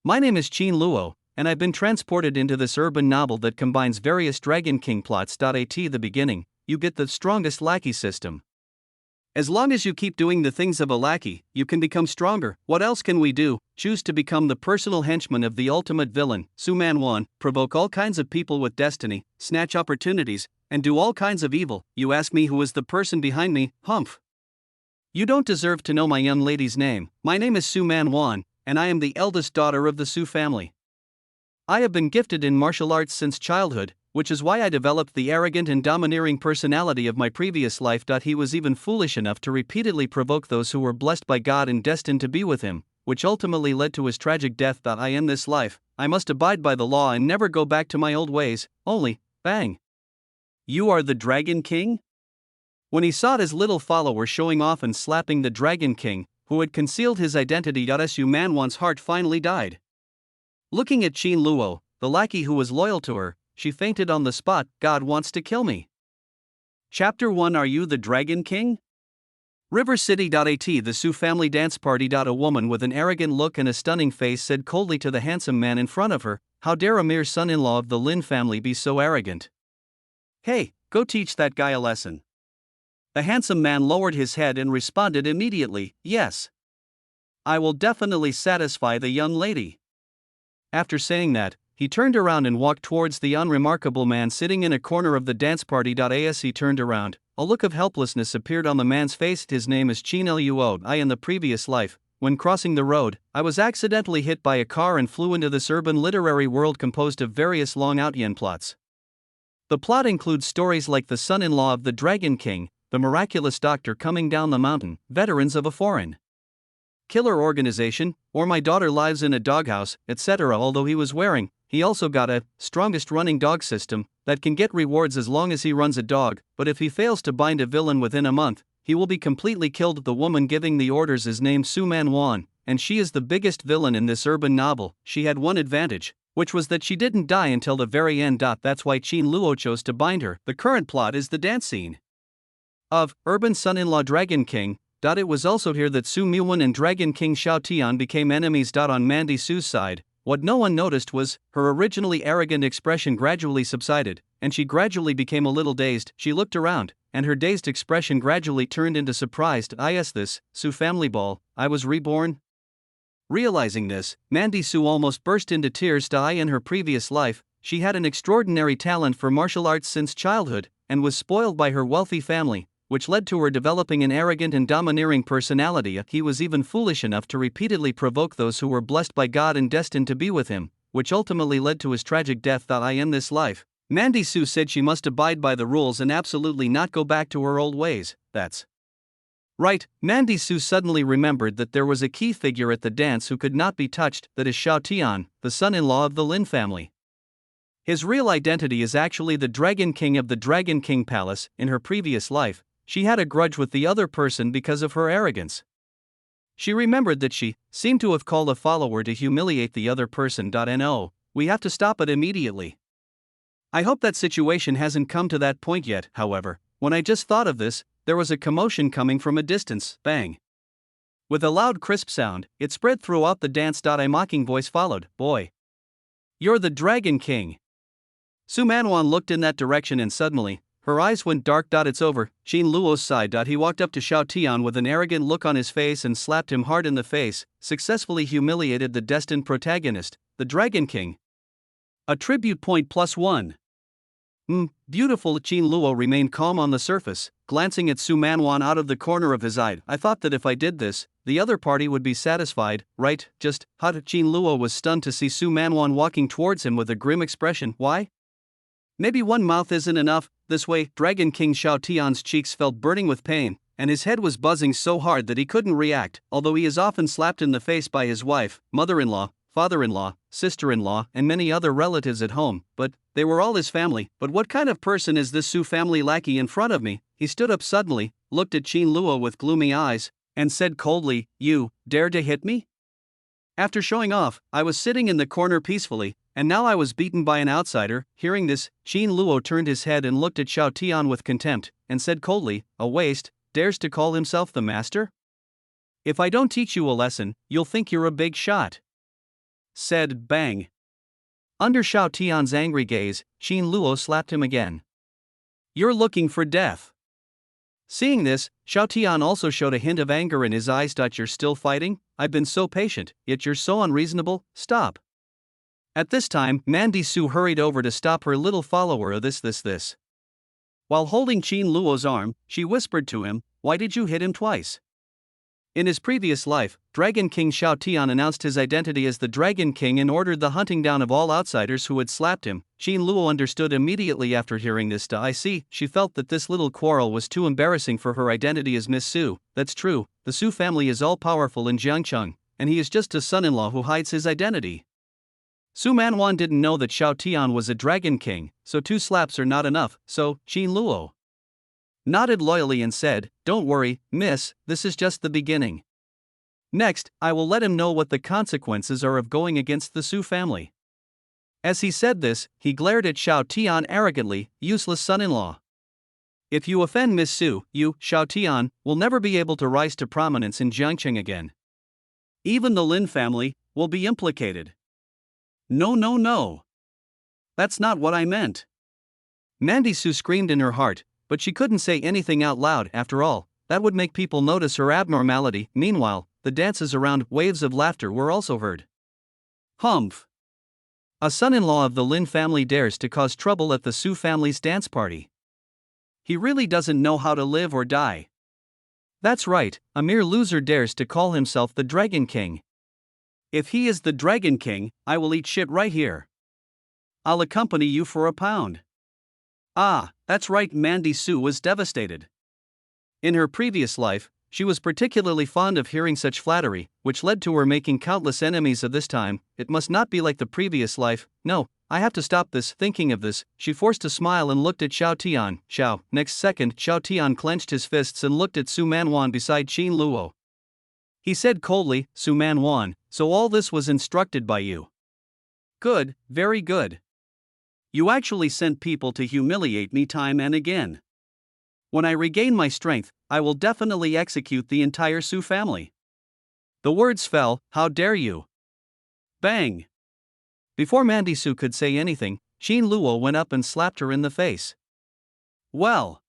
My name is Qin Luo, and I've been transported into this urban novel that combines various Dragon King plots. At the beginning, you get the strongest lackey system. As long as you keep doing the things of a lackey, you can become stronger. What else can we do? Choose to become the personal henchman of the ultimate villain, Su-man Wan, provoke all kinds of people with destiny, snatch opportunities, and do all kinds of evil. You ask me who is the person behind me, humph. You don't deserve to know my young lady's name. My name is Su-man Wan, and I am the eldest daughter of the Su family. I have been gifted in martial arts since childhood, which is why I developed the arrogant and domineering personality of my previous life. He was even foolish enough to repeatedly provoke those who were blessed by God and destined to be with him, which ultimately led to his tragic death. I in this life, I must abide by the law and never go back to my old ways, only, bang. You are the Dragon King? When he saw his little follower showing off and slapping the Dragon King, who had concealed his identity, Su-man Wan's heart finally died. Looking at Qin Luo, the lackey who was loyal to her, she fainted on the spot. God wants to kill me. Chapter 1. Are you the Dragon King? River City. The Su family dance party. A woman with an arrogant look and a stunning face said coldly to the handsome man in front of her, "How dare a mere son-in-law of the Lin family be so arrogant? Hey, go teach that guy a lesson." The handsome man lowered his head and responded immediately, "Yes. I will definitely satisfy the young lady." After saying that, he turned around and walked towards the unremarkable man sitting in a corner of the dance party. As he turned around, a look of helplessness appeared on the man's face. His name is Qin Luo. In the previous life, when crossing the road, I was accidentally hit by a car and flew into this urban literary world composed of various long outyen plots. The plot includes stories like The Son-in-Law of the Dragon King, The Miraculous Doctor Coming Down the Mountain, Veterans of a Foreign Killer Organization, or My Daughter Lives in a Doghouse, etc. Although he was wearing, he also got a strongest running dog system that can get rewards as long as he runs a dog, but if he fails to bind a villain within a month, he will be completely killed. The woman giving the orders is named Su-man Wan, and she is the biggest villain in this urban novel. She had one advantage, which was that she didn't die until the very end. That's why Qin Luo chose to bind her. The current plot is the dance scene of Urban Son-in-Law Dragon King. It was also here that Su Miwan and Dragon King Xiao Tian became enemies. On Mandy Su's side, what no one noticed was, her originally arrogant expression gradually subsided, and she gradually became a little dazed. She looked around, and her dazed expression gradually turned into surprised. This, Su family ball, I was reborn? Realizing this, Mandy Su almost burst into tears. In her previous life, she had an extraordinary talent for martial arts since childhood, and was spoiled by her wealthy family, which led to her developing an arrogant and domineering personality. He was even foolish enough to repeatedly provoke those who were blessed by God and destined to be with him, which ultimately led to his tragic death. In this life, Mandy Su said she must abide by the rules and absolutely not go back to her old ways. That's right. Mandy Su suddenly remembered that there was a key figure at the dance who could not be touched, that is Xiao Tian, the son-in-law of the Lin family. His real identity is actually the Dragon King of the Dragon King Palace. In her previous life, she had a grudge with the other person because of her arrogance. She remembered that she seemed to have called a follower to humiliate the other person. No, we have to stop it immediately. I hope that situation hasn't come to that point yet. However, when I just thought of this, there was a commotion coming from a distance. Bang. With a loud crisp sound, it spread throughout the dance. A mocking voice followed, "Boy, you're the Dragon King." Su-man Wan looked in that direction and suddenly, her eyes went dark. It's over. Qin Luo's side. He walked up to Xiao Tian with an arrogant look on his face and slapped him hard in the face, successfully humiliated the destined protagonist, the Dragon King. A tribute point +1. Beautiful. Qin Luo remained calm on the surface, glancing at Su-man Wan out of the corner of his eye. I thought that if I did this, the other party would be satisfied, right? Just, hot. Qin Luo was stunned to see Su-man Wan walking towards him with a grim expression. Why? Maybe one mouth isn't enough. This way, Dragon King Xiao Tian's cheeks felt burning with pain, and his head was buzzing so hard that he couldn't react. Although he is often slapped in the face by his wife, mother-in-law, father-in-law, sister-in-law, and many other relatives at home, but they were all his family. But what kind of person is this Su family lackey in front of me? He stood up suddenly, looked at Qin Luo with gloomy eyes, and said coldly, "You dare to hit me?" After showing off, I was sitting in the corner peacefully, and now I was beaten by an outsider. Hearing this, Qin Luo turned his head and looked at Xiao Tian with contempt, and said coldly, "A waste, dares to call himself the master? If I don't teach you a lesson, you'll think you're a big shot." said bang. Under Xiao Tian's angry gaze, Qin Luo slapped him again. You're looking for death. Seeing this, Xiao Tian also showed a hint of anger in his eyes. You're still fighting? I've been so patient, yet you're so unreasonable, stop. At this time, Mandy Su hurried over to stop her little follower. This. While holding Qin Luo's arm, she whispered to him, why did you hit him twice? In his previous life, Dragon King Xiao Tian announced his identity as the Dragon King and ordered the hunting down of all outsiders who had slapped him. Qin Luo understood immediately after hearing this. I see, she felt that this little quarrel was too embarrassing for her identity as Miss Su. That's true, the Su family is all-powerful in Jiangcheng, and he is just a son-in-law who hides his identity. Su Manwan didn't know that Xiao Tian was a Dragon King, so 2 slaps are not enough, so Qin Luo nodded loyally and said, don't worry, miss, this is just the beginning. Next, I will let him know what the consequences are of going against the Su family. As he said this, he glared at Xiao Tian arrogantly, useless son-in-law. If you offend Miss Su, you, Xiao Tian, will never be able to rise to prominence in Jiangcheng again. Even the Lin family will be implicated. No. That's not what I meant. Mandy Su screamed in her heart, but she couldn't say anything out loud. After all, that would make people notice her abnormality. Meanwhile, the dances around, waves of laughter were also heard. Humph. A son-in-law of the Lin family dares to cause trouble at the Su family's dance party. He really doesn't know how to live or die. That's right, a mere loser dares to call himself the Dragon King. If he is the Dragon King, I will eat shit right here. I'll accompany you for £1. Ah, that's right, Mandy Su was devastated. In her previous life, she was particularly fond of hearing such flattery, which led to her making countless enemies of this time. It must not be like the previous life. No, I have to stop this. Thinking of this, she forced a smile and looked at Xiao Tian. Xiao. Next second, Xiao Tian clenched his fists and looked at Su Manwan beside Qin Luo. He said coldly, Su Manwan, so all this was instructed by you. Good, very good. You actually sent people to humiliate me time and again. When I regain my strength, I will definitely execute the entire Su family. The words fell, how dare you? Bang! Before Mandy Su could say anything, Qin Luo went up and slapped her in the face. Well.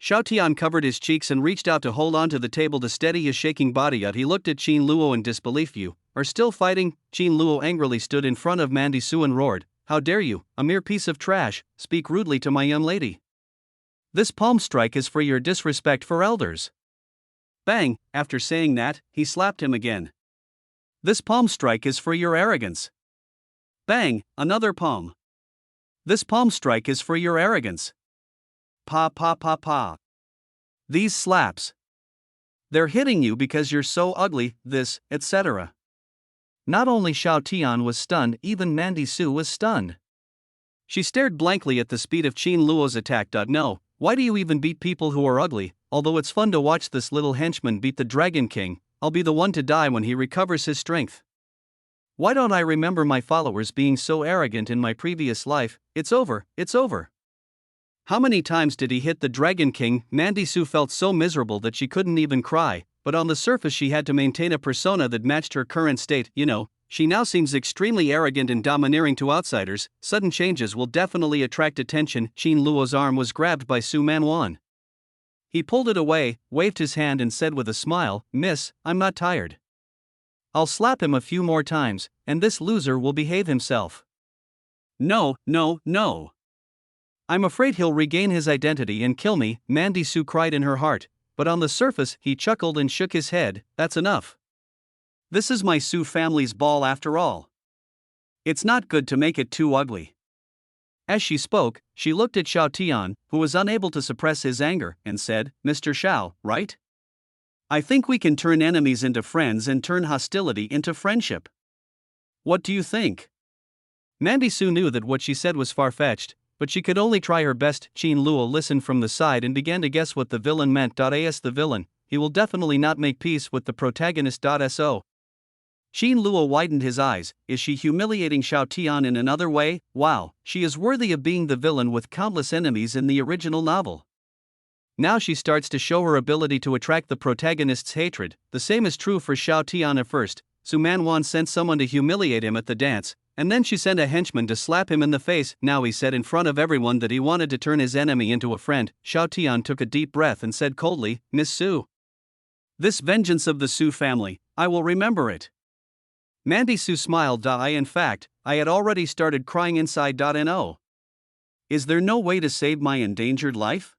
Xiao Tian covered his cheeks and reached out to hold onto the table to steady his shaking body out. He looked at Qin Luo in disbelief. You are still fighting? Qin Luo angrily stood in front of Mandy Su and roared, how dare you, a mere piece of trash, speak rudely to my young lady. This palm strike is for your disrespect for elders. Bang, after saying that, he slapped him again. This palm strike is for your arrogance. Bang, another palm. This palm strike is for your arrogance. Pa. These slaps. They're hitting you because you're so ugly, this, etc. Not only Xiao Tian was stunned, even Mandy Su was stunned. She stared blankly at the speed of Qin Luo's attack. No, why do you even beat people who are ugly? Although it's fun to watch this little henchman beat the Dragon King, I'll be the one to die when he recovers his strength. Why don't I remember my followers being so arrogant in my previous life? It's over. How many times did he hit the Dragon King? Mandy Su felt so miserable that she couldn't even cry, but on the surface she had to maintain a persona that matched her current state. She now seems extremely arrogant and domineering to outsiders. Sudden changes will definitely attract attention. Qin Luo's arm was grabbed by Su Manwan. He pulled it away, waved his hand and said with a smile, Miss, I'm not tired. I'll slap him a few more times, and this loser will behave himself. No. I'm afraid he'll regain his identity and kill me, Mandy Su cried in her heart, but on the surface he chuckled and shook his head. That's enough. This is my Su family's ball after all. It's not good to make it too ugly. As she spoke, she looked at Xiao Tian, who was unable to suppress his anger, and said, Mr. Xiao, right? I think we can turn enemies into friends and turn hostility into friendship. What do you think? Mandy Su knew that what she said was far-fetched, but she could only try her best. Qin Luo listened from the side and began to guess what the villain meant. As the villain, he will definitely not make peace with the protagonist. So. Qin Luo widened his eyes. Is she humiliating Xiao Tian in another way? Wow, she is worthy of being the villain with countless enemies in the original novel. Now she starts to show her ability to attract the protagonist's hatred. The same is true for Xiao Tian at first. Su Man Wan sent someone to humiliate him at the dance, and then she sent a henchman to slap him in the face. Now he said in front of everyone that he wanted to turn his enemy into a friend. Xiao Tian took a deep breath and said coldly, Miss Su. This vengeance of the Su family, I will remember it. Mandy Su smiled. In fact, I had already started crying inside. No. Is there no way to save my endangered life?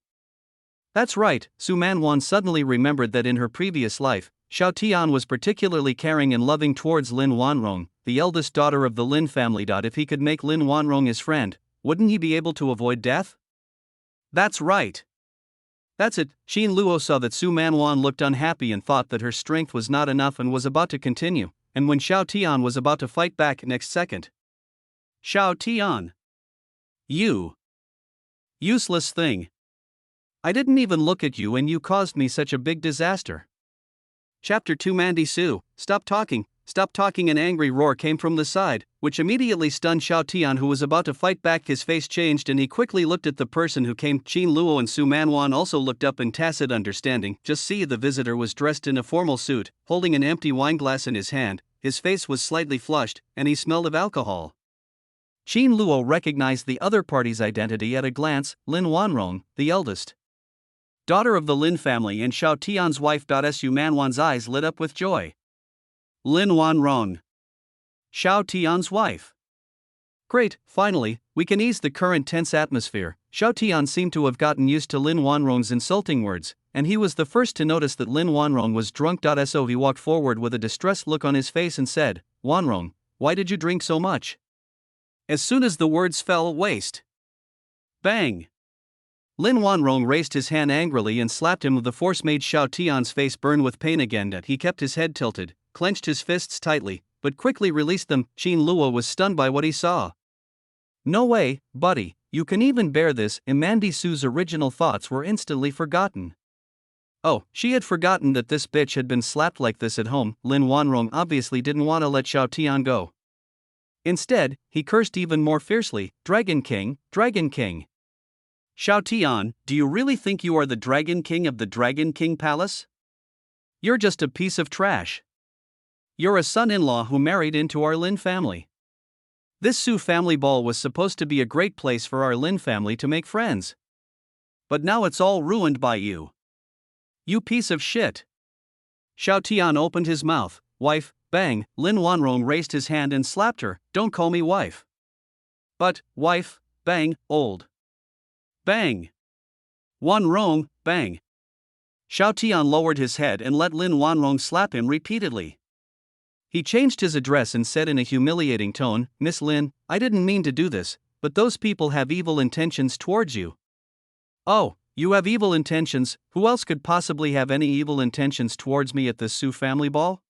That's right, Su Man Wan suddenly remembered that in her previous life, Xiao Tian was particularly caring and loving towards Lin Wan Rong, the eldest daughter of the Lin family. If he could make Lin Wan Rong his friend, wouldn't he be able to avoid death? That's right. That's it. Xin Luo saw that Su Man Wan looked unhappy and thought that her strength was not enough and was about to continue, and when Xiao Tian was about to fight back next second. Xiao Tian. You. Useless thing. I didn't even look at you and you caused me such a big disaster. Chapter 2 Mandy Su, stop talking, an angry roar came from the side, which immediately stunned Xiao Tian, who was about to fight back. His face changed and he quickly looked at the person who came. Xin Luo and Su Man Wan also looked up in tacit understanding. Just see, the visitor was dressed in a formal suit, holding an empty wineglass in his hand, his face was slightly flushed, and he smelled of alcohol. Xin Luo recognized the other party's identity at a glance, Lin Wan Rong, the eldest daughter of the Lin family and Xiao Tian's wife. Su Man Wan's eyes lit up with joy. Lin Wan Rong. Xiao Tian's wife. Great, finally, we can ease the current tense atmosphere. Xiao Tian seemed to have gotten used to Lin Wan Rong's insulting words, and he was the first to notice that Lin Wan Rong was drunk. So he walked forward with a distressed look on his face and said, Wan Rong, why did you drink so much? As soon as the words fell, waste. Bang! Lin Wan Rong raised his hand angrily and slapped him with the force, made Xiao Tian's face burn with pain again. He kept his head tilted, clenched his fists tightly, but quickly released them. Xin Luo was stunned by what he saw. No way, buddy, you can even bear this. Mandy Su's original thoughts were instantly forgotten. Oh, she had forgotten that this bitch had been slapped like this at home. Lin Wan Rong obviously didn't want to let Xiao Tian go. Instead, he cursed even more fiercely, Dragon King, Dragon King. Xiao Tian, do you really think you are the Dragon King of the Dragon King Palace? You're just a piece of trash. You're a son-in-law who married into our Lin family. This Su family ball was supposed to be a great place for our Lin family to make friends. But now it's all ruined by you. You piece of shit. Xiao Tian opened his mouth. Wife, bang, Lin Wan Rong raised his hand and slapped her. Don't call me wife. But, wife, bang, old. Bang. Wan Rong, bang. Xiao Tian lowered his head and let Lin Wan Rong slap him repeatedly. He changed his address and said in a humiliating tone, Miss Lin, I didn't mean to do this, but those people have evil intentions towards you. Oh, you have evil intentions? Who else could possibly have any evil intentions towards me at this Su family ball?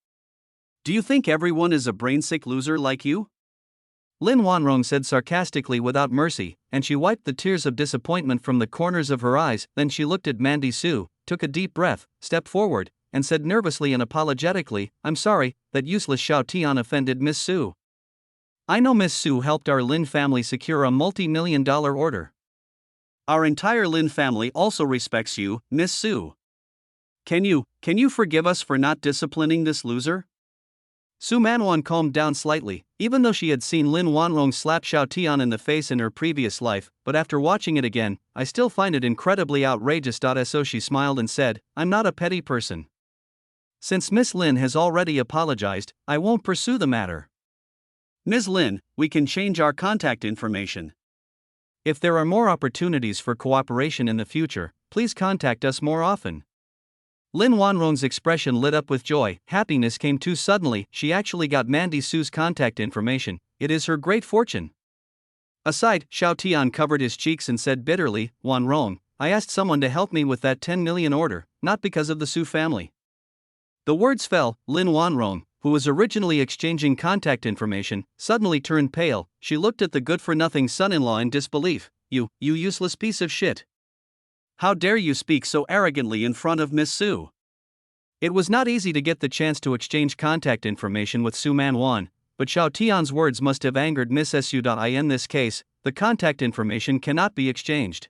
Do you think everyone is a brainsick loser like you? Lin Wan Rong said sarcastically without mercy, and she wiped the tears of disappointment from the corners of her eyes. Then she looked at Mandy Su, took a deep breath, stepped forward, and said nervously and apologetically, I'm sorry, that useless Xiao Tian offended Miss Su. I know Miss Su helped our Lin family secure a multi-million-dollar order. Our entire Lin family also respects you, Miss Su. Can you forgive us for not disciplining this loser? Su Man Wan calmed down slightly, even though she had seen Lin Wan Rong slap Xiao Tian in the face in her previous life, but after watching it again, I still find it incredibly outrageous. So she smiled and said, I'm not a petty person. Since Miss Lin has already apologized, I won't pursue the matter. Ms. Lin, we can change our contact information. If there are more opportunities for cooperation in the future, please contact us more often. Lin Wan Rong's expression lit up with joy. Happiness came too suddenly. She actually got Mandy Su's contact information. It is her great fortune. Aside, Xiao Tian covered his cheeks and said bitterly, Wan Rong, I asked someone to help me with that 10 million order, not because of the Su family. The words fell. Lin Wan Rong, who was originally exchanging contact information, suddenly turned pale. She looked at the good-for-nothing son-in-law in disbelief. You useless piece of shit. How dare you speak so arrogantly in front of Miss Su? It was not easy to get the chance to exchange contact information with Su Man Wan, but Xiao Tian's words must have angered Miss Su. In this case, the contact information cannot be exchanged.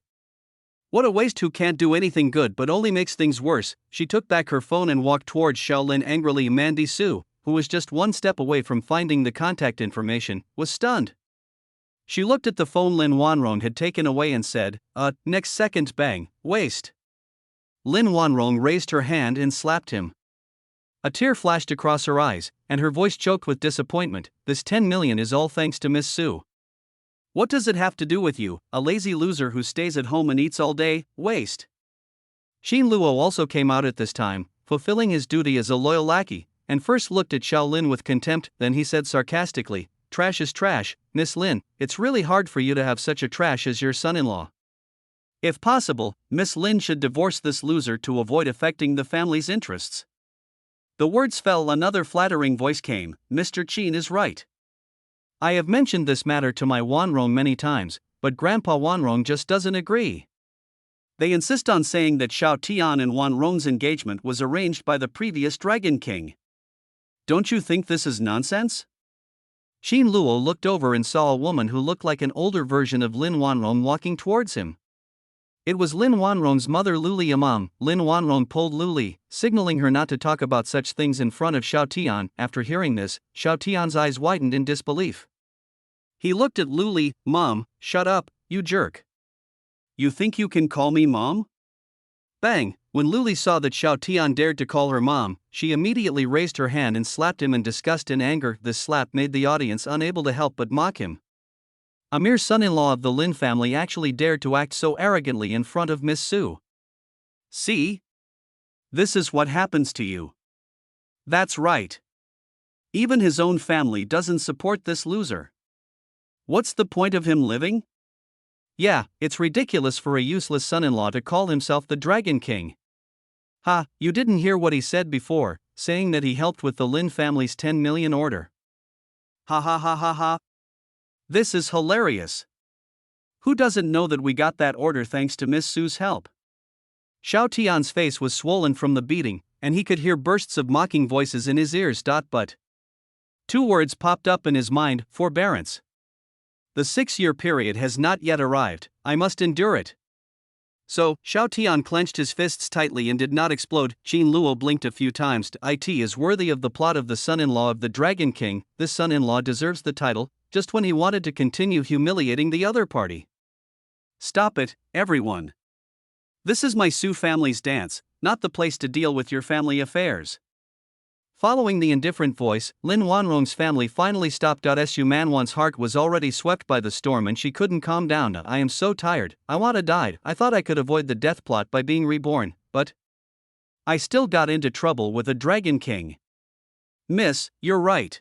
What a waste, who can't do anything good but only makes things worse. She took back her phone and walked towards Xiao Lin angrily. Mandy Su, who was just one step away from finding the contact information, was stunned. She looked at the phone Lin Wan Rong had taken away and said, next second bang, waste. Lin Wan Rong raised her hand and slapped him. A tear flashed across her eyes, and her voice choked with disappointment. This 10 million is all thanks to Miss Su. What does it have to do with you, a lazy loser who stays at home and eats all day? Waste. Xin Luo also came out at this time, fulfilling his duty as a loyal lackey, and first looked at Xiao Lin with contempt, then he said sarcastically, "Trash is trash, Miss Lin, it's really hard for you to have such a trash as your son-in-law. If possible, Miss Lin should divorce this loser to avoid affecting the family's interests." The words fell, another flattering voice came, "Mr. Qin is right. I have mentioned this matter to my Wan Rong many times, but Grandpa Wan Rong just doesn't agree. They insist on saying that Xiao Tian and Wan Rong's engagement was arranged by the previous Dragon King. Don't you think this is nonsense?" Xin Luo looked over and saw a woman who looked like an older version of Lin Wan Rong walking towards him. It was Lin Wan Rong's mother Lu Li Imam. Lin Wan Rong pulled Lu Li, signaling her not to talk about such things in front of Xiao Tian. After hearing this, Xiao Tian's eyes widened in disbelief. He looked at Lu Li. "Mom, shut up, you jerk. You think you can call me mom?" Bang! When Lu Li saw that Xiao Tian dared to call her mom, she immediately raised her hand and slapped him in disgust and anger. This slap made the audience unable to help but mock him. A mere son-in-law of the Lin family actually dared to act so arrogantly in front of Miss Su. "See? This is what happens to you. That's right. Even his own family doesn't support this loser. What's the point of him living? Yeah, it's ridiculous for a useless son-in-law to call himself the Dragon King. Ha, you didn't hear what he said before, saying that he helped with the Lin family's 10 million order. Ha ha ha ha ha. This is hilarious. Who doesn't know that we got that order thanks to Miss Su's help?" Xiao Tian's face was swollen from the beating, and he could hear bursts of mocking voices in his ears. But two words popped up in his mind: forbearance. The 6-year period has not yet arrived, I must endure it. So, Xiao Tian clenched his fists tightly and did not explode. Xin Luo blinked a few times. It is worthy of the plot of the son-in-law of the Dragon King. This son-in-law deserves the title, just when he wanted to continue humiliating the other party. Stop it, everyone. This is my Su family's dance, not the place to deal with your family affairs. Following the indifferent voice, Lin Wan Rong's family finally stopped. Su Manwan's heart was already swept by the storm and she couldn't calm down. "I am so tired, I want to die. I thought I could avoid the death plot by being reborn, but I still got into trouble with a Dragon King." "Miss, you're right.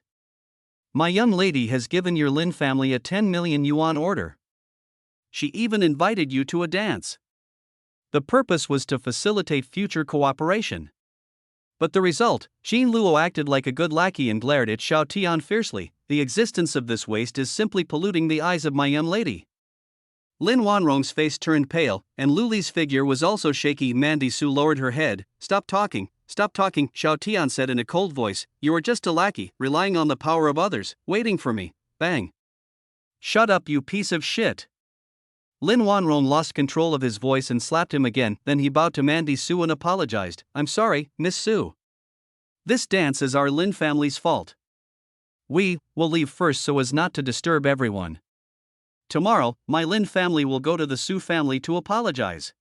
My young lady has given your Lin family a 10 million yuan order. She even invited you to a dance. The purpose was to facilitate future cooperation. But the result, Xin Luo acted like a good lackey and glared at Xiao Tian fiercely. The existence of this waste is simply polluting the eyes of my young lady." Lin Wan Rong's face turned pale, and Lu Li's figure was also shaky. Mandy Su lowered her head. Stop talking, Xiao Tian said in a cold voice. "You are just a lackey, relying on the power of others, waiting for me." Bang. "Shut up, you piece of shit." Lin Wan Rong lost control of his voice and slapped him again. Then he bowed to Mandy Su and apologized. "I'm sorry, Miss Su. This dance is our Lin family's fault. We will leave first so as not to disturb everyone. Tomorrow, my Lin family will go to the Su family to apologize."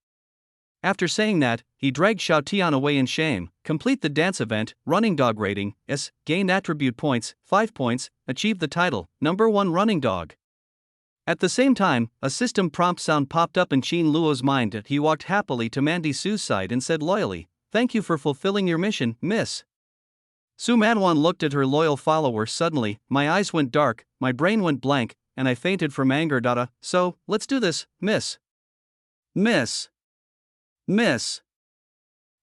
After saying that, he dragged Xiao Tian away in shame. Complete the dance event. Running dog rating S. Gained attribute points 5 points. Achieved the title #1 running dog. At the same time, a system prompt sound popped up in Xin Luo's mind. He walked happily to Mandy Su's side and said loyally, "Thank you for fulfilling your mission, miss." Su Manwan looked at her loyal follower. Suddenly, my eyes went dark, my brain went blank, and I fainted from anger. So, let's do this, miss. Miss. Miss.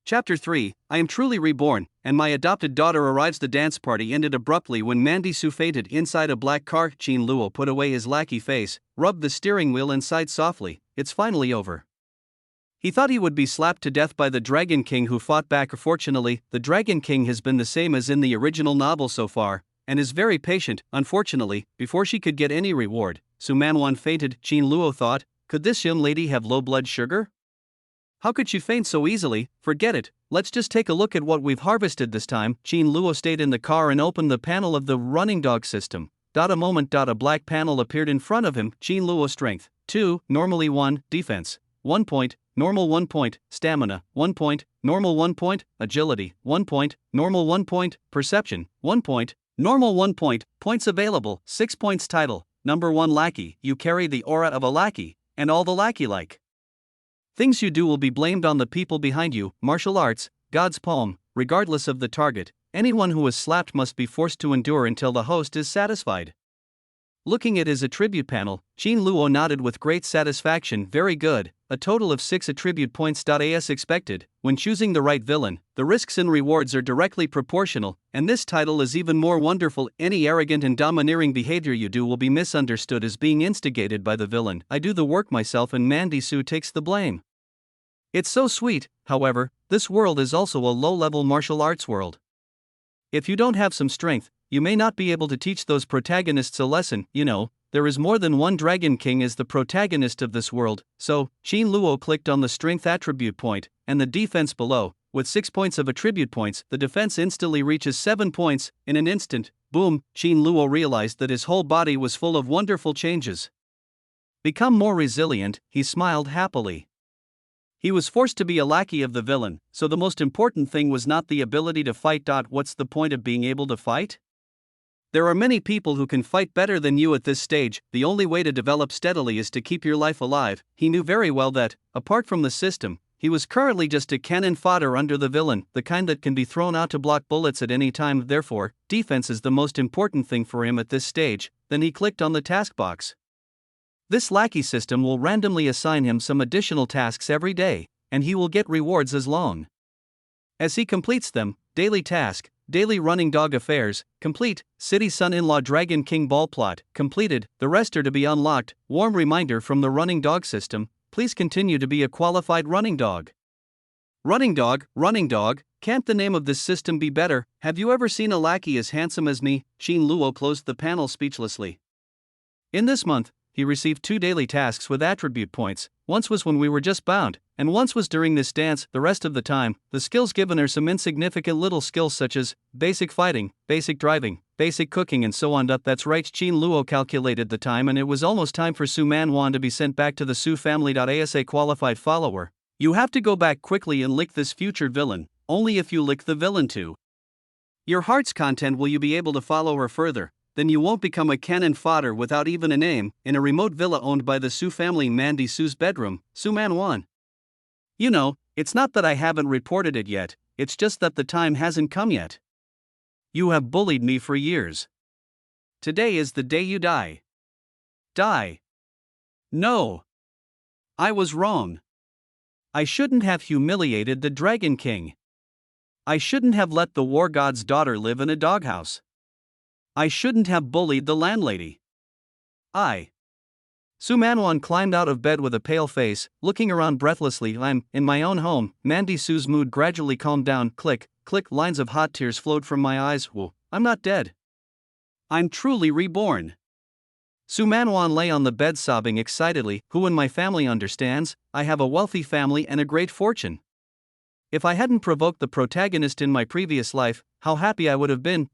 Chapter 3, I am truly reborn, and my adopted daughter arrives. The dance party ended abruptly when Mandy Su fainted inside a black car. Xin Luo put away his lackey face, rubbed the steering wheel and sighed softly. It's finally over. He thought he would be slapped to death by the Dragon King who fought back. Fortunately, the Dragon King has been the same as in the original novel so far, and is very patient. Unfortunately, before she could get any reward, Su Manwan fainted. Xin Luo thought, could this young lady have low blood sugar? How could she faint so easily? Forget it, let's just take a look at what we've harvested this time. Qin Luo stayed in the car and opened the panel of the running dog system. A moment. A black panel appeared in front of him. Qin Luo strength 2, normally 1, defense 1 point, normal 1 point, stamina 1 point, normal 1 point, agility 1 point, normal 1 point, perception 1 point, normal 1 point, points available 6 points. Title Number 1 Lackey. You carry the aura of a lackey, and all the lackey-like things you do will be blamed on the people behind you. Martial arts, God's palm, regardless of the target. Anyone who is slapped must be forced to endure until the host is satisfied. Looking at his attribute panel, Qin Luo nodded with great satisfaction. Very good, a total of 6 attribute points. As expected, when choosing the right villain, the risks and rewards are directly proportional, and this title is even more wonderful. Any arrogant and domineering behavior you do will be misunderstood as being instigated by the villain. I do the work myself and Mandy Su takes the blame. It's so sweet. However, this world is also a low-level martial arts world. If you don't have some strength, you may not be able to teach those protagonists a lesson. There is more than one Dragon King as the protagonist of this world. So, Qin Luo clicked on the strength attribute point, and the defense below. With 6 points of attribute points, the defense instantly reaches 7 points. In an instant, boom, Qin Luo realized that his whole body was full of wonderful changes. Become more resilient, he smiled happily. He was forced to be a lackey of the villain, so the most important thing was not the ability to fight. What's the point of being able to fight? There are many people who can fight better than you at this stage. The only way to develop steadily is to keep your life alive. He knew very well that, apart from the system, he was currently just a cannon fodder under the villain, the kind that can be thrown out to block bullets at any time. Therefore, defense is the most important thing for him at this stage. Then he clicked on the task box. This lackey system will randomly assign him some additional tasks every day, and he will get rewards as long as he completes them. Daily task, daily running dog affairs, complete. City son-in-law Dragon King ball plot, completed. The rest are to be unlocked. Warm reminder from the running dog system, please continue to be a qualified running dog. Running dog, can't the name of this system be better? Have you ever seen a lackey as handsome as me? Qin Luo closed the panel speechlessly. In this month, he received 2 daily tasks with attribute points. Once was when we were just bound, and once was during this dance. The rest of the time, the skills given are some insignificant little skills such as basic fighting, basic driving, basic cooking, and so on. That's right, Qin Luo calculated the time, and it was almost time for Su Man Wan to be sent back to the Su family. As a qualified follower, you have to go back quickly and lick this future villain. Only if you lick the villain too, your heart's content will you be able to follow her further. Then you won't become a cannon fodder without even a name. In a remote villa owned by the Su family, Mandy Su's bedroom, Su Man Wan. It's not that I haven't reported it yet, it's just that the time hasn't come yet. You have bullied me for years. Today is the day you die. Die. No. I was wrong. I shouldn't have humiliated the Dragon King. I shouldn't have let the war god's daughter live in a doghouse. I shouldn't have bullied the landlady. Su Manwan climbed out of bed with a pale face, looking around breathlessly. I'm in my own home. Mandy Su's mood gradually calmed down. Click, click, lines of hot tears flowed from my eyes. Whoa, I'm not dead. I'm truly reborn. Su Manwan lay on the bed sobbing excitedly. Who in my family understands? I have a wealthy family and a great fortune. If I hadn't provoked the protagonist in my previous life, how happy I would have been.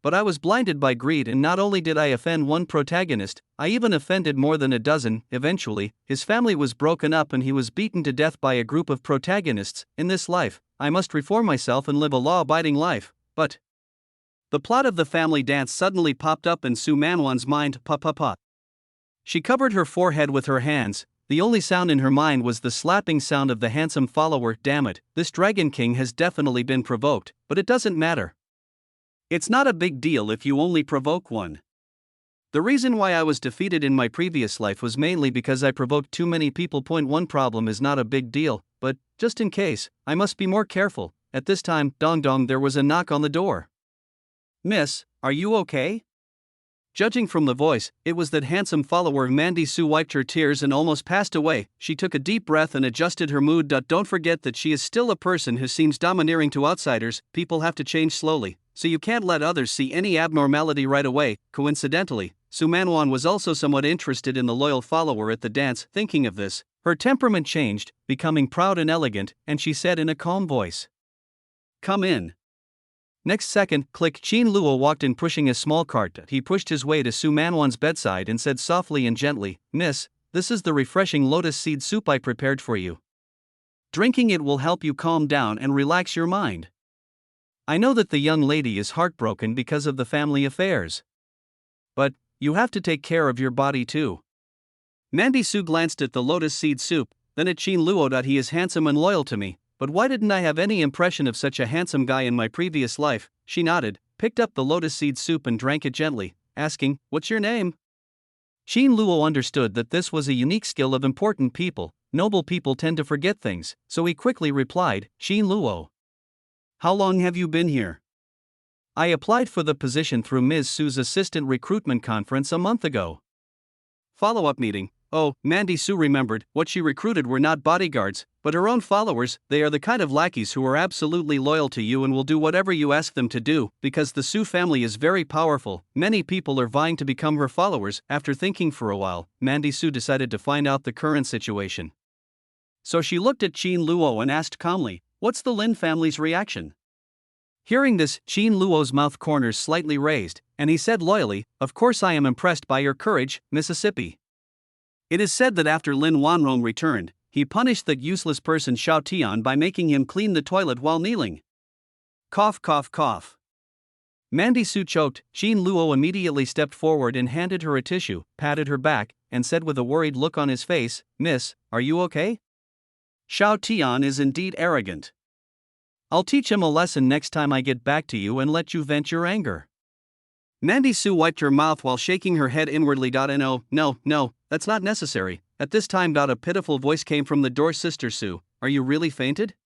But I was blinded by greed, and not only did I offend one protagonist, I even offended more than a dozen. Eventually, his family was broken up and he was beaten to death by a group of protagonists. In this life, I must reform myself and live a law-abiding life. But the plot of the family dance suddenly popped up in Su Manwan's mind. She covered her forehead with her hands. The only sound in her mind was the slapping sound of the handsome follower. Damn it, this Dragon King has definitely been provoked, but it doesn't matter. It's not a big deal if you only provoke one. The reason why I was defeated in my previous life was mainly because I provoked too many people. One problem is not a big deal, but, just in case, I must be more careful. At this time, dong, there was a knock on the door. Miss, are you okay? Judging from the voice, it was that handsome follower. Mandy Su wiped her tears and almost passed away. She took a deep breath and adjusted her mood. Don't forget that she is still a person who seems domineering to outsiders. People have to change slowly, so you can't let others see any abnormality right away. Coincidentally, Su Manwan was also somewhat interested in the loyal follower at the dance. Thinking of this, her temperament changed, becoming proud and elegant, and she said in a calm voice, "Come in." Next second, click, Qin Luo walked in pushing a small cart. He pushed his way to Su Manwan's bedside and said softly and gently, "Miss, this is the refreshing lotus seed soup I prepared for you. Drinking it will help you calm down and relax your mind. I know that the young lady is heartbroken because of the family affairs. But you have to take care of your body too." Mandy Su glanced at the lotus seed soup, then at Qin Luo. He is handsome and loyal to me, but why didn't I have any impression of such a handsome guy in my previous life? She nodded, picked up the lotus seed soup and drank it gently, asking, "What's your name?" Qin Luo understood that this was a unique skill of important people. Noble people tend to forget things, so he quickly replied, "Qin Luo." "How long have you been here?" "I applied for the position through Ms. Su's assistant recruitment conference a month ago." Follow-up meeting. Oh, Mandy Su remembered, what she recruited were not bodyguards, but her own followers. They are the kind of lackeys who are absolutely loyal to you and will do whatever you ask them to do, because the Su family is very powerful. Many people are vying to become her followers. After thinking for a while, Mandy Su decided to find out the current situation. So she looked at Qin Luo and asked calmly, "What's the Lin family's reaction?" Hearing this, Qin Luo's mouth corners slightly raised, and he said loyally, "Of course I am impressed by your courage, Mississippi. It is said that after Lin Wan Rong returned, he punished that useless person Xiao Tian by making him clean the toilet while kneeling." Cough, cough, cough. Mandy Su choked. Qin Luo immediately stepped forward and handed her a tissue, patted her back, and said with a worried look on his face, "Miss, are you okay? Xiao Tian is indeed arrogant. I'll teach him a lesson next time I get back to you and let you vent your anger." Mandy Su wiped her mouth while shaking her head inwardly. No, that's not necessary. At this time, a pitiful voice came from the door. "Sister Su, are you really fainted?"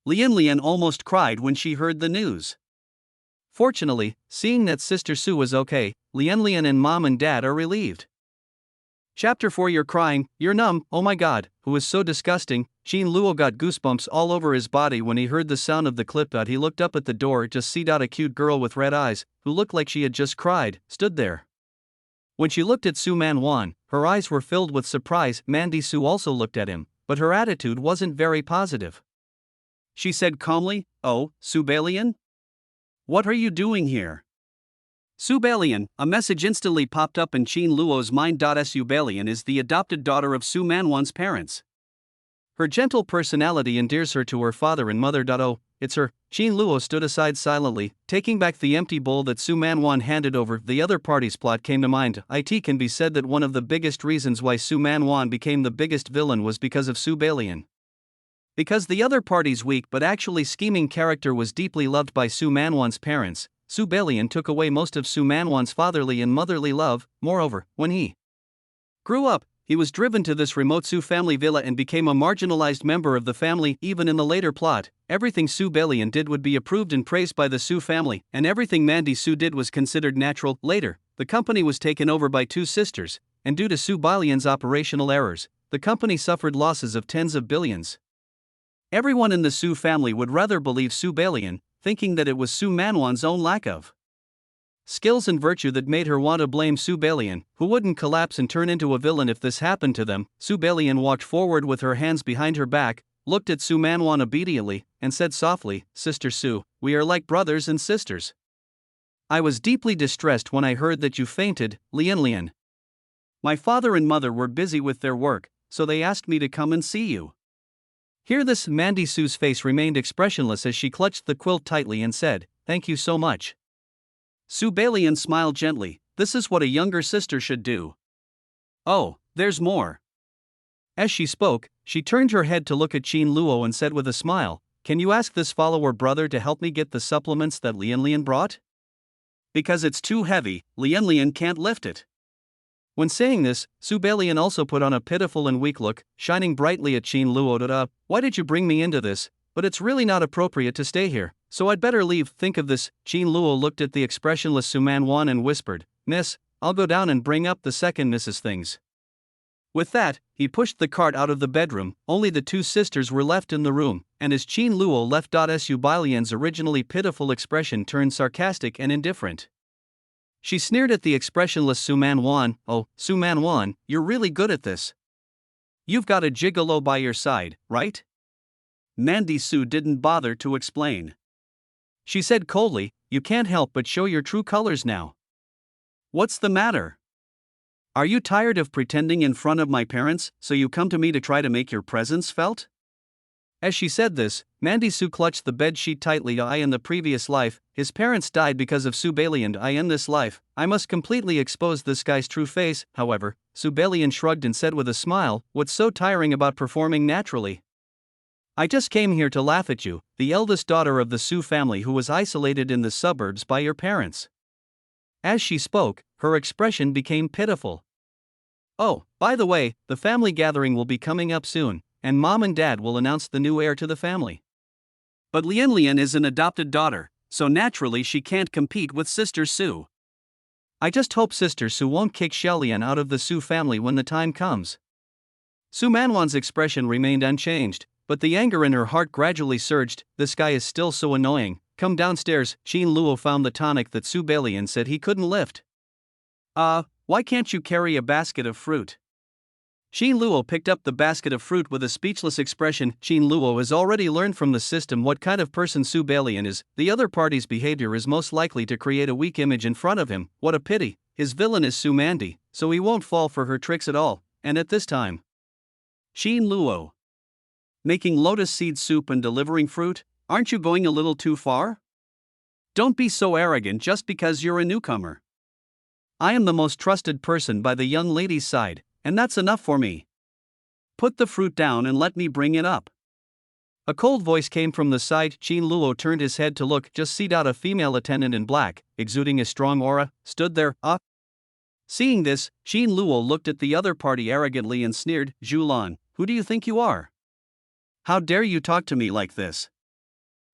Lian almost cried when she heard the news. Fortunately, seeing that Sister Su was okay, Lian and Mom and Dad are relieved. Chapter 4. You're crying, you're numb, oh my god, who is so disgusting. Qin Luo got goosebumps all over his body when he heard the sound of the clip. He looked up at the door, just see a cute girl with red eyes, who looked like she had just cried, stood there. When she looked at Su Manwan, her eyes were filled with surprise. Mandy Su also looked at him, but her attitude wasn't very positive. She said calmly, "Oh, Subellian? What are you doing here?" Subellian, a message instantly popped up in Qin Luo's mind. Subellian is the adopted daughter of Su Manwan's parents. Her gentle personality endears her to her father and mother. Oh, it's her. Qin Luo stood aside silently, taking back the empty bowl that Su Manwan handed over. The other party's plot came to mind. It can be said that one of the biggest reasons why Su Manwan became the biggest villain was because of Subellian. Because the other party's weak but actually scheming character was deeply loved by Su Manwan's parents, Subellian took away most of Su Manwan's fatherly and motherly love. Moreover, when he grew up, he was driven to this remote Su family villa and became a marginalized member of the family. Even in the later plot, everything Subellian did would be approved and praised by the Su family, and everything Mandy Su did was considered natural. Later, the company was taken over by two sisters, and due to Subellian's operational errors, the company suffered losses of tens of billions. Everyone in the Su family would rather believe Subellian, thinking that it was Su Manwan's own lack of skills and virtue that made her want to blame Subellian, who wouldn't collapse and turn into a villain if this happened to them. Subellian walked forward with her hands behind her back, looked at Su Manwan obediently, and said softly, "Sister Su, we are like brothers and sisters. I was deeply distressed when I heard that you fainted, Lian. My father and mother were busy with their work, so they asked me to come and see you." Hear this, Mandy Su's face remained expressionless as she clutched the quilt tightly and said, "Thank you so much." Subellian smiled gently. This is what a younger sister should do. Oh, there's more. As she spoke, she turned her head to look at Qin Luo and said with a smile, "Can you ask this follower brother to help me get the supplements that Lian brought? Because it's too heavy, Lian can't lift it." When saying this, Subellian also put on a pitiful and weak look, shining brightly at Qin Luo. "Why did you bring me into this? But it's really not appropriate to stay here, so I'd better leave. Think of this." Qin Luo looked at the expressionless Su Manwan and whispered, "Miss, I'll go down and bring up the second Mrs. Things." With that, he pushed the cart out of the bedroom. Only the two sisters were left in the room, and as Qin Luo left, Subellian's originally pitiful expression turned sarcastic and indifferent. She sneered at the expressionless Su Man Wan. Oh, Su Man Wan, you're really good at this. You've got a gigolo by your side, right? Mandy Su didn't bother to explain. She said coldly, you can't help but show your true colors now. What's the matter? Are you tired of pretending in front of my parents, so you come to me to try to make your presence felt? As she said this, Mandy Su clutched the bed sheet tightly. I in the previous life, his parents died because of Subellian. I in this life, I must completely expose this guy's true face. However, Subellian shrugged and said with a smile, what's so tiring about performing naturally? I just came here to laugh at you, the eldest daughter of the Su family who was isolated in the suburbs by your parents. As she spoke, her expression became pitiful. Oh, by the way, the family gathering will be coming up soon, and Mom and Dad will announce the new heir to the family. But Lian is an adopted daughter, so naturally she can't compete with Sister Su. I just hope Sister Su won't kick Xiaolian out of the Su family when the time comes. Su Manwan's expression remained unchanged, but the anger in her heart gradually surged. This guy is still so annoying. Come downstairs. Qin Luo found the tonic that Subellian said he couldn't lift. Why can't you carry a basket of fruit? Qin Luo picked up the basket of fruit with a speechless expression. Qin Luo has already learned from the system what kind of person Subellian is. The other party's behavior is most likely to create a weak image in front of him. What a pity. His villain is Su Mandy, so he won't fall for her tricks at all, and at this time. Qin Luo. Making lotus seed soup and delivering fruit? Aren't you going a little too far? Don't be so arrogant just because you're a newcomer. I am the most trusted person by the young lady's side, and that's enough for me. Put the fruit down and let me bring it up. A cold voice came from the side. Qin Luo turned his head to look. Just see a female attendant in black, exuding a strong aura, stood there. Seeing this, Qin Luo looked at the other party arrogantly and sneered. Zhulan, who do you think you are? How dare you talk to me like this?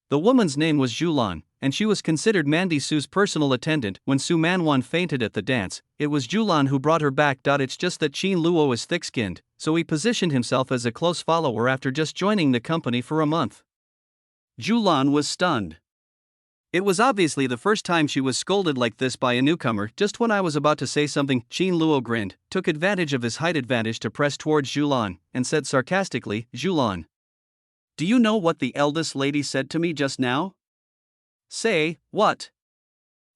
The woman's name was Zhulan, and she was considered Mandy Su's personal attendant. When Su Manwan fainted at the dance, it was Zhulan who brought her back. It's just that Qin Luo is thick-skinned, so he positioned himself as a close follower after just joining the company for a month. Zhulan was stunned. It was obviously the first time she was scolded like this by a newcomer. Just when I was about to say something, Qin Luo grinned, took advantage of his height advantage to press towards Zhulan, and said sarcastically, Zhulan, do you know what the eldest lady said to me just now? Say, what?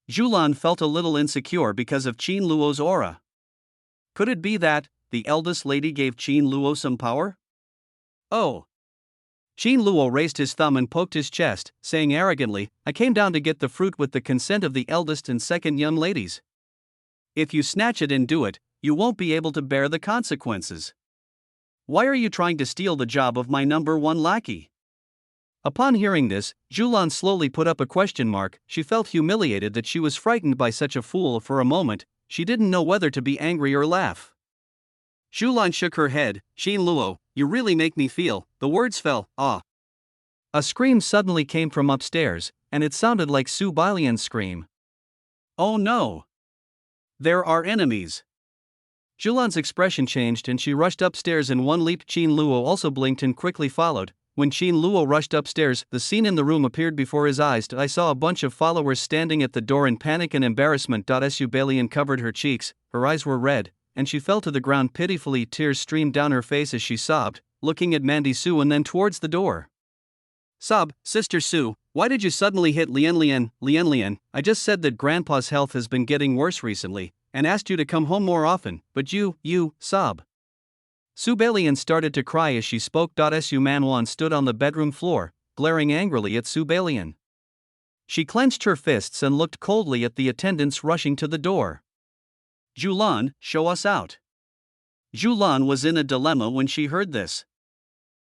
Zhulan felt a little insecure because of Qin Luo's aura. Could it be that the eldest lady gave Qin Luo some power? Oh. Qin Luo raised his thumb and poked his chest, saying arrogantly, I came down to get the fruit with the consent of the eldest and second young ladies. If you snatch it and do it, you won't be able to bear the consequences. Why are you trying to steal the job of my number one lackey? Upon hearing this, Zhulan slowly put up a question mark. She felt humiliated that she was frightened by such a fool. For a moment, she didn't know whether to be angry or laugh. Zhulan shook her head. Qin Luo, you really make me feel. The words fell. A scream suddenly came from upstairs, and it sounded like Subellian's scream. Oh no! There are enemies. Zhulan's expression changed and she rushed upstairs in one leap. Qin Luo also blinked and quickly followed. When Qin Luo rushed upstairs, the scene in the room appeared before his eyes. I saw a bunch of followers standing at the door in panic and embarrassment. Subellian covered her cheeks, her eyes were red, and she fell to the ground pitifully. Tears streamed down her face as she sobbed, looking at Mandy Su and then towards the door. Sister Su, why did you suddenly hit Lian? I just said that Grandpa's health has been getting worse recently, and asked you to come home more often, but you, sob. Subellian started to cry as she spoke. Su Manwan stood on the bedroom floor, glaring angrily at Subellian. She clenched her fists and looked coldly at the attendants rushing to the door. Zhulan, show us out. Zhulan was in a dilemma when she heard this.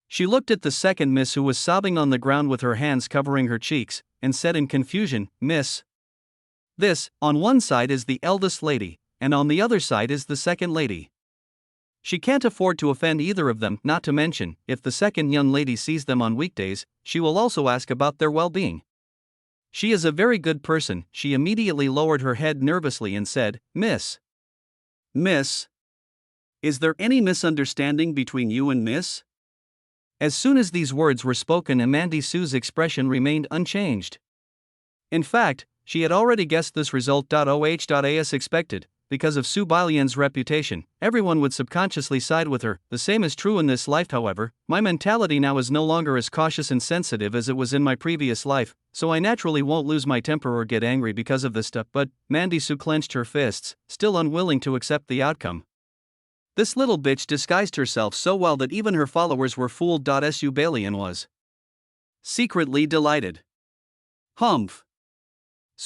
She looked at the second miss who was sobbing on the ground with her hands covering her cheeks, and said in confusion, Miss. This, on one side is the eldest lady, and on the other side is the second lady. She can't afford to offend either of them, not to mention, if the second young lady sees them on weekdays, she will also ask about their well-being. She is a very good person. She immediately lowered her head nervously and said, Miss. Miss. Is there any misunderstanding between you and Miss? As soon as these words were spoken, Mandy Su's expression remained unchanged. In fact, she had already guessed this result. As expected, because of Subellian's reputation, everyone would subconsciously side with her. The same is true in this life, however. My mentality now is no longer as cautious and sensitive as it was in my previous life, so I naturally won't lose my temper or get angry because of this stuff. But Mandy Sue clenched her fists, still unwilling to accept the outcome. This little bitch disguised herself so well that even her followers were fooled. Subellian was secretly delighted. Humph.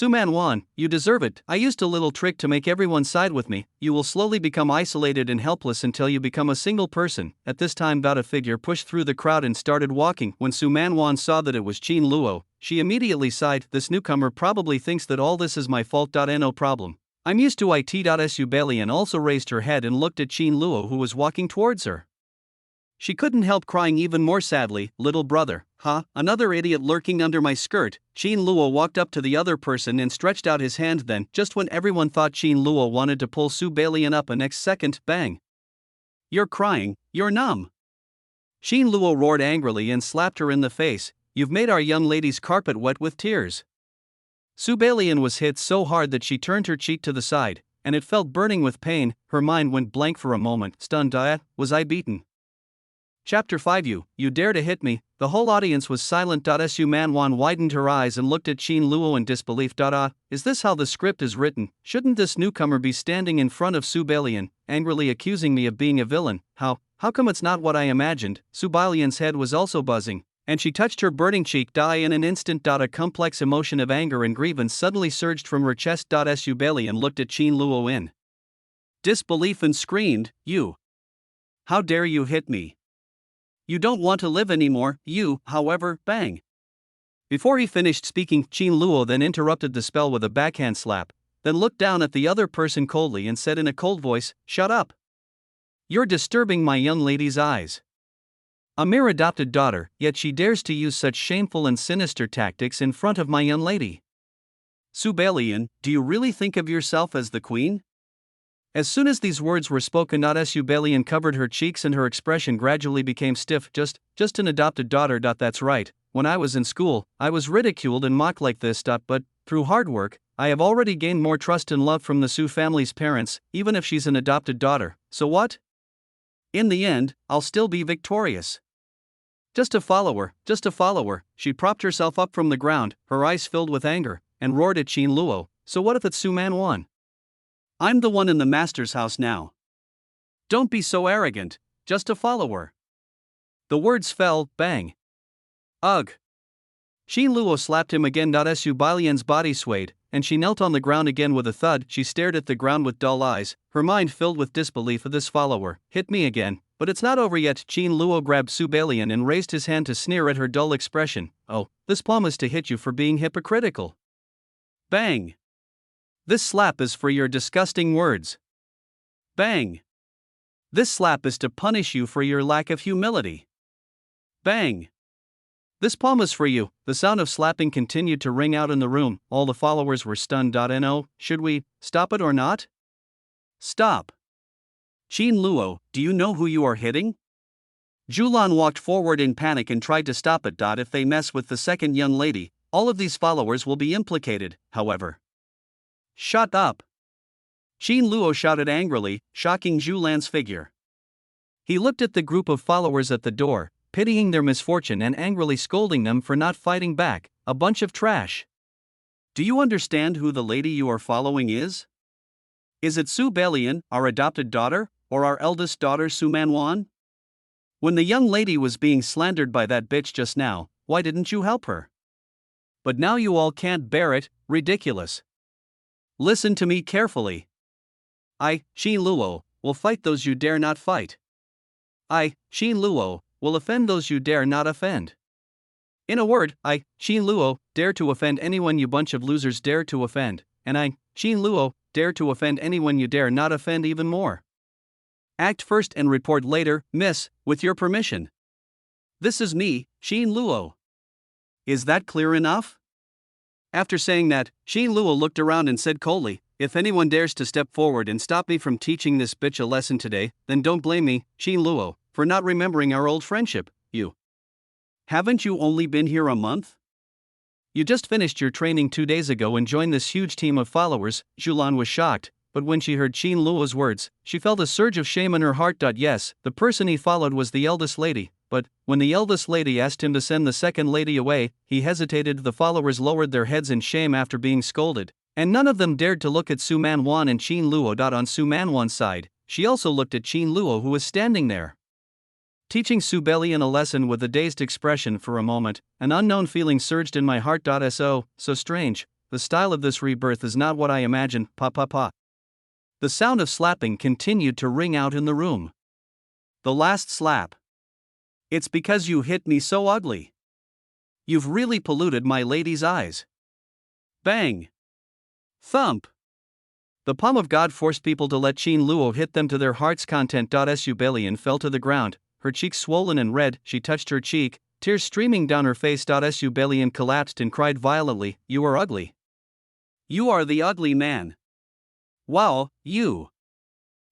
Lin Wan, you deserve it. I used a little trick to make everyone side with me. You will slowly become isolated and helpless until you become a single person. At this time, a figure pushed through the crowd and started walking. When Lin Wan saw that it was Qin Luo, she immediately sighed. This newcomer probably thinks that all this is my fault. No problem. I'm used to it. Subellian also raised her head and looked at Qin Luo, who was walking towards her. She couldn't help crying even more sadly. Little brother, huh? Another idiot lurking under my skirt. Qin Luo walked up to the other person and stretched out his hand. Then, just when everyone thought Qin Luo wanted to pull Subellian up, a next second, bang. You're crying, you're numb. Qin Luo roared angrily and slapped her in the face. You've made our young lady's carpet wet with tears. Subellian was hit so hard that she turned her cheek to the side, and it felt burning with pain. Her mind went blank for a moment. Stunned. Was I beaten? Chapter 5. You dare to hit me? The whole audience was silent. Lin Wan widened her eyes and looked at Qin Luo in disbelief. Is this how the script is written? Shouldn't this newcomer be standing in front of Subellian, angrily accusing me of being a villain? How come it's not what I imagined? Subellian's head was also buzzing, and she touched her burning cheek. In an instant, a complex emotion of anger and grievance suddenly surged from her chest. Subellian looked at Qin Luo in disbelief and screamed, You! How dare you hit me? You don't want to live anymore, you, however, bang. Before he finished speaking, Qin Luo then interrupted the spell with a backhand slap, then looked down at the other person coldly and said in a cold voice, Shut up. You're disturbing my young lady's eyes. A mere adopted daughter, yet she dares to use such shameful and sinister tactics in front of my young lady. Subellian, do you really think of yourself as the queen? As soon as these words were spoken, Subellian covered her cheeks and her expression gradually became stiff. Just an adopted daughter. That's right. When I was in school, I was ridiculed and mocked like this. But through hard work, I have already gained more trust and love from the Su family's parents, even if she's an adopted daughter. So what? In the end, I'll still be victorious. Just a follower. She propped herself up from the ground, her eyes filled with anger, and roared at Qin Luo. So what if it's Lin Wan? I'm the one in the master's house now. Don't be so arrogant, just a follower. The words fell, bang. Ugh. Qin Luo slapped him again. Subellian's body swayed, and she knelt on the ground again with a thud. She stared at the ground with dull eyes, her mind filled with disbelief of this follower. Hit me again, but it's not over yet. Qin Luo grabbed Subellian and raised his hand to sneer at her dull expression. Oh, this plum is to hit you for being hypocritical. Bang. This slap is for your disgusting words. Bang. This slap is to punish you for your lack of humility. Bang. This palm is for you. The sound of slapping continued to ring out in the room. All the followers were stunned. No, should we stop it or not? Stop. Qin Luo, do you know who you are hitting? Julan walked forward in panic and tried to stop it. If they mess with the second young lady, all of these followers will be implicated, however. Shut up. Qin Luo shouted angrily, shocking Julan's figure. He looked at the group of followers at the door, pitying their misfortune and angrily scolding them for not fighting back. A bunch of trash. Do you understand who the lady you are following is? Is it Subellian, our adopted daughter, or our eldest daughter Lin Wan? When the young lady was being slandered by that bitch just now, why didn't you help her? But now you all can't bear it, ridiculous. Listen to me carefully. I, Qin Luo, will fight those you dare not fight. I, Qin Luo, will offend those you dare not offend. In a word, I, Qin Luo, dare to offend anyone you bunch of losers dare to offend, and I, Qin Luo, dare to offend anyone you dare not offend even more. Act first and report later, miss, with your permission. This is me, Qin Luo. Is that clear enough? After saying that, Qin Luo looked around and said coldly, If anyone dares to step forward and stop me from teaching this bitch a lesson today, then don't blame me, Qin Luo, for not remembering our old friendship. You. Haven't you only been here a month? You just finished your training 2 days ago and joined this huge team of followers. Julan was shocked, but when she heard Qin Luo's words, she felt a surge of shame in her heart. Yes, the person he followed was the eldest lady, but when the eldest lady asked him to send the second lady away, he hesitated. The followers lowered their heads in shame after being scolded, and none of them dared to look at Su Manwan and Qin Luo. On Su Manwan's side, she also looked at Qin Luo, who was standing there, teaching Subellian a lesson with a dazed expression. For a moment, an unknown feeling surged in my heart. So strange. The style of this rebirth is not what I imagined. Pa pa pa. The sound of slapping continued to ring out in the room. The last slap. It's because you hit me so ugly. You've really polluted my lady's eyes. Bang. Thump. The palm of God forced people to let Qin Luo hit them to their heart's content. Subellian fell to the ground, her cheeks swollen and red. She touched her cheek, tears streaming down her face. Subellian collapsed and cried violently, "You are ugly. You are the ugly man. Wow, you.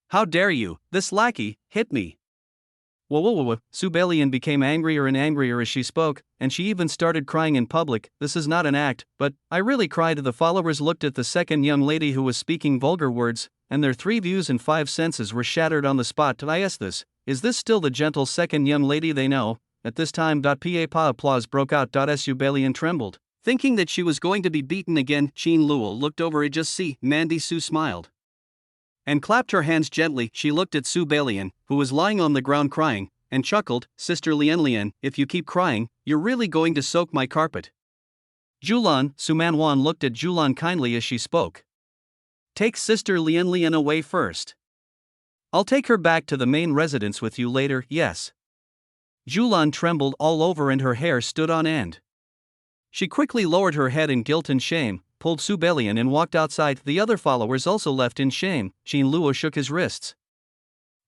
How dare you, this lackey, hit me." Whoa. Subellian became angrier and angrier as she spoke, and she even started crying in public. This is not an act, but I really cried. The followers looked at the second young lady who was speaking vulgar words, and their 3 views and 5 senses were shattered on the spot. I asked this. Is this still the gentle second young lady they know? At this time, pa applause broke out. Subellian trembled, thinking that she was going to be beaten again. Qin Luo looked over. I just see. Mandy Su smiled and clapped her hands gently. She looked at Subellian, who was lying on the ground crying, and chuckled, "Sister Lian, if you keep crying, you're really going to soak my carpet." Julan, Su Manwan looked at Julan kindly as she spoke. "Take Sister Lian away first. I'll take her back to the main residence with you later." "Yes." Julan trembled all over and her hair stood on end. She quickly lowered her head in guilt and shame, pulled Subellian and walked outside. The other followers also left in shame. Qin Luo shook his wrists.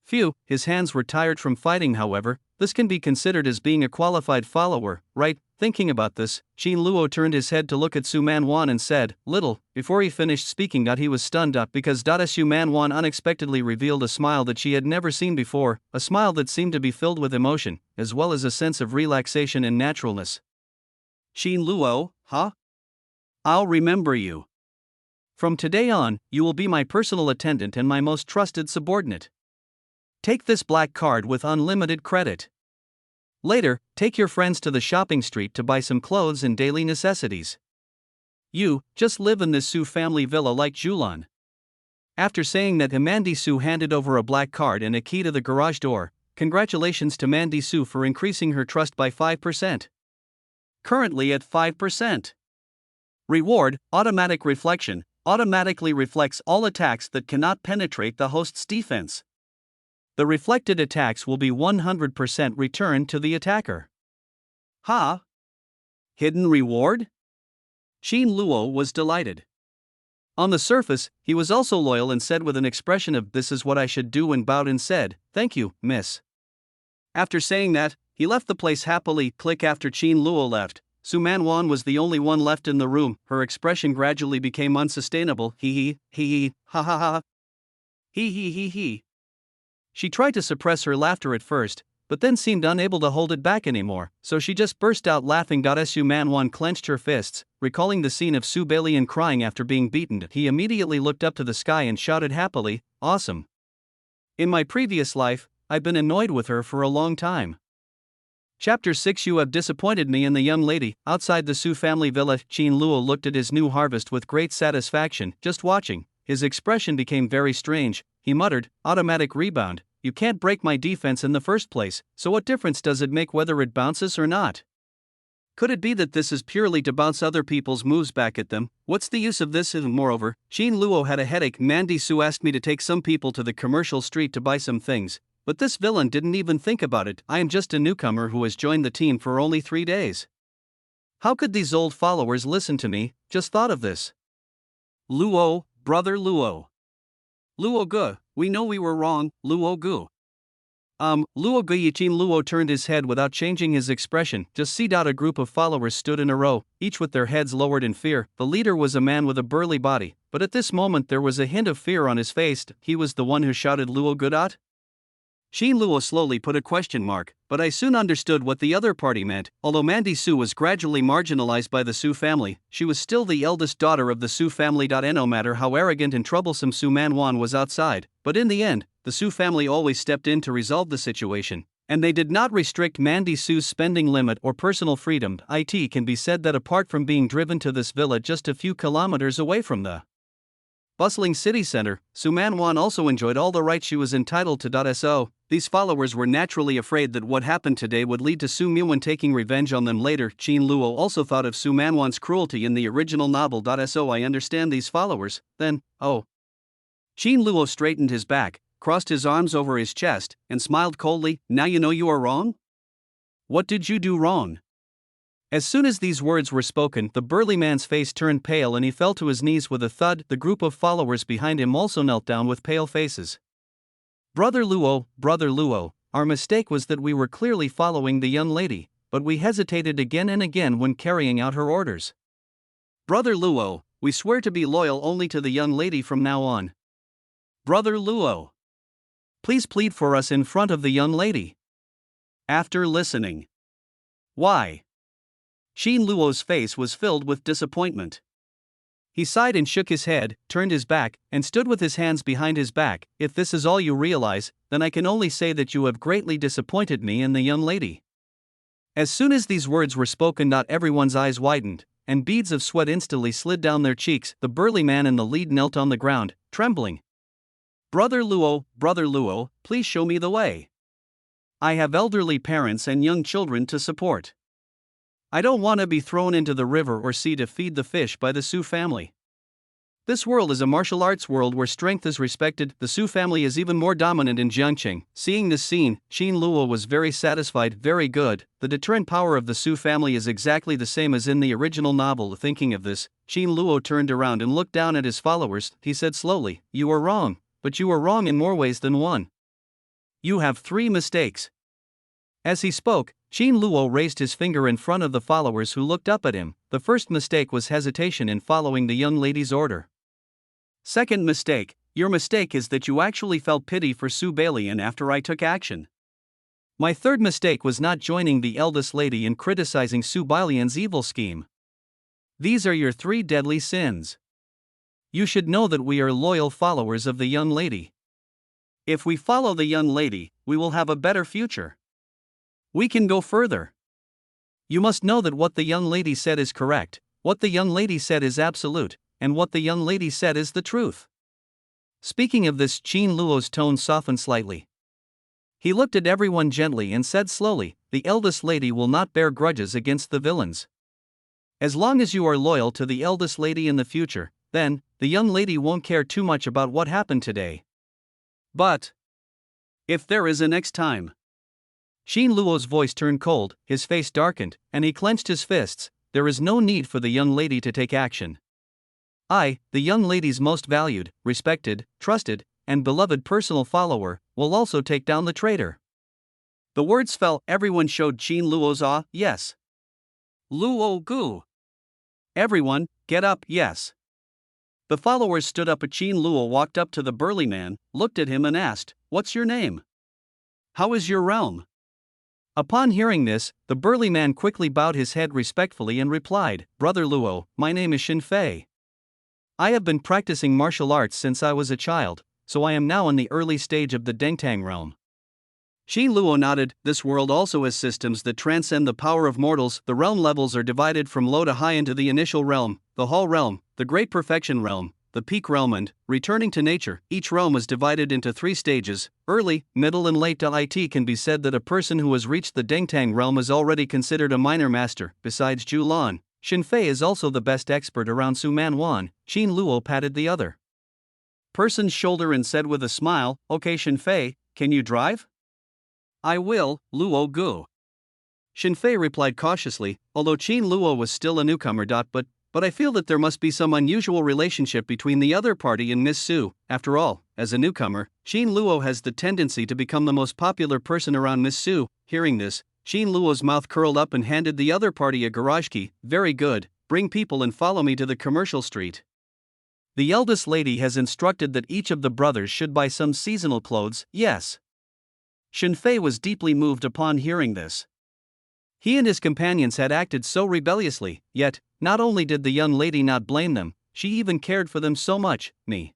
Phew, his hands were tired from fighting. However, this can be considered as being a qualified follower, right? Thinking about this, Qin Luo turned his head to look at Su Manwan and said, "Little." Before he finished speaking, he was stunned because Su Manwan unexpectedly revealed a smile that she had never seen before, a smile that seemed to be filled with emotion, as well as a sense of relaxation and naturalness. "Qin Luo, huh? I'll remember you. From today on, you will be my personal attendant and my most trusted subordinate. Take this black card with unlimited credit. Later, take your friends to the shopping street to buy some clothes and daily necessities. You, just live in this Su family villa like Julan." After saying that, Mandy Su handed over a black card and a key to the garage door. Congratulations to Mandy Su for increasing her trust by 5%. Currently at 5%. Reward, automatic reflection, automatically reflects all attacks that cannot penetrate the host's defense. The reflected attacks will be 100% returned to the attacker. Ha! Hidden reward? Qin Luo was delighted. On the surface, he was also loyal and said with an expression of "this is what I should do," and bowed and said, "Thank you, miss." After saying that, he left the place happily. Click. After Qin Luo left, Su Manwan was the only one left in the room. Her expression gradually became unsustainable. Hee, ha ha ha. Hee. She tried to suppress her laughter at first, but then seemed unable to hold it back anymore, so she just burst out laughing. Su Manwan clenched her fists, recalling the scene of Subellian crying after being beaten. He immediately looked up to the sky and shouted happily, "Awesome. In my previous life, I've been annoyed with her for a long time." Chapter 6. You have disappointed me. In the young lady, outside the Su family villa, Qin Luo looked at his new harvest with great satisfaction. Just watching, his expression became very strange. He muttered, "Automatic rebound. You can't break my defense in the first place, so what difference does it make whether it bounces or not? Could it be that this is purely to bounce other people's moves back at them? What's the use of this?" And moreover, Qin Luo had a headache. Mandy Su asked me to take some people to the commercial street to buy some things, but this villain didn't even think about it. I am just a newcomer who has joined the team for only 3 days. How could these old followers listen to me? Just thought of this. Luo, brother Luo. Luo Gu, we know we were wrong, Luo Gu. Luo Gu. Qin Luo turned his head without changing his expression. Just see. A group of followers stood in a row, each with their heads lowered in fear. The leader was a man with a burly body, but at this moment there was a hint of fear on his face. He was the one who shouted Luo Gu. Xin Luo slowly put a question mark, but I soon understood what the other party meant. Although Mandy Su was gradually marginalized by the Su family, she was still the eldest daughter of the Su family. No matter how arrogant and troublesome Su Manwan was outside, but in the end, the Su family always stepped in to resolve the situation, and they did not restrict Mandy Su's spending limit or personal freedom. It can be said that apart from being driven to this villa just a few kilometers away from the bustling city center, Su Manwan also enjoyed all the rights she was entitled to. So, these followers were naturally afraid that what happened today would lead to Su Manwan taking revenge on them later. Xin Luo also thought of Su Manwan's cruelty in the original novel. So I understand these followers, then, oh. Xin Luo straightened his back, crossed his arms over his chest, and smiled coldly. Now you know you are wrong? What did you do wrong? As soon as these words were spoken, the burly man's face turned pale and he fell to his knees with a thud. The group of followers behind him also knelt down with pale faces. Brother Luo, our mistake was that we were clearly following the young lady, but we hesitated again and again when carrying out her orders. Brother Luo, we swear to be loyal only to the young lady from now on. Brother Luo, please plead for us in front of the young lady. After listening. Why? Xin Luo's face was filled with disappointment. He sighed and shook his head, turned his back, and stood with his hands behind his back. If this is all you realize, then I can only say that you have greatly disappointed me and the young lady. As soon as these words were spoken, not everyone's eyes widened, and beads of sweat instantly slid down their cheeks. The burly man in the lead knelt on the ground, trembling. Brother Luo, please show me the way. I have elderly parents and young children to support. I don't want to be thrown into the river or sea to feed the fish by the Su family. This world is a martial arts world where strength is respected. The Su family is even more dominant in Jiangqing. Seeing this scene, Xin Luo was very satisfied. Very good, the deterrent power of the Su family is exactly the same as in the original novel. Thinking of this, Xin Luo turned around and looked down at his followers. He said slowly, you are wrong, but you are wrong in more ways than one. You have 3 mistakes. As he spoke, Xin Luo raised his finger in front of the followers who looked up at him. The first mistake was hesitation in following the young lady's order. Second mistake, your mistake is that you actually felt pity for Subellian after I took action. My third mistake was not joining the eldest lady in criticizing Subellian's evil scheme. These are your 3 deadly sins. You should know that we are loyal followers of the young lady. If we follow the young lady, we will have a better future. We can go further. You must know that what the young lady said is correct, what the young lady said is absolute, and what the young lady said is the truth. Speaking of this, Xin Luo's tone softened slightly. He looked at everyone gently and said slowly, the eldest lady will not bear grudges against the villains. As long as you are loyal to the eldest lady in the future, then, the young lady won't care too much about what happened today. But if there is a next time. Xin Luo's voice turned cold, his face darkened, and he clenched his fists. There is no need for the young lady to take action. I, the young lady's most valued, respected, trusted, and beloved personal follower, will also take down the traitor. The words fell. Everyone showed Xin Luo's awe. Yes. Luo Gu. Everyone, get up. Yes. The followers stood up. Xin Luo walked up to the burly man, looked at him and asked, what's your name? How is your realm? Upon hearing this, the burly man quickly bowed his head respectfully and replied, Brother Luo, my name is Xin Fei. I have been practicing martial arts since I was a child, so I am now in the early stage of the Dengtang realm. Xin Luo nodded. This world also has systems that transcend the power of mortals. The realm levels are divided from low to high into the initial realm, the Hall realm, the Great Perfection realm, the Peak realm and, returning to nature. Each realm is divided into 3 stages, early, middle and late. It can be said that a person who has reached the Dengtang realm is already considered a minor master. Besides Zhu Lan, Xin Fei is also the best expert around Su Manwan. Xin Luo patted the other person's shoulder and said with a smile, okay Xin Fei, can you drive? I will, Luo Gu. Xin Fei replied cautiously, although Xin Luo was still a newcomer. But I feel that there must be some unusual relationship between the other party and Miss Su. After all, as a newcomer, Xin Luo has the tendency to become the most popular person around Miss Su. Hearing this, Xin Luo's mouth curled up and handed the other party a garage key. Very good, bring people and follow me to the commercial street. The eldest lady has instructed that each of the brothers should buy some seasonal clothes. Yes. Shen Fei was deeply moved upon hearing this. He and his companions had acted so rebelliously, yet, not only did the young lady not blame them, she even cared for them so much. Me.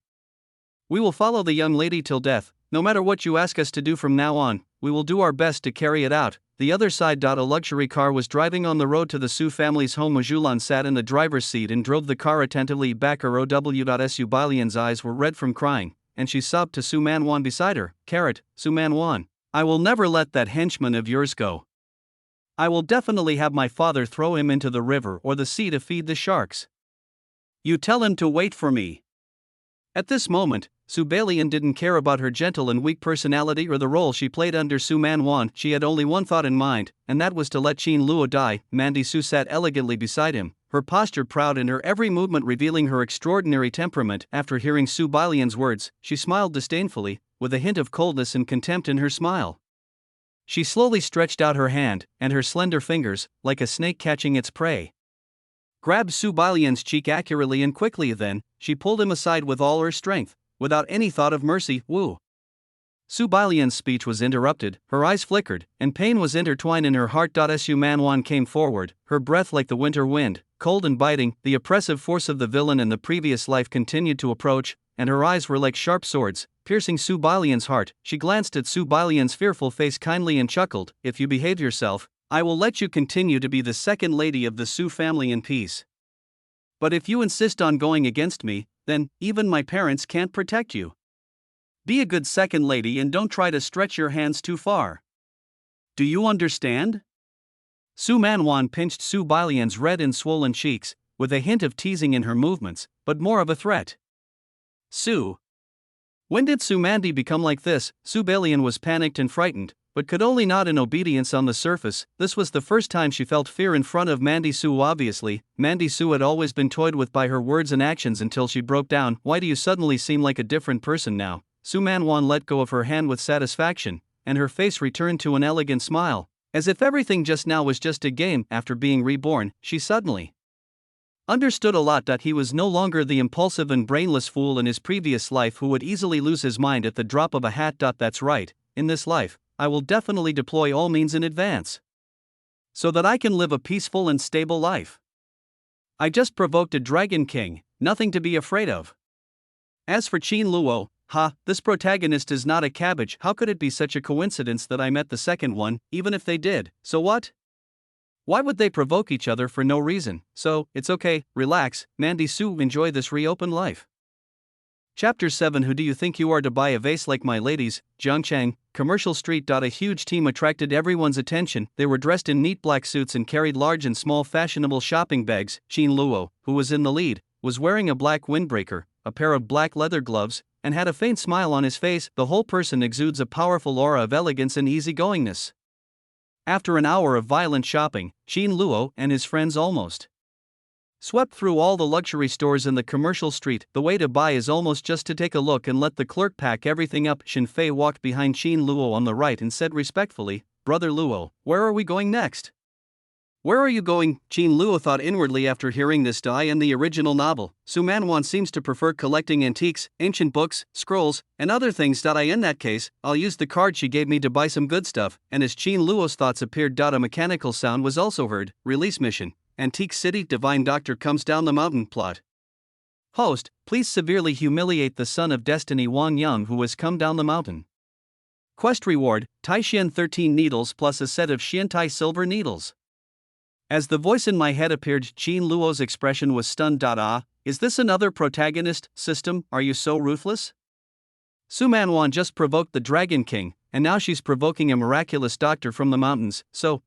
We will follow the young lady till death, no matter what you ask us to do from now on, we will do our best to carry it out. The other side. A luxury car was driving on the road to the Su family's home. Mujulan sat in the driver's seat and drove the car attentively back. Her Subellian's eyes were red from crying, and she sobbed to Su Manwan beside her. Su Manwan, I will never let that henchman of yours go. I will definitely have my father throw him into the river or the sea to feed the sharks. You tell him to wait for me. At this moment, Subellian didn't care about her gentle and weak personality or the role she played under Su Manwan. She had only one thought in mind, and that was to let Qin Luo die. Mandy Su sat elegantly beside him, her posture proud and her every movement revealing her extraordinary temperament. After hearing Subellian's words, she smiled disdainfully, with a hint of coldness and contempt in her smile. She slowly stretched out her hand, and her slender fingers, like a snake catching its prey, grabbed Subellian's cheek accurately and quickly. Then, she pulled him aside with all her strength, without any thought of mercy. Woo! Subellian's speech was interrupted, her eyes flickered, and pain was intertwined in her heart. Su Manwan came forward, her breath like the winter wind, cold and biting. The oppressive force of the villain in the previous life continued to approach, and her eyes were like sharp swords, piercing Subellian's heart. She glanced at Subellian's fearful face kindly and chuckled, if you behave yourself, I will let you continue to be the second lady of the Su family in peace. But if you insist on going against me, then, even my parents can't protect you. Be a good second lady and don't try to stretch your hands too far. Do you understand? Su Manwan pinched Subellian's red and swollen cheeks, with a hint of teasing in her movements, but more of a threat. Su. When did Su Mandy become like this? Subellian was panicked and frightened, but could only nod in obedience on the surface. This was the first time she felt fear in front of Mandy Su. Obviously, Mandy Su had always been toyed with by her words and actions until she broke down. Why do you suddenly seem like a different person now? Su Manwan let go of her hand with satisfaction, and her face returned to an elegant smile. As if everything just now was just a game. After being reborn, she suddenly understood a lot. He was no longer the impulsive and brainless fool in his previous life who would easily lose his mind at the drop of a hat. That's right, in this life, I will definitely deploy all means in advance, so that I can live a peaceful and stable life. I just provoked a Dragon King, nothing to be afraid of. As for Qin Luo, this protagonist is not a cabbage. How could it be such a coincidence that I met the second one? Even if they did, so what? Why would they provoke each other for no reason? So, it's okay, relax, Mandy Su, enjoy this reopened life. Chapter 7. Who do you think you are to buy a vase like my ladies? Zhangchang, Commercial Street. A huge team attracted everyone's attention. They were dressed in neat black suits and carried large and small fashionable shopping bags. Qin Luo, who was in the lead, was wearing a black windbreaker, a pair of black leather gloves, and had a faint smile on his face. The whole person exudes a powerful aura of elegance and easygoingness. After an hour of violent shopping, Qin Luo and his friends almost swept through all the luxury stores in the commercial street. The way to buy is almost just to take a look and let the clerk pack everything up. Shen Fei walked behind Qin Luo on the right and said respectfully, Brother Luo, where are we going next? Where are you going? Qin Luo thought inwardly after hearing this. In the original novel, Su Manwan seems to prefer collecting antiques, ancient books, scrolls, and other things. In that case, I'll use the card she gave me to buy some good stuff. And as Qin Luo's thoughts appeared, a mechanical sound was also heard. Release mission. Antique City. Divine Doctor comes down the mountain. Plot. Host, please severely humiliate the son of Destiny Wang Yang who has come down the mountain. Quest reward, Taishian 13 needles plus a set of Xiantai silver needles. As the voice in my head appeared, Qin Luo's expression was stunned. Is this another protagonist system? Are you so ruthless? Su Manwan just provoked the Dragon King, and now she's provoking a miraculous doctor from the mountains. So,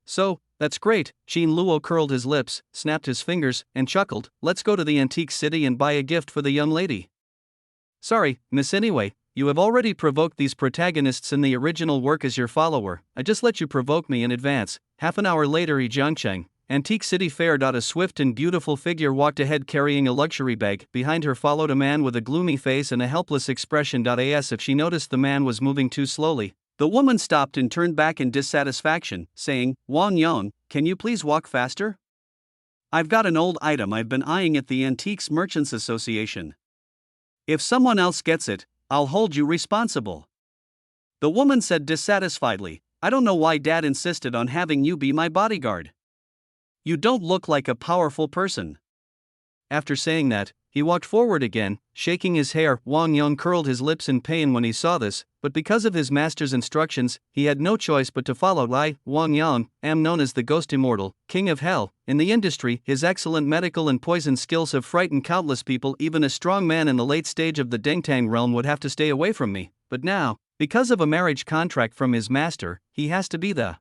that's great. Qin Luo curled his lips, snapped his fingers, and chuckled. Let's go to the antique city and buy a gift for the young lady. Sorry, miss, anyway, you have already provoked these protagonists in the original work as your follower. I just let you provoke me in advance. Half an hour later, Zhangcheng, Antique City Fair. A swift and beautiful figure walked ahead carrying a luxury bag. Behind her followed a man with a gloomy face and a helpless expression. As if she noticed the man was moving too slowly, the woman stopped and turned back in dissatisfaction, saying, Wang Yang, can you please walk faster? I've got an old item I've been eyeing at the Antiques Merchants Association. If someone else gets it, I'll hold you responsible. The woman said dissatisfiedly, I don't know why Dad insisted on having you be my bodyguard. You don't look like a powerful person. After saying that, he walked forward again, shaking his hair. Wang Yang curled his lips in pain when he saw this, but because of his master's instructions, he had no choice but to follow. Wang Yang, am known as the Ghost Immortal, King of Hell. In the industry, his excellent medical and poison skills have frightened countless people. Even a strong man in the late stage of the Dengtang realm would have to stay away from me, but now, because of a marriage contract from his master, he has to be the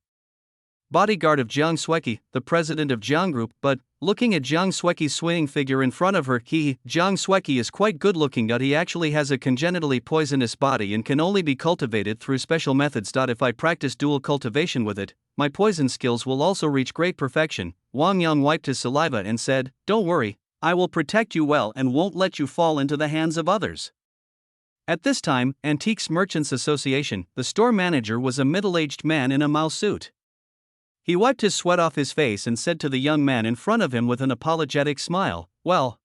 bodyguard of Jiang Sueki, the president of Jiang Group. But, looking at Jiang Sueki's swaying figure in front of her, Jiang Sueki is quite good looking. He actually has a congenitally poisonous body and can only be cultivated through special methods. If I practice dual cultivation with it, my poison skills will also reach great perfection. Wang Yang wiped his saliva and said, don't worry, I will protect you well and won't let you fall into the hands of others. At this time, Antiques Merchants Association, the store manager was a middle-aged man in a Mao suit. He wiped his sweat off his face and said to the young man in front of him with an apologetic smile, well,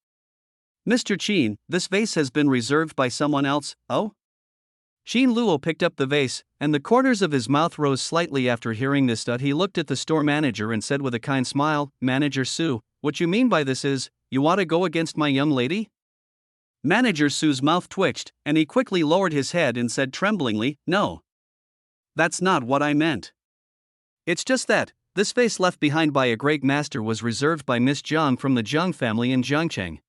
Mr. Qin, this vase has been reserved by someone else. Oh? Qin Luo picked up the vase, and the corners of his mouth rose slightly after hearing this. He looked at the store manager and said with a kind smile, Manager Su, what you mean by this is, you want to go against my young lady? Manager Su's mouth twitched, and he quickly lowered his head and said tremblingly, no. That's not what I meant. It's just that, this vase left behind by a great master was reserved by Miss Zhang from the Zhang family in Zhangcheng.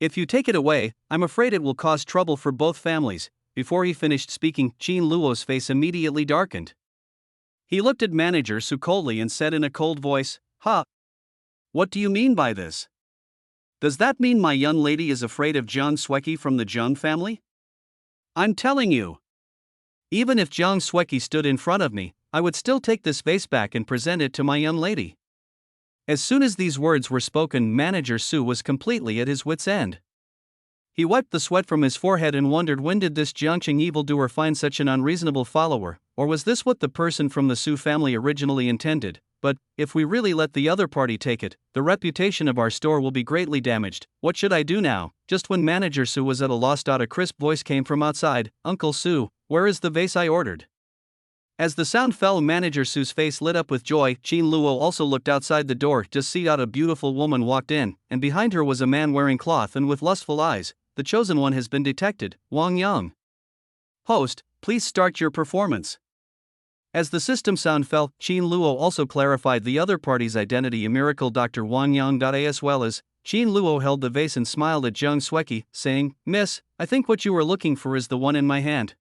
If you take it away, I'm afraid it will cause trouble for both families. Before he finished speaking, Qin Luo's face immediately darkened. He looked at Manager Su coldly and said in a cold voice, what do you mean by this? Does that mean my young lady is afraid of Jiang Sueki from the Zhang family? I'm telling you. Even if Jiang Sueki stood in front of me, I would still take this vase back and present it to my young lady. As soon as these words were spoken, Manager Su was completely at his wit's end. He wiped the sweat from his forehead and wondered when did this Jiangqing evildoer find such an unreasonable follower, or was this what the person from the Su family originally intended? But, if we really let the other party take it, the reputation of our store will be greatly damaged. What should I do now? Just when Manager Su was at a loss, a crisp voice came from outside, Uncle Su, where is the vase I ordered? As the sound fell, Manager Su's face lit up with joy. Qin Luo also looked outside the door. Just see, a beautiful woman walked in, and behind her was a man wearing cloth and with lustful eyes. The chosen one has been detected. Wang Yang. Host, please start your performance. As the system sound fell, Qin Luo also clarified the other party's identity. A miracle. Dr. Wang Yang. As well as, Qin Luo held the vase and smiled at Jiang Sueki, saying, Miss, I think what you were looking for is the one in my hand.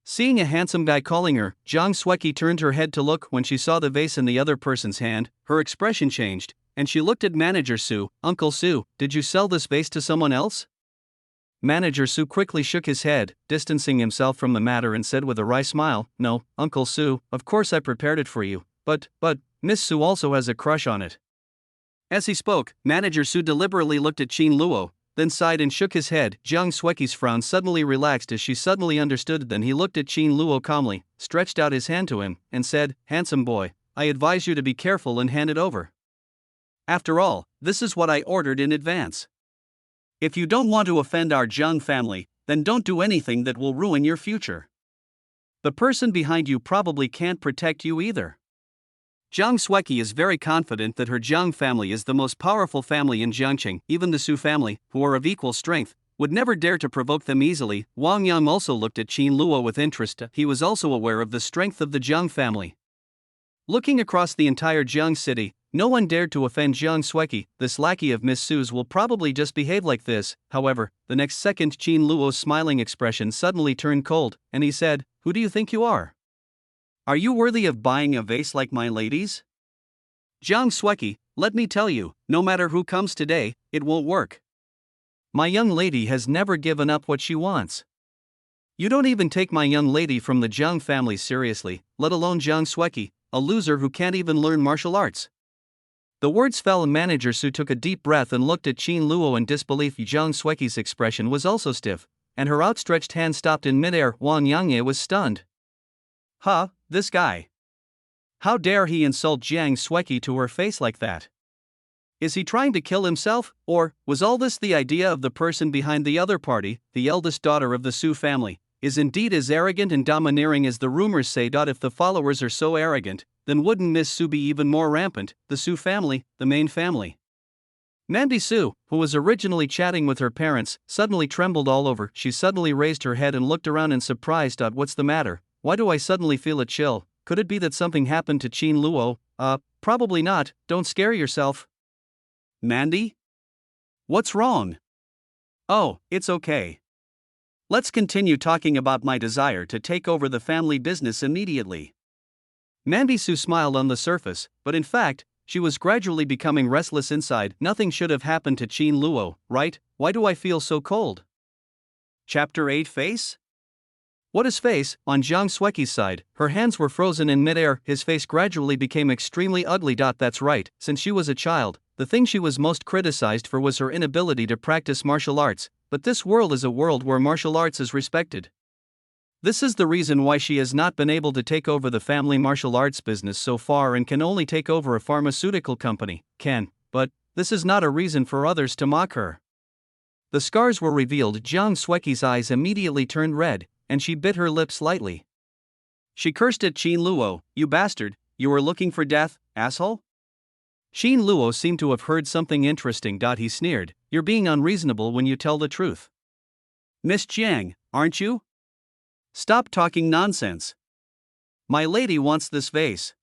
Seeing a handsome guy calling her, Jiang Sueki turned her head to look. When she saw the vase in the other person's hand, her expression changed, and she looked at Manager Su. Uncle Su, did you sell this vase to someone else? Manager Su quickly shook his head, distancing himself from the matter and said with a wry smile, No, Uncle Su, of course I prepared it for you, but, Miss Su also has a crush on it. As he spoke, Manager Su deliberately looked at Qin Luo, then sighed and shook his head. Jiang Sueki's frown suddenly relaxed as she suddenly understood. Then he looked at Qin Luo calmly, stretched out his hand to him, and said, Handsome boy, I advise you to be careful and hand it over. After all, this is what I ordered in advance. If you don't want to offend our Jiang family, then don't do anything that will ruin your future. The person behind you probably can't protect you either. Jiang Sueki is very confident that her Jiang family is the most powerful family in Jiangcheng. Even the Su family, who are of equal strength, would never dare to provoke them easily. Wang Yang also looked at Qin Luo with interest. He was also aware of the strength of the Jiang family. Looking across the entire Jiang city, no one dared to offend Jiang Sueki. This lackey of Miss Su's will probably just behave like this. However, the next second Qin Luo's smiling expression suddenly turned cold, and he said, Who do you think you are? Are you worthy of buying a vase like my lady's? Jiang Sueki, let me tell you, no matter who comes today, it won't work. My young lady has never given up what she wants. You don't even take my young lady from the Jiang family seriously, let alone Jiang Sueki, a loser who can't even learn martial arts. The words fell and Manager Su took a deep breath and looked at Qin Luo in disbelief. Jiang Sueki's expression was also stiff, and her outstretched hand stopped in midair. Wang Yang was stunned. This guy. How dare he insult Jiang Sueki to her face like that? Is he trying to kill himself, or was all this the idea of the person behind the other party, the eldest daughter of the Su family? is indeed as arrogant and domineering as the rumors say. If the followers are so arrogant, then wouldn't Miss Su be even more rampant? The Su family, the main family. Mandy Su, who was originally chatting with her parents, suddenly trembled all over. She suddenly raised her head and looked around in surprise. What's the matter? Why do I suddenly feel a chill? Could it be that something happened to Qin Luo? Probably not, don't scare yourself. Mandy? What's wrong? Oh, it's okay. Let's continue talking about my desire to take over the family business immediately. Mandy Su smiled on the surface, but in fact, she was gradually becoming restless inside. Nothing should have happened to Qin Luo, right? Why do I feel so cold? Chapter 8 Face? What is face? On Jiang Xueqi's side, her hands were frozen in midair. His face gradually became extremely ugly. That's right, since she was a child, the thing she was most criticized for was her inability to practice martial arts, but this world is a world where martial arts is respected. This is the reason why she has not been able to take over the family martial arts business so far and can only take over a pharmaceutical company, but this is not a reason for others to mock her. The scars were revealed. Jiang Xueqi's eyes immediately turned red, and she bit her lip slightly. She cursed at Qin Luo. You bastard, you were looking for death, asshole? Qin Luo seemed to have heard something interesting. He sneered, you're being unreasonable when you tell the truth. Miss Jiang, aren't you? Stop talking nonsense. My lady wants this vase.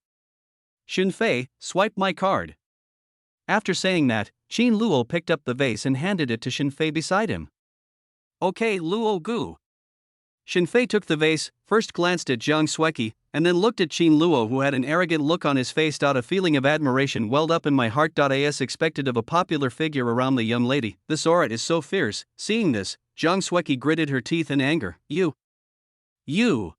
Xinfei, swipe my card. After saying that, Qin Luo picked up the vase and handed it to Xinfei beside him. Okay, Luo Gu. Xinfei took the vase, first glanced at Jiang Xueqi, and then looked at Qin Luo, who had an arrogant look on his face. A feeling of admiration welled up in my heart. As expected of a popular figure around the young lady, this aura is so fierce. Seeing this, Jiang Xueqi gritted her teeth in anger. You.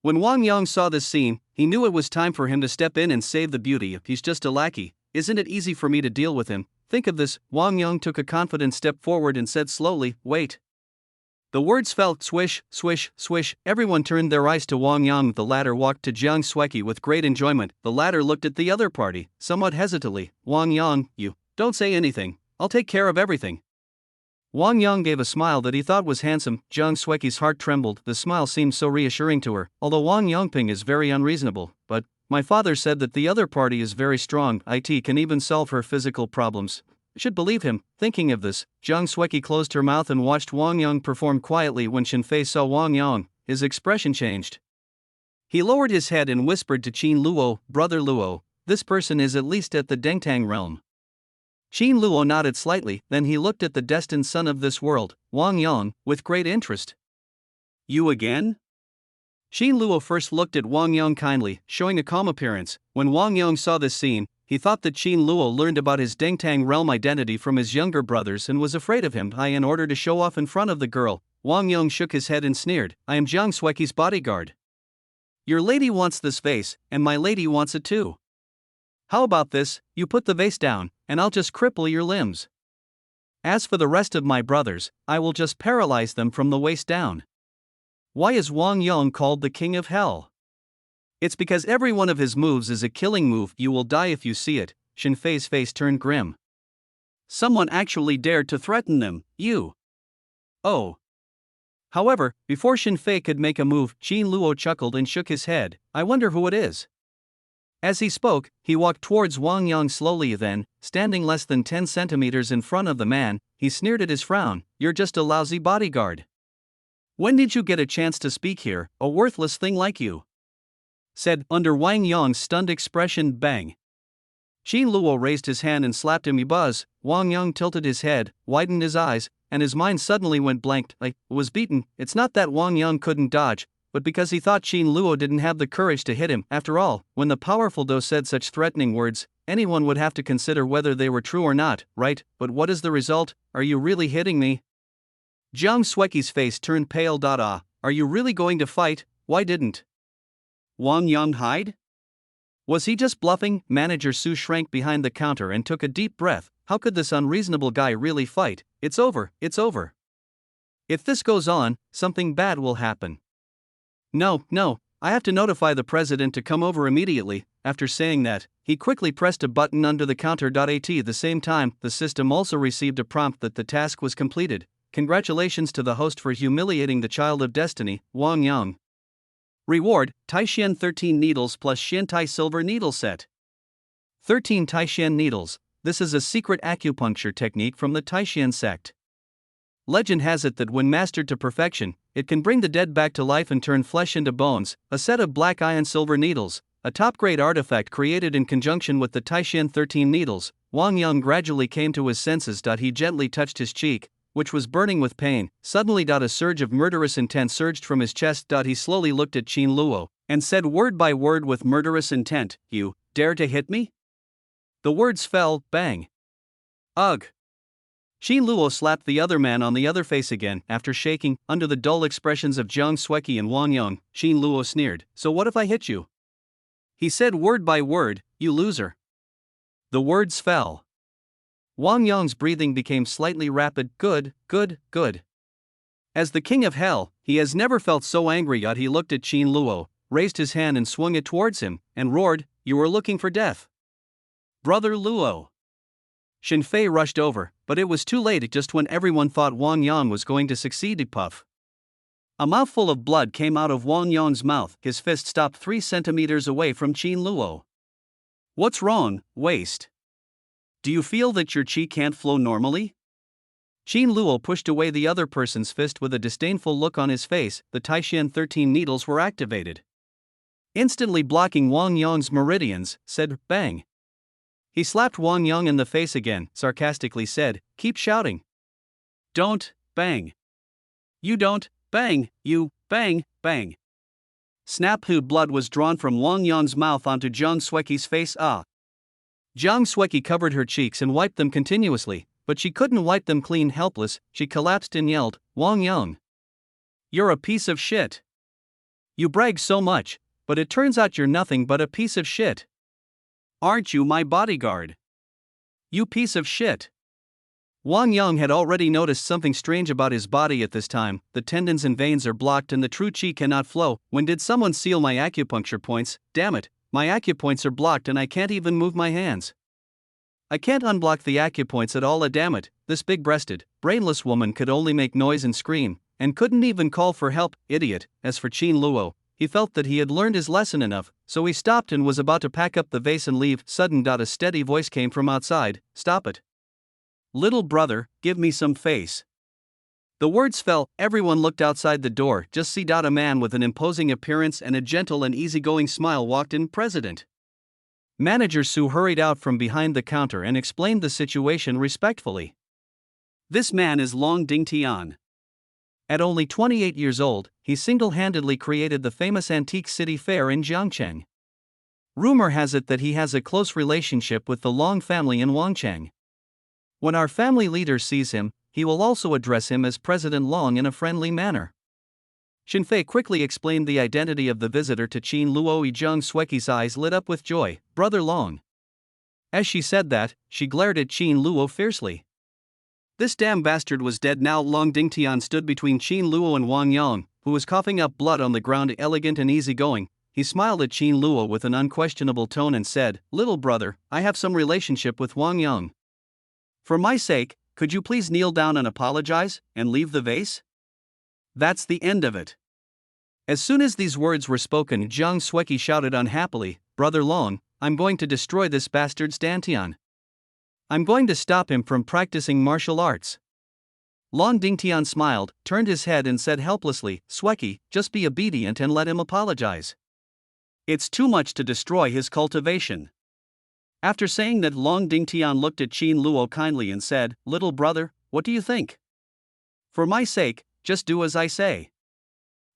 When Wang Yang saw this scene, he knew it was time for him to step in and save the beauty. He's just a lackey, isn't it easy for me to deal with him? Think of this. Wang Yang took a confident step forward and said slowly, wait. The words fell, swish, swish, swish. Everyone turned their eyes to Wang Yang. The latter walked to Jiang Xueqi with great enjoyment. The latter looked at the other party, somewhat hesitantly. Wang Yang, you, don't say anything, I'll take care of everything. Wang Yang gave a smile that he thought was handsome. Jiang Xueqi's heart trembled. The smile seemed so reassuring to her. Although Wang Yangping is very unreasonable, but my father said that the other party is very strong. It can even solve her physical problems. I should believe him. Thinking of this, Jiang Xueqi closed her mouth and watched Wang Yang perform quietly. When Xinfei saw Wang Yang, his expression changed. He lowered his head and whispered to Qin Luo, Brother Luo, this person is at least at the Dengtang realm. Qin Luo nodded slightly, then he looked at the destined son of this world, Wang Yang, with great interest. You again? Qin Luo first looked at Wang Yang kindly, showing a calm appearance. When Wang Yang saw this scene, he thought that Qin Luo learned about his Dengtang realm identity from his younger brothers and was afraid of him. In order to show off in front of the girl, Wang Yang shook his head and sneered, I am Jiang Xueqi's bodyguard. Your lady wants this vase, and my lady wants it too. How about this, you put the vase down, and I'll just cripple your limbs. As for the rest of my brothers, I will just paralyze them from the waist down. Why is Wang Yang called the King of Hell? It's because every one of his moves is a killing move. You will die if you see it. Xinfei's face turned grim. Someone actually dared to threaten them, you. Oh. However, before Xinfei could make a move, Qin Luo chuckled and shook his head. I wonder who it is. As he spoke, he walked towards Wang Yang slowly, then, standing less than 10 centimeters in front of the man, he sneered at his frown, you're just a lousy bodyguard. When did you get a chance to speak here, a worthless thing like you? Said, under Wang Yang's stunned expression, bang. Qin Luo raised his hand and slapped him. Buzz. Wang Yang tilted his head, widened his eyes, and his mind suddenly went blank. I was beaten. It's not that Wang Yang couldn't dodge, but because he thought Qin Luo didn't have the courage to hit him. After all, when the powerful Do said such threatening words, anyone would have to consider whether they were true or not, right? But what is the result? Are you really hitting me? Jiang Xueqi's face turned pale. Are you really going to fight? Why didn't Wang Yang hide? Was he just bluffing? Manager Su shrank behind the counter and took a deep breath. How could this unreasonable guy really fight? It's over, it's over. If this goes on, something bad will happen. No, I have to notify the president to come over immediately. After saying that, he quickly pressed a button under the counter. At the same time, the system also received a prompt that the task was completed. congratulations to the host for humiliating the child of destiny, Wang Yang. Reward, Taishan 13 needles plus Shintai silver needle set. 13 Taishan needles. This is a secret acupuncture technique from the Taishan sect. Legend has it that when mastered to perfection, it can bring the dead back to life and turn flesh into bones. A set of black iron silver needles, a top-grade artifact created in conjunction with the Taishan 13 needles. Wang Yang gradually came to his senses. He gently touched his cheek, which was burning with pain. Suddenly, a surge of murderous intent surged from his chest. He slowly looked at Qin Luo and said word by word with murderous intent, "You dare to hit me?" The words fell, bang. Ugh. Qin Luo slapped the other man on the other face again. After shaking, under the dull expressions of Jiang Sueki and Wang Yang, Qin Luo sneered, "So what if I hit you?" He said word by word, "You loser." The words fell. Wang Yang's breathing became slightly rapid. Good, good, good. As the king of hell, he has never felt so angry. Yet he looked at Qin Luo, raised his hand and swung it towards him, and roared, "You are looking for death, Brother Luo." Shen Fei rushed over, but it was too late. Just when everyone thought Wang Yang was going to succeed, puff. A mouthful of blood came out of Wang Yang's mouth. His fist stopped 3 centimeters away from Qin Luo. "What's wrong, waste? Do you feel that your qi can't flow normally?" Qin Luo pushed away the other person's fist with a disdainful look on his face. The Taishan 13 needles were activated, instantly blocking Wang Yang's meridians. Said, "Bang." He slapped Wang Yang in the face again, sarcastically said, "Keep shouting. Don't, bang. You don't, bang, you, bang, bang." Snap. Blood was drawn from Wang Yang's mouth onto Jiang Sueki's face. Jiang Sueki covered her cheeks and wiped them continuously, but she couldn't wipe them clean. Helpless, she collapsed and yelled, "Wang Yang, you're a piece of shit. You brag so much, but it turns out you're nothing but a piece of shit. Aren't you my bodyguard? You piece of shit." Wang Yang had already noticed something strange about his body at this time. The tendons and veins are blocked and the true qi cannot flow. When did someone seal my acupuncture points? Damn it, my acupoints are blocked and I can't even move my hands. I can't unblock the acupoints at all. Damn it, this big-breasted, brainless woman could only make noise and scream, and couldn't even call for help. Idiot. As for Qin Luo, he felt that he had learned his lesson enough, so he stopped and was about to pack up the vase and leave. Sudden. A steady voice came from outside, "Stop it. Little brother, give me some face." The words fell. Everyone looked outside the door. Just see. A man with an imposing appearance and a gentle and easygoing smile walked in. President. Manager Su hurried out from behind the counter and explained the situation respectfully. This man is Long Dingtian. At only 28 years old, he single-handedly created the famous antique city fair in Jiangcheng. Rumor has it that he has a close relationship with the Long family in Wangcheng. When our family leader sees him, he will also address him as President Long in a friendly manner. Shen Fei quickly explained the identity of the visitor to Qin Luo. Jiang Sueki's eyes lit up with joy. "Brother Long." As she said that, she glared at Qin Luo fiercely. This damn bastard was dead now. Long Dingtian stood between Qin Luo and Wang Yang, who was coughing up blood on the ground. Elegant and easygoing, he smiled at Qin Luo with an unquestionable tone and said, "Little brother, I have some relationship with Wang Yang. For my sake, could you please kneel down and apologize, and leave the vase? That's the end of it." As soon as these words were spoken, Jiang Sueki shouted unhappily, "Brother Long, I'm going to destroy this bastard's dantian. I'm going to stop him from practicing martial arts." Long Dingtian smiled, turned his head and said helplessly, "Sueki, just be obedient and let him apologize. It's too much to destroy his cultivation." After saying that, Long Dingtian looked at Qin Luo kindly and said, "Little brother, what do you think? For my sake, just do as I say."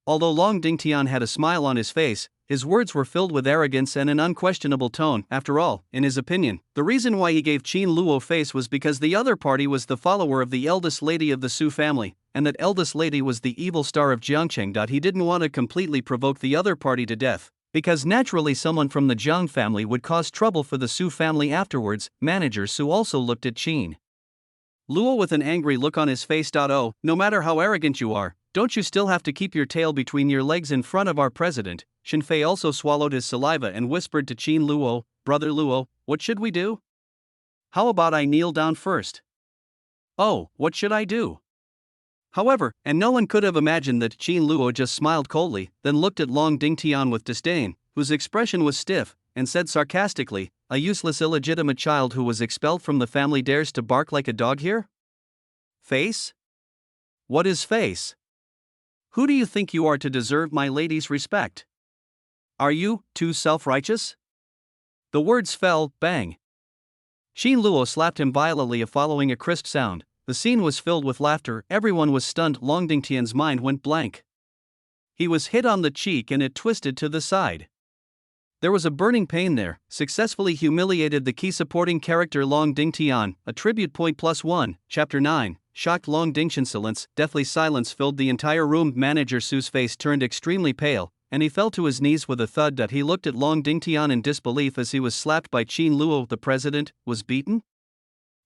Although Long Dingtian had a smile on his face, his words were filled with arrogance and an unquestionable tone. After all, in his opinion, the reason why he gave Qin Luo face was because the other party was the follower of the eldest lady of the Su family, and that eldest lady was the evil star of Jiangcheng. He didn't want to completely provoke the other party to death, because naturally someone from the Jiang family would cause trouble for the Su family afterwards. Manager Su also looked at Qin Luo with an angry look on his face. "Oh, no matter how arrogant you are, don't you still have to keep your tail between your legs in front of our president?" Shen Fei also swallowed his saliva and whispered to Qin Luo, "Brother Luo, what should we do? How about I kneel down first?" "Oh, what should I do?" However, and no one could have imagined that Qin Luo just smiled coldly, then looked at Long Dingtian with disdain, whose expression was stiff, and said sarcastically, "A useless illegitimate child who was expelled from the family dares to bark like a dog here? Face? What is face? Who do you think you are to deserve my lady's respect? Are you, too self-righteous?" The words fell, bang. Qin Luo slapped him violently following a crisp sound. The scene was filled with laughter, everyone was stunned. Long Dingtian's mind went blank. He was hit on the cheek and it twisted to the side. There was a burning pain there, successfully humiliated the key supporting character Long Dingtian, attribute point +1, Chapter 9, shocked Long Dingtian silence, deathly silence filled the entire room. Manager Su's face turned extremely pale, and he fell to his knees with a thud. He looked at Long Dingtian in disbelief as he was slapped by Qin Luo. The president was beaten?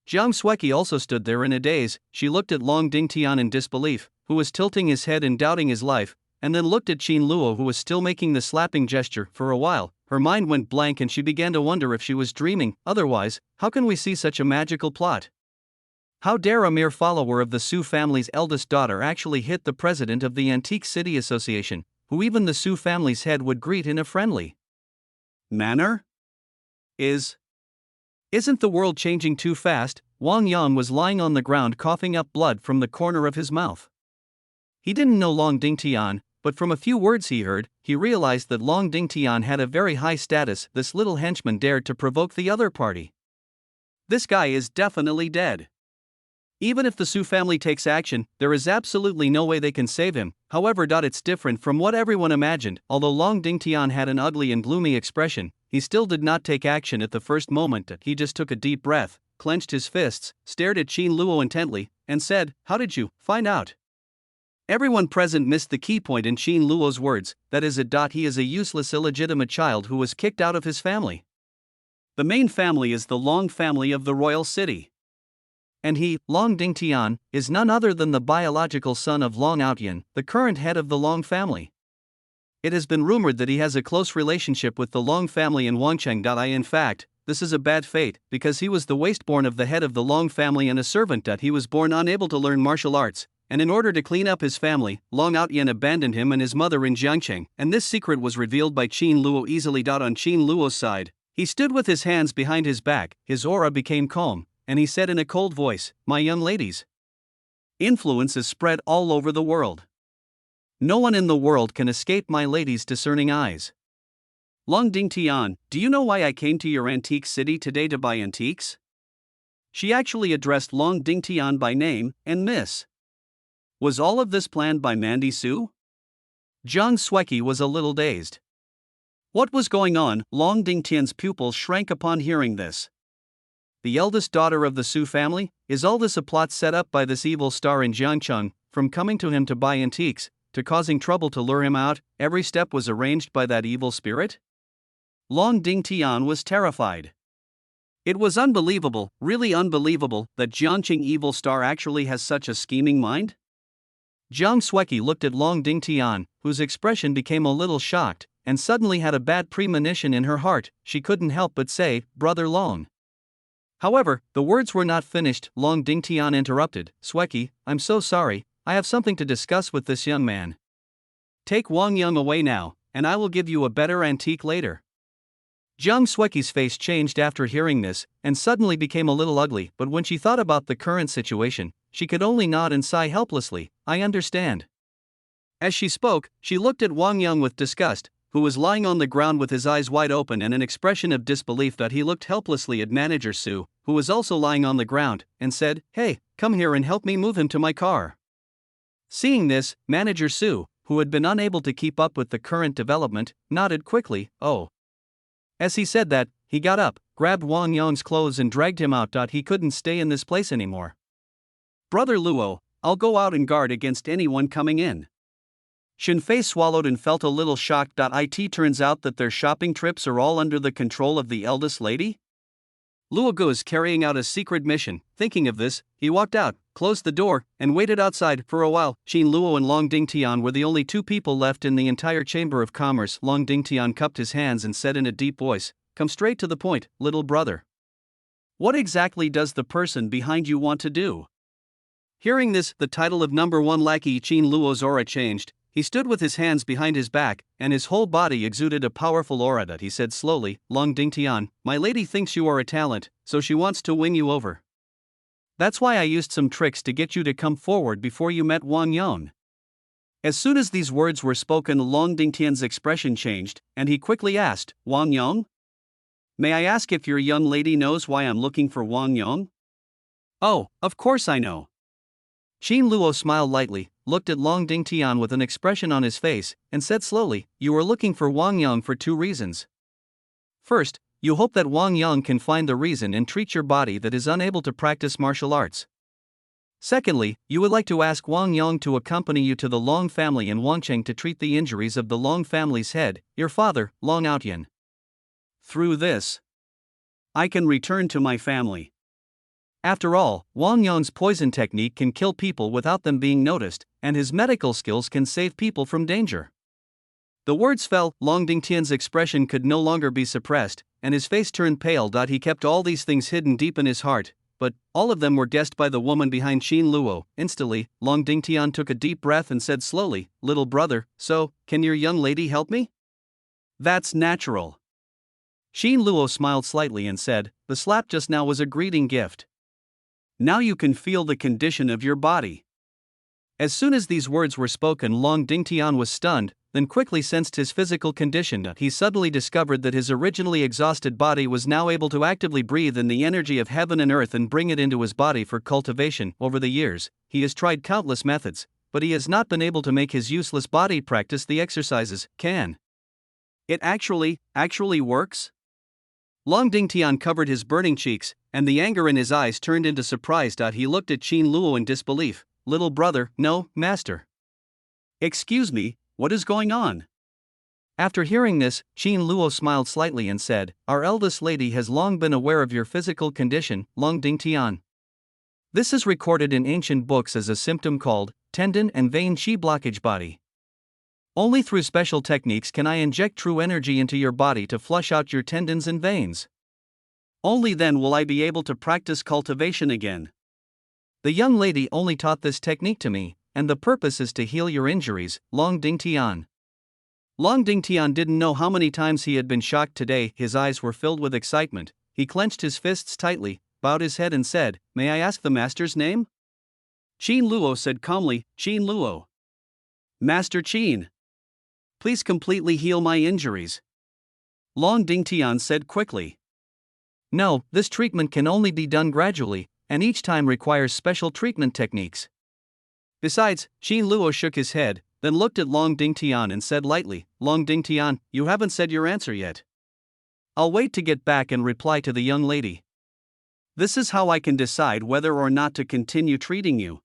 Jiang Sueki also stood there in a daze. She looked at Long Dingtian in disbelief, who was tilting his head and doubting his life, and then looked at Qin Luo, who was still making the slapping gesture. For a while, her mind went blank and she began to wonder if she was dreaming. Otherwise, how can we see such a magical plot? How dare a mere follower of the Su family's eldest daughter actually hit the president of the Antique City Association, who even the Su family's head would greet in a friendly manner? Isn't the world changing too fast? Wang Yang was lying on the ground coughing up blood from the corner of his mouth. He didn't know Long Dingtian, but from a few words he heard, he realized that Long Dingtian had a very high status. This little henchman dared to provoke the other party. This guy is definitely dead. Even if the Su family takes action, there is absolutely no way they can save him. However, it's different from what everyone imagined. Although Long Dingtian had an ugly and gloomy expression, he still did not take action at the first moment. He just took a deep breath, clenched his fists, stared at Qin Luo intently, and said, "How did you find out?" Everyone present missed the key point in Qin Luo's words, that is he is a useless illegitimate child who was kicked out of his family. The main family is the Long family of the royal city. And he, Long Dingtian, is none other than the biological son of Long Outyan, the current head of the Long family. It has been rumored that he has a close relationship with the Long family in Wangcheng. In fact, this is a bad fate, because he was the wasteborn of the head of the Long family and a servant. He was born unable to learn martial arts, and in order to clean up his family, Long Outyan abandoned him and his mother in Jiangcheng, and this secret was revealed by Qin Luo easily. On Qin Luo's side, he stood with his hands behind his back, his aura became calm, and he said in a cold voice, "My young ladies, influence is spread all over the world. No one in the world can escape my lady's discerning eyes. Long Dingtian, do you know why I came to your antique city today to buy antiques?" She actually addressed Long Dingtian by name, and Miss. Was all of this planned by Mandy Su? Jiang Sueki was a little dazed. What was going on? Long Dingtian's pupils shrank upon hearing this. The eldest daughter of the Su family? Is all this a plot set up by this evil star in Jiangcheng? From coming to him to buy antiques, to causing trouble to lure him out, every step was arranged by that evil spirit? Long Dingtian was terrified. It was unbelievable, really unbelievable, that Jiangcheng evil star actually has such a scheming mind? Jiang Sueki looked at Long Dingtian, whose expression became a little shocked, and suddenly had a bad premonition in her heart. She couldn't help but say, "Brother Long." However, the words were not finished. Long Dingtian interrupted, "Sueki, I'm so sorry, I have something to discuss with this young man. Take Wang Yang away now, and I will give you a better antique later." Jiang Sueki's face changed after hearing this, and suddenly became a little ugly, but when she thought about the current situation, she could only nod and sigh helplessly, "I understand." As she spoke, she looked at Wang Yang with disgust, who was lying on the ground with his eyes wide open and an expression of disbelief. He looked helplessly at Manager Su, who was also lying on the ground, and said, "Hey, come here and help me move him to my car." Seeing this, Manager Su, who had been unable to keep up with the current development, nodded quickly, "Oh." As he said that, he got up, grabbed Wang Yang's clothes and dragged him out. He couldn't stay in this place anymore. "Brother Luo, I'll go out and guard against anyone coming in." Shinfei swallowed and felt a little shocked. It turns out that their shopping trips are all under the control of the eldest lady? Luogu is carrying out a secret mission. Thinking of this, he walked out, closed the door, and waited outside. For a while, Qin Luo and Long Dingtian were the only two people left in the entire Chamber of Commerce. Long Dingtian cupped his hands and said in a deep voice, "Come straight to the point, little brother. What exactly does the person behind you want to do?" Hearing this, the title of number 1 lackey Qin Luo's aura changed. He stood with his hands behind his back, and his whole body exuded a powerful aura that he said slowly, Long Dingtian, my lady thinks you are a talent, so she wants to win you over. That's why I used some tricks to get you to come forward before you met Wang Yong. As soon as these words were spoken, Long Dingtian's expression changed, and he quickly asked, Wang Yong? May I ask if your young lady knows why I'm looking for Wang Yong? Oh, of course I know. Qin Luo smiled lightly, looked at Long Dingtian with an expression on his face, and said slowly, you are looking for Wang Yong for 2 reasons. First, you hope that Wang Yong can find the reason and treat your body that is unable to practice martial arts. Secondly, you would like to ask Wang Yong to accompany you to the Long family in Wangcheng to treat the injuries of the Long family's head, your father, Long Outyan. Through this, I can return to my family. After all, Wang Yong's poison technique can kill people without them being noticed, and his medical skills can save people from danger. The words fell, Long Dingtian's expression could no longer be suppressed, and his face turned pale. He kept all these things hidden deep in his heart, but all of them were guessed by the woman behind Qin Luo. Instantly, Long Dingtian took a deep breath and said slowly, little brother, so, can your young lady help me? That's natural. Qin Luo smiled slightly and said, the slap just now was a greeting gift. Now you can feel the condition of your body. As soon as these words were spoken, Long Dingtian was stunned, then quickly sensed his physical condition. He suddenly discovered that his originally exhausted body was now able to actively breathe in the energy of heaven and earth and bring it into his body for cultivation. Over the years, he has tried countless methods, but he has not been able to make his useless body practice the exercises. Can it actually works? Long Dingtian covered his burning cheeks, and the anger in his eyes turned into surprise. He looked at Qin Luo in disbelief. Little brother, no, master. Excuse me, what is going on? After hearing this, Qin Luo smiled slightly and said, our eldest lady has long been aware of your physical condition, Long Dingtian. This is recorded in ancient books as a symptom called tendon and vein qi blockage body. Only through special techniques can I inject true energy into your body to flush out your tendons and veins. Only then will I be able to practice cultivation again. The young lady only taught this technique to me, and the purpose is to heal your injuries, Long Dingtian. Long Dingtian didn't know how many times he had been shocked today. His eyes were filled with excitement. He clenched his fists tightly, bowed his head and said, may I ask the master's name? Qin Luo said calmly, Qin Luo. Master Qin. Please completely heal my injuries. Long Dingtian said quickly. No, this treatment can only be done gradually, and each time requires special treatment techniques. Besides, Qin Luo shook his head, then looked at Long Dingtian and said lightly, Long Dingtian, you haven't said your answer yet. I'll wait to get back and reply to the young lady. This is how I can decide whether or not to continue treating you.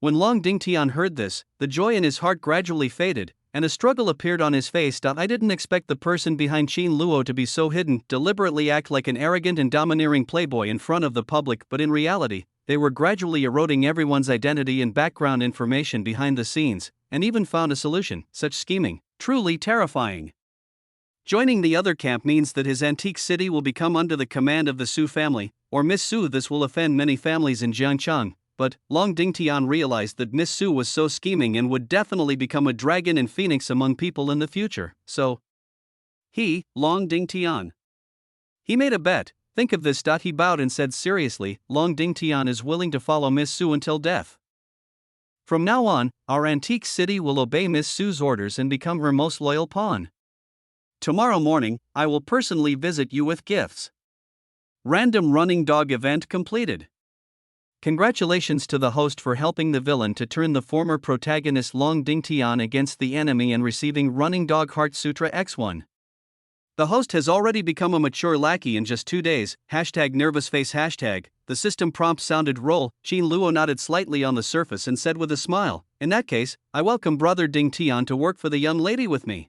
When Long Dingtian heard this, the joy in his heart gradually faded, and a struggle appeared on his face. I didn't expect the person behind Qin Luo to be so hidden, deliberately act like an arrogant and domineering playboy in front of the public, but in reality, they were gradually eroding everyone's identity and background information behind the scenes, and even found a solution. Such scheming, truly terrifying. Joining the other camp means that his antique city will become under the command of the Su family, or Miss Su. This will offend many families in Jiangcheng. But Long Dingtian realized that Miss Su was so scheming and would definitely become a dragon and phoenix among people in the future, so he, Long Dingtian. He made a bet, think of this. He bowed and said seriously, Long Dingtian is willing to follow Miss Su until death. From now on, our antique city will obey Miss Su's orders and become her most loyal pawn. Tomorrow morning, I will personally visit you with gifts. Random running dog event completed. Congratulations to the host for helping the villain to turn the former protagonist Long Dingtian against the enemy and receiving Running Dog Heart Sutra X1. The host has already become a mature lackey in just 2 days, #nervousface #. The system prompt sounded roll. Qin Luo nodded slightly on the surface and said with a smile, in that case, I welcome brother Dingtian to work for the young lady with me.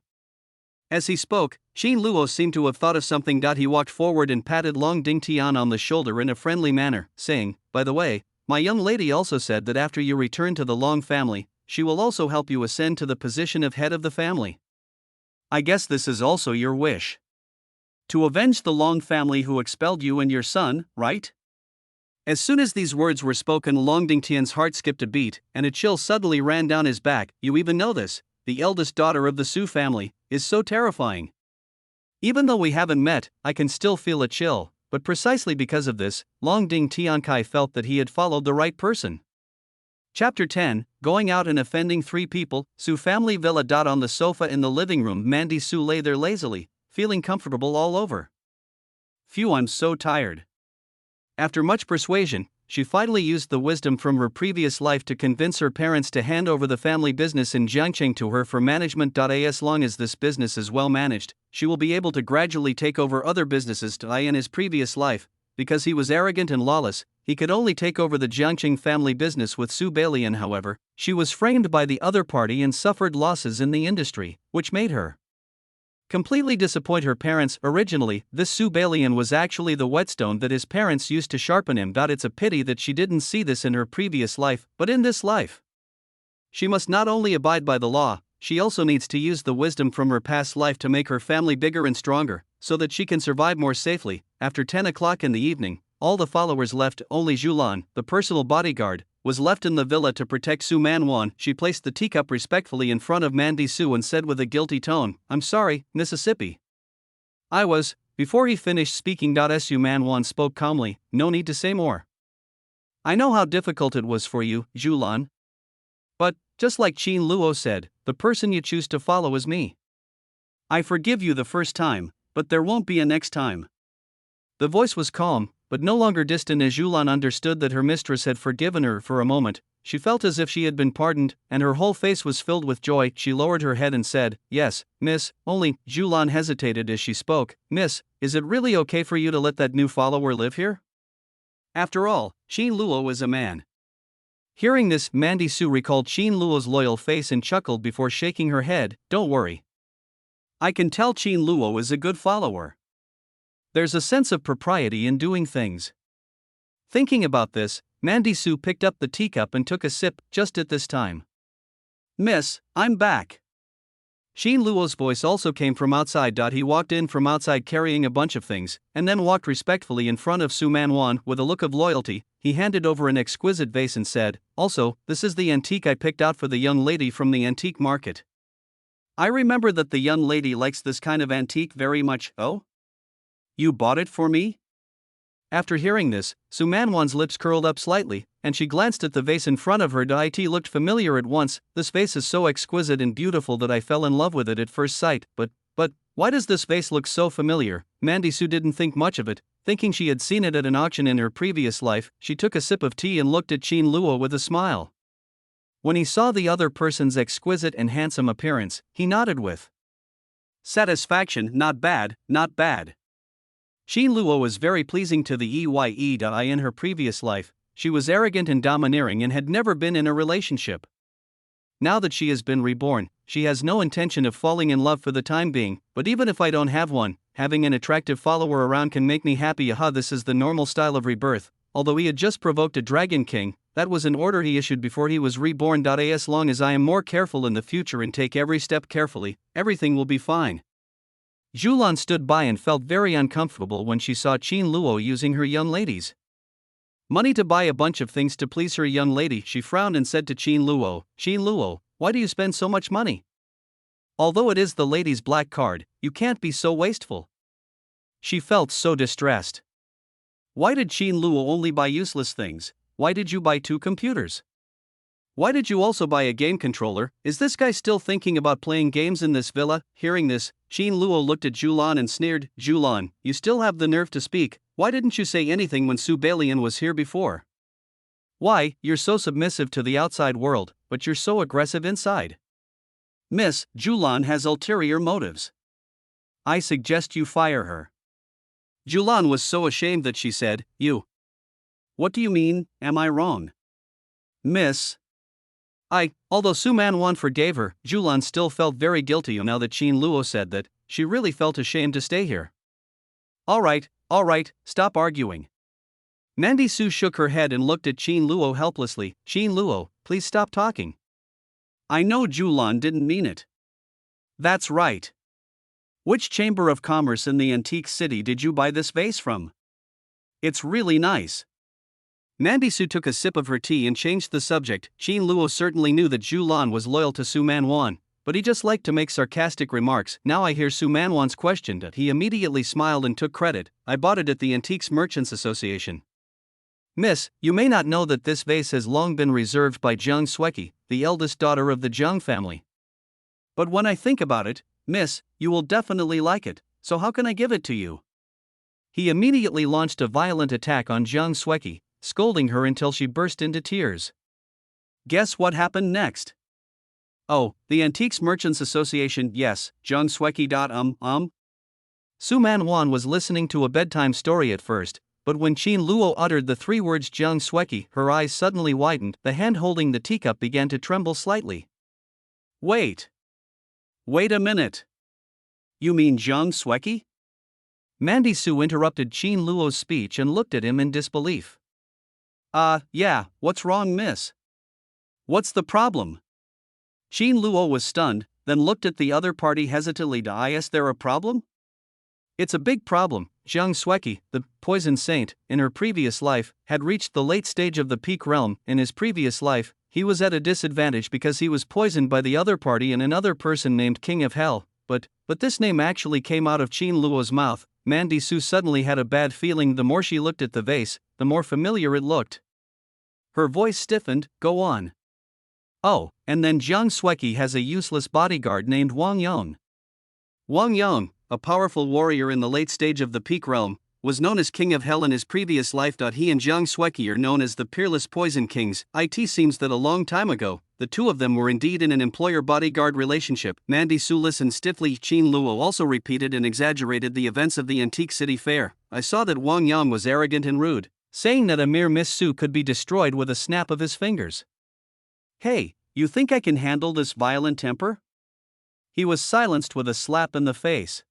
As he spoke, Qin Luo seemed to have thought of something. He walked forward and patted Long Dingtian on the shoulder in a friendly manner, saying, by the way, my young lady also said that after you return to the Long family, she will also help you ascend to the position of head of the family. I guess this is also your wish. To avenge the Long family who expelled you and your son, right? As soon as these words were spoken, Long Dingtian's heart skipped a beat, and a chill suddenly ran down his back. You even know this? The eldest daughter of the Su family is so terrifying. Even though we haven't met, I can still feel a chill, but precisely because of this, Long Ding Tiankai felt that he had followed the right person. Chapter 10, Going Out and Offending Three People, Su Family Villa. On the sofa in the living room, Mandy Su lay there lazily, feeling comfortable all over. Phew, I'm so tired. After much persuasion, she finally used the wisdom from her previous life to convince her parents to hand over the family business in Jiangcheng to her for management. As long as this business is well managed, she will be able to gradually take over other businesses. In his previous life, because he was arrogant and lawless, he could only take over the Jiangcheng family business with Subellian. However, she was framed by the other party and suffered losses in the industry, which made her completely disappoint her parents. Originally, this Subellian was actually the whetstone that his parents used to sharpen him. It's a pity that she didn't see this in her previous life, but in this life, she must not only abide by the law, she also needs to use the wisdom from her past life to make her family bigger and stronger, so that she can survive more safely. After 10 o'clock in the evening, all the followers left. Only Zhulan, the personal bodyguard, was left in the villa to protect Su Manwan. She placed the teacup respectfully in front of Mandy Su and said with a guilty tone, "I'm sorry, Mississippi." Before he finished speaking. Su Manwan spoke calmly, "No need to say more. I know how difficult it was for you, Zhulan. But, just like Qin Luo said, the person you choose to follow is me. I forgive you the first time, but there won't be a next time." The voice was calm, but no longer distant. As Zhulan understood that her mistress had forgiven her for a moment, she felt as if she had been pardoned, and her whole face was filled with joy. She lowered her head and said, "Yes, miss." Only, Zhulan hesitated as she spoke. "Miss, is it really okay for you to let that new follower live here? After all, Qin Luo is a man." Hearing this, Mandy Su recalled Qin Luo's loyal face and chuckled before shaking her head. "Don't worry. I can tell Qin Luo is a good follower. There's a sense of propriety in doing things." Thinking about this, Mandy Su picked up the teacup and took a sip. Just at this time, "Miss, I'm back." Qin Luo's voice also came from outside. He walked in from outside carrying a bunch of things, and then walked respectfully in front of Su Manwan. With a look of loyalty, he handed over an exquisite vase and said, "Also, this is the antique I picked out for the young lady from the antique market. I remember that the young lady likes this kind of antique very much." "Oh? You bought it for me?" After hearing this, Su Manwan's lips curled up slightly, and she glanced at the vase in front of her. It looked familiar at once. "This vase is so exquisite and beautiful that I fell in love with it at first sight. But, why does this vase look so familiar?" Mandy Su didn't think much of it, thinking she had seen it at an auction in her previous life. She took a sip of tea and looked at Qin Luo with a smile. When he saw the other person's exquisite and handsome appearance, he nodded with satisfaction. "Not bad, not bad." Qin Luo was very pleasing to the EYE. In her previous life, she was arrogant and domineering and had never been in a relationship. Now that she has been reborn, she has no intention of falling in love for the time being, but even if I don't have one, having an attractive follower around can make me happy. This is the normal style of rebirth. Although he had just provoked a Dragon King, that was an order he issued before he was reborn. As long as I am more careful in the future and take every step carefully, everything will be fine. Zhulan stood by and felt very uncomfortable when she saw Qin Luo using her young lady's money to buy a bunch of things to please her young lady. She frowned and said to Qin Luo, "Why do you spend so much money? Although it is the lady's black card, you can't be so wasteful." She felt so distressed. Why did Qin Luo only buy useless things? Why did you buy 2 computers? Why did you also buy a game controller? Is this guy still thinking about playing games in this villa? Hearing this, Qin Luo looked at Zhulan and sneered, "Zhulan, you still have the nerve to speak. Why didn't you say anything when Subellian was here before? Why, you're so submissive to the outside world, but you're so aggressive inside." "Miss, Zhulan has ulterior motives. I suggest you fire her." Zhulan was so ashamed that she said, "You. What do you mean, am I wrong? Miss?" Although Su Manwan forgave her, Zhulan still felt very guilty now that Qin Luo said that. She really felt ashamed to stay here. All right, stop arguing." Mandy Su shook her head and looked at Qin Luo helplessly. "Qin Luo, please stop talking. I know Zhulan didn't mean it." "That's right. Which chamber of commerce in the antique city did you buy this vase from? It's really nice." Mandy Su took a sip of her tea and changed the subject. Qin Luo certainly knew that Zhu Lan was loyal to Su Manwan, but he just liked to make sarcastic remarks. Now I hear Su Manwan's questioned. He immediately smiled and took credit. I bought it at the Antiques Merchants Association. Miss, you may not know that this vase has long been reserved by Jiang Sueki, the eldest daughter of the Jiang family. But when I think about it, miss, you will definitely like it, so how can I give it to you? He immediately launched a violent attack on Jiang Sueki, scolding her until she burst into tears. Guess what happened next? Oh, the Antiques Merchants Association, yes, Jiang Sueki. Su Manwan was listening to a bedtime story at first, but when Qin Luo uttered the three words Jiang Sueki, her eyes suddenly widened. The hand holding the teacup began to tremble slightly. Wait a minute. You mean Jiang Sueki? Mandy Su interrupted Qin Luo's speech and looked at him in disbelief. Yeah, what's wrong, miss? What's the problem? Qin Luo was stunned, then looked at the other party hesitantly. Is there a problem? It's a big problem. Jiang Sueki, the poison saint, in her previous life, had reached the late stage of the peak realm. In his previous life, he was at a disadvantage because he was poisoned by the other party and another person named King of Hell. But this name actually came out of Qin Luo's mouth. Mandy Su suddenly had a bad feeling. The more she looked at the vase, the more familiar it looked. Her voice stiffened. Go on. Oh, and then Jiang Sueki has a useless bodyguard named Wang Yong. Wang Yong, a powerful warrior in the late stage of the peak realm, was known as King of Hell in his previous life. He and Jiang Sueki are known as the Peerless Poison Kings. It seems that a long time ago, the two of them were indeed in an employer-bodyguard relationship. Mandy Su listened stiffly. Qin Luo also repeated and exaggerated the events of the Antique City Fair. I saw that Wang Yang was arrogant and rude, saying that a mere Miss Su could be destroyed with a snap of his fingers. Hey, you think I can handle this violent temper? He was silenced with a slap in the face.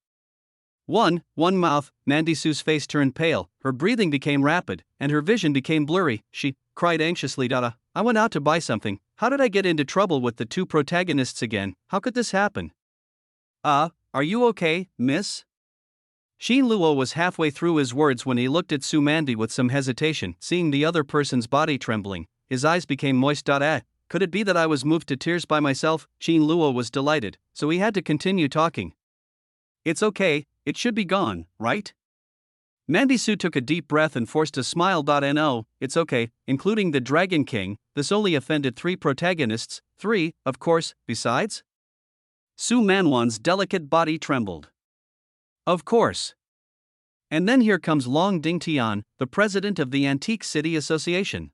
One mouth. Mandy Su's face turned pale, her breathing became rapid, and her vision became blurry. She cried anxiously. I went out to buy something. How did I get into trouble with the two protagonists again? How could this happen? Are you okay, miss? Qin Luo was halfway through his words when he looked at Su Mandy with some hesitation. Seeing the other person's body trembling, his eyes became moist. Could it be that I was moved to tears by myself? Qin Luo was delighted, so he had to continue talking. It's okay, it should be gone, right? Mandy Su took a deep breath and forced a smile. No, it's okay, including the Dragon King. This only offended 3 protagonists, 3, of course, besides? Su Manwan's delicate body trembled. Of course. And then here comes Long Dingtian, the president of the Antique City Association.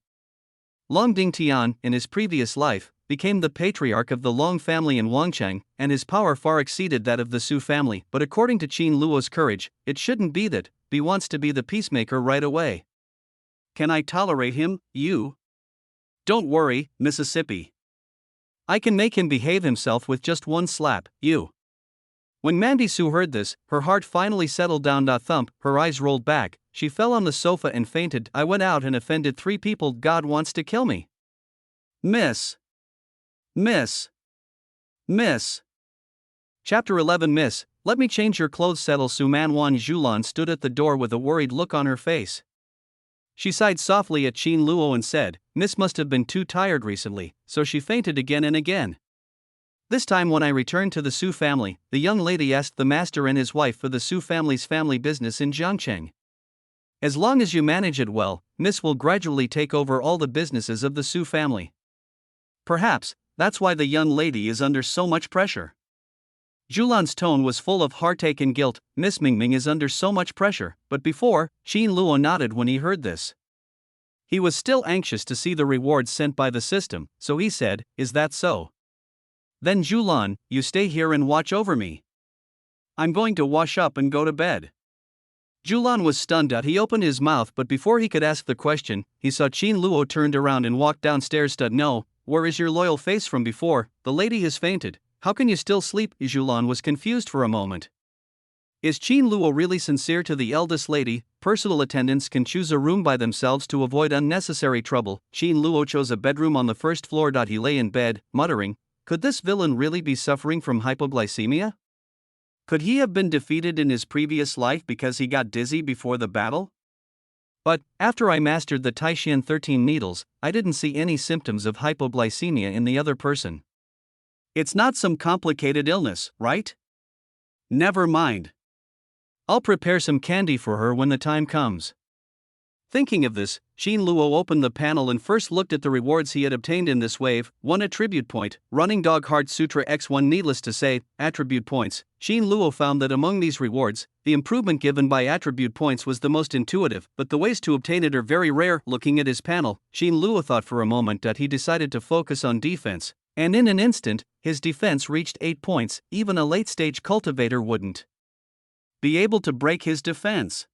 Long Dingtian, in his previous life, became the patriarch of the Long family in Wangcheng, and his power far exceeded that of the Su family. But according to Qin Luo's courage, it shouldn't be that. He wants to be the peacemaker right away. Can I tolerate him, you? Don't worry, Mississippi. I can make him behave himself with just one slap, you. When Mandy Su heard this, her heart finally settled down. Thump, her eyes rolled back, she fell on the sofa and fainted. I went out and offended 3 people. God wants to kill me. Miss. Chapter 11. Miss, let me change your clothes. Settle. Su Manwan Zhulan stood at the door with a worried look on her face. She sighed softly at Qin Luo and said, Miss must have been too tired recently, so she fainted again and again. This time when I returned to the Su family, the young lady asked the master and his wife for the Su family's family business in Jiangcheng. As long as you manage it well, Miss will gradually take over all the businesses of the Su family. Perhaps that's why the young lady is under so much pressure. Zhulan's tone was full of heartache and guilt. Miss Mingming is under so much pressure. But before, Qin Luo nodded when he heard this. He was still anxious to see the rewards sent by the system, so he said, Is that so? Then Zhulan, you stay here and watch over me. I'm going to wash up and go to bed. Zhulan was stunned. He opened his mouth, but before he could ask the question, he saw Qin Luo turned around and walked downstairs. No, where is your loyal face from before? The lady has fainted. How can you still sleep? Zhulan was confused for a moment. Is Qin Luo really sincere to the eldest lady? Personal attendants can choose a room by themselves to avoid unnecessary trouble. Qin Luo chose a bedroom on the first floor. He lay in bed, muttering, could this villain really be suffering from hypoglycemia? Could he have been defeated in his previous life because he got dizzy before the battle? But, after I mastered the Taishan 13 needles, I didn't see any symptoms of hypoglycemia in the other person. It's not some complicated illness, right? Never mind. I'll prepare some candy for her when the time comes. Thinking of this, Xin Luo opened the panel and first looked at the rewards he had obtained in this wave. 1 attribute point, Running Dog Heart Sutra X1. Needless to say, attribute points. Xin Luo found that among these rewards, the improvement given by attribute points was the most intuitive, but the ways to obtain it are very rare. Looking at his panel, Xin Luo thought for a moment that he decided to focus on defense, and in an instant, his defense reached 8 points. Even a late-stage cultivator wouldn't be able to break his defense.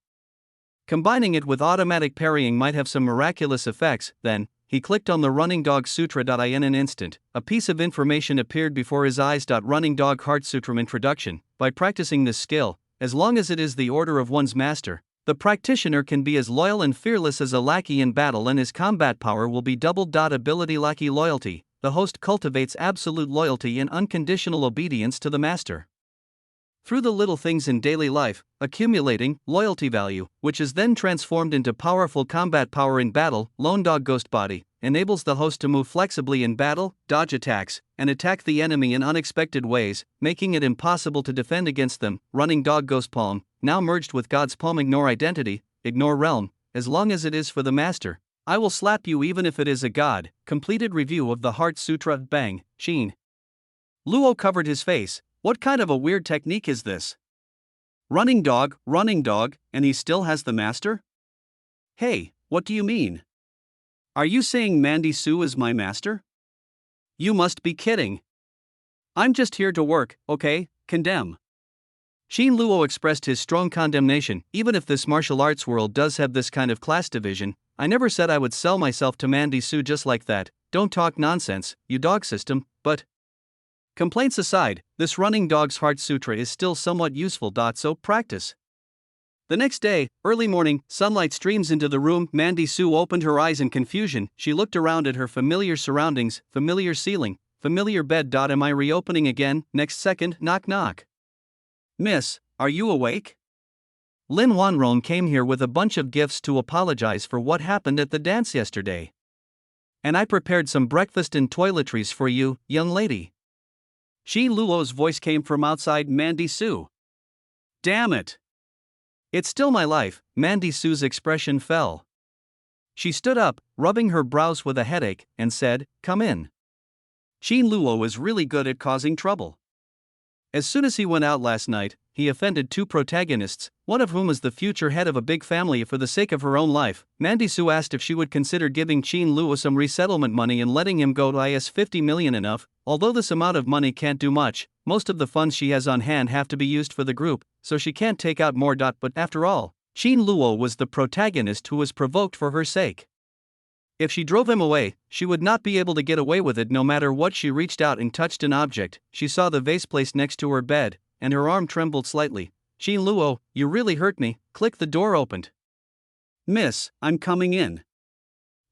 Combining it with automatic parrying might have some miraculous effects. Then, he clicked on the Running Dog Sutra. In an instant, a piece of information appeared before his eyes. Running Dog Heart Sutra Introduction. By practicing this skill, as long as it is the order of one's master, the practitioner can be as loyal and fearless as a lackey in battle, and his combat power will be doubled. Ability Lackey Loyalty. The host cultivates absolute loyalty and unconditional obedience to the master through the little things in daily life, accumulating loyalty value, which is then transformed into powerful combat power in battle. Lone Dog Ghost Body enables the host to move flexibly in battle, dodge attacks, and attack the enemy in unexpected ways, making it impossible to defend against them. Running Dog Ghost Palm, now merged with God's Palm. Ignore identity, ignore realm, as long as it is for the master. I will slap you even if it is a god. Completed review of the Heart Sutra. Bang, Xin Luo covered his face. What kind of a weird technique is this? Running dog, and he still has the master? Hey, what do you mean? Are you saying Mandy Su is my master? You must be kidding. I'm just here to work, okay? Condemn. Xin Luo expressed his strong condemnation. Even if this martial arts world does have this kind of class division, I never said I would sell myself to Mandy Su just like that. Don't talk nonsense, you dog system. But complaints aside, this Running Dog's Heart Sutra is still somewhat useful. So practice. The next day, early morning, sunlight streams into the room. Mandy Su opened her eyes in confusion. She looked around at her familiar surroundings, familiar ceiling, familiar bed. Am I reopening again? Next second, knock knock. Miss, are you awake? Lin Wan Rong came here with a bunch of gifts to apologize for what happened at the dance yesterday. And I prepared some breakfast and toiletries for you, young lady. Xin Luo's voice came from outside Mandy Su. Damn it! It's still my life. Mandy Su's expression fell. She stood up, rubbing her brows with a headache, and said, "Come in." Xin Luo is really good at causing trouble. As soon as he went out last night, he offended 2 protagonists, one of whom is the future head of a big family. For the sake of her own life, Mandy Su asked if she would consider giving Xin Luo some resettlement money and letting him go to 50 million. Enough. Although this amount of money can't do much, most of the funds she has on hand have to be used for the group, so she can't take out more. But after all, Xin Luo was the protagonist who was provoked for her sake. If she drove him away, she would not be able to get away with it no matter what. She reached out and touched an object. She saw the vase placed next to her bed, and her arm trembled slightly. Xin Luo, you really hurt me. Click. The door opened. Miss, I'm coming in.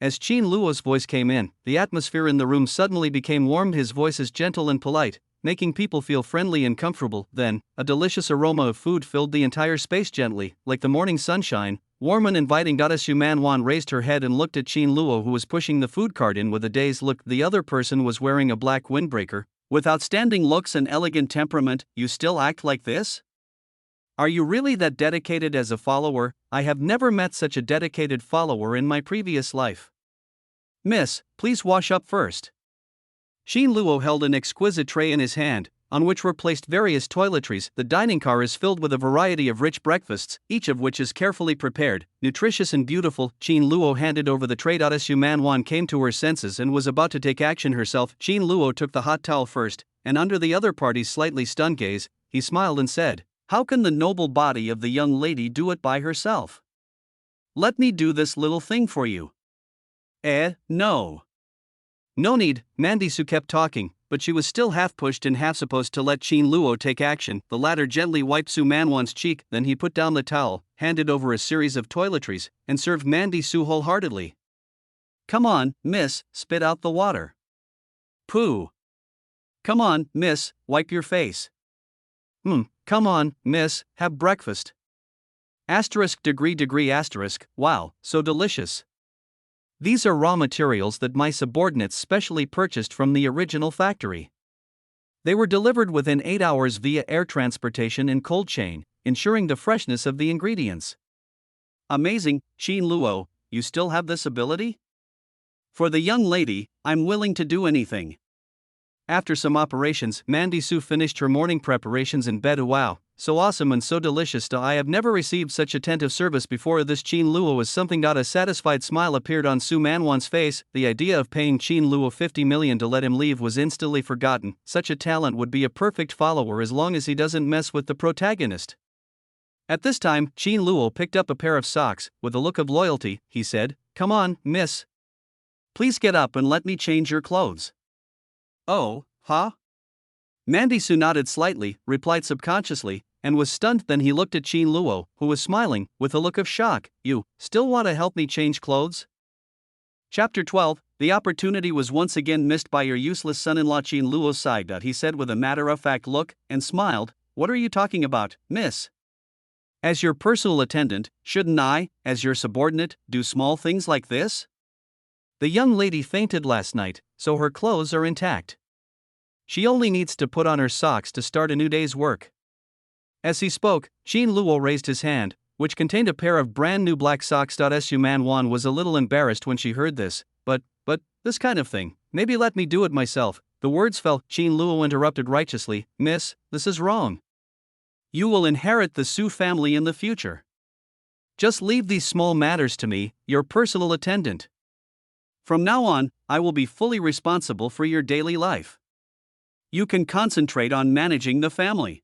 As Xin Luo's voice came in, the atmosphere in the room suddenly became warm. His voice is gentle and polite, making people feel friendly and comfortable. Then, a delicious aroma of food filled the entire space. Gently, like the morning sunshine, warm and inviting. Xu Man Wan raised her head and looked at Xin Luo, who was pushing the food cart in with a dazed look. The other person was wearing a black windbreaker. With outstanding looks and elegant temperament, you still act like this? Are you really that dedicated as a follower? I have never met such a dedicated follower in my previous life. Miss, please wash up first. Xin Luo held an exquisite tray in his hand, on which were placed various toiletries. The dining car is filled with a variety of rich breakfasts, each of which is carefully prepared, nutritious and beautiful. Xin Luo handed over the tray. Xu Man Wan came to her senses and was about to take action herself. Xin Luo took the hot towel first, and under the other party's slightly stunned gaze, he smiled and said, "How can the noble body of the young lady do it by herself? Let me do this little thing for you." No. No need. Mandy Su kept talking, but she was still half pushed and half supposed to let Xin Luo take action. The latter gently wiped Su Manwan's cheek, then he put down the towel, handed over a series of toiletries, and served Mandy Su wholeheartedly. "Come on, miss, spit out the water." "Pooh." "Come on, miss, wipe your face." Come on, miss, have breakfast." Asterisk degree asterisk, wow, so delicious. These are raw materials that my subordinates specially purchased from the original factory. They were delivered within 8 hours via air transportation and cold chain, ensuring the freshness of the ingredients. Amazing, Qin Luo, you still have this ability? For the young lady, I'm willing to do anything. After some operations, Mandy Su finished her morning preparations in bed. Wow, so awesome and so delicious. I have never received such attentive service before. This Qin Luo was something. A satisfied smile appeared on Su Manwan's face. The idea of paying Qin Luo 50 million to let him leave was instantly forgotten. Such a talent would be a perfect follower as long as he doesn't mess with the protagonist. At this time, Qin Luo picked up a pair of socks. With a look of loyalty, he said, "Come on, miss. Please get up and let me change your clothes." "Oh, huh?" Mandy Su nodded slightly, replied subconsciously, and was stunned. Then he looked at Qin Luo, who was smiling, with a look of shock. "You still want to help me change clothes?" Chapter 12. The opportunity was once again missed by your useless son-in-law. Qin Luo sighed. He said with a matter-of-fact look, and smiled, "What are you talking about, miss? As your personal attendant, shouldn't I, as your subordinate, do small things like this? The young lady fainted last night, so her clothes are intact. She only needs to put on her socks to start a new day's work." As he spoke, Qin Luo raised his hand, which contained a pair of brand new black socks. Su Manwan was a little embarrassed when she heard this, but, this kind of thing, maybe let me do it myself. The words fell. Qin Luo interrupted righteously, "Miss, this is wrong. You will inherit the Su family in the future. Just leave these small matters to me, your personal attendant. From now on, I will be fully responsible for your daily life. You can concentrate on managing the family."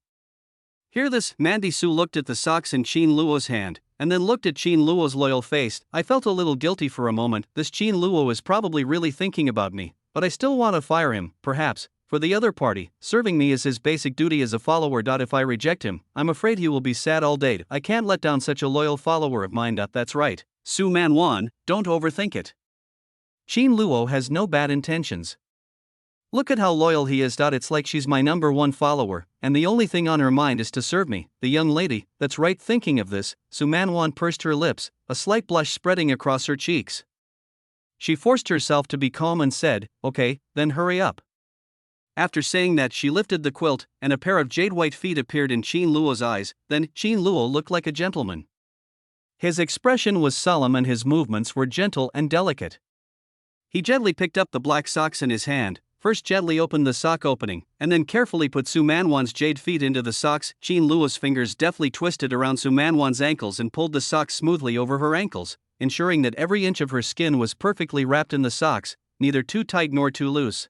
Hear this? Mandy Su looked at the socks in Qin Luo's hand, and then looked at Qin Luo's loyal face. I felt a little guilty for a moment. This Qin Luo is probably really thinking about me, but I still want to fire him, perhaps. For the other party, serving me is his basic duty as a follower. If I reject him, I'm afraid he will be sad all day. I can't let down such a loyal follower of mine. That's right, Su Manwan, don't overthink it. Qin Luo has no bad intentions. Look at how loyal he is. It's like she's my number one follower, and the only thing on her mind is to serve me. The young lady, that's right. Thinking of this, Su Manwan pursed her lips, a slight blush spreading across her cheeks. She forced herself to be calm and said, "Okay, then hurry up." After saying that, she lifted the quilt, and a pair of jade-white feet appeared in Qin Luo's eyes. Then, Qin Luo looked like a gentleman. His expression was solemn and his movements were gentle and delicate. He gently picked up the black socks in his hand, first gently opened the sock opening, and then carefully put Su Manwan's jade feet into the socks. Qin Luo's fingers deftly twisted around Su Manwan's ankles and pulled the socks smoothly over her ankles, ensuring that every inch of her skin was perfectly wrapped in the socks, neither too tight nor too loose.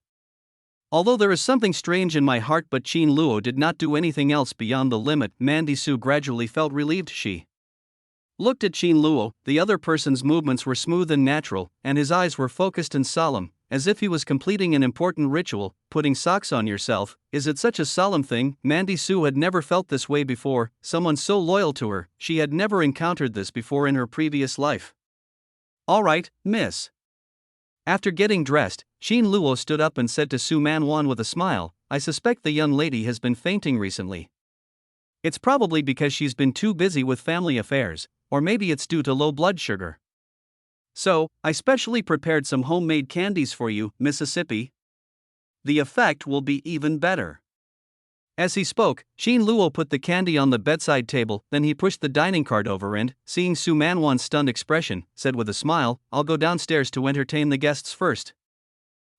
Although there is something strange in my heart, but Qin Luo did not do anything else beyond the limit. Mandy Su gradually felt relieved. She looked at Qin Luo. The other person's movements were smooth and natural, and his eyes were focused and solemn, as if he was completing an important ritual. Putting socks on yourself, is it such a solemn thing? Mandy Su had never felt this way before, someone so loyal to her. She had never encountered this before in her previous life. "All right, miss." After getting dressed, Qin Luo stood up and said to Su Manwan with a smile, "I suspect the young lady has been fainting recently. It's probably because she's been too busy with family affairs, or maybe it's due to low blood sugar. So, I specially prepared some homemade candies for you, Mississippi. The effect will be even better." As he spoke, Qin Luo put the candy on the bedside table, then he pushed the dining cart over and, seeing Su Manwan's stunned expression, said with a smile, "I'll go downstairs to entertain the guests first."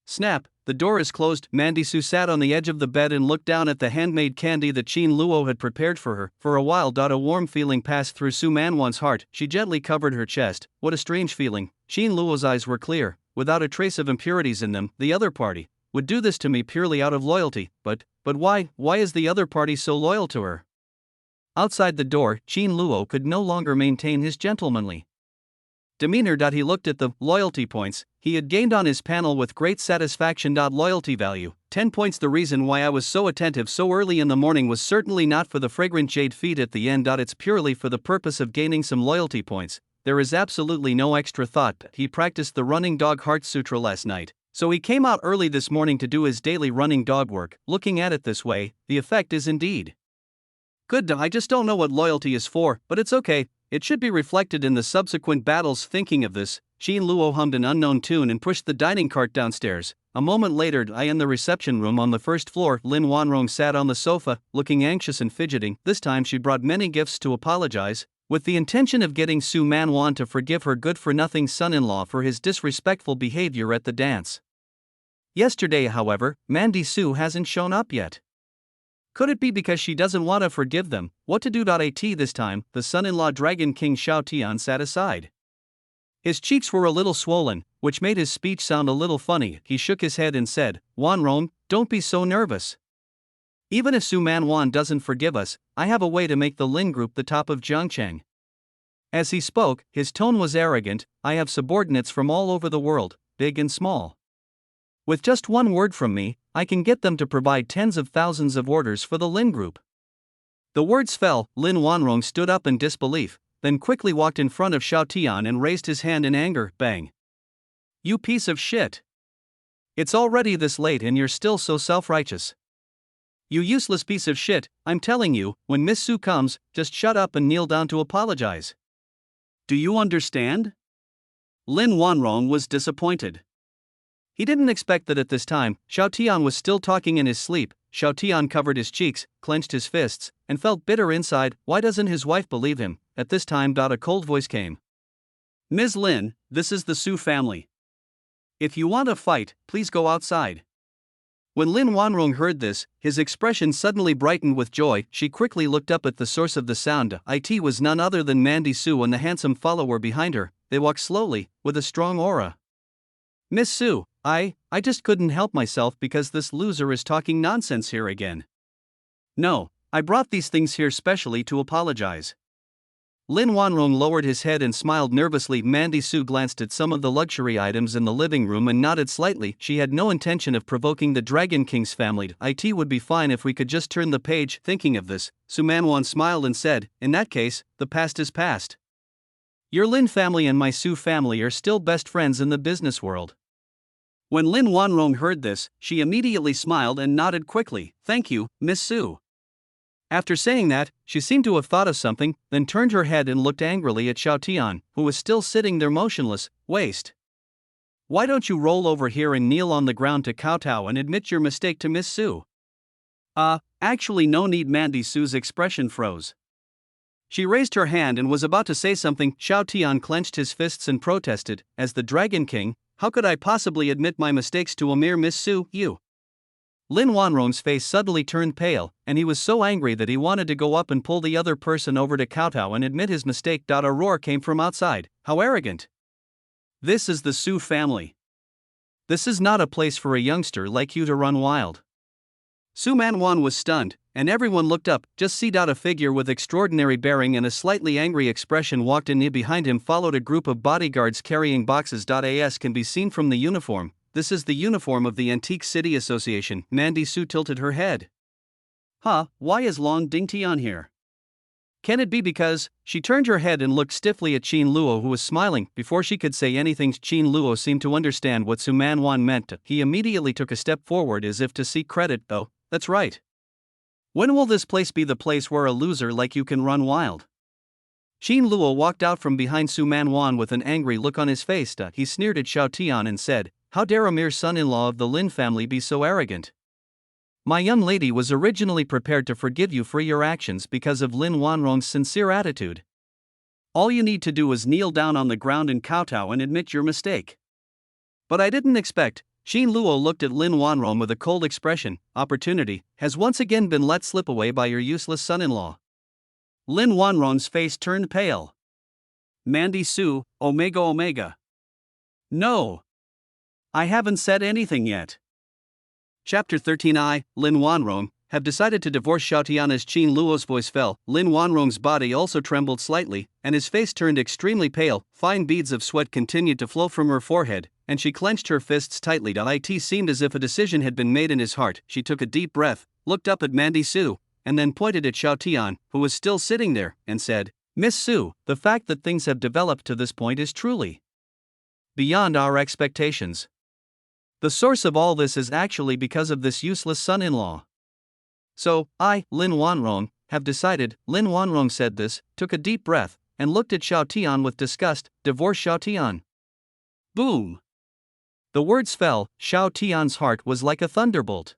Snap, the door is closed. Mandy Su sat on the edge of the bed and looked down at the handmade candy that Qin Luo had prepared for her. For a while, a warm feeling passed through Su Manwan's heart. She gently covered her chest. What a strange feeling. Qin Luo's eyes were clear, without a trace of impurities in them. The other party would do this to me purely out of loyalty, but why is the other party so loyal to her? Outside the door, Qin Luo could no longer maintain his gentlemanly demeanor. He looked at the loyalty points he had gained on his panel with great satisfaction. Loyalty value, 10 points. The reason why I was so attentive so early in the morning was certainly not for the fragrant jade feet at the end. It's purely for the purpose of gaining some loyalty points. There is absolutely no extra thought. He practiced the running dog heart sutra last night, so he came out early this morning to do his daily running dog work. Looking at it this way, the effect is indeed good. I just don't know what loyalty is for, but it's okay. it should be reflected in the subsequent battles. Thinking of this, Qin Luo hummed an unknown tune and pushed the dining cart downstairs. A moment later, in the reception room on the first floor, Lin Wan Rong sat on the sofa, looking anxious and fidgeting. This time she brought many gifts to apologize, with the intention of getting Su Manwan to forgive her good-for-nothing son-in-law for his disrespectful behavior at the dance. Yesterday, however, Mandy Su hasn't shown up yet. Could it be because she doesn't want to forgive them? What to do? At this time, the son-in-law Dragon King Xiao Tian sat aside. His cheeks were a little swollen, which made his speech sound a little funny. He shook his head and said, "Wan Rong, don't be so nervous. Even if Su Manwan doesn't forgive us, I have a way to make the Lin group the top of Jiangcheng." As he spoke, his tone was arrogant. "I have subordinates from all over the world, big and small. With just one word from me, I can get them to provide tens of thousands of orders for the Lin group." The words fell. Lin Wan Rong stood up in disbelief, then quickly walked in front of Xiao Tian and raised his hand in anger. Bang. "You piece of shit. It's already this late and you're still so self-righteous. You useless piece of shit, I'm telling you, when Miss Su comes, just shut up and kneel down to apologize. Do you understand?" Lin Wan Rong was disappointed. He didn't expect that at this time, Xiao Tian was still talking in his sleep. Xiao Tian covered his cheeks, clenched his fists, and felt bitter inside. Why doesn't his wife believe him? At this time, a cold voice came. "Ms. Lin, this is the Su family. If you want to fight, please go outside." When Lin Wan Rong heard this, his expression suddenly brightened with joy. She quickly looked up at the source of the sound. It was none other than Mandy Su and the handsome follower behind her. They walked slowly, with a strong aura. "Miss Su, I just couldn't help myself because this loser is talking nonsense here again. No, I brought these things here specially to apologize." Lin Wan Rong lowered his head and smiled nervously. Mandy Su glanced at some of the luxury items in the living room and nodded slightly. She had no intention of provoking the Dragon King's family. "It would be fine if we could just turn the page." Thinking of this, Su Manwan smiled and said, "In that case, the past is past. Your Lin family and my Su family are still best friends in the business world." When Lin Wan Rong heard this, she immediately smiled and nodded quickly. "Thank you, Miss Su." After saying that, she seemed to have thought of something, then turned her head and looked angrily at Xiao Tian, who was still sitting there motionless. "Waste. Why don't you roll over here and kneel on the ground to kowtow and admit your mistake to Miss Su?" Actually no need." Mandy Su's expression froze. She raised her hand and was about to say something. Xiao Tian clenched his fists and protested, "As the Dragon King, how could I possibly admit my mistakes to a mere Miss Su, you?" Lin Wan Rong's face suddenly turned pale, and he was so angry that he wanted to go up and pull the other person over to kowtow and admit his mistake. A roar came from outside. "How arrogant! This is the Su family. This is not a place for a youngster like you to run wild." Su Manwan was stunned, and everyone looked up. Just see. A figure with extraordinary bearing and a slightly angry expression walked in. Behind him followed a group of bodyguards carrying boxes. As can be seen from the uniform, this is the uniform of the Antique City Association. Mandy Su tilted her head. Why is Long Dingtian here? Can it be because... She turned her head and looked stiffly at Qin Luo, who was smiling. Before she could say anything, Qin Luo seemed to understand what Su Manwan meant. He immediately took a step forward as if to seek credit. "Oh, that's right. When will this place be the place where a loser like you can run wild?" Qin Luo walked out from behind Su Manwan with an angry look on his face. He sneered at Xiao Tian and said, "How dare a mere son-in-law of the Lin family be so arrogant? My young lady was originally prepared to forgive you for your actions because of Lin Wan Rong's sincere attitude. All you need to do is kneel down on the ground and kowtow and admit your mistake. But I didn't expect..." Qin Luo looked at Lin Wan Rong with a cold expression. "Opportunity has once again been let slip away by your useless son-in-law." Lin Wan Rong's face turned pale. "Mandy Su, Omega Omega. No. I haven't said anything yet." Chapter 13. Lin Wan Rong have decided to divorce Xiao Tian. As Qin Luo's voice fell, Lin Wan Rong's body also trembled slightly, and his face turned extremely pale. Fine beads of sweat continued to flow from her forehead, and she clenched her fists tightly. It seemed as if a decision had been made in his heart. She took a deep breath, looked up at Mandy Su, and then pointed at Xiao Tian, who was still sitting there, and said, "Miss Su, the fact that things have developed to this point is truly beyond our expectations. The source of all this is actually because of this useless son-in-law. So, I, Lin Wan Rong, have decided." Lin Wan Rong said this, took a deep breath, and looked at Xiao Tian with disgust. Divorce Xiao Tian. Boom! The words fell. Xiao Tian's heart was like a thunderbolt.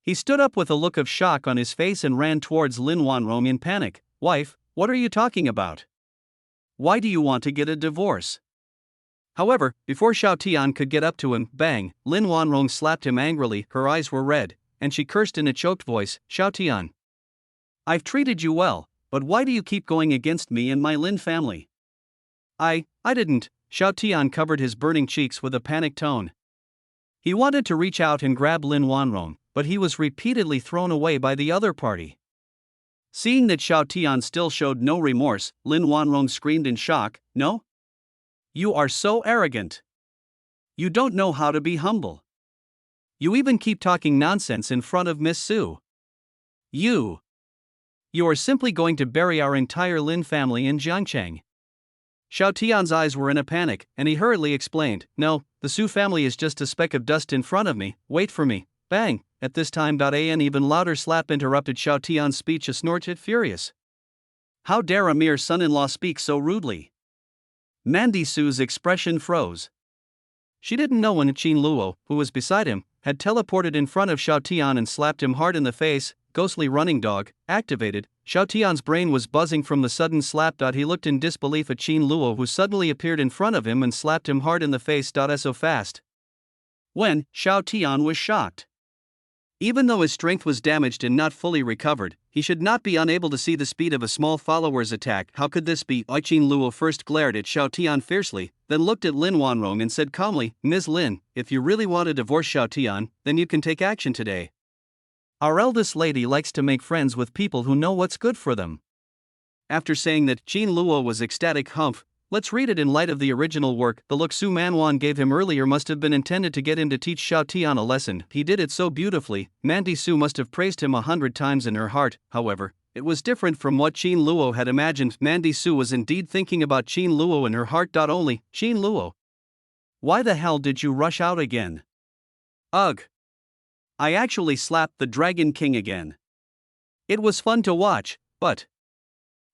He stood up with a look of shock on his face and ran towards Lin Wan Rong in panic. Wife, what are you talking about? Why do you want to get a divorce? However, before Xiao Tian could get up to him, bang, Lin Wan Rong slapped him angrily. Her eyes were red, and she cursed in a choked voice. Xiao Tian, I've treated you well, but why do you keep going against me and my Lin family? I didn't. Xiao Tian covered his burning cheeks with a panicked tone. He wanted to reach out and grab Lin Wan Rong, but he was repeatedly thrown away by the other party. Seeing that Xiao Tian still showed no remorse, Lin Wan Rong screamed in shock. No? You are so arrogant. You don't know how to be humble. You even keep talking nonsense in front of Miss Su. You are simply going to bury our entire Lin family in Jiangchang. Xiao Tian's eyes were in a panic, and he hurriedly explained, no, the Su family is just a speck of dust in front of me, wait for me. Bang! At this time, an even louder slap interrupted Xiao Tian's speech. A snorted, furious. How dare a mere son-in-law speak so rudely? Mandy Su's expression froze. She didn't know when Qin Luo, who was beside him, had teleported in front of Xiao Tian and slapped him hard in the face. Ghostly running dog, activated. Xiao Tian's brain was buzzing from the sudden slap. He looked in disbelief at Qin Luo, who suddenly appeared in front of him and slapped him hard in the face. So fast. When Xiao Tian was shocked. Even though his strength was damaged and not fully recovered, he should not be unable to see the speed of a small follower's attack. How could this be? Qin Luo first glared at Xiao Tian fiercely, then looked at Lin Wan Rong and said calmly, Ms. Lin, if you really want to divorce Xiao Tian, then you can take action today. Our eldest lady likes to make friends with people who know what's good for them. After saying that, Qin Luo was ecstatic. Humph. Let's read it in light of the original work. The look Su Manwan gave him earlier must have been intended to get him to teach Xiao Tian a lesson. He did it so beautifully. Mandy Su must have praised him 100 times in her heart. However, it was different from what Qin Luo had imagined. Mandy Su was indeed thinking about Qin Luo in her heart. Only, Qin Luo, why the hell did you rush out again? Ugh. I actually slapped the Dragon King again. It was fun to watch, but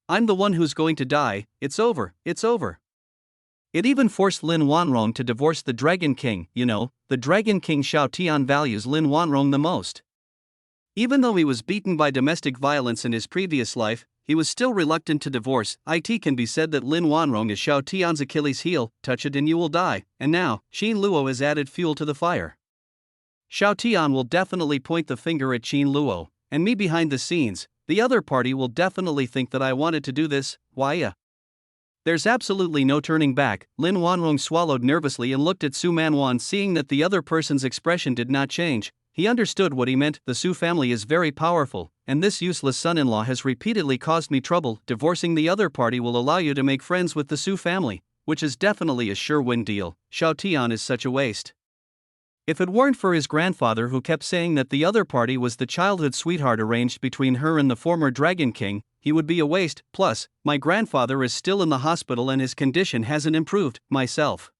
I'm the one who's going to die. It's over, it's over. It even forced Lin Wan Rong to divorce the Dragon King. You know, the Dragon King. Xiao Tian values Lin Wan Rong the most. Even though he was beaten by domestic violence in his previous life, he was still reluctant to divorce. It can be said that Lin Wan Rong is Xiao Tian's Achilles heel. Touch it and you will die. And now, Qin Luo has added fuel to the fire. Xiao Tian will definitely point the finger at Qin Luo, and me behind the scenes. The other party will definitely think that I wanted to do this. Why? There's absolutely no turning back. Lin Wanrong swallowed nervously and looked at Su Manwan. Seeing that the other person's expression did not change, he understood what he meant. The Su family is very powerful, and this useless son-in-law has repeatedly caused me trouble. Divorcing the other party will allow you to make friends with the Su family, which is definitely a sure-win deal. Xiao Tian is such a waste. If it weren't for his grandfather who kept saying that the other party was the childhood sweetheart arranged between her and the former Dragon King, he would be a waste. Plus, my grandfather is still in the hospital and his condition hasn't improved. Myself,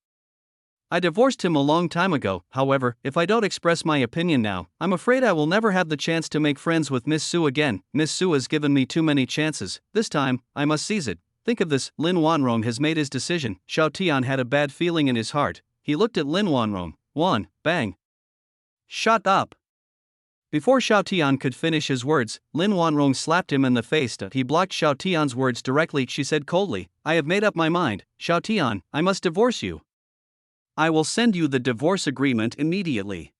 I divorced him a long time ago. However, if I don't express my opinion now, I'm afraid I will never have the chance to make friends with Miss Su again. Miss Su has given me too many chances. This time, I must seize it. Think of this, Lin Wanrong has made his decision. Xiao Tian had a bad feeling in his heart. He looked at Lin Wanrong. Bang. Shut up. Before Xiao Tian could finish his words, Lin Wanrong slapped him in the face. He blocked Xiao Tian's words directly. She said coldly, I have made up my mind, Xiao Tian, I must divorce you. I will send you the divorce agreement immediately.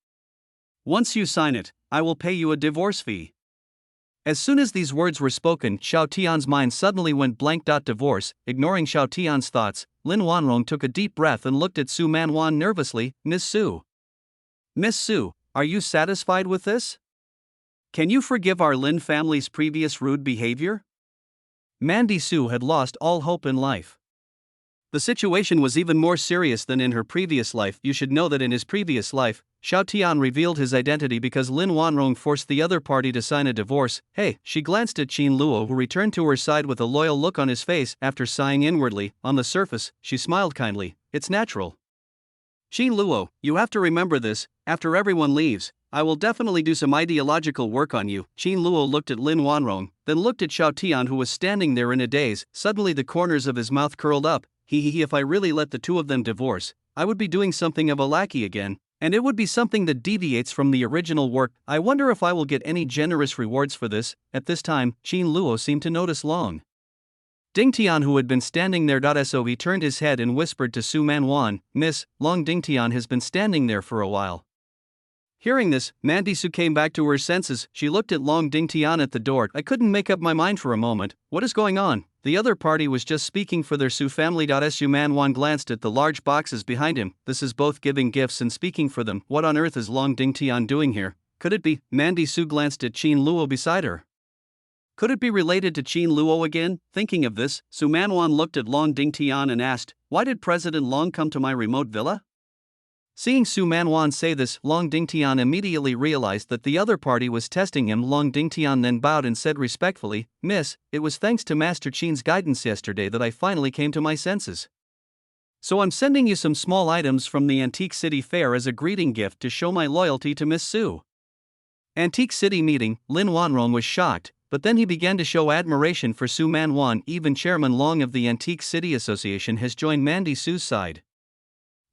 Once you sign it, I will pay you a divorce fee. As soon as these words were spoken, Xiao Tian's mind suddenly went blank. Divorce. Ignoring Xiao Tian's thoughts, Lin Wanrong took a deep breath and looked at Su Manwan nervously. Miss Su, are you satisfied with this? Can you forgive our Lin family's previous rude behavior? Mandy Su had lost all hope in life. The situation was even more serious than in her previous life. You should know that in his previous life, Xiao Tian revealed his identity because Lin Wanrong forced the other party to sign a divorce. Hey, she glanced at Qin Luo, who returned to her side with a loyal look on his face. After sighing inwardly, on the surface, she smiled kindly. It's natural. Qin Luo, you have to remember this, after everyone leaves, I will definitely do some ideological work on you. Qin Luo looked at Lin Wan Rong, then looked at Xiao Tian, who was standing there in a daze. Suddenly the corners of his mouth curled up. If I really let the two of them divorce, I would be doing something of a Lackey again, and it would be something that deviates from the original work. I wonder if I will get any generous rewards for this. At this time, Qin Luo seemed to notice Long Dingtian, who had been standing there. So he turned his head and whispered to Su Manwan, "Miss, Long Dingtian has been standing there for a while." Hearing this, Mandy Su came back to her senses. She looked at Long Dingtian at the door. "I couldn't make up my mind for a moment. What is going on?" The other party was just speaking for their Su family. Su Manwan glanced at the large boxes behind him. This is both giving gifts and speaking for them. What on earth is Long Dingtian doing here? Could it be? Mandy Su glanced at Qin Luo beside her. Could it be related to Qin Luo again? Thinking of this, Su Manwan looked at Long Dingtian and asked, "Why did President Long come to my remote villa?" Seeing Su Manwan say this, Long Dingtian immediately realized that the other party was testing him. Long Dingtian then bowed and said respectfully, "Miss, it was thanks to Master Qin's guidance yesterday that I finally came to my senses. So I'm sending you some small items from the Antique City Fair as a greeting gift to show my loyalty to Miss Su." Antique City meeting. Lin Wan Rong was shocked, but then he began to show admiration for Su Manwan. Even Chairman Long of the Antique City Association has joined Mandy Su's side.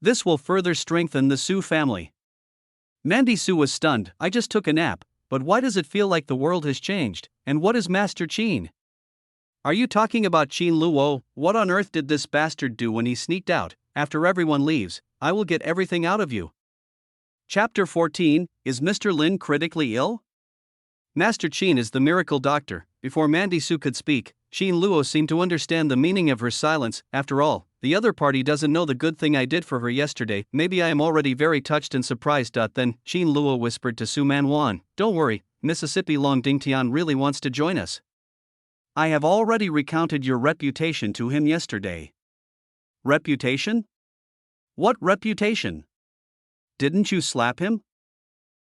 This will further strengthen the Su family. Mandy Su was stunned. "I just took a nap, but why does it feel like the world has changed? And what is Master Qin? Are you talking about Qin Luo? What on earth did this bastard do when he sneaked out? After everyone leaves, I will get everything out of you." Chapter 14. Is Mr. Lin critically ill? Master Qin is the miracle doctor. Before Mandy Su could speak, Qin Luo seemed to understand the meaning of her silence. After all, the other party doesn't know the good thing I did for her yesterday. Maybe I am already very touched and surprised. Then, Qin Luo whispered to Su Manwan, "Don't worry, Mississippi Long Dingtian really wants to join us. I have already recounted your reputation to him yesterday." Reputation? What reputation? Didn't you slap him?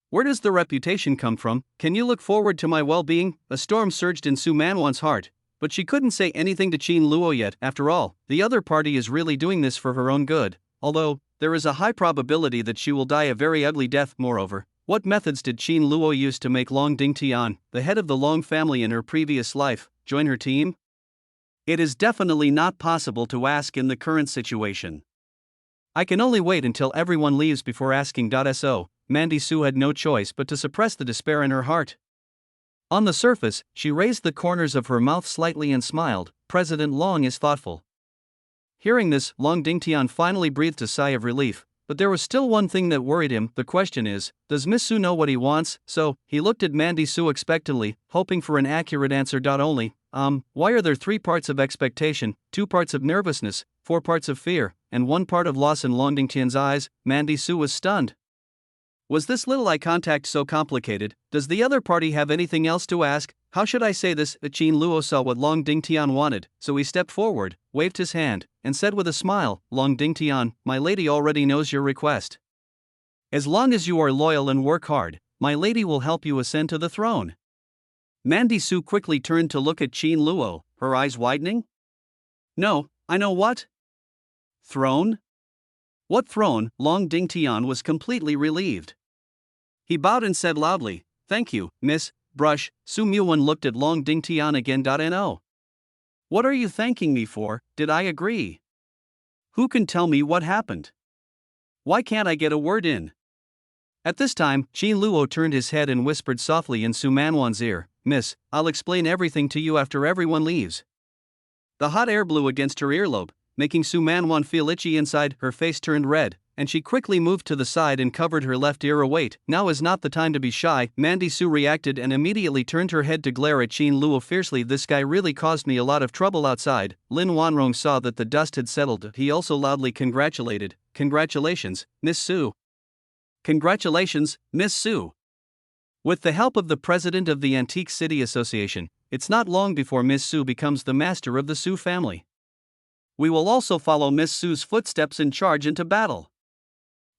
Where does the reputation come from? Can you look forward to my well-being? A storm surged in Su Manwan's heart, but she couldn't say anything to Qin Luo yet. After all, the other party is really doing this for her own good, although there is a high probability that she will die a very ugly death. Moreover, what methods did Qin Luo use to make Long Dingtian, the head of the Long family in her previous life, join her team? It is definitely not possible to ask in the current situation. I can only wait until everyone leaves before asking. So, Mandy Su had no choice but to suppress the despair in her heart. On the surface, she raised the corners of her mouth slightly and smiled. President Long is thoughtful. Hearing this, Long Dingtian finally breathed a sigh of relief, but there was still one thing that worried him. The question is, does Miss Su know what he wants? So, he looked at Mandy Su expectantly, hoping for an accurate answer. Only, why are there 3 parts of expectation, 2 parts of nervousness, 4 parts of fear, and 1 part of loss? In Long Dingtian's eyes, Mandy Su was stunned. Was this little eye contact so complicated? Does the other party have anything else to ask? How should I say this? Qin Luo saw what Long Dingtian wanted, so he stepped forward, waved his hand, and said with a smile, "Long Dingtian, my lady already knows your request. As long as you are loyal and work hard, my lady will help you ascend to the throne." Mandy Su quickly turned to look at Qin Luo, her eyes widening. "No, I know what? Throne? What throne?" Long Dingtian was completely relieved. He bowed and said loudly, "Thank you, Miss Brush." Su Muwan looked at Long Dingtian again. No. What are you thanking me for? Did I agree? Who can tell me what happened? Why can't I get a word in? At this time, Qin Luo turned his head and whispered softly in Su Manwan's ear, "Miss, I'll explain everything to you after everyone leaves." The hot air blew against her earlobe, making Su Manwan feel itchy inside. Her face turned red, and she quickly moved to the side and covered her left ear. "Wait, now is not the time to be shy." Mandy Su reacted and immediately turned her head to glare at Qin Luo fiercely. "This guy really caused me a lot of trouble outside." Lin Wan Rong saw that the dust had settled. He also loudly congratulated, "Congratulations, Miss Su. Congratulations, Miss Su." With the help of the president of the Antique City Association, it's not long before Miss Su becomes the master of the Su family. We will also follow Miss Su's footsteps and charge into battle.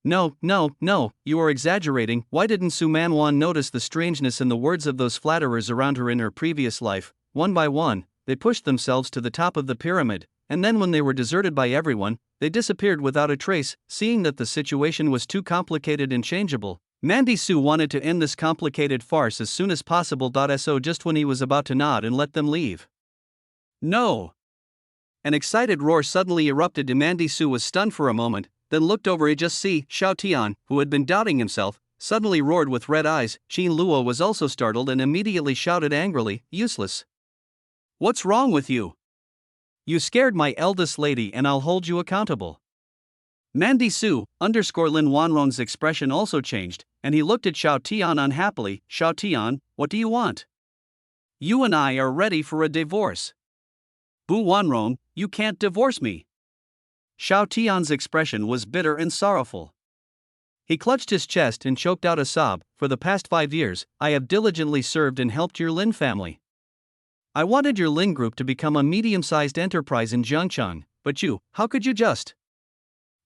No, you are exaggerating. Why didn't Su Manwan notice the strangeness in the words of those flatterers around her in her previous life? One by one, they pushed themselves to the top of the pyramid, and then when they were deserted by everyone, they disappeared without a trace. Seeing that the situation was too complicated and changeable, Mandy Su wanted to end this complicated farce as soon as possible. So just when he was about to nod and let them leave. No! An excited roar suddenly erupted. Mandy Su was stunned for a moment, then looked over to just see Xiao Tian, who had been doubting himself, suddenly roared with red eyes. Qin Luo was also startled and immediately shouted angrily, "Useless! What's wrong with you? You scared my eldest lady and I'll hold you accountable." Mandy Su Lin Wan Rong's expression also changed, and he looked at Xiao Tian unhappily. "Xiao Tian, what do you want? You and I are ready for a divorce." "Bu Wanrong, you can't divorce me." Xiao Tian's expression was bitter and sorrowful. He clutched his chest and choked out a sob. "For the past 5 years, I have diligently served and helped your Lin family. I wanted your Lin group to become a medium-sized enterprise in Jiangcheng, but how could you just?"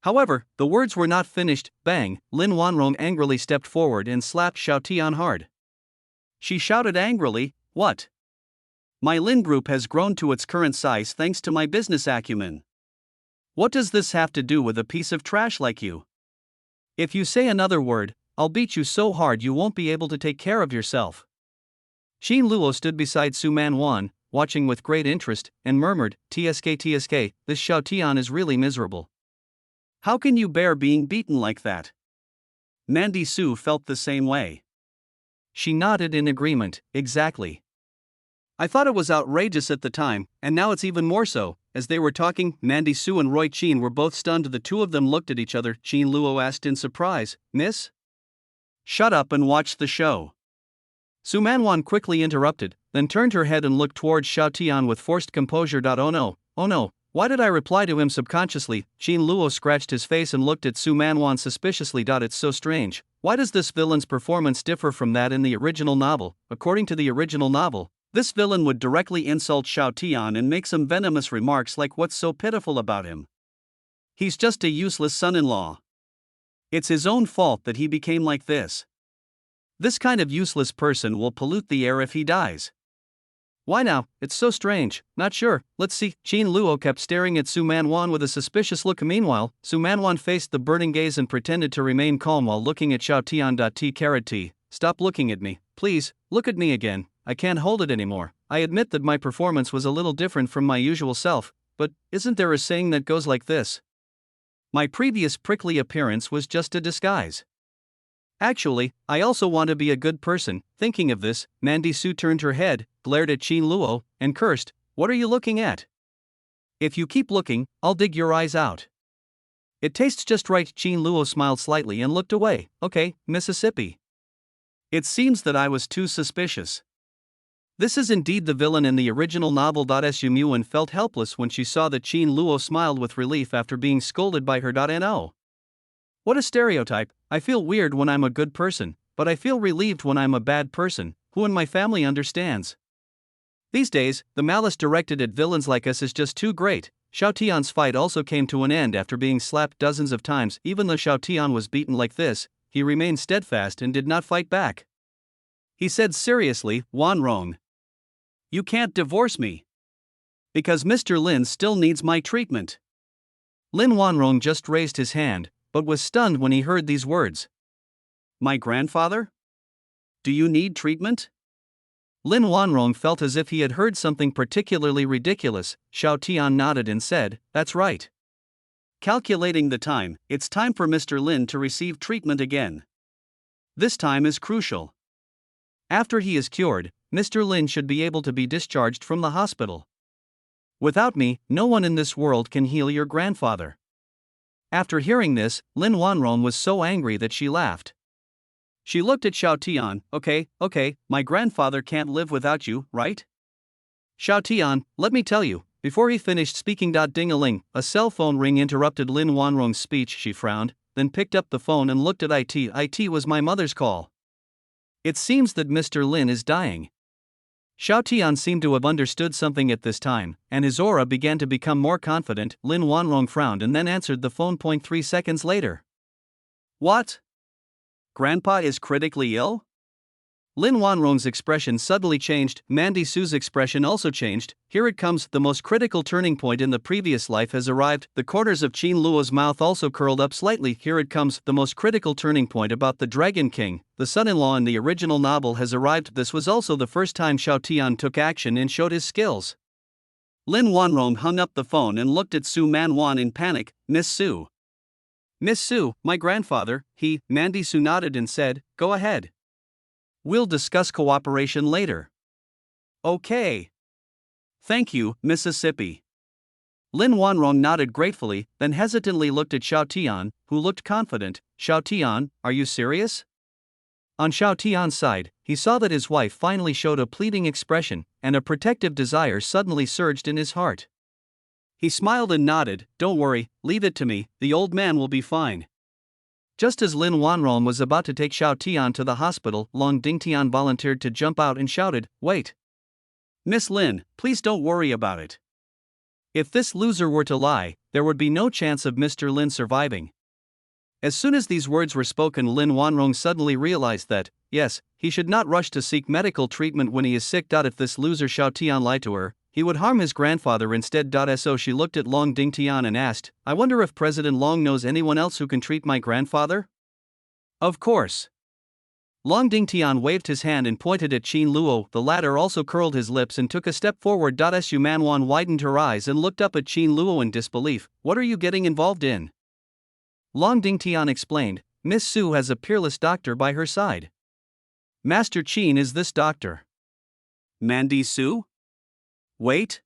However, the words were not finished. Bang! Lin Wanrong angrily stepped forward and slapped Xiao Tian hard. She shouted angrily, "What? My Lin group has grown to its current size thanks to my business acumen. What does this have to do with a piece of trash like you? If you say another word, I'll beat you so hard you won't be able to take care of yourself." Qin Luo stood beside Su Man, watching with great interest, and murmured, "TSK, this Xiao Tian is really miserable. How can you bear being beaten like that?" Mandy Su felt the same way. She nodded in agreement. "Exactly. I thought it was outrageous at the time, and now it's even more so." As they were talking, Mandy Su and Roy Qin were both stunned. The two of them looked at each other. Qin Luo asked in surprise, "Miss? Shut up and watch the show." Su Manwan quickly interrupted, then turned her head and looked towards Xiao Tian with forced composure. "Oh no, why did I reply to him subconsciously?" Qin Luo scratched his face and looked at Su Manwan suspiciously. "It's so strange. Why does this villain's performance differ from that in the original novel? According to the original novel, this villain would directly insult Xiao Tian and make some venomous remarks like, 'What's so pitiful about him? He's just a useless son-in-law. It's his own fault that he became like this. This kind of useless person will pollute the air if he dies. Why now? It's so strange. Not sure. Let's see." Qin Luo kept staring at Su Manwan with a suspicious look. Meanwhile, Su Manwan faced the burning gaze and pretended to remain calm while looking at Xiao Tian. T. Stop looking at me, please. Look at me again. I can't hold it anymore. I admit that my performance was a little different from my usual self, but isn't there a saying that goes like this? My previous prickly appearance was just a disguise. Actually, I also want to be a good person." Thinking of this, Mandy Su turned her head, glared at Qin Luo, and cursed, "What are you looking at? If you keep looking, I'll dig your eyes out." "It tastes just right." Qin Luo smiled slightly and looked away. "Okay, Mississippi. It seems that I was too suspicious. This is indeed the villain in the original novel." Su Muan felt helpless when she saw that Qin Luo smiled with relief after being scolded by her. No. What a stereotype. I feel weird when I'm a good person, but I feel relieved when I'm a bad person. Who in my family understands? These days, the malice directed at villains like us is just too great. Xiao Tian's fight also came to an end after being slapped dozens of times. Even though Xiao Tian was beaten like this, he remained steadfast and did not fight back. He said seriously, "Wan Rong, you can't divorce me. Because Mr. Lin still needs my treatment." Lin Wan Rong just raised his hand, but was stunned when he heard these words. "My grandfather? Do you need treatment?" Lin Wanrong felt as if he had heard something particularly ridiculous. Xiao Tian nodded and said, "That's right. Calculating the time, it's time for Mr. Lin to receive treatment again. This time is crucial. After he is cured, Mr. Lin should be able to be discharged from the hospital. Without me, no one in this world can heal your grandfather." After hearing this, Lin Wanrong was so angry that she laughed. She looked at Xiao Tian. Okay, my grandfather can't live without you, right? Xiao Tian, let me tell you." Before he finished speaking, ding-a-ling, a cell phone ring interrupted Lin Wanrong's speech. She frowned, then picked up the phone and looked at it. It was my mother's call. It seems that Mr. Lin is dying. Xiao Tian seemed to have understood something at this time, and his aura began to become more confident. Lin Wanrong frowned and then answered the phone. 3 seconds later. "What? Grandpa is critically ill?" Lin Wan Rong's expression suddenly changed, Mandy Su's expression also changed. Here it comes, the most critical turning point in the previous life has arrived. The corners of Qin Luo's mouth also curled up slightly. Here it comes, the most critical turning point about the Dragon King, the son-in-law in the original novel, has arrived. This was also the first time Xiao Tian took action and showed his skills. Lin Wan Rong hung up the phone and looked at Su Man Wan in panic. Miss Su. Miss Su, my grandfather, Mandy Su nodded and said, go ahead. We'll discuss cooperation later. Okay. Thank you, Mississippi. Lin Wan Rong nodded gratefully, then hesitantly looked at Xiao Tian, who looked confident. Xiao Tian, are you serious? On Xiao Tian's side, he saw that his wife finally showed a pleading expression, and a protective desire suddenly surged in his heart. He smiled and nodded. Don't worry, leave it to me, the old man will be fine. Just as Lin Wan Rong was about to take Xiao Tian to the hospital, Long Dingtian volunteered to jump out and shouted, wait. Miss Lin, please don't worry about it. If this loser were to lie, there would be no chance of Mr. Lin surviving. As soon as these words were spoken, Lin Wan Rong suddenly realized that, yes, he should not rush to seek medical treatment when he is sick. If this loser Xiao Tian lied to her, he would harm his grandfather instead. So she looked at Long Dingtian and asked, I wonder if President Long knows anyone else who can treat my grandfather? Of course. Long Dingtian waved his hand and pointed at Qin Luo. The latter also curled his lips and took a step forward. Su Man Wan widened her eyes and looked up at Qin Luo in disbelief. What are you getting involved in? Long Dingtian explained, Miss Su has a peerless doctor by her side. Master Qin is this doctor. Mandy Su? Wait.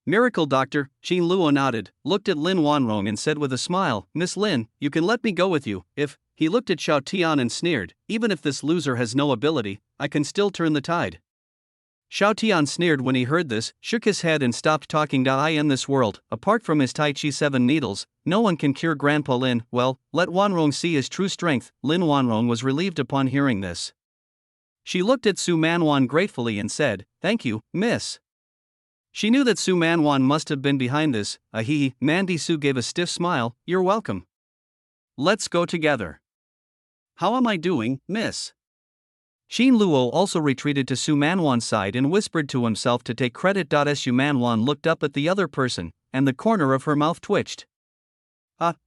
Miracle Doctor. Qin Luo nodded, looked at Lin Wan Rong and said with a smile, Miss Lin, you can let me go with you, if. He looked at Xiao Tian and sneered, even if this loser has no ability, I can still turn the tide. Xiao Tian sneered when he heard this, shook his head and stopped talking. I in this world, apart from his Tai Chi 7 needles, no one can cure Grandpa Lin. Well, let Wan Rong see his true strength. Lin Wan Rong was relieved upon hearing this. She looked at Su Man Wan gratefully and said, thank you, miss. She knew that Su Man Wan must have been behind this. Mandy Su gave a stiff smile, you're welcome. Let's go together. How am I doing, miss? Qin Luo also retreated to Su Man Wan's side and whispered to himself to take credit. Su Man Wan looked up at the other person, and the corner of her mouth twitched.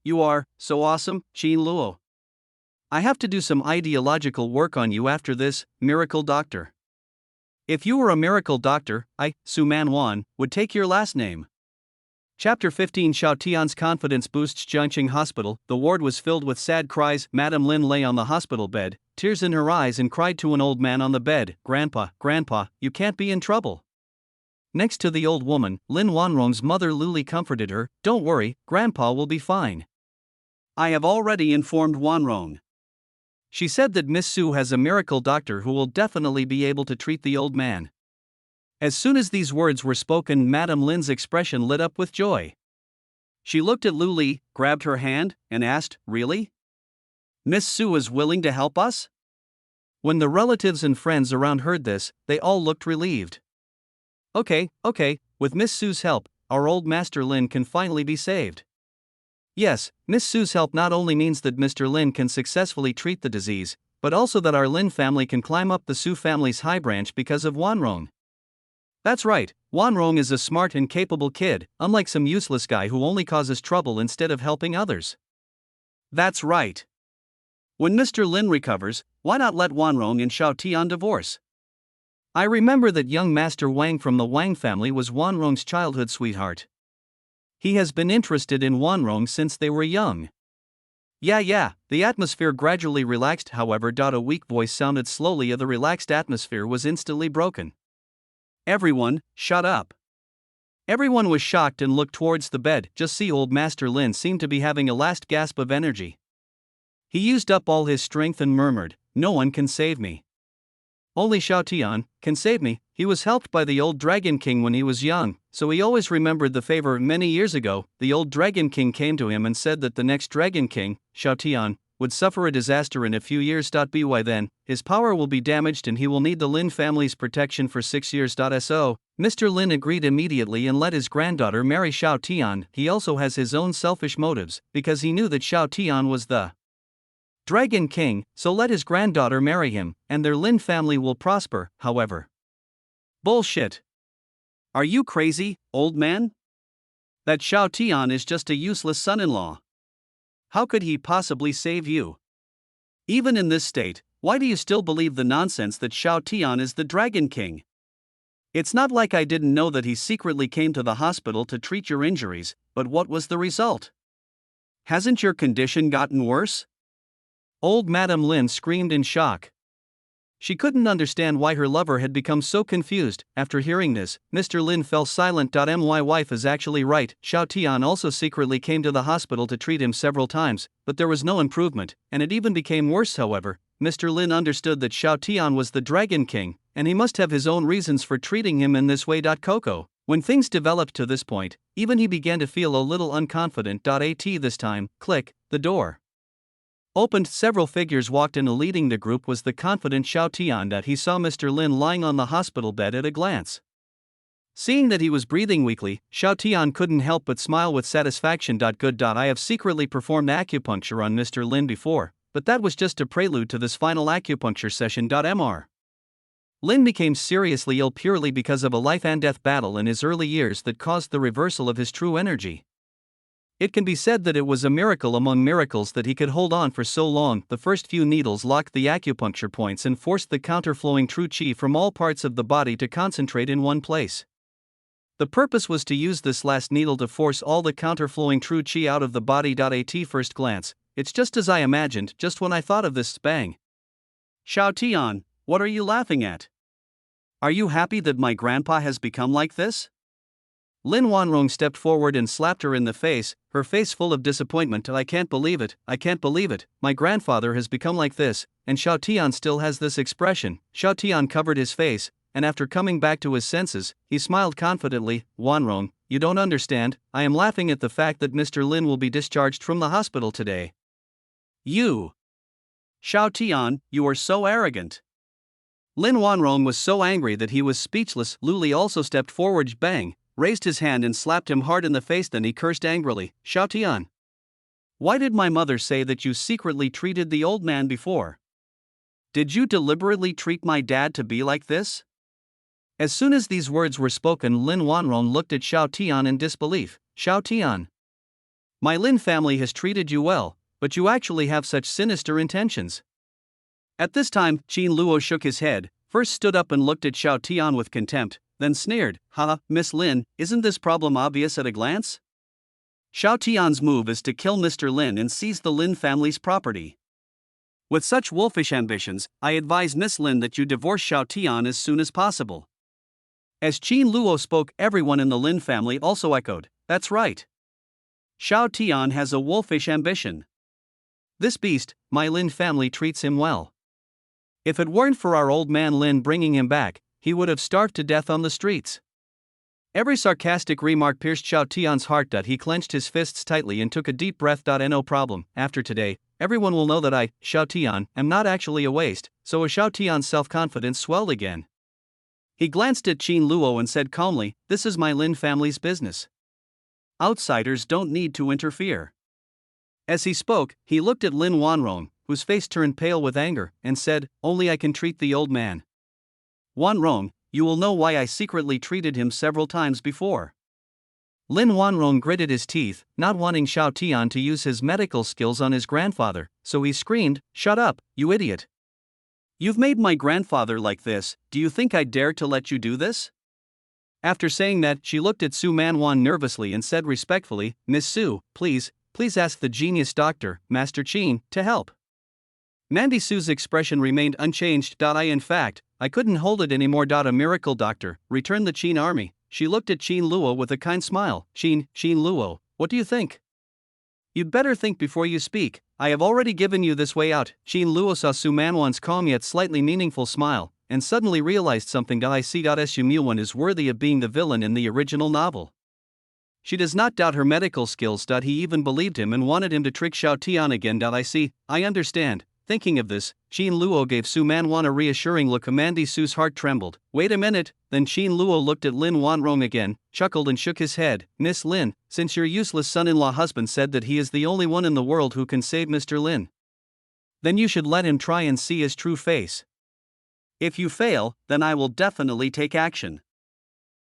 You are so awesome, Qin Luo. I have to do some ideological work on you after this, miracle doctor. If you were a miracle doctor, I, Su Man Wan, would take your last name. Chapter 15 Xiao Tian's confidence boosts. Jiangqing Hospital. The ward was filled with sad cries. Madame Lin lay on the hospital bed, tears in her eyes, and cried to an old man on the bed, Grandpa, Grandpa, you can't be in trouble. Next to the old woman, Lin Wan Rong's mother Luli comforted her, don't worry, Grandpa will be fine. I have already informed Wan Rong. She said that Miss Su has a miracle doctor who will definitely be able to treat the old man. As soon as these words were spoken, Madame Lin's expression lit up with joy. She looked at Luli, grabbed her hand, and asked, really? Miss Su is willing to help us? When the relatives and friends around heard this, they all looked relieved. Okay, with Miss Su's help, our old Master Lin can finally be saved. Yes, Miss Su's help not only means that Mr. Lin can successfully treat the disease, but also that our Lin family can climb up the Su family's high branch because of Wan Rong. That's right, Wan Rong is a smart and capable kid, unlike some useless guy who only causes trouble instead of helping others. That's right. When Mr. Lin recovers, why not let Wan Rong and Xiao Tian divorce? I remember that young Master Wang from the Wang family was Wan Rong's childhood sweetheart. He has been interested in Wan Rong since they were young. Yeah, the atmosphere gradually relaxed. However, a weak voice sounded slowly. The relaxed atmosphere was instantly broken. Everyone, shut up. Everyone was shocked and looked towards the bed. Just see, old Master Lin seemed to be having a last gasp of energy. He used up all his strength and murmured, no one can save me. Only Xiao Tian can save me. He was helped by the old Dragon King when he was young, so he always remembered the favor. Many years ago, the old Dragon King came to him and said that the next Dragon King, Xiao Tian, would suffer a disaster in a few years. By then, his power will be damaged and he will need the Lin family's protection for 6 years. So, Mr. Lin agreed immediately and let his granddaughter marry Xiao Tian. He also has his own selfish motives, because he knew that Xiao Tian was the Dragon King, so let his granddaughter marry him, and their Lin family will prosper, however. Bullshit. Are you crazy, old man? That Xiao Tian is just a useless son-in-law. How could he possibly save you? Even in this state, why do you still believe the nonsense that Xiao Tian is the Dragon King? It's not like I didn't know that he secretly came to the hospital to treat your injuries, but what was the result? Hasn't your condition gotten worse? Old Madame Lin screamed in shock. She couldn't understand why her lover had become so confused. After hearing this, Mr. Lin fell silent. My wife is actually right. Xiao Tian also secretly came to the hospital to treat him several times, but there was no improvement, and it even became worse. However, Mr. Lin understood that Xiao Tian was the Dragon King, and he must have his own reasons for treating him in this way. Coco. When things developed to this point, even he began to feel a little unconfident. This time, click, the door opened. Several figures walked in. Leading the group was the confident Xiao Tian. He saw Mr. Lin lying on the hospital bed at a glance. Seeing that he was breathing weakly, Xiao Tian couldn't help but smile with satisfaction. Good. I have secretly performed acupuncture on Mr. Lin before, but that was just a prelude to this final acupuncture session. Mr. Lin became seriously ill purely because of a life-and-death battle in his early years that caused the reversal of his true energy. It can be said that it was a miracle among miracles that he could hold on for so long. The first few needles locked the acupuncture points and forced the counterflowing true qi from all parts of the body to concentrate in one place. The purpose was to use this last needle to force all the counterflowing true qi out of the body. At first glance, it's just as I imagined. Just when I thought of this, bang. Xiao Tian, what are you laughing at? Are you happy that my grandpa has become like this? Lin Wan Rong stepped forward and slapped her in the face, her face full of disappointment. I can't believe it, I can't believe it, my grandfather has become like this, and Xiao Tian still has this expression. Xiao Tian covered his face, and after coming back to his senses, he smiled confidently. Wan Rong, you don't understand, I am laughing at the fact that Mr. Lin will be discharged from the hospital today. You! Xiao Tian, you are so arrogant. Lin Wan Rong was so angry that he was speechless. Lu Li also stepped forward, bang, raised his hand and slapped him hard in the face. Then he cursed angrily. Xiao Tian, why did my mother say that you secretly treated the old man before? Did you deliberately treat my dad to be like this? As soon as these words were spoken, Lin Wan Rong looked at Xiao Tian in disbelief. Xiao Tian, my Lin family has treated you well, but you actually have such sinister intentions. At this time, Qin Luo shook his head, first stood up and looked at Xiao Tian with contempt, then sneered, "Ha, Miss Lin, isn't this problem obvious at a glance? Xiao Tian's move is to kill Mr. Lin and seize the Lin family's property. With such wolfish ambitions, I advise Miss Lin that you divorce Xiao Tian as soon as possible." As Qin Luo spoke, everyone in the Lin family also echoed, "That's right. Xiao Tian has a wolfish ambition. This beast, my Lin family treats him well. If it weren't for our old man Lin bringing him back, he would have starved to death on the streets." Every sarcastic remark pierced Xiao Tian's heart. He clenched his fists tightly and took a deep breath. No problem, after today, everyone will know that I, Xiao Tian, am not actually a waste. So Xiao Tian's self-confidence swelled again. He glanced at Qin Luo and said calmly, "This is my Lin family's business. Outsiders don't need to interfere." As he spoke, he looked at Lin Wan Rong, whose face turned pale with anger, and said, "Only I can treat the old man. Wan Rong, you will know why I secretly treated him several times before." Lin Wan Rong gritted his teeth, not wanting Xiao Tian to use his medical skills on his grandfather, so he screamed, "Shut up, you idiot! You've made my grandfather like this, do you think I dare to let you do this?" After saying that, she looked at Su Manwan nervously and said respectfully, "Miss Su, please ask the genius doctor, Master Qin, to help." Mandy Su's expression remained unchanged. In fact, I couldn't hold it anymore. A miracle doctor, returned the Qin army. She looked at Qin Luo with a kind smile. Qin Luo, what do you think? You'd better think before you speak, I have already given you this way out. Qin Luo saw Su Manwan's calm yet slightly meaningful smile, and suddenly realized something. I see. Su Muwan is worthy of being the villain in the original novel. She does not doubt her medical skills. He even believed him and wanted him to trick Xiao Tian again. I see, I understand. Thinking of this, Qin Luo gave Su Manwan a reassuring look. Mandy Su's heart trembled. Wait a minute. Then Qin Luo looked at Lin Wan Rong again, chuckled and shook his head. "Miss Lin, since your useless son-in-law husband said that he is the only one in the world who can save Mr. Lin, Then you should let him try and see his true face. If you fail, then I will definitely take action.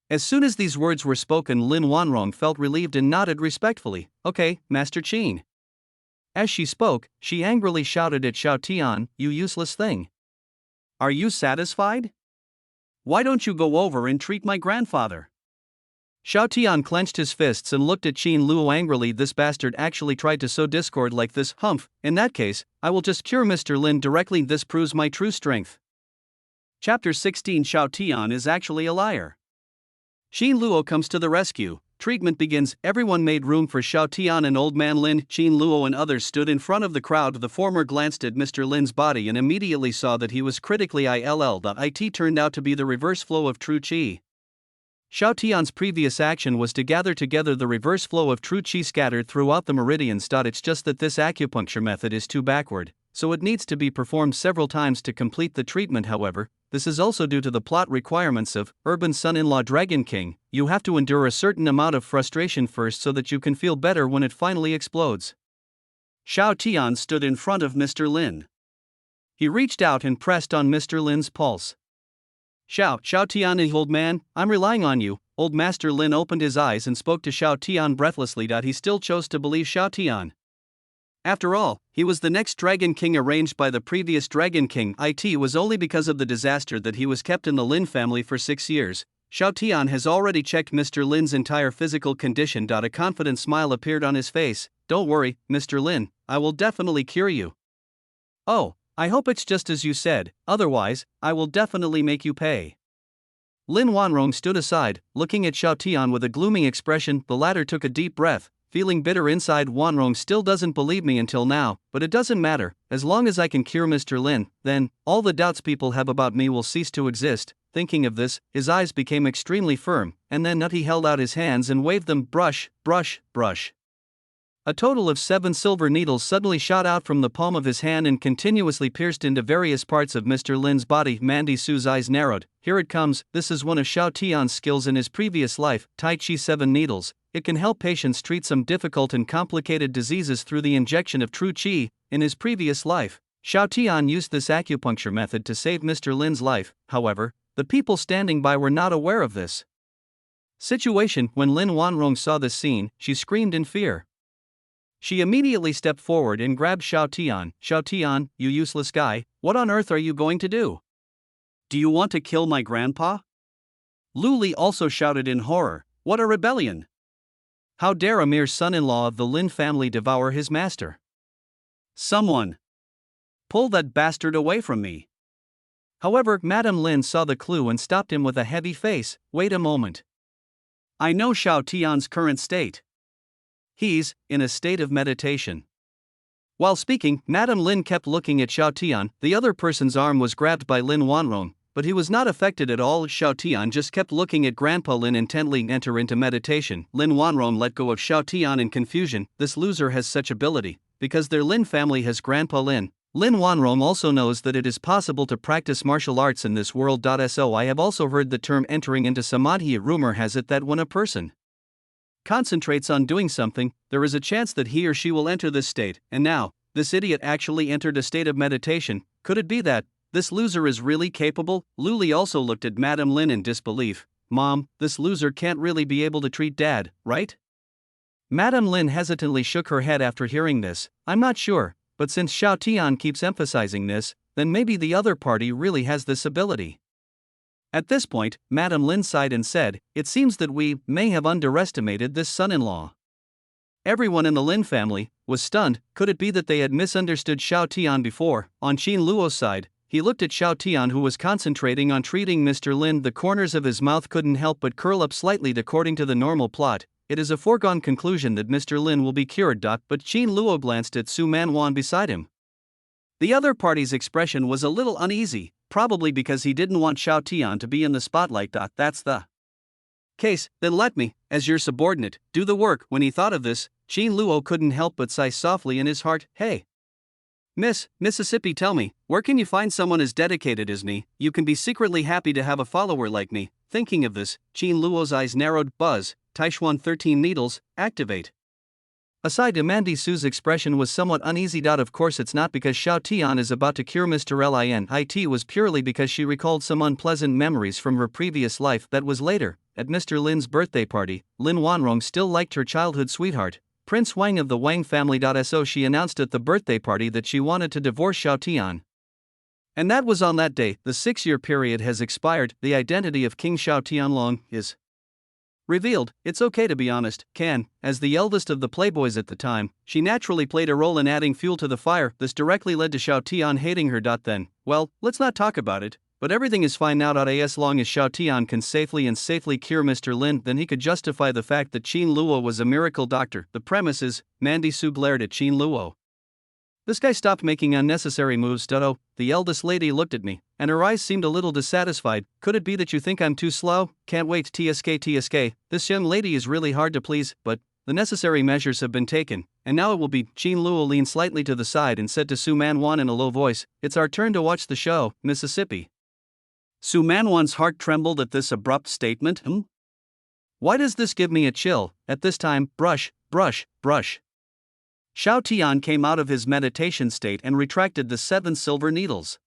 As soon as these words were spoken, Lin Wan Rong felt relieved and nodded respectfully. Okay, Master Qin. As she spoke, she angrily shouted at Xiao Tian, you useless thing. Are you satisfied? Why don't you go over and treat my grandfather? Xiao Tian clenched his fists and looked at Qin Luo angrily. This bastard actually tried to sow discord like this. Humph, in that case, I will just cure Mr. Lin directly. This proves my true strength. Chapter 16. Xiao Tian is actually a liar. Qin Luo comes to the rescue. Treatment begins. Everyone made room for Xiao Tian and Old Man Lin. Qin Luo and others stood in front of the crowd. The former glanced at Mr. Lin's body and immediately saw that he was critically ill. It turned out to be the reverse flow of true qi. Xiao Tian's previous action was to gather together the reverse flow of true qi scattered throughout the meridians. It's just that this acupuncture method is too backward, so it needs to be performed several times to complete the treatment. However, this is also due to the plot requirements of Urban Son-in-Law Dragon King. You have to endure a certain amount of frustration first so that you can feel better when it finally explodes. Xiao Tian stood in front of Mr. Lin. He reached out and pressed on Mr. Lin's pulse. Xiao Tian, old man, I'm relying on you. Old Master Lin opened his eyes and spoke to Xiao Tian breathlessly. He still chose to believe Xiao Tian. After all, he was the next Dragon King arranged by the previous Dragon King. It was only because of the disaster that he was kept in the Lin family for 6 years. Xiao Tian has already checked Mr. Lin's entire physical condition. A confident smile appeared on his face. Don't worry, Mr. Lin, I will definitely cure you. Oh, I hope it's just as you said, otherwise, I will definitely make you pay. Lin Wan Rong stood aside, looking at Xiao Tian with a gloomy expression. The latter took a deep breath, feeling bitter inside. Wan Rong still doesn't believe me until now, but it doesn't matter. As long as I can cure Mr. Lin, then all the doubts people have about me will cease to exist. Thinking of this, his eyes became extremely firm, and then he held out his hands and waved them. Brush, brush, brush. A total of 7 silver needles suddenly shot out from the palm of his hand and continuously pierced into various parts of Mr. Lin's body. Mandy Su's eyes narrowed. Here it comes. This is one of Xiao Tian's skills in his previous life, Tai Chi 7 needles. It can help patients treat some difficult and complicated diseases through the injection of true qi. In his previous life, Xiao Tian used this acupuncture method to save Mr. Lin's life. However, the people standing by were not aware of this situation. When Lin Wan Rong saw this scene, she screamed in fear. She immediately stepped forward and grabbed Xiao Tian. Xiao Tian, you useless guy, what on earth are you going to do? Do you want to kill my grandpa? Lu Li also shouted in horror. What a rebellion! How dare a mere son-in-law of the Lin family devour his master? Someone! Pull that bastard away from me! However, Madame Lin saw the clue and stopped him with a heavy face. Wait a moment. I know Xiao Tian's current state. He's in a state of meditation. While speaking, Madame Lin kept looking at Xiao Tian. The other person's arm was grabbed by Lin Wan Rong, but he was not affected at all. Xiao Tian just kept looking at Grandpa Lin intently. Enter into meditation. Lin Wan Rong let go of Xiao Tian in confusion. This loser has such ability, because their Lin family has Grandpa Lin. Lin Wan Rong also knows that it is possible to practice martial arts in this world. So I have also heard the term entering into samadhi. Rumor has it that when a person concentrates on doing something, there is a chance that he or she will enter this state. And now, this idiot actually entered a state of meditation. Could it be that this loser is really capable? Lu Li also looked at Madame Lin in disbelief. Mom, this loser can't really be able to treat Dad, right? Madame Lin hesitantly shook her head after hearing this. I'm not sure, but since Xiao Tian keeps emphasizing this, then maybe the other party really has this ability. At this point, Madame Lin sighed and said, it seems that we may have underestimated this son-in-law. Everyone in the Lin family was stunned. Could it be that they had misunderstood Xiao Tian before? On Qin Luo's side, he looked at Xiao Tian, who was concentrating on treating Mr. Lin. The corners of his mouth couldn't help but curl up slightly. According to the normal plot, it is a foregone conclusion that Mr. Lin will be cured. But Qin Luo glanced at Su Manwan beside him. The other party's expression was a little uneasy, probably because he didn't want Xiao Tian to be in the spotlight. That's the case, then let me, as your subordinate, do the work. When he thought of this, Qin Luo couldn't help but sigh softly in his heart. Hey, Mississippi, tell me, where can you find someone as dedicated as me? You can be secretly happy to have a follower like me. Thinking of this, Qin Luo's eyes narrowed. Buzz, Taishuan 13 needles, activate. Aside, Mandy Su's expression was somewhat uneasy. Of course, it's not because Xiao Tian is about to cure Mr. Lin. It was purely because she recalled some unpleasant memories from her previous life. That was later, at Mr. Lin's birthday party. Lin Wan Rong still liked her childhood sweetheart, Prince Wang of the Wang family. So she announced at the birthday party that she wanted to divorce Xiao Tian. And that was on that day. The 6-year period has expired. The identity of King Xiao Tianlong is revealed. It's okay to be honest, as the eldest of the playboys at the time, she naturally played a role in adding fuel to the fire. This directly led to Xiao Tian hating her. Then, well, let's not talk about it, but everything is fine now. As long as Xiao Tian can safely cure Mr. Lin, then he could justify the fact that Qin Luo was a miracle doctor. The premise is, Mandy Su glared at Qin Luo. This guy stopped making unnecessary moves. The eldest lady looked at me, and her eyes seemed a little dissatisfied. Could it be that you think I'm too slow? Can't wait. TSK. This young lady is really hard to please, but the necessary measures have been taken, and now it will be. Qin Luo leaned slightly to the side and said to Su Manwan in a low voice, "It's our turn to watch the show, Mississippi." Su Manwan's heart trembled at this abrupt statement. Why does this give me a chill? At this time, brush. Xiao Tian came out of his meditation state and retracted the 7 silver needles.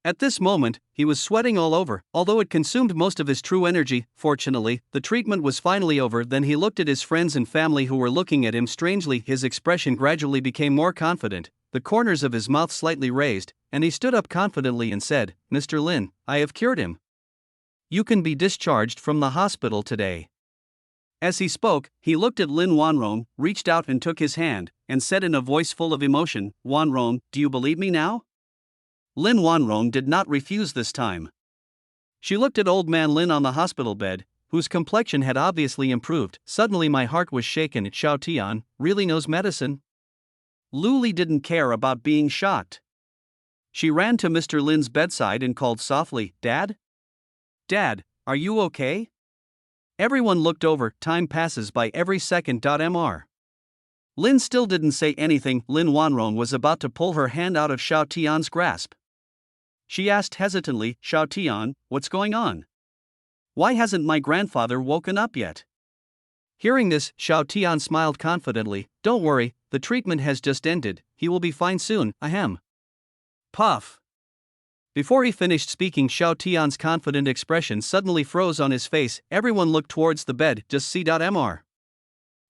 At this moment, he was sweating all over, although it consumed most of his true energy. Fortunately, the treatment was finally over. Then he looked at his friends and family who were looking at him strangely. His expression gradually became more confident, the corners of his mouth slightly raised, and he stood up confidently and said, "Mr. Lin, I have cured him. You can be discharged from the hospital today." As he spoke, he looked at Lin Wan Rong, reached out and took his hand, and said in a voice full of emotion, "Wan Rong, do you believe me now?" Lin Wan Rong did not refuse this time. She looked at old man Lin on the hospital bed, whose complexion had obviously improved. Suddenly my heart was shaken. Xiao Tian really knows medicine. Luli didn't care about being shocked. She ran to Mr. Lin's bedside and called softly, "Dad? Dad, are you okay?" Everyone looked over. Time passes by every second. Mr. Lin still didn't say anything. Lin Wanrong was about to pull her hand out of Xiao Tian's grasp. She asked hesitantly, "Xiao Tian, what's going on? Why hasn't my grandfather woken up yet?" Hearing this, Xiao Tian smiled confidently. "Don't worry, the treatment has just ended. He will be fine soon. Ahem." Puff. Before he finished speaking, Xiao Tian's confident expression suddenly froze on his face. Everyone looked towards the bed. Just see. Mr.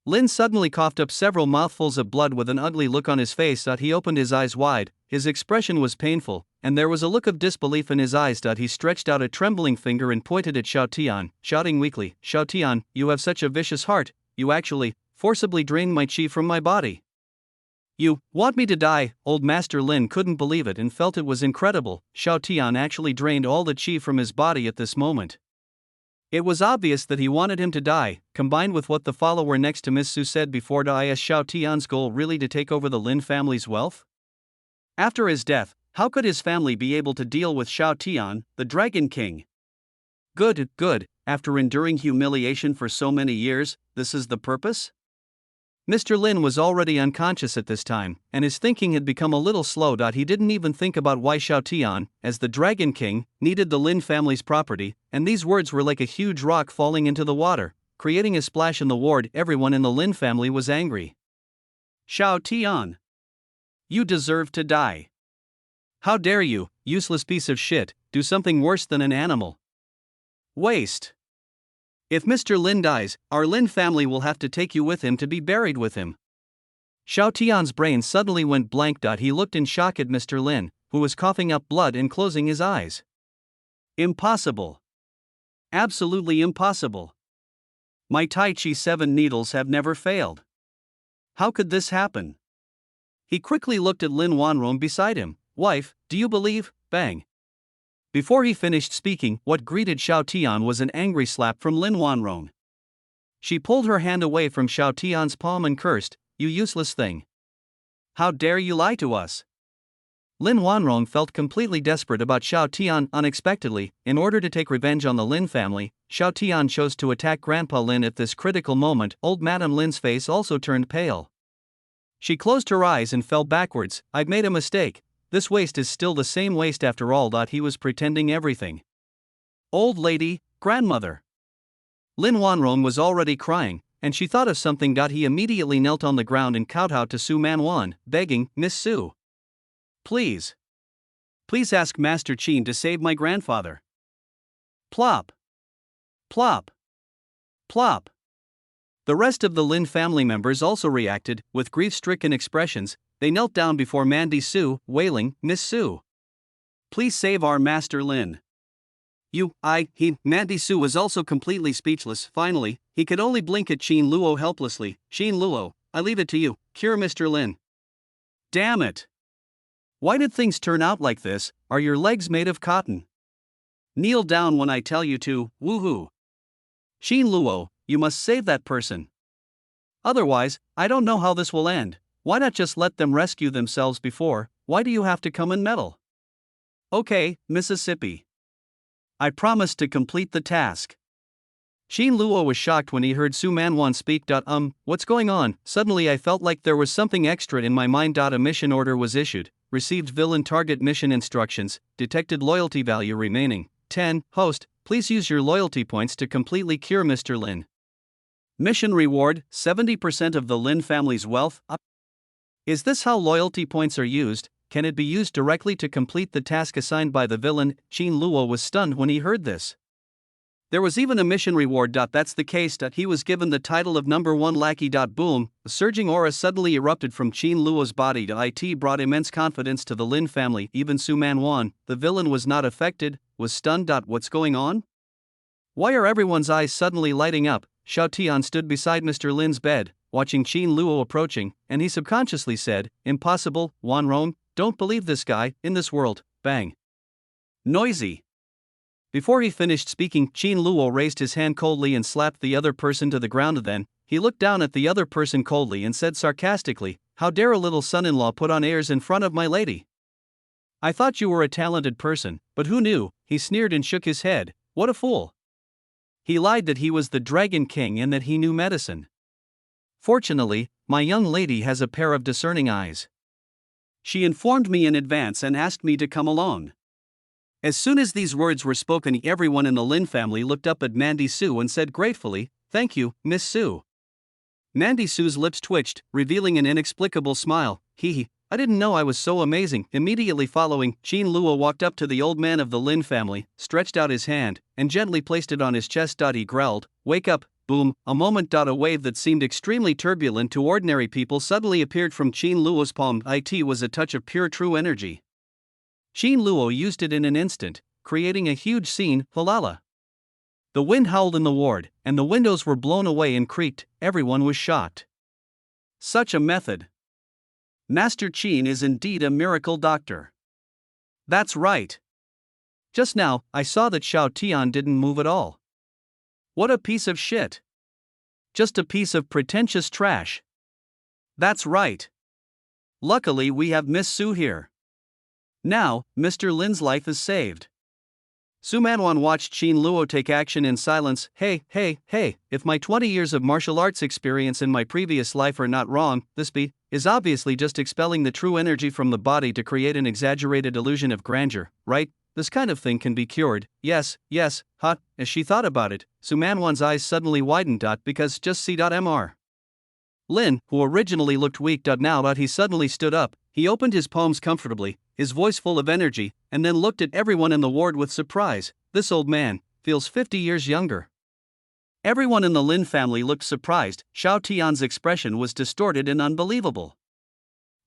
Lin suddenly coughed up several mouthfuls of blood with an ugly look on his face. He opened his eyes wide. His expression was painful, and there was a look of disbelief in his eyes. He stretched out a trembling finger and pointed at Xiao Tian, shouting weakly, "Xiao Tian, you have such a vicious heart. You actually forcibly drained my qi from my body. You want me to die?" Old Master Lin couldn't believe it and felt it was incredible. Xiao Tian actually drained all the qi from his body at this moment. It was obvious that he wanted him to die, combined with what the follower next to Miss Su said before. Is Xiao Tian's goal really to take over the Lin family's wealth? After his death, how could his family be able to deal with Xiao Tian, the Dragon King? Good. After enduring humiliation for so many years, this is the purpose? Mr. Lin was already unconscious at this time, and his thinking had become a little slow. He didn't even think about why Xiao Tian, as the Dragon King, needed the Lin family's property, and these words were like a huge rock falling into the water, creating a splash in the ward. Everyone in the Lin family was angry. "Xiao Tian, you deserve to die. How dare you, useless piece of shit, do something worse than an animal. Waste. If Mr. Lin dies, our Lin family will have to take you with him to be buried with him." Xiao Tian's brain suddenly went blank. He looked in shock at Mr. Lin, who was coughing up blood and closing his eyes. Impossible. Absolutely impossible. My Tai Chi 7 needles have never failed. How could this happen? He quickly looked at Lin Wanrong beside him. "Wife, do you believe?" Bang. Before he finished speaking, what greeted Xiao Tian was an angry slap from Lin Wanrong. She pulled her hand away from Xiao Tian's palm and cursed, "You useless thing. How dare you lie to us?" Lin Wanrong felt completely desperate about Xiao Tian. Unexpectedly, in order to take revenge on the Lin family, Xiao Tian chose to attack Grandpa Lin at this critical moment. Old Madame Lin's face also turned pale. She closed her eyes and fell backwards. "I've made a mistake. This waste is still the same waste after all." He was pretending everything. "Old lady, grandmother." Lin Wanrong was already crying. and she thought of something. He immediately knelt on the ground and kowtowed to Su Man Wan, begging, "Miss Su. Please. Please ask Master Qin to save my grandfather." Plop. Plop. Plop. The rest of the Lin family members also reacted, with grief-stricken expressions. They knelt down before Mandy Su, wailing, "Miss Su. Please save our Master Lin." Mandy Su was also completely speechless. Finally, he could only blink at Qin Luo helplessly. "Qin Luo, I leave it to you, cure Mr. Lin." "Damn it! Why did things turn out like this? Are your legs made of cotton? Kneel down when I tell you to, woohoo! Qin Luo, you must save that person. Otherwise, I don't know how this will end. Why not just let them rescue themselves before? Why do you have to come and meddle?" "Okay, Mississippi. I promise to complete the task." Qin Luo was shocked when he heard Su Manwan speak. What's going on? Suddenly I felt like there was something extra in my mind. A mission order was issued. Received villain target mission instructions. Detected loyalty value remaining 10. Host, please use your loyalty points to completely cure Mr. Lin. Mission reward, 70% of the Lin family's wealth. Is this how loyalty points are used? Can it be used directly to complete the task assigned by the villain? Qin Luo was stunned when he heard this. There was even a mission reward. That's the case. He was given the title of number 1 Lackey. Boom, a surging aura suddenly erupted from Qin Luo's body. It brought immense confidence to the Lin family. Even Su Manwan, the villain, was not affected, was stunned. What's going on? Why are everyone's eyes suddenly lighting up? Xiao Tian stood beside Mr. Lin's bed, watching Qin Luo approaching, and he subconsciously said, "Impossible, Wan Rong, don't believe this guy, in this world." Bang. Noisy. Before he finished speaking, Qin Luo raised his hand coldly and slapped the other person to the ground. Then, he looked down at the other person coldly and said sarcastically, "How dare a little son-in-law put on airs in front of my lady? I thought you were a talented person, but who knew?" He sneered and shook his head. What a fool. He lied that he was the Dragon King and that he knew medicine. Fortunately, my young lady has a pair of discerning eyes. She informed me in advance and asked me to come along. As soon as these words were spoken, everyone in the Lin family looked up at Mandy Su and said gratefully, "Thank you, Miss Su." Mandy Su's lips twitched, revealing an inexplicable smile. I didn't know I was so amazing." Immediately following, Qin Luo walked up to the old man of the Lin family, stretched out his hand, and gently placed it on his chest. He growled, "Wake up." Boom, a moment. A wave that seemed extremely turbulent to ordinary people suddenly appeared from Qin Luo's palm. It was a touch of pure true energy. Qin Luo used it in an instant, creating a huge scene. Halala. The wind howled in the ward, and the windows were blown away and creaked. Everyone was shocked. Such a method. Master Qin is indeed a miracle doctor. That's right. Just now, I saw that Xiao Tian didn't move at all. What a piece of shit. Just a piece of pretentious trash. That's right. Luckily we have Miss Su here. Now, Mr. Lin's life is saved. Su Manwan watched Qin Luo take action in silence. Hey, if my 20 years of martial arts experience in my previous life are not wrong, this is obviously just expelling the true energy from the body to create an exaggerated illusion of grandeur, right? This kind of thing can be cured. Yes, hot. As she thought about it, Su Manwan's eyes suddenly widened. Because just see. Mr. Lin, who originally looked weak. Now he suddenly stood up. He opened his palms comfortably, his voice full of energy, and then looked at everyone in the ward with surprise. This old man feels 50 years younger. Everyone in the Lin family looked surprised. Xiao Tian's expression was distorted and unbelievable.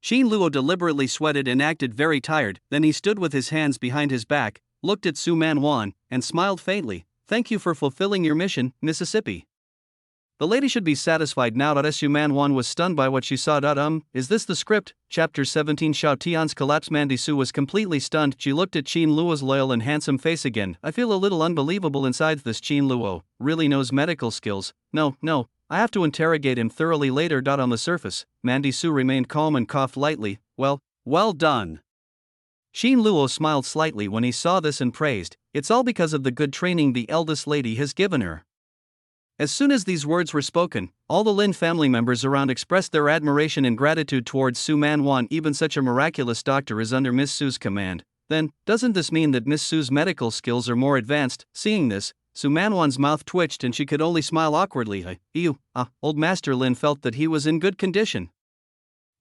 Qin Luo deliberately sweated and acted very tired. Then he stood with his hands behind his back, looked at Su Manwan, and smiled faintly. "Thank you for fulfilling your mission, Mississippi. The lady should be satisfied now." Su Manwan was stunned by what she saw. Is this the script? Chapter 17. Xiao Tian's collapse. Mandy Su was completely stunned. She looked at Qin Luo's loyal and handsome face again. I feel a little unbelievable inside. This Qin Luo really knows medical skills. No, I have to interrogate him thoroughly later. On the surface, Mandy Su remained calm and coughed lightly. Well done. Qin Luo smiled slightly when he saw this and praised, "It's all because of the good training the eldest lady has given her." As soon as these words were spoken, all the Lin family members around expressed their admiration and gratitude towards Su Manwan. Even such a miraculous doctor is under Miss Su's command. Then, doesn't this mean that Miss Su's medical skills are more advanced? Seeing this, Su Manwan's mouth twitched and she could only smile awkwardly. Old Master Lin felt that he was in good condition.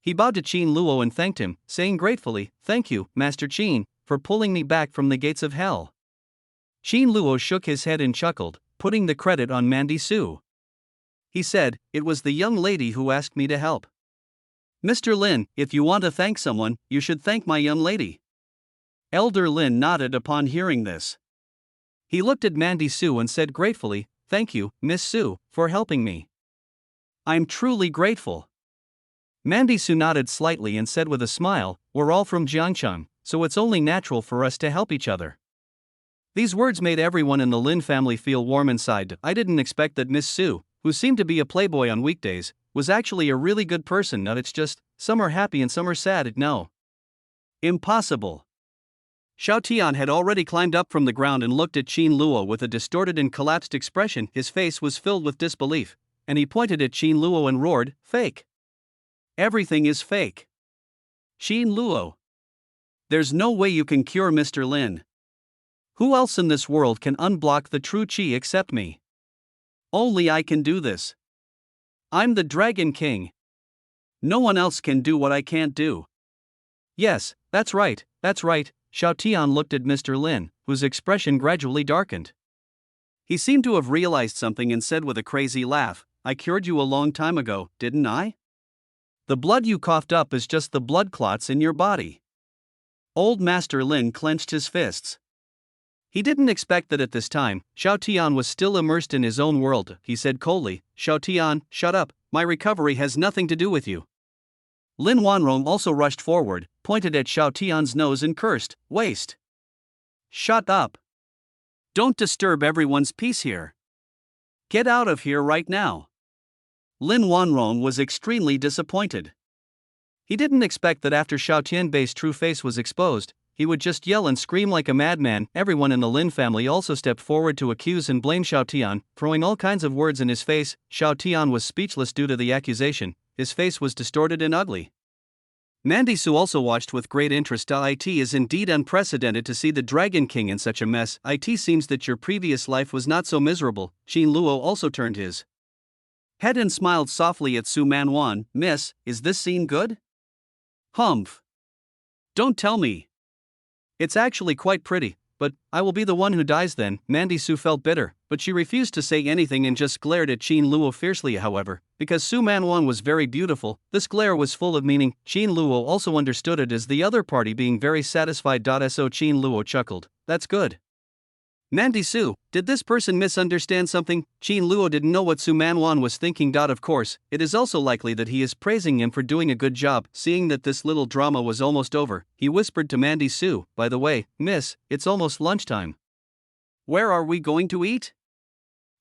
He bowed to Qin Luo and thanked him, saying gratefully, "Thank you, Master Qin, for pulling me back from the gates of hell." Qin Luo shook his head and chuckled, putting the credit on Mandy Su. He said, "It was the young lady who asked me to help. Mr. Lin, if you want to thank someone, you should thank my young lady." Elder Lin nodded upon hearing this. He looked at Mandy Su and said gratefully, "Thank you, Miss Su, for helping me. I'm truly grateful." Mandy Su nodded slightly and said with a smile, "We're all from Jiangcheng, so it's only natural for us to help each other." These words made everyone in the Lin family feel warm inside. I didn't expect that Miss Su, who seemed to be a playboy on weekdays, was actually a really good person. Not it's just, some are happy and some are sad. No. Impossible. Xiao Tian had already climbed up from the ground and looked at Qin Luo with a distorted and collapsed expression. His face was filled with disbelief, and he pointed at Qin Luo and roared, "Fake! Everything is fake! Qin Luo! There's no way you can cure Mr. Lin. Who else in this world can unblock the true Qi except me? Only I can do this. I'm the Dragon King. No one else can do what I can't do." "Yes, that's right, that's right." Xiao Tian looked at Mr. Lin, whose expression gradually darkened. He seemed to have realized something and said with a crazy laugh, "I cured you a long time ago, didn't I? The blood you coughed up is just the blood clots in your body." Old Master Lin clenched his fists. He didn't expect that at this time, Xiao Tian was still immersed in his own world. He said coldly, "Xiao Tian, shut up, my recovery has nothing to do with you." Lin Wan Rong also rushed forward, pointed at Xiao Tian's nose and cursed, "Waste! Shut up! Don't disturb everyone's peace here. Get out of here right now." Lin Wan Rong was extremely disappointed. He didn't expect that after Xiao Tianbei's true face was exposed, he would just yell and scream like a madman. Everyone in the Lin family also stepped forward to accuse and blame Xiao Tian, throwing all kinds of words in his face. Xiao Tian was speechless due to the accusation. His face was distorted and ugly. Mandy Su also watched with great interest. "It is indeed unprecedented to see the Dragon King in such a mess. It seems that your previous life was not so miserable." Qin Luo also turned his head and smiled softly at Su Manwan. "Miss, is this scene good?" "Humph. Don't tell me. It's actually quite pretty, but I will be the one who dies then." Mandy Su felt bitter, but she refused to say anything and just glared at Qin Luo fiercely. However, because Su Manwan was very beautiful, this glare was full of meaning. Qin Luo also understood it as the other party being very satisfied. So Qin Luo chuckled, "That's good. Mandy Su, did this person misunderstand something?" Qin Luo didn't know what Su Manwan was thinking. Of course, it is also likely that he is praising him for doing a good job. Seeing that this little drama was almost over, he whispered to Mandy Su, "By the way, miss, it's almost lunchtime. Where are we going to eat?"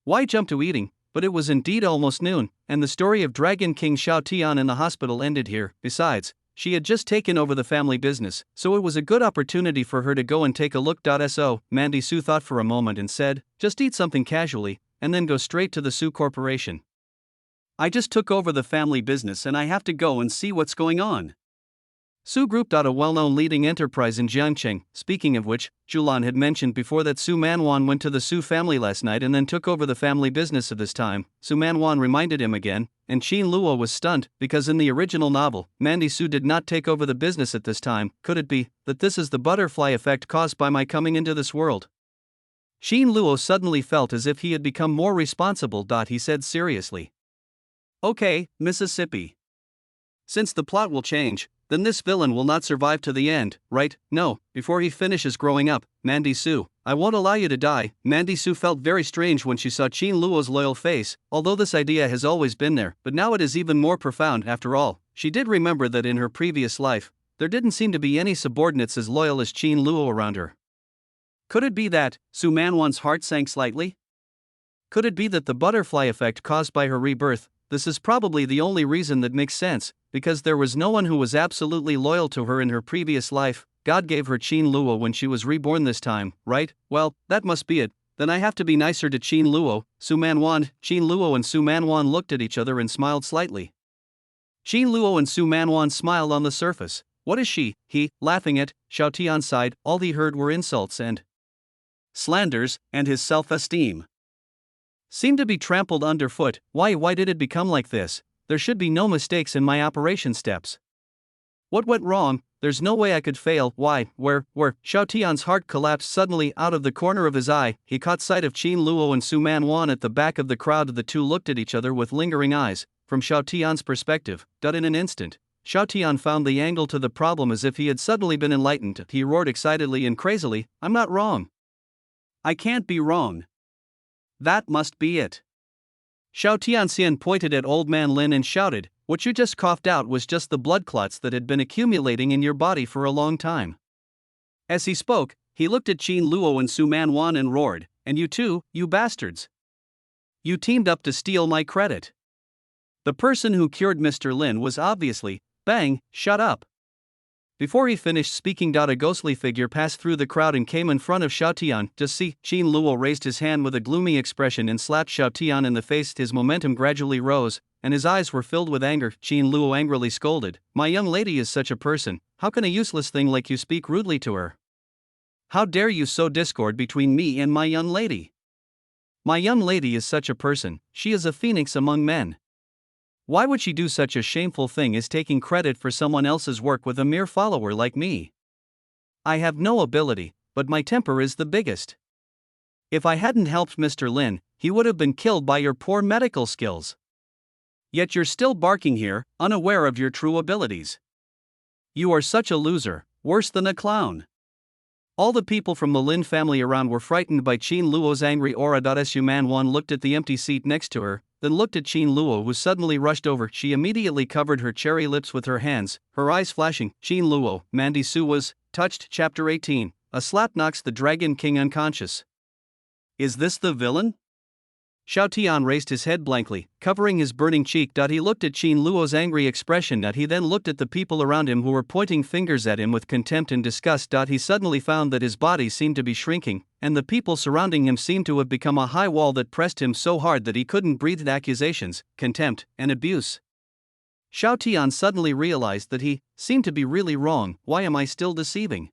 Why jump to eating? But it was indeed almost noon, and the story of Dragon King Xiao Tian in the hospital ended here. Besides, she had just taken over the family business, so it was a good opportunity for her to go and take a look. So, Mandy Su thought for a moment and said, "Just eat something casually, and then go straight to the Su Corporation. I just took over the family business and I have to go and see what's going on." Su Group. A well-known leading enterprise in Jiangcheng. Speaking of which, Julan had mentioned before that Su Manwan went to the Su family last night and then took over the family business. Of this time, Su Manwan reminded him again, and Qin Luo was stunned, because in the original novel, Mandy Su did not take over the business at this time. Could it be that this is the butterfly effect caused by my coming into this world? Qin Luo suddenly felt as if he had become more responsible. He said seriously, "Okay, Mississippi. Since the plot will change, then this villain will not survive to the end, right? No, before he finishes growing up, Mandy Su, I won't allow you to die." Mandy Su felt very strange when she saw Qin Luo's loyal face, although this idea has always been there, but now it is even more profound. After all, she did remember that in her previous life, there didn't seem to be any subordinates as loyal as Qin Luo around her. Could it be that? Su Manwan's heart sank slightly. Could it be that the butterfly effect caused by her rebirth? This is probably the only reason that makes sense, because there was no one who was absolutely loyal to her in her previous life. God gave her Qin Luo when she was reborn this time, right? Well, that must be it. Then I have to be nicer to Qin Luo. Su Manwan. Qin Luo and Su Manwan looked at each other and smiled slightly. Qin Luo and Su Manwan smiled on the surface. What is he laughing at? Xiao Tian sighed. All he heard were insults and slanders, and his self-esteem seemed to be trampled underfoot. Why did it become like this? There should be no mistakes in my operation steps. What went wrong? There's no way I could fail. Why? Where? Xiao Tian's heart collapsed suddenly out of the corner of his eye. He caught sight of Qin Luo and Su Manwan at the back of the crowd. The two looked at each other with lingering eyes. From Xiao Tian's perspective, in an instant, Xiao Tian found the angle to the problem as if he had suddenly been enlightened. He roared excitedly and crazily, "I'm not wrong. I can't be wrong. That must be it." Xiao Tianxian pointed at old man Lin and shouted, "What you just coughed out was just the blood clots that had been accumulating in your body for a long time." As he spoke, he looked at Qin Luo and Su Manwan and roared, "And you too, you bastards. You teamed up to steal my credit." The person who cured Mr. Lin was obviously, bang, shut up. Before he finished speaking, a ghostly figure passed through the crowd and came in front of Xiao Tian. Just see, Qin Luo raised his hand with a gloomy expression and slapped Xiao Tian in the face. His momentum gradually rose, and his eyes were filled with anger. Qin Luo angrily scolded, "My young lady is such a person. How can a useless thing like you speak rudely to her? How dare you sow discord between me and my young lady? My young lady is such a person, she is a phoenix among men. Why would she do such a shameful thing as taking credit for someone else's work with a mere follower like me? I have no ability, but my temper is the biggest. If I hadn't helped Mr. Lin, he would have been killed by your poor medical skills. Yet you're still barking here, unaware of your true abilities. You are such a loser, worse than a clown." All the people from the Lin family around were frightened by Qin Luo's angry aura. Su Manwan looked at the empty seat next to her, then looked at Qin Luo, who suddenly rushed over. She immediately covered her cherry lips with her hands, her eyes flashing. Qin Luo, Mandy Su was touched. Chapter 18. A slap knocks the Dragon King unconscious. Is this the villain? Xiao Tian raised his head blankly, covering his burning cheek. He looked at Qin Luo's angry expression. He then looked at the people around him who were pointing fingers at him with contempt and disgust. He suddenly found that his body seemed to be shrinking, and the people surrounding him seemed to have become a high wall that pressed him so hard that he couldn't breathe. Accusations, contempt, and abuse. Xiao Tian suddenly realized that he seemed to be really wrong. Why am I still deceiving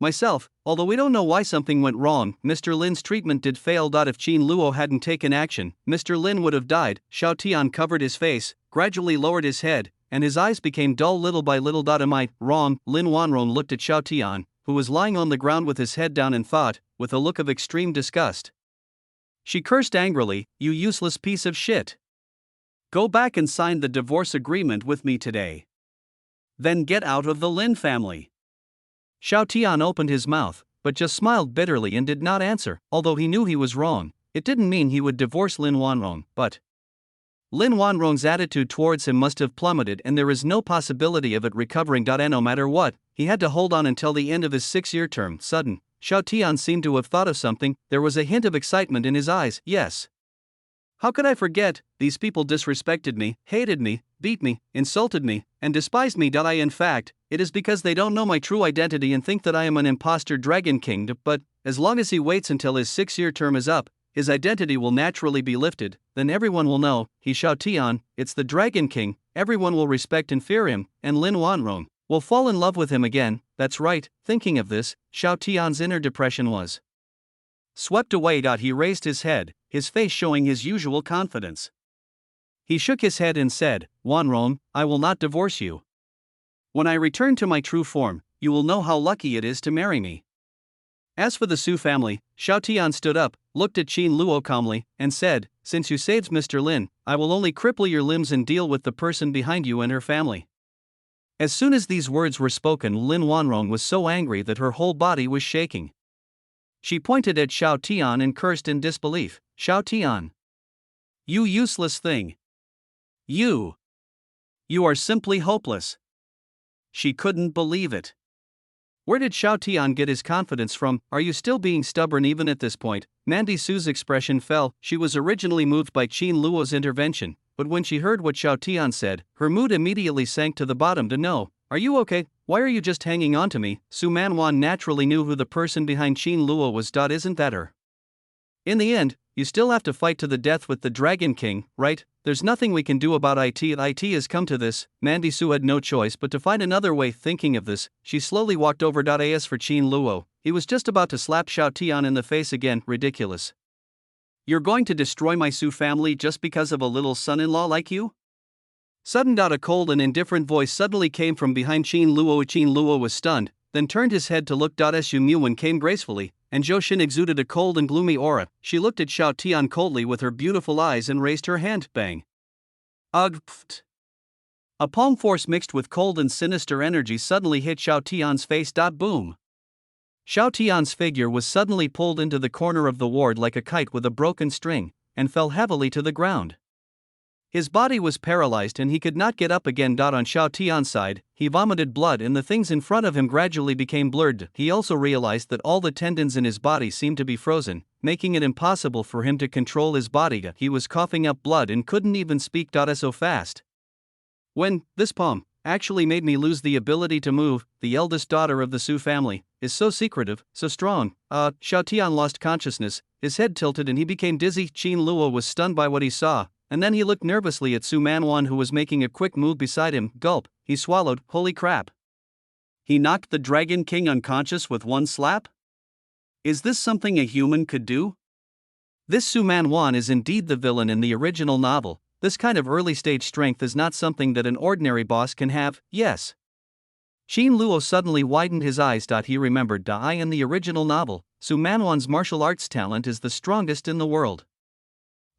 myself? Although we don't know why something went wrong, Mr. Lin's treatment did fail. If Qin Luo hadn't taken action, Mr. Lin would have died. Xiao Tian covered his face, gradually lowered his head, and his eyes became dull little by little. Am I wrong? Lin Wan Rong looked at Xiao Tian, who was lying on the ground with his head down in thought, with a look of extreme disgust. She cursed angrily, "You useless piece of shit. Go back and sign the divorce agreement with me today. Then get out of the Lin family." Xiao Tian opened his mouth, but just smiled bitterly and did not answer. Although he knew he was wrong, it didn't mean he would divorce Lin Wan Rong, but Lin Wan Rong's attitude towards him must have plummeted, and there is no possibility of it recovering. And no matter what, he had to hold on until the end of his 6-year term. Sudden, Xiao Tian seemed to have thought of something. There was a hint of excitement in his eyes. Yes. How could I forget? These people disrespected me, hated me, beat me, insulted me, and despised me. In fact, it is because they don't know my true identity and think that I am an imposter Dragon King. But as long as he waits until his 6-year term is up, his identity will naturally be lifted. Then everyone will know, he Xiao Tian, it's the Dragon King. Everyone will respect and fear him, and Lin Wan Rong will fall in love with him again. That's right. Thinking of this, Xiao Tian's inner depression was swept away. He raised his head, his face showing his usual confidence. He shook his head and said, "Wan Rong, I will not divorce you. When I return to my true form, you will know how lucky it is to marry me." As for the Su family, Xiao Tian stood up, looked at Qin Luo calmly, and said, "Since you saved Mr. Lin, I will only cripple your limbs and deal with the person behind you and her family." As soon as these words were spoken, Lin Wan Rong was so angry that her whole body was shaking. She pointed at Xiao Tian and cursed in disbelief. "Xiao Tian, you useless thing. You are simply hopeless." She couldn't believe it. Where did Xiao Tian get his confidence from? Are you still being stubborn even at this point? Mandy Su's expression fell. She was originally moved by Qin Luo's intervention, but when she heard what Xiao Tian said, her mood immediately sank to the bottom. No, are you okay? Why are you just hanging on to me? Su Manwan naturally knew who the person behind Qin Luo was. Isn't that her In the end, you still have to fight to the death with the Dragon King, right? There's nothing we can do about it. It has come to this. Mandy Su had no choice but to find another way. Thinking of this, she slowly walked over. As for Qin Luo, he was just about to slap Xiao Tian in the face again. Ridiculous. You're going to destroy my Su family just because of a little son-in-law like you? Sudden. A cold and indifferent voice suddenly came from behind Qin Luo. Qin Luo was stunned, then turned his head to look. Su Muwen came gracefully, and Zhou Xin exuded a cold and gloomy aura. She looked at Xiao Tian coldly with her beautiful eyes and raised her hand. Bang. Ugh. Pft. A palm force mixed with cold and sinister energy suddenly hit Xiao Tian's face. Boom. Xiao Tian's figure was suddenly pulled into the corner of the ward like a kite with a broken string, and fell heavily to the ground. His body was paralyzed and he could not get up again. On Xiao Tian's side, he vomited blood and the things in front of him gradually became blurred. He also realized that all the tendons in his body seemed to be frozen, making it impossible for him to control his body. He was coughing up blood and couldn't even speak. So fast. When, this palm, actually made me lose the ability to move. The eldest daughter of the Su family is so secretive, so strong. Xiao Tian lost consciousness, his head tilted and he became dizzy. Qin Luo was stunned by what he saw. And then he looked nervously at Su Manwan who was making a quick move beside him. Gulp, he swallowed. Holy crap. He knocked the Dragon King unconscious with one slap? Is this something a human could do? This Su Manwan is indeed the villain in the original novel. This kind of early stage strength is not something that an ordinary boss can have, yes. Qin Luo suddenly widened his eyes. He remembered. In the original novel, Su Manwan's martial arts talent is the strongest in the world.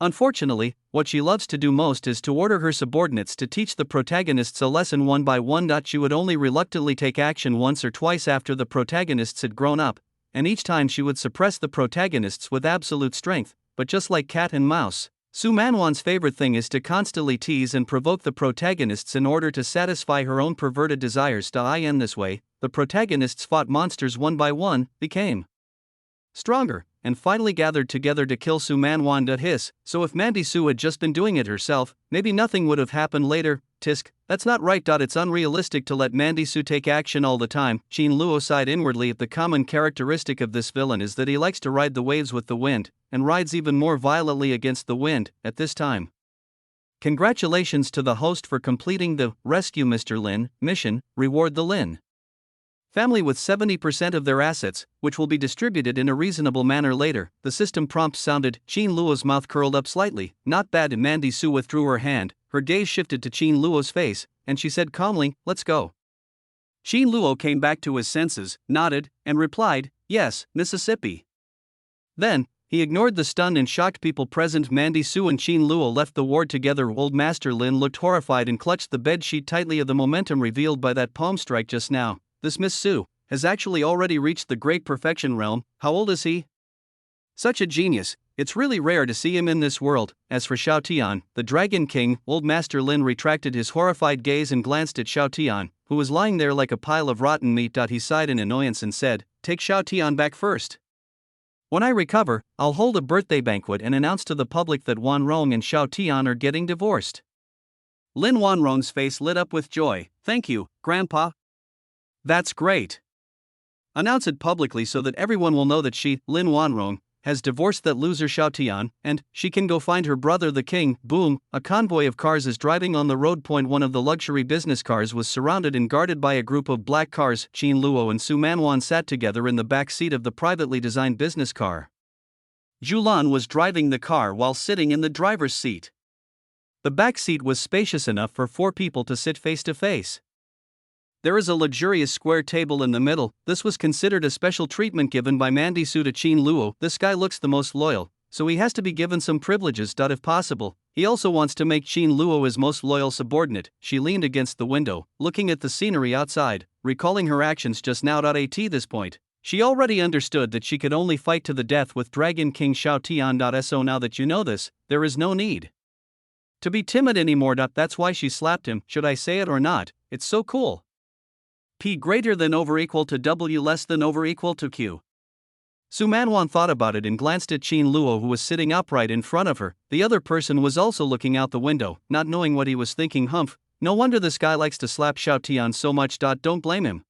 Unfortunately, what she loves to do most is to order her subordinates to teach the protagonists a lesson one by one. She would only reluctantly take action once or twice after the protagonists had grown up, and each time she would suppress the protagonists with absolute strength. But just like cat and mouse, Su Manwan's favorite thing is to constantly tease and provoke the protagonists in order to satisfy her own perverted desires. In this way, the protagonists fought monsters one by one, became stronger, and finally gathered together to kill Su Manwan. So if Mandy Su had just been doing it herself, maybe nothing would have happened later. Tisk, that's not right. It's unrealistic to let Mandy Su take action all the time. Qin Luo sighed inwardly. The common characteristic of this villain is that he likes to ride the waves with the wind, and rides even more violently against the wind at this time. Congratulations to the host for completing the Rescue Mr. Lin mission. Reward the Lin family with 70% of their assets, which will be distributed in a reasonable manner later. The system prompt sounded. Qin Luo's mouth curled up slightly. Not bad. Mandy Su withdrew her hand, her gaze shifted to Qin Luo's face, and she said calmly, let's go. Qin Luo came back to his senses, nodded, and replied, yes, Mississippi. Then, he ignored the stunned and shocked people present. Mandy Su and Qin Luo left the ward together. Old Master Lin looked horrified and clutched the bed sheet tightly. Of the momentum revealed by that palm strike just now, this Miss Su has actually already reached the great perfection realm. How old is he? Such a genius, it's really rare to see him in this world. As for Xiao Tian, the Dragon King, Old Master Lin retracted his horrified gaze and glanced at Xiao Tian, who was lying there like a pile of rotten meat. He sighed in annoyance and said, take Xiao Tian back first. When I recover, I'll hold a birthday banquet and announce to the public that Wan Rong and Xiao Tian are getting divorced. Lin Wan Rong's face lit up with joy. Thank you, Grandpa. That's great. Announce it publicly so that everyone will know that she, Lin Wan Rong, has divorced that loser Xiao Tian, and she can go find her brother the king. Boom, a convoy of cars is driving on the road. One of the luxury business cars was surrounded and guarded by a group of black cars. Qin Luo and Su Manwan sat together in the back seat of the privately designed business car. Zhulan was driving the car while sitting in the driver's seat. The back seat was spacious enough for 4 people to sit face to face. There is a luxurious square table in the middle. This was considered a special treatment given by Mandy Su to Qin Luo. This guy looks the most loyal, so he has to be given some privileges. If possible, he also wants to make Qin Luo his most loyal subordinate. She leaned against the window, looking at the scenery outside, recalling her actions just now. At this point, she already understood that she could only fight to the death with Dragon King Xiao Tian. So now that you know this, there is no need to be timid anymore. That's why she slapped him. Should I say it or not? It's so cool. P greater than over equal to W less than over equal to Q. Su Manwan thought about it and glanced at Qin Luo, who was sitting upright in front of her. The other person was also looking out the window, not knowing what he was thinking. Humph, no wonder this guy likes to slap Xiao Tian so much. Don't blame him.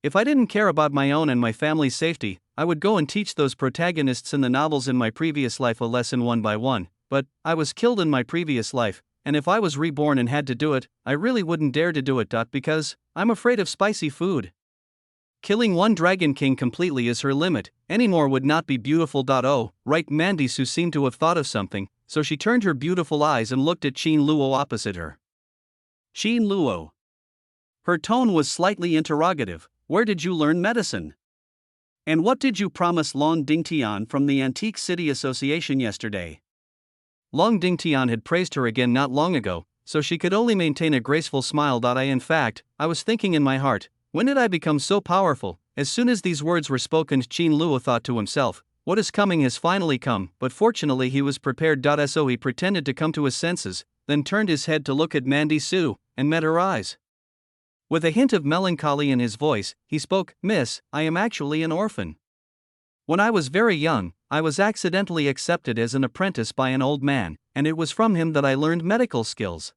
If I didn't care about my own and my family's safety, I would go and teach those protagonists in the novels in my previous life a lesson one by one, but I was killed in my previous life, and if I was reborn and had to do it, I really wouldn't dare to do it. Because I'm afraid of spicy food. Killing one Dragon King completely is her limit, any more would not be beautiful. Oh, right. Mandy Sue seemed to have thought of something, so she turned her beautiful eyes and looked at Qin Luo opposite her. Qin Luo. Her tone was slightly interrogative. Where did you learn medicine? And what did you promise Long Dingtian from the Antique City Association yesterday? Long Dingtian had praised her again not long ago, so she could only maintain a graceful smile. I was thinking in my heart, when did I become so powerful? As soon as these words were spoken, Qin Luo thought to himself, what is coming has finally come, but fortunately he was prepared. So he pretended to come to his senses, then turned his head to look at Mandy Sue, and met her eyes. With a hint of melancholy in his voice, he spoke, Miss, I am actually an orphan. When I was very young, I was accidentally accepted as an apprentice by an old man, and it was from him that I learned medical skills.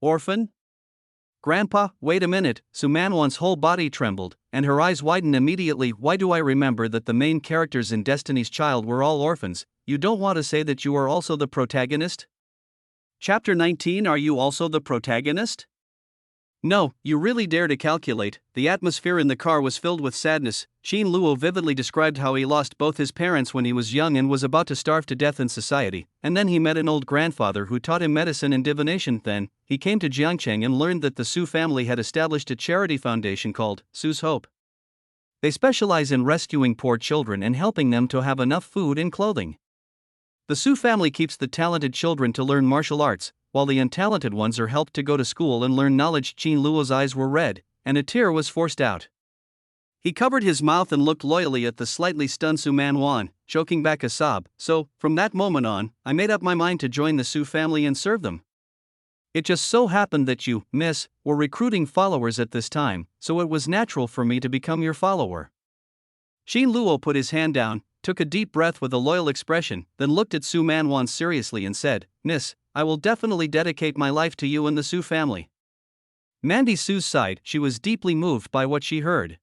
Orphan? Grandpa, wait a minute. Su Manwan's whole body trembled, and her eyes widened immediately. Why do I remember that the main characters in Destiny's Child were all orphans? You don't want to say that you are also the protagonist? Chapter 19. Are you also the protagonist? No, you really dare to calculate. The atmosphere in the car was filled with sadness. Qin Luo vividly described how he lost both his parents when he was young and was about to starve to death in society, and then he met an old grandfather who taught him medicine and divination. Then, he came to Jiangcheng and learned that the Su family had established a charity foundation called Su's Hope. They specialize in rescuing poor children and helping them to have enough food and clothing. The Su family keeps the talented children to learn martial arts, while the untalented ones are helped to go to school and learn knowledge. Qin Luo's eyes were red, and a tear was forced out. He covered his mouth and looked loyally at the slightly stunned Su Manwan, choking back a sob. So, from that moment on, I made up my mind to join the Su family and serve them. It just so happened that you, miss, were recruiting followers at this time, so it was natural for me to become your follower. Qin Luo put his hand down, took a deep breath with a loyal expression, then looked at Su Manwan seriously and said, Miss, I will definitely dedicate my life to you and the Su family. Mandy Sue sighed. She was deeply moved by what she heard.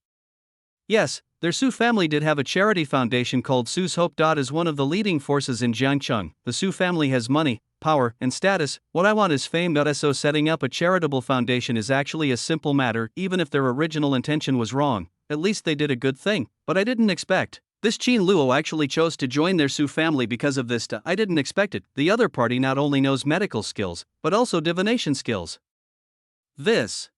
Yes, their Su family did have a charity foundation called Su's Hope. As one of the leading forces in Jiangcheng, the Su family has money, power, and status. What I want is fame. So setting up a charitable foundation is actually a simple matter. Even if their original intention was wrong, at least they did a good thing. But I didn't expect this. Qin Luo actually chose to join their Su family because of this. I didn't expect it. The other party not only knows medical skills, but also divination skills. This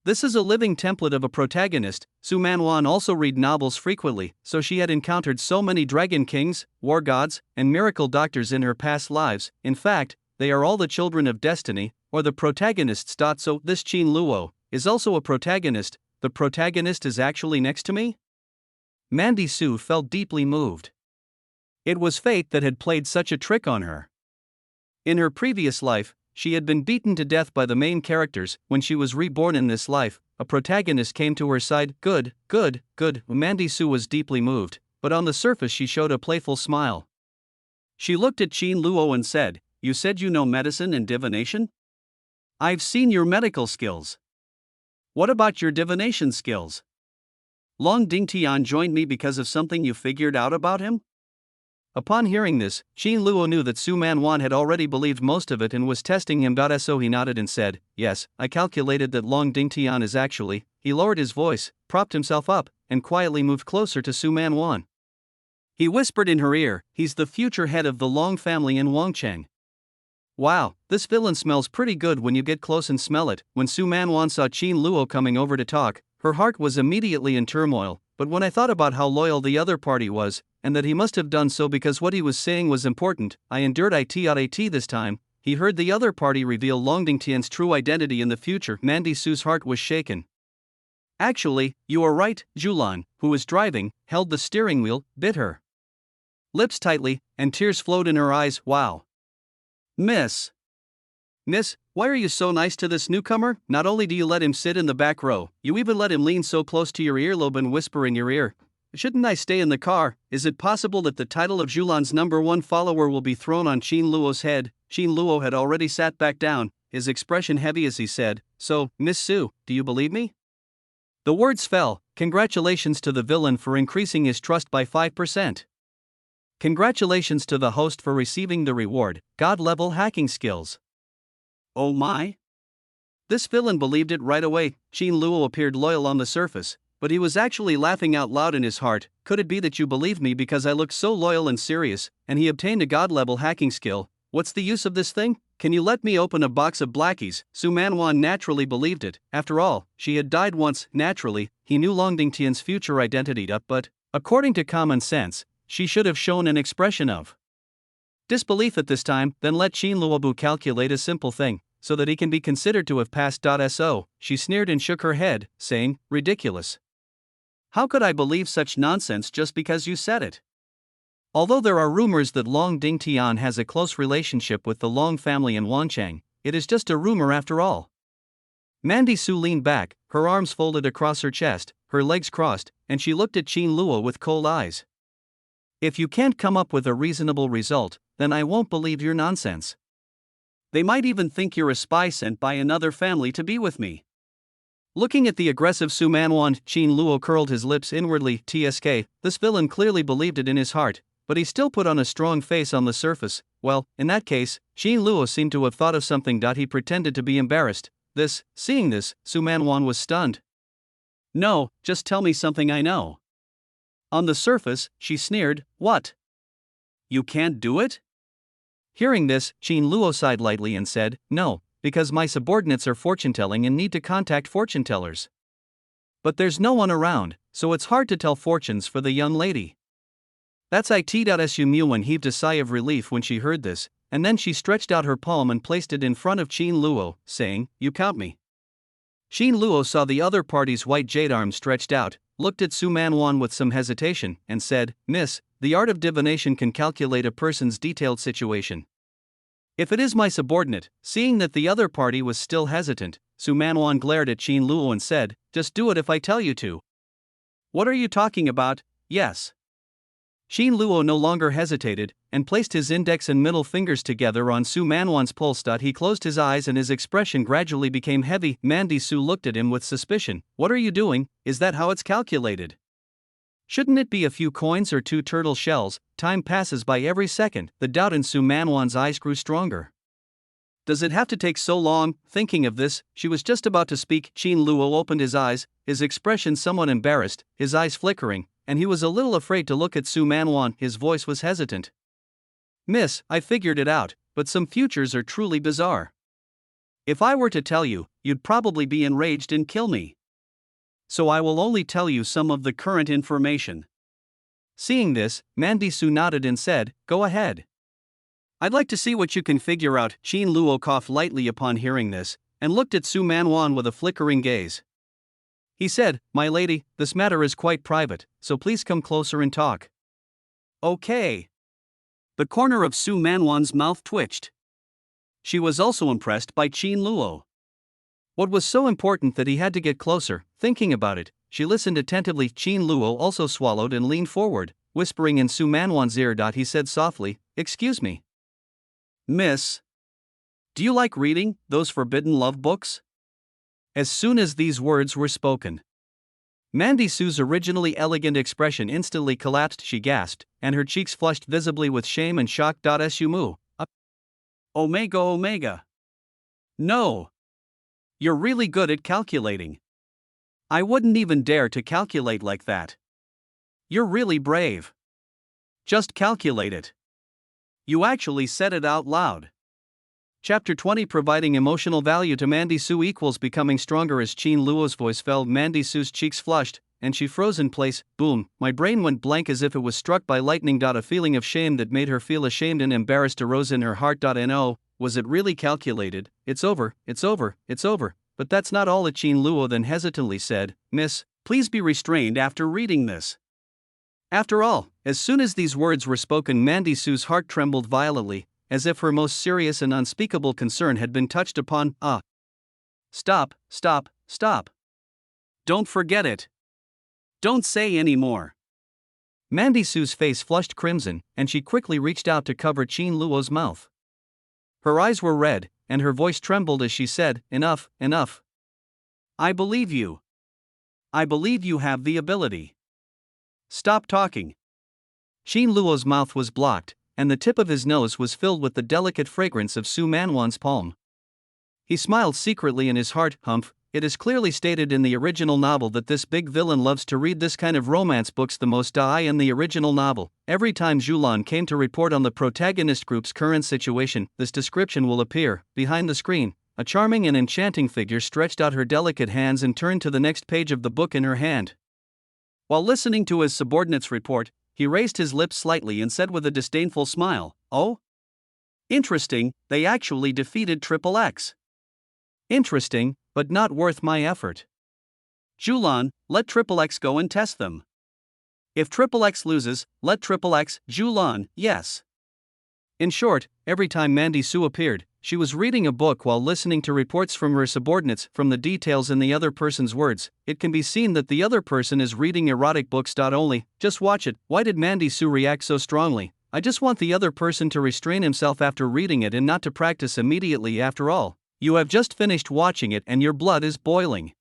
is a living template of a protagonist. Su Manwan also read novels frequently, so she had encountered so many dragon kings, war gods, and miracle doctors in her past lives. In fact, they are all the children of destiny, or the protagonists. So this Qin Luo is also a protagonist. The protagonist is actually next to me? Mandy Sue felt deeply moved. It was fate that had played such a trick on her. In her previous life, she had been beaten to death by the main characters. When she was reborn in this life, a protagonist came to her side. Good. Mandy Sue was deeply moved, but on the surface she showed a playful smile. She looked at Qin Luo and said, You said you know medicine and divination? I've seen your medical skills. What about your divination skills? Long Dingtian joined me because of something you figured out about him? Upon hearing this, Qin Luo knew that Su Manwan had already believed most of it and was testing him. So he nodded and said, Yes, I calculated that Long Dingtian is actually. He lowered his voice, propped himself up, and quietly moved closer to Su Manwan. He whispered in her ear, He's the future head of the Long family in Wangcheng. Wow, this villain smells pretty good when you get close and smell it. When Su Manwan saw Qin Luo coming over to talk, her heart was immediately in turmoil, but when I thought about how loyal the other party was, and that he must have done so because what he was saying was important, I endured it. This time, he heard the other party reveal Long Dingtian's true identity in the future. Mandy Sue's heart was shaken. Actually, you are right. Julan, who was driving, held the steering wheel, bit her lips tightly, and tears flowed in her eyes. Wow. Miss, why are you so nice to this newcomer? Not only do you let him sit in the back row, you even let him lean so close to your earlobe and whisper in your ear. Shouldn't I stay in the car? Is it possible that the title of Julan's #1 follower will be thrown on Qin Luo's head? Qin Luo had already sat back down, his expression heavy as he said, So, Miss Sue, do you believe me? The words fell. Congratulations to the villain for increasing his trust by 5%. Congratulations to the host for receiving the reward, God-level hacking skills. Oh my? This villain believed it right away. Qin Luo appeared loyal on the surface, but he was actually laughing out loud in his heart. Could it be that you believe me because I look so loyal and serious, and he obtained a God-level hacking skill? What's the use of this thing? Can you let me open a box of blackies? Su Manwan naturally believed it. After all, she had died once. Naturally, he knew Long Dingtian's future identity, but, according to common sense, she should have shown an expression of disbelief at this time. Then let Qin Luobu calculate a simple thing, so that he can be considered to have passed. So, she sneered and shook her head, saying, ridiculous. How could I believe such nonsense just because you said it? Although there are rumors that Long Dingtian has a close relationship with the Long family in Wanchang, it is just a rumor after all. Mandy Su leaned back, her arms folded across her chest, her legs crossed, and she looked at Qin Luo with cold eyes. If you can't come up with a reasonable result, then I won't believe your nonsense. They might even think you're a spy sent by another family to be with me. Looking at the aggressive Su Manwan, Qin Luo curled his lips inwardly. TSK, this villain clearly believed it in his heart, but he still put on a strong face on the surface. Well, in that case, Qin Luo seemed to have thought of something. He pretended to be embarrassed. Seeing this, Su Manwan was stunned. No, just tell me something I know. On the surface, she sneered, what? You can't do it? Hearing this, Qin Luo sighed lightly and said, no, because my subordinates are fortune-telling and need to contact fortune-tellers. But there's no one around, so it's hard to tell fortunes for the young lady. That's it. Su Muwen heaved a sigh of relief when she heard this, and then she stretched out her palm and placed it in front of Qin Luo, saying, you count me. Qin Luo saw the other party's white jade arm stretched out, looked at Su Manwan with some hesitation, and said, Miss, the art of divination can calculate a person's detailed situation. If it is my subordinate, seeing that the other party was still hesitant, Su Manwan glared at Qin Luo and said, just do it if I tell you to. What are you talking about? Yes. Qin Luo no longer hesitated, and placed his index and middle fingers together on Su Manwan's pulse. He closed his eyes and his expression gradually became heavy. Mandy Su looked at him with suspicion. What are you doing? Is that how it's calculated? Shouldn't it be a few coins or 2 turtle shells? Time passes by every second. The doubt in Su Manwan's eyes grew stronger. Does it have to take so long? Thinking of this, she was just about to speak. Qin Luo opened his eyes, his expression somewhat embarrassed, his eyes flickering, and he was a little afraid to look at Su Manwan. His voice was hesitant. Miss, I figured it out, but some futures are truly bizarre. If I were to tell you, you'd probably be enraged and kill me. So I will only tell you some of the current information. Seeing this, Mandy Su nodded and said, go ahead. I'd like to see what you can figure out. Qin Luo coughed lightly upon hearing this, and looked at Su Manwan with a flickering gaze. He said, my lady, this matter is quite private, so please come closer and talk. Okay. The corner of Su Manwan's mouth twitched. She was also impressed by Qin Luo. What was so important that he had to get closer? Thinking about it, she listened attentively. Qin Luo also swallowed and leaned forward, whispering in Su Manwan's ear. He said softly, excuse me. Miss, do you like reading those forbidden love books? As soon as these words were spoken, Mandy Su's originally elegant expression instantly collapsed. She gasped, and her cheeks flushed visibly with shame and shock. Sumu. Omega. No. You're really good at calculating. I wouldn't even dare to calculate like that. You're really brave. Just calculate it. You actually said it out loud. Chapter 20 Providing emotional value to Mandy Su equals becoming stronger. As Qin Luo's voice fell, Mandy Su's cheeks flushed, and she froze in place. Boom, my brain went blank as if it was struck by lightning. A feeling of shame that made her feel ashamed and embarrassed arose in her heart. No, was it really calculated? It's over. But that's not all. Qin Luo then hesitantly said, Miss, please be restrained after reading this. After all, as soon as these words were spoken, Mandy Su's heart trembled violently, as if her most serious and unspeakable concern had been touched upon. Stop. Don't forget it. Don't say any more. Mandy Su's face flushed crimson, and she quickly reached out to cover Qin Luo's mouth. Her eyes were red, and her voice trembled as she said, enough. I believe you. I believe you have the ability. Stop talking. Qin Luo's mouth was blocked, and the tip of his nose was filled with the delicate fragrance of Su Manwan's palm. He smiled secretly in his heart. Humph, it is clearly stated in the original novel that this big villain loves to read this kind of romance books the most. In the original novel, every time Zhulan came to report on the protagonist group's current situation, this description will appear. Behind the screen, a charming and enchanting figure stretched out her delicate hands and turned to the next page of the book in her hand. While listening to his subordinate's report, he raised his lips slightly and said with a disdainful smile, "Oh? Interesting, they actually defeated XXX. Interesting, but not worth my effort. Zhulan, let XXX go and test them. If XXX loses, let XXX, Zhulan, yes." In short, every time Mandy Su appeared, she was reading a book while listening to reports from her subordinates. From the details in the other person's words, it can be seen that the other person is reading erotic books. Only, just watch it. Why did Mandy Su react so strongly? I just want the other person to restrain himself after reading it and not to practice immediately. After all, you have just finished watching it and your blood is boiling.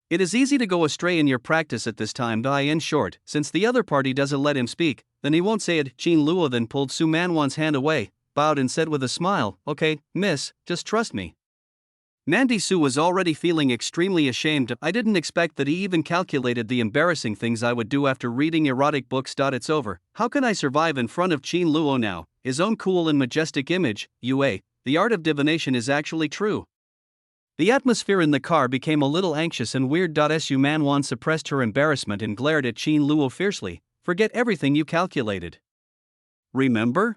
It is easy to go astray in your practice at this time. In short, since the other party doesn't let him speak, then he won't say it. Qin Luo then pulled Su Manwan's hand away, bowed and said with a smile, "Okay, miss, just trust me." Mandy Su was already feeling extremely ashamed. I didn't expect that he even calculated the embarrassing things I would do after reading erotic books. It's over. How can I survive in front of Qin Luo now, his own cool and majestic image? The art of divination is actually true. The atmosphere in the car became a little anxious and weird. Su Manwan suppressed her embarrassment and glared at Qin Luo fiercely. "Forget everything you calculated. Remember?"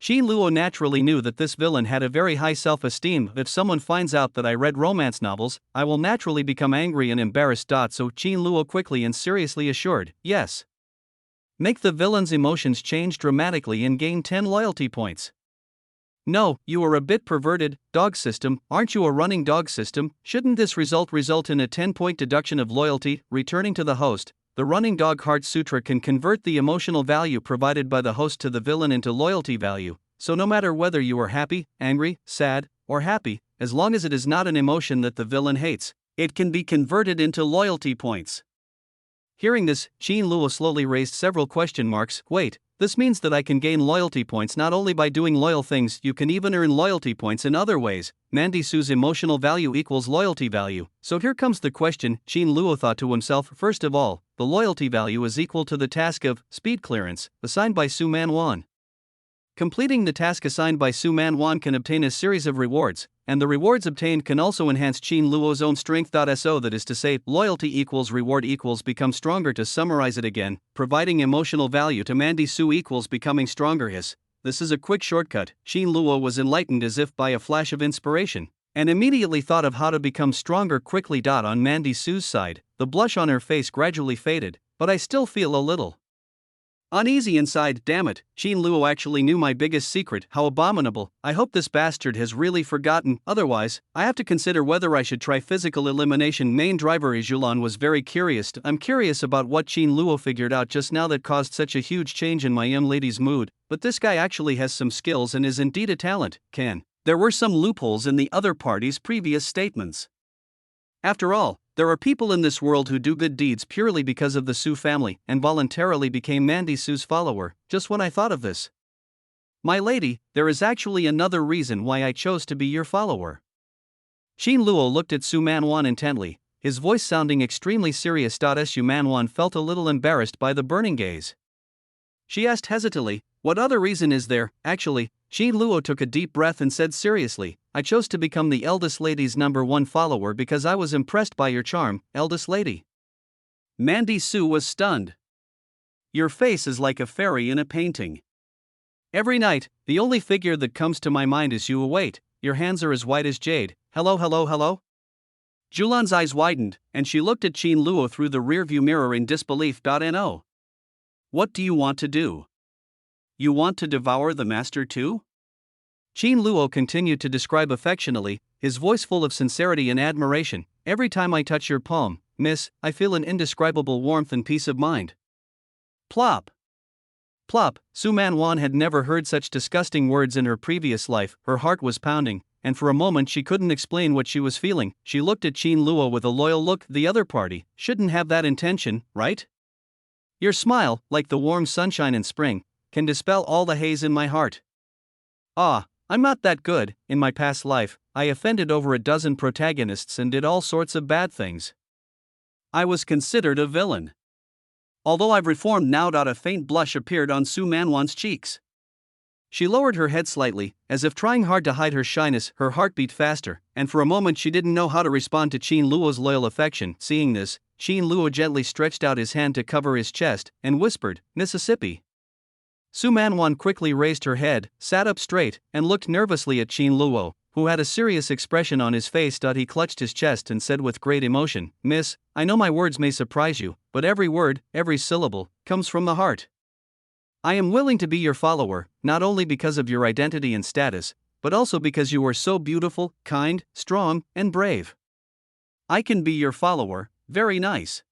Qin Luo naturally knew that this villain had a very high self-esteem. If someone finds out that I read romance novels, I will naturally become angry and embarrassed. So Qin Luo quickly and seriously assured, "Yes. Make the villain's emotions change dramatically and gain 10 loyalty points." "No, you are a bit perverted. Dog system, aren't you a running dog system? Shouldn't this result in a 10-point deduction of loyalty?" Returning to the host, the running dog heart sutra can convert the emotional value provided by the host to the villain into loyalty value. So no matter whether you are happy, angry, sad, or happy, as long as it is not an emotion that the villain hates, it can be converted into loyalty points. Hearing this, Qin Luo slowly raised several question marks. "Wait, this means that I can gain loyalty points not only by doing loyal things, you can even earn loyalty points in other ways. Mandy Su's emotional value equals loyalty value. So here comes the question," Qin Luo thought to himself. "First of all, the loyalty value is equal to the task of speed clearance, assigned by Su Manwan. Completing the task assigned by Su Manwan can obtain a series of rewards, and the rewards obtained can also enhance Qin Luo's own strength. So that is to say, loyalty equals reward equals become stronger. To summarize it again, providing emotional value to Mandy Su equals becoming stronger. This is a quick shortcut. Qin Luo was enlightened as if by a flash of inspiration, and immediately thought of how to become stronger quickly. On Mandy Su's side, the blush on her face gradually faded, but I still feel a little uneasy inside. Damn it, Qin Luo actually knew my biggest secret. How abominable. I hope this bastard has really forgotten. Otherwise, I have to consider whether I should try physical elimination. Main driver Zhulan was very curious. I'm curious about what Qin Luo figured out just now that caused such a huge change in my young lady's mood. But this guy actually has some skills and is indeed a talent. There were some loopholes in the other party's previous statements. After all, there are people in this world who do good deeds purely because of the Su family and voluntarily became Mandy Su's follower. Just when I thought of this, "My lady, there is actually another reason why I chose to be your follower." Qin Luo looked at Su Manwan intently, his voice sounding extremely serious. Su Manwan felt a little embarrassed by the burning gaze. She asked hesitantly, "What other reason is there?" Actually, Qin Luo took a deep breath and said seriously, "I chose to become the eldest lady's #1 follower because I was impressed by your charm, eldest lady." Mandy Su was stunned. "Your face is like a fairy in a painting. Every night, the only figure that comes to my mind is you. Wait, your hands are as white as jade. Hello, hello, hello?" Zhulan's eyes widened, and she looked at Qin Luo through the rearview mirror in disbelief. No. What do you want to do? You want to devour the master too? Qin Luo continued to describe affectionately, his voice full of sincerity and admiration. "Every time I touch your palm, miss, I feel an indescribable warmth and peace of mind." Plop. Plop. Su Manwan had never heard such disgusting words in her previous life. Her heart was pounding, and for a moment she couldn't explain what she was feeling. She looked at Qin Luo with a loyal look. The other party shouldn't have that intention, right? Your smile, like the warm sunshine in spring, can dispel all the haze in my heart. Ah, I'm not that good. In my past life, I offended over a dozen protagonists and did all sorts of bad things. I was considered a villain. Although I've reformed now. A faint blush appeared on Su Manwan's cheeks. She lowered her head slightly, as if trying hard to hide her shyness. Her heart beat faster, and for a moment she didn't know how to respond to Qin Luo's loyal affection. Seeing this, Qin Luo gently stretched out his hand to cover his chest, and whispered, "Mississippi." Su Manwan quickly raised her head, sat up straight, and looked nervously at Qin Luo, who had a serious expression on his face. He clutched his chest and said with great emotion, "Miss, I know my words may surprise you, but every word, every syllable, comes from the heart. I am willing to be your follower, not only because of your identity and status, but also because you are so beautiful, kind, strong, and brave. I can be your follower, very nice."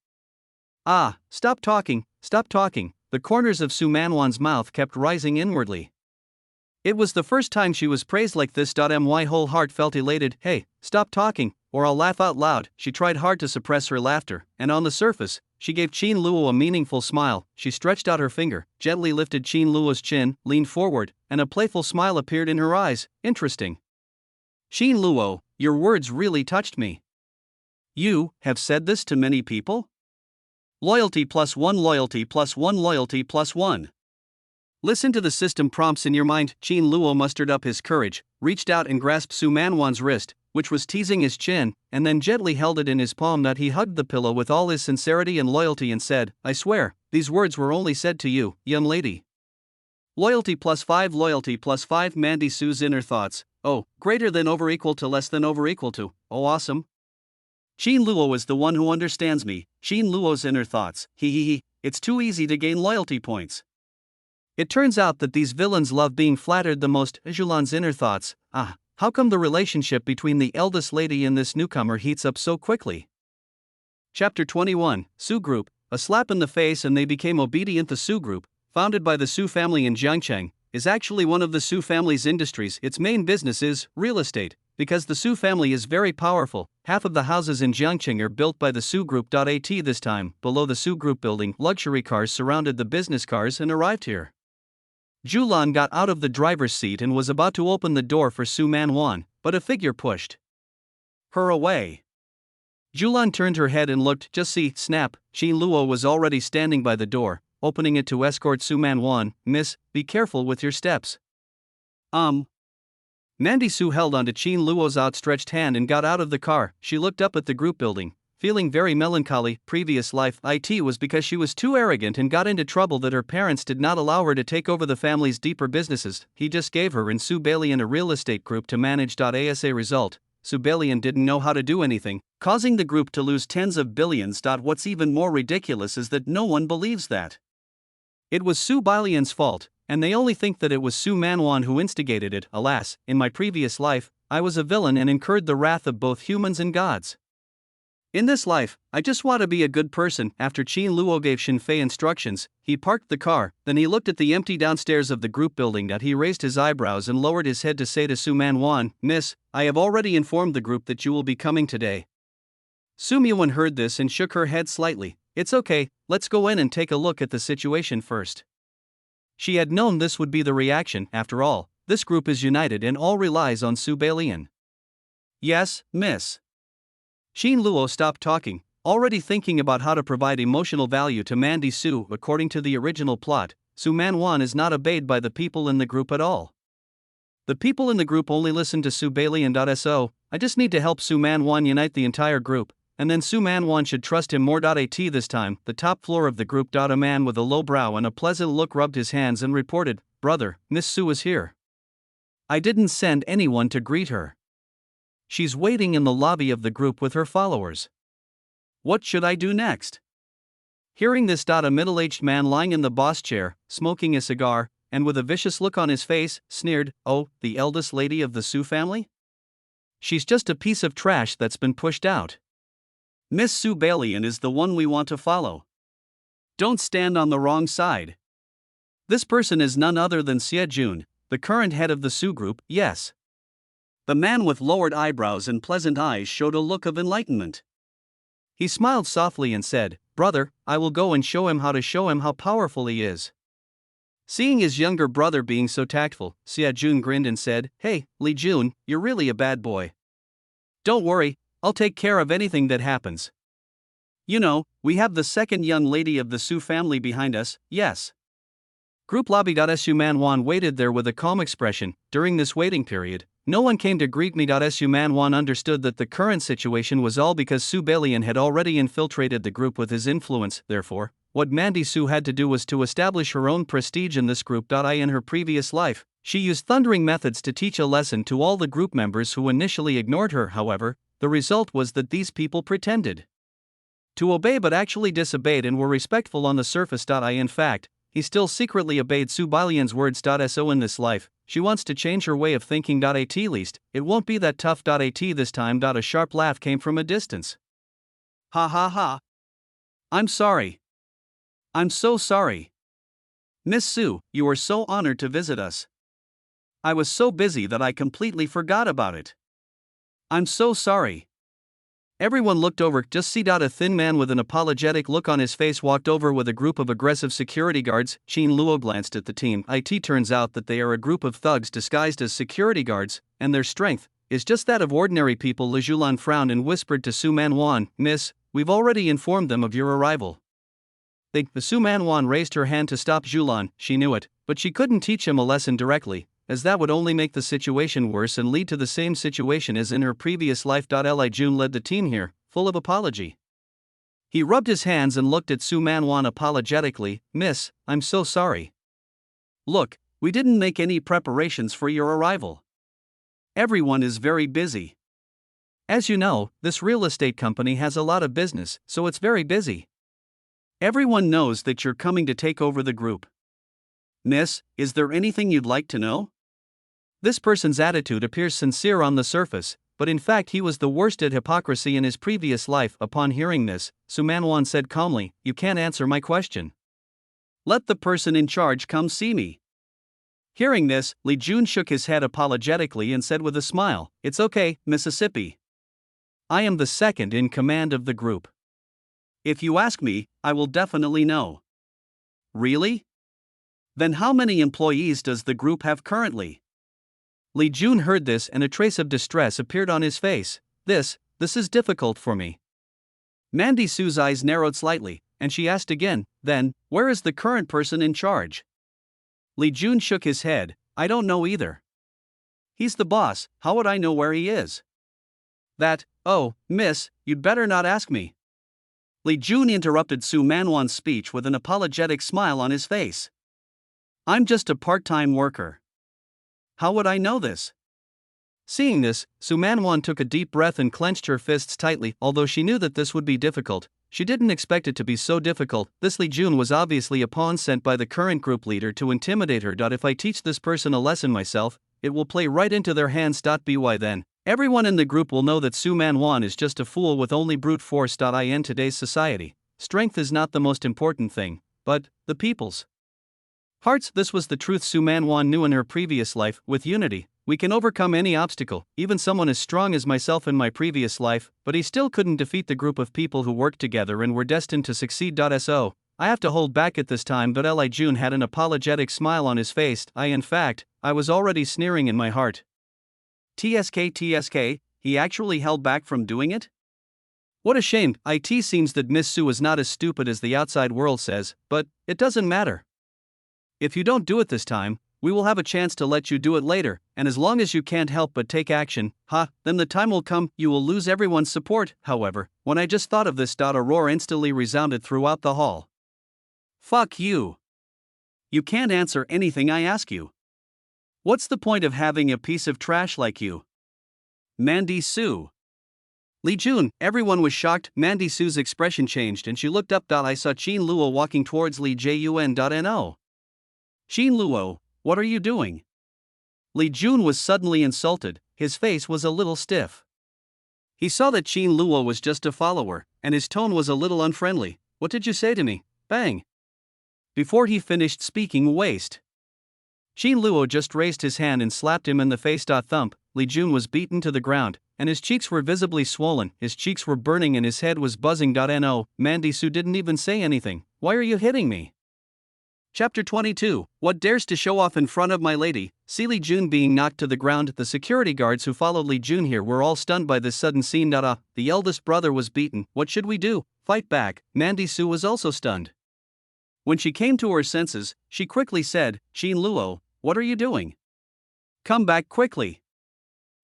Ah, stop talking, stop talking. The corners of Su Manwan's mouth kept rising inwardly. It was the first time she was praised like this. My whole heart felt elated. "Hey, stop talking, or I'll laugh out loud." She tried hard to suppress her laughter, and on the surface, she gave Qin Luo a meaningful smile. She stretched out her finger, gently lifted Qin Luo's chin, leaned forward, and a playful smile appeared in her eyes. "Interesting. Qin Luo, your words really touched me. You have said this to many people? Loyalty plus one, loyalty plus one, loyalty plus one. Listen to the system prompts in your mind." Qin Luo mustered up his courage, reached out and grasped Su Manwan's wrist, which was teasing his chin, and then gently held it in his palm. He hugged the pillow with all his sincerity and loyalty and said, "I swear, these words were only said to you, young lady." Loyalty plus 5, loyalty plus 5. Mandy Su's inner thoughts. Oh, greater than over equal to less than over equal to. Oh, awesome. Qin Luo is the one who understands me. Qin Luo's inner thoughts. It's too easy to gain loyalty points. It turns out that these villains love being flattered the most. Zhulan's inner thoughts. Ah, how come the relationship between the eldest lady and this newcomer heats up so quickly? Chapter 21, Su Group, a slap in the face and they became obedient. The Su Group, founded by the Su family in Jiangcheng, is actually one of the Su family's industries. Its main business is real estate. Because the Su family is very powerful, half of the houses in Jiangcheng are built by the Su Group. This time, below the Su Group building, luxury cars surrounded the business cars and arrived here. Zhulan got out of the driver's seat and was about to open the door for Su Manwan, but a figure pushed her away. Zhulan turned her head and looked. Just see, snap, Qin Luo was already standing by the door, opening it to escort Su Manwan. "Miss, be careful with your steps." Mandy Su held onto Qin Luo's outstretched hand and got out of the car. She looked up at the group building, feeling very melancholy. Previous life it was because she was too arrogant and got into trouble that her parents did not allow her to take over the family's deeper businesses. He just gave her and Subellian a real estate group to manage. As a result, Subellian didn't know how to do anything, causing the group to lose tens of billions. What's even more ridiculous is that no one believes that it was Subellian's fault, and they only think that it was Su Manwan who instigated it. Alas, in my previous life, I was a villain and incurred the wrath of both humans and gods. In this life, I just want to be a good person. After Qin Luo gave Shinfei instructions, he parked the car, then he looked at the empty downstairs of the group building. He raised his eyebrows and lowered his head to say to Su Manwan, "Miss, I have already informed the group that you will be coming today." Su Manwan heard this and shook her head slightly. "It's okay, let's go in and take a look at the situation first." She had known this would be the reaction. After all, this group is united and all relies on Subellian. "Yes, miss." Qin Luo stopped talking, already thinking about how to provide emotional value to Mandy Su. According to the original plot, Su Manwan is not obeyed by the people in the group at all. The people in the group only listen to Subellian. So, I just need to help Su Manwan unite the entire group, and then Su Manwan should trust him more. This time, the top floor of the group. A man with a low brow and a pleasant look rubbed his hands and reported, "Brother, Miss Su is here. I didn't send anyone to greet her. She's waiting in the lobby of the group with her followers. What should I do next?" Hearing this, a middle-aged man lying in the boss chair, smoking a cigar, and with a vicious look on his face, sneered, "Oh, the eldest lady of the Su family? She's just a piece of trash that's been pushed out. Miss Subellian is the one we want to follow. Don't stand on the wrong side. This person is none other than Xie Jun, the current head of the Su Group." "Yes. The man with lowered eyebrows and pleasant eyes showed a look of enlightenment. He smiled softly and said, "Brother, I will go and show him how powerful he is." Seeing his younger brother being so tactful, Xia Jun grinned and said, "Hey, Li Jun, you're really a bad boy. Don't worry, I'll take care of anything that happens. You know, we have the second young lady of the Su family behind us, yes." Group lobby. Su Man Wan waited there with a calm expression. During this waiting period, no one came to greet me. Su Man Wan understood that the current situation was all because Subellian had already infiltrated the group with his influence. Therefore, what Mandy Su had to do was to establish her own prestige in this group. In her previous life, she used thundering methods to teach a lesson to all the group members who initially ignored her. However, the result was that these people pretended to obey but actually disobeyed and were respectful on the surface. In fact, he still secretly obeyed Subellian's words. So in this life, she wants to change her way of thinking. At least, it won't be that tough. At this time. A sharp laugh came from a distance. Ha ha ha. I'm sorry. I'm so sorry. Miss Su, you are so honored to visit us. I was so busy that I completely forgot about it. I'm so sorry. Everyone looked over. Just see. A thin man with an apologetic look on his face walked over with a group of aggressive security guards. Qin Luo glanced at the team. It turns out that they are a group of thugs disguised as security guards, and their strength is just that of ordinary people. Li Julan frowned and whispered to Su Man Wan, "Miss, we've already informed them of your arrival." The Su Man Wan raised her hand to stop Julan. She knew it, but she couldn't teach him a lesson directly, as that would only make the situation worse and lead to the same situation as in her previous life. Li Jun led the team here, full of apology. He rubbed his hands and looked at Su Man Wan apologetically. "Miss, I'm so sorry. Look, we didn't make any preparations for your arrival. Everyone is very busy. As you know, this real estate company has a lot of business, so it's very busy. Everyone knows that you're coming to take over the group. Miss, is there anything you'd like to know?" This person's attitude appears sincere on the surface, but in fact he was the worst at hypocrisy in his previous life. Upon hearing this, Su Man Wan said calmly, "You can't answer my question. Let the person in charge come see me." Hearing this, Li Jun shook his head apologetically and said with a smile, "It's okay, Mississippi. I am the second in command of the group. If you ask me, I will definitely know." "Really? Then how many employees does the group have currently?" Li Jun heard this and a trace of distress appeared on his face. This is difficult for me." Mandy Su's eyes narrowed slightly, and she asked again, "Then, where is the current person in charge?" Li Jun shook his head, "I don't know either. He's the boss, how would I know where he is?" "Oh, miss, you'd better not ask me." Li Jun interrupted Su Man Wan's speech with an apologetic smile on his face. "I'm just a part-time worker. How would I know this?" Seeing this, Su Man Wan took a deep breath and clenched her fists tightly. Although she knew that this would be difficult, she didn't expect it to be so difficult. This Li Jun was obviously a pawn sent by the current group leader to intimidate her. If I teach this person a lesson myself, it will play right into their hands. By then, everyone in the group will know that Su Man Wan is just a fool with only brute force. In today's society, strength is not the most important thing, but the people's hearts. This was the truth Su Man Wan knew in her previous life. With unity, we can overcome any obstacle, even someone as strong as myself in my previous life, but he still couldn't defeat the group of people who worked together and were destined to succeed. So, I have to hold back at this time. Li Jun had an apologetic smile on his face. In fact, I was already sneering in my heart. TSK, he actually held back from doing it? What a shame. It seems that Miss Su is not as stupid as the outside world says, but it doesn't matter. If you don't do it this time, we will have a chance to let you do it later, and as long as you can't help but take action, then the time will come you will lose everyone's support. However, when I just thought of this, a roar instantly resounded throughout the hall. "Fuck you. You can't answer anything I ask you. What's the point of having a piece of trash like you?" Mandy Su. Li Jun, everyone was shocked. Mandy Su's expression changed and she looked up. I saw Qin Luo walking towards Li Jun. No. "Qin Luo, what are you doing?" Li Jun was suddenly insulted, his face was a little stiff. He saw that Qin Luo was just a follower, and his tone was a little unfriendly. "What did you say to me?" Bang. Before he finished speaking, waste. Qin Luo just raised his hand and slapped him in the face. Thump. Li Jun was beaten to the ground, and his cheeks were visibly swollen, his cheeks were burning and his head was buzzing. No, Mandy Su didn't even say anything. Why are you hitting me? Chapter 22. What dares to show off in front of my lady? See Li Jun being knocked to the ground. The security guards who followed Li Jun here were all stunned by this sudden scene. The eldest brother was beaten. What should we do? Fight back. Mandy Su was also stunned. When she came to her senses, she quickly said, Qin Luo, what are you doing? Come back quickly.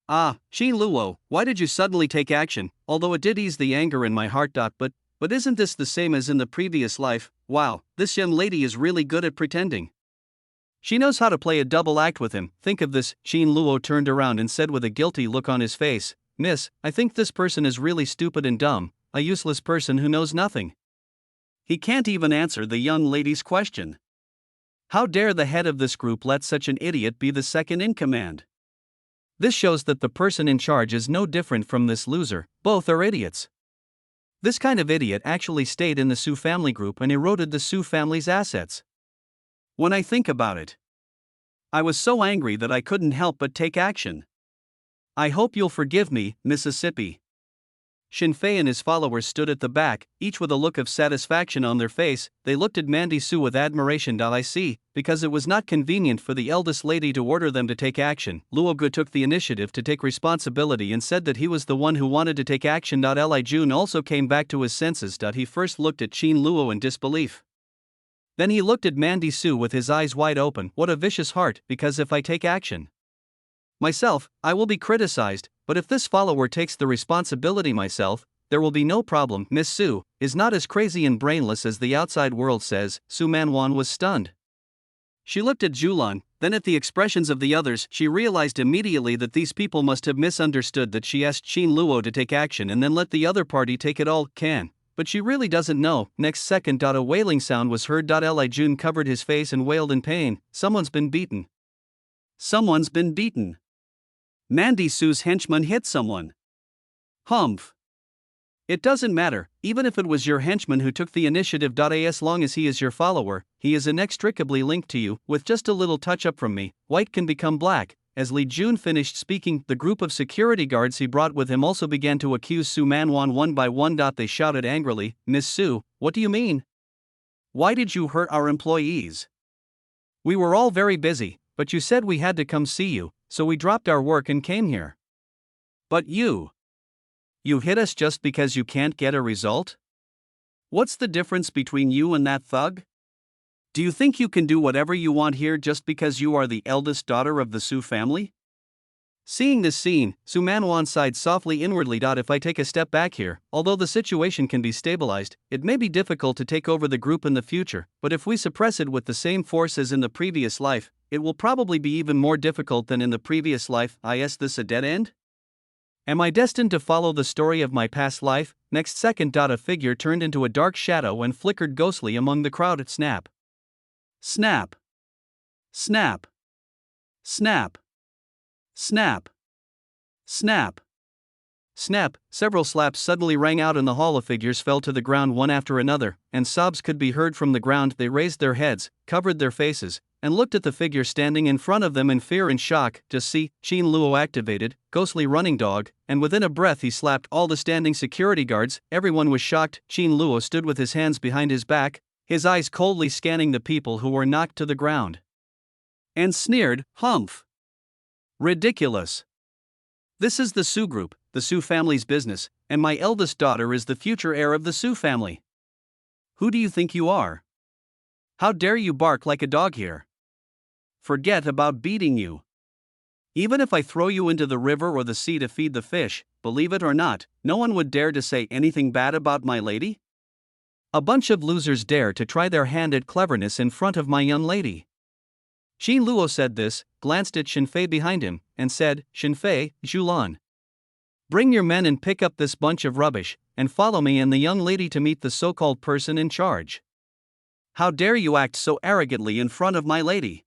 Ah, Qin Luo, why did you suddenly take action? Although it did ease the anger in my heart. But isn't this the same as in the previous life? Wow, this young lady is really good at pretending. She knows how to play a double act with him. Think of this. Qin Luo turned around and said with a guilty look on his face, Miss, I think this person is really stupid and dumb, a useless person who knows nothing. He can't even answer the young lady's question. How dare the head of this group let such an idiot be the second in command? This shows that the person in charge is no different from this loser. Both are idiots. This kind of idiot actually stayed in the Su family group and eroded the Su family's assets. When I think about it, I was so angry that I couldn't help but take action. I hope you'll forgive me, Mississippi. Xin Fei and his followers stood at the back, each with a look of satisfaction on their face. They looked at Mandy Su with admiration. I see, because it was not convenient for the eldest lady to order them to take action. Luo Gu took the initiative to take responsibility and said that he was the one who wanted to take action. Li Jun also came back to his senses. He first looked at Qin Luo in disbelief. Then he looked at Mandy Su with his eyes wide open. What a vicious heart, because if I take action myself, I will be criticized, but if this follower takes the responsibility myself, there will be no problem. Miss Su is not as crazy and brainless as the outside world says. Su Manwan was stunned. She looked at Julan, then at the expressions of the others. She realized immediately that these people must have misunderstood that she asked Qin Luo to take action and then let the other party take it all. But she really doesn't know. Next second, a wailing sound was heard. Li Jun covered his face and wailed in pain. Someone's been beaten. Someone's been beaten. Mandy Su's henchman hit someone. Humph. It doesn't matter, even if it was your henchman who took the initiative. As long as he is your follower, he is inextricably linked to you. With just a little touch-up from me, white can become black. As Li Jun finished speaking, the group of security guards he brought with him also began to accuse Su Manwan one by one. They shouted angrily, Miss Su, what do you mean? Why did you hurt our employees? We were all very busy, but you said we had to come see you, so we dropped our work and came here. But you hit us just because you can't get a result? What's the difference between you and that thug? Do you think you can do whatever you want here just because you are the eldest daughter of the Su family? Seeing this scene, Su Manwan sighed softly inwardly. If I take a step back here, although the situation can be stabilized, it may be difficult to take over the group in the future, but if we suppress it with the same force as in the previous life, it will probably be even more difficult than in the previous life. Is this a dead end? Am I destined to follow the story of my past life? Next second, a figure turned into a dark shadow and flickered ghostly among the crowd. Snap. Snap. Snap. Snap. Snap. Snap. Snap. Several slaps suddenly rang out in the hall. Figures fell to the ground one after another, and sobs could be heard from the ground. They raised their heads, covered their faces, and looked at the figure standing in front of them in fear and shock. Just see, Qin Luo activated, ghostly running dog, and within a breath he slapped all the standing security guards. Everyone was shocked. Qin Luo stood with his hands behind his back, his eyes coldly scanning the people who were knocked to the ground. And sneered, Humph. Ridiculous. This is the Su group, the Su family's business, and my eldest daughter is the future heir of the Su family. Who do you think you are? How dare you bark like a dog here? Forget about beating you. Even if I throw you into the river or the sea to feed the fish, believe it or not, no one would dare to say anything bad about my lady? A bunch of losers dare to try their hand at cleverness in front of my young lady. Qin Luo said this, glanced at Xin Fei behind him, and said, Xin Fei, Julan. Bring your men and pick up this bunch of rubbish, and follow me and the young lady to meet the so-called person in charge. How dare you act so arrogantly in front of my lady?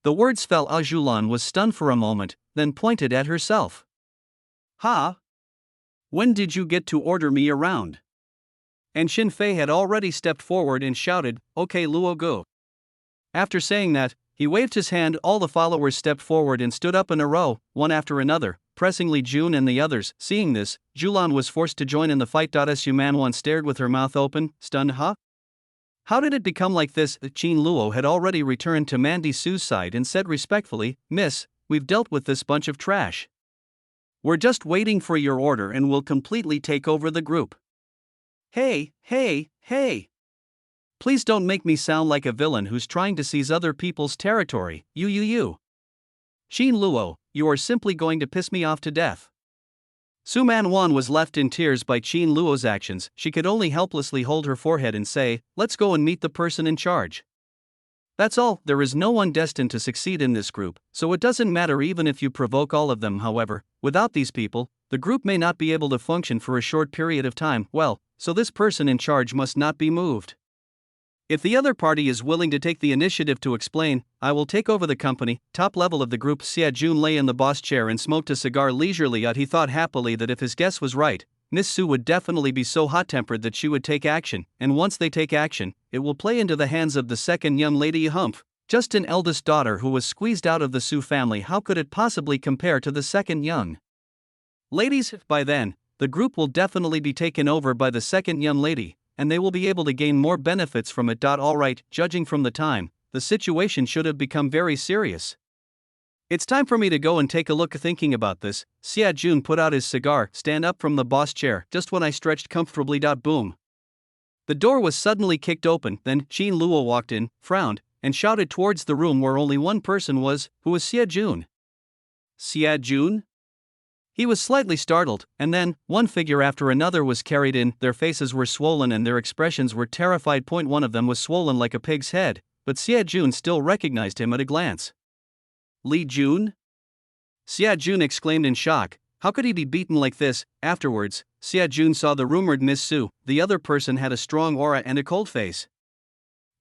The words fell. Julan was stunned for a moment, then pointed at herself. Ha! When did you get to order me around? And Xin Fei had already stepped forward and shouted, Okay Luo go. After saying that, He waved his hand, all the followers stepped forward and stood up in a row, one after another, pressing Li Jun and the others. Seeing this, Julan was forced to join in the fight. Su Man Wan stared with her mouth open, stunned. Huh? How did it become like this? Qin Luo had already returned to Mandy Su's side and said respectfully, Miss, we've dealt with this bunch of trash. We're just waiting for your order and we'll completely take over the group. Hey. Please don't make me sound like a villain who's trying to seize other people's territory. You. Qin Luo, you are simply going to piss me off to death. Su Man Wan was left in tears by Qin Luo's actions. She could only helplessly hold her forehead and say, let's go and meet the person in charge. That's all. There is no one destined to succeed in this group, so it doesn't matter even if you provoke all of them. However, without these people, the group may not be able to function for a short period of time. Well, so this person in charge must not be moved. If the other party is willing to take the initiative to explain, I will take over the company. Top level of the group. Xia Jun lay in the boss chair and smoked a cigar leisurely. He thought happily that if his guess was right, Miss Su would definitely be so hot-tempered that she would take action, and once they take action, it will play into the hands of the second young lady. Humph, just an eldest daughter who was squeezed out of the Su family. How could it possibly compare to the second young ladies? By then, the group will definitely be taken over by the second young lady, and they will be able to gain more benefits from it. Alright, judging from the time, the situation should have become very serious. It's time for me to go and take a look. Thinking about this, Xia Jun put out his cigar, stand up from the boss chair, just when I stretched comfortably. Boom. The door was suddenly kicked open, then Qin Luo walked in, frowned, and shouted towards the room where only one person was, who was Xia Jun. Xia Jun? He was slightly startled, and then, one figure after another was carried in. Their faces were swollen and their expressions were terrified. One of them was swollen like a pig's head, but Xia Jun still recognized him at a glance. Li Jun? Xia Jun exclaimed in shock. How could he be beaten like this? Afterwards, Xia Jun saw the rumored Miss Su. The other person had a strong aura and a cold face.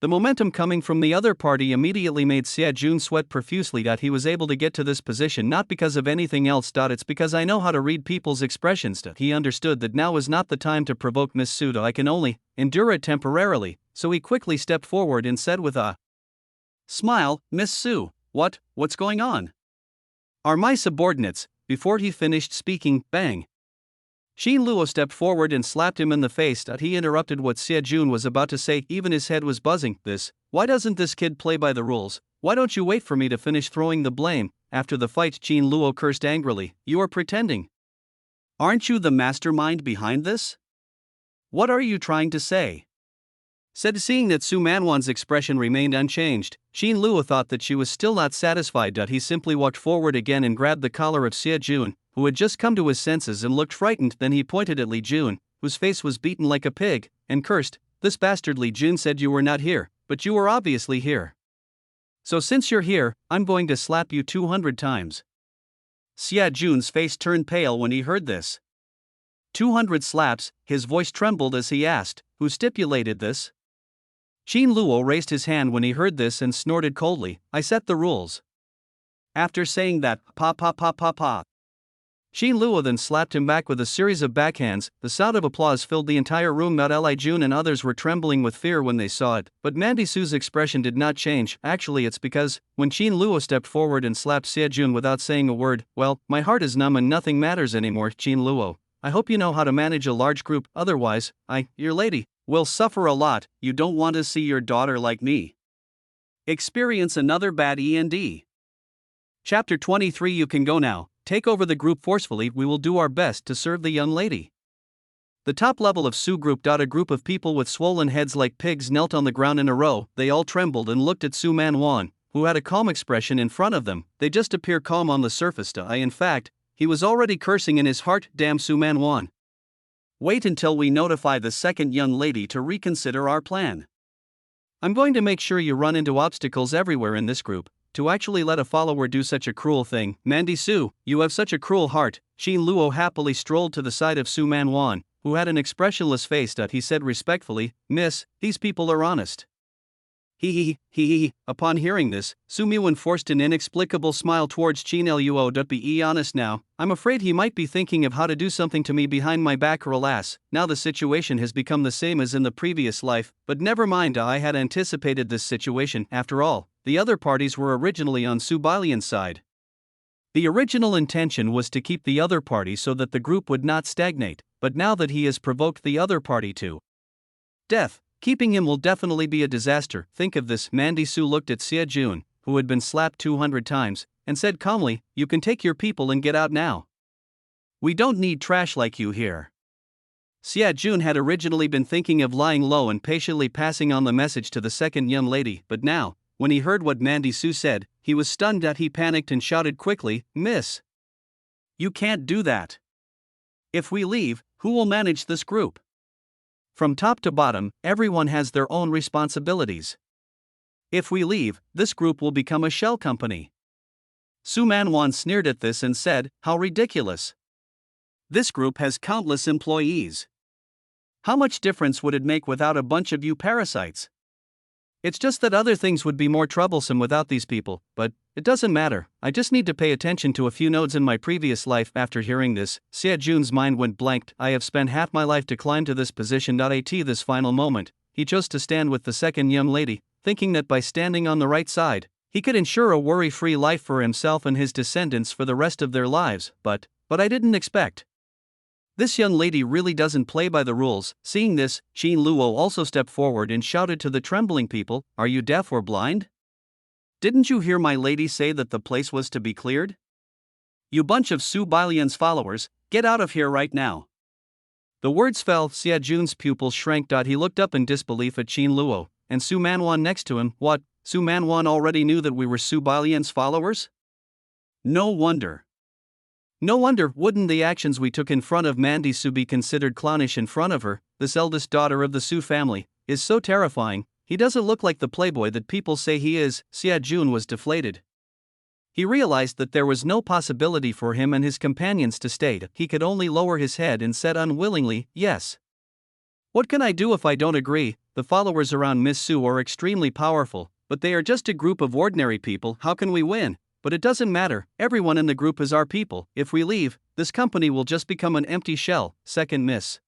The momentum coming from the other party immediately made Xia Jun sweat profusely. He was able to get to this position not because of anything else. It's because I know how to read people's expressions. He understood that now was not the time to provoke Miss Su. I can only endure it temporarily, so he quickly stepped forward and said with a smile, Miss Su, what's going on? Are my subordinates? Before he finished speaking, bang. Qin Luo stepped forward and slapped him in the face. He interrupted what Xia Jun was about to say, even his head was buzzing. Why doesn't this kid play by the rules? Why don't you wait for me to finish throwing the blame? After the fight, Qin Luo cursed angrily. You are pretending. Aren't you the mastermind behind this? What are you trying to say? Said. Seeing that Su Manwan's expression remained unchanged, Qin Luo thought that she was still not satisfied. He simply walked forward again and grabbed the collar of Xia Jun, who had just come to his senses and looked frightened. Then he pointed at Li Jun, whose face was beaten like a pig, and cursed. This bastard. Li Jun said you were not here, but you were obviously here. So since you're here, I'm going to slap you 200 times. Xia Jun's face turned pale when he heard this. 200 slaps. His voice trembled as he asked, who stipulated this? Qin Luo raised his hand when he heard this and snorted coldly, I set the rules. After saying that, pa. Qin Luo then slapped him back with a series of backhands. The sound of applause filled the entire room. Li Jun and others were trembling with fear when they saw it, but Mandy Su's expression did not change. Actually, it's because, when Qin Luo stepped forward and slapped Xia Jun without saying a word, well, my heart is numb and nothing matters anymore. Qin Luo, I hope you know how to manage a large group, otherwise, your lady, will suffer a lot. You don't want to see your daughter like me experience another bad E&D. Chapter 23. You can go now. Take over the group forcefully. We will do our best to serve the young lady. The top level of Su group. A group of people with swollen heads like pigs knelt on the ground in a row. They all trembled and looked at Su Man Wan, who had a calm expression in front of them. They just appear calm on the surface. In fact, he was already cursing in his heart. Damn Su Man Wan. Wait until we notify the second young lady to reconsider our plan. I'm going to make sure you run into obstacles everywhere in this group. To actually let a follower do such a cruel thing. Mandy Su, you have such a cruel heart. Qin Luo happily strolled to the side of Su Man Wan, who had an expressionless face. He said respectfully, Miss, these people are honest. He. Upon hearing this, Su Myun forced an inexplicable smile towards Chin Luo. Be honest now, I'm afraid he might be thinking of how to do something to me behind my back. Alas, now the situation has become the same as in the previous life, but never mind, I had anticipated this situation. After all, the other parties were originally on Subellian's side. The original intention was to keep the other party so that the group would not stagnate, but now that he has provoked the other party to death, keeping him will definitely be a disaster. Think of this. Mandy Su looked at Xie Jun, who had been slapped 200 times, and said calmly, "You can take your people and get out now. We don't need trash like you here." Xie Jun had originally been thinking of lying low and patiently passing on the message to the second young lady, but now, when he heard what Mandy Su said, he was stunned that he panicked and shouted quickly, "Miss! You can't do that. If we leave, who will manage this group? From top to bottom, everyone has their own responsibilities. If we leave, this group will become a shell company." Su Manwan sneered at this and said, "How ridiculous. This group has countless employees. How much difference would it make without a bunch of you parasites? It's just that other things would be more troublesome without these people, but it doesn't matter. I just need to pay attention to a few nodes in my previous life." After hearing this, Xie Jun's mind went blank. I have spent half my life to climb to this position. At this final moment, he chose to stand with the second young lady, thinking that by standing on the right side, he could ensure a worry-free life for himself and his descendants for the rest of their lives. But I didn't expect. This young lady really doesn't play by the rules. Seeing this, Chin Luo also stepped forward and shouted to the trembling people, "Are you deaf or blind? Didn't you hear my lady say that the place was to be cleared? You bunch of Subellian's followers, get out of here right now." The words fell. Xie Jun's pupils shrank. He looked up in disbelief at Chin Luo, and Su Manwan next to him. What, Su Manwan already knew that we were Subellian's followers? No wonder. No wonder wouldn't the actions we took in front of Mandy Su be considered clownish in front of her. This eldest daughter of the Su family is so terrifying. He doesn't look like the playboy that people say he is. Xie Jun was deflated. He realized that there was no possibility for him and his companions to stay. He could only lower his head and said unwillingly, "Yes. What can I do if I don't agree? The followers around Miss Su are extremely powerful, but they are just a group of ordinary people. How can we win? But it doesn't matter, everyone in the group is our people. If we leave, this company will just become an empty shell." Second Miss.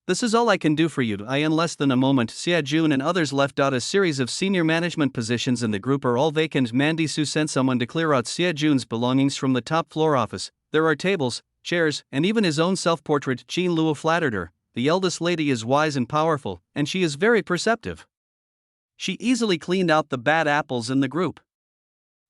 "This is all I can do for you." In less than a moment, Xie Jun and others left out. A series of senior management positions in the group are all vacant. Mandy Su sent someone to clear out Xie Jun's belongings from the top floor office. There are tables, chairs, and even his own self-portrait. Chin Luo flattered her. The eldest lady is wise and powerful, and she is very perceptive. She easily cleaned out the bad apples in the group.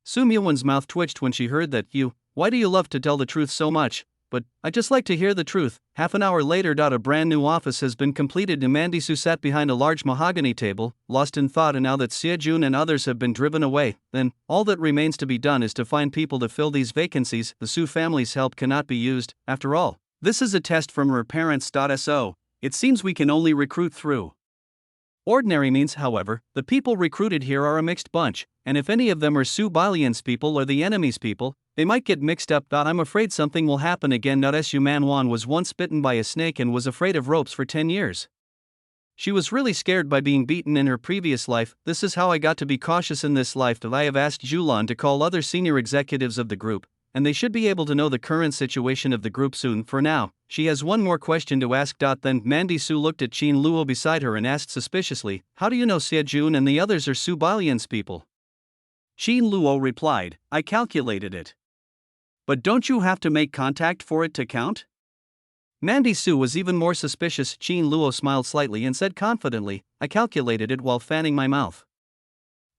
Su Myun's mouth twitched when she heard that. Why do you love to tell the truth so much? But I just like to hear the truth." Half an hour later, a brand new office has been completed. Mandy Su sat behind a large mahogany table, lost in thought. And now that Xie Jun and others have been driven away, then all that remains to be done is to find people to fill these vacancies. The Su family's help cannot be used. After all, this is a test from her parents. So it seems we can only recruit through ordinary means. However, the people recruited here are a mixed bunch, and if any of them are Subellian's people or the enemy's people, they might get mixed up. I'm afraid something will happen again. Su Manwan was once bitten by a snake and was afraid of ropes for 10 years. She was really scared by being beaten in her previous life. This is how I got to be cautious in this life. I have asked Julan to call other senior executives of the group, and they should be able to know the current situation of the group soon. For now, she has one more question to ask. Then Mandy Su looked at Chin Luo beside her and asked suspiciously, "How do you know Xie Jun and the others are Subellian's people?" Chin Luo replied, "I calculated it." "But don't you have to make contact for it to count?" Mandy Su was even more suspicious. Chin Luo smiled slightly and said confidently, "I calculated it while fanning my mouth."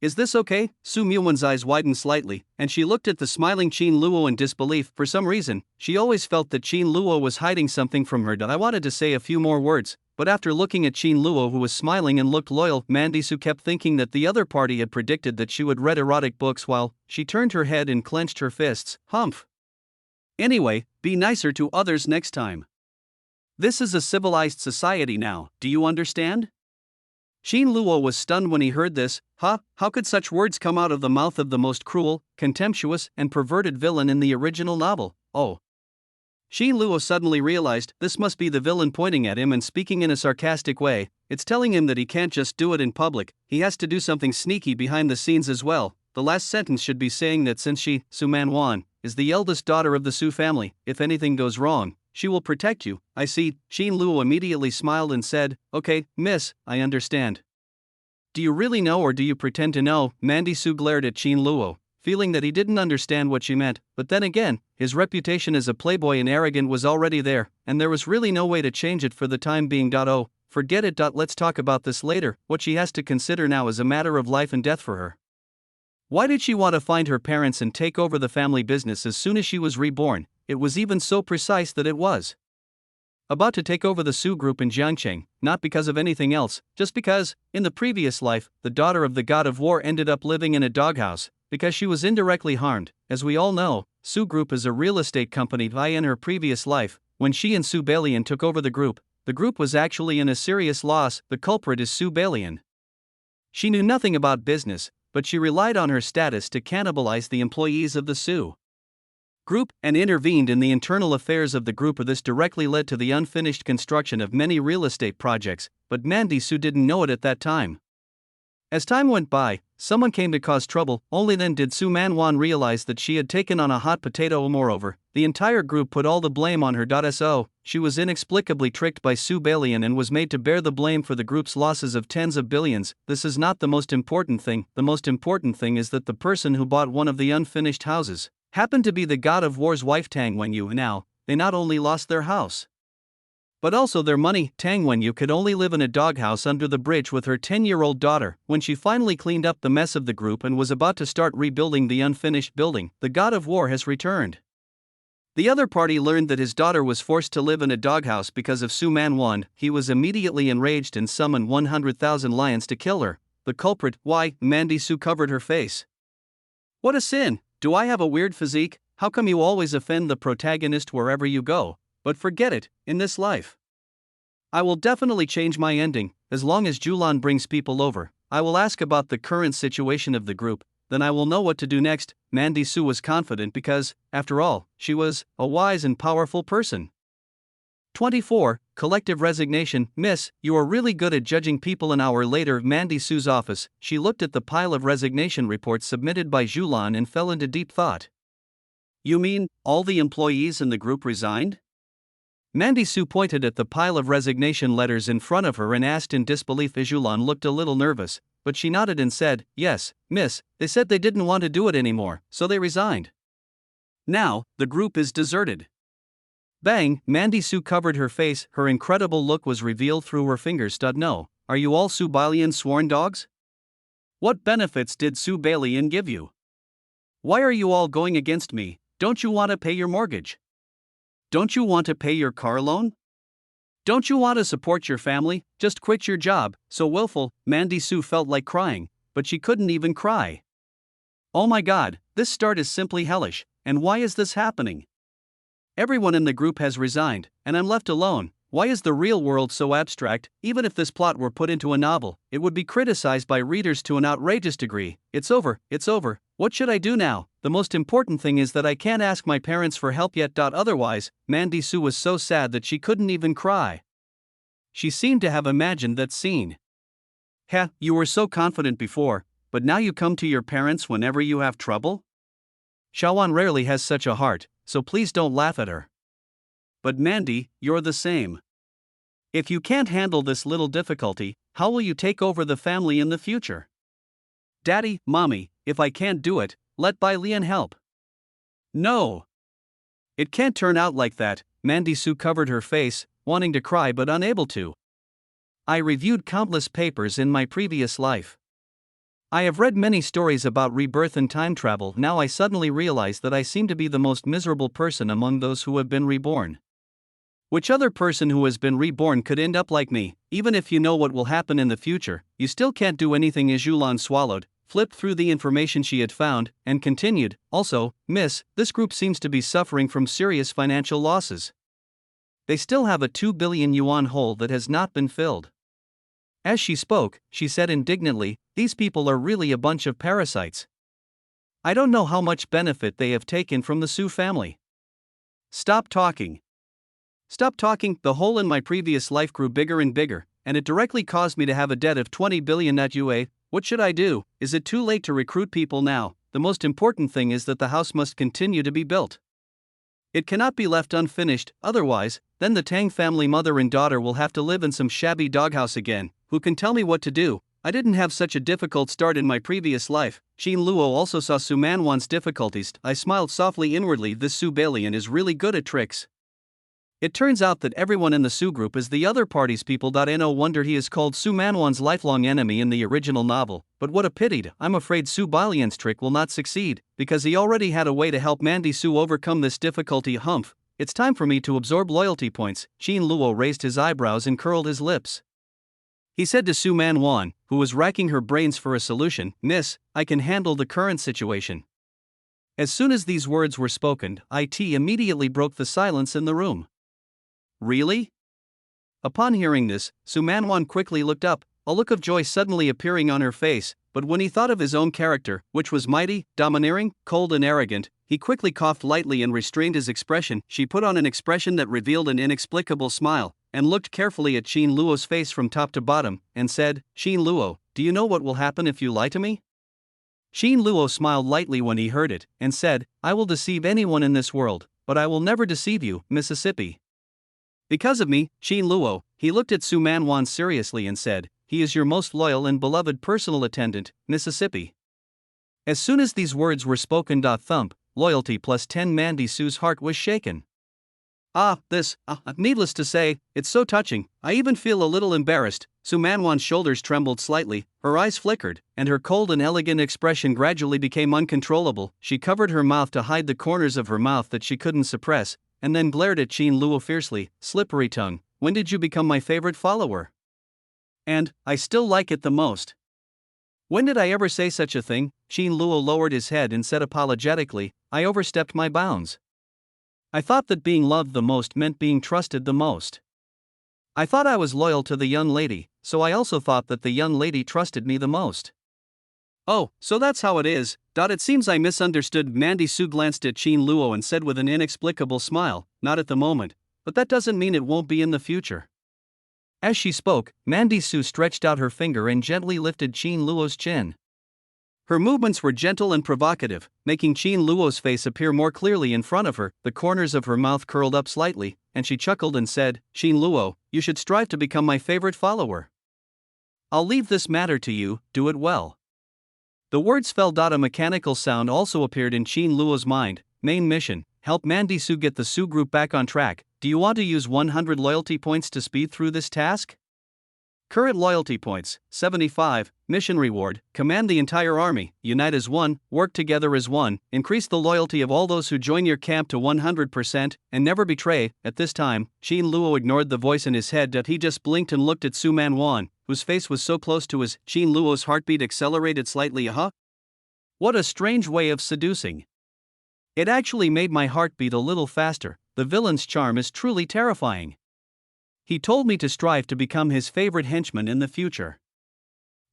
"Is this okay?" Su Myun's eyes widened slightly, and she looked at the smiling Chin Luo in disbelief. For some reason, she always felt that Chin Luo was hiding something from her. I wanted to say a few more words, but after looking at Chin Luo, who was smiling and looked loyal, Mandy Su kept thinking that the other party had predicted that she would read erotic books while she turned her head and clenched her fists. Humph. Anyway, be nicer to others next time. This is a civilized society now, do you understand? Chin Luo was stunned when he heard this. How could such words come out of the mouth of the most cruel, contemptuous, and perverted villain in the original novel? Oh. Xin Luo suddenly realized this must be the villain pointing at him and speaking in a sarcastic way. It's telling him that he can't just do it in public, he has to do something sneaky behind the scenes as well. The last sentence should be saying that since she, Su Man, is the eldest daughter of the Su family, if anything goes wrong, she will protect you. I see. Xin Luo immediately smiled and said, okay, miss, I understand. Do you really know or do you pretend to know? Mandy Su glared at Xin Luo, feeling that he didn't understand what she meant, but then again, his reputation as a playboy and arrogant was already there, and there was really no way to change it for the time being. Oh, forget it. Let's talk about this later. What she has to consider now is a matter of life and death for her. Why did she want to find her parents and take over the family business as soon as she was reborn? It was even so precise that it was about to take over the Su group in Jiangcheng, not because of anything else, just because, in the previous life, the daughter of the god of war ended up living in a doghouse, because she was indirectly harmed. As we all know, Su Group is a real estate company. In her previous life, when she and Subellian took over the group was actually in a serious loss. The culprit is Subellian. She knew nothing about business, but she relied on her status to cannibalize the employees of the Su Group and intervened in the internal affairs of the group. This directly led to the unfinished construction of many real estate projects, but Mandy Su didn't know it at that time. As time went by, someone came to cause trouble. Only then did Su Man realize that she had taken on a hot potato. Moreover, the entire group put all the blame on her. So, she was inexplicably tricked by Subellian and was made to bear the blame for the group's losses of tens of billions. This is not the most important thing. The most important thing is that the person who bought one of the unfinished houses happened to be the god of war's wife Tang Wenyu. Now, they not only lost their house, but also their money. Tang Wenyu could only live in a doghouse under the bridge with her 10-year-old daughter. When she finally cleaned up the mess of the group and was about to start rebuilding the unfinished building, the god of war has returned. The other party learned that his daughter was forced to live in a doghouse because of Su Man. He was immediately enraged and summoned 100,000 lions to kill her. The culprit, why? Mandy Su covered her face. What a sin! Do I have a weird physique? How come you always offend the protagonist wherever you go? But forget it, in this life I will definitely change my ending. As long as Julan brings people over, I will ask about the current situation of the group, then I will know what to do next. Mandy Su was confident because, after all, she was a wise and powerful person. 24. Collective resignation. Miss, you are really good at judging people. An hour later, Mandy Su's office, she looked at the pile of resignation reports submitted by Julan and fell into deep thought. You mean, all the employees in the group resigned? Mandy Su pointed at the pile of resignation letters in front of her and asked in disbelief. Julan looked a little nervous, but she nodded and said, yes, miss, they said they didn't want to do it anymore, so they resigned. Now, the group is deserted. Bang! Mandy Su covered her face. Her incredible look was revealed through her fingers. No, are you all Subellian sworn dogs? What benefits did Subellian give you? Why are you all going against me? Don't you want to pay your mortgage? Don't you want to pay your car loan? Don't you want to support your family? Just quit your job. So willful. Mandy Su felt like crying, but she couldn't even cry. Oh my god, this start is simply hellish, and why is this happening? Everyone in the group has resigned, and I'm left alone. Why is the real world so abstract? Even if this plot were put into a novel, it would be criticized by readers to an outrageous degree. It's over, it's over. What should I do now? The most important thing is that I can't ask my parents for help yet. Otherwise, Mandy Su was so sad that she couldn't even cry. She seemed to have imagined that scene. You were so confident before, but now you come to your parents whenever you have trouble? Shawan rarely has such a heart, so please don't laugh at her. But Mandy, you're the same. If you can't handle this little difficulty, how will you take over the family in the future? Daddy, Mommy, if I can't do it, let Bai Lian help. No. It can't turn out like that. Mandy Su covered her face, wanting to cry but unable to. I reviewed countless papers in my previous life. I have read many stories about rebirth and time travel. Now I suddenly realize that I seem to be the most miserable person among those who have been reborn. Which other person who has been reborn could end up like me? Even if you know what will happen in the future, you still can't do anything. Julan swallowed, flipped through the information she had found, and continued, also, miss, this group seems to be suffering from serious financial losses. They still have a 2 billion yuan hole that has not been filled. As she spoke, she said indignantly, these people are really a bunch of parasites. I don't know how much benefit they have taken from the Su family. Stop talking. Stop talking. The hole in my previous life grew bigger and bigger, and it directly caused me to have a debt of 20 billion at UA. What should I do? Is it too late to recruit people now? The most important thing is that the house must continue to be built. It cannot be left unfinished, otherwise, then the Tang family mother and daughter will have to live in some shabby doghouse again. Who can tell me what to do? I didn't have such a difficult start in my previous life. Qin Luo also saw Su Manwan's difficulties. I smiled softly inwardly. This Subellian is really good at tricks. It turns out that everyone in the Su group is the other party's people. No wonder he is called Su Manwan's lifelong enemy in the original novel, but what a pity. I'm afraid Subellian's trick will not succeed, because he already had a way to help Mandy Su overcome this difficulty. Humph, it's time for me to absorb loyalty points. Qin Luo raised his eyebrows and curled his lips. He said to Su Manwan, who was racking her brains for a solution, "Miss, I can handle the current situation." As soon as these words were spoken, it immediately broke the silence in the room. Really? Upon hearing this, Su Manwan quickly looked up, a look of joy suddenly appearing on her face, but when he thought of his own character, which was mighty, domineering, cold and arrogant, he quickly coughed lightly and restrained his expression. She put on an expression that revealed an inexplicable smile, and looked carefully at Qin Luo's face from top to bottom, and said, "Qin Luo, do you know what will happen if you lie to me?" Qin Luo smiled lightly when he heard it, and said, "I will deceive anyone in this world, but I will never deceive you, Mississippi." Because of me, Qin Luo, he looked at Su Manwan seriously and said, "He is your most loyal and beloved personal attendant, Mississippi." As soon as these words were spoken, thump, loyalty plus 10 Mandy Su's heart was shaken. Needless to say, it's so touching, I even feel a little embarrassed. Su Manwan's shoulders trembled slightly, her eyes flickered, and her cold and elegant expression gradually became uncontrollable. She covered her mouth to hide the corners of her mouth that she couldn't suppress, and then glared at Qin Luo fiercely. "Slippery tongue, when did you become my favorite follower? And, I still like it the most." "When did I ever say such a thing?" Qin Luo lowered his head and said apologetically, "I overstepped my bounds. I thought that being loved the most meant being trusted the most. I thought I was loyal to the young lady, so I also thought that the young lady trusted me the most." "Oh, so that's how it is." It seems I misunderstood. Mandy Su glanced at Qin Luo and said with an inexplicable smile, "Not at the moment, but that doesn't mean it won't be in the future." As she spoke, Mandy Su stretched out her finger and gently lifted Qin Luo's chin. Her movements were gentle and provocative, making Qin Luo's face appear more clearly in front of her. The corners of her mouth curled up slightly, and she chuckled and said, "Qin Luo, you should strive to become my favorite follower. I'll leave this matter to you, do it well." The words fell. A mechanical sound also appeared in Qin Luo's mind. Main mission, help Mandy Su get the Su group back on track. Do you want to use 100 loyalty points to speed through this task? Current loyalty points, 75. Mission reward, command the entire army, unite as one, work together as one, increase the loyalty of all those who join your camp to 100%, and never betray. At this time, Qin Luo ignored the voice in his head. He just blinked and looked at Su Manwan, whose face was so close to his. Qin Luo's heartbeat accelerated slightly. What a strange way of seducing. It actually made my heart beat a little faster. The villain's charm is truly terrifying. He told me to strive to become his favorite henchman in the future.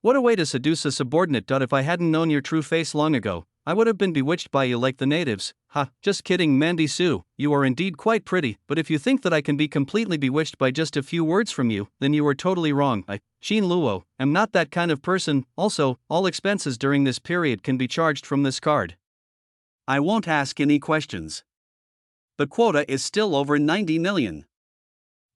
What a way to seduce a subordinate. If I hadn't known your true face long ago, I would have been bewitched by you like the natives. Just kidding, Mandy Su, you are indeed quite pretty, but if you think that I can be completely bewitched by just a few words from you, then you are totally wrong. Qin Luo, am not that kind of person. Also, all expenses during this period can be charged from this card. I won't ask any questions. The quota is still over 90 million.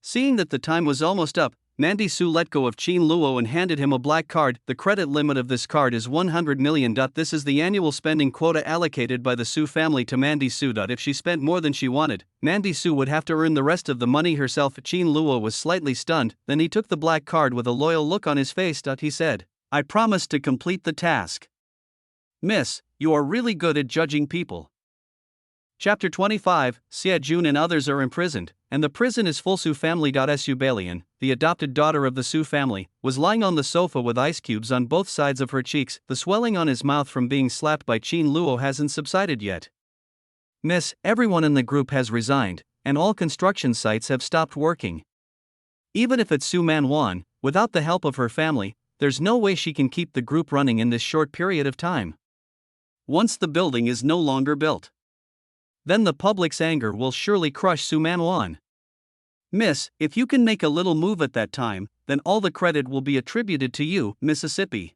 Seeing that the time was almost up, Mandy Su let go of Qin Luo and handed him a black card. The credit limit of this card is 100 million. This is the annual spending quota allocated by the Su family to Mandy Su. If she spent more than she wanted, Mandy Su would have to earn the rest of the money herself. Qin Luo was slightly stunned, then he took the black card with a loyal look on his face. He said, "I promise to complete the task." "Miss, you are really good at judging people." Chapter 25, Xie Jun and others are imprisoned, and the prison is full. Su family. Subellian, the adopted daughter of the Su family, was lying on the sofa with ice cubes on both sides of her cheeks. The swelling on his mouth from being slapped by Qin Luo hasn't subsided yet. "Miss, everyone in the group has resigned, and all construction sites have stopped working. Even if it's Su Manwan, without the help of her family, there's no way she can keep the group running in this short period of time. Once the building is no longer built, Then the public's anger will surely crush Su Man. Miss, if you can make a little move at that time, then all the credit will be attributed to you, Mississippi.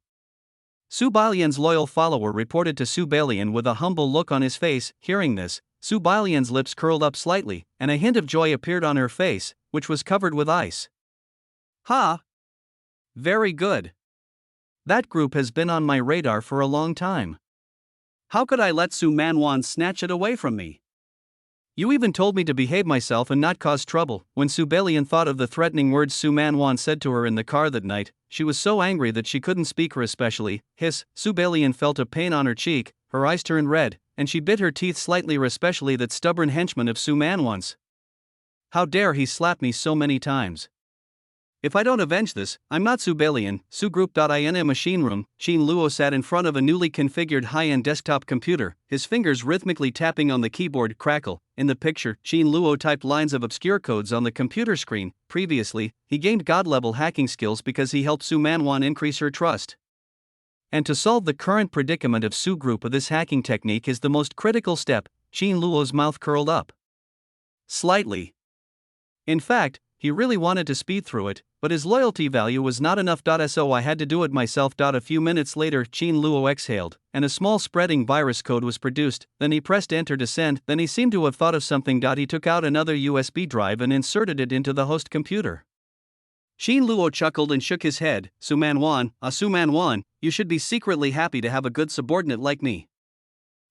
Subellian's loyal follower reported to Subellian with a humble look on his face. Hearing this, Subellian's lips curled up slightly, and a hint of joy appeared on her face, which was covered with ice. Ha! Very good. That group has been on my radar for a long time. How could I let Su Man snatch it away from me? You even told me to behave myself and not cause trouble. When Subellian thought of the threatening words Su Man said to her in the car that night, she was so angry that she couldn't speak. Her especially, hiss. Subellian felt a pain on her cheek, her eyes turned red, and she bit her teeth slightly. Especially that stubborn henchman of Su Man's. How dare he slap me so many times? If I don't avenge this, I'm not Subellian. In a machine room, Qin Luo sat in front of a newly configured high-end desktop computer, his fingers rhythmically tapping on the keyboard. Crackle. In the picture, Qin Luo typed lines of obscure codes on the computer screen. Previously, he gained god-level hacking skills because he helped Su Man increase her trust. And to solve the current predicament of Su Group, this hacking technique is the most critical step. Qin Luo's mouth curled up slightly. In fact, he really wanted to speed through it, but his loyalty value was not enough. So I had to do it myself. A few minutes later, Qin Luo exhaled, and a small spreading virus code was produced. Then he pressed enter to send. Then he seemed to have thought of something. He took out another USB drive and inserted it into the host computer. Qin Luo chuckled and shook his head. Su Man, you should be secretly happy to have a good subordinate like me.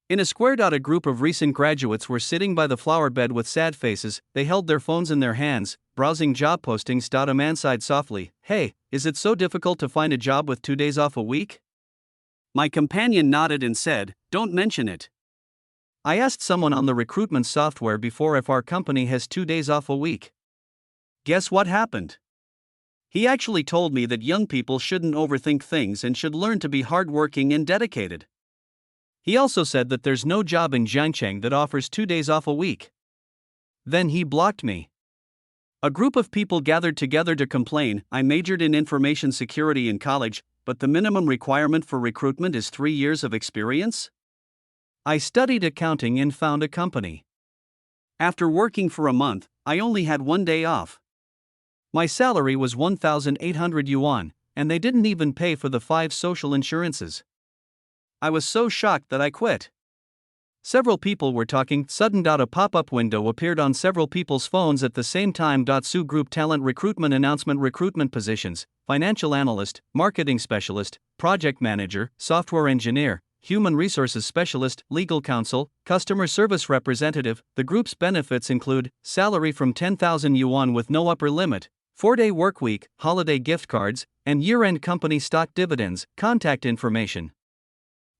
In a square. A group of recent graduates were sitting by the flower bed with sad faces. They held their phones in their hands, browsing job postings. A man sighed softly. Hey, is it so difficult to find a job with 2 days off a week? My companion nodded and said, don't mention it. I asked someone on the recruitment software before if our company has 2 days off a week. Guess what happened? He actually told me that young people shouldn't overthink things and should learn to be hardworking and dedicated. He also said that there's no job in Jiangcheng that offers 2 days off a week. Then he blocked me. A group of people gathered together to complain. I majored in information security in college, but the minimum requirement for recruitment is 3 years of experience? I studied accounting and found a company. After working for a month, I only had 1 day off. My salary was 1,800 yuan, and they didn't even pay for the 5 social insurances. I was so shocked that I quit. Several people were talking. Sudden. A pop-up window appeared on several people's phones at the same time. Su Group Talent Recruitment Announcement. Recruitment positions: Financial Analyst, Marketing Specialist, Project Manager, Software Engineer, Human Resources Specialist, Legal Counsel, Customer Service Representative. The group's benefits include salary from 10,000 yuan with no upper limit, 4-day workweek, holiday gift cards, and year-end company stock dividends. Contact information: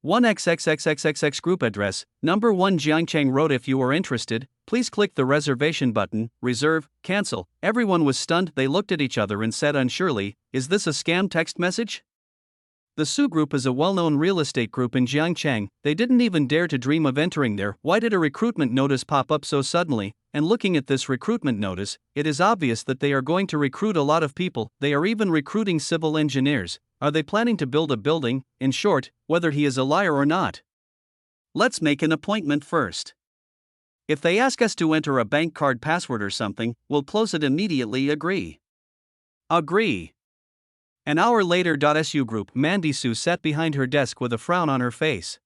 1xxxxxx group address, number 1 Jiangcheng Road. If you are interested, please click the reservation button, reserve, cancel. Everyone was stunned. They looked at each other and said unsurely, is this a scam text message? The Su Group is a well-known real estate group in Jiangcheng. They didn't even dare to dream of entering there. Why did a recruitment notice pop up so suddenly? And looking at this recruitment notice, it is obvious that they are going to recruit a lot of people. They are even recruiting civil engineers. Are they planning to build a building? In short, whether he is a liar or not. Let's make an appointment first. If they ask us to enter a bank card password or something, we'll close it immediately. Agree. Agree. An hour later. Su Group Mandy Su sat behind her desk with a frown on her face.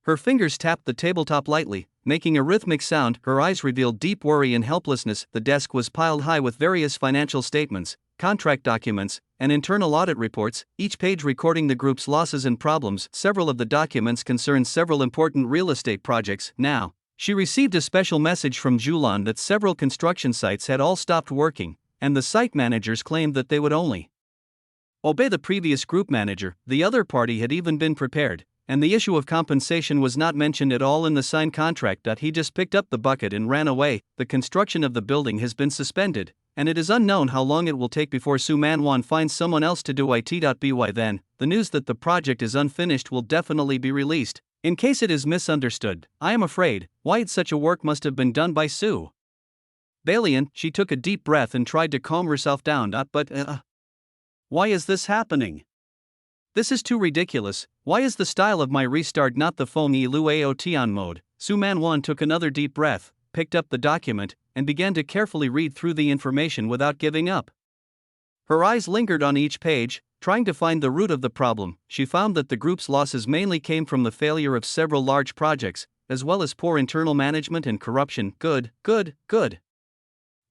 Her fingers tapped the tabletop lightly, making a rhythmic sound. Her eyes revealed deep worry and helplessness. The desk was piled high with various financial statements, contract documents, and internal audit reports, each page recording the group's losses and problems. Several of the documents concerned several important real estate projects. Now, she received a special message from Julan that several construction sites had all stopped working, and the site managers claimed that they would only obey the previous group manager. The other party had even been prepared, and the issue of compensation was not mentioned at all in the signed contract. He just picked up the bucket and ran away. The construction of the building has been suspended, and it is unknown how long it will take before Su Man finds someone else to do it. By then, the news that the project is unfinished will definitely be released. In case it is misunderstood, I am afraid, why such a work must have been done by Su Subellian. She took a deep breath and tried to calm herself down. Why is this happening? This is too ridiculous. Why is the style of my restart not the phone Luao Tian mode? Su Man-won took another deep breath, picked up the document, and began to carefully read through the information without giving up. Her eyes lingered on each page, trying to find the root of the problem. She found that the group's losses mainly came from the failure of several large projects, as well as poor internal management and corruption. Good.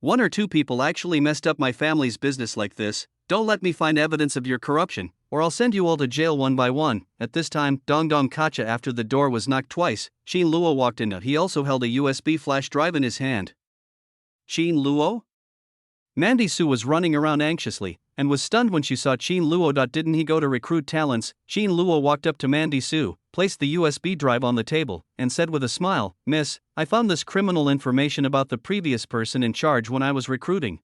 One or two people actually messed up my family's business like this. Don't let me find evidence of your corruption, or I'll send you all to jail one by one. At this time, Dongdong Kacha, after the door was knocked twice, Qin Luo walked in. He also held a USB flash drive in his hand. Qin Luo? Mandy Su was running around anxiously, and was stunned when she saw Qin Luo. Didn't he go to recruit talents? Qin Luo walked up to Mandy Su, placed the USB drive on the table, and said with a smile, "Miss, I found this criminal information about the previous person in charge when I was recruiting.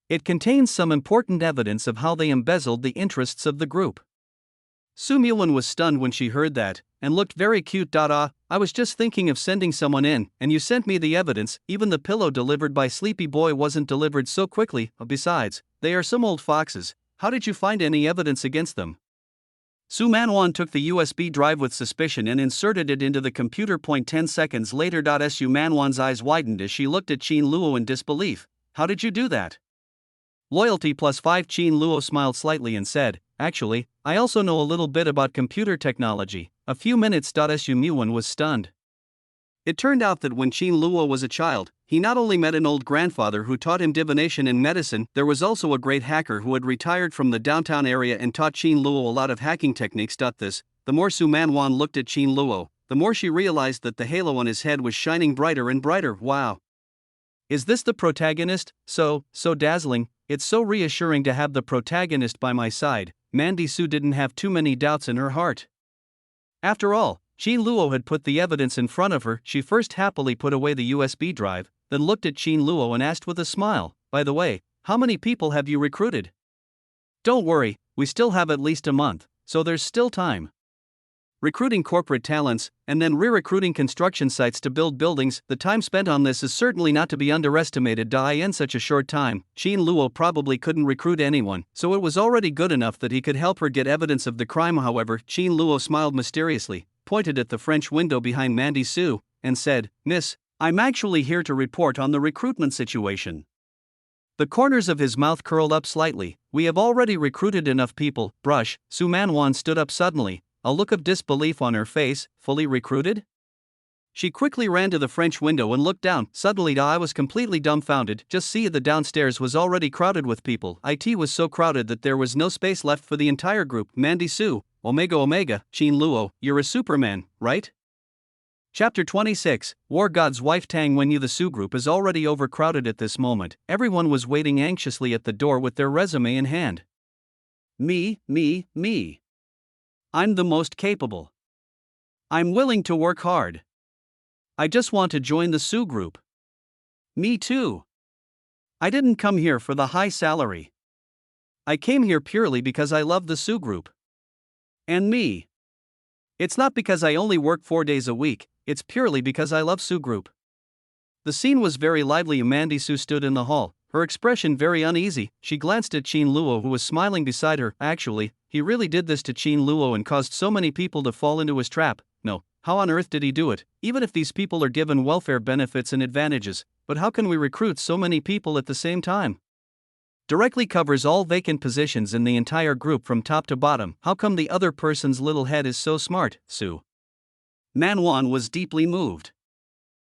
It contains some important evidence of how they embezzled the interests of the group." Su Mulin was stunned when she heard that, and looked very cute. I was just thinking of sending someone in, and you sent me the evidence. Even the pillow delivered by Sleepy Boy wasn't delivered so quickly. Besides, they are some old foxes. How did you find any evidence against them? Su Man-won took the USB drive with suspicion and inserted it into the computer. 10 seconds later. Su Man-won's eyes widened as she looked at Qin Luo in disbelief. How did you do that? Loyalty +5. Qin Luo smiled slightly and said, "Actually, I also know a little bit about computer technology." A few minutes. Su Muon was stunned. It turned out that when Qin Luo was a child, he not only met an old grandfather who taught him divination and medicine, there was also a great hacker who had retired from the downtown area and taught Qin Luo a lot of hacking techniques. The more Su Man-won looked at Qin Luo, the more she realized that the halo on his head was shining brighter and brighter. Wow. Is this the protagonist? So dazzling. It's so reassuring to have the protagonist by my side. Mandy Su didn't have too many doubts in her heart. After all, Qin Luo had put the evidence in front of her. She first happily put away the USB drive, then looked at Qin Luo and asked with a smile, "By the way, how many people have you recruited?" "Don't worry, we still have at least a month, so there's still time." Recruiting corporate talents, and then re-recruiting construction sites to build buildings, the time spent on this is certainly not to be underestimated. In such a short time, Qin Luo probably couldn't recruit anyone, so it was already good enough that he could help her get evidence of the crime. However, Qin Luo smiled mysteriously, pointed at the French window behind Mandy Su, and said, "Miss, I'm actually here to report on the recruitment situation." The corners of his mouth curled up slightly. "We have already recruited enough people." Brush. Su Man-won stood up suddenly, a look of disbelief on her face. "Fully recruited?" She quickly ran to the French window and looked down. Suddenly, I was completely dumbfounded. Just see, the downstairs was already crowded with people. It was so crowded that there was no space left for the entire group. Mandy Su, Omega, Qin Luo, you're a Superman, right? Chapter 26, War God's Wife. Tang Wenyu. The Su group is already overcrowded at this moment. Everyone was waiting anxiously at the door with their resume in hand. Me. I'm the most capable. I'm willing to work hard. I just want to join the Su group. Me too. I didn't come here for the high salary. I came here purely because I love the Su group. And me. It's not because I only work 4 days a week, it's purely because I love Su group. The scene was very lively. Mandy Su stood in the hall, her expression very uneasy. She glanced at Qin Luo, who was smiling beside her. Actually, he really did this to Qin Luo and caused so many people to fall into his trap. No, how on earth did he do it? Even if these people are given welfare benefits and advantages, but how can we recruit so many people at the same time? Directly covers all vacant positions in the entire group from top to bottom. How come the other person's little head is so smart? Su Man-won was deeply moved.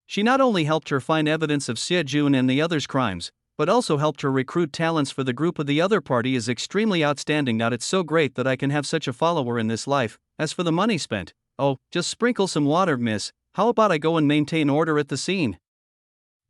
She not only helped her find evidence of Xie Jun and the others' crimes, but also helped her recruit talents for the group of the other party is extremely outstanding. It's so great that I can have such a follower in this life. As for the money spent, oh, just sprinkle some water, miss. How about I go and maintain order at the scene?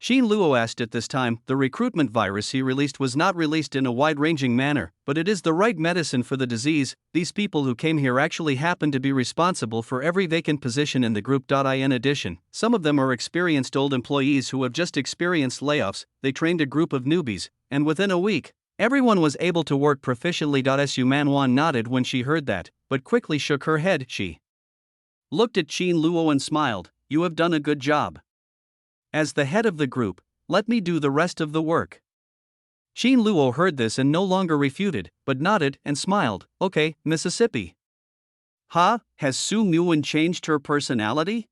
Qin Luo asked. At this time, the recruitment virus he released was not released in a wide-ranging manner, but it is the right medicine for the disease. These people who came here actually happen to be responsible for every vacant position in the group. In addition, some of them are experienced old employees who have just experienced layoffs. They trained a group of newbies, and within a week, everyone was able to work proficiently. Su Man-won nodded when she heard that, but quickly shook her head. She looked at Qin Luo and smiled. "You have done a good job. As the head of the group, let me do the rest of the work." Qin Luo heard this and no longer refuted, but nodded and smiled. "Okay, Mississippi." Has Su Muon changed her personality?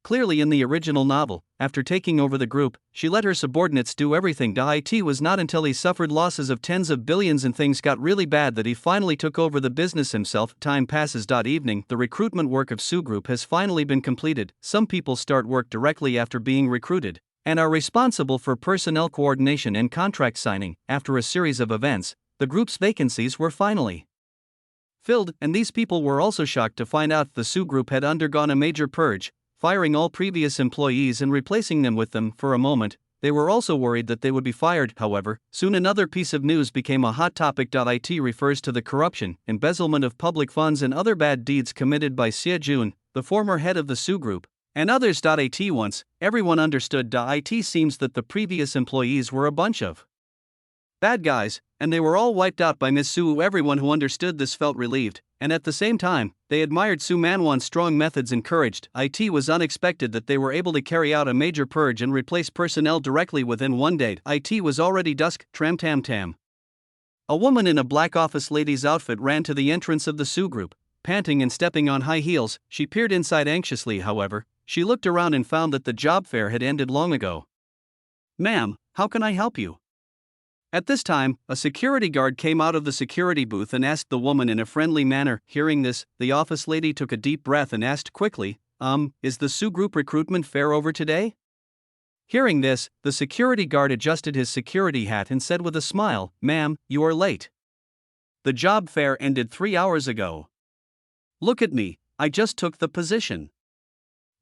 Clearly, in the original novel, after taking over the group, she let her subordinates do everything. It was not until he suffered losses of tens of billions and things got really bad that he finally took over the business himself. Time passes. Evening, the recruitment work of Sue Group has finally been completed. Some people start work directly after being recruited and are responsible for personnel coordination and contract signing. After a series of events, the group's vacancies were finally filled, and these people were also shocked to find out the Sue Group had undergone a major purge, firing all previous employees and replacing them with them. For a moment, they were also worried that they would be fired. However, soon another piece of news became a hot topic. It refers to the corruption, embezzlement of public funds and other bad deeds committed by Xie Jun, the former head of the Sue Group, and others. Once everyone understood. It seems that the previous employees were a bunch of bad guys, and they were all wiped out by Miss Sue. Everyone who understood this felt relieved, and at the same time, they admired Su Manwan's strong methods and courage. It was unexpected that they were able to carry out a major purge and replace personnel directly within one day. It was already dusk. Tram tam tam. A woman in a black office lady's outfit ran to the entrance of the Sue Group, panting and stepping on high heels. She peered inside anxiously. However, she looked around and found that the job fair had ended long ago. "Ma'am, how can I help you?" At this time, a security guard came out of the security booth and asked the woman in a friendly manner. Hearing this, the office lady took a deep breath and asked quickly, Is the Sue Group recruitment fair over today?" Hearing this, the security guard adjusted his security hat and said with a smile, "Ma'am, you are late. The job fair ended 3 hours ago. Look at me, I just took the position."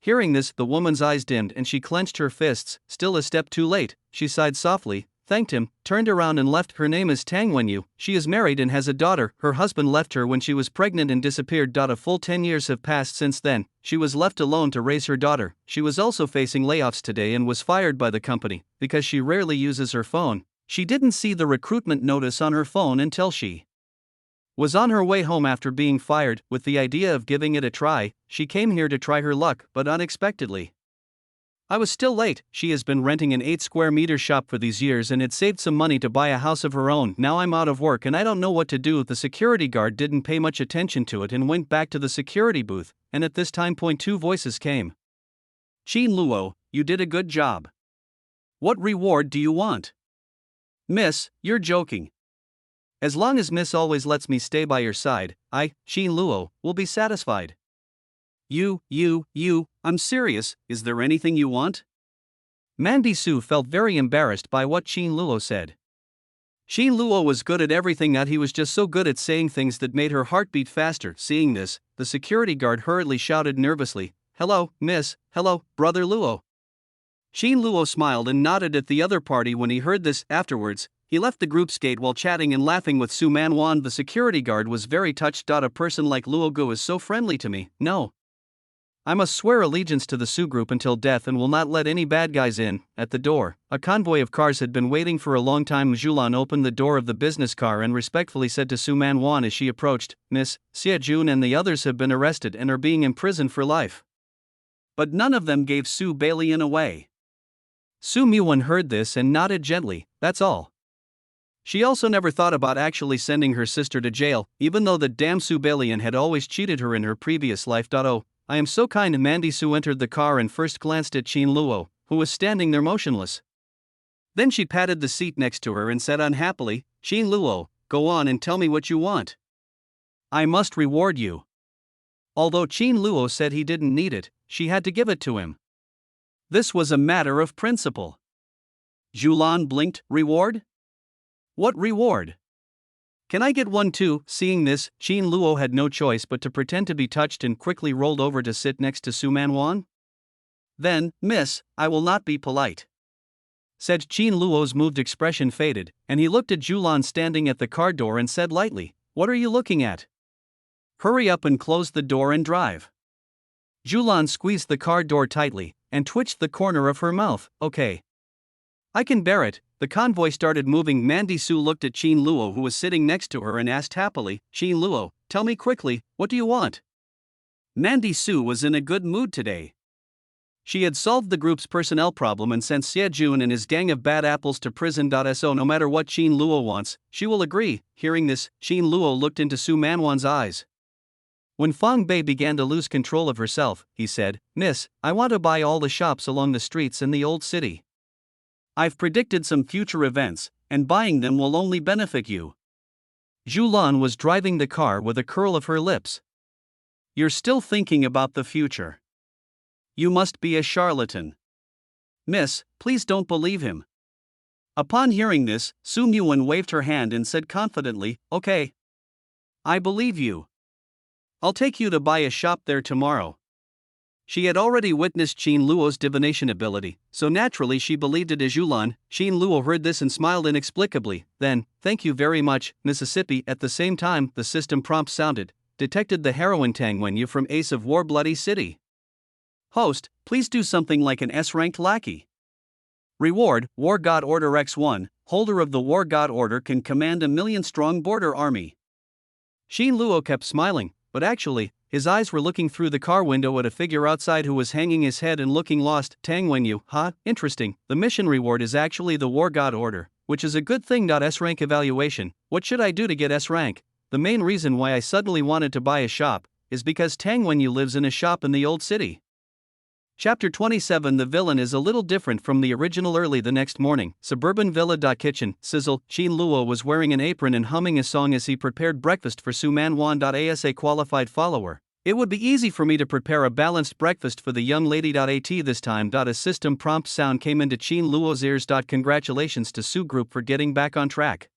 Hearing this, the woman's eyes dimmed and she clenched her fists. Still a step too late, she sighed softly, thanked him, turned around and left. Her name is Tang Wenyu. She is married and has a daughter. Her husband left her when she was pregnant and disappeared. A full 10 years have passed since then. She was left alone to raise her daughter. She was also facing layoffs today and was fired by the company because she rarely uses her phone. She didn't see the recruitment notice on her phone until she was on her way home after being fired. With the idea of giving it a try, she came here to try her luck, but unexpectedly, I was still late. She has been renting an 8-square-meter shop for these years and had saved some money to buy a house of her own. Now I'm out of work and I don't know what to do. The security guard didn't pay much attention to it and went back to the security booth, and at this time two voices came. "Qin Luo, you did a good job. What reward do you want?" "Miss, you're joking. As long as Miss always lets me stay by your side, I, Qin Luo, will be satisfied." I'm serious, is there anything you want?" Mandy Su felt very embarrassed by what Qin Luo said. Qin Luo was good at everything, that he was just so good at saying things that made her heart beat faster. Seeing this, the security guard hurriedly shouted nervously, "Hello, miss, hello, brother Luo." Qin Luo smiled and nodded at the other party when he heard this. Afterwards, he left the group's gate while chatting and laughing with Su Manwan. The security guard was very touched. A person like Luo Gu is so friendly to me. No, I must swear allegiance to the Sue Group until death and will not let any bad guys in. At the door, a convoy of cars had been waiting for a long time. Julan opened the door of the business car and respectfully said to Su Manwan as she approached, "Miss, Xie Jun and the others have been arrested and are being imprisoned for life." But none of them gave Subellian away. Su Muwan heard this and nodded gently, "That's all." She also never thought about actually sending her sister to jail, even though the damn Subellian had always cheated her in her previous life. Oh, I am so kind. Mandy Su entered the car and first glanced at Qin Luo, who was standing there motionless. Then she patted the seat next to her and said unhappily, "Qin Luo, go on and tell me what you want. I must reward you." Although Qin Luo said he didn't need it, she had to give it to him. This was a matter of principle. Julan blinked. "Reward? What reward? Can I get one too?" Seeing this, Qin Luo had no choice but to pretend to be touched and quickly rolled over to sit next to Su Manwan. Then, "Miss, I will not be polite," said Qin Luo's moved expression faded, and he looked at Julan standing at the car door and said lightly, "What are you looking at? Hurry up and close the door and drive." Julan squeezed the car door tightly and twitched the corner of her mouth. "Okay, I can bear it." The convoy started moving. Mandy Su looked at Qin Luo, who was sitting next to her, and asked happily, "Qin Luo, tell me quickly, what do you want?" Mandy Su was in a good mood today. She had solved the group's personnel problem and sent Xie Jun and his gang of bad apples to prison. So no matter what Qin Luo wants, she will agree. Hearing this, Qin Luo looked into Su Manwan's eyes. When Fang Bei began to lose control of herself, he said, "Miss, I want to buy all the shops along the streets in the old city. I've predicted some future events, and buying them will only benefit you." Zhu Lan was driving the car with a curl of her lips. "You're still thinking about the future. You must be a charlatan. Miss, please don't believe him." Upon hearing this, Su Muwen waved her hand and said confidently, "Okay. I believe you. I'll take you to buy a shop there tomorrow." She had already witnessed Qin Luo's divination ability, so naturally she believed it as Yulan. Qin Luo heard this and smiled inexplicably. Then, "Thank you very much, Mississippi." At the same time, the system prompt sounded, "Detected the heroine Tang Wenyu from Ace of War Bloody City. Host, please do something like an S-ranked lackey. Reward, War God Order X1, holder of the War God Order can command a 1,000,000-strong border army." Qin Luo kept smiling, but actually, his eyes were looking through the car window at a figure outside who was hanging his head and looking lost. "Tang Wenyu, huh? Interesting. The mission reward is actually the War God Order, which is a good thing. S-rank evaluation. What should I do to get S-rank? The main reason why I suddenly wanted to buy a shop is because Tang Wenyu lives in a shop in the old city." Chapter 27. The villain is a little different from the original. Early the next morning, suburban villa. Kitchen, sizzle. Qin Luo was wearing an apron and humming a song as he prepared breakfast for Su Manwan. As a qualified follower, it would be easy for me to prepare a balanced breakfast for the young lady. At this time. A system prompt sound came into Qin Luo's ears. Congratulations to Su Group for getting back on track.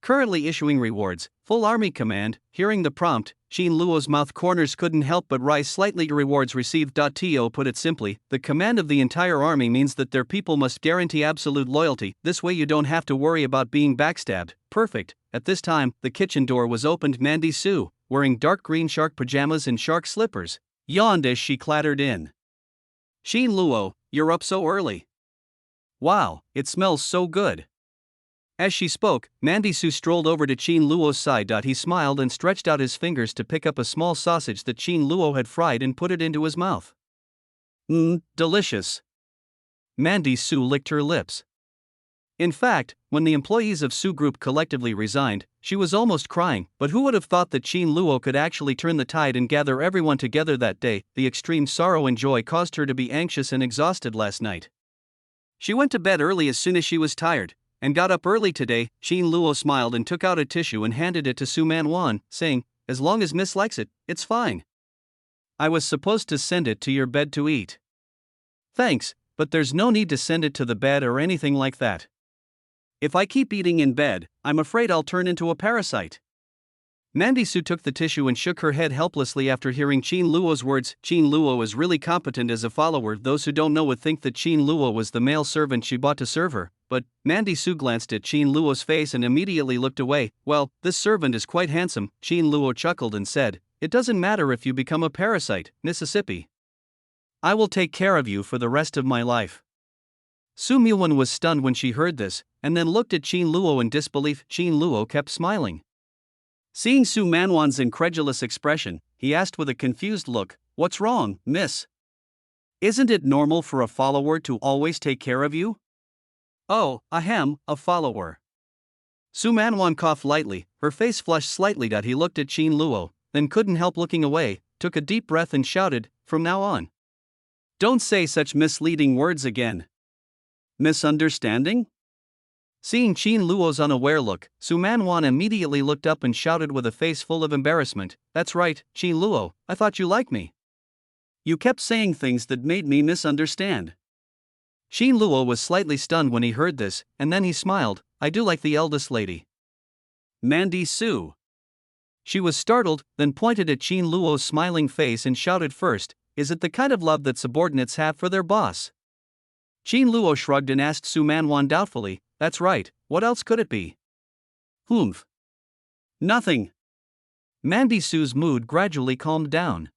Currently issuing rewards, full army command. Hearing the prompt, Qin Luo's mouth corners couldn't help but rise slightly. Rewards received. To put it simply, the command of the entire army means that their people must guarantee absolute loyalty. This way you don't have to worry about being backstabbed. Perfect. At this time, the kitchen door was opened. Mandy Su, wearing dark green shark pajamas and shark slippers, yawned as she clattered in. "Qin Luo, you're up so early. Wow, it smells so good." As she spoke, Mandy Su strolled over to Qin Luo's side. He smiled and stretched out his fingers to pick up a small sausage that Qin Luo had fried and put it into his mouth. Delicious. Mandy Su licked her lips. In fact, when the employees of Su Group collectively resigned, she was almost crying, but who would have thought that Qin Luo could actually turn the tide and gather everyone together that day? The extreme sorrow and joy caused her to be anxious and exhausted last night. She went to bed early as soon as she was tired, and got up early today. Qin Luo smiled and took out a tissue and handed it to Su Manwan, saying, "As long as Miss likes it, it's fine. I was supposed to send it to your bed to eat." "Thanks, but there's no need to send it to the bed or anything like that. If I keep eating in bed, I'm afraid I'll turn into a parasite." Mandy Su took the tissue and shook her head helplessly after hearing Qin Luo's words. Qin Luo is really competent as a follower. Those who don't know would think that Qin Luo was the male servant she bought to serve her, but Mandy Su glanced at Qin Luo's face and immediately looked away. "Well, this servant is quite handsome." Qin Luo chuckled and said, "It doesn't matter if you become a parasite, Mississippi. I will take care of you for the rest of my life." Su Muwen was stunned when she heard this, and then looked at Qin Luo in disbelief. Qin Luo kept smiling. Seeing Su Manwan's incredulous expression, he asked with a confused look, "What's wrong, miss? Isn't it normal for a follower to always take care of you?" "Oh, ahem, a follower." Su Manwan coughed lightly, her face flushed slightly. He looked at Qin Luo, then couldn't help looking away, took a deep breath and shouted, "From now on, don't say such misleading words again." "Misunderstanding?" Seeing Qin Luo's unaware look, Su Manwan immediately looked up and shouted with a face full of embarrassment, "That's right, Qin Luo, I thought you liked me. You kept saying things that made me misunderstand." Qin Luo was slightly stunned when he heard this, and then he smiled, "I do like the eldest lady. Mandy Su." She was startled, then pointed at Qin Luo's smiling face and shouted first, "Is it the kind of love that subordinates have for their boss?" Qin Luo shrugged and asked Su Manwan doubtfully, "That's right, what else could it be?" "Humph. Nothing." Mandy Su's mood gradually calmed down.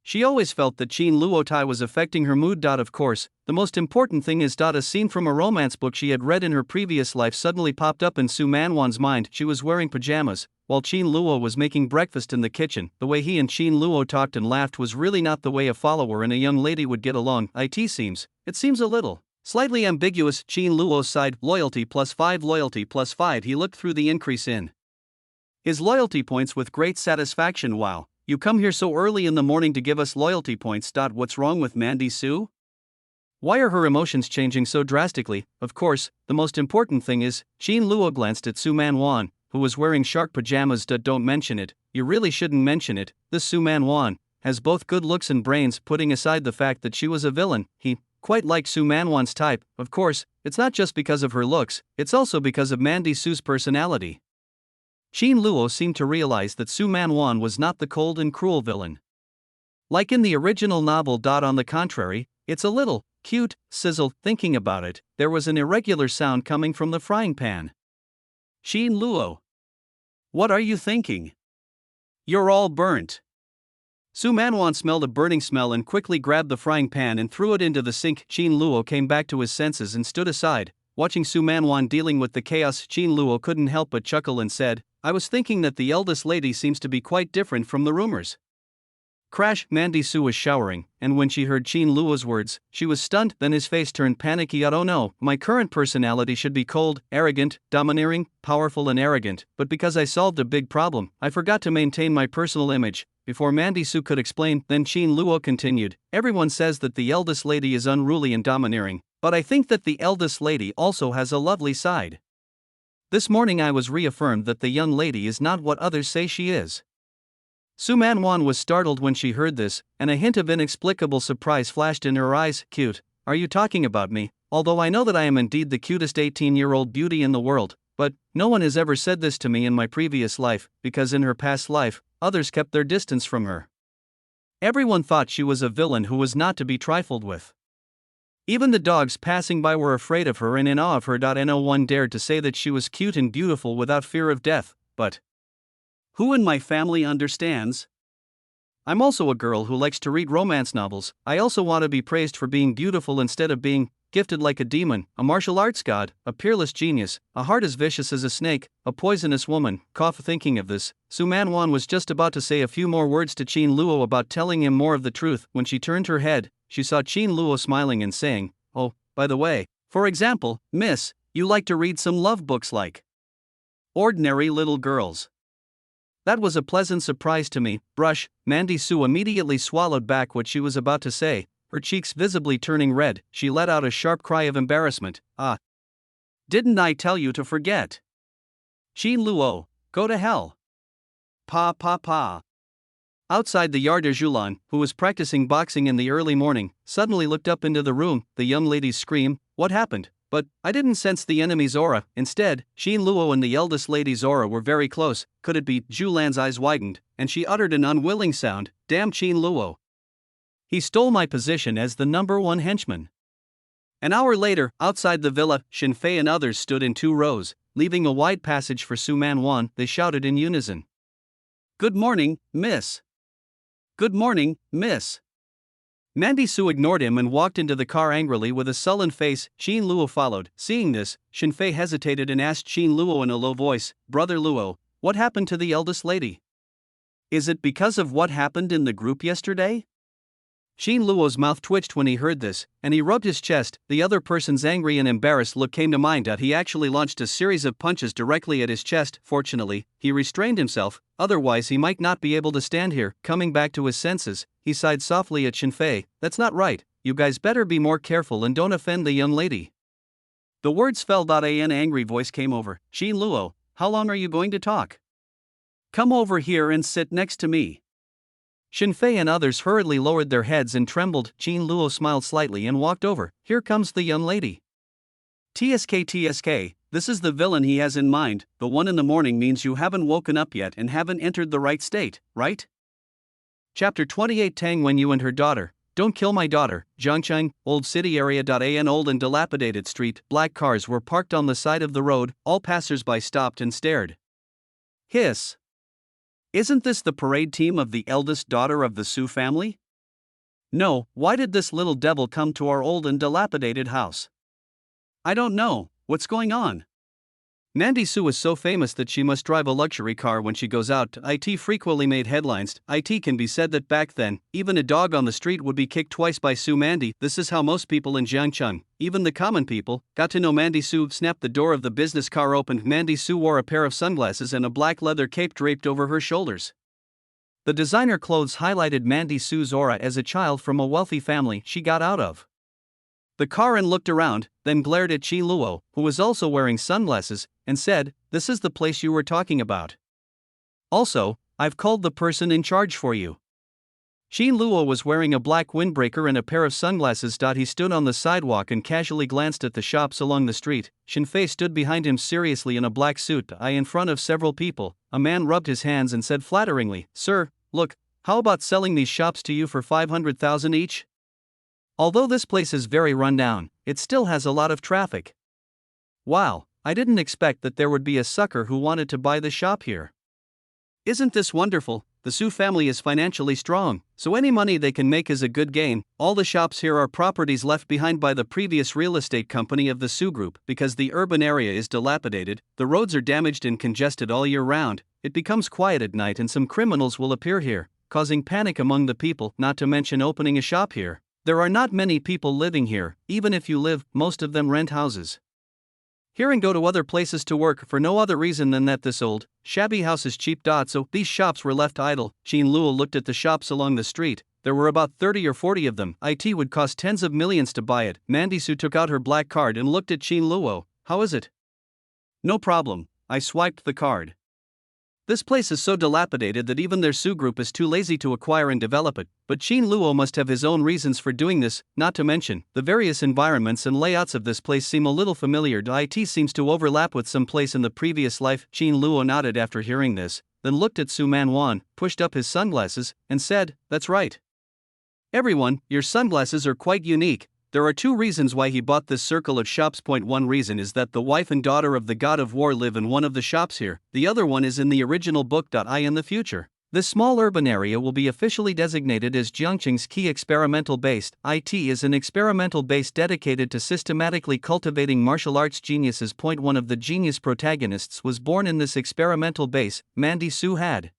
She always felt that Qin Luo Tai was affecting her mood. Of course, the most important thing is a scene from a romance book she had read in her previous life suddenly popped up in Su Manwan's mind. She was wearing pajamas, while Qin Luo was making breakfast in the kitchen. The way he and Qin Luo talked and laughed was really not the way a follower and a young lady would get along. It seems a little slightly ambiguous. Qin Luo sighed, loyalty plus 5, loyalty plus 5. He looked through the increase in his loyalty points with great satisfaction. Wow, You come here so early in the morning to give us loyalty points. What's wrong with Mandy Sue? Why are her emotions changing so drastically? Of course, the most important thing is, Jean Luo glanced at Su Man Wan, who was wearing shark pajamas. Don't mention it, you really shouldn't mention it. This Su Man Wan has both good looks and brains. Putting aside the fact that she was a villain, he quite liked Su Man Wan's type. Of course, it's not just because of her looks, it's also because of Mandy Su's personality. Jean Luo seemed to realize that Su Man Wan was not the cold and cruel villain. Like in the original novel. On the contrary, it's a little cute sizzle. Thinking about it, there was an irregular sound coming from the frying pan. Jean Luo, what are you thinking? You're all burnt. Su Man Wan smelled a burning smell and quickly grabbed the frying pan and threw it into the sink. Jean Luo came back to his senses and stood aside, watching Su Man Wan dealing with the chaos. Jean Luo couldn't help but chuckle and said, I was thinking that the eldest lady seems to be quite different from the rumors. Crash. Mandy Sue was showering, and when she heard Jean Luo's words, she was stunned. Then his face turned panicky. Oh no, my current personality should be cold, arrogant, domineering, powerful and arrogant, but because I solved a big problem, I forgot to maintain my personal image. Before Mandy Sue could explain, then Jean Luo continued, everyone says that the eldest lady is unruly and domineering, but I think that the eldest lady also has a lovely side. This morning I was reaffirmed that the young lady is not what others say she is. Su Man Wan was startled when she heard this, and a hint of inexplicable surprise flashed in her eyes. Cute? Are you talking about me? Although I know that I am indeed the cutest 18-year-old beauty in the world, but no one has ever said this to me in my previous life, because in her past life, others kept their distance from her. Everyone thought she was a villain who was not to be trifled with. Even the dogs passing by were afraid of her and in awe of her. No one dared to say that she was cute and beautiful without fear of death, but who in my family understands? I'm also a girl who likes to read romance novels. I also want to be praised for being beautiful instead of being gifted like a demon, a martial arts god, a peerless genius, a heart as vicious as a snake, a poisonous woman. Thinking of this, Su Man Wan was just about to say a few more words to Jean Luo about telling him more of the truth. When she turned her head, she saw Jean Luo smiling and saying, oh, by the way, for example, miss, you like to read some love books like Ordinary Little Girls. That was a pleasant surprise to me. Brush. Mandy Sue immediately swallowed back what she was about to say, her cheeks visibly turning red. She let out a sharp cry of embarrassment. Didn't I tell you to forget? Jean Luo, go to hell. Pa. Outside the yard, Julan, who was practicing boxing in the early morning, suddenly looked up into the room. The young lady's scream, what happened? But I didn't sense the enemy's aura. Instead, Jean Luo and the eldest lady's aura were very close. Could it be? Julan's eyes widened, and she uttered an unwilling sound. Damn Jean Luo. He stole my position as the #1 henchman. An hour later, outside the villa, Xin Fei and others stood in 2 rows, leaving a wide passage for Su Man Wan. They shouted in unison. Good morning, miss. Good morning, miss. Mandy Sue ignored him and walked into the car angrily with a sullen face. Jean Luo followed. Seeing this, Xin Fei hesitated and asked Jean Luo in a low voice, Brother Luo, what happened to the eldest lady? Is it because of what happened in the group yesterday? Jean Luo's mouth twitched when he heard this, and he rubbed his chest. The other person's angry and embarrassed look came to mind. He actually launched a series of punches directly at his chest. Fortunately, he restrained himself, otherwise he might not be able to stand here. Coming back to his senses, he sighed softly at Xin Fei. That's not right, you guys better be more careful and don't offend the young lady. The words fell. An angry voice came over. Jean Luo, how long are you going to talk? Come over here and sit next to me. Xin Fei and others hurriedly lowered their heads and trembled. Jean Luo smiled slightly and walked over. Here comes the young lady. TSK, this is the villain he has in mind. The 1 in the morning means you haven't woken up yet and haven't entered the right state, right? Chapter 28. Tang Wenyu and her daughter. Don't kill my daughter. Zhangcheng, Old City Area. An old and dilapidated street. Black cars were parked on the side of the road. All passers-by stopped and stared. Hiss. Isn't this the parade team of the eldest daughter of the Su family? No, why did this little devil come to our old and dilapidated house? I don't know, what's going on? Mandy Sue is so famous that she must drive a luxury car when she goes out. It frequently made headlines. It can be said that back then, even a dog on the street would be kicked twice by Su Mandy. This is how most people in Jiangcheng, even the common people, got to know Mandy Sue. Snapped the door of the business car open. Mandy Sue wore a pair of sunglasses and a black leather cape draped over her shoulders. The designer clothes highlighted Mandy Su's aura as a child from a wealthy family she got out of the car and looked around, then glared at Qin Luo, who was also wearing sunglasses, and said, "This is the place you were talking about. Also, I've called the person in charge for you." Qin Luo was wearing a black windbreaker and a pair of sunglasses. He stood on the sidewalk and casually glanced at the shops along the street. Shinfei stood behind him seriously in a black suit. In front of several people, a man rubbed his hands and said flatteringly, "Sir, look, how about selling these shops to you for 500,000 each? Although this place is very rundown, it still has a lot of traffic. Wow, I didn't expect that there would be a sucker who wanted to buy the shop here. Isn't this wonderful? The Su family is financially strong, so any money they can make is a good gain. All the shops here are properties left behind by the previous real estate company of the Su group. Because the urban area is dilapidated, the roads are damaged and congested all year round. It becomes quiet at night and some criminals will appear here, causing panic among the people, not to mention opening a shop here. There are not many people living here. Even if you live, most of them rent houses here and go to other places to work for no other reason than that this old, shabby house is cheap. So these shops were left idle." Qin Luo looked at the shops along the street. There were about 30 or 40 of them. It would cost tens of millions to buy it. Mandy Su took out her black card and looked at Qin Luo. "How is it?" "No problem." I swiped the card. "This place is so dilapidated that even their Su group is too lazy to acquire and develop it, but Qin Luo must have his own reasons for doing this, not to mention, the various environments and layouts of this place seem a little familiar. It seems to overlap with some place in the previous life." Qin Luo nodded after hearing this, then looked at Su Manwan, pushed up his sunglasses, and said, "That's right. Everyone, your sunglasses are quite unique." There are two reasons why he bought this circle of shops. One reason is that the wife and daughter of the god of war live in one of the shops here. The other one is in the original book. In the future, this small urban area will be officially designated as Jiangqing's key experimental base. It is an experimental base dedicated to systematically cultivating martial arts geniuses. One of the genius protagonists was born in this experimental base. Mandy Su had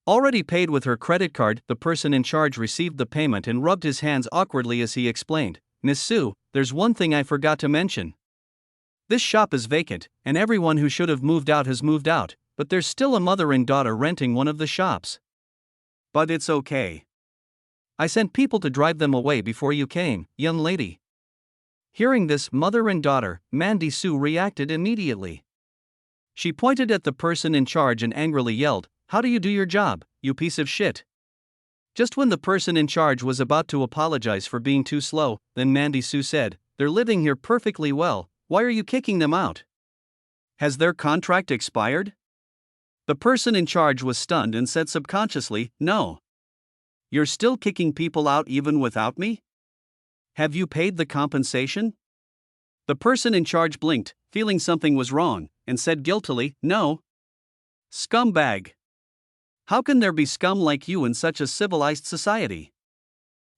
already paid with her credit card. The person in charge received the payment and rubbed his hands awkwardly as he explained, "Miss Su, there's one thing I forgot to mention. This shop is vacant, and everyone who should have moved out has moved out, but there's still a mother and daughter renting one of the shops. But it's okay. I sent people to drive them away before you came, young lady." Hearing this, mother and daughter, Mandy Su reacted immediately. She pointed at the person in charge and angrily yelled, "How do you do your job, you piece of shit?" Just when the person in charge was about to apologize for being too slow, then Mandy Su said, "They're living here perfectly well, why are you kicking them out? Has their contract expired?" The person in charge was stunned and said subconsciously, "No. You're still kicking people out even without me? Have you paid the compensation?" The person in charge blinked, feeling something was wrong, and said guiltily, "No. Scumbag. How can there be scum like you in such a civilized society?"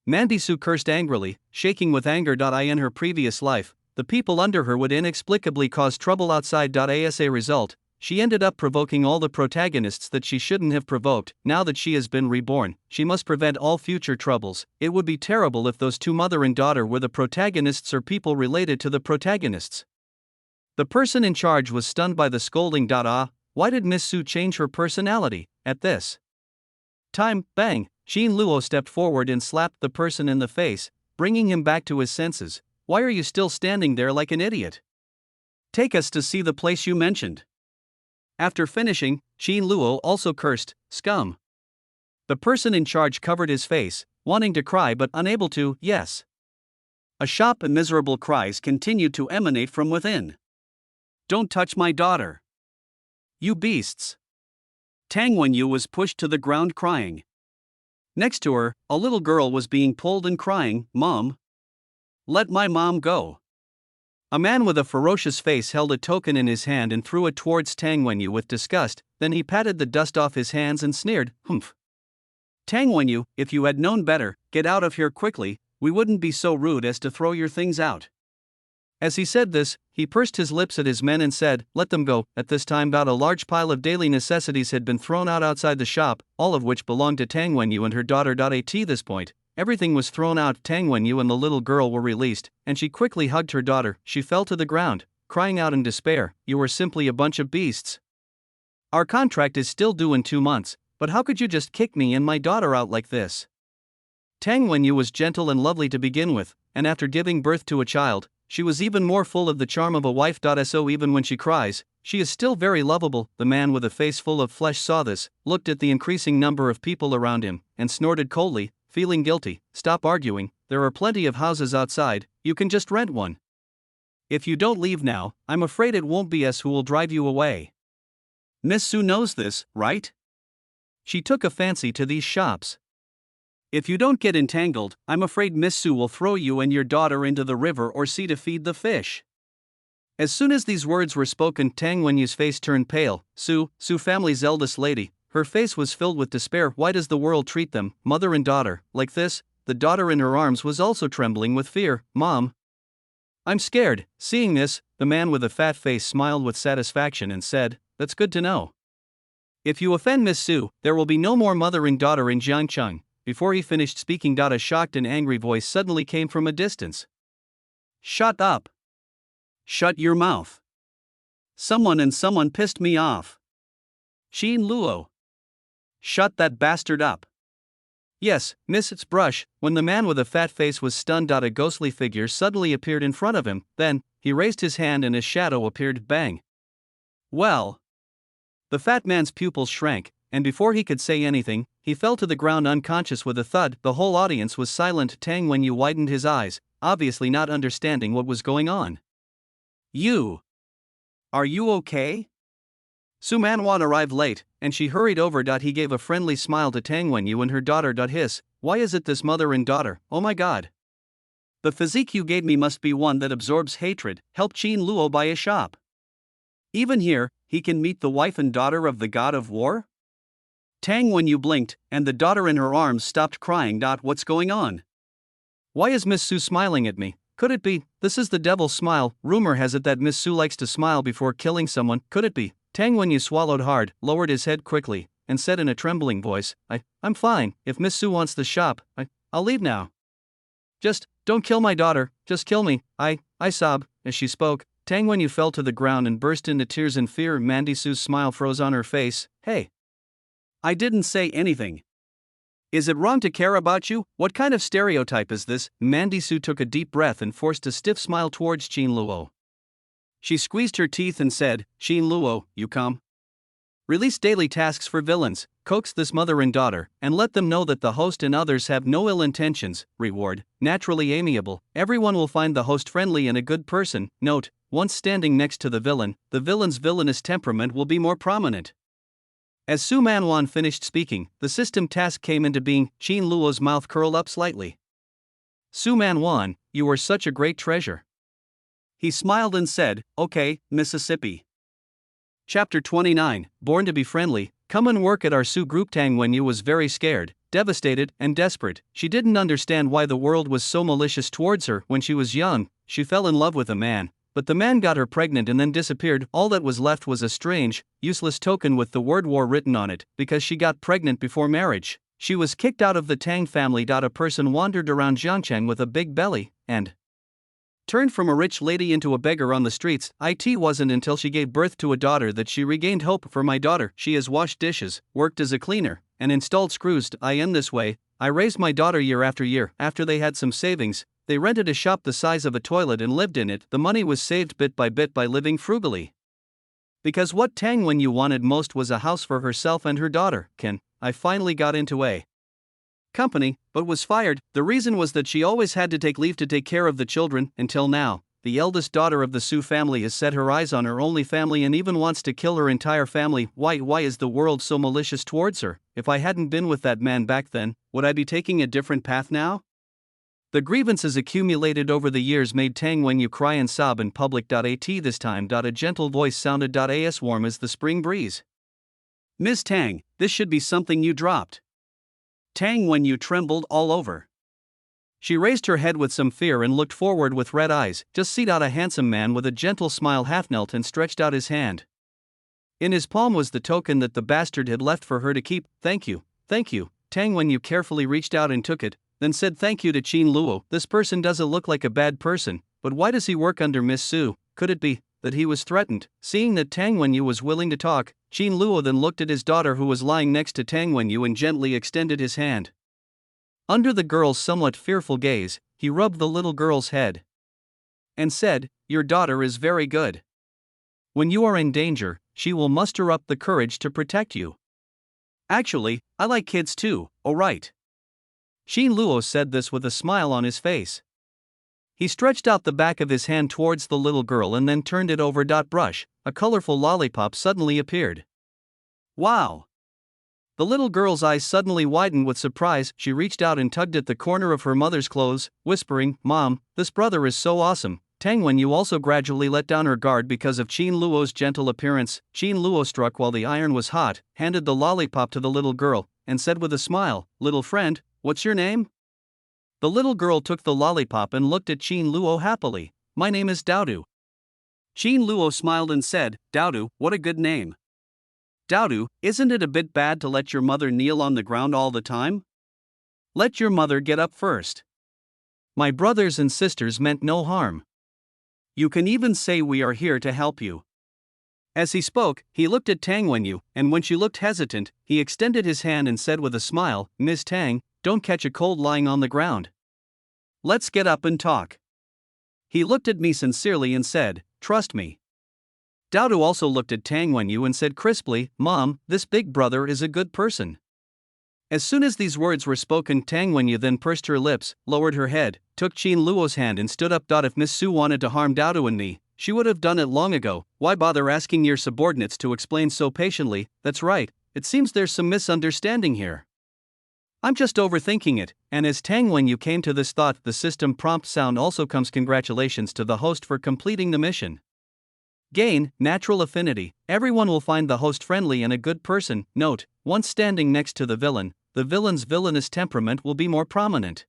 Mandy Su cursed angrily, shaking with anger. In her previous life, the people under her would inexplicably cause trouble outside. As a result, she ended up provoking all the protagonists that she shouldn't have provoked. Now that she has been reborn, she must prevent all future troubles. It would be terrible if those two mother and daughter were the protagonists or people related to the protagonists. The person in charge was stunned by the scolding. Why did Miss Su change her personality? At this time, bang, Qin Luo stepped forward and slapped the person in the face, bringing him back to his senses. "Why are you still standing there like an idiot? Take us to see the place you mentioned." After finishing, Qin Luo also cursed, "Scum." The person in charge covered his face, wanting to cry but unable to. Yes. A shop and miserable cries continued to emanate from within. "Don't touch my daughter, you beasts." Tang Wenyu was pushed to the ground crying. Next to her, a little girl was being pulled and crying, "Mom. Let my mom go." A man with a ferocious face held a token in his hand and threw it towards Tang Wenyu with disgust, then he patted the dust off his hands and sneered, "Humph. Tang Wenyu, if you had known better, get out of here quickly, we wouldn't be so rude as to throw your things out." As he said this, he pursed his lips at his men and said, "Let them go." At this time, a large pile of daily necessities had been thrown out outside the shop, all of which belonged to Tang Wenyu and her daughter. At this point, everything was thrown out. Tang Wenyu and the little girl were released, and she quickly hugged her daughter. She fell to the ground, crying out in despair, "You are simply a bunch of beasts. Our contract is still due in 2 months, But how could you just kick me and my daughter out like this? Tang Wenyu was gentle and lovely to begin with, and after giving birth to a child, she was even more full of the charm of a wife. So even when she cries, she is still very lovable. The man with a face full of flesh saw this, looked at the increasing number of people around him, and snorted coldly, feeling guilty. Stop arguing, there are plenty of houses outside, you can just rent one. If you don't leave now, I'm afraid it won't be us who will drive you away. Miss Su knows this, right? She took a fancy to these shops. If you don't get entangled, I'm afraid Miss Su will throw you and your daughter into the river or sea to feed the fish. As soon as these words were spoken, Tang Wenyu's face turned pale. Su family's eldest lady, her face was filled with despair. Why does the world treat them, mother and daughter, like this? The daughter in her arms was also trembling with fear. Mom, I'm scared. Seeing this, the man with a fat face smiled with satisfaction and said, that's good to know. If you offend Miss Su, there will be no more mother and daughter in Jiangcheng. Before he finished speaking, a shocked and angry voice suddenly came from a distance. Shut up. Shut your mouth. Someone pissed me off. Xin Luo. Shut that bastard up. Yes, Miss It's Brush. When the man with a fat face was stunned, a ghostly figure suddenly appeared in front of him. Then, he raised his hand and his shadow appeared. Bang. Well. The fat man's pupils shrank, and before he could say anything, he fell to the ground unconscious with a thud. The whole audience was silent. Tang Wenyu widened his eyes, obviously not understanding what was going on. Are you okay? Su Manwan arrived late, and she hurried over. He gave a friendly smile to Tang Wenyu and her daughter. Hiss, why is it this mother and daughter? Oh my god. The physique you gave me must be one that absorbs hatred. Help Qin Luo buy a shop. Even here, he can meet the wife and daughter of the god of war? Tang Wenyu blinked, and the daughter in her arms stopped crying. What's going on? Why is Miss Su smiling at me? Could it be, this is the devil's smile? Rumor has it that Miss Su likes to smile before killing someone. Could it be? Tang Wenyu swallowed hard, lowered his head quickly, and said in a trembling voice, I'm fine. If Miss Su wants the shop, I'll leave now. Just, don't kill my daughter, just kill me. I sobbed. As she spoke, Tang Wenyu fell to the ground and burst into tears in fear. Mandy Su's smile froze on her face. Hey. I didn't say anything. Is it wrong to care about you? What kind of stereotype is this? Mandy Su took a deep breath and forced a stiff smile towards Qin Luo. She squeezed her teeth and said, Qin Luo, you come. Release daily tasks for villains, coax this mother and daughter, and let them know that the host and others have no ill intentions. Reward, naturally amiable. Everyone will find the host friendly and a good person. Note, once standing next to the villain's villainous temperament will be more prominent. As Su Manwan finished speaking, the system task came into being. Qin Luo's mouth curled up slightly. Su Manwan, you are such a great treasure. He smiled and said, okay, Mississippi. Chapter 29, Born to be Friendly. Come and work at our Su group. Tang Wenyu was very scared, devastated, and desperate. She didn't understand why the world was so malicious towards her. When she was young, she fell in love with a man, but the man got her pregnant and then disappeared. All that was left was a strange, useless token with the word war written on it, because she got pregnant before marriage. She was kicked out of the Tang family. A person wandered around Jiangcheng with a big belly, and turned from a rich lady into a beggar on the streets. It wasn't until she gave birth to a daughter that she regained hope. For my daughter, she has washed dishes, worked as a cleaner, and installed screws. In this way, I raised my daughter year after year. After they had some savings, they rented a shop the size of a toilet and lived in it. The money was saved bit by living frugally. Because what Tang Wenyu wanted most was a house for herself and her daughter. I finally got into a company, but was fired. The reason was that she always had to take leave to take care of the children. Until now, the eldest daughter of the Su family has set her eyes on her only family and even wants to kill her entire family. Why is the world so malicious towards her? If I hadn't been with that man back then, would I be taking a different path now? The grievances accumulated over the years made Tang Wenyu cry and sob in public. This time, a gentle voice sounded as warm as the spring breeze. Miss Tang, this should be something you dropped. Tang Wenyu trembled all over. She raised her head with some fear and looked forward with red eyes. Just see. A handsome man with a gentle smile half knelt and stretched out his hand. In his palm was the token that the bastard had left for her to keep. Thank you. Tang Wenyu carefully reached out and took it, then said thank you to Qin Luo. This person doesn't look like a bad person, but why does he work under Miss Su? Could it be that he was threatened. Seeing that Tang Wenyu was willing to talk, Qin Luo then looked at his daughter who was lying next to Tang Wenyu and gently extended his hand. Under the girl's somewhat fearful gaze, he rubbed the little girl's head and said, "Your daughter is very good. When you are in danger, she will muster up the courage to protect you. Actually, I like kids too, alright." Qin Luo said this with a smile on his face. He stretched out the back of his hand towards the little girl and then turned it over. Brush, a colorful lollipop suddenly appeared. Wow! The little girl's eyes suddenly widened with surprise. She reached out and tugged at the corner of her mother's clothes, whispering, "Mom, this brother is so awesome." Tang Wenyu also gradually let down her guard because of Qin Luo's gentle appearance. Qin Luo, struck while the iron was hot, handed the lollipop to the little girl and said with a smile, "Little friend, what's your name?" The little girl took the lollipop and looked at Qin Luo happily. "My name is Daodu." Qin Luo smiled and said, "Daodu, what a good name. Daodu, isn't it a bit bad to let your mother kneel on the ground all the time? Let your mother get up first. My brothers and sisters meant no harm. You can even say we are here to help you." As he spoke, he looked at Tang Wenyu, and when she looked hesitant, he extended his hand and said with a smile, "Miss Tang, don't catch a cold lying on the ground. Let's get up and talk." He looked at me sincerely and said, "Trust me." Daodu also looked at Tang Wenyu and said crisply, "Mom, this big brother is a good person." As soon as these words were spoken, Tang Wenyu then pursed her lips, lowered her head, took Qin Luo's hand and stood up. If Miss Su wanted to harm Daodu and me, she would have done it long ago. Why bother asking your subordinates to explain so patiently? That's right, it seems there's some misunderstanding here. I'm just overthinking it. And as Tang Wenyu came to this thought, the system prompt sound also comes. Congratulations to the host for completing the mission. Gain, natural affinity. Everyone will find the host friendly and a good person. Note, once standing next to the villain's villainous temperament will be more prominent.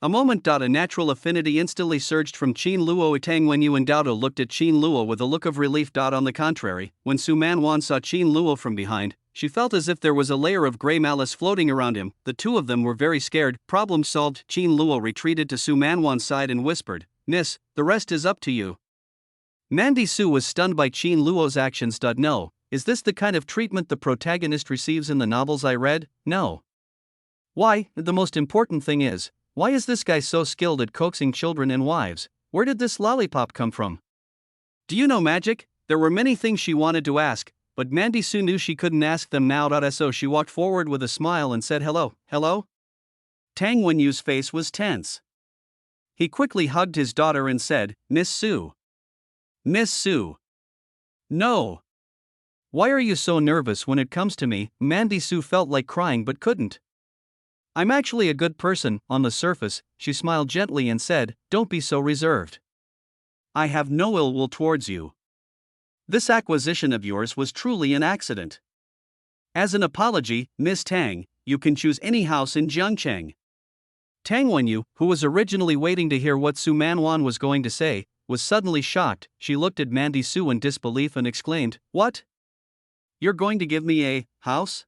A moment. A natural affinity instantly surged from Qin Luo. Tang Wenyu and Daodu looked at Qin Luo with a look of relief. On the contrary, when Su Manwan saw Qin Luo from behind, she felt as if there was a layer of grey malice floating around him. The two of them were very scared. Problem solved. Qin Luo retreated to Su Manwan's side and whispered, "Miss, the rest is up to you." Mandy Su was stunned by Qin Luo's actions. No, is this the kind of treatment the protagonist receives in the novels I read? No. Why, the most important thing is, why is this guy so skilled at coaxing children and wives? Where did this lollipop come from? Do you know magic? There were many things she wanted to ask, but Mandy Su knew she couldn't ask them now. So she walked forward with a smile and said, "Hello, hello?" Tang Wenyu's face was tense. He quickly hugged his daughter and said, "Miss Su. Miss Su. No. Why are you so nervous when it comes to me?" Mandy Su felt like crying but couldn't. "I'm actually a good person, on the surface," she smiled gently and said, "Don't be so reserved. I have no ill will towards you. This acquisition of yours was truly an accident. As an apology, Miss Tang, you can choose any house in Jiangcheng." Tang Wenyu, who was originally waiting to hear what Su Manwan was going to say, was suddenly shocked. She looked at Mandy Su in disbelief and exclaimed, "What? You're going to give me a house?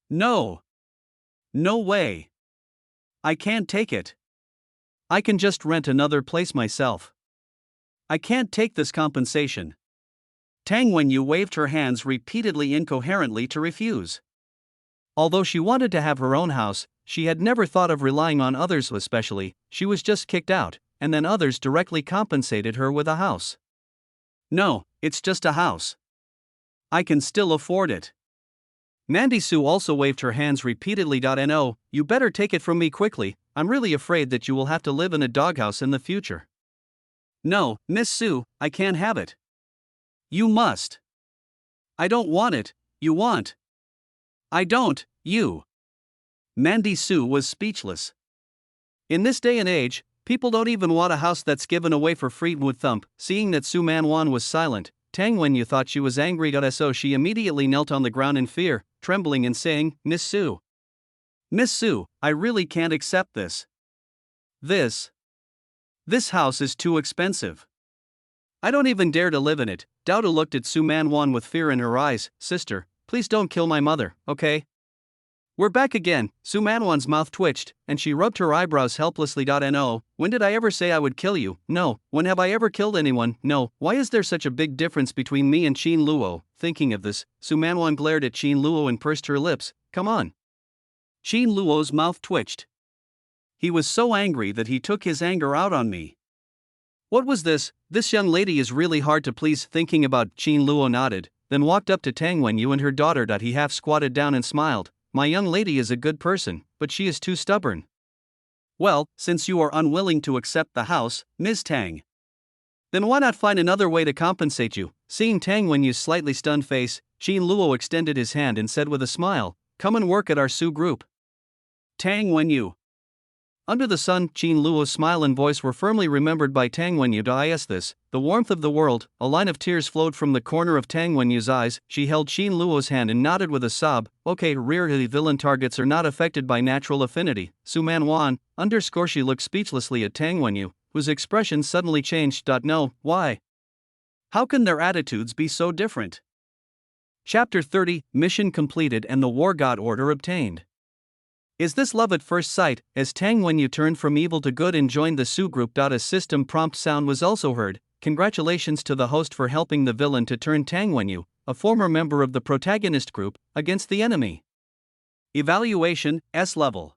No. No way. I can't take it. I can just rent another place myself. I can't take this compensation." Tang Wenyu waved her hands repeatedly incoherently to refuse. Although she wanted to have her own house, she had never thought of relying on others, especially, she was just kicked out, and then others directly compensated her with a house. "No, it's just a house. I can still afford it." Mandy Su also waved her hands repeatedly. "No, you better take it from me quickly, I'm really afraid that you will have to live in a doghouse in the future." "No, Miss Su, I can't have it." "You must." "I don't want it, you want." "I don't, you." Mandy Su was speechless. In this day and age, people don't even want a house that's given away for free. Would thump. Seeing that Su Manwan was silent, Tang Wenyu thought she was angry. So she immediately knelt on the ground in fear, trembling and saying, "Miss Su. Miss Su, I really can't accept this. This house is too expensive. I don't even dare to live in it." Daodu looked at Su Manwan with fear in her eyes. "Sister, please don't kill my mother, okay? We're back again. Su Manwan's mouth twitched, and she rubbed her eyebrows helplessly. No, when did I ever say I would kill you? No, when have I ever killed anyone? No, why is there such a big difference between me and Qin Luo? Thinking of this, Su Manwan glared at Qin Luo and pursed her lips. Come on. Qin Luo's mouth twitched. He was so angry that he took his anger out on me. What was this? This young lady is really hard to please. Thinking about Qin Luo nodded, then walked up to Tang Wenyu and her daughter. He half squatted down and smiled. My young lady is a good person, but she is too stubborn. Well, since you are unwilling to accept the house, Ms. Tang, then why not find another way to compensate you? Seeing Tang Wenyu's slightly stunned face, Qin Luo extended his hand and said with a smile, come and work at our Su group. Tang Wenyu. Under the sun, Qin Luo's smile and voice were firmly remembered by Tang Wenyu. The warmth of the world. A line of tears flowed from the corner of Tang Wenyu's eyes. She held Qin Luo's hand and nodded with a sob. Okay, the villain targets are not affected by natural affinity. Su Manwan, _ she looked speechlessly at Tang Wenyu, whose expression suddenly changed. No, why? How can their attitudes be so different? Chapter 30, Mission completed and the War God Order obtained. Is this love at first sight? As Tang Wenyu turned from evil to good and joined the Su group. A system prompt sound was also heard. Congratulations to the host for helping the villain to turn Tang Wenyu, a former member of the protagonist group, against the enemy. Evaluation, S level.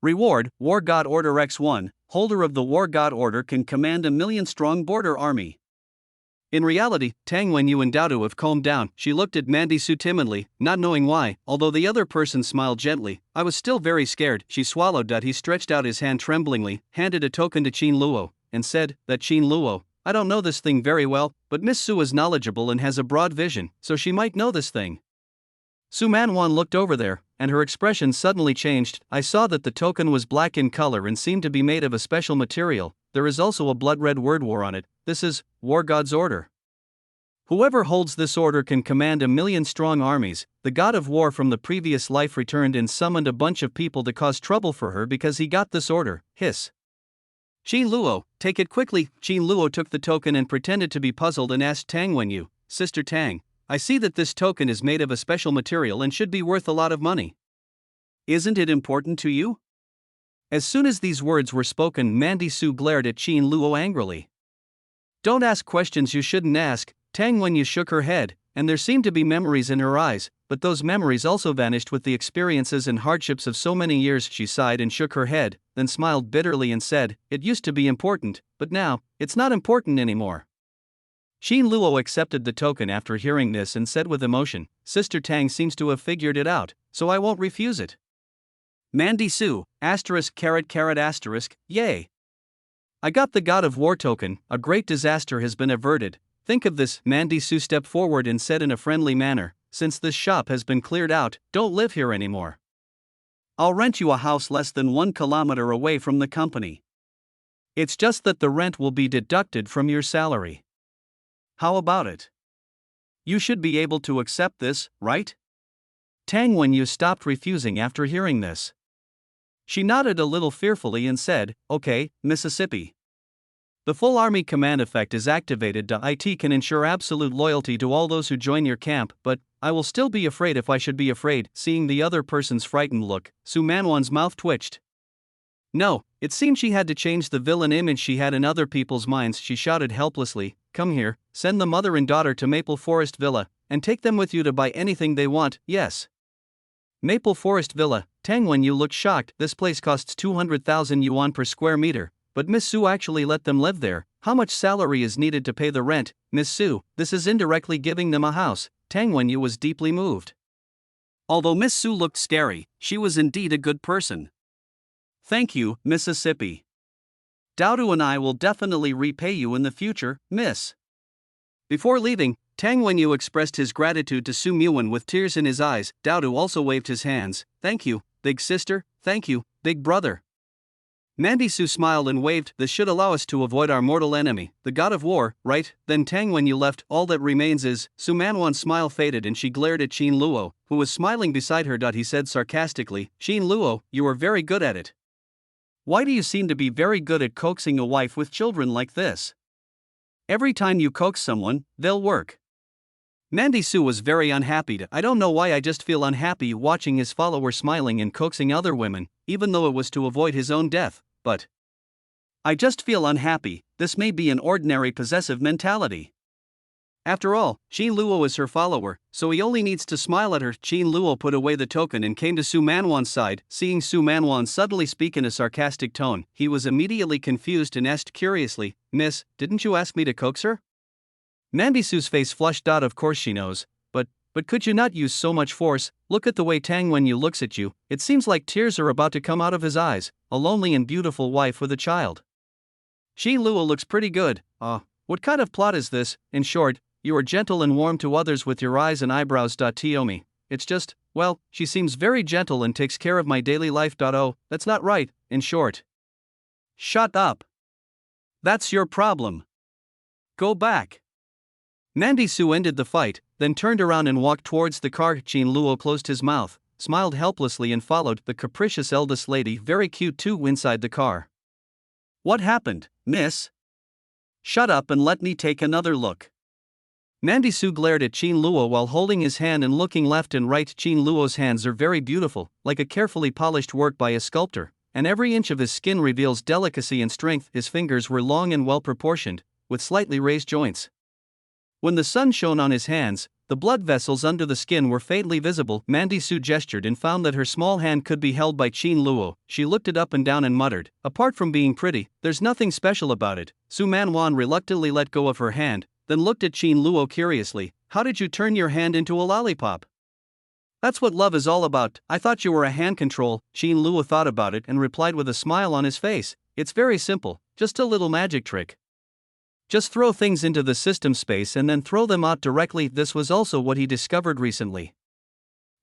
Reward, War God Order X1, holder of the War God Order can command a 1,000,000-strong border army. In reality, Tang Wenyu and Daodu have calmed down. She looked at Mandy Su timidly, not knowing why. Although the other person smiled gently, I was still very scared. She swallowed. He stretched out his hand tremblingly, handed a token to Qin Luo, and said, that Qin Luo, I don't know this thing very well, but Miss Su is knowledgeable and has a broad vision, so she might know this thing. Su Manwan looked over there, and her expression suddenly changed. I saw that the token was black in color and seemed to be made of a special material. There is also a blood-red word war on it. This is War God's Order. Whoever holds this order can command 1,000,000-strong armies. The god of war from the previous life returned and summoned a bunch of people to cause trouble for her because he got this order. Hiss. Qin Luo, take it quickly. Qin Luo took the token and pretended to be puzzled and asked Tang Wenyu, Sister Tang, I see that this token is made of a special material and should be worth a lot of money. Isn't it important to you? As soon as these words were spoken, Mandy Su glared at Qin Luo angrily. Don't ask questions you shouldn't ask. Tang Wenyu shook her head, and there seemed to be memories in her eyes, but those memories also vanished with the experiences and hardships of so many years. She sighed and shook her head, then smiled bitterly and said, it used to be important, but now, it's not important anymore. Qin Luo accepted the token after hearing this and said with emotion, Sister Tang seems to have figured it out, so I won't refuse it. Mandy Su, *****, yay! I got the God of War token, a great disaster has been averted. Think of this. Mandy Su stepped forward and said in a friendly manner, since this shop has been cleared out, don't live here anymore. I'll rent you a house less than 1 kilometer away from the company. It's just that the rent will be deducted from your salary. How about it? You should be able to accept this, right? Tang Wenyu stopped refusing after hearing this. She nodded a little fearfully and said, okay, Mississippi. The full army command effect is activated. It can ensure absolute loyalty to all those who join your camp, but I will still be afraid if I should be afraid. Seeing the other person's frightened look, Su Manwan's mouth twitched. No, it seemed she had to change the villain image she had in other people's minds. She shouted helplessly, come here, send the mother and daughter to Maple Forest Villa, and take them with you to buy anything they want. Yes. Maple Forest Villa. Tang Wenyu looked shocked. This place costs 200,000 yuan per square meter, but Miss Su actually let them live there. How much salary is needed to pay the rent? Miss Su, this is indirectly giving them a house. Tang Wenyu was deeply moved. Although Miss Su looked scary, she was indeed a good person. Thank you, Mississippi. Daodu and I will definitely repay you in the future, Miss. Before leaving, Tang Wenyu expressed his gratitude to Su Muwen with tears in his eyes. Daodu also waved his hands. Thank you, big sister, thank you, big brother. Mandy Su smiled and waved. This should allow us to avoid our mortal enemy, the god of war, right? Then Tang Wenyu left. All that remains is. Su Manwan's smile faded and she glared at Qin Luo, who was smiling beside her. He said sarcastically, Qin Luo, you are very good at it. Why do you seem to be very good at coaxing a wife with children like this? Every time you coax someone, they'll work. Mandy Su was very unhappy. I don't know why, I just feel unhappy watching his follower smiling and coaxing other women, even though it was to avoid his own death, but I just feel unhappy. This may be an ordinary possessive mentality. After all, Qin Luo is her follower, so he only needs to smile at her. Qin Luo put away the token and came to Su Manwan's side. Seeing Su Manwan suddenly speak in a sarcastic tone, he was immediately confused and asked curiously, "Miss, didn't you ask me to coax her?" Mandy Su's face flushed. Of course she knows, but could you not use so much force? Look at the way Tang Wenyu looks at you, it seems like tears are about to come out of his eyes, a lonely and beautiful wife with a child. Qin Luo looks pretty good. What kind of plot is this? In short, you are gentle and warm to others with your eyes and eyebrows. Tiomi. It's just, well, she seems very gentle and takes care of my daily life. Oh, that's not right, in short. Shut up. That's your problem. Go back. Mandy Su ended the fight, then turned around and walked towards the car. Qin Luo closed his mouth, smiled helplessly and followed the capricious eldest lady, very cute too, inside the car. What happened, miss? Shut up and let me take another look. Mandy Su glared at Qin Luo while holding his hand and looking left and right. Qin Luo's hands are very beautiful, like a carefully polished work by a sculptor, and every inch of his skin reveals delicacy and strength. His fingers were long and well proportioned, with slightly raised joints. When the sun shone on his hands, the blood vessels under the skin were faintly visible. Mandy Su gestured and found that her small hand could be held by Qin Luo. She looked it up and down and muttered, "Apart from being pretty, there's nothing special about it." Su Manwan reluctantly let go of her hand, then looked at Qin Luo curiously. "How did you turn your hand into a lollipop?" "That's what love is all about. I thought you were a hand control." Qin Luo thought about it and replied with a smile on his face, "It's very simple, just a little magic trick. Just throw things into the system space and then throw them out directly." This was also what he discovered recently.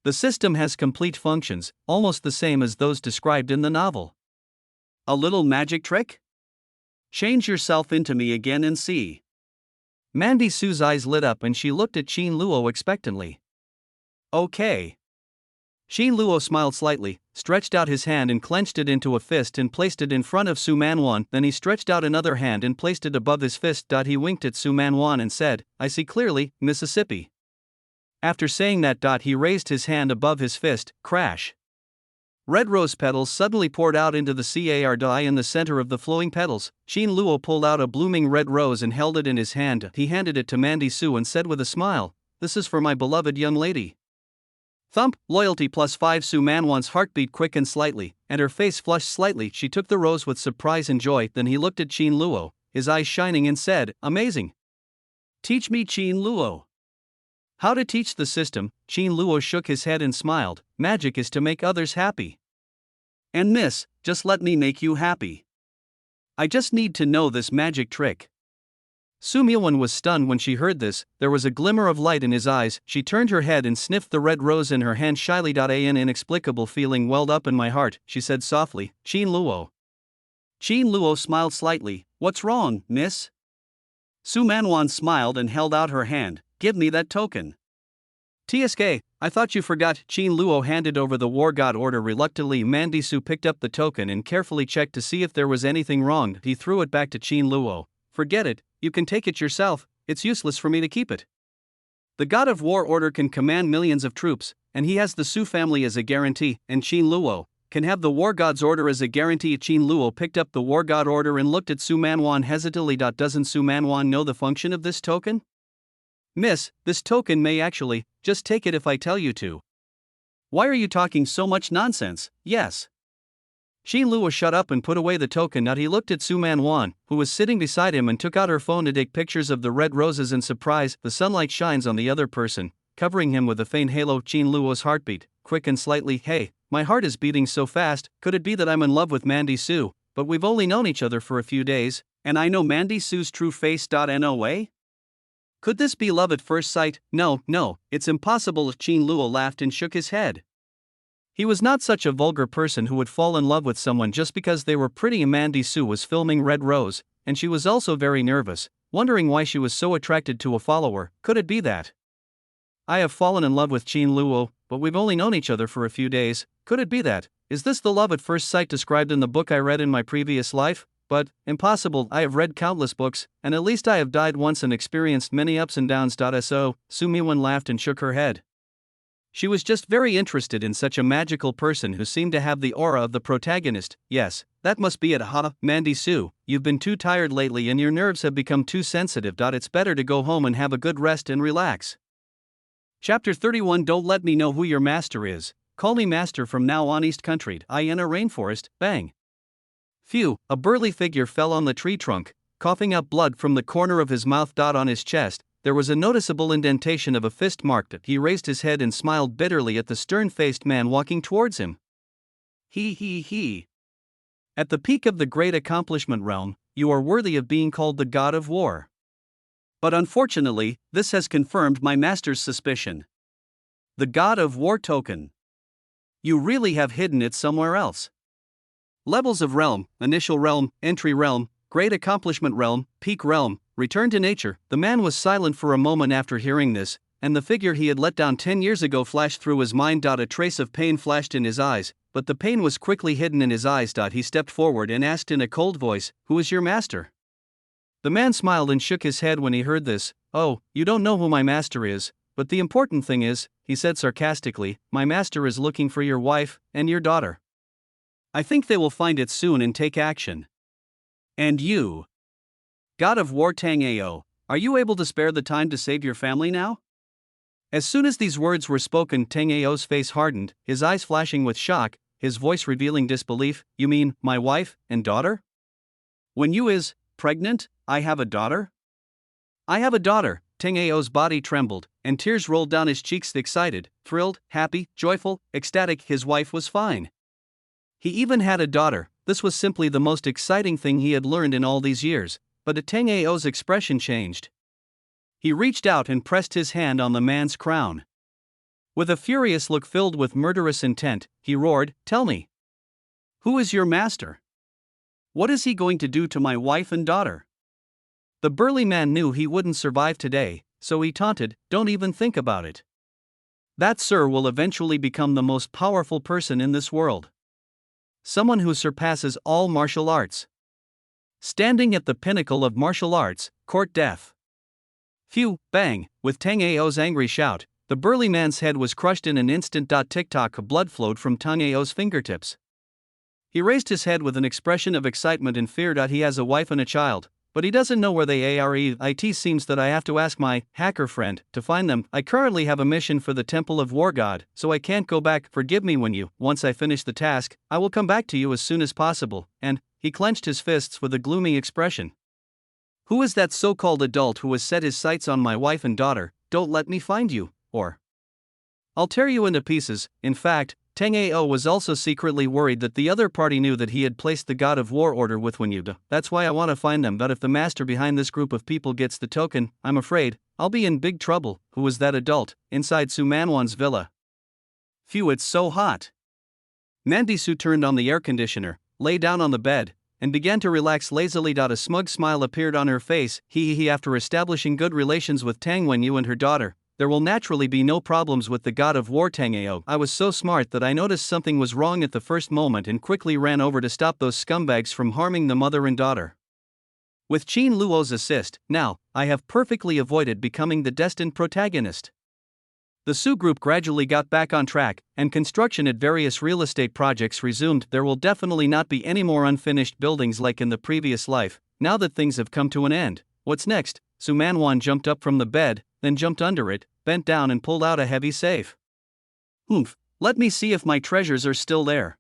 The system has complete functions, almost the same as those described in the novel. A little magic trick? Change yourself into me again and see. Mandy Su's eyes lit up and she looked at Qin Luo expectantly. Okay. Qin Luo smiled slightly, stretched out his hand and clenched it into a fist and placed it in front of Su Manwan. Then he stretched out another hand and placed it above his fist. He winked at Su Manwan and said, "I see clearly, Mississippi." After saying that, he raised his hand above his fist. Crash. Red rose petals suddenly poured out into the car in the center of the flowing petals. Qin Luo pulled out a blooming red rose and held it in his hand. He handed it to Mandy Su and said with a smile, "This is for my beloved young lady." Thump, loyalty +5. Su Manwan's heart beat quick and slightly, and her face flushed slightly. She took the rose with surprise and joy. Then he looked at Qin Luo, his eyes shining, and said, "Amazing. Teach me, Qin Luo." How to teach the system? Qin Luo shook his head and smiled. "Magic is to make others happy. And miss, just let me make you happy. I just need to know this magic trick." Su Milwan was stunned when she heard this. There was a glimmer of light in his eyes. She turned her head and sniffed the red rose in her hand shyly. An inexplicable feeling welled up in my heart, she said softly. "Qin Luo." Qin Luo smiled slightly. "What's wrong, miss?" Su Manwan smiled and held out her hand. "Give me that token." "TSK, I thought you forgot." Qin Luo handed over the war god order reluctantly. Mandy Su picked up the token and carefully checked to see if there was anything wrong. He threw it back to Qin Luo. "Forget it, you can take it yourself, it's useless for me to keep it. The god of war order can command millions of troops, and he has the Su family as a guarantee, and Qin Luo can have the war god's order as a guarantee." Qin Luo picked up the war god order and looked at Su Manwan hesitantly. "Doesn't Su Manwan know the function of this token?" "Miss, this token may actually, just take it if I tell you to." "Why are you talking so much nonsense?" "Yes." Qin Luo shut up and put away the token. He looked at Su Manwan, who was sitting beside him, and took out her phone to take pictures of the red roses in surprise. The sunlight shines on the other person, covering him with a faint halo. Qin Luo's heartbeat, quick and slightly. "Hey, my heart is beating so fast. Could it be that I'm in love with Mandy Su, but we've only known each other for a few days, and I know Mandy Su's true face? No way? Could this be love at first sight? No, it's impossible." Qin Luo laughed and shook his head. He was not such a vulgar person who would fall in love with someone just because they were pretty. Mandy Su was filming Red Rose, and she was also very nervous, wondering why she was so attracted to a follower. Could it be that I have fallen in love with Qin Luo, but we've only known each other for a few days? Could it be that? Is this the love at first sight described in the book I read in my previous life? But, impossible, I have read countless books, and at least I have died once and experienced many ups and downs. So, Su Miwan laughed and shook her head. She was just very interested in such a magical person who seemed to have the aura of the protagonist. Yes, that must be it, huh? Mandy Su, you've been too tired lately and your nerves have become too sensitive. It's better to go home and have a good rest and relax. Chapter 31. Don't let me know who your master is. Call me master from now on. East Country, I in a rainforest, bang. Phew, a burly figure fell on the tree trunk, coughing up blood from the corner of his mouth. On his chest, there was a noticeable indentation of a fist mark. He raised his head and smiled bitterly at the stern-faced man walking towards him. He. At the peak of the great accomplishment realm, you are worthy of being called the god of war. But unfortunately, this has confirmed my master's suspicion. The god of war token. You really have hidden it somewhere else. Levels of realm, initial realm, entry realm, great accomplishment realm, peak realm, return to nature. The man was silent for a moment after hearing this, and the figure he had let down 10 years ago flashed through his mind. A trace of pain flashed in his eyes, but the pain was quickly hidden in his eyes. He stepped forward and asked in a cold voice, "Who is your master?" The man smiled and shook his head when he heard this. "Oh, you don't know who my master is, but the important thing is," he said sarcastically, "my master is looking for your wife and your daughter. I think they will find it soon and take action. And you, God of War Tang Ao, are you able to spare the time to save your family now?" As soon as these words were spoken, Tang Ao's face hardened, his eyes flashing with shock, his voice revealing disbelief. "You mean, my wife and daughter? When you is pregnant, I have a daughter?" "I have a daughter." Tang Ao's body trembled, and tears rolled down his cheeks. Excited, thrilled, happy, joyful, ecstatic, his wife was fine. He even had a daughter. This was simply the most exciting thing he had learned in all these years, but Tang Ao's expression changed. He reached out and pressed his hand on the man's crown. With a furious look filled with murderous intent, he roared, "Tell me. Who is your master? What is he going to do to my wife and daughter?" The burly man knew he wouldn't survive today, so he taunted, "Don't even think about it. That sir will eventually become the most powerful person in this world. Someone who surpasses all martial arts. Standing at the pinnacle of martial arts, court death." Phew, bang, with Tang Ao's angry shout, the burly man's head was crushed in an instant. Tick-tock, blood flowed from Tang Ao's fingertips. He raised his head with an expression of excitement and fear. He has a wife and a child, but he doesn't know where they are. It seems that I have to ask my hacker friend to find them. I currently have a mission for the Temple of War God, so I can't go back. Forgive me. Once I finish the task, I will come back to you as soon as possible. And he clenched his fists with a gloomy expression. Who is that so-called adult who has set his sights on my wife and daughter? Don't let me find you, or I'll tear you into pieces. In fact, Tang Ao was also secretly worried that the other party knew that he had placed the God of War order with Wenyuda. That's why I want to find them. But if the master behind this group of people gets the token, I'm afraid I'll be in big trouble. Who was that adult inside Su Manwan's villa? Phew, it's so hot. Mandy Su turned on the air conditioner, lay down on the bed, and began to relax lazily. A smug smile appeared on her face. After establishing good relations with Tang Wenyu and her daughter, there will naturally be no problems with the God of War. Tang Ao, I was so smart that I noticed something was wrong at the first moment and quickly ran over to stop those scumbags from harming the mother and daughter. With Qin Luo's assist, now, I have perfectly avoided becoming the destined protagonist. The Su group gradually got back on track, and construction at various real estate projects resumed. There will definitely not be any more unfinished buildings like in the previous life, now that things have come to an end. What's next? Su Manwan jumped up from the bed, then jumped under it, bent down and pulled out a heavy safe. Oomph, let me see if my treasures are still there.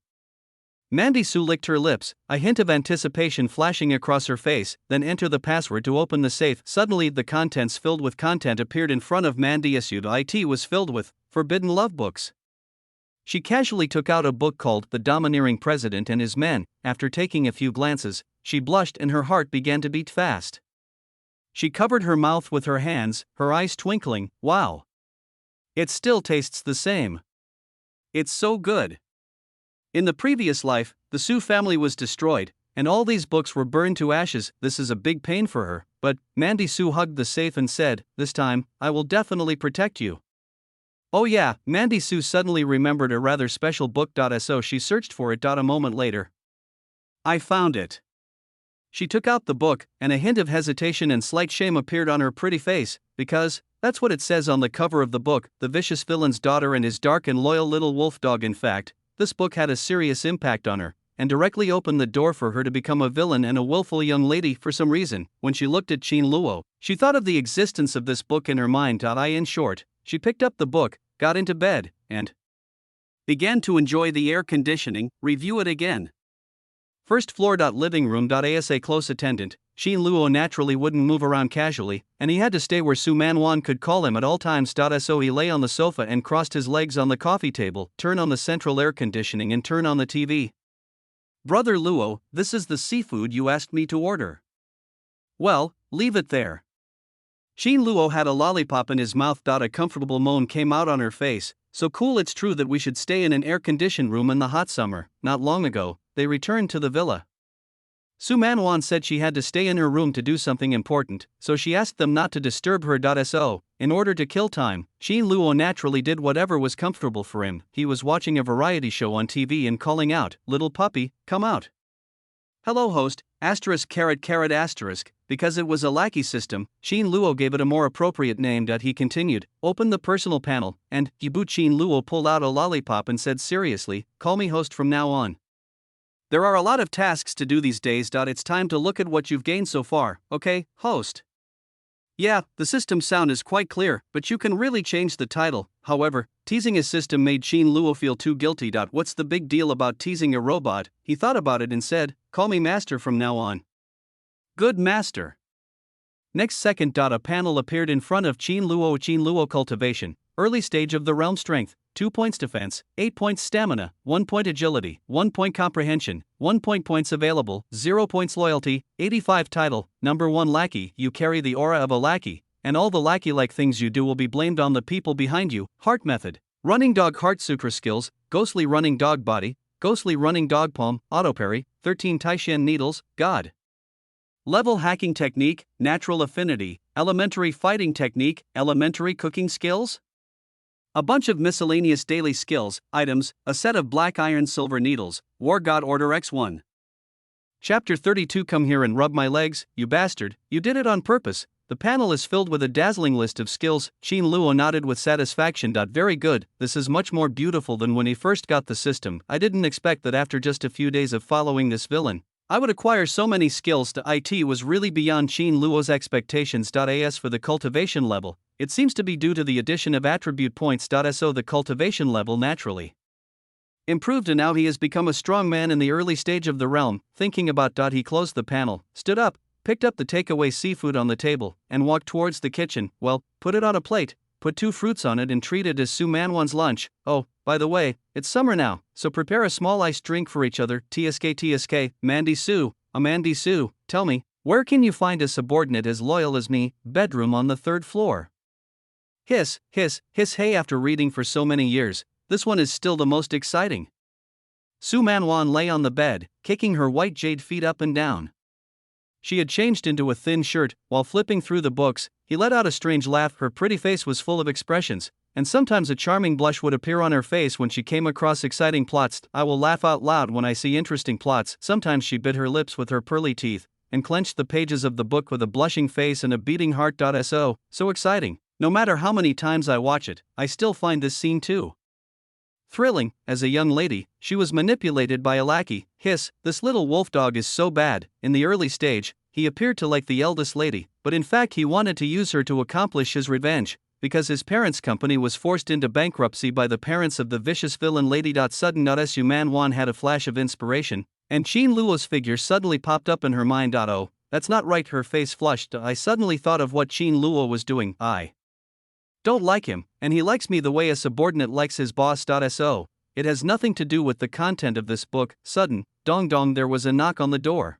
Mandy Su licked her lips, a hint of anticipation flashing across her face, then enter the password to open the safe. Suddenly the contents filled with content appeared in front of Mandy Su. It was filled with forbidden love books. She casually took out a book called The Domineering President and His Men. After taking a few glances, she blushed and her heart began to beat fast. She covered her mouth with her hands, her eyes twinkling. Wow! It still tastes the same. It's so good. In the previous life, the Su family was destroyed, and all these books were burned to ashes. This is a big pain for her, but Mandy Su hugged the safe and said, "This time, I will definitely protect you." Oh yeah, Mandy Su suddenly remembered a rather special book. So she searched for it. A moment later. I found it. She took out the book, and a hint of hesitation and slight shame appeared on her pretty face, because that's what it says on the cover of the book, the vicious villain's daughter and his dark and loyal little wolf dog. In fact, this book had a serious impact on her, and directly opened the door for her to become a villain and a willful young lady. For some reason, when she looked at Qin Luo, she thought of the existence of this book in her mind. In short, she picked up the book, got into bed, and began to enjoy the air conditioning. Review it again. First floor. Living room. As a close attendant, Qin Luo naturally wouldn't move around casually, and he had to stay where Su Man could call him at all times. So he lay on the sofa and crossed his legs on the coffee table, turned on the central air conditioning and turned on the TV. Brother Luo, this is the seafood you asked me to order. Well, leave it there. Qin Luo had a lollipop in his mouth. A comfortable moan came out on her face. So cool, it's true that we should stay in an air-conditioned room in the hot summer. Not long ago, they returned to the villa. Su Man said she had to stay in her room to do something important, so she asked them not to disturb her. So, in order to kill time, Qin Luo naturally did whatever was comfortable for him. He was watching a variety show on TV and calling out, "Little puppy, come out." "Hello host, ******, because it was a Lackey system, Qin Luo gave it a more appropriate name. He continued, "Open the personal panel," and Yibu Qin Luo pulled out a lollipop and said seriously, "Call me host from now on. There are a lot of tasks to do these days. It's time to look at what you've gained so far, okay, host?" Yeah, the system sound is quite clear, but you can really change the title. However, teasing his system made Qin Luo feel too guilty. What's the big deal about teasing a robot? He thought about it and said, "Call me master from now on." Good master. Next second. A panel appeared in front of Qin Luo. Qin Luo cultivation, early stage of the realm. Strength, 2 points defense, 8 points stamina, 1 point agility, 1 point comprehension, 1 point points available, 0 points loyalty, 85 title, number 1 Lackey. You carry the aura of a Lackey, and all the Lackey-like things you do will be blamed on the people behind you. Heart method, running dog heart sucra skills, ghostly running dog body, ghostly running dog palm, auto parry, 13 Taishan needles, god. Level hacking technique, natural affinity, elementary fighting technique, elementary cooking skills. A bunch of miscellaneous daily skills, items, a set of black iron silver needles, War God Order X1. Chapter 32. Come here and rub my legs, you bastard, you did it on purpose. The panel is filled with a dazzling list of skills. Qin Luo nodded with satisfaction. Very good, this is much more beautiful than when he first got the system. I didn't expect that after just a few days of following this villain, I would acquire so many skills. It was really beyond Qin Luo's expectations. As for the cultivation level, it seems to be due to the addition of attribute points. So the cultivation level naturally improved, and now he has become a strong man in the early stage of the realm. Thinking about. He closed the panel, stood up, picked up the takeaway seafood on the table, and walked towards the kitchen. Well, put it on a plate, put 2 fruits on it, and treat it as Su Manwan's lunch. Oh, by the way, it's summer now, so prepare a small iced drink for each other. TSK, Mandy Su, Amandy Su, tell me, where can you find a subordinate as loyal as me? Bedroom on the 3rd floor. Hiss, hiss, hiss. Hey, after reading for so many years, this one is still the most exciting. Su Manwan lay on the bed, kicking her white jade feet up and down. She had changed into a thin shirt. While flipping through the books, he let out a strange laugh. Her pretty face was full of expressions, and sometimes a charming blush would appear on her face when she came across exciting plots. I will laugh out loud when I see interesting plots. Sometimes she bit her lips with her pearly teeth, and clenched the pages of the book with a blushing face and a beating heart. So exciting. No matter how many times I watch it, I still find this scene too thrilling. As a young lady, she was manipulated by a lackey. Hiss, this little wolf dog is so bad. In the early stage, he appeared to like the eldest lady, but in fact he wanted to use her to accomplish his revenge, because his parents' company was forced into bankruptcy by the parents of the vicious villain lady. Sudden. Su Man had a flash of inspiration, and Qin Luo's figure suddenly popped up in her mind. Oh, that's not right. Her face flushed. I suddenly thought of what Qin Luo was doing. I don't like him, and he likes me the way a subordinate likes his boss. So, it has nothing to do with the content of this book. Sudden, dong dong, there was a knock on the door.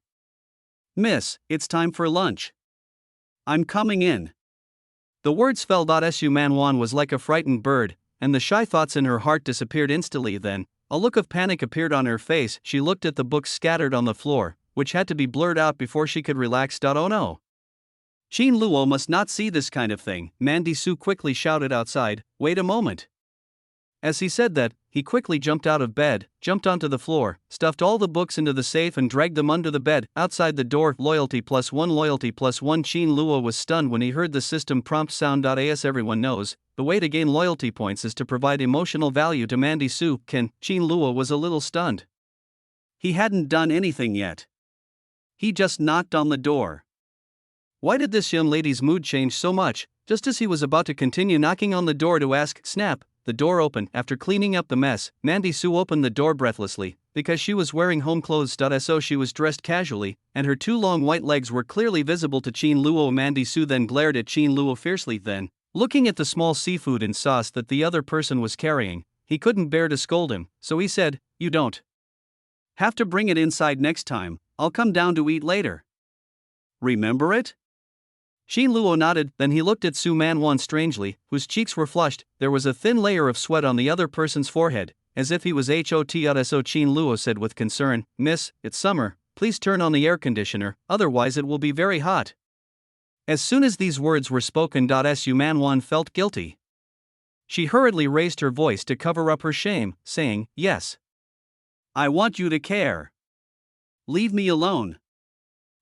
Miss, it's time for lunch. I'm coming in. The words fell. Su Manwan was like a frightened bird, and the shy thoughts in her heart disappeared instantly. Then, a look of panic appeared on her face. She looked at the books scattered on the floor, which had to be blurred out before she could relax. Oh no. Qin Luo must not see this kind of thing. Mandy Su quickly shouted outside, "Wait a moment." As he said that, he quickly jumped out of bed, jumped onto the floor, stuffed all the books into the safe and dragged them under the bed. Outside the door, loyalty plus one. Qin Luo was stunned when he heard the system prompt sound. As everyone knows, the way to gain loyalty points is to provide emotional value to Mandy Su. Qin Luo was a little stunned. He hadn't done anything yet. He just knocked on the door. Why did this young lady's mood change so much? Just as he was about to continue knocking on the door to ask, snap, the door opened. After cleaning up the mess, Mandy Su opened the door breathlessly, because she was wearing home clothes. So she was dressed casually, and her two long white legs were clearly visible to Qin Luo. Mandy Su then glared at Qin Luo fiercely. Then, looking at the small seafood and sauce that the other person was carrying, he couldn't bear to scold him, so he said, "You don't have to bring it inside next time, I'll come down to eat later. Remember it?" Qin Luo nodded, then he looked at Su Manwan strangely, whose cheeks were flushed. There was a thin layer of sweat on the other person's forehead, as if he was hot. So Qin Luo said with concern, "Miss, it's summer, please turn on the air conditioner, otherwise it will be very hot." As soon as these words were spoken, Su Manwan felt guilty. She hurriedly raised her voice to cover up her shame, saying, "Yes. I want you to care. Leave me alone."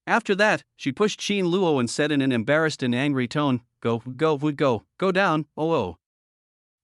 After that, she pushed Qin Luo and said in an embarrassed and angry tone, go down, oh.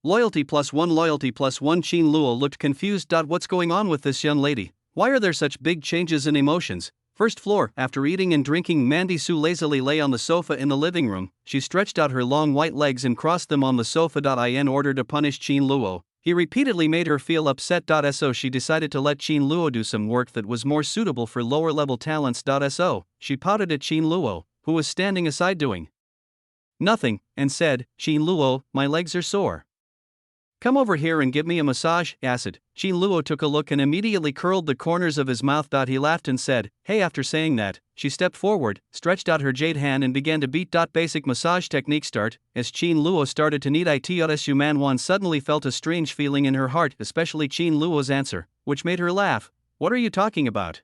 Loyalty plus one. Qin Luo looked confused. What's going on with this young lady? Why are there such big changes in emotions? First floor. After eating and drinking, Mandy Su lazily lay on the sofa in the living room. She stretched out her long white legs and crossed them on the sofa. In order to punish Qin Luo, he repeatedly made her feel upset. So she decided to let Qin Luo do some work that was more suitable for lower level talents. So she pouted at Qin Luo, who was standing aside doing nothing, and said, "Qin Luo, my legs are sore. Come over here and give me a massage." Acid. Qin Luo took a look and immediately curled the corners of his mouth. He laughed and said, "Hey." After saying that, she stepped forward, stretched out her jade hand and began to beat. Basic massage technique start. As Qin Luo started to knead it, Su Manwan suddenly felt a strange feeling in her heart, especially Qin Luo's answer, which made her laugh. "What are you talking about?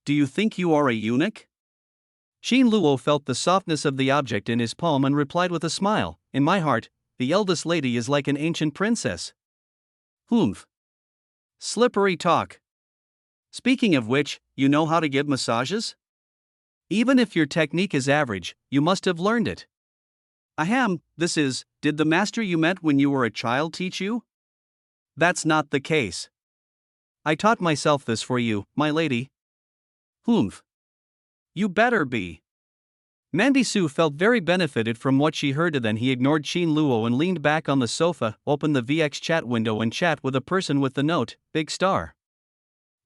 Do you think you are a eunuch?" Qin Luo felt the softness of the object in his palm and replied with a smile, "In my heart, the eldest lady is like an ancient princess." Humph. Slippery talk. Speaking of which, you know how to give massages? Even if your technique is average, you must have learned it. Ahem, did the master you met when you were a child teach you? That's not the case. I taught myself this for you, my lady. Humph. You better be. Mandy Su felt very benefited from what she heard. Then he ignored Qin Luo and leaned back on the sofa, opened the VX chat window and chat with a person with the note, "Big Star.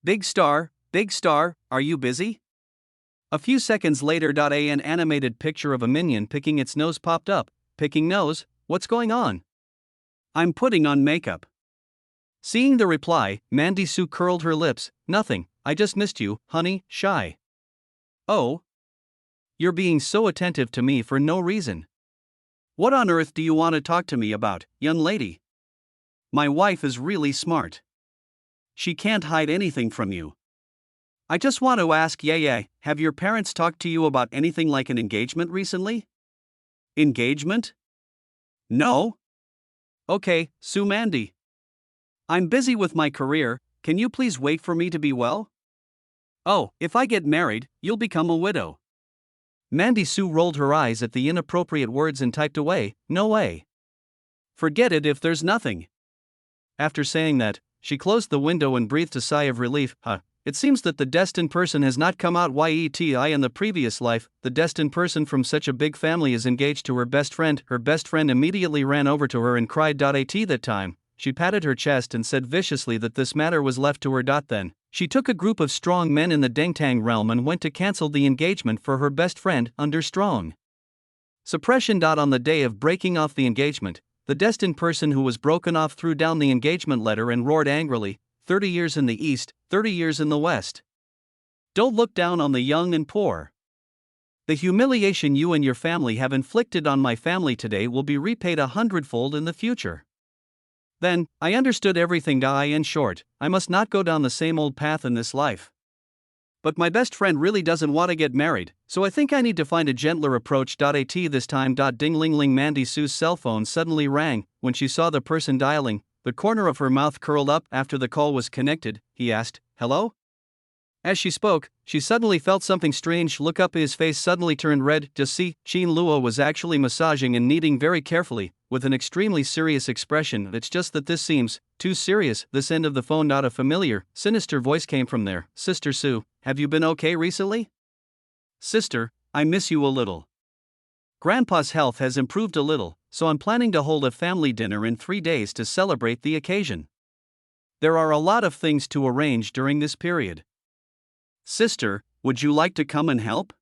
Big Star, are you busy?" A few seconds later, an animated picture of a minion picking its nose popped up. "Picking nose? What's going on?" "I'm putting on makeup." Seeing the reply, Mandy Su curled her lips. "Nothing, I just missed you, honey, shy." "Oh? You're being so attentive to me for no reason. What on earth do you want to talk to me about, young lady? My wife is really smart. She can't hide anything from you. I just want to ask, have your parents talked to you about anything like an engagement recently?" "Engagement? No." "Okay, Su Mandy. I'm busy with my career, can you please wait for me to be well?" "Oh, if I get married, you'll become a widow." Mandy Su rolled her eyes at the inappropriate words and typed away, "No way. Forget it if there's nothing." After saying that, she closed the window and breathed a sigh of relief. It seems that the destined person has not come out yet in the previous life. The destined person from such a big family is engaged to her best friend. Her best friend immediately ran over to her and cried. At that time, she patted her chest and said viciously that this matter was left to her. Then, she took a group of strong men in the Dengtang realm and went to cancel the engagement for her best friend under strong suppression. On the day of breaking off the engagement, the destined person who was broken off threw down the engagement letter and roared angrily, 30 years in the east, 30 years in the west. Don't look down on the young and poor. The humiliation you and your family have inflicted on my family today will be repaid 100-fold in the future." Then, I understood everything. In short, I must not go down the same old path in this life. But my best friend really doesn't want to get married, so I think I need to find a gentler approach. At this time, ding ling ling. Mandy Su's cell phone suddenly rang. When she saw the person dialing, the corner of her mouth curled up. After the call was connected, he asked, "Hello?" As she spoke, she suddenly felt something strange look up. His face suddenly turned red. Just see, Qin Luo was actually massaging and kneading very carefully, with an extremely serious expression. It's just that this seems too serious. This end of the phone, not a familiar, sinister voice came from there. "Sister Sue, have you been okay recently?" "Sister, I miss you a little. Grandpa's health has improved a little, so I'm planning to hold a family dinner in 3 days to celebrate the occasion. There are a lot of things to arrange during this period. Sister, would you like to come and help?"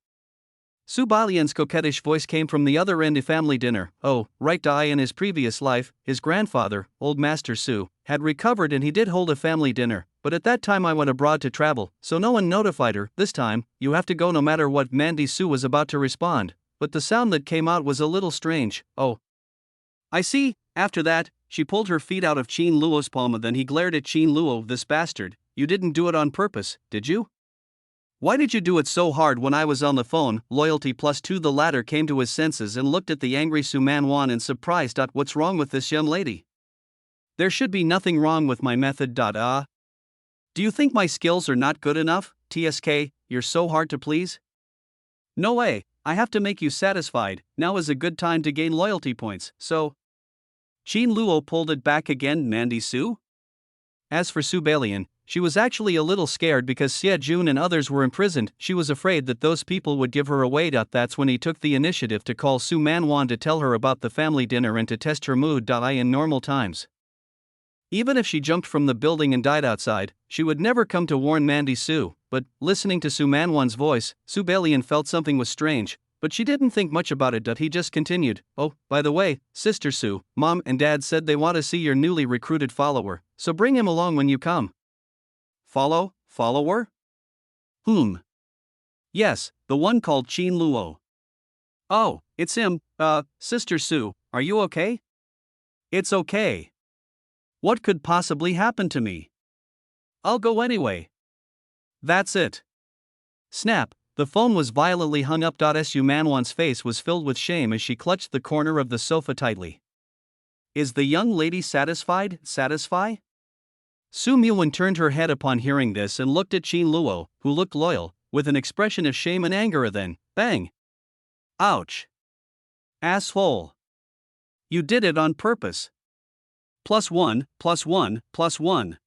Subellian's coquettish voice came from the other end. "A family dinner, oh, right. In his previous life, his grandfather, Old Master Su, had recovered and he did hold a family dinner, but at that time I went abroad to travel, so no one notified her. This time, you have to go no matter what." Mandy Su was about to respond, but the sound that came out was a little strange. "Oh, I see." After that, she pulled her feet out of Qin Luo's palm. Then he glared at Qin Luo. "This bastard, you didn't do it on purpose, did you? Why did you do it so hard when I was on the phone?" Loyalty +2. The latter came to his senses and looked at the angry Su Man in surprise. "What's wrong with this young lady?" "There should be nothing wrong with my method. Do you think my skills are not good enough? TSK, you're so hard to please." "No way, I have to make you satisfied. Now is a good time to gain loyalty points, so." Qin Luo pulled it back again. "Mandy Su?" As for Subellian, she was actually a little scared because Xie Jun and others were imprisoned. She was afraid that those people would give her away. That's when he took the initiative to call Su Man to tell her about the family dinner and to test her mood. In normal times, even if she jumped from the building and died outside, she would never come to warn Mandy Su. But, listening to Su Manwan's voice, Subellian felt something was strange, but she didn't think much about it. He just continued, "Oh, by the way, Sister Su, Mom and Dad said they want to see your newly recruited follower, so bring him along when you come." Follower? Whom? Yes, the one called Qin Luo. "Oh, it's him. Sister Su, are you okay?" "It's okay. What could possibly happen to me? I'll go anyway." That's it. Snap, the phone was violently hung up. Su Manwan's face was filled with shame as she clutched the corner of the sofa tightly. Is the young lady satisfied? Su Muwen turned her head upon hearing this and looked at Qin Luo, who looked loyal, with an expression of shame and anger. Then, bang! Ouch! Asshole! You did it on purpose. +1, +1, +1.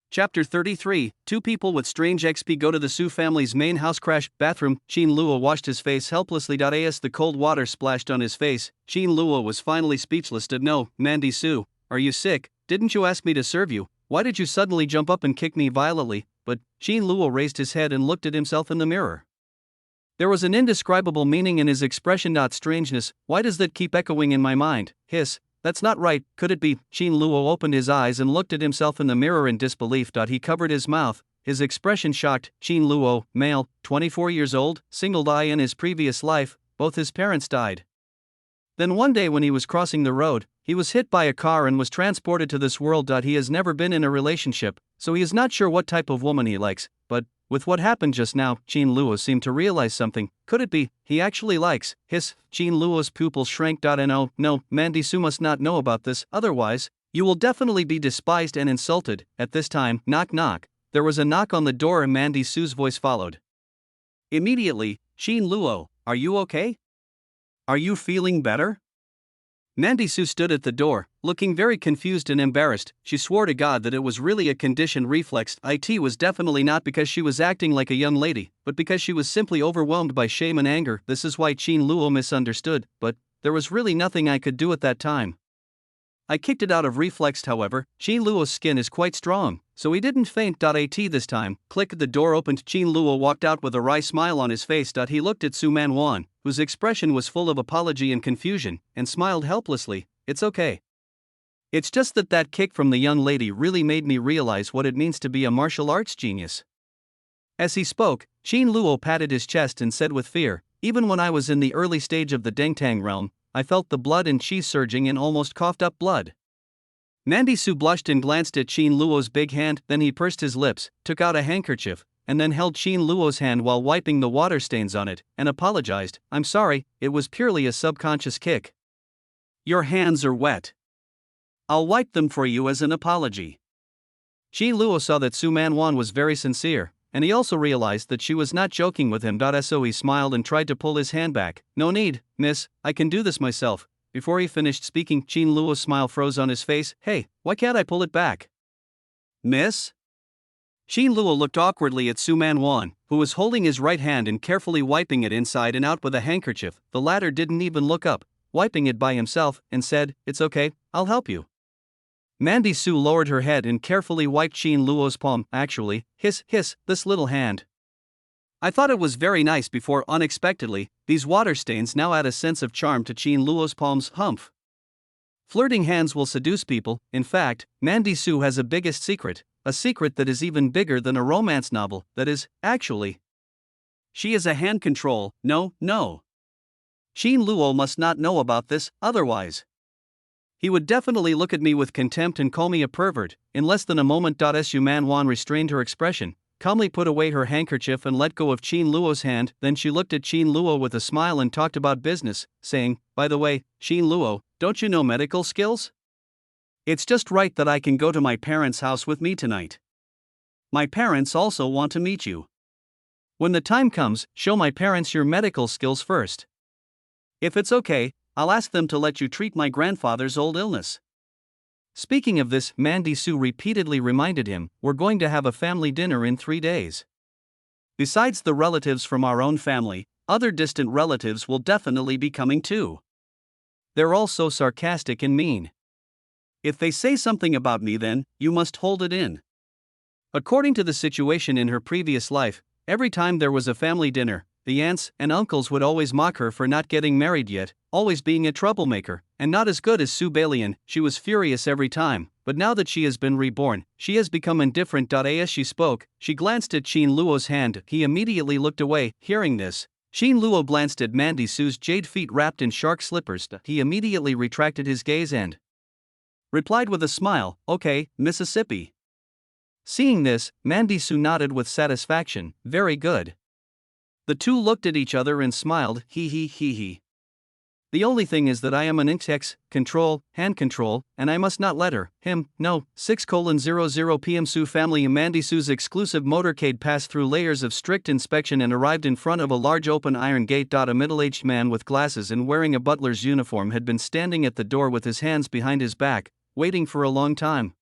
Chapter 33, Two people with strange XP go to the Su family's main house. Crash. Bathroom. Qin Luo washed his face helplessly. As the cold water splashed on his face, Qin Luo was finally speechless. "No, Mandy Su, are you sick? Didn't you ask me to serve you? Why did you suddenly jump up and kick me violently?" But Qin Luo raised his head and looked at himself in the mirror. There was an indescribable meaning in his expression. Strangeness, why does that keep echoing in my mind? Hiss. That's not right. Could it be? Qin Luo opened his eyes and looked at himself in the mirror in disbelief. He covered his mouth, his expression shocked. Qin Luo, male, 24 years old, single. In his previous life, both his parents died. Then one day when he was crossing the road, he was hit by a car and was transported to this world. He has never been in a relationship, so he is not sure what type of woman he likes, but with what happened just now, Qin Luo seemed to realize something. Could it be he actually likes? Hiss. Qin Luo's pupils shrank. No, Mandy Su must not know about this, otherwise, you will definitely be despised and insulted. At this time, knock knock. There was a knock on the door and Mandy Su's voice followed. Immediately, Qin Luo, are you okay? Are you feeling better? Mandy Su stood at the door, looking very confused and embarrassed. She swore to God that it was really a conditioned reflex. It was definitely not because she was acting like a young lady, but because she was simply overwhelmed by shame and anger. This is why Qin Luo misunderstood, but there was really nothing I could do at that time. I kicked it out of reflex. However, Qin Luo's skin is quite strong, so he didn't faint. This time, click, the door opened. Qin Luo walked out with a wry smile on his face. He looked at Su Man, whose expression was full of apology and confusion, and smiled helplessly. It's okay. It's just that kick from the young lady really made me realize what it means to be a martial arts genius. As he spoke, Qin Luo patted his chest and said with fear, even when I was in the early stage of the Dengtang realm, I felt the blood and chi surging and almost coughed up blood. Mandy Su blushed and glanced at Qin Luo's big hand, then he pursed his lips, took out a handkerchief, and then held Qin Luo's hand while wiping the water stains on it, and apologized. I'm sorry, it was purely a subconscious kick. Your hands are wet. I'll wipe them for you as an apology. Qin Luo saw that Su Manwan was very sincere, and he also realized that she was not joking with him. So he smiled and tried to pull his hand back. No need, miss, I can do this myself. Before he finished speaking, Qin Luo's smile froze on his face. Hey, why can't I pull it back? Miss? Qin Luo looked awkwardly at Su Manwan, who was holding his right hand and carefully wiping it inside and out with a handkerchief. The latter didn't even look up, wiping it by himself, and said, It's okay, I'll help you. Mandy Su lowered her head and carefully wiped Qin Luo's palm. Actually, hiss, this little hand. I thought it was very nice before. Unexpectedly, these water stains now add a sense of charm to Qin Luo's palms. Humph. Flirting hands will seduce people. In fact, Mandy Su has a biggest secret, a secret that is even bigger than a romance novel. That is, actually, she is a hand control. No. Qin Luo must not know about this, otherwise he would definitely look at me with contempt and call me a pervert. In less than a moment, Su Manwan restrained her expression, calmly put away her handkerchief and let go of Qin Luo's hand. Then she looked at Qin Luo with a smile and talked about business, saying, By the way, Qin Luo, don't you know medical skills? It's just right that I can go to my parents' house with me tonight. My parents also want to meet you. When the time comes, show my parents your medical skills first. If it's okay, I'll ask them to let you treat my grandfather's old illness. Speaking of this, Mandy Su repeatedly reminded him, We're going to have a family dinner in 3 days. Besides the relatives from our own family, other distant relatives will definitely be coming too. They're all so sarcastic and mean. If they say something about me, then you must hold it in. According to the situation in her previous life, every time there was a family dinner, the aunts and uncles would always mock her for not getting married yet, always being a troublemaker, and not as good as Subellian. She was furious every time, but now that she has been reborn, she has become indifferent. As she spoke, she glanced at Qin Luo's hand. He immediately looked away. Hearing this, Qin Luo glanced at Mandy Su's jade feet wrapped in shark slippers. He immediately retracted his gaze and replied with a smile, Okay, Mississippi. Seeing this, Mandy Su nodded with satisfaction. Very good. The two looked at each other and smiled. He. The only thing is that I am an index, control, hand control, and I must not let her, him, know. 6:00 p.m. Su family. Mandy Su's exclusive motorcade passed through layers of strict inspection and arrived in front of a large open iron gate. A middle-aged man with glasses and wearing a butler's uniform had been standing at the door with his hands behind his back, waiting for a long time.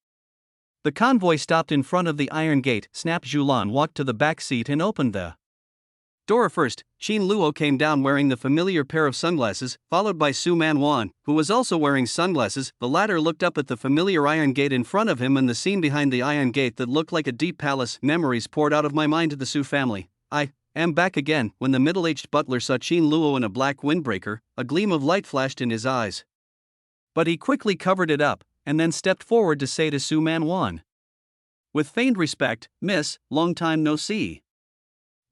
The convoy stopped in front of the iron gate. Snap Julan walked to the back seat and opened the door first. Qin Luo came down wearing the familiar pair of sunglasses, followed by Su Manwan, who was also wearing sunglasses. The latter looked up at the familiar iron gate in front of him and the scene behind the iron gate that looked like a deep palace. Memories poured out of my mind to the Su family. I am back again. When the middle-aged butler saw Qin Luo in a black windbreaker, a gleam of light flashed in his eyes. But he quickly covered it up, and then stepped forward to say to Su Manwan, with feigned respect, Miss, long time no see.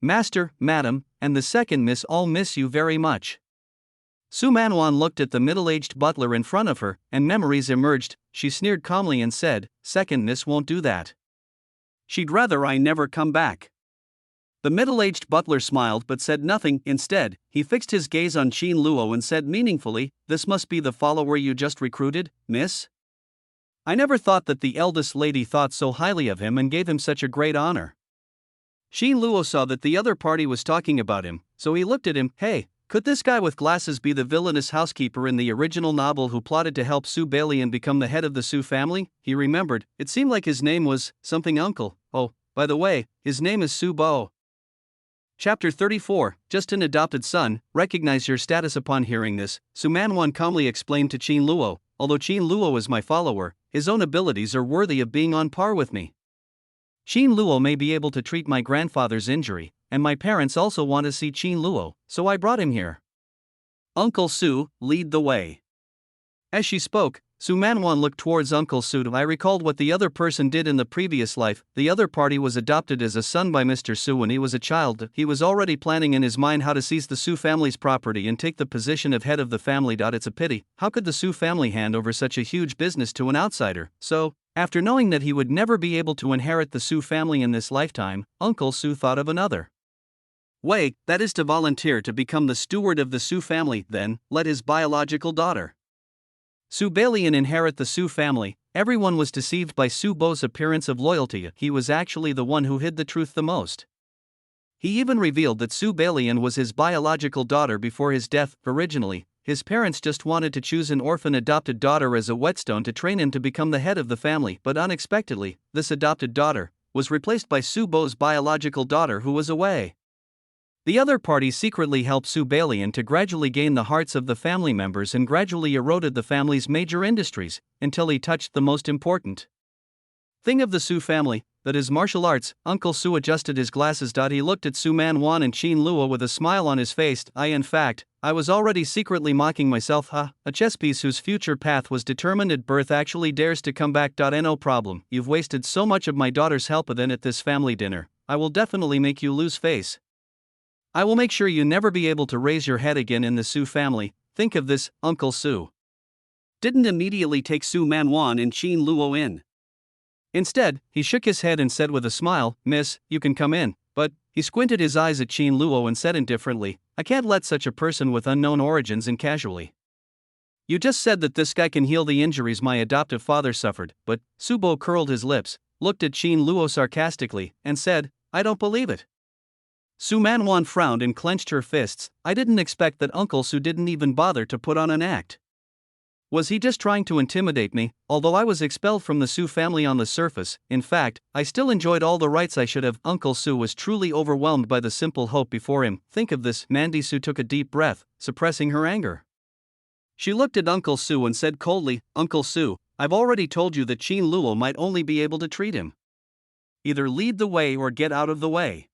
Master, madam, and the second miss all miss you very much. Su Manwan looked at the middle-aged butler in front of her, and memories emerged. She sneered calmly and said, Second miss won't do that. She'd rather I never come back. The middle-aged butler smiled but said nothing. Instead, he fixed his gaze on Qin Luo and said meaningfully, This must be the follower you just recruited, miss? I never thought that the eldest lady thought so highly of him and gave him such a great honor. Qin Luo saw that the other party was talking about him, so he looked at him. Hey, could this guy with glasses be the villainous housekeeper in the original novel who plotted to help Subellian become the head of the Su family? He remembered, it seemed like his name was something uncle. Oh, by the way, his name is Su Bo. Chapter 34, Just an adopted son, recognize your status. Upon hearing this, Su Manwan calmly explained to Qin Luo, although Qin Luo is my follower, his own abilities are worthy of being on par with me. Qin Luo may be able to treat my grandfather's injury, and my parents also want to see Qin Luo, so I brought him here. Uncle Su, lead the way. As she spoke, Su Manwan looked towards Uncle Su. I recalled what the other person did in the previous life. The other party was adopted as a son by Mr. Su when he was a child. He was already planning in his mind how to seize the Su family's property and take the position of head of the family. It's a pity. How could the Su family hand over such a huge business to an outsider? So, after knowing that he would never be able to inherit the Su family in this lifetime, Uncle Su thought of another way, that is to volunteer to become the steward of the Su family, then let his biological daughter Subellian inherit the Su family. Everyone was deceived by Su Bo's appearance of loyalty. He was actually the one who hid the truth the most. He even revealed that Subellian was his biological daughter before his death. Originally, his parents just wanted to choose an orphan adopted daughter as a whetstone to train him to become the head of the family, but unexpectedly, this adopted daughter was replaced by Su Bo's biological daughter who was away. The other party secretly helped Subellian to gradually gain the hearts of the family members and gradually eroded the family's major industries, until he touched the most important thing of the Su family, that is martial arts. Uncle Su adjusted his glasses. He looked at Su Man Wan and Qin Luo with a smile on his face. I was already secretly mocking myself. A chess piece whose future path was determined at birth actually dares to come back. No problem, you've wasted so much of my daughter's help then at this family dinner. I will definitely make you lose face. I will make sure you never be able to raise your head again in the Su family. Think of this. Uncle Su didn't immediately take Su Man Wan and Qin Luo in. Instead, he shook his head and said with a smile, "Miss, you can come in." But he squinted his eyes at Qin Luo and said indifferently, "I can't let such a person with unknown origins in casually. You just said that this guy can heal the injuries my adoptive father suffered." But Su Bo curled his lips, looked at Qin Luo sarcastically, and said, "I don't believe it." Su Man Wan frowned and clenched her fists. I didn't expect that Uncle Su didn't even bother to put on an act. Was he just trying to intimidate me? Although I was expelled from the Su family on the surface, in fact, I still enjoyed all the rights I should have. Uncle Su was truly overwhelmed by the simple hope before him. Think of this. Mandy Su took a deep breath, suppressing her anger. She looked at Uncle Su and said coldly, "Uncle Su, I've already told you that Qin Luo might only be able to treat him. Either lead the way or get out of the way."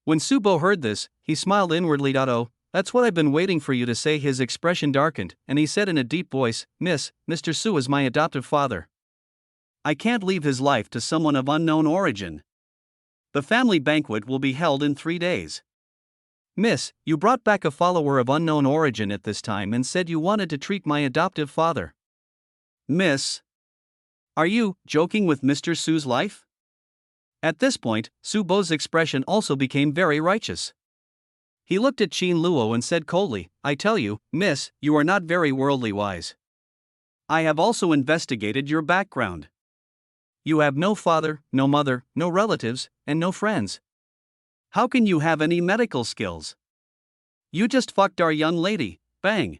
When Su Bo heard this, he smiled inwardly. "Oh, that's what I've been waiting for you to say." His expression darkened, and he said in a deep voice, Mr. Su is my adoptive father. I can't leave his life to someone of unknown origin. The family banquet will be held in 3 days. Miss, you brought back a follower of unknown origin at this time and said you wanted to treat my adoptive father. Miss, are you joking with Mr. Su's life?" At this point, Su Bo's expression also became very righteous. He looked at Qin Luo and said coldly, "I tell you, miss, you are not very worldly wise. I have also investigated your background. You have no father, no mother, no relatives, and no friends. How can you have any medical skills? You just fucked our young lady." Bang.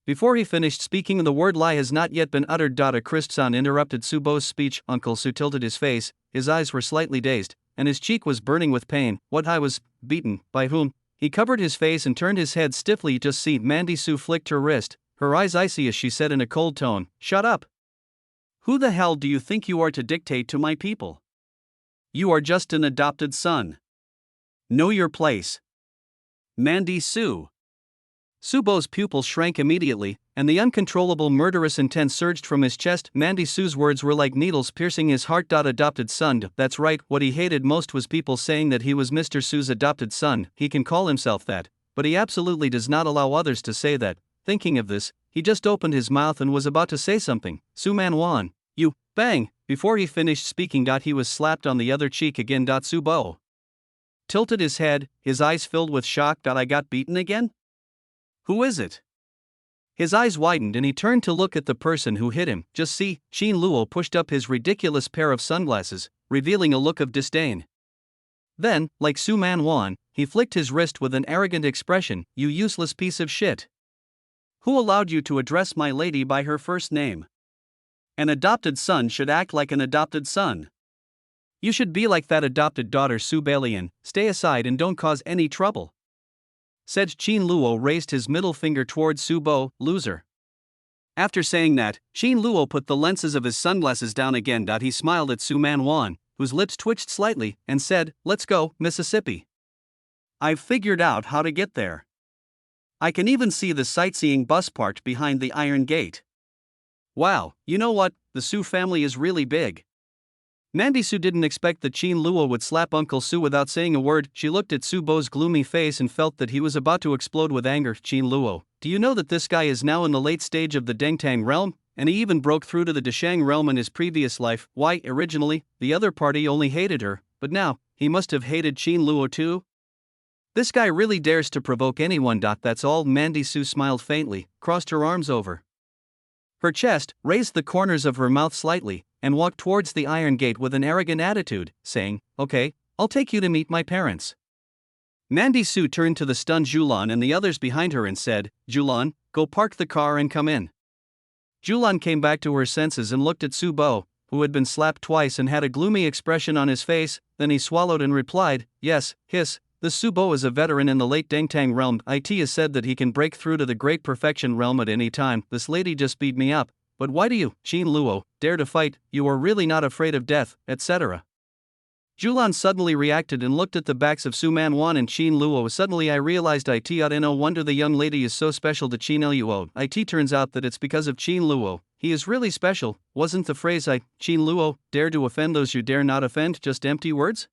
Before he finished speaking, the word lie has not yet been uttered. A crisp sound interrupted Su Bo's speech. Uncle Su tilted his face, his eyes were slightly dazed, and his cheek was burning with pain. What? I was beaten? By whom? He covered his face and turned his head stiffly. Just see. Mandy Su flicked her wrist, her eyes icy as she said in a cold tone, "Shut up. Who the hell do you think you are to dictate to my people? You are just an adopted son. Know your place." Mandy Su. Su Bo's pupils shrank immediately, and the uncontrollable murderous intent surged from his chest. Mandy Su's words were like needles piercing his heart. Adopted son, that's right. What he hated most was people saying that he was Mr. Su's adopted son. He can call himself that, but he absolutely does not allow others to say that. Thinking of this, he just opened his mouth and was about to say something. "Su Man Wan, you," bang! Before he finished speaking, he was slapped on the other cheek again. Su Bo tilted his head, his eyes filled with shock. "I got beaten again? Who is it?" His eyes widened and he turned to look at the person who hit him. Just see. Qin Luo pushed up his ridiculous pair of sunglasses, revealing a look of disdain. Then, like Su Man Wan, he flicked his wrist with an arrogant expression. "You useless piece of shit. Who allowed you to address my lady by her first name? An adopted son should act like an adopted son. You should be like that adopted daughter." Subellian, stay aside and don't cause any trouble, said Qin Luo. Raised his middle finger towards Su Bo. "Loser." After saying that, Qin Luo put the lenses of his sunglasses down again. He smiled at Su Man Wan, whose lips twitched slightly, and said, "Let's go, Mississippi. I've figured out how to get there. I can even see the sightseeing bus parked behind the Iron Gate. Wow, you know what, the Su family is really big." Mandy Su didn't expect that Qin Luo would slap Uncle Su without saying a word. She looked at Su Bo's gloomy face and felt that he was about to explode with anger. "Qin Luo, do you know that this guy is now in the late stage of the Dengtang realm? And he even broke through to the Deshang realm in his previous life. Why, originally, the other party only hated her, but now, he must have hated Qin Luo too? This guy really dares to provoke anyone. That's all." Mandy Su smiled faintly, crossed her arms over Her chest raised the corners of her mouth slightly, and walked towards the iron gate with an arrogant attitude, saying, "Okay, I'll take you to meet my parents." Mandy Su turned to the stunned Julan and the others behind her and said, "Julan, go park the car and come in." Julan came back to her senses and looked at Su Bo, who had been slapped twice and had a gloomy expression on his face. Then he swallowed and replied, "Yes, hiss, this Su Bo is a veteran in the late Dengtang realm. It is said that he can break through to the Great Perfection realm at any time. This lady just beat me up, but why do you, Qin Luo, dare to fight? You are really not afraid of death, etc." Julan suddenly reacted and looked at the backs of Su Manwan and Qin Luo. Suddenly I realized no wonder the young lady is so special to Qin Luo. Turns out that it's because of Qin Luo. He is really special. Wasn't the phrase Qin Luo, dare to offend those you dare not offend, just empty words?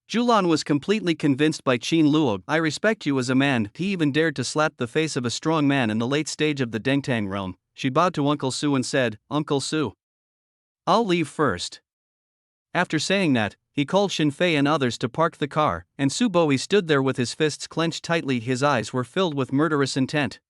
Julan was completely convinced by Qin Luo. "I respect you as a man." He even dared to slap the face of a strong man in the late stage of the Dengtang realm. She bowed to Uncle Su and said, "Uncle Su, I'll leave first." After saying that, he called Shin Fei and others to park the car, and Su Boi stood there with his fists clenched tightly. His eyes were filled with murderous intent.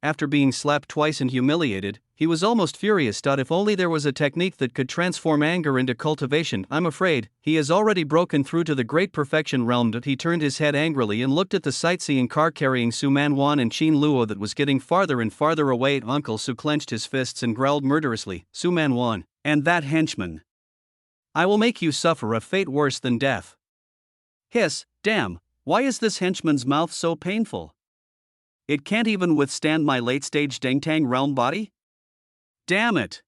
After being slapped twice and humiliated, he was almost furious. If only there was a technique that could transform anger into cultivation. I'm afraid he has already broken through to the Great Perfection realm. He turned his head angrily and looked at the sightseeing car carrying Su Manwan and Qin Luo that was getting farther and farther away. Uncle Su clenched his fists and growled murderously, "Su Manwan, and that henchman. I will make you suffer a fate worse than death." Hiss, damn, why is this henchman's mouth so painful? It can't even withstand my late-stage Dengtang realm body? Damn it!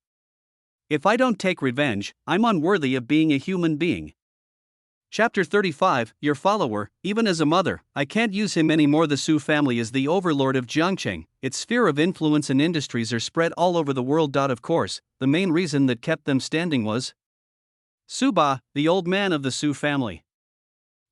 If I don't take revenge, I'm unworthy of being a human being. Chapter 35, Your follower, even as a mother, I can't use him anymore. The Su family is the overlord of Jiangcheng. Its sphere of influence and industries are spread all over the world. Of course, the main reason that kept them standing was Suba, the old man of the Su family.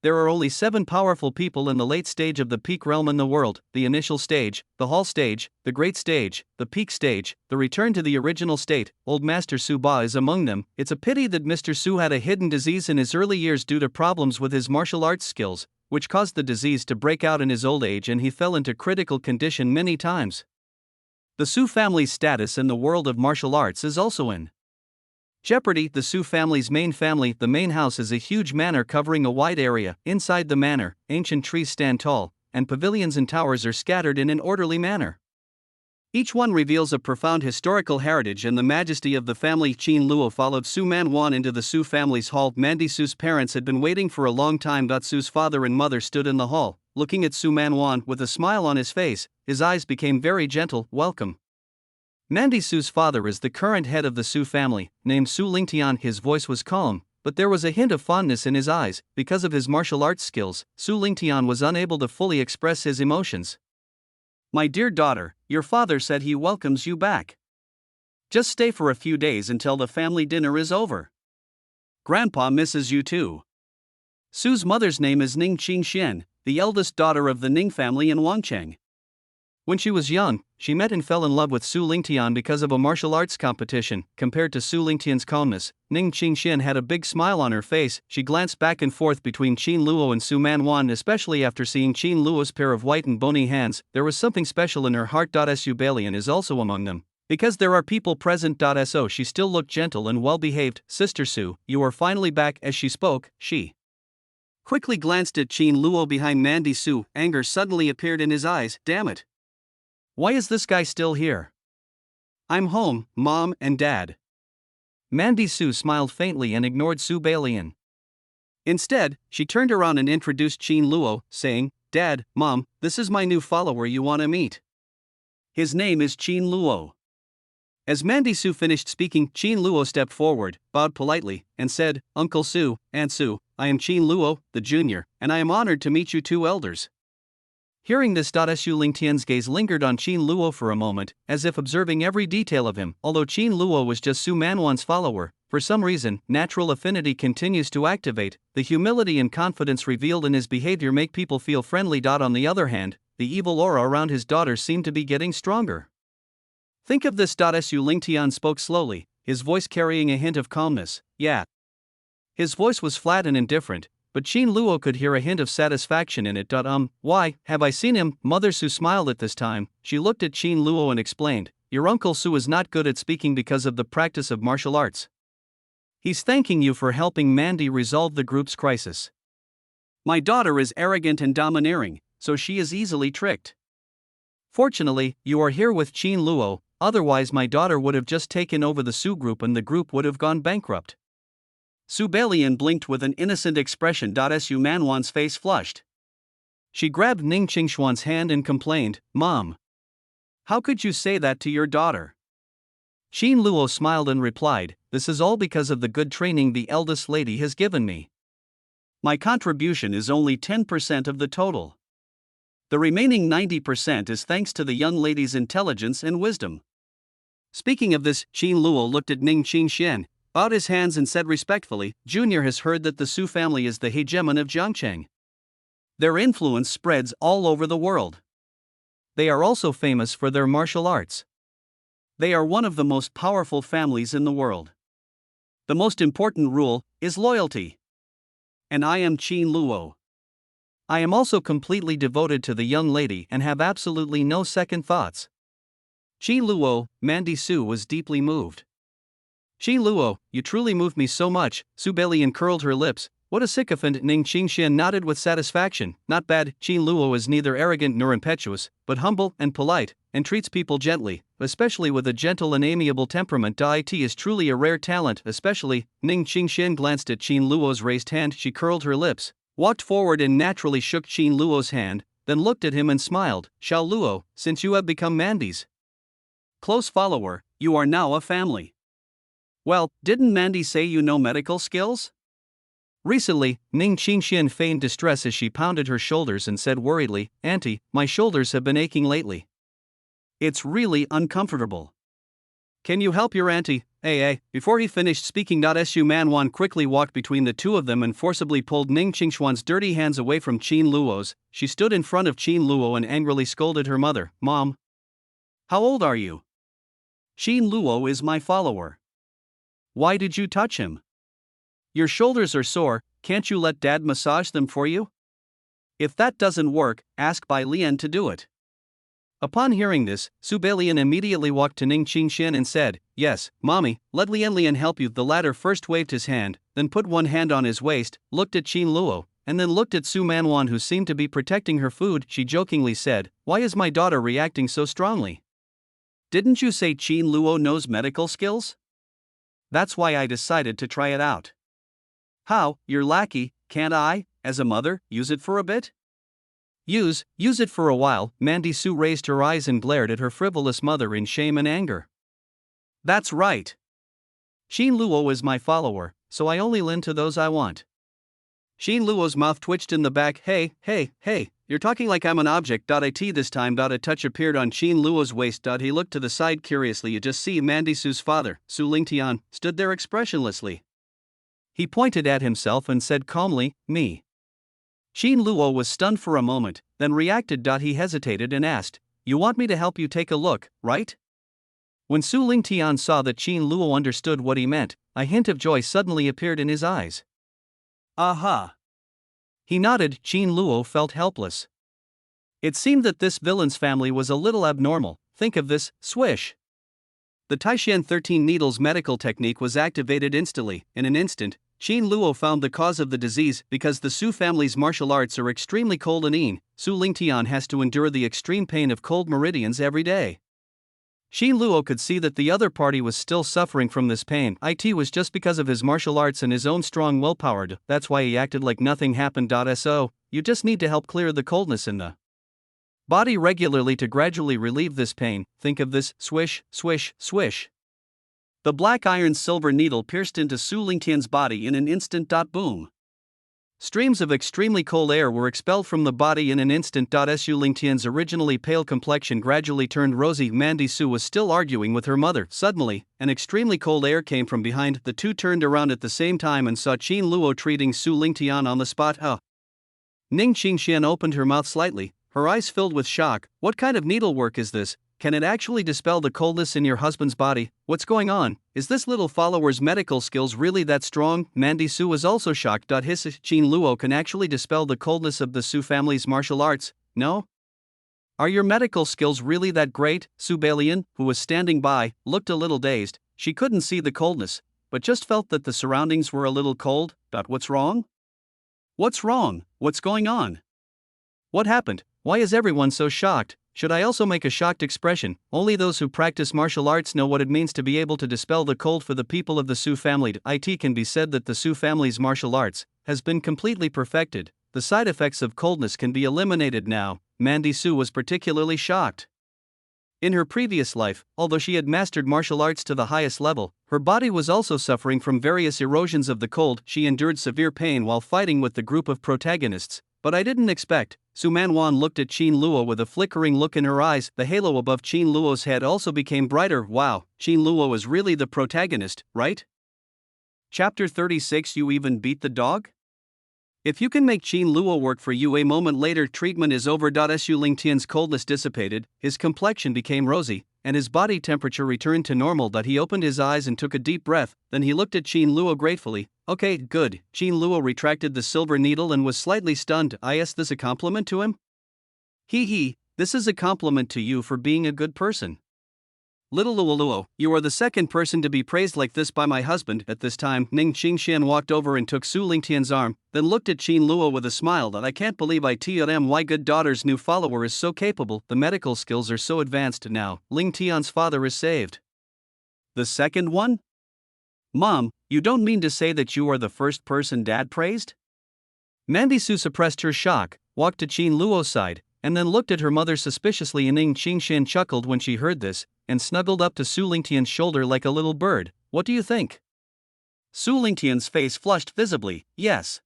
There are only 7 powerful people in the late stage of the peak realm in the world: the initial stage, the hall stage, the great stage, the peak stage, the return to the original state. Old Master Suba is among them. It's a pity that Mr. Su had a hidden disease in his early years due to problems with his martial arts skills, which caused the disease to break out in his old age, and he fell into critical condition many times. The Su family's status in the world of martial arts is also in jeopardy. The Su family's main family, the main house, is a huge manor covering a wide area. Inside the manor, ancient trees stand tall, and pavilions and towers are scattered in an orderly manner. Each one reveals a profound historical heritage and the majesty of the family. Qin Luo followed Su Manwan into the Su family's hall. Mandy Su's parents had been waiting for a long time. Su's father and mother stood in the hall, looking at Su Manwan with a smile on his face. His eyes became very gentle. "Welcome." Mandy Su's father is the current head of the Su family, named Su Lingtian. His voice was calm, but there was a hint of fondness in his eyes. Because of his martial arts skills, Su Lingtian was unable to fully express his emotions. "My dear daughter, your father said he welcomes you back. Just stay for a few days until the family dinner is over. Grandpa misses you too." Su's mother's name is Ning Qingxian, the eldest daughter of the Ning family in Wangcheng. When she was young, she met and fell in love with Su Lingtian because of a martial arts competition. Compared to Su Lingtian's calmness, Ning Qingxian had a big smile on her face. She glanced back and forth between Qin Luo and Su Manwan, especially after seeing Qin Luo's pair of white and bony hands. There was something special in her heart. Subellian is also among them. Because there are people present. So she still looked gentle and well-behaved. "Sister Su, you are finally back." As she spoke, she quickly glanced at Qin Luo behind Mandy Su. Anger suddenly appeared in his eyes. "Damn it! Why is this guy still here? I'm home, Mom and Dad." Mandy Su smiled faintly and ignored Subellian. Instead, she turned around and introduced Qin Luo, saying, "Dad, Mom, this is my new follower you want to meet. His name is Qin Luo." As Mandy Su finished speaking, Qin Luo stepped forward, bowed politely, and said, "Uncle Su, Aunt Su, I am Qin Luo, the junior, and I am honored to meet you two elders." Hearing this, Su Lingtian's gaze lingered on Qin Luo for a moment, as if observing every detail of him. Although Qin Luo was just Su Manwan's follower, for some reason, natural affinity continues to activate. The humility and confidence revealed in his behavior make people feel friendly. On the other hand, the evil aura around his daughter seemed to be getting stronger. Think of this. Su Lingtian spoke slowly, his voice carrying a hint of calmness. "Yeah." His voice was flat and indifferent, but Qin Luo could hear a hint of satisfaction in it. Why, have I seen him? Mother Su smiled at this time. She looked at Qin Luo and explained, your Uncle Su is not good at speaking because of the practice of martial arts. He's thanking you for helping Mandy resolve the group's crisis. My daughter is arrogant and domineering, so she is easily tricked. Fortunately, you are here with Qin Luo, otherwise my daughter would have just taken over the Su group and the group would have gone bankrupt. Subellian blinked with an innocent expression. Su Manwan's face flushed. She grabbed Ning Qingshuan's hand and complained, "Mom, how could you say that to your daughter?" Qin Luo smiled and replied, "This is all because of the good training the eldest lady has given me. My contribution is only 10% of the total. The remaining 90% is thanks to the young lady's intelligence and wisdom." Speaking of this, Qin Luo looked at Ning Qingxian, bowed his hands and said respectfully, "Junior has heard that the Su family is the hegemon of Jiangcheng. Their influence spreads all over the world. They are also famous for their martial arts. They are one of the most powerful families in the world. The most important rule is loyalty. And I am Qin Luo. I am also completely devoted to the young lady and have absolutely no second thoughts." Qin Luo, Mandy Su was deeply moved. "Qin Luo, you truly moved me so much." Subellian curled her lips. "What a sycophant." Ning Qingxian nodded with satisfaction. "Not bad. Qin Luo is neither arrogant nor impetuous, but humble and polite, and treats people gently, especially with a gentle and amiable temperament. It is truly a rare talent, especially." Ning Qingxian glanced at Qin Luo's raised hand. She curled her lips, walked forward and naturally shook Qin Luo's hand, then looked at him and smiled. "Xiao Luo, since you have become Mandy's close follower, you are now a family. Well, didn't Mandy say you know medical skills?" Recently, Ning Qingxian feigned distress as she pounded her shoulders and said worriedly, "Auntie, my shoulders have been aching lately. It's really uncomfortable. Can you help your auntie?" Before he finished speaking, Su Manwan quickly walked between the two of them and forcibly pulled Ning Qingshuan's dirty hands away from Qin Luo's. She stood in front of Qin Luo and angrily scolded her mother, "Mom, how old are you? Qin Luo is my follower. Why did you touch him? Your shoulders are sore, can't you let Dad massage them for you? If that doesn't work, ask Bai Lian to do it." Upon hearing this, Subellian immediately walked to Ning Qingxian and said, "Yes, Mommy, let Lian help you." The latter first waved his hand, then put one hand on his waist, looked at Qin Luo, and then looked at Su Manwan, who seemed to be protecting her food. She jokingly said, "Why is my daughter reacting so strongly? Didn't you say Qin Luo knows medical skills? That's why I decided to try it out." "How, you're Lackey, can't I, as a mother, use it for a bit?" Use it for a while." Mandy Su raised her eyes and glared at her frivolous mother in shame and anger. "That's right. Qin Luo is my follower, so I only lend to those I want." Qin Luo's mouth twitched in the back. Hey, you're talking like I'm an object. This time. A touch appeared on Qin Luo's waist. He looked to the side curiously. You just see Mandy Su's father, Su Lingtian, stood there expressionlessly. He pointed at himself and said calmly, "Me." Qin Luo was stunned for a moment, then reacted. He hesitated and asked, "You want me to help you take a look, right?" When Su Lingtian saw that Qin Luo understood what he meant, a hint of joy suddenly appeared in his eyes. "Aha!" He nodded. Qin Luo felt helpless. It seemed that this villain's family was a little abnormal. Think of this, swish. The Taishan 13 needles medical technique was activated instantly. In an instant, Qin Luo found the cause of the disease. Because the Su family's martial arts are extremely cold and Su Lingtian has to endure the extreme pain of cold meridians every day. Qin Luo could see that the other party was still suffering from this pain. It was just because of his martial arts and his own strong willpower. That's why he acted like nothing happened. So, you just need to help clear the coldness in the body regularly to gradually relieve this pain. Think of this, swish, swish, swish. The black iron silver needle pierced into Su Lingtian's body in an instant. Boom. Streams of extremely cold air were expelled from the body in an instant. Su Lingtian's originally pale complexion gradually turned rosy. Mandy Su was still arguing with her mother. Suddenly, an extremely cold air came from behind. The two turned around at the same time and saw Qin Luo treating Su Lingtian on the spot. Ning Qingxian opened her mouth slightly, her eyes filled with shock. "What kind of needlework is this? Can it actually dispel the coldness in your husband's body? What's going on? Is this little follower's medical skills really that strong?" Mandy Su was also shocked. Qin Luo can actually dispel the coldness of the Su family's martial arts, no? Are your medical skills really that great? Subellian, who was standing by, looked a little dazed. She couldn't see the coldness, but just felt that the surroundings were a little cold. What's wrong? What's wrong? What's going on? What happened? Why is everyone so shocked? Should I also make a shocked expression? Only those who practice martial arts know what it means to be able to dispel the cold for the people of the Su family. It can be said that the Su family's martial arts has been completely perfected. The side effects of coldness can be eliminated now. Mandy Su was particularly shocked. In her previous life, although she had mastered martial arts to the highest level, her body was also suffering from various erosions of the cold. She endured severe pain while fighting with the group of protagonists. But I didn't expect. Su Manwan looked at Qin Luo with a flickering look in her eyes. The halo above Qin Luo's head also became brighter. Wow, Qin Luo is really the protagonist, right? Chapter 36. You even beat the dog? If you can make Qin Luo work for you. A moment later, treatment is over. Su Lingtian's coldness dissipated, his complexion became rosy, and his body temperature returned to normal. He opened his eyes and took a deep breath, then he looked at Qin Luo gratefully. Okay, good. Qin Luo retracted the silver needle and was slightly stunned. Is this a compliment to him? This is a compliment to you for being a good person. Little Luo, you are the second person to be praised like this by my husband. At this time, Ning Qingxian walked over and took Su Lingtian's arm, then looked at Qin Luo with a smile. I can't believe my good daughter's new follower is so capable. The medical skills are so advanced now. Ling Tian's father is saved. The second one? Mom, you don't mean to say that you are the first person Dad praised? Mandy Su suppressed her shock, walked to Qin Luo's side, and then looked at her mother suspiciously. Ning Qingxian chuckled when she heard this, and snuggled up to Su Lingtian's shoulder like a little bird. What do you think? Su Lingtian's face flushed visibly. Yes.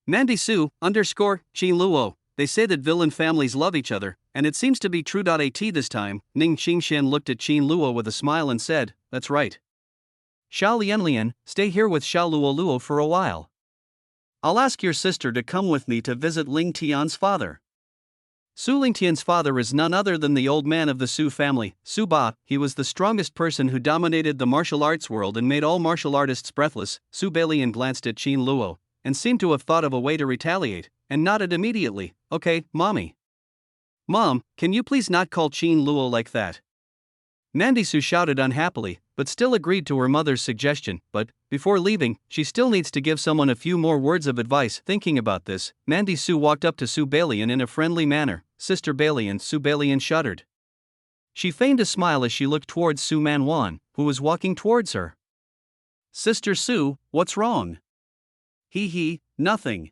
Mandy Su, Qin Luo, they say that villain families love each other, and it seems to be true. This time, Ning Qingxian looked at Qin Luo with a smile and said, that's right. Xiao Lianlian, stay here with Xiao Luo for a while. I'll ask your sister to come with me to visit Ling Tian's father. Su Lingtian's father is none other than the old man of the Su family, Su Ba. He was the strongest person who dominated the martial arts world and made all martial artists breathless. Subellian glanced at Qin Luo, and seemed to have thought of a way to retaliate, and nodded immediately. Okay, mommy. Mom, can you please not call Qin Luo like that? Mandy Su shouted unhappily, but still agreed to her mother's suggestion. But, before leaving, she still needs to give someone a few more words of advice. Thinking about this, Mandy Su walked up to Subellian in a friendly manner. Sister Balian. Subellian shuddered. She feigned a smile as she looked towards Su Manwan, who was walking towards her. Sister Su, what's wrong? Nothing.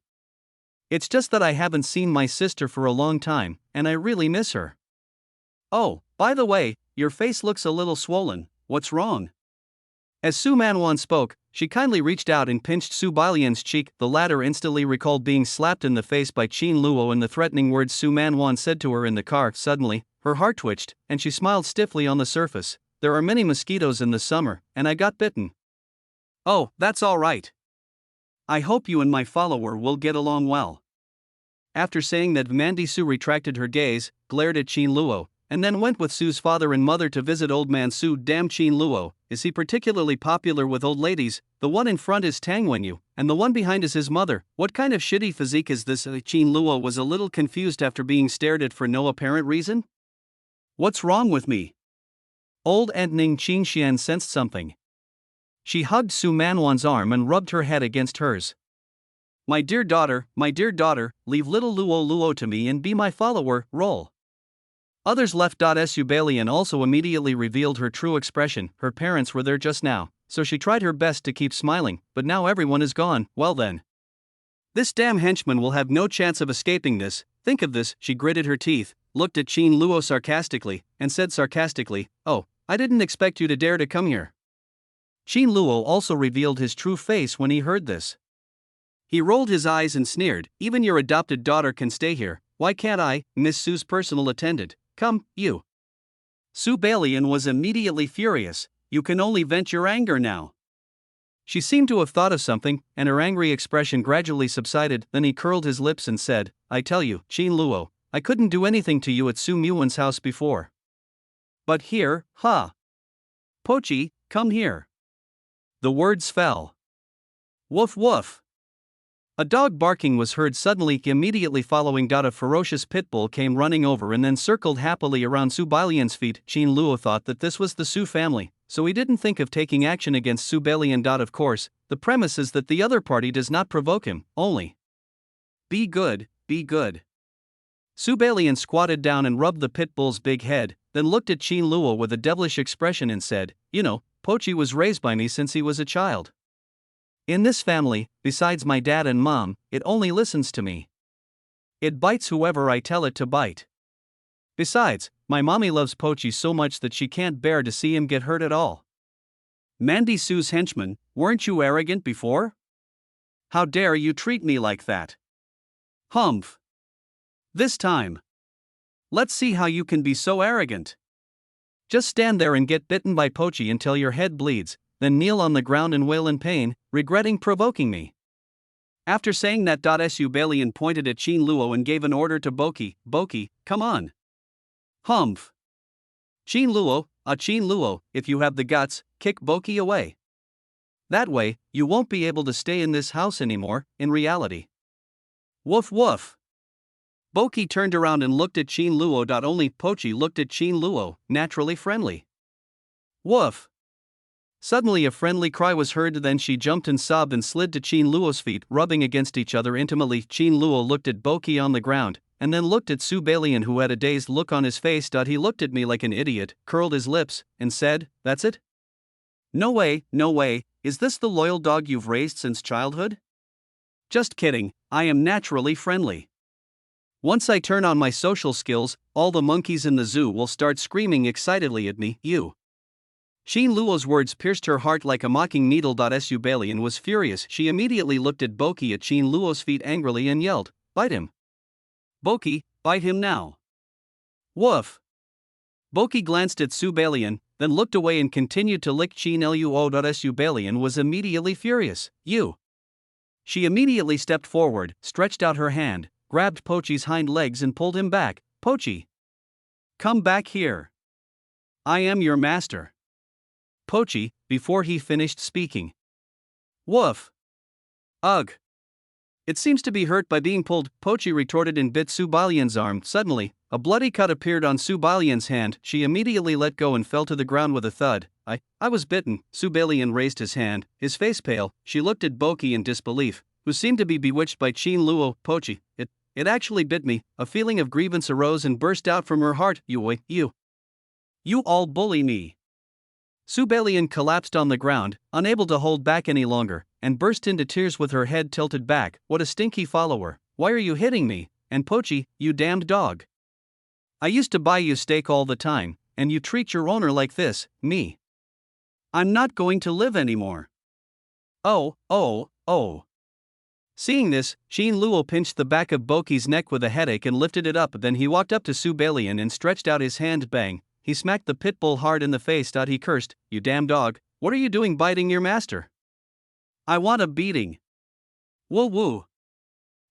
It's just that I haven't seen my sister for a long time, and I really miss her. Oh, by the way, your face looks a little swollen. What's wrong? As Su Manwan spoke, she kindly reached out and pinched Su Balian's cheek. The latter instantly recalled being slapped in the face by Qin Luo and the threatening words Su Manwan said to her in the car. Suddenly, her heart twitched, and she smiled stiffly on the surface. There are many mosquitoes in the summer, and I got bitten. Oh, that's all right. I hope you and my follower will get along well. After saying that, Mandy Su retracted her gaze, glared at Qin Luo, and then went with Su's father and mother to visit old man Su. Damn Qin Luo, is he particularly popular with old ladies? The one in front is Tang Wenyu, and the one behind is his mother. What kind of shitty physique is this? Qin Luo was a little confused after being stared at for no apparent reason. What's wrong with me? Old Aunt Ning Qingxian sensed something. She hugged Su Manwan's arm and rubbed her head against hers. My dear daughter, leave little Luo to me and be my follower. Roll. Others left. Subellian also immediately revealed her true expression. Her parents were there just now, so she tried her best to keep smiling, but now everyone is gone. Well then. This damn henchman will have no chance of escaping this. Think of this. She gritted her teeth, looked at Qin Luo sarcastically, and said sarcastically, oh, I didn't expect you to dare to come here. Qin Luo also revealed his true face when he heard this. He rolled his eyes and sneered, even your adopted daughter can stay here. Why can't I, Miss Su's personal attendant? Come, you. Subellian was immediately furious. You can only vent your anger now. She seemed to have thought of something, and her angry expression gradually subsided. Then he curled his lips and said, I tell you, Qin Luo, I couldn't do anything to you at Su Muwen's house before. But here, Pochi, come here. The words fell. Woof woof. A dog barking was heard suddenly. Immediately following, a ferocious pit bull came running over and then circled happily around Subellian's feet. Qin Luo thought that this was the Su family, so he didn't think of taking action against Subellian. Of course, the premise is that the other party does not provoke him, only be good, be good. Subellian squatted down and rubbed the pit bull's big head, then looked at Qin Luo with a devilish expression and said, "You know, Pochi was raised by me since he was a child. In this family, besides my dad and mom, it only listens to me. It bites whoever I tell it to bite. Besides, my mommy loves Pochi so much that she can't bear to see him get hurt at all." "Mandy Su's henchman, weren't you arrogant before? How dare you treat me like that? Humph. This time. Let's see how you can be so arrogant. Just stand there and get bitten by Pochi until your head bleeds, then kneel on the ground and wail in pain, regretting provoking me." After saying that, Subellian pointed at Qin Luo and gave an order to Boki, "Boki, come on." "Humph. Qin Luo, if you have the guts, kick Boki away. That way, you won't be able to stay in this house anymore, in reality." "Woof woof." Boki turned around and looked at Qin Luo. Only Pochi looked at Qin Luo, naturally friendly. "Woof." Suddenly a friendly cry was heard, then she jumped and sobbed and slid to Qin Luo's feet, rubbing against each other intimately. Qin Luo looked at Boki on the ground, and then looked at Subellian, who had a dazed look on his face. He looked at me like an idiot, curled his lips, and said, "That's it? No way, no way, is this the loyal dog you've raised since childhood?" "Just kidding, I am naturally friendly. Once I turn on my social skills, all the monkeys in the zoo will start screaming excitedly at me, you." Qin Luo's words pierced her heart like a mocking needle. Subellian was furious. She immediately looked at Boki at Qin Luo's feet angrily and yelled, "Bite him. Boki, bite him now." "Woof." Boki glanced at Subellian, then looked away and continued to lick Qin Luo. Subellian was immediately furious. "You." She immediately stepped forward, stretched out her hand, grabbed Pochi's hind legs and pulled him back. "Pochi, come back here. I am your master." Pochi, before he finished speaking. "Woof. Ugh. It seems to be hurt by being pulled," Pochi retorted and bit Subellian's arm. Suddenly, a bloody cut appeared on Subellian's hand. She immediately let go and fell to the ground with a thud. I was bitten." Subellian raised his hand, his face pale. She looked at Boki in disbelief, who seemed to be bewitched by Qin Luo. "Pochi, it actually bit me." A feeling of grievance arose and burst out from her heart. You all bully me." Subellian collapsed on the ground, unable to hold back any longer, and burst into tears with her head tilted back. "What a stinky follower, why are you hitting me? And Pochi, you damned dog. I used to buy you steak all the time, and you treat your owner like this, me. I'm not going to live anymore." Oh. Seeing this, Qin Luo pinched the back of Boki's neck with a headache and lifted it up. Then he walked up to Subellian and stretched out his hand. Bang! He smacked the pit bull hard in the face. He cursed, "You damn dog, what are you doing biting your master? I want a beating." "Woo woo."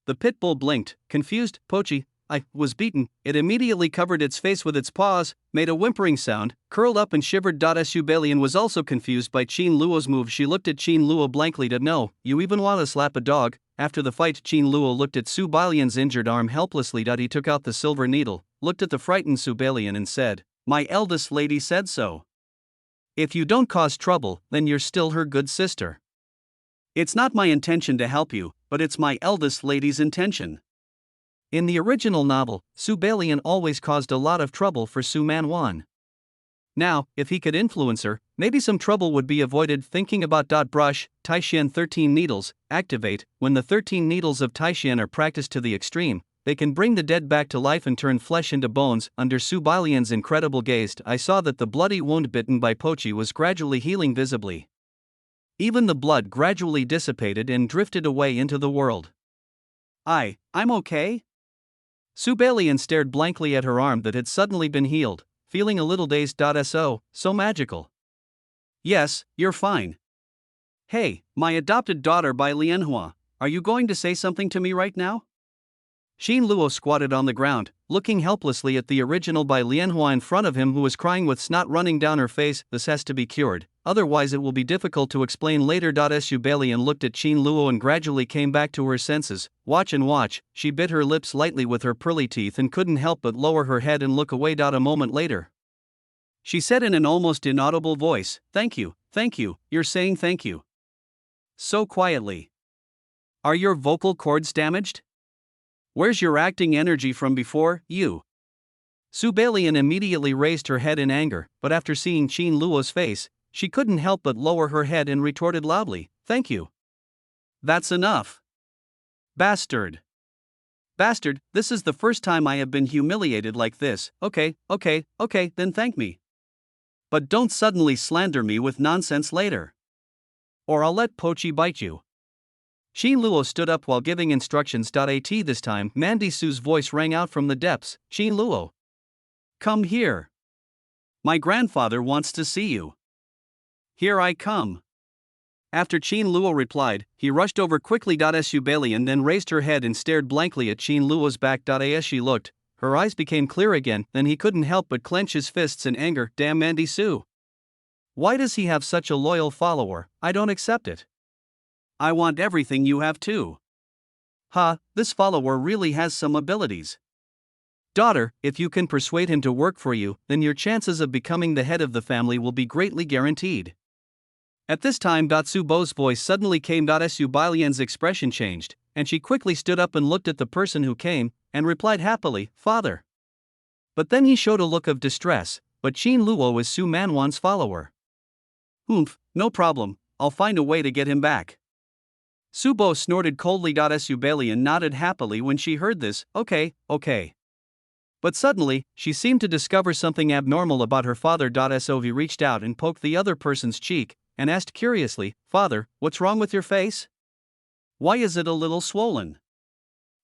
The pit bull blinked, confused. "Pochi, I was beaten." It immediately covered its face with its paws, made a whimpering sound, curled up and shivered. Subellian was also confused by Qin Luo's move. She looked at Qin Luo blankly. "No, you even want to slap a dog?" After the fight, Qin Luo looked at Subellian's injured arm helplessly. He took out the silver needle, looked at the frightened Subellian and said, "My eldest lady said so. If you don't cause trouble, then you're still her good sister. It's not my intention to help you, but it's my eldest lady's intention." In the original novel, Subellian always caused a lot of trouble for Su Man. Now, if he could influence her, maybe some trouble would be avoided. Thinking about brush, Taishan 13 needles, activate. When the 13 needles of Taishan are practiced to the extreme, they can bring the dead back to life and turn flesh into bones. Under Subellian's incredible gaze, I saw that the bloody wound bitten by Pochi was gradually healing visibly. Even the blood gradually dissipated and drifted away into the world. I'm okay?" Subellian stared blankly at her arm that had suddenly been healed, feeling a little dazed. So magical. "Yes, you're fine." "Hey, my adopted daughter by Lianhua, are you going to say something to me right now?" Qin Luo squatted on the ground, looking helplessly at the original by Lianhua in front of him, who was crying with snot running down her face. "This has to be cured, otherwise it will be difficult to explain later. Subellian looked at Qin Luo and gradually came back to her senses. Watch and watch, she bit her lips lightly with her pearly teeth and couldn't help but lower her head and look away. A moment later, she said in an almost inaudible voice, thank you, you're saying thank you. So quietly. Are your vocal cords damaged? Where's your acting energy from before, you? Subellian immediately raised her head in anger, but after seeing Qin Luo's face, she couldn't help but lower her head and retorted loudly, thank you. That's enough. Bastard. Bastard, this is the first time I have been humiliated like this. Okay, then thank me. But don't suddenly slander me with nonsense later. Or I'll let Pochi bite you. Qin Luo stood up while giving instructions. At this time, Mandy Su's voice rang out from the depths, Qin Luo. Come here. My grandfather wants to see you. Here I come. After Qin Luo replied, he rushed over quickly. Subellian then raised her head and stared blankly at Qin Luo's back. As she looked, her eyes became clear again, then he couldn't help but clench his fists in anger. Damn Mandy Su. Why does he have such a loyal follower? I don't accept it. I want everything you have too. This follower really has some abilities. Daughter, if you can persuade him to work for you, then your chances of becoming the head of the family will be greatly guaranteed. At this time, Subo's voice suddenly came. Subellian's expression changed, and she quickly stood up and looked at the person who came, and replied happily, Father. But then he showed a look of distress, but Qin Luo is Su Manwan's follower. No problem, I'll find a way to get him back. Subo snorted coldly. Subellian nodded happily when she heard this, okay. But suddenly, she seemed to discover something abnormal about her father. Sov reached out and poked the other person's cheek, and asked curiously, Father, what's wrong with your face? Why is it a little swollen?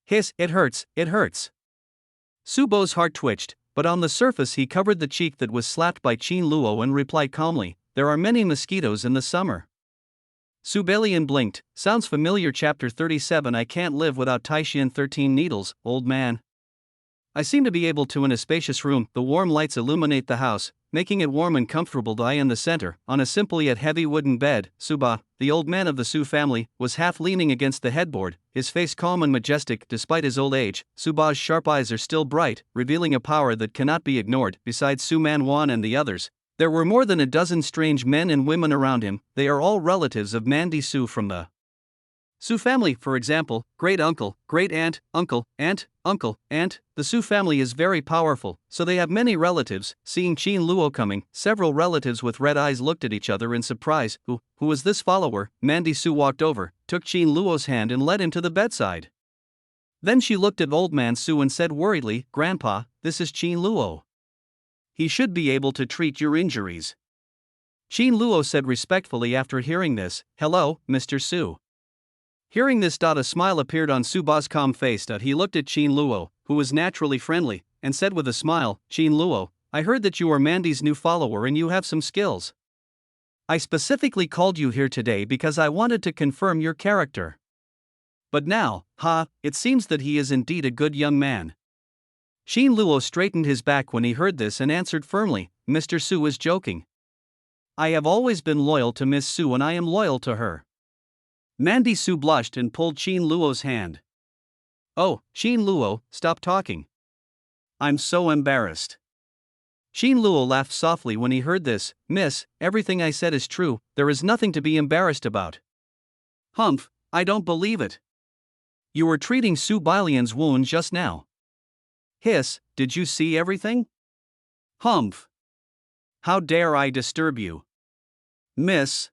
Hiss, it hurts. Subo's heart twitched, but on the surface he covered the cheek that was slapped by Qin Luo and replied calmly, there are many mosquitoes in the summer. Subellian blinked, sounds familiar. Chapter 37 I can't live without Taishan 13 needles, old man. I seem to be able to in a spacious room. The warm lights illuminate the house, making it warm and comfortable. I in the center, on a simple yet heavy wooden bed, Suba, the old man of the Su family, was half leaning against the headboard, his face calm and majestic despite his old age. Suba's sharp eyes are still bright, revealing a power that cannot be ignored. Besides Su Manwan and the others, there were more than a dozen strange men and women around him. They are all relatives of Mandy Su from the Su family, for example, great uncle, great aunt, uncle, aunt. The Su family is very powerful, so they have many relatives. Seeing Qin Luo coming, several relatives with red eyes looked at each other in surprise. Who is this follower? Mandy Su walked over, took Qin Luo's hand and led him to the bedside. Then she looked at old man Su and said worriedly, Grandpa, this is Qin Luo. He should be able to treat your injuries. Qin Luo said respectfully after hearing this, hello, Mr. Su. Hearing this, a smile appeared on Suba's calm face. He looked at Qin Luo, who was naturally friendly, and said with a smile, Qin Luo, I heard that you are Mandy's new follower and you have some skills. I specifically called you here today because I wanted to confirm your character. But now, it seems that he is indeed a good young man. Qin Luo straightened his back when he heard this and answered firmly, Mr. Su is joking. I have always been loyal to Miss Su and I am loyal to her. Mandy Su blushed and pulled Qin Luo's hand. Oh, Qin Luo, stop talking. I'm so embarrassed. Qin Luo laughed softly when he heard this, Miss, everything I said is true, there is nothing to be embarrassed about. Humph, I don't believe it. You were treating Subellian's wound just now. Hiss, did you see everything? Humph. How dare I disturb you? Miss.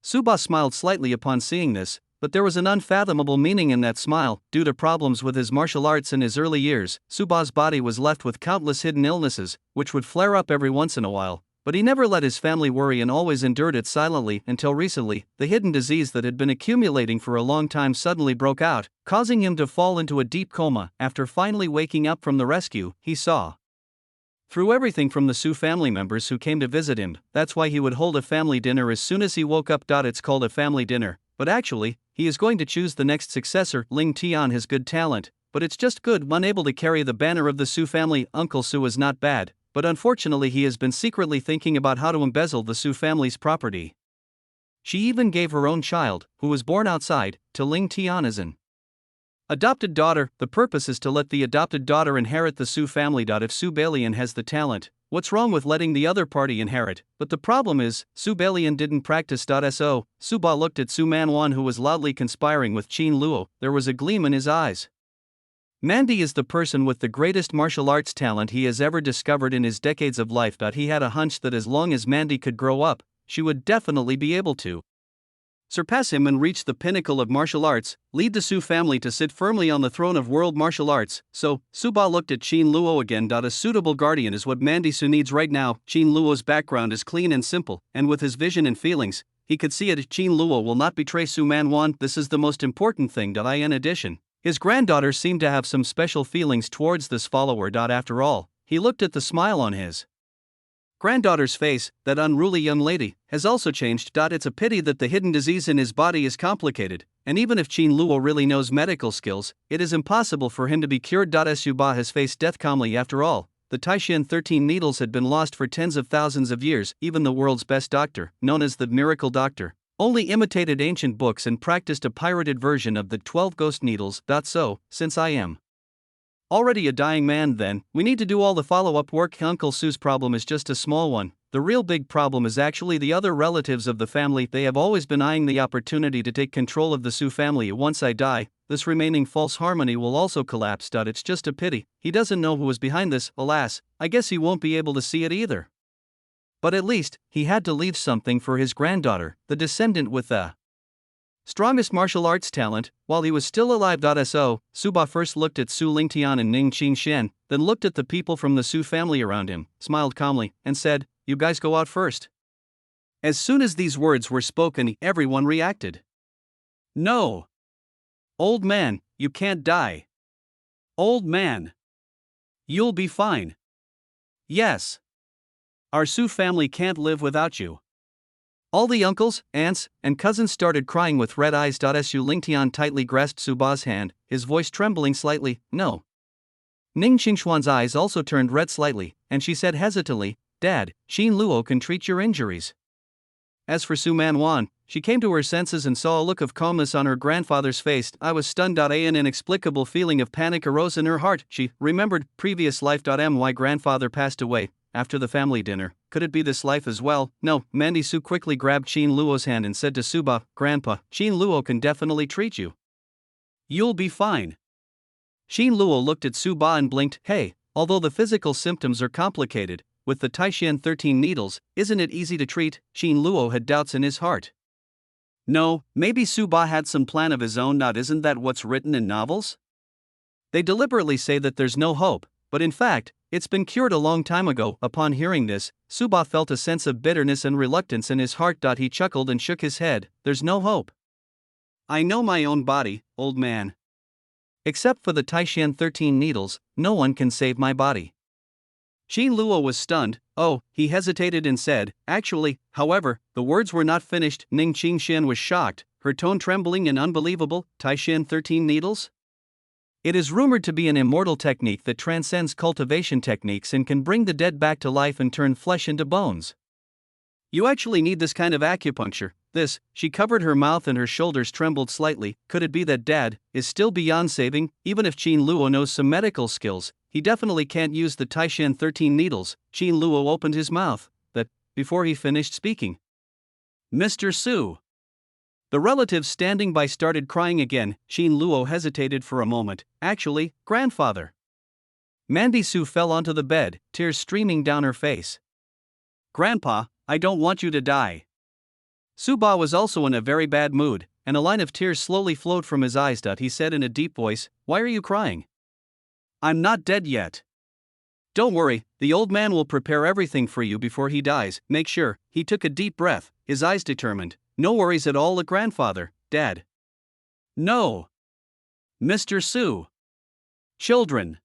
Suba smiled slightly upon seeing this, but there was an unfathomable meaning in that smile. Due to problems with his martial arts in his early years, Suba's body was left with countless hidden illnesses, which would flare up every once in a while, but he never let his family worry and always endured it silently until recently. The hidden disease that had been accumulating for a long time suddenly broke out, causing him to fall into a deep coma. After finally waking up from the rescue, he saw through everything from the Su family members who came to visit him. That's why he would hold a family dinner as soon as he woke up. It's called a family dinner, but actually, he is going to choose the next successor. Ling Tian has good talent, but it's just good. Unable to carry the banner of the Su family. Uncle Su is not bad, but unfortunately he has been secretly thinking about how to embezzle the Su family's property. She even gave her own child, who was born outside, to Ling Tian as an adopted daughter. The purpose is to let the adopted daughter inherit the Su family. If Subellian has the talent, what's wrong with letting the other party inherit? But the problem is, Subellian didn't practice. So, Suba looked at Su Manwan, who was loudly conspiring with Qin Luo. There was a gleam in his eyes. Mandy is the person with the greatest martial arts talent he has ever discovered in his decades of life. He had a hunch that as long as Mandy could grow up, she would definitely be able to surpass him and reach the pinnacle of martial arts, lead the Su family to sit firmly on the throne of world martial arts. So, Suba looked at Qin Luo again. A suitable guardian is what Mandy Su needs right now. Qin Luo's background is clean and simple, and with his vision and feelings, he could see it. Qin Luo will not betray Su Manwan. This is the most important thing. In addition, his granddaughter seemed to have some special feelings towards this follower. After all, he looked at the smile on his granddaughter's face. That unruly young lady has also changed. It's a pity that the hidden disease in his body is complicated, and even if Qin Luo really knows medical skills, it is impossible for him to be cured. Suba has faced death calmly. After all, the Taishan 13 needles had been lost for tens of thousands of years. Even the world's best doctor, known as the miracle doctor, only imitated ancient books and practiced a pirated version of the 12 ghost needles. So, since I am already a dying man, then we need to do all the follow-up work. Uncle Su's problem is just a small one. The real big problem is actually the other relatives of the family. They have always been eyeing the opportunity to take control of the Su family. Once I die, this remaining false harmony will also collapse. It's just a pity he doesn't know who is behind this. Alas, I guess he won't be able to see it either. But at least, he had to leave something for his granddaughter, the descendant with the strongest martial arts talent, while he was still alive. So, Suba first looked at Su Lingtian and Ning Qingshen, then looked at the people from the Su family around him, smiled calmly, and said, "You guys go out first." As soon as these words were spoken, everyone reacted. "No! Old man, you can't die. Old man, you'll be fine. Yes. Our Su family can't live without you." All the uncles, aunts, and cousins started crying with red eyes. Su Lingtian tightly grasped Suba's hand, his voice trembling slightly, "No." Ning Qingshuan's eyes also turned red slightly, and she said hesitantly, "Dad, Qin Luo can treat your injuries." As for Su Manwan, she came to her senses and saw a look of calmness on her grandfather's face. I was stunned. An inexplicable feeling of panic arose in her heart. She remembered previous life. My grandfather passed away after the family dinner. Could it be this life as well? No. Mandy Su quickly grabbed Qin Luo's hand and said to Suba, "Grandpa, Qin Luo can definitely treat you. You'll be fine." Qin Luo looked at Suba and blinked. Hey, although the physical symptoms are complicated, with the Taishan 13 needles, isn't it easy to treat? Qin Luo had doubts in his heart. No, maybe Suba had some plan of his own. Isn't that what's written in novels? They deliberately say that there's no hope, but in fact, it's been cured a long time ago. Upon hearing this, Suba felt a sense of bitterness and reluctance in his heart. He chuckled and shook his head. There's no hope. I know my own body, old man. Except for the Taishan 13 needles, no one can save my body. Qin Luo was stunned. Oh, he hesitated and said, "Actually," however, the words were not finished. Ning Qingshan was shocked, her tone trembling and unbelievable. Taishan 13 needles? It is rumored to be an immortal technique that transcends cultivation techniques and can bring the dead back to life and turn flesh into bones. You actually need this kind of acupuncture. She covered her mouth and her shoulders trembled slightly. Could it be that Dad is still beyond saving? Even if Qin Luo knows some medical skills, he definitely can't use the Taishan 13 needles. Qin Luo opened his mouth, before he finished speaking. Mr. Su. The relatives standing by started crying again. Qin Luo hesitated for a moment. Actually, grandfather. Mandy Su fell onto the bed, tears streaming down her face. Grandpa, I don't want you to die. Suba was also in a very bad mood, and a line of tears slowly flowed from his eyes. He said in a deep voice, "Why are you crying? I'm not dead yet. Don't worry, the old man will prepare everything for you before he dies. Make sure." He took a deep breath, his eyes determined. "No worries at all, grandfather, Dad." No. Mr. Su. Children.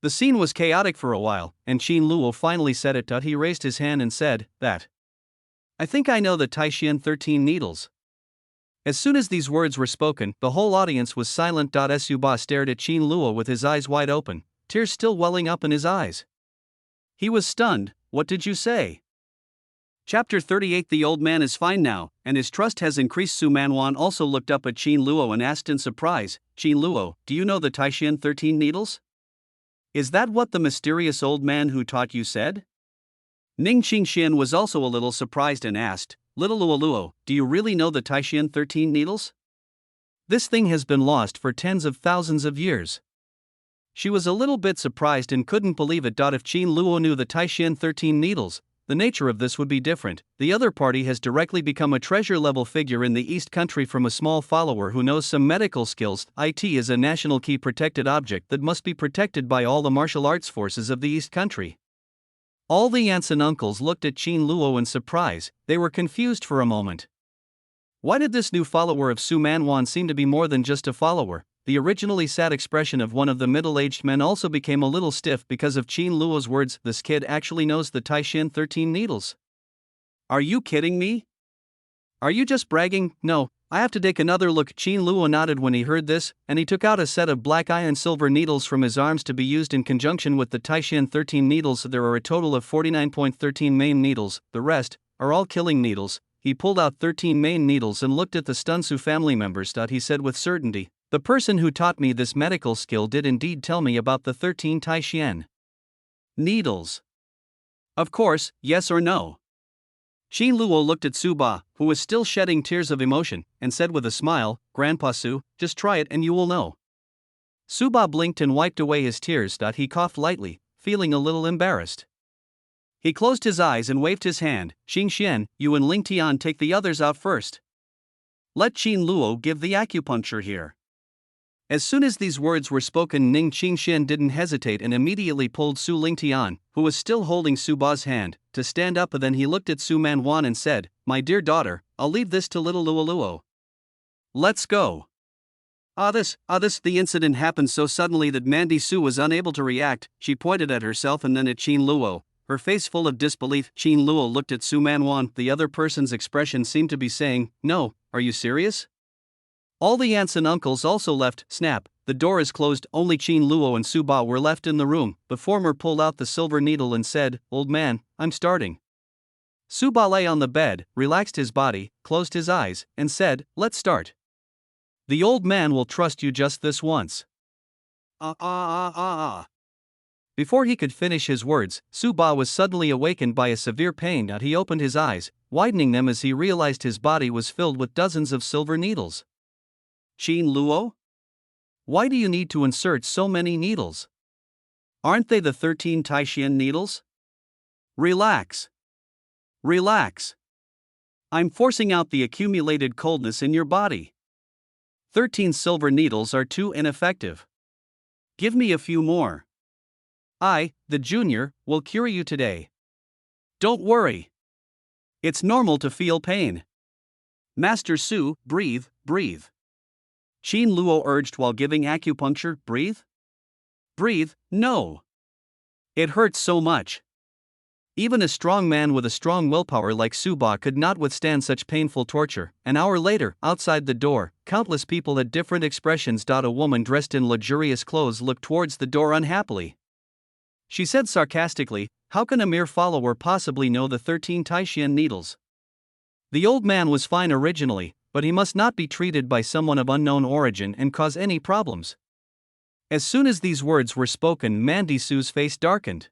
The scene was chaotic for a while, and Qin Luo finally said it. He raised his hand and said, I think I know the Taishan 13 needles." As soon as these words were spoken, the whole audience was silent. Suba stared at Qin Luo with his eyes wide open, tears still welling up in his eyes. He was stunned. What did you say? Chapter 38. The old man is fine now, and his trust has increased. Su Manwan also looked up at Qin Luo and asked in surprise, Qin Luo, do you know the Taishan 13 needles? Is that what the mysterious old man who taught you said? Ning Qingxian was also a little surprised and asked, Little Luo Luo, do you really know the Taishan 13 needles? This thing has been lost for tens of thousands of years. She was a little bit surprised and couldn't believe it. If Qin Luo knew the Taishan 13 needles, the nature of this would be different. The other party has directly become a treasure-level figure in the East Country from a small follower who knows some medical skills. It is a national key protected object that must be protected by all the martial arts forces of the East Country. All the aunts and uncles looked at Qin Luo in surprise. They were confused for a moment. Why did this new follower of Su Manwan seem to be more than just a follower? The originally sad expression of one of the middle-aged men also became a little stiff because of Qin Luo's words. This kid actually knows the Taishan 13 needles. Are you kidding me? Are you just bragging? No, I have to take another look. Qin Luo nodded when he heard this, and he took out a set of black iron silver needles from his arms to be used in conjunction with the Taishan 13 needles. There are a total of 49.13 main needles, the rest are all killing needles. He pulled out 13 main needles and looked at the stunned Su family members. He said with certainty, the person who taught me this medical skill did indeed tell me about the 13 Taishan needles. Of course, yes or no? Qin Luo looked at Su Ba, who was still shedding tears of emotion, and said with a smile, Grandpa Su, just try it and you will know. Su Ba blinked and wiped away his tears. He coughed lightly, feeling a little embarrassed. He closed his eyes and waved his hand. Xingxian, you and Ling Tian take the others out first. Let Qin Luo give the acupuncture here. As soon as these words were spoken, Ning Qingxian didn't hesitate and immediately pulled Su Lingtian, who was still holding Su Ba's hand, to stand up. Then he looked at Su Manwan and said, My dear daughter, I'll leave this to little Luo Luo. Let's go. The incident happened so suddenly that Mandy Su was unable to react. She pointed at herself and then at Qin Luo, her face full of disbelief. Qin Luo looked at Su Manwan. The other person's expression seemed to be saying, No, are you serious? All the aunts and uncles also left. Snap, the door is closed. Only Qin Luo and Su Ba were left in the room. The former pulled out the silver needle and said, Old man, I'm starting. Su Ba lay on the bed, relaxed his body, closed his eyes, and said, Let's start. The old man will trust you just this once. Before he could finish his words, Su Ba was suddenly awakened by a severe pain. He opened his eyes, widening them as he realized his body was filled with dozens of silver needles. Qin Luo? Why do you need to insert so many needles? Aren't they the 13 Taishan needles? Relax. Relax. I'm forcing out the accumulated coldness in your body. 13 silver needles are too ineffective. Give me a few more. I, the junior, will cure you today. Don't worry. It's normal to feel pain. Master Su, breathe, breathe. Qin Luo urged while giving acupuncture. Breathe? Breathe, no. It hurts so much. Even a strong man with a strong willpower like Su Ba could not withstand such painful torture. An hour later, outside the door, countless people had different expressions. A woman dressed in luxurious clothes looked towards the door unhappily. She said sarcastically, How can a mere follower possibly know the 13 Taishan needles? The old man was fine originally, but he must not be treated by someone of unknown origin and cause any problems. As soon as these words were spoken, Mandy Su's face darkened.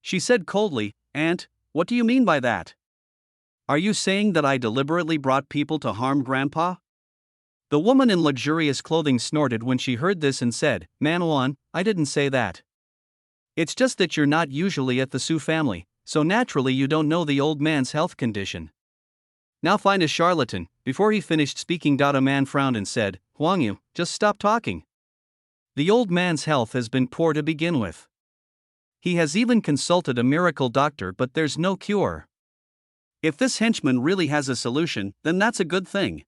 She said coldly, Aunt, what do you mean by that? Are you saying that I deliberately brought people to harm Grandpa? The woman in luxurious clothing snorted when she heard this and said, Manwan, I didn't say that. It's just that you're not usually at the Su family, so naturally you don't know the old man's health condition. Now find a charlatan. Before he finished speaking, a man frowned and said, Huang Yu, just stop talking. The old man's health has been poor to begin with. He has even consulted a miracle doctor, but there's no cure. If this henchman really has a solution, then that's a good thing.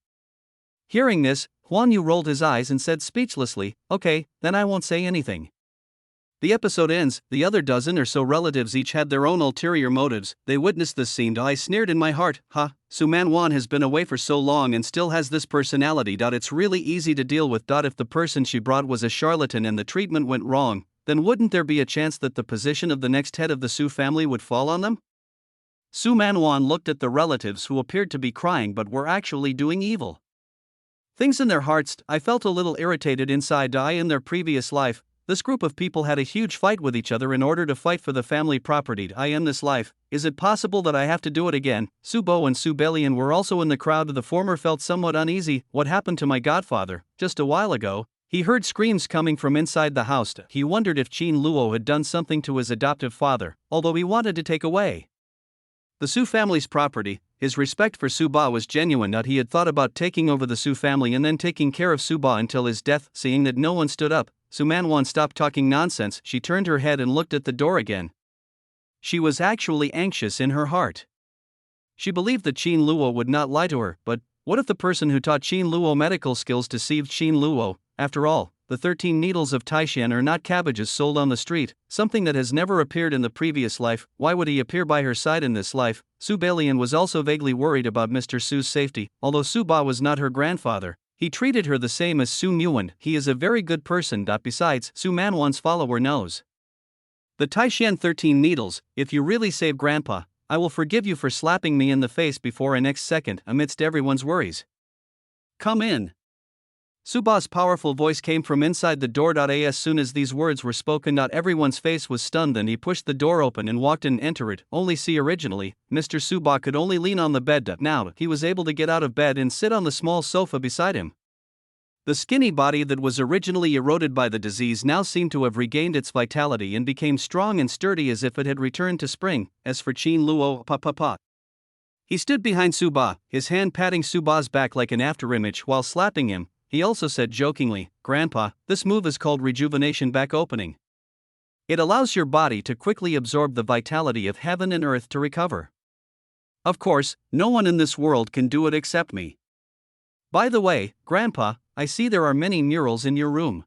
Hearing this, Huang Yu rolled his eyes and said speechlessly, Okay, then I won't say anything. The episode ends. The other dozen or so relatives each had their own ulterior motives. They witnessed this scene. I sneered in my heart. Su Manwan has been away for so long and still has this personality. It's really easy to deal with. If the person she brought was a charlatan and the treatment went wrong, then wouldn't there be a chance that the position of the next head of the Su family would fall on them? Su Manwan looked at the relatives who appeared to be crying but were actually doing evil things in their hearts. I felt a little irritated inside. In their previous life, this group of people had a huge fight with each other in order to fight for the family property. In this life, is it possible that I have to do it again? Subo and Subellian were also in the crowd. The former felt somewhat uneasy. What happened to my godfather? Just a while ago, he heard screams coming from inside the house. He wondered if Qin Luo had done something to his adoptive father, although he wanted to take away the Su family's property. His respect for Su Ba was genuine. He had thought about taking over the Su family and then taking care of Su Ba until his death. Seeing that no one stood up, Su Manwan stopped talking nonsense. She turned her head and looked at the door again. She was actually anxious in her heart. She believed that Qin Luo would not lie to her, but what if the person who taught Qin Luo medical skills deceived Qin Luo? After all, the 13 needles of Taishan are not cabbages sold on the street, something that has never appeared in the previous life. Why would he appear by her side in this life? Subellian was also vaguely worried about Mr. Su's safety. Although Su Ba was not her grandfather, he treated her the same as Su Nguyen. He is a very good person. Besides, Su Manwan's follower knows the Taishan 13 needles. If you really save Grandpa, I will forgive you for slapping me in the face before a next second. Amidst everyone's worries, come in. Suba's powerful voice came from inside the door. As soon as these words were spoken, everyone's face was stunned and he pushed the door open and walked in and entered. Only see, originally, Mr. Suba could only lean on the bed. Now, he was able to get out of bed and sit on the small sofa beside him. The skinny body that was originally eroded by the disease now seemed to have regained its vitality and became strong and sturdy as if it had returned to spring. As for Qin Luo, he stood behind Suba, his hand patting Suba's back like an afterimage while slapping him. He also said jokingly, "Grandpa, this move is called rejuvenation back opening. It allows your body to quickly absorb the vitality of heaven and earth to recover. Of course, no one in this world can do it except me. By the way, Grandpa, I see there are many murals in your room.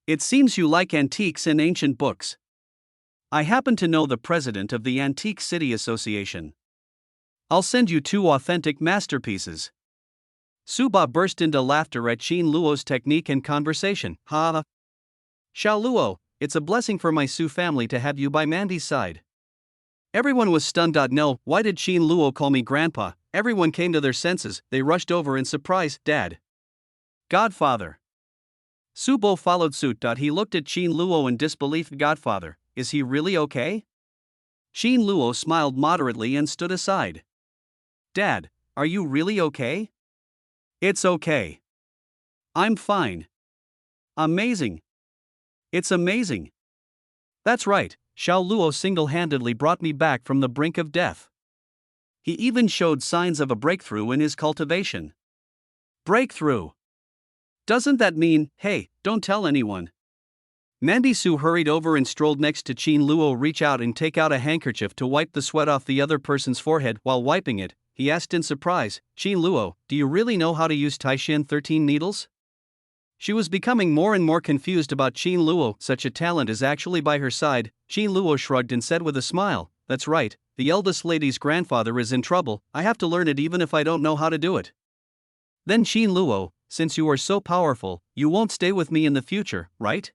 It seems you like antiques and ancient books. I happen to know the president of the Antique City Association. I'll send you 2 authentic masterpieces." Suba burst into laughter at Qin Luo's technique and conversation. Ha! Xiao Luo, it's a blessing for my Su family to have you by Mandy's side. Everyone was stunned. No, why did Qin Luo call me Grandpa? Everyone came to their senses. They rushed over in surprise. Dad. Godfather. Subo followed suit. He looked at Qin Luo in disbelief. Godfather, is he really okay? Qin Luo smiled moderately and stood aside. Dad, are you really okay? It's okay. I'm fine. Amazing. It's amazing. That's right, Xiao Luo single-handedly brought me back from the brink of death. He even showed signs of a breakthrough in his cultivation. Breakthrough. Doesn't that mean, hey, don't tell anyone? Mandy Su hurried over and strolled next to Qin Luo. Reach out and take out a handkerchief to wipe the sweat off the other person's forehead. While wiping it, he asked in surprise, Qin Luo, do you really know how to use Taishan 13 needles? She was becoming more and more confused about Qin Luo. Such a talent is actually by her side. Qin Luo shrugged and said with a smile, that's right, the eldest lady's grandfather is in trouble. I have to learn it even if I don't know how to do it. Then Qin Luo, since you are so powerful, you won't stay with me in the future, right?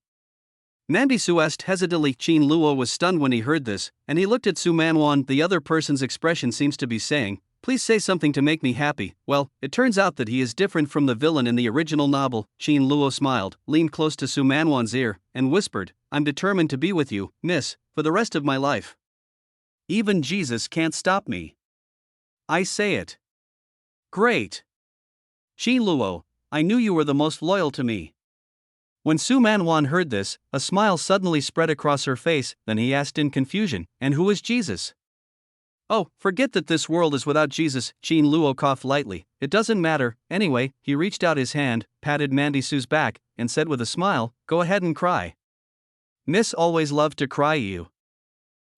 Mandy Su asked hesitantly. Qin Luo was stunned when he heard this, and he looked at Su Manwan. The other person's expression seems to be saying, please say something to make me happy. Well, it turns out that he is different from the villain in the original novel. Qin Luo smiled, leaned close to Su Manwan's ear, and whispered, I'm determined to be with you, miss, for the rest of my life. Even Jesus can't stop me. I say it. Great. Qin Luo, I knew you were the most loyal to me. When Su Manwan heard this, a smile suddenly spread across her face. Then he asked in confusion, and who is Jesus? Oh, forget that this world is without Jesus. Qin Luo coughed lightly. It doesn't matter. Anyway, he reached out his hand, patted Mandy Su's back, and said with a smile, go ahead and cry. Miss always loved to cry you.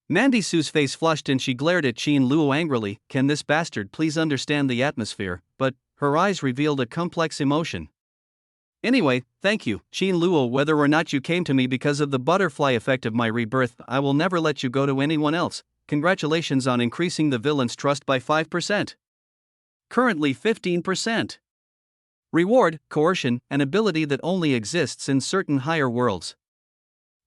Mandy Su's face flushed and she glared at Qin Luo angrily. Can this bastard please understand the atmosphere? But her eyes revealed a complex emotion. Anyway, thank you, Qin Luo. Whether or not you came to me because of the butterfly effect of my rebirth, I will never let you go to anyone else. Congratulations on increasing the villain's trust by 5%. Currently 15%. Reward, coercion, an ability that only exists in certain higher worlds.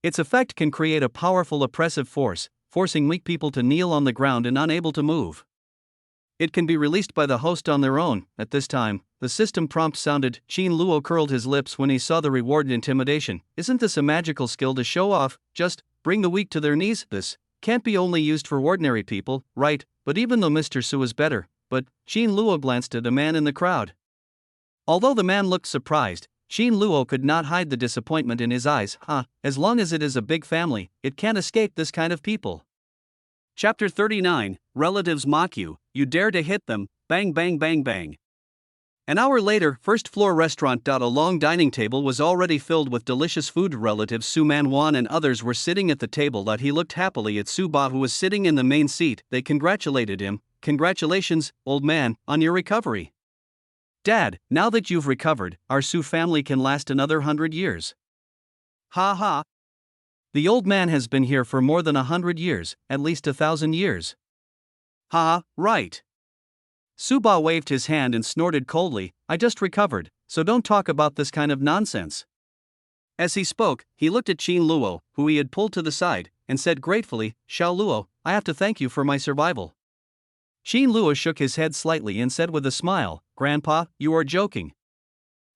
Its effect can create a powerful oppressive force, forcing weak people to kneel on the ground and unable to move. It can be released by the host on their own. At this time, the system prompt sounded. Qin Luo curled his lips when he saw the reward intimidation. Isn't this a magical skill to show off? Just bring the weak to their knees? This can't be only used for ordinary people, right? But even though Mr. Su is better, but Qin Luo glanced at a man in the crowd. Although the man looked surprised, Qin Luo could not hide the disappointment in his eyes. As long as it is a big family, it can't escape this kind of people. Chapter 39, Relatives Mock You, You Dare to Hit Them, Bang Bang Bang Bang. An hour later, first floor restaurant. A long dining table was already filled with delicious food. Relatives Su Man Wan and others were sitting at the table. He looked happily at Su Ba, who was sitting in the main seat. They congratulated him. Congratulations, old man, on your recovery. Dad, now that you've recovered, our Su family can last another 100 years. Ha ha. The old man has been here for more than 100 years, at least 1,000 years. Ha, right. Su Ba waved his hand and snorted coldly. I just recovered, so don't talk about this kind of nonsense. As he spoke, he looked at Qin Luo, who he had pulled to the side, and said gratefully, Xiao Luo, I have to thank you for my survival. Qin Luo shook his head slightly and said with a smile, Grandpa, you are joking.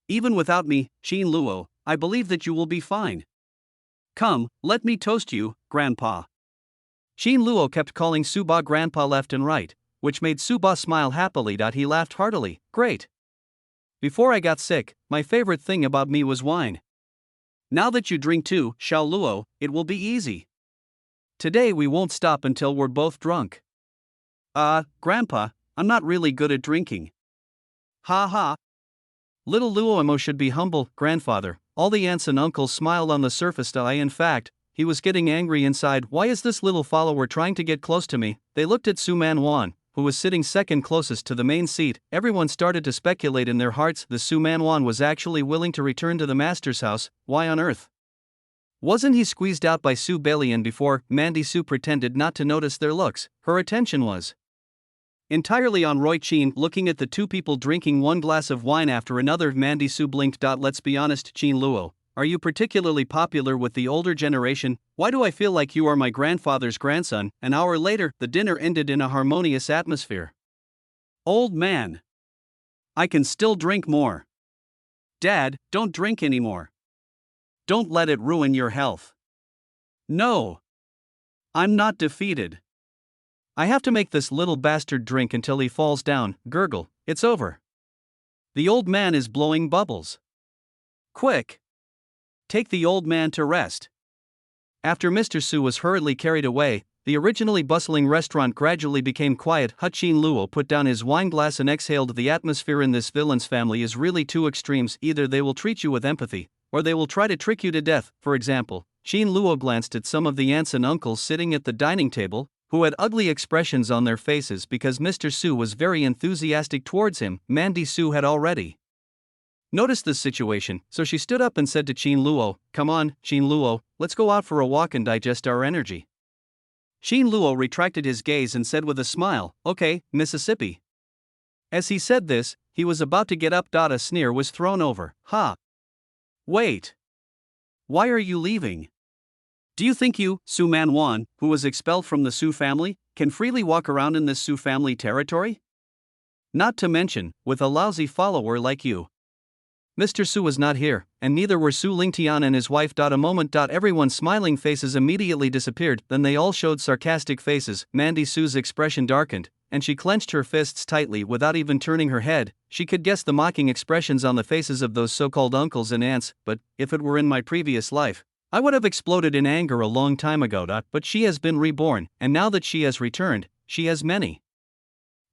Even without me, Qin Luo, I believe that you will be fine. Come, let me toast you, Grandpa. Qin Luo kept calling Su Ba Grandpa left and right, which made Su Ba smile happily. He laughed heartily. Great. Before I got sick, my favorite thing about me was wine. Now that you drink too, Xiao Luo, it will be easy. Today we won't stop until we're both drunk. Grandpa, I'm not really good at drinking. Ha ha. Little Luomo should be humble, grandfather. All the aunts and uncles smiled on the surface. In fact, he was getting angry inside. Why is this little follower trying to get close to me? They looked at Su Man Wan, who was sitting second closest to the main seat. Everyone started to speculate in their hearts. The Su Man Wan was actually willing to return to the master's house. Why on earth? Wasn't he squeezed out by Subellian before? Mandy Su pretended not to notice their looks. Her attention was entirely on Roy Qin, looking at the two people drinking one glass of wine after another. Mandy Su blinked. Let's be honest, Qin Luo, are you particularly popular with the older generation? Why do I feel like you are my grandfather's grandson? An hour later, the dinner ended in a harmonious atmosphere. Old man. I can still drink more. Dad, don't drink anymore. Don't let it ruin your health. No. I'm not defeated. I have to make this little bastard drink until he falls down. Gurgle, it's over. The old man is blowing bubbles. Quick. Take the old man to rest. After Mr. Su was hurriedly carried away, the originally bustling restaurant gradually became quiet. Qin Luo put down his wineglass and exhaled. The atmosphere in this villain's family is really two extremes. Either they will treat you with empathy, or they will try to trick you to death. For example, Qin Luo glanced at some of the aunts and uncles sitting at the dining table, who had ugly expressions on their faces because Mr. Su was very enthusiastic towards him. Mandy Su had already noticed this situation, so she stood up and said to Qin Luo, Come on, Qin Luo, let's go out for a walk and digest our energy. Qin Luo retracted his gaze and said with a smile, Okay, Mississippi. As he said this, he was about to get up. A sneer was thrown over. Ha! Wait. Why are you leaving? Do you think you, Su Man Wan, who was expelled from the Su family, can freely walk around in this Su family territory? Not to mention, with a lousy follower like you. Mr. Su was not here, and neither were Su Lingtian and his wife. A moment. Everyone's smiling faces immediately disappeared, then they all showed sarcastic faces. Mandy Su's expression darkened, and she clenched her fists tightly without even turning her head. She could guess the mocking expressions on the faces of those so-called uncles and aunts, but if it were in my previous life, I would have exploded in anger a long time ago. But she has been reborn, and now that she has returned, she has many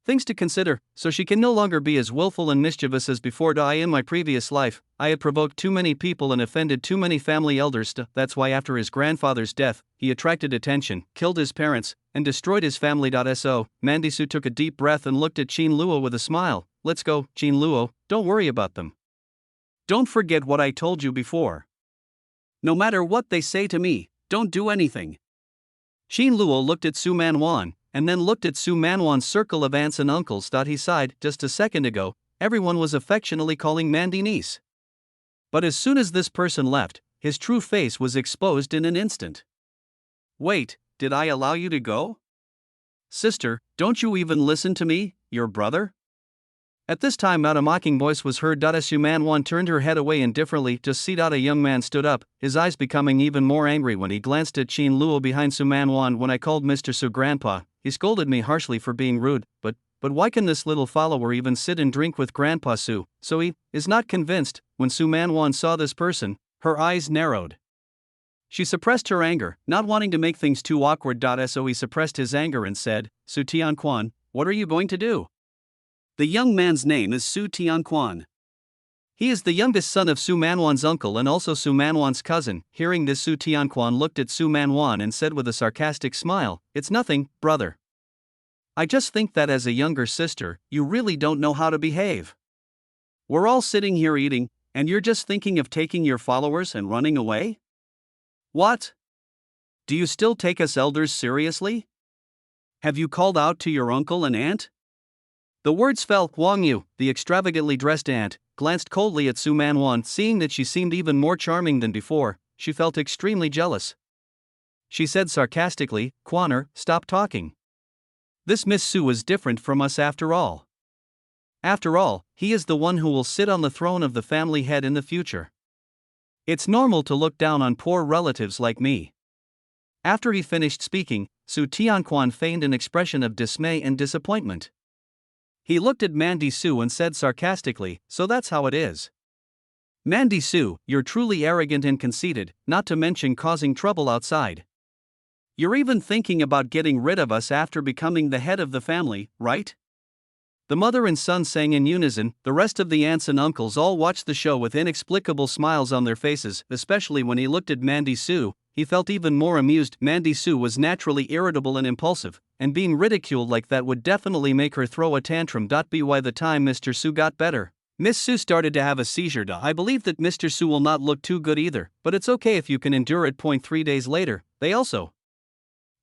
things to consider, so she can no longer be as willful and mischievous as before. In my previous life, I had provoked too many people and offended too many family elders. That's why after his grandfather's death, he attracted attention, killed his parents, and destroyed his family. So, Mandy Su took a deep breath and looked at Qin Luo with a smile. Let's go, Qin Luo, don't worry about them. Don't forget what I told you before. No matter what they say to me, don't do anything. Qin Luo looked at Su Man Wan, and then looked at Su Man Wan's circle of aunts and uncles. He sighed. Just a second ago, everyone was affectionately calling Mandy niece. But as soon as this person left, his true face was exposed in an instant. Wait, did I allow you to go? Sister, don't you even listen to me, your brother? At this time a mocking voice was heard. Su Man Wan turned her head away indifferently to see. A young man stood up, his eyes becoming even more angry when he glanced at Qin Luo behind Su Man Wan. When I called Mr. Su Grandpa, he scolded me harshly for being rude, but why can this little follower even sit and drink with Grandpa Su? So he is not convinced. When Su Man Wan saw this person, her eyes narrowed. She suppressed her anger, not wanting to make things too awkward. So he suppressed his anger and said, Su Tianquan, what are you going to do? The young man's name is Su Tianquan. He is the youngest son of Su Manwan's uncle and also Su Manwan's cousin. Hearing this, Su Tianquan looked at Su Manwan and said with a sarcastic smile, It's nothing, brother. I just think that as a younger sister, you really don't know how to behave. We're all sitting here eating, and you're just thinking of taking your followers and running away? What? Do you still take us elders seriously? Have you called out to your uncle and aunt? The words fell. Huang Yu, the extravagantly dressed aunt, glanced coldly at Su Manwan. Seeing that she seemed even more charming than before, she felt extremely jealous. She said sarcastically, Quaner, stop talking. This Miss Su is different from us after all. After all, he is the one who will sit on the throne of the family head in the future. It's normal to look down on poor relatives like me. After he finished speaking, Su Tianquan feigned an expression of dismay and disappointment. He looked at Mandy Su and said sarcastically, So that's how it is. Mandy Su, you're truly arrogant and conceited, not to mention causing trouble outside. You're even thinking about getting rid of us after becoming the head of the family, right? The mother and son sang in unison. The rest of the aunts and uncles all watched the show with inexplicable smiles on their faces, especially when he looked at Mandy Su. He felt even more amused. Mandy Su was naturally irritable and impulsive, and being ridiculed like that would definitely make her throw a tantrum. By the time Mr. Su got better, Miss Su started to have a seizure. I believe that Mr. Su will not look too good either, but it's okay if you can endure it. 3 days later, they also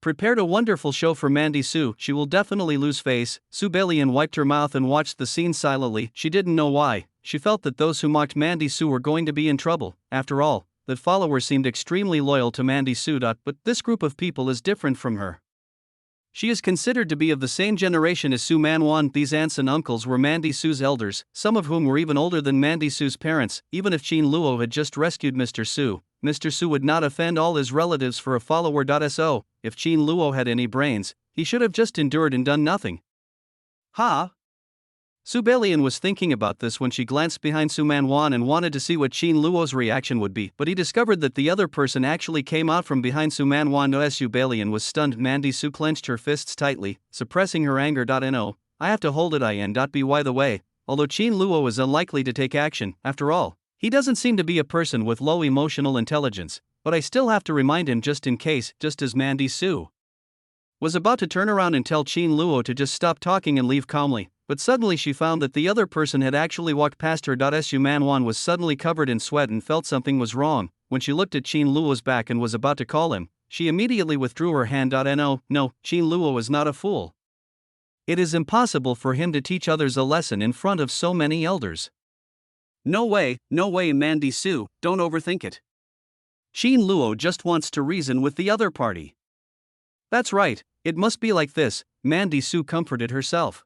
prepared a wonderful show for Mandy Su. She will definitely lose face. Subellian wiped her mouth and watched the scene silently. She didn't know why. She felt that those who mocked Mandy Su were going to be in trouble. After all, the followers seemed extremely loyal to Mandy Su. But this group of people is different from her. She is considered to be of the same generation as Su Manwan. These aunts and uncles were Mandy Su's elders, some of whom were even older than Mandy Su's parents. Even if Qin Luo had just rescued Mr. Su would not offend all his relatives for a follower. So, if Qin Luo had any brains, he should have just endured and done nothing. Ha! Subellian was thinking about this when she glanced behind Su Manwan and wanted to see what Qin Luo's reaction would be, but he discovered that the other person actually came out from behind Su Manwan. As Subellian was stunned, Mandy Su clenched her fists tightly, suppressing her anger. No, I have to hold it. By the way, although Qin Luo is unlikely to take action, after all, he doesn't seem to be a person with low emotional intelligence, but I still have to remind him just in case. Just as Mandy Su was about to turn around and tell Qin Luo to just stop talking and leave calmly, but suddenly she found that the other person had actually walked past her. Su Manwan was suddenly covered in sweat and felt something was wrong. When she looked at Qin Luo's back and was about to call him, she immediately withdrew her hand. No, Qin Luo is not a fool. It is impossible for him to teach others a lesson in front of so many elders. No way, Mandy Su, don't overthink it. Qin Luo just wants to reason with the other party. That's right, it must be like this, Mandy Su comforted herself.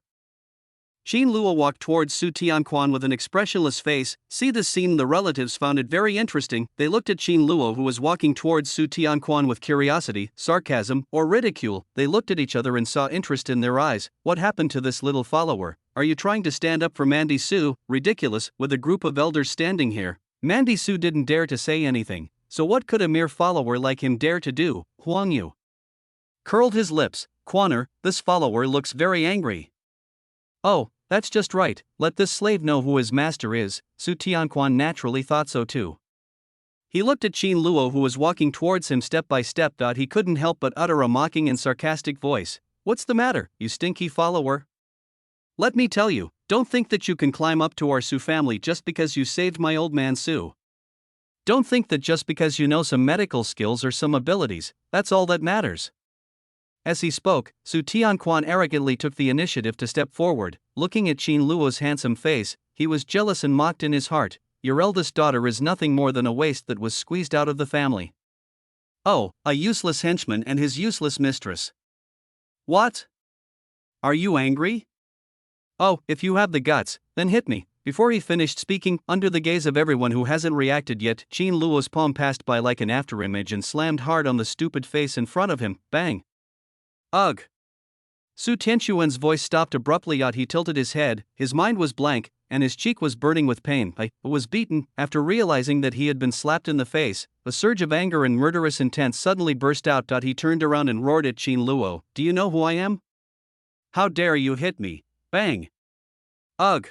Qin Luo walked towards Su Tianquan with an expressionless face. See this scene, the relatives found it very interesting. They looked at Qin Luo, who was walking towards Su Tianquan, with curiosity, sarcasm, or ridicule. They looked at each other and saw interest in their eyes. What happened to this little follower? Are you trying to stand up for Mandy Su? Ridiculous, with a group of elders standing here. Mandy Su didn't dare to say anything, so what could a mere follower like him dare to do? Huang Yu curled his lips. Quaner, this follower looks very angry. Oh, that's just right, let this slave know who his master is. Su Tianquan naturally thought so too. He looked at Qin Luo, who was walking towards him step by step. He couldn't help but utter a mocking and sarcastic voice. What's the matter, you stinky follower? Let me tell you, don't think that you can climb up to our Su family just because you saved my old man Su. Don't think that just because you know some medical skills or some abilities, that's all that matters. As he spoke, Su Tianquan arrogantly took the initiative to step forward. Looking at Qin Luo's handsome face, he was jealous and mocked in his heart. your eldest daughter is nothing more than a waste that was squeezed out of the family. Oh, a useless henchman and his useless mistress. What? Are you angry? Oh, if you have the guts, then hit me. Before he finished speaking, under the gaze of everyone who hasn't reacted yet, Qin Luo's palm passed by like an afterimage and slammed hard on the stupid face in front of him. Bang! Ugh! Su Tianquan's voice stopped abruptly. He tilted his head, his mind was blank, and his cheek was burning with pain. I was beaten. After realizing that he had been slapped in the face, a surge of anger and murderous intent suddenly burst out. He turned around and roared at Qin Luo. Do you know who I am? How dare you hit me? Bang! Ugh!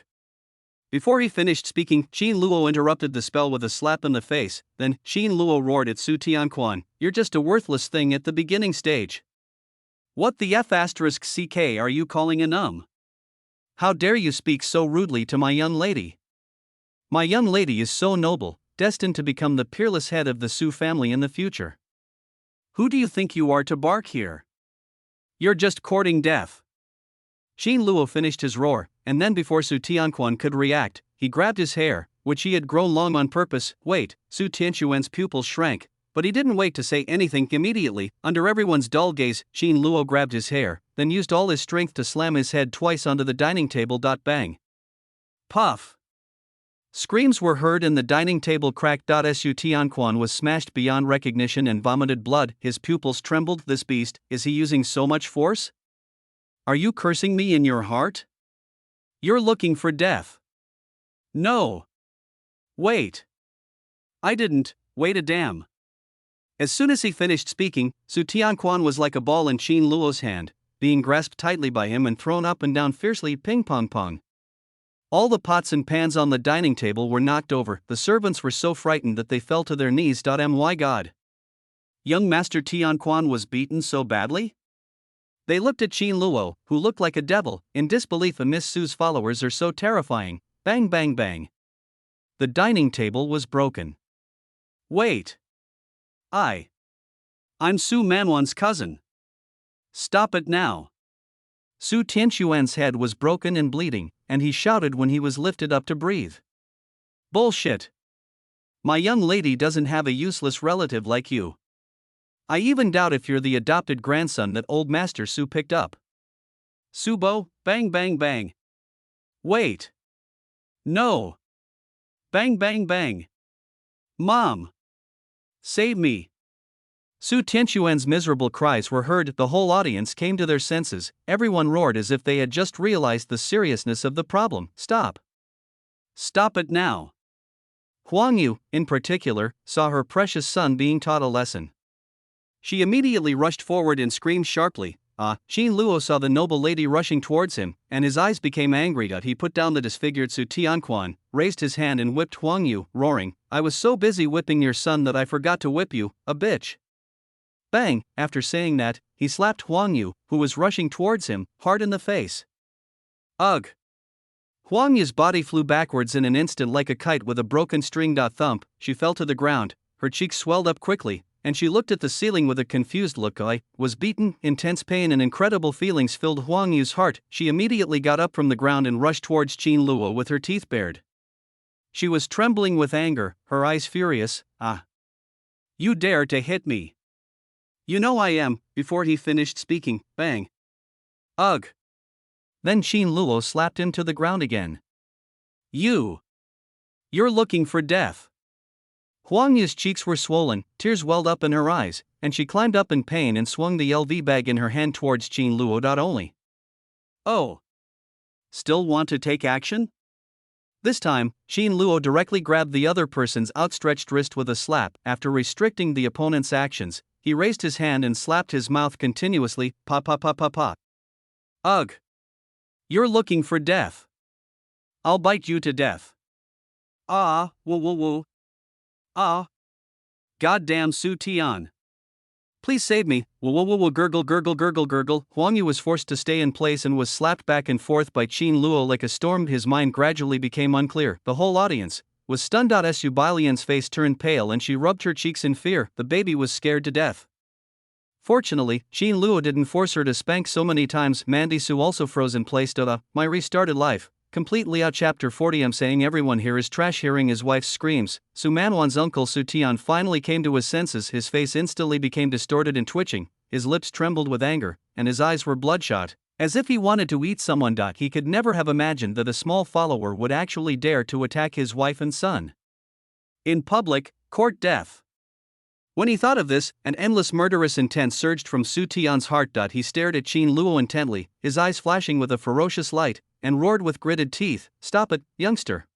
Before he finished speaking, Qin Luo interrupted the spell with a slap in the face. Then, Qin Luo roared at Su Tianquan, "You're just a worthless thing at the beginning stage. What the F***ck are you calling a How dare you speak so rudely to my young lady? My young lady is so noble, destined to become the peerless head of the Su family in the future. Who do you think you are to bark here? You're just courting death." Qin Luo finished his roar, and then before Su Tianquan could react, he grabbed his hair, which he had grown long on purpose. Wait, Su Tianquan's pupils shrank, but he didn't wait to say anything. Immediately, under everyone's dull gaze, Qin Luo grabbed his hair, then used all his strength to slam his head twice onto the dining table. Bang! Puff! Screams were heard and the dining table cracked. Su Tianquan was smashed beyond recognition and vomited blood. His pupils trembled. This beast, is he using so much force? Are you cursing me in your heart? You're looking for death. No. Wait. I didn't, wait a damn. As soon as he finished speaking, Su Tianquan was like a ball in Qin Luo's hand, being grasped tightly by him and thrown up and down fiercely. Ping pong pong. All the pots and pans on the dining table were knocked over. The servants were so frightened that they fell to their knees. My God. Young Master Tianquan was beaten so badly? They looked at Qin Luo, who looked like a devil, in disbelief. Miss Su's followers are so terrifying. Bang bang bang. The dining table was broken. Wait. I'm Su Manwan's cousin. Stop it now. Su Tianquan's head was broken and bleeding, and he shouted when he was lifted up to breathe. Bullshit. My young lady doesn't have a useless relative like you. I even doubt if you're the adopted grandson that old Master Su picked up. Subo, bang bang bang. Wait. No. Bang bang bang. Mom. Save me. Su Tianquan's miserable cries were heard. The whole audience came to their senses. Everyone roared as if they had just realized the seriousness of the problem. Stop. Stop it now. Huang Yu, in particular, saw her precious son being taught a lesson. She immediately rushed forward and screamed sharply. Qin Luo saw the noble lady rushing towards him, and his eyes became angry. He put down the disfigured Su Tianquan, raised his hand and whipped Huang Yu, roaring, "I was so busy whipping your son that I forgot to whip you, a bitch." Bang! After saying that, he slapped Huang Yu, who was rushing towards him, hard in the face. Ugh! Huang Yu's body flew backwards in an instant like a kite with a broken string. Thump, she fell to the ground, her cheeks swelled up quickly, and she looked at the ceiling with a confused look. I was beaten. Intense pain and incredible feelings filled Huang Yu's heart. She immediately got up from the ground and rushed towards Qin Luo with her teeth bared. She was trembling with anger, her eyes furious. You dare to hit me? You know I am. Before he finished speaking, bang. Ugh. Then Qin Luo slapped him to the ground again. You're looking for death. Huang Yu's cheeks were swollen, tears welled up in her eyes, and she climbed up in pain and swung the LV bag in her hand towards Qin Luo. Only. Oh. Still want to take action? This time, Qin Luo directly grabbed the other person's outstretched wrist with a slap. After restricting the opponent's actions, he raised his hand and slapped his mouth continuously. Pa pa pa pa pa. Ugh. You're looking for death. I'll bite you to death. Woo woo woo. Goddamn Su Tian. Please save me. Woo woo woo woo. Gurgle gurgle gurgle gurgle. Huang Yu was forced to stay in place and was slapped back and forth by Qin Luo like a storm. His mind gradually became unclear. The whole audience was stunned. Subellian's face turned pale and she rubbed her cheeks in fear. The baby was scared to death. Fortunately, Qin Luo didn't force her to spank so many times. Mandy Su also froze in place. My restarted life complete layout chapter 40. I'm saying everyone here is trash. Hearing his wife's screams, Su Manwan's uncle Su Tian finally came to his senses. His face instantly became distorted and twitching, his lips trembled with anger, and his eyes were bloodshot, as if he wanted to eat someone. He could never have imagined that a small follower would actually dare to attack his wife and son in public, court death. When he thought of this, an endless murderous intent surged from Su Tian's heart. He stared at Qin Luo intently, his eyes flashing with a ferocious light, and roared with gritted teeth, "Stop it, youngster."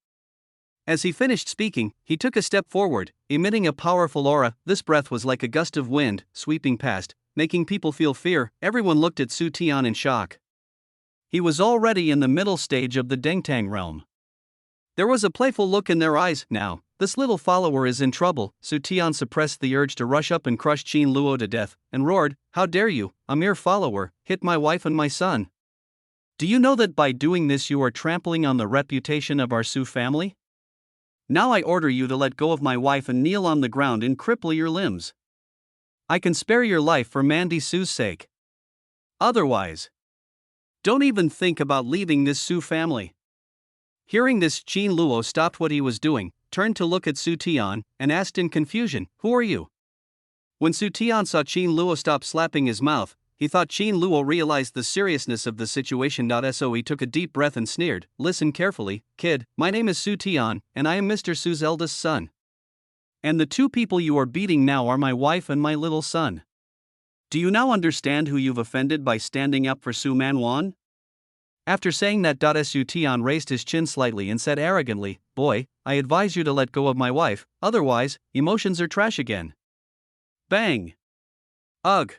As he finished speaking, he took a step forward, emitting a powerful aura. This breath was like a gust of wind, sweeping past, making people feel fear. Everyone looked at Su Tian in shock. He was already in the middle stage of the Dengtang realm. There was a playful look in their eyes. Now, this little follower is in trouble. Su Tian suppressed the urge to rush up and crush Qin Luo to death, and roared, "How dare you, a mere follower, hit my wife and my son? Do you know that by doing this you are trampling on the reputation of our Su family? Now I order you to let go of my wife and kneel on the ground and cripple your limbs. I can spare your life for Mandy Su's sake. Otherwise, don't even think about leaving this Su family." Hearing this, Qin Luo stopped what he was doing, turned to look at Su Tian, and asked in confusion, "Who are you?" When Su Tian saw Qin Luo stop slapping his mouth, he thought Qin Luo realized the seriousness of the situation. So he took a deep breath and sneered, "Listen carefully, kid, my name is Su Tian, and I am Mr. Su's eldest son. And the two people you are beating now are my wife and my little son. Do you now understand who you've offended by standing up for Su Manwan?" After saying that, Su Tian raised his chin slightly and said arrogantly, "Boy, I advise you to let go of my wife, otherwise, emotions are trash again." Bang! Ugh!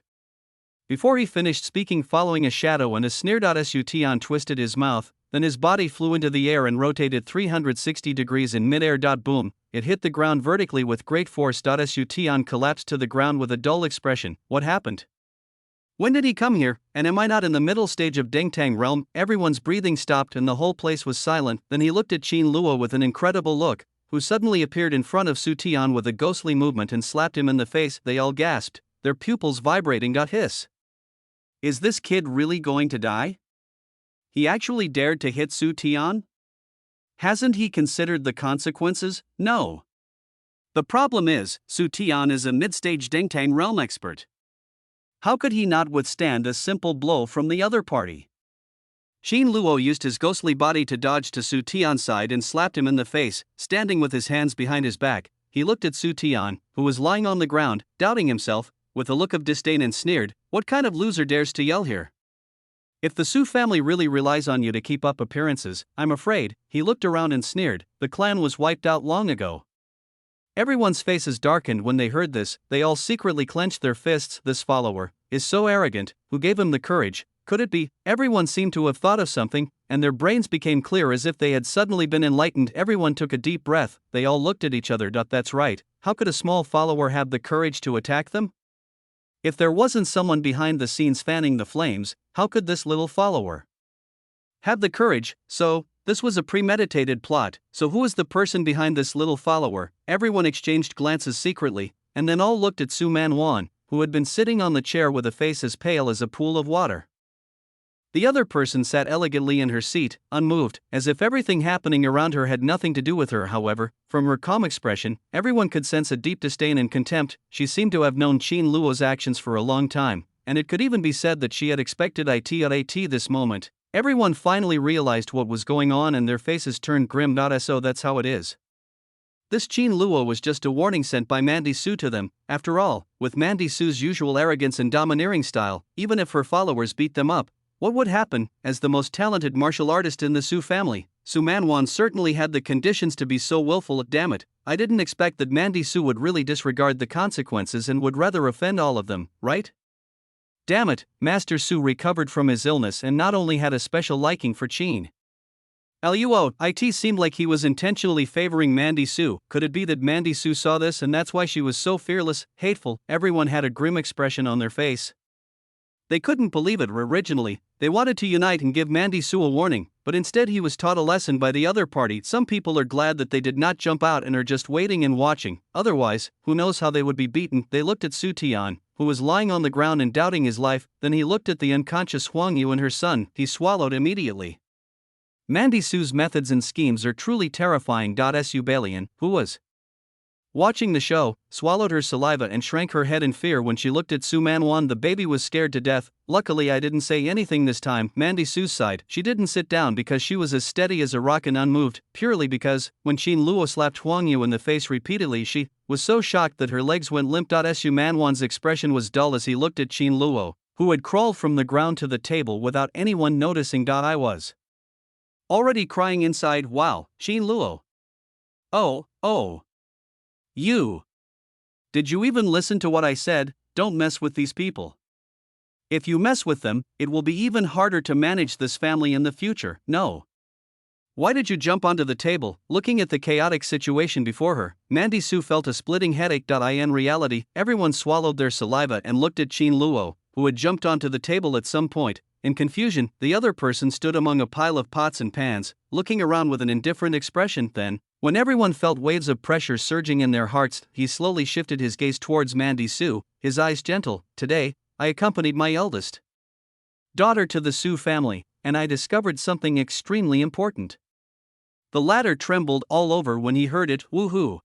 Before he finished speaking, following a shadow and a sneer, Su Tian twisted his mouth, then his body flew into the air and rotated 360 degrees in midair. Boom! It hit the ground vertically with great force. Su Tian collapsed to the ground with a dull expression. What happened? When did he come here, and am I not in the middle stage of Dengtang realm? Everyone's breathing stopped and the whole place was silent. Then he looked at Qin Luo with an incredible look, who suddenly appeared in front of Su Tian with a ghostly movement and slapped him in the face. They all gasped, their pupils vibrating. Hiss. Is this kid really going to die? He actually dared to hit Su Tian? Hasn't he considered the consequences? No. The problem is, Su Tian is a mid-stage Dengtang realm expert. How could he not withstand a simple blow from the other party? Qin Luo used his ghostly body to dodge to Su Tian's side and slapped him in the face. Standing with his hands behind his back, he looked at Su Tian, who was lying on the ground, doubting himself, with a look of disdain, and sneered, "What kind of loser dares to yell here? If the Su family really relies on you to keep up appearances, I'm afraid," he looked around and sneered, "the clan was wiped out long ago." Everyone's faces darkened when they heard this. They all secretly clenched their fists. This follower is so arrogant. Who gave him the courage? Could it be? Everyone seemed to have thought of something, and their brains became clear as if they had suddenly been enlightened. Everyone took a deep breath. They all looked at each other. That's right. How could a small follower have the courage to attack them? If there wasn't someone behind the scenes fanning the flames, how could this little follower have the courage? So, this was a premeditated plot. So who is the person behind this little follower? Everyone exchanged glances secretly, and then all looked at Su Manwan, who had been sitting on the chair with a face as pale as a pool of water. The other person sat elegantly in her seat, unmoved, as if everything happening around her had nothing to do with her. However, from her calm expression, everyone could sense a deep disdain and contempt. She seemed to have known Qin Luo's actions for a long time, and it could even be said that she had expected it this moment. Everyone finally realized what was going on and their faces turned grim. So that's how it is. This Qin Luo was just a warning sent by Mandy Su to them. After all, with Mandy Su's usual arrogance and domineering style, even if her followers beat them up, what would happen? As the most talented martial artist in the Su family, Su Manwan certainly had the conditions to be so willful. Damn it, I didn't expect that Mandy Su would really disregard the consequences and would rather offend all of them, right? Damn it, Master Su recovered from his illness and not only had a special liking for Qin Luo. It seemed like he was intentionally favoring Mandy Su. Could it be that Mandy Su saw this and that's why she was so fearless, hateful? Everyone had a grim expression on their face. They couldn't believe it. Originally, they wanted to unite and give Mandy Su a warning, but instead he was taught a lesson by the other party. Some people are glad that they did not jump out and are just waiting and watching. Otherwise, who knows how they would be beaten. They looked at Su Tian, who was lying on the ground and doubting his life. Then he looked at the unconscious Huang Yu and her son. He swallowed immediately. Mandy Su's methods and schemes are truly terrifying. Subellian, who was watching the show, swallowed her saliva and shrank her head in fear when she looked at Su Manwan. The baby was scared to death. Luckily I didn't say anything this time. Mandy Su's side, she didn't sit down because she was as steady as a rock and unmoved, purely because, when Qin Luo slapped Huang Yu in the face repeatedly, she was so shocked that her legs went limp. Su Manwan's expression was dull as he looked at Qin Luo, who had crawled from the ground to the table without anyone noticing. I was already crying inside. Wow, Qin Luo. Oh. You. Did you even listen to what I said? Don't mess with these people. If you mess with them, it will be even harder to manage this family in the future. No. Why did you jump onto the table? Looking at the chaotic situation before her, Mandy Su felt a splitting headache. In reality, everyone swallowed their saliva and looked at Qin Luo, who had jumped onto the table at some point. In confusion, the other person stood among a pile of pots and pans, looking around with an indifferent expression. Then, when everyone felt waves of pressure surging in their hearts, he slowly shifted his gaze towards Mandy Su, his eyes gentle. Today, I accompanied my eldest daughter to the Su family, and I discovered something extremely important. The latter trembled all over when he heard it. Woohoo!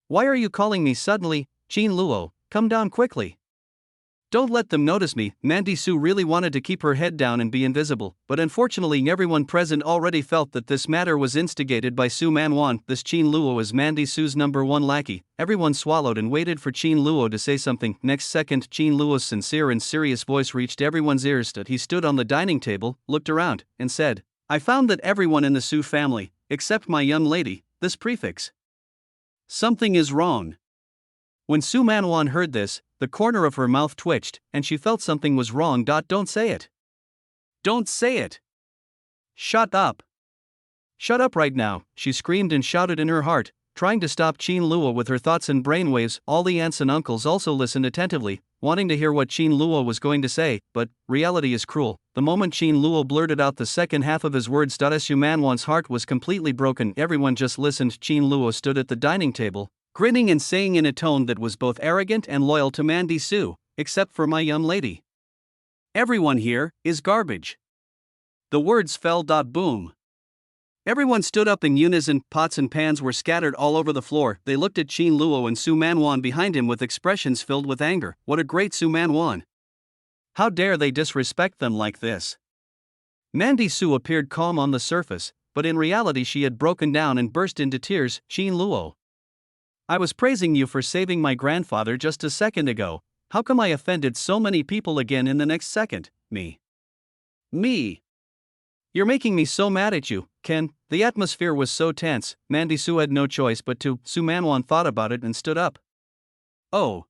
Why are you calling me suddenly? Qin Luo, come down quickly. Don't let them notice me. Mandy Su really wanted to keep her head down and be invisible, but unfortunately everyone present already felt that this matter was instigated by Su Manwan. This Qin Luo is Mandy Su's #1 lackey. Everyone swallowed and waited for Qin Luo to say something. Next second, Qin Luo's sincere and serious voice reached everyone's ears. He stood on the dining table, looked around, and said, I found that everyone in the Su family, except my young lady, this prefix. Something is wrong. When Su Manwan heard this, the corner of her mouth twitched, and she felt something was wrong. Don't say it. Don't say it. Shut up. Shut up right now, she screamed and shouted in her heart, trying to stop Qin Luo with her thoughts and brainwaves. All the aunts and uncles also listened attentively, wanting to hear what Qin Luo was going to say, but reality is cruel. The moment Qin Luo blurted out the second half of his words, Su Manwan's heart was completely broken. Everyone just listened. Qin Luo stood at the dining table, grinning and saying in a tone that was both arrogant and loyal to Mandy Su, except for my young lady. Everyone here is garbage. The words fell. Boom. Everyone stood up in unison. Pots and pans were scattered all over the floor. They looked at Qin Luo and Su Manwan behind him with expressions filled with anger. What a great Su Manwan! How dare they disrespect them like this? Mandy Su appeared calm on the surface, but in reality she had broken down and burst into tears. Qin Luo, I was praising you for saving my grandfather just a second ago. How come I offended so many people again in the next second? Me. You're making me so mad at you, Ken. The atmosphere was so tense, Mandy Su had no choice but to. Su Manwan thought about it and stood up. Oh.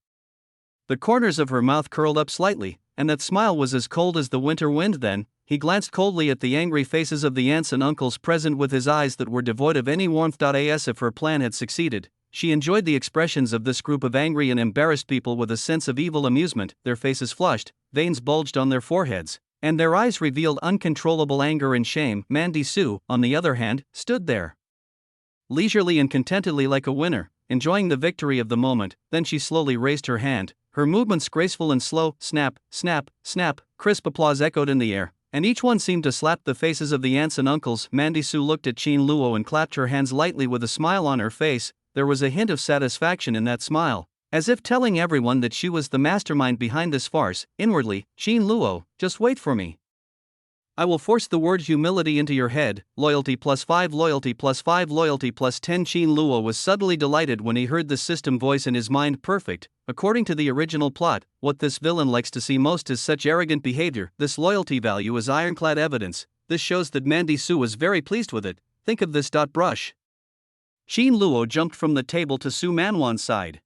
The corners of her mouth curled up slightly, and that smile was as cold as the winter wind. Then, he glanced coldly at the angry faces of the aunts and uncles present with his eyes that were devoid of any warmth. As if her plan had succeeded, she enjoyed the expressions of this group of angry and embarrassed people with a sense of evil amusement. Their faces flushed, veins bulged on their foreheads, and their eyes revealed uncontrollable anger and shame. Mandy Su, on the other hand, stood there, leisurely and contentedly like a winner, enjoying the victory of the moment. Then she slowly raised her hand, her movements graceful and slow. Snap, snap, snap. Crisp applause echoed in the air, and each one seemed to slap the faces of the aunts and uncles. Mandy Su looked at Qin Luo and clapped her hands lightly with a smile on her face. There was a hint of satisfaction in that smile, as if telling everyone that she was the mastermind behind this farce. Inwardly, Qin Luo, just wait for me. I will force the word humility into your head. Loyalty +5, loyalty +5, loyalty +10. Qin Luo was suddenly delighted when he heard the system voice in his mind. Perfect. According to the original plot, what this villain likes to see most is such arrogant behavior. This loyalty value is ironclad evidence. This shows that Mandy Su was very pleased with it. Think of this. Brush. Qin Luo jumped from the table to Su Manwan's side.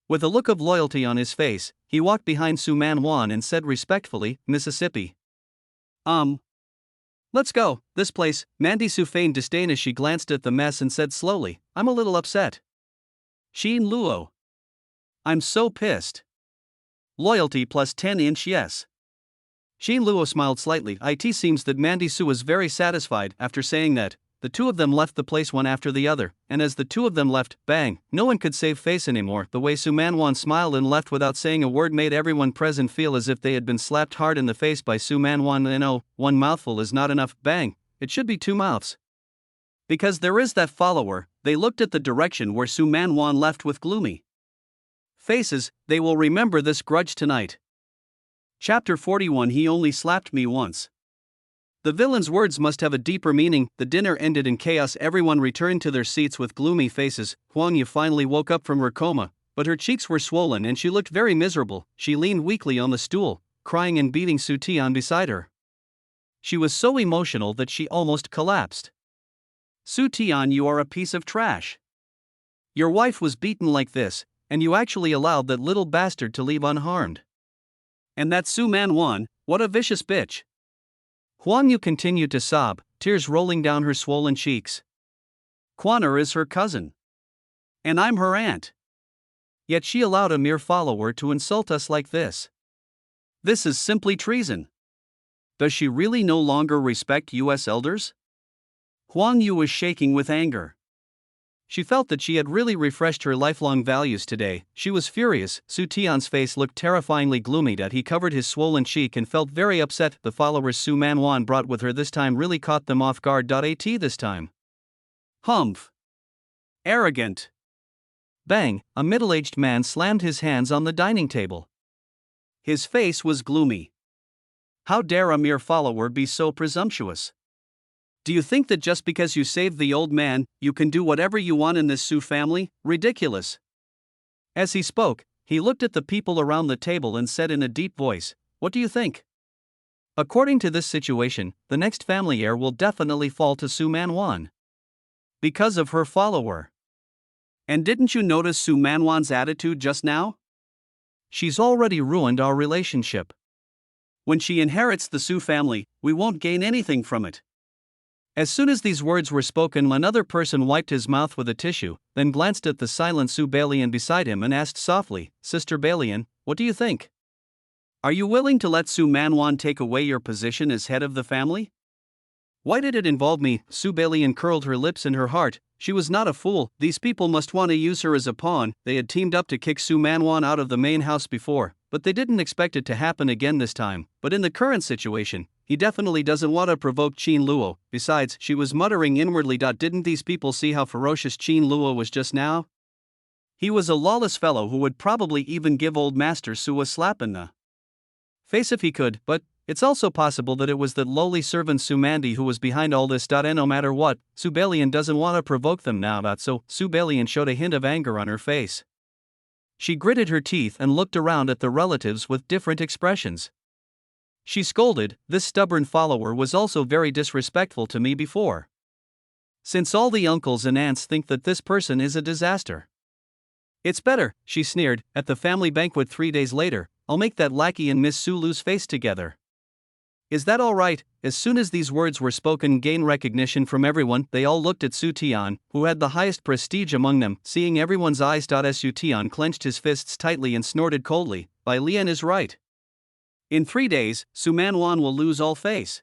With a look of loyalty on his face, he walked behind Su Manwan and said respectfully, Mississippi. Let's go, this place. Mandy Su feigned disdain as she glanced at the mess and said slowly, I'm a little upset. Qin Luo. I'm so pissed. Loyalty +10 yes. Qin Luo smiled slightly. It seems that Mandy Su was very satisfied. After saying that, the two of them left the place one after the other, and as the two of them left, bang, no one could save face anymore. The way Su Manwan smiled and left without saying a word made everyone present feel as if they had been slapped hard in the face by Su Manwan. No, one mouthful is not enough. Bang. it should be two mouths. Because there is that follower, they looked at the direction where Su Man Wan left with gloomy faces. They will remember this grudge tonight. Chapter 41. He only slapped me once. The villain's words must have a deeper meaning. The dinner ended in chaos. Everyone returned to their seats with gloomy faces. Huang Yu finally woke up from her coma, but her cheeks were swollen and she looked very miserable. She leaned weakly on the stool, crying and beating Su Tian beside her. She was so emotional that she almost collapsed. Su Tian, you are a piece of trash. Your wife was beaten like this, and you actually allowed that little bastard to leave unharmed. And that Su Man Wan, what a vicious bitch. Huang Yu continued to sob, tears rolling down her swollen cheeks. Quan is her cousin. And I'm her aunt. Yet she allowed a mere follower to insult us like this. This is simply treason. Does she really no longer respect U.S. elders? Huang Yu was shaking with anger. She felt that she had really refreshed her lifelong values today. She was furious. Su Tian's face looked terrifyingly gloomy that he covered his swollen cheek and felt very upset. The followers Su Man Wan brought with her this time really caught them off guard. At this time. Humph. Arrogant. Bang, a middle-aged man slammed his hands on the dining table. His face was gloomy. How dare a mere follower be so presumptuous? Do you think that just because you saved the old man, you can do whatever you want in this Su family? Ridiculous. As he spoke, he looked at the people around the table and said in a deep voice, what do you think? According to this situation, the next family heir will definitely fall to Su Man Wan. Because of her follower. And didn't you notice Su Man Wan's attitude just now? She's already ruined our relationship. When she inherits the Su family, we won't gain anything from it. As soon as these words were spoken, another person wiped his mouth with a tissue, then glanced at the silent Subellian beside him and asked softly, Sister Balian, what do you think? Are you willing to let Su Man Wan take away your position as head of the family? Why did it involve me? Subellian curled her lips in her heart. She was not a fool. These people must want to use her as a pawn. They had teamed up to kick Su Man Wan out of the main house before, but they didn't expect it to happen again this time. But in the current situation, he definitely doesn't want to provoke Qin Luo. Besides, she was muttering inwardly. Didn't these people see how ferocious Qin Luo was just now? He was a lawless fellow who would probably even give old Master Su a slap in the face if he could, but it's also possible that it was that lowly servant Sumandi who was behind all this. And no matter what, Subellian doesn't want to provoke them now. So Subellian showed a hint of anger on her face. She gritted her teeth and looked around at the relatives with different expressions. She scolded, this stubborn follower was also very disrespectful to me before. Since all the uncles and aunts think that this person is a disaster. It's better, she sneered, at the family banquet 3 days later, I'll make that Lackey and Miss Su lose face together. Is that all right? As soon as these words were spoken, gain recognition from everyone, they all looked at Su Tian, who had the highest prestige among them. Seeing everyone's eyes, Su Tian clenched his fists tightly and snorted coldly, Bai Lian is right. In 3 days, Su Man Wan will lose all face.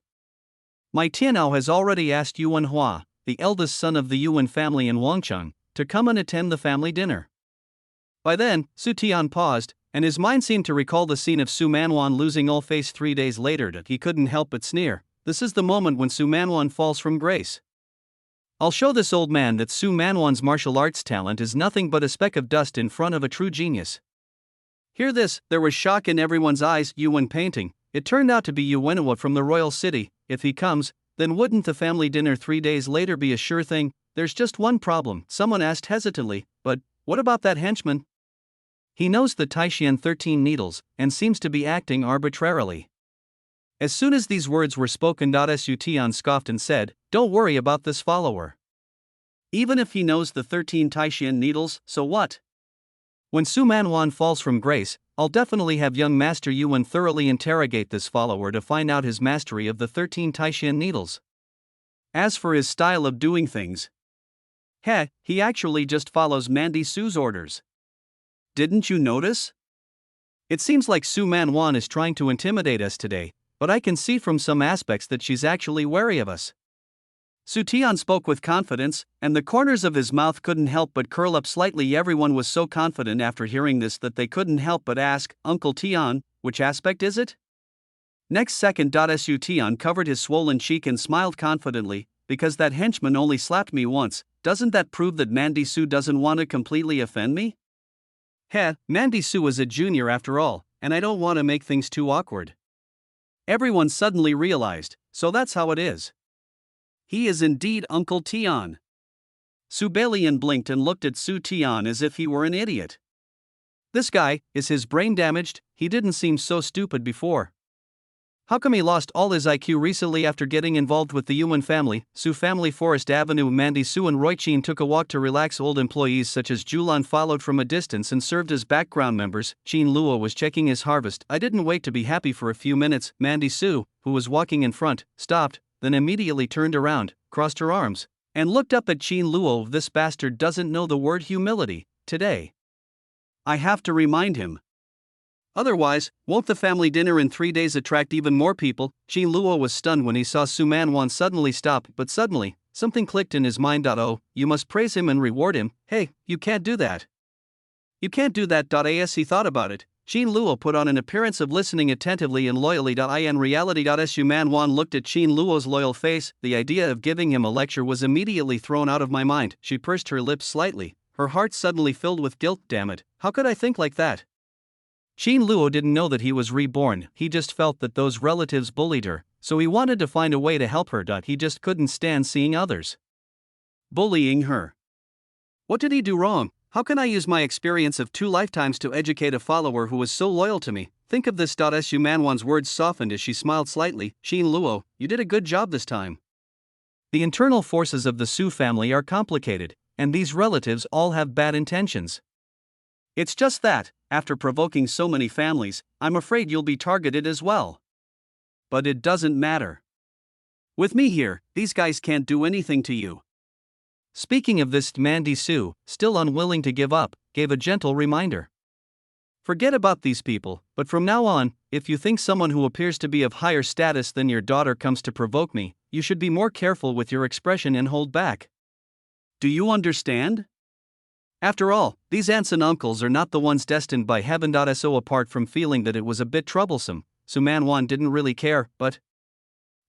My Tianao has already asked Yuan Hua, the eldest son of the Yuan family in Wangcheng, to come and attend the family dinner. By then, Su Tian paused, and his mind seemed to recall the scene of Su Man Wan losing all face 3 days later. He couldn't help but sneer. This is the moment when Su Man Wan falls from grace. I'll show this old man that Su Man Wan's martial arts talent is nothing but a speck of dust in front of a true genius. Hear this, there was shock in everyone's eyes. Yuan painting. It turned out to be Yuanhua from the royal city. If he comes, then wouldn't the family dinner 3 days later be a sure thing? There's just one problem, someone asked hesitantly, but what about that henchman? He knows the Taishan 13 needles, and seems to be acting arbitrarily. As soon as these words were spoken, Su Tian scoffed and said, don't worry about this follower. Even if he knows the 13 Taishan needles, so what? When Su Man Wan falls from grace, I'll definitely have young Master Yuan thoroughly interrogate this follower to find out his mastery of the 13 Taishan needles. As for his style of doing things, he actually just follows Mandy Su's orders. Didn't you notice? It seems like Su Man Wan is trying to intimidate us today, but I can see from some aspects that she's actually wary of us. Su Tian spoke with confidence, and the corners of his mouth couldn't help but curl up slightly. Everyone was so confident after hearing this that they couldn't help but ask, Uncle Tian, which aspect is it? Next second. Su Tian covered his swollen cheek and smiled confidently, because that henchman only slapped me once. Doesn't that prove that Mandy Su doesn't want to completely offend me? Heh, Mandy Su is a junior after all, and I don't want to make things too awkward. Everyone suddenly realized, so that's how it is. He is indeed Uncle Tian. Subellian blinked and looked at Su Tian as if he were an idiot. This guy, is his brain damaged? He didn't seem so stupid before. How come he lost all his IQ recently after getting involved with the Yuan family? Su family. Forest Avenue. Mandy Su and Roy Chin took a walk to relax. Old employees such as Julan followed from a distance and served as background members. Chin Luo was checking his harvest. I didn't wait to be happy for a few minutes. Mandy Su, who was walking in front, stopped, then immediately turned around, crossed her arms, and looked up at Chin Luo. This bastard doesn't know the word humility today. I have to remind him. Otherwise, won't the family dinner in 3 days attract even more people? Chin Luo was stunned when he saw Su Man Wan suddenly stop, but suddenly, something clicked in his mind. Oh, you must praise him and reward him. Hey, you can't do that. You can't do that. As he thought about it, Chin Luo put on an appearance of listening attentively and loyally. In reality, Su Man Wan looked at Chin Luo's loyal face. The idea of giving him a lecture was immediately thrown out of my mind. She pursed her lips slightly, her heart suddenly filled with guilt. Damn it, how could I think like that? Chin Luo didn't know that he was reborn, he just felt that those relatives bullied her, so he wanted to find a way to help her. He just couldn't stand seeing others bullying her. What did he do wrong? How can I use my experience of 2 lifetimes to educate a follower who was so loyal to me? Think of this. Su Manwan's words softened as she smiled slightly. Chin Luo, you did a good job this time. The internal forces of the Su family are complicated, and these relatives all have bad intentions. It's just that, after provoking so many families, I'm afraid you'll be targeted as well. But it doesn't matter. With me here, these guys can't do anything to you. Speaking of this, Mandy Su, still unwilling to give up, gave a gentle reminder. Forget about these people, but from now on, if you think someone who appears to be of higher status than your daughter comes to provoke me, you should be more careful with your expression and hold back. Do you understand? After all, these aunts and uncles are not the ones destined by heaven. So apart from feeling that it was a bit troublesome, Su Man Wan didn't really care, but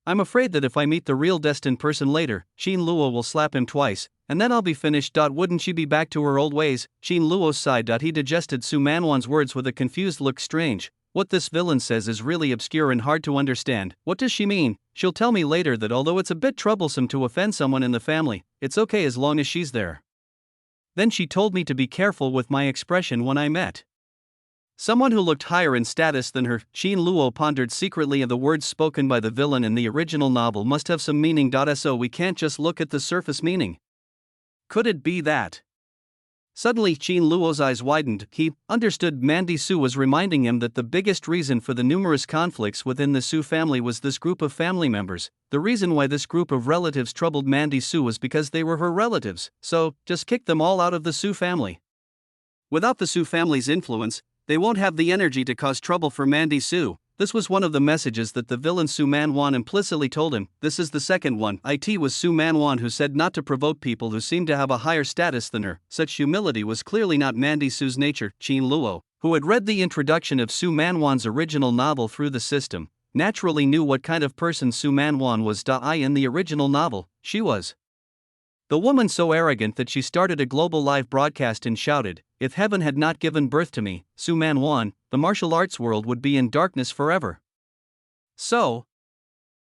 I'm afraid that if I meet the real destined person later, Chin Luo will slap him twice, and then I'll be finished. Wouldn't she be back to her old ways? Chin Luo sighed. He digested Su Man Wan's words with a confused look. Strange, what this villain says is really obscure and hard to understand. What does she mean? She'll tell me later that although it's a bit troublesome to offend someone in the family, it's okay as long as she's there. Then she told me to be careful with my expression when I met someone who looked higher in status than her. Chin Luo pondered secretly, and the words spoken by the villain in the original novel must have some meaning. So we can't just look at the surface meaning. Could it be that? Suddenly Chin Luo's eyes widened. He understood Mandy Su was reminding him that the biggest reason for the numerous conflicts within the Su family was this group of family members. The reason why this group of relatives troubled Mandy Su was because they were her relatives, so just kick them all out of the Su family. Without the Su family's influence, they won't have the energy to cause trouble for Mandy Su. This was one of the messages that the villain Su Man Wan implicitly told him. This is the second one. It was Su Man Wan who said not to provoke people who seemed to have a higher status than her. Such humility was clearly not Mandy Su's nature. Chin Luo, who had read the introduction of Su Man Wan's original novel through the system, naturally knew what kind of person Su Man Wan was. In the original novel, she was the woman so arrogant that she started a global live broadcast and shouted, "If heaven had not given birth to me, Su Man Wan, the martial arts world would be in darkness forever." So,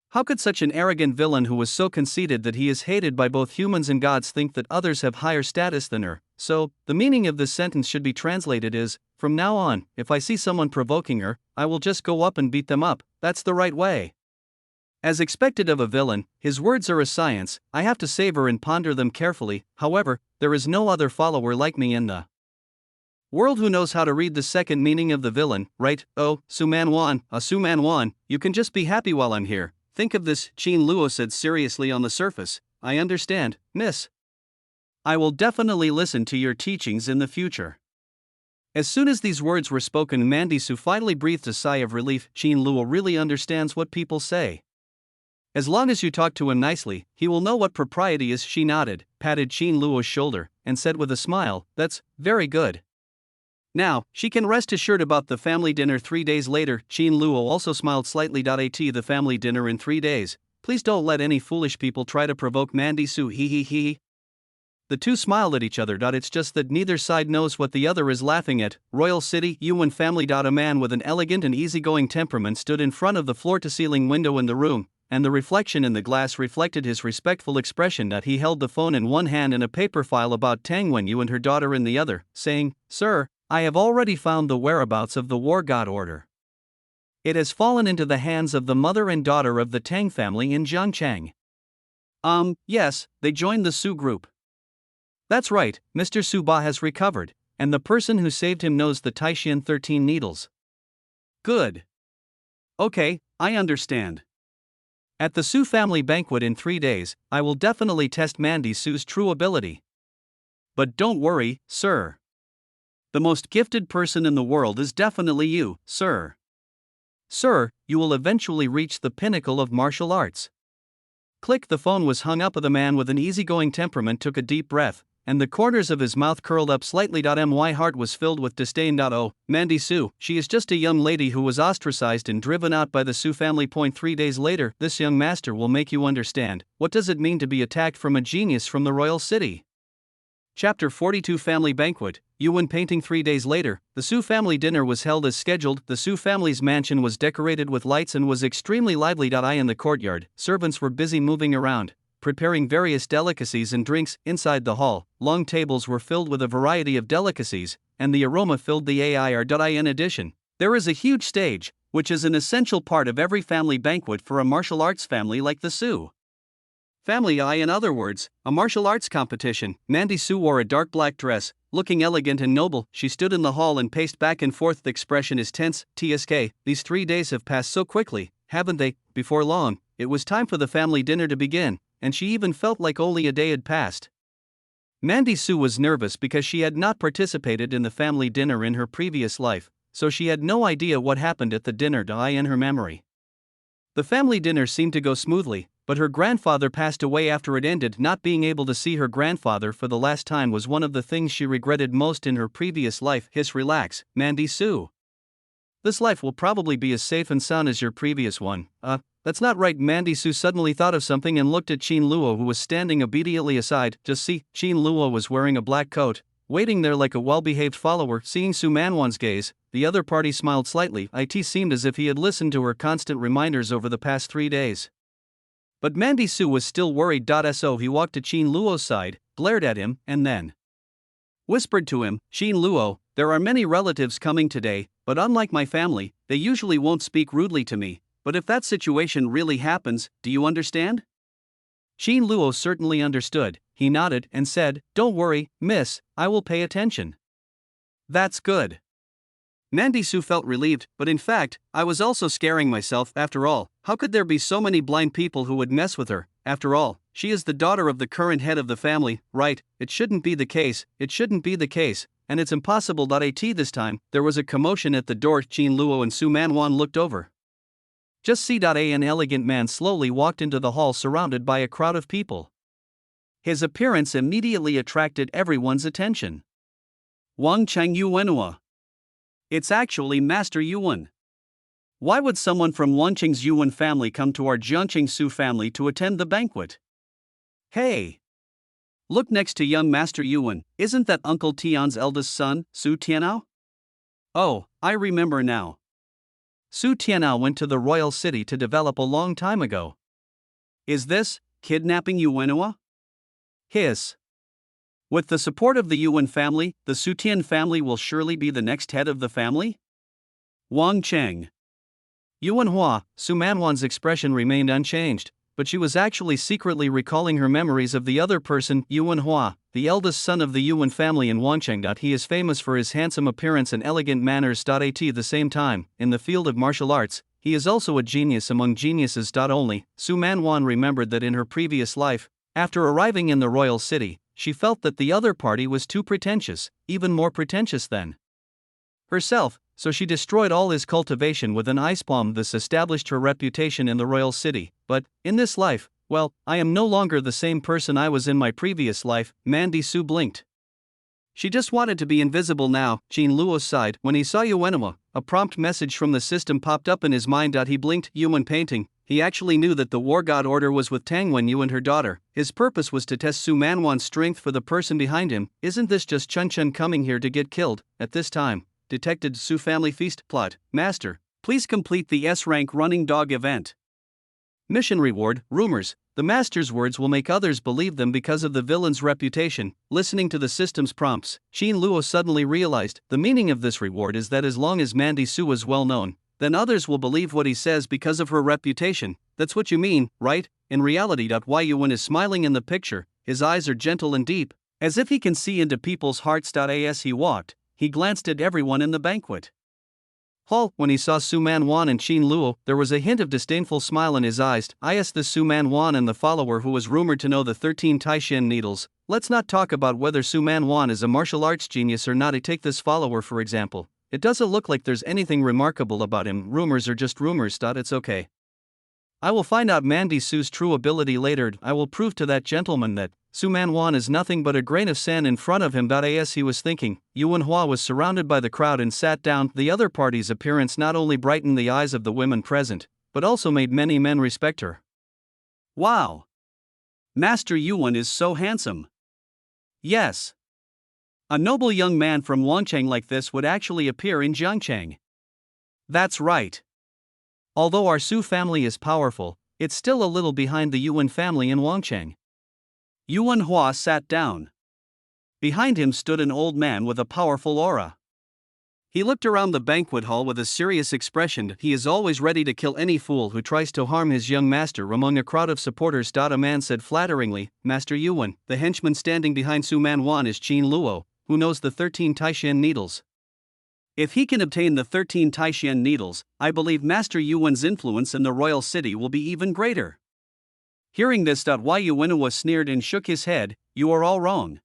how could such an arrogant villain who was so conceited that he is hated by both humans and gods think that others have higher status than her? So, the meaning of this sentence should be translated as, from now on, if I see someone provoking her, I will just go up and beat them up. That's the right way. As expected of a villain, his words are a science. I have to savor and ponder them carefully. However, there is no other follower like me in the world who knows how to read the second meaning of the villain, right? Oh, Su Man Wan, Su Man Wan, you can just be happy while I'm here. Think of this, Chin Luo said seriously. On the surface, I understand, miss. I will definitely listen to your teachings in the future. As soon as these words were spoken, Mandy Su finally breathed a sigh of relief. Chin Luo really understands what people say. As long as you talk to him nicely, he will know what propriety is. She nodded, patted Chin Luo's shoulder, and said with a smile, "That's very good. Now, she can rest assured about the family dinner 3 days later. Qin Luo also smiled slightly. At the family dinner in 3 days. Please don't let any foolish people try to provoke Mandy Su. He. The two smiled at each other. It's just that neither side knows what the other is laughing at. Royal City, Yuan family. A man with an elegant and easygoing temperament stood in front of the floor-to-ceiling window in the room, and the reflection in the glass reflected his respectful expression. He held the phone in one hand and a paper file about Tang Wenyu and her daughter in the other, saying, "Sir, I have already found the whereabouts of the war god order. It has fallen into the hands of the mother and daughter of the Tang family in Jiangchang." Yes, they joined the Su group. That's right, Mr. Su Ba has recovered, and the person who saved him knows the Taishan 13 needles. Good. Okay, I understand. At the Su family banquet in 3 days, I will definitely test Mandy Su's true ability. But don't worry, sir. The most gifted person in the world is definitely you, sir. Sir, you will eventually reach the pinnacle of martial arts. Click. The phone was hung up. The man with an easygoing temperament took a deep breath, and the corners of his mouth curled up slightly. My heart was filled with disdain. Oh, Mandy Su, she is just a young lady who was ostracized and driven out by the Su family. 3 days later, this young master will make you understand what does it mean to be attacked from a genius from the royal city. Chapter 42 Family Banquet, Yuan Painting. 3 days later, the Su family dinner was held as scheduled. The Su family's mansion was decorated with lights and was extremely lively. In the courtyard, servants were busy moving around, preparing various delicacies and drinks. Inside the hall, long tables were filled with a variety of delicacies, and the aroma filled the air. In addition, there is a huge stage, which is an essential part of every family banquet for a martial arts family like the Su family. In other words, a martial arts competition. Mandy Su wore a dark black dress, looking elegant and noble. She stood in the hall and paced back and forth. The expression is tense. These 3 days have passed so quickly, haven't they? Before long, it was time for the family dinner to begin, and she even felt like only a day had passed. Mandy Su was nervous because she had not participated in the family dinner in her previous life, so she had no idea what happened at the dinner. In her memory, the family dinner seemed to go smoothly, but her grandfather passed away after it ended. Not being able to see her grandfather for the last time was one of the things she regretted most in her previous life. Relax, Mandy Su. This life will probably be as safe and sound as your previous one. That's not right. Mandy Su suddenly thought of something and looked at Qin Luo, who was standing obediently aside. Just see, Qin Luo was wearing a black coat, waiting there like a well-behaved follower. Seeing Su Manwan's gaze, the other party smiled slightly. It seemed as if he had listened to her constant reminders over the past 3 days. But Mandy Su was still worried. So he walked to Qin Luo's side, glared at him, and then whispered to him, "Qin Luo, there are many relatives coming today, but unlike my family, they usually won't speak rudely to me. But if that situation really happens, do you understand?" Qin Luo certainly understood. He nodded and said, "Don't worry, miss, I will pay attention." That's good. Mandy Su felt relieved, but in fact, I was also scaring myself. After all, how could there be so many blind people who would mess with her? After all, she is the daughter of the current head of the family, right? It shouldn't be the case, and it's impossible. This time, there was a commotion at the door. Qin Luo and Su Manwan looked over. Just see. An elegant man slowly walked into the hall surrounded by a crowd of people. His appearance immediately attracted everyone's attention. Wang Cheng Yuanhua. It's actually Master Yuan. Why would someone from Wanqing's Yuan family come to our Jiangqing Su family to attend the banquet? Hey! Look next to young Master Yuan, isn't that Uncle Tian's eldest son, Su Tianao? Oh, I remember now. Su Tianao went to the royal city to develop a long time ago. Is this kidnapping Yuanhua? Hiss. With the support of the Yuan family, the Su Tian family will surely be the next head of the family? Wang Cheng. Yuanhua, Su Manwan's expression remained unchanged, but she was actually secretly recalling her memories of the other person. Yuanhua, the eldest son of the Yuan family in Wancheng. He is famous for his handsome appearance and elegant manners. At the same time, in the field of martial arts, he is also a genius among geniuses. Only, Su Manwan remembered that in her previous life, after arriving in the royal city, she felt that the other party was too pretentious, even more pretentious than herself, so she destroyed all his cultivation with an ice bomb. This established her reputation in the royal city. But, in this life, well, I am no longer the same person I was in my previous life. Mandy Su blinked. She just wanted to be invisible now, Jean Luo sighed. When he saw Yuenwa, a prompt message from the system popped up in his mind. He blinked. Yuan painting. He actually knew that the War God order was with Tang Wenyu and her daughter. His purpose was to test Su Manwan's strength for the person behind him. Isn't this just Chun Chun coming here to get killed? At this time, detected Su family feast. Plot. Master, please complete the S-rank running dog event. Mission reward, rumors. The master's words will make others believe them because of the villain's reputation. Listening to the system's prompts, Jean Luo suddenly realized the meaning of this reward is that as long as Mandy Su is well known, then others will believe what he says because of her reputation. That's what you mean, right? In reality. Yuan is smiling in the picture, his eyes are gentle and deep, as if he can see into people's hearts. As he walked, he glanced at everyone in the banquet hall. When he saw Su Manwan and Jean Luo, there was a hint of disdainful smile in his eyes. The Su Manwan and the follower who was rumored to know the 13 Taishan needles. Let's not talk about whether Su Manwan is a martial arts genius or not. Take this follower for example. It doesn't look like there's anything remarkable about him. Rumors are just rumors. It's okay. I will find out Mandy Su's true ability later. I will prove to that gentleman that Su Manwan is nothing but a grain of sand in front of him. As he was thinking, Yuan Hua was surrounded by the crowd and sat down. The other party's appearance not only brightened the eyes of the women present, but also made many men respect her. Wow! Master Yuan is so handsome. Yes. A noble young man from Wangchang like this would actually appear in Jiangchang. That's right. Although our Su family is powerful, it's still a little behind the Yuan family in Wangchang. Yuan Hua sat down. Behind him stood an old man with a powerful aura. He looked around the banquet hall with a serious expression. He is always ready to kill any fool who tries to harm his young master. Among a crowd of supporters, a man said flatteringly, Master Yuan. The henchman standing behind Su Manwan is Jean Luo, who knows the 13 Taishan needles. If he can obtain the 13 Taishan needles, I believe Master Yuan's influence in the royal city will be even greater. Hearing this, Yuan sneered and shook his head. You are all wrong.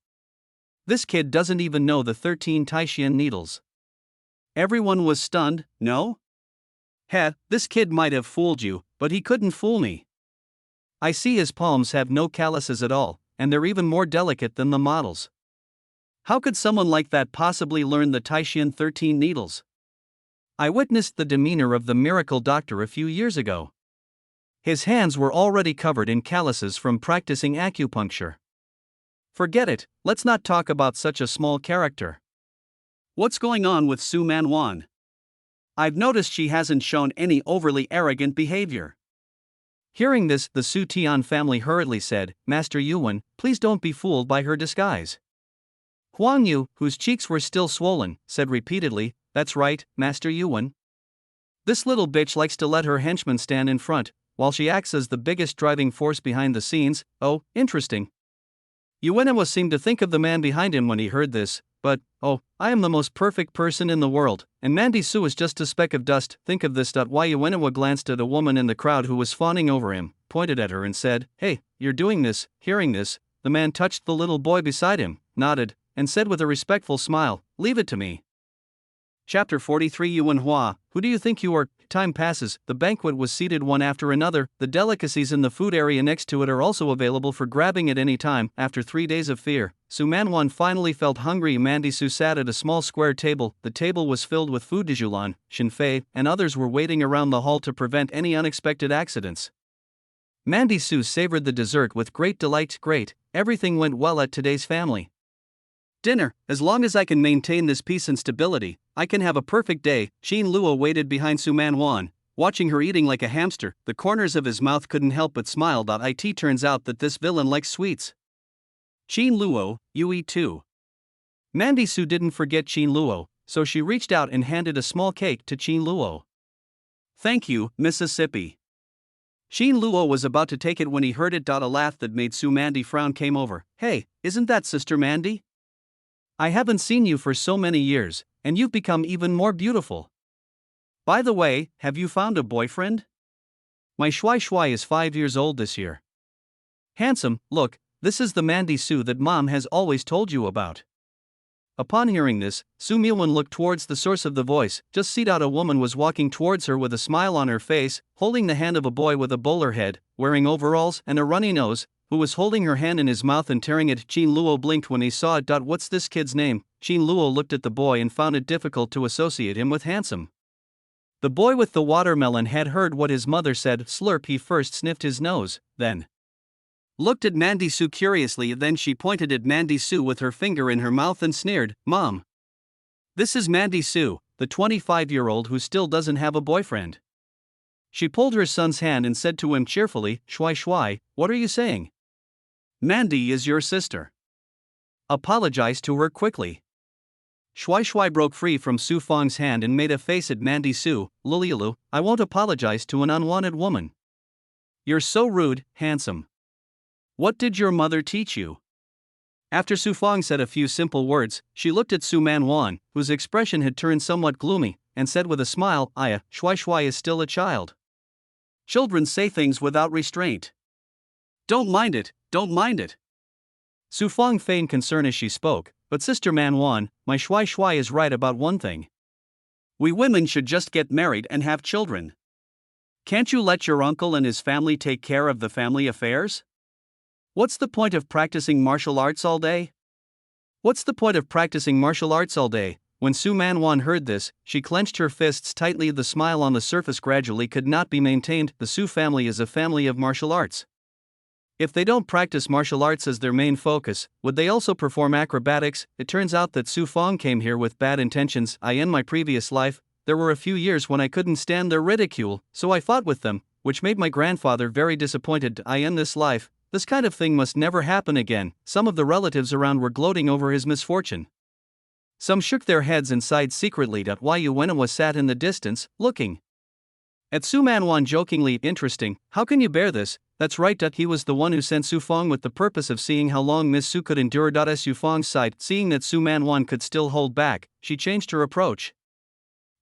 This kid doesn't even know the 13 Taishan needles. Everyone was stunned. No? This kid might have fooled you, but he couldn't fool me. I see his palms have no calluses at all, and they're even more delicate than the models. How could someone like that possibly learn the Taishan 13 needles? I witnessed the demeanor of the miracle doctor a few years ago. His hands were already covered in calluses from practicing acupuncture. Forget it, let's not talk about such a small character. What's going on with Su Manwan? I've noticed she hasn't shown any overly arrogant behavior. Hearing this, the Su Tian family hurriedly said, Master Yuan, please don't be fooled by her disguise. Huang Yu, whose cheeks were still swollen, said repeatedly, That's right, Master Yuan. This little bitch likes to let her henchman stand in front, while she acts as the biggest driving force behind the scenes. Oh, interesting. Yuan seemed to think of the man behind him when he heard this, but, I am the most perfect person in the world, and Mandy Su is just a speck of dust. Think of this. Yuan glanced at a woman in the crowd who was fawning over him, pointed at her and said, Hey, you're doing this. Hearing this, the man touched the little boy beside him, nodded, and said with a respectful smile, Leave it to me. Chapter 43 Yuan Hua, who do you think you are? Time passes, the banquet was seated one after another, the delicacies in the food area next to it are also available for grabbing at any time. After 3 days of fear, Su Manwan finally felt hungry. Mandy Su sat at a small square table. The table was filled with food. Dijulan, Shinfei, and others were waiting around the hall to prevent any unexpected accidents. Mandy Su savored the dessert with great delight. Great, everything went well at today's family dinner. As long as I can maintain this peace and stability, I can have a perfect day. Jean Luo waited behind Su Manwan, watching her eating like a hamster. The corners of his mouth couldn't help but smile. It turns out that this villain likes sweets. Jean Luo, you eat too. Mandy Su didn't forget Jean Luo, so she reached out and handed a small cake to Jean Luo. Thank you, Mississippi. Jean Luo was about to take it when he heard it. A laugh that made Su Mandy frown came over. Hey, isn't that Sister Mandy? I haven't seen you for so many years, and you've become even more beautiful. By the way, have you found a boyfriend? My Shuai Shuai is 5 years old this year. Handsome, look, this is the Mandy Su that Mom has always told you about. Upon hearing this, Su Milwan looked towards the source of the voice. Just see. A woman was walking towards her with a smile on her face, holding the hand of a boy with a bowler head, wearing overalls and a runny nose, who was holding her hand in his mouth and tearing it. Qin Luo blinked when he saw it. What's this kid's name? Qin Luo looked at the boy and found it difficult to associate him with handsome. The boy with the watermelon had heard what his mother said. Slurp. He first sniffed his nose, then looked at Mandy Su curiously. Then she pointed at Mandy Su with her finger in her mouth and sneered, "Mom, this is Mandy Su, the 25-year-old who still doesn't have a boyfriend." She pulled her son's hand and said to him cheerfully, "Shui Shui, what are you saying? Mandy is your sister. Apologize to her quickly." Shui Shui broke free from Su Fong's hand and made a face at Mandy Su. "Lulilu, I won't apologize to an unwanted woman." "You're so rude, handsome. What did your mother teach you?" After Su Fong said a few simple words, she looked at Su Man Wan, whose expression had turned somewhat gloomy, and said with a smile, "Aya, Shui Shui is still a child. Children say things without restraint. Don't mind it, don't mind it." Su Fong feigned concern as she spoke, "But Sister Man Wan, my Shui Shui is right about one thing. We women should just get married and have children. Can't you let your uncle and his family take care of the family affairs? What's the point of practicing martial arts all day? What's the point of practicing martial arts all day?" When Su Man Wan heard this, she clenched her fists tightly. The smile on the surface gradually could not be maintained. The Su family is a family of martial arts. If they don't practice martial arts as their main focus, would they also perform acrobatics? It turns out that Su Fong came here with bad intentions. In my previous life, there were a few years when I couldn't stand their ridicule, so I fought with them, which made my grandfather very disappointed. In this life, this kind of thing must never happen again. Some of the relatives around were gloating over his misfortune. Some shook their heads and sighed secretly. Yu Wenhua sat in the distance, looking at Su Man Wan jokingly. "Interesting, how can you bear this?" "That's right. He was the one who sent Su Fong with the purpose of seeing how long Miss Su could endure." Su Fong sighed. Seeing that Su Man Wan could still hold back, she changed her approach.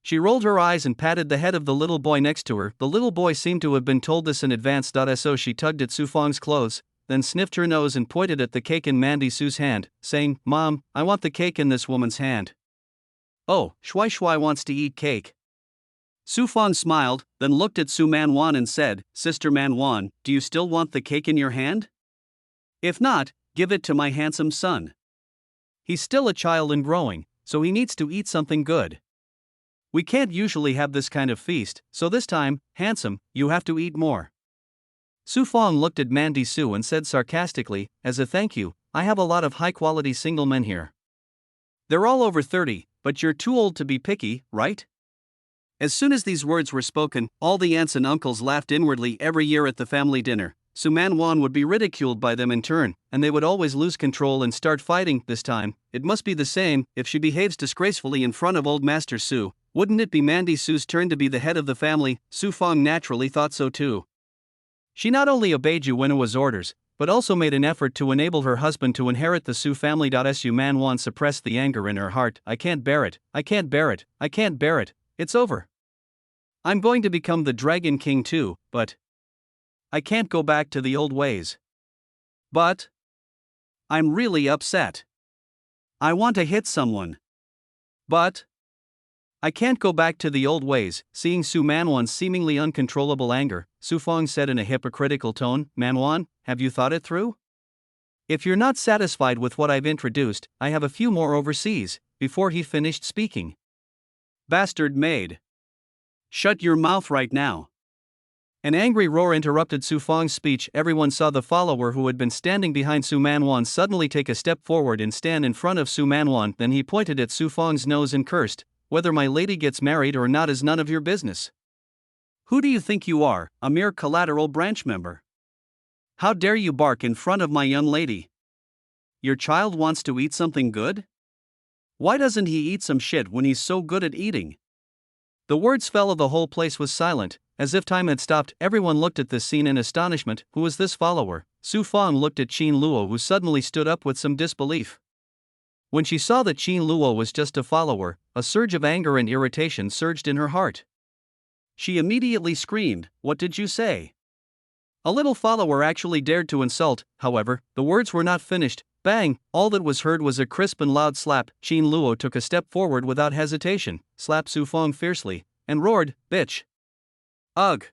She rolled her eyes and patted the head of the little boy next to her. The little boy seemed to have been told this in advance. So she tugged at Su Fong's clothes, then sniffed her nose and pointed at the cake in Mandy Su's hand, saying, "Mom, I want the cake in this woman's hand." "Oh, Shui Shui wants to eat cake." Su Fong smiled, then looked at Su Man Wan and said, "Sister Man Wan, do you still want the cake in your hand? If not, give it to my handsome son. He's still a child and growing, so he needs to eat something good. We can't usually have this kind of feast, so this time, handsome, you have to eat more." Su Fong looked at Mandy Su and said sarcastically, "As a thank you, I have a lot of high-quality single men here. They're all over 30, but you're too old to be picky, right?" As soon as these words were spoken, all the aunts and uncles laughed inwardly. Every year at the family dinner, Su Man Wan would be ridiculed by them in turn, and they would always lose control and start fighting. This time, it must be the same. If she behaves disgracefully in front of old Master Su, wouldn't it be Mandy Su's turn to be the head of the family? Su Fong naturally thought so too. She not only obeyed Yu Wenhua's orders, but also made an effort to enable her husband to inherit the Su family. Su Man Wan suppressed the anger in her heart. "I can't bear it, I can't bear it, I can't bear it, it's over. I'm going to become the Dragon King too, but I can't go back to the old ways. But I'm really upset. I want to hit someone. But I can't go back to the old ways." Seeing Su Manwan's seemingly uncontrollable anger, Su Fong said in a hypocritical tone, "Manwan, have you thought it through? If you're not satisfied with what I've introduced, I have a few more overseas." Before he finished speaking, "Bastard maid. Shut your mouth right now." An angry roar interrupted Su Fong's speech. Everyone saw the follower who had been standing behind Su Manwan suddenly take a step forward and stand in front of Su Manwan. Then he pointed at Su Fong's nose and cursed, "Whether my lady gets married or not is none of your business. Who do you think you are, a mere collateral branch member? How dare you bark in front of my young lady? Your child wants to eat something good? Why doesn't he eat some shit when he's so good at eating?" The words fell. The whole place was silent, as if time had stopped. Everyone looked at this scene in astonishment. Who was this follower? Su Fong looked at Qin Luo, who suddenly stood up with some disbelief. When she saw that Qin Luo was just a follower, a surge of anger and irritation surged in her heart. She immediately screamed, "What did you say? A little follower actually dared to insult." However, the words were not finished. Bang! All that was heard was a crisp and loud slap. Qin Luo took a step forward without hesitation, slapped Su Fong fiercely, and roared, "Bitch! Ugh!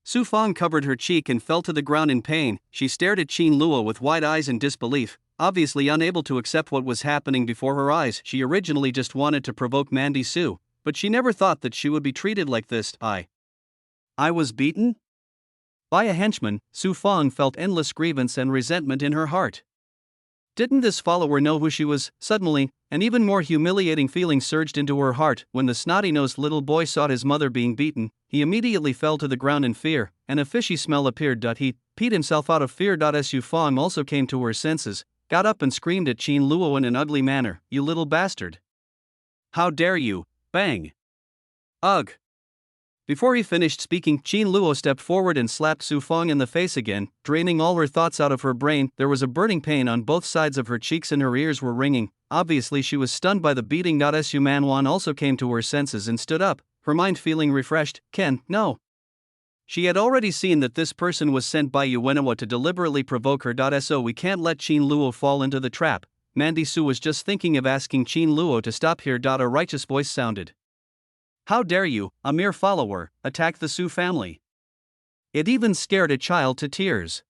Su Fang covered her cheek and fell to the ground in pain. She stared at Qin Luo with wide eyes in disbelief, obviously unable to accept what was happening before her eyes. She originally just wanted to provoke Mandy Su, but she never thought that she would be treated like this. I was beaten? By a henchman. Su Fang felt endless grievance and resentment in her heart. Didn't this follower know who she was? Suddenly, an even more humiliating feeling surged into her heart. When the snotty-nosed little boy saw his mother being beaten, he immediately fell to the ground in fear, and a fishy smell appeared. He peed himself out of fear. Su Fang also came to her senses, got up and screamed at Qin Luo in an ugly manner, "You little bastard! How dare you!" Bang! Ugh! Before he finished speaking, Qin Luo stepped forward and slapped Su Fang in the face again, draining all her thoughts out of her brain. There was a burning pain on both sides of her cheeks and her ears were ringing. Obviously she was stunned by the beating. Su Man Wan also came to her senses and stood up, her mind feeling refreshed. No. She had already seen that this person was sent by Yuenawa to deliberately provoke her. So we can't let Qin Luo fall into the trap. Mandy Su was just thinking of asking Qin Luo to stop here. A righteous voice sounded. How dare you, a mere follower, attack the Su family? It even scared a child to tears.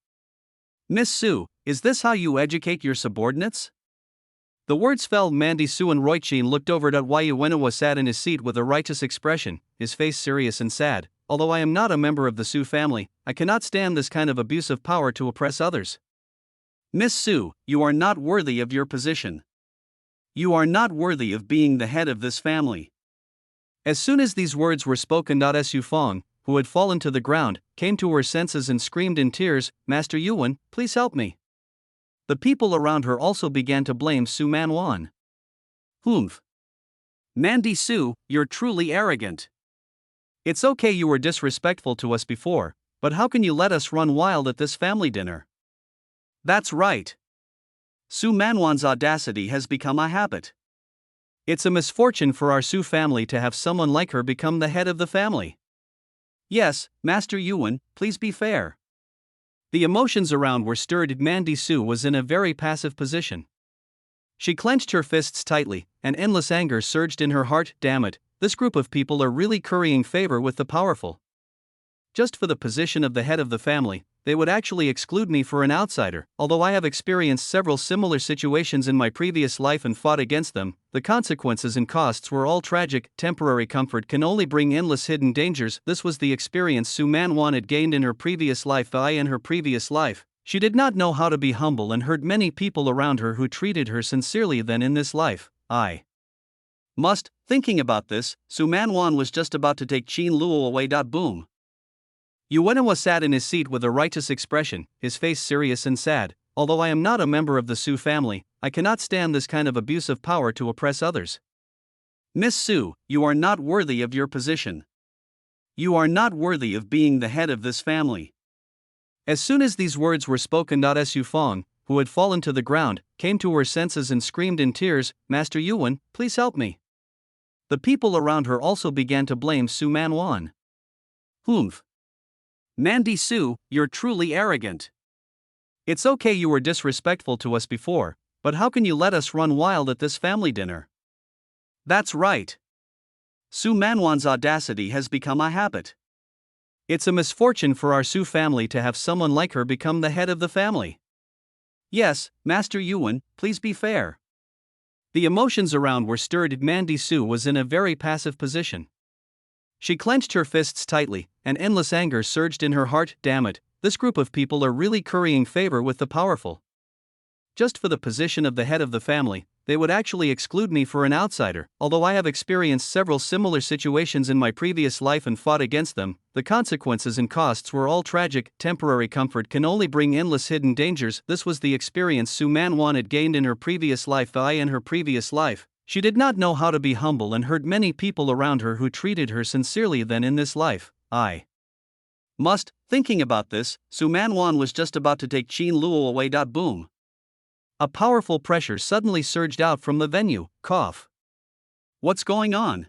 Miss Su, is this how you educate your subordinates? The words fell. Mandy Su and Roiqin looked over at Wai Yuenawa sat in his seat with a righteous expression, his face serious and sad. Although I am not a member of the Su family, I cannot stand this kind of abuse of power to oppress others. Miss Su, you are not worthy of your position. You are not worthy of being the head of this family. As soon as these words were spoken, Su Fang, who had fallen to the ground, came to her senses and screamed in tears, "Master Yuan, please help me." The people around her also began to blame Su Man Wan. Humph. Mandy Su, you're truly arrogant. It's okay you were disrespectful to us before, but how can you let us run wild at this family dinner? That's right. Su Manwan's audacity has become a habit. It's a misfortune for our Su family to have someone like her become the head of the family. Yes, Master Yuan, please be fair. The emotions around were stirred. Mandy Su was in a very passive position. She clenched her fists tightly, and endless anger surged in her heart. Damn it, this group of people are really currying favor with the powerful. Just for the position of the head of the family, they would actually exclude me for an outsider. Although I have experienced several similar situations in my previous life and fought against them, the consequences and costs were all tragic. Temporary comfort can only bring endless hidden dangers. This was the experience Su Man had gained in her previous life. In her previous life, she did not know how to be humble and hurt many people around her who treated her sincerely. Then in this life, thinking about this, Su Man was just about to take Qin Luo away. Boom. Yuenawa sat in his seat with a righteous expression, his face serious and sad. Although I am not a member of the Su family, I cannot stand this kind of abuse of power to oppress others. Miss Su, you are not worthy of your position. You are not worthy of being the head of this family. As soon as these words were spoken, Su Fang, who had fallen to the ground, came to her senses and screamed in tears, "Master Yuan, please help me." The people around her also began to blame Su Man Wan. Humph. Mandy Su, you're truly arrogant. It's okay you were disrespectful to us before, but how can you let us run wild at this family dinner? That's right. Su Manwan's audacity has become a habit. It's a misfortune for our Su family to have someone like her become the head of the family. Yes, Master Yuan, please be fair. The emotions around were stirred. Mandy Su was in a very passive position. She clenched her fists tightly, and endless anger surged in her heart. Damn it, this group of people are really currying favor with the powerful. Just for the position of the head of the family, they would actually exclude me for an outsider. Although I have experienced several similar situations in my previous life and fought against them, the consequences and costs were all tragic. Temporary comfort can only bring endless hidden dangers. This was the experience Su Man had gained in her previous life. In her previous life, she did not know how to be humble and hurt many people around her who treated her sincerely. Then in this life, thinking about this, Su Man was just about to take Qin Luo away. Boom. A powerful pressure suddenly surged out from the venue. Cough. What's going on?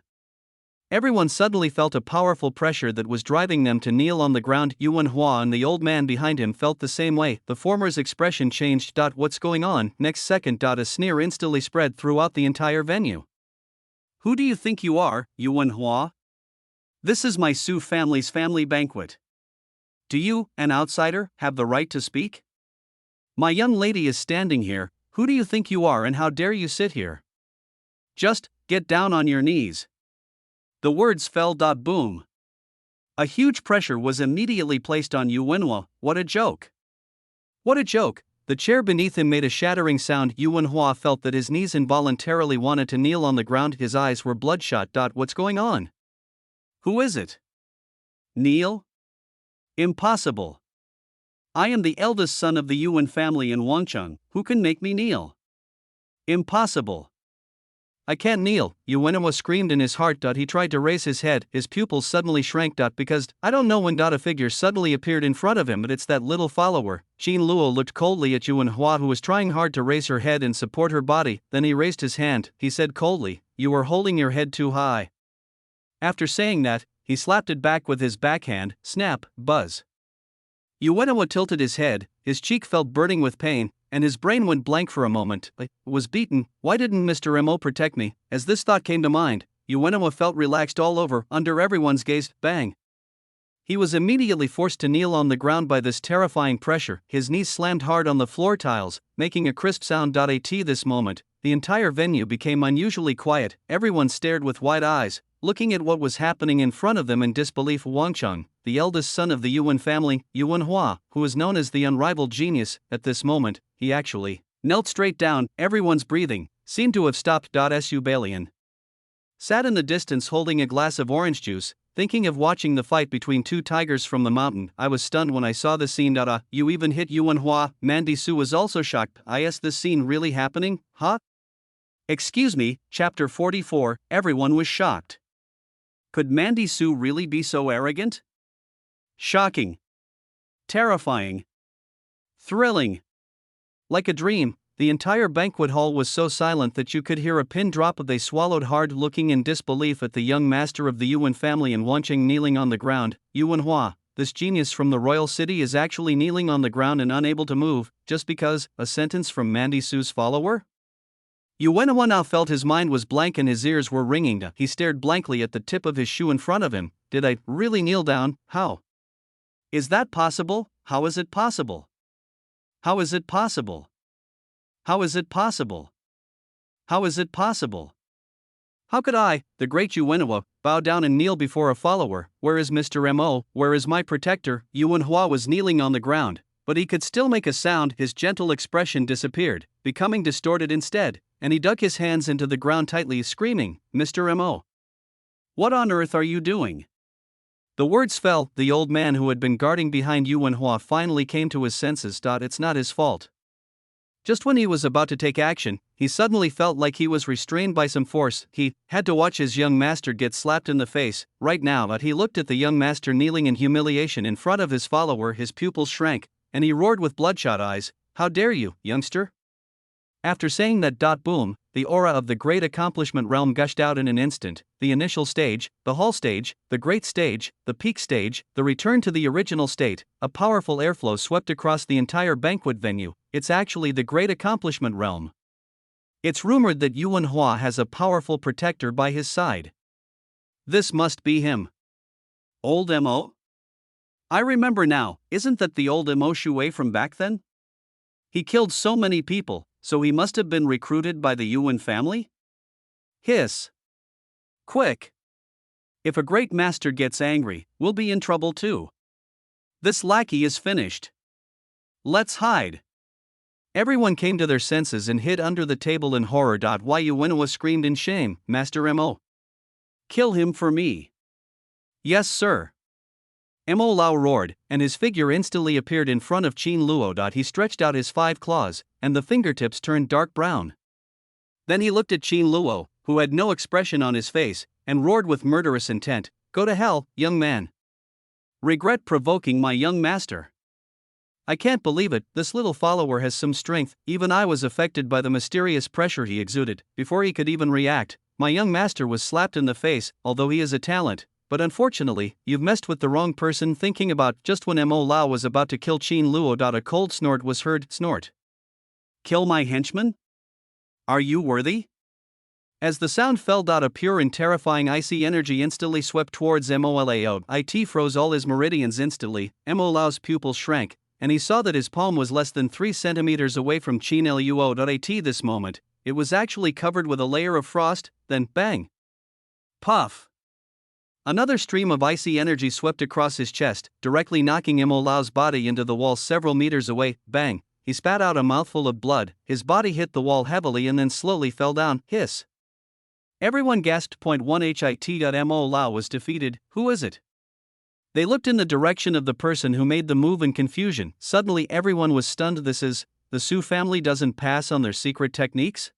Everyone suddenly felt a powerful pressure that was driving them to kneel on the ground. Yuan Hua and the old man behind him felt the same way. The former's expression changed. What's going on? Next second, a sneer instantly spread throughout the entire venue. Who do you think you are, Yuan Hua? This is my Su family's family banquet. Do you, an outsider, have the right to speak? My young lady is standing here. Who do you think you are and how dare you sit here? Just, get down on your knees. The words fell. Boom. A huge pressure was immediately placed on Yu Wenhua. What a joke. What a joke. The chair beneath him made a shattering sound. Yu Wenhua felt that his knees involuntarily wanted to kneel on the ground. His eyes were bloodshot. What's going on? Who is it? Kneel? Impossible. I am the eldest son of the Yuan family in Wangcheng. Who can make me kneel? Impossible. I can't kneel, Yu Wenhua screamed in his heart. He tried to raise his head, his pupils suddenly shrank. Because, I don't know when. A figure suddenly appeared in front of him, but it's that little follower. Qin Luo looked coldly at Yu Wenhua, who was trying hard to raise her head and support her body. Then he raised his hand. He said coldly, "You are holding your head too high." After saying that, he slapped it back with his backhand. Snap, buzz. Yu Wenhua tilted his head, his cheek felt burning with pain, and his brain went blank for a moment. I was beaten. Why didn't Mr. Mo protect me? As this thought came to mind, Yu Wenhua felt relaxed all over, under everyone's gaze. Bang! He was immediately forced to kneel on the ground by this terrifying pressure. His knees slammed hard on the floor tiles, making a crisp sound. At this moment, the entire venue became unusually quiet. Everyone stared with wide eyes, looking at what was happening in front of them in disbelief. Wangcheng, the eldest son of the Yuan family, Yu Wenhua, who is known as the unrivaled genius, at this moment, he actually knelt straight down. Everyone's breathing seemed to have stopped. Subellian sat in the distance holding a glass of orange juice, thinking of watching the fight between two tigers from the mountain. I was stunned when I saw the scene. You even hit Yu Wenhua. Mandy Su was also shocked. Is this scene really happening, huh? Excuse me, chapter 44, everyone was shocked. Could Mandy Su really be so arrogant? Shocking. Terrifying. Thrilling. Like a dream, the entire banquet hall was so silent that you could hear a pin drop. They swallowed hard, looking in disbelief at the young master of the Yuan family in Wangcheng kneeling on the ground. Yu Wenhua, this genius from the royal city, is actually kneeling on the ground and unable to move, just because a sentence from Mandy Su's follower? Yu Wenhua now felt his mind was blank and his ears were ringing. He stared blankly at the tip of his shoe in front of him. Did I really kneel down? How? Is that possible? How is it possible? How is it possible? How is it possible? How is it possible? How could I, the great Yu Wenhua, bow down and kneel before a follower? Where is Mr. Mo? Where is my protector? Yu Wenhua was kneeling on the ground, but he could still make a sound. His gentle expression disappeared, becoming distorted instead, and he dug his hands into the ground tightly, screaming, "Mr. Mo! What on earth are you doing?" The words fell. The old man who had been guarding behind Yu Wenhua finally came to his senses. It's not his fault. Just when he was about to take action, he suddenly felt like he was restrained by some force. He had to watch his young master get slapped in the face. Right now, but he looked at the young master kneeling in humiliation in front of his follower. His pupils shrank, and he roared with bloodshot eyes, "How dare you, youngster?" After saying that, boom, the aura of the great accomplishment realm gushed out in an instant. The initial stage, the hall stage, the great stage, the peak stage, the return to the original state. A powerful airflow swept across the entire banquet venue. It's actually the great accomplishment realm. It's rumored that Yu Wenhua has a powerful protector by his side. This must be him. Old Mo? I remember now, isn't that the old Mo Shui from back then? He killed so many people, so he must have been recruited by the Yuan family? Hiss. Quick. If a great master gets angry, we'll be in trouble too. This lackey is finished. Let's hide. Everyone came to their senses and hid under the table in horror. Why, Yu Wenhua screamed in shame, "Master Mo! Kill him for me." "Yes, sir." Mo Lao roared, and his figure instantly appeared in front of Qin Luo. He stretched out his 5 claws, and the fingertips turned dark brown. Then he looked at Qin Luo, who had no expression on his face, and roared with murderous intent, "Go to hell, young man. Regret provoking my young master. I can't believe it, this little follower has some strength." Even I was affected by the mysterious pressure he exuded. Before he could even react, my young master was slapped in the face. Although he is a talent, but unfortunately, you've messed with the wrong person. Thinking about just when Mo Lao was about to kill Qin Luo. A cold snort was heard. Snort. Kill my henchman? Are you worthy? As the sound fell, a pure and terrifying icy energy instantly swept towards Molao. It froze all his meridians instantly. Molao's pupils shrank, and he saw that his palm was less than 3 centimeters away from Chin Luo. This moment, it was actually covered with a layer of frost. Then, bang! Puff! Another stream of icy energy swept across his chest, directly knocking Molao's body into the wall several meters away. Bang! He spat out a mouthful of blood, his body hit the wall heavily and then slowly fell down. Hiss! Everyone gasped. 1 hit. Molao was defeated. Who is it? They looked in the direction of the person who made the move in confusion. Suddenly everyone was stunned. This is, the Su family doesn't pass on their secret techniques?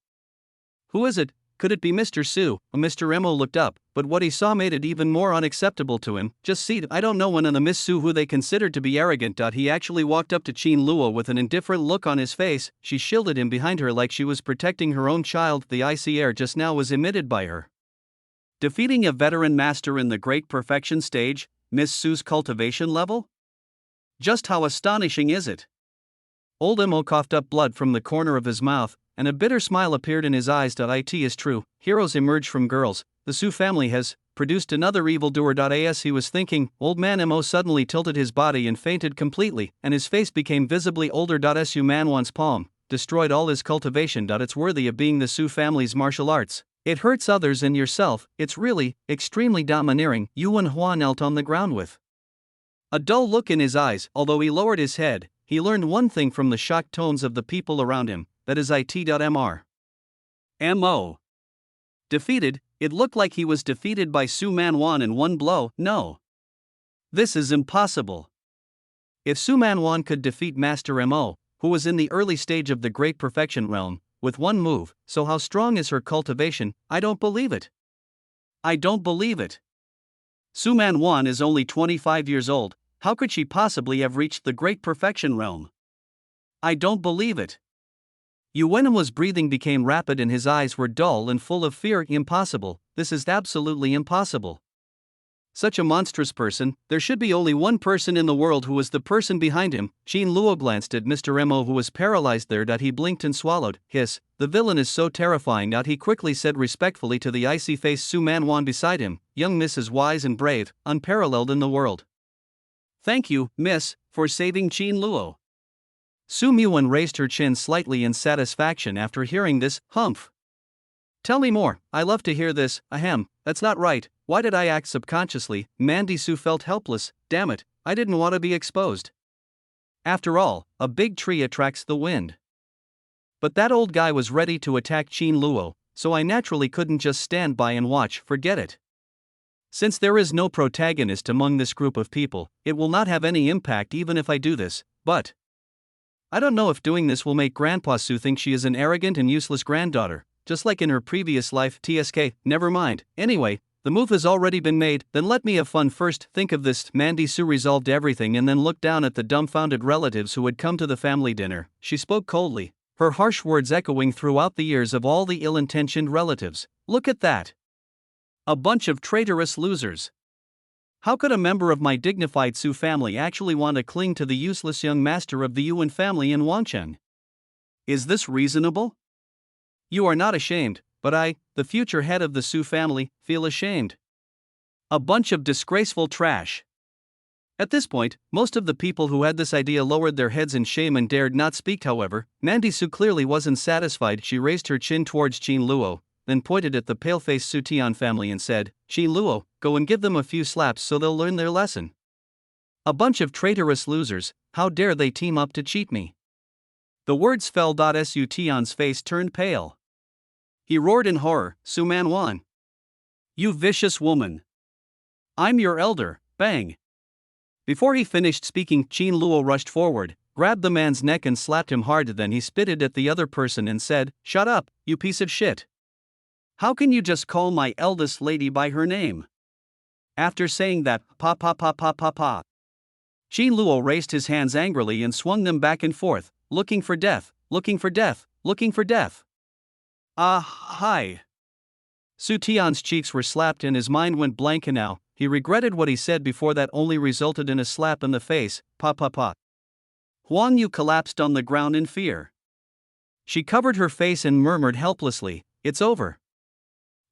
Who is it? Could it be Mr. Su? Mr. Mo looked up, but what he saw made it even more unacceptable to him. Just see, I don't know one of the Miss Su who they considered to be arrogant. He actually walked up to Chin Luo with an indifferent look on his face. She shielded him behind her like she was protecting her own child. The icy air just now was emitted by her. Defeating a veteran master in the Great Perfection stage, Miss Su's cultivation level? Just how astonishing is it? Old Mo coughed up blood from the corner of his mouth, and a bitter smile appeared in his eyes. It is true, heroes emerge from girls. The Su family has produced another evildoer. As he was thinking, Old Man Mo suddenly tilted his body and fainted completely, and his face became visibly older. Su Man Wan's palm destroyed all his cultivation. It's worthy of being the Su family's martial arts. It hurts others and yourself. It's really extremely domineering. Yuan Hua knelt on the ground with a dull look in his eyes. Although he lowered his head, he learned one thing from the shocked tones of the people around him. That is it.mr. Mo. Defeated. It looked like he was defeated by Su Man Wan in one blow. No. This is impossible. If Su Man Wan could defeat Master Mo, who was in the early stage of the Great Perfection realm, with one move, so how strong is her cultivation? I don't believe it. I don't believe it. Su Man Wan is only 25 years old. How could she possibly have reached the Great Perfection realm? I don't believe it. Yuen's breathing became rapid and his eyes were dull and full of fear. Impossible, this is absolutely impossible. Such a monstrous person, there should be only one person in the world who was the person behind him. Chin Luo glanced at Mr. Mo who was paralyzed there. He blinked and swallowed. Hiss, the villain is so terrifying. He quickly said respectfully to the icy-faced Su Man Wan beside him, young miss is wise and brave, unparalleled in the world. Thank you, miss, for saving Chin Luo. Su Muan raised her chin slightly in satisfaction after hearing this. Humph. Tell me more, I love to hear this. Ahem, that's not right. Why did I act subconsciously? Mandy Su felt helpless. Damn it, I didn't want to be exposed. After all, a big tree attracts the wind. But that old guy was ready to attack Chin Luo, so I naturally couldn't just stand by and watch. Forget it. Since there is no protagonist among this group of people, it will not have any impact even if I do this, but I don't know if doing this will make Grandpa Su think she is an arrogant and useless granddaughter, just like in her previous life. TSK, never mind. Anyway, the move has already been made, then let me have fun first. Think of this. Mandy Su resolved everything and then looked down at the dumbfounded relatives who had come to the family dinner. She spoke coldly, her harsh words echoing throughout the ears of all the ill-intentioned relatives. Look at that. A bunch of traitorous losers. How could a member of my dignified Su family actually want to cling to the useless young master of the Yuan family in Wancheng? Is this reasonable? You are not ashamed, but I, the future head of the Su family, feel ashamed. A bunch of disgraceful trash. At this point, most of the people who had this idea lowered their heads in shame and dared not speak. However, Mandy Su clearly wasn't satisfied. She raised her chin towards Chin Luo, then pointed at the pale-faced Su Tian family and said, Chin Luo, go and give them a few slaps so they'll learn their lesson. A bunch of traitorous losers, how dare they team up to cheat me? The words fell. Su Tian's face turned pale. He roared in horror, Su Man Wan. You vicious woman. I'm your elder, bang. Before he finished speaking, Chin Luo rushed forward, grabbed the man's neck and slapped him hard. Then he spitted at the other person and said, Shut up, you piece of shit. How can you just call my eldest lady by her name? After saying that, pa. Chin Luo raised his hands angrily and swung them back and forth, looking for death, looking for death, looking for death. Hi. Su Tian's cheeks were slapped and his mind went blank, and now he regretted what he said before. That only resulted in a slap in the face. Pa. Huang Yu collapsed on the ground in fear. She covered her face and murmured helplessly, It's over.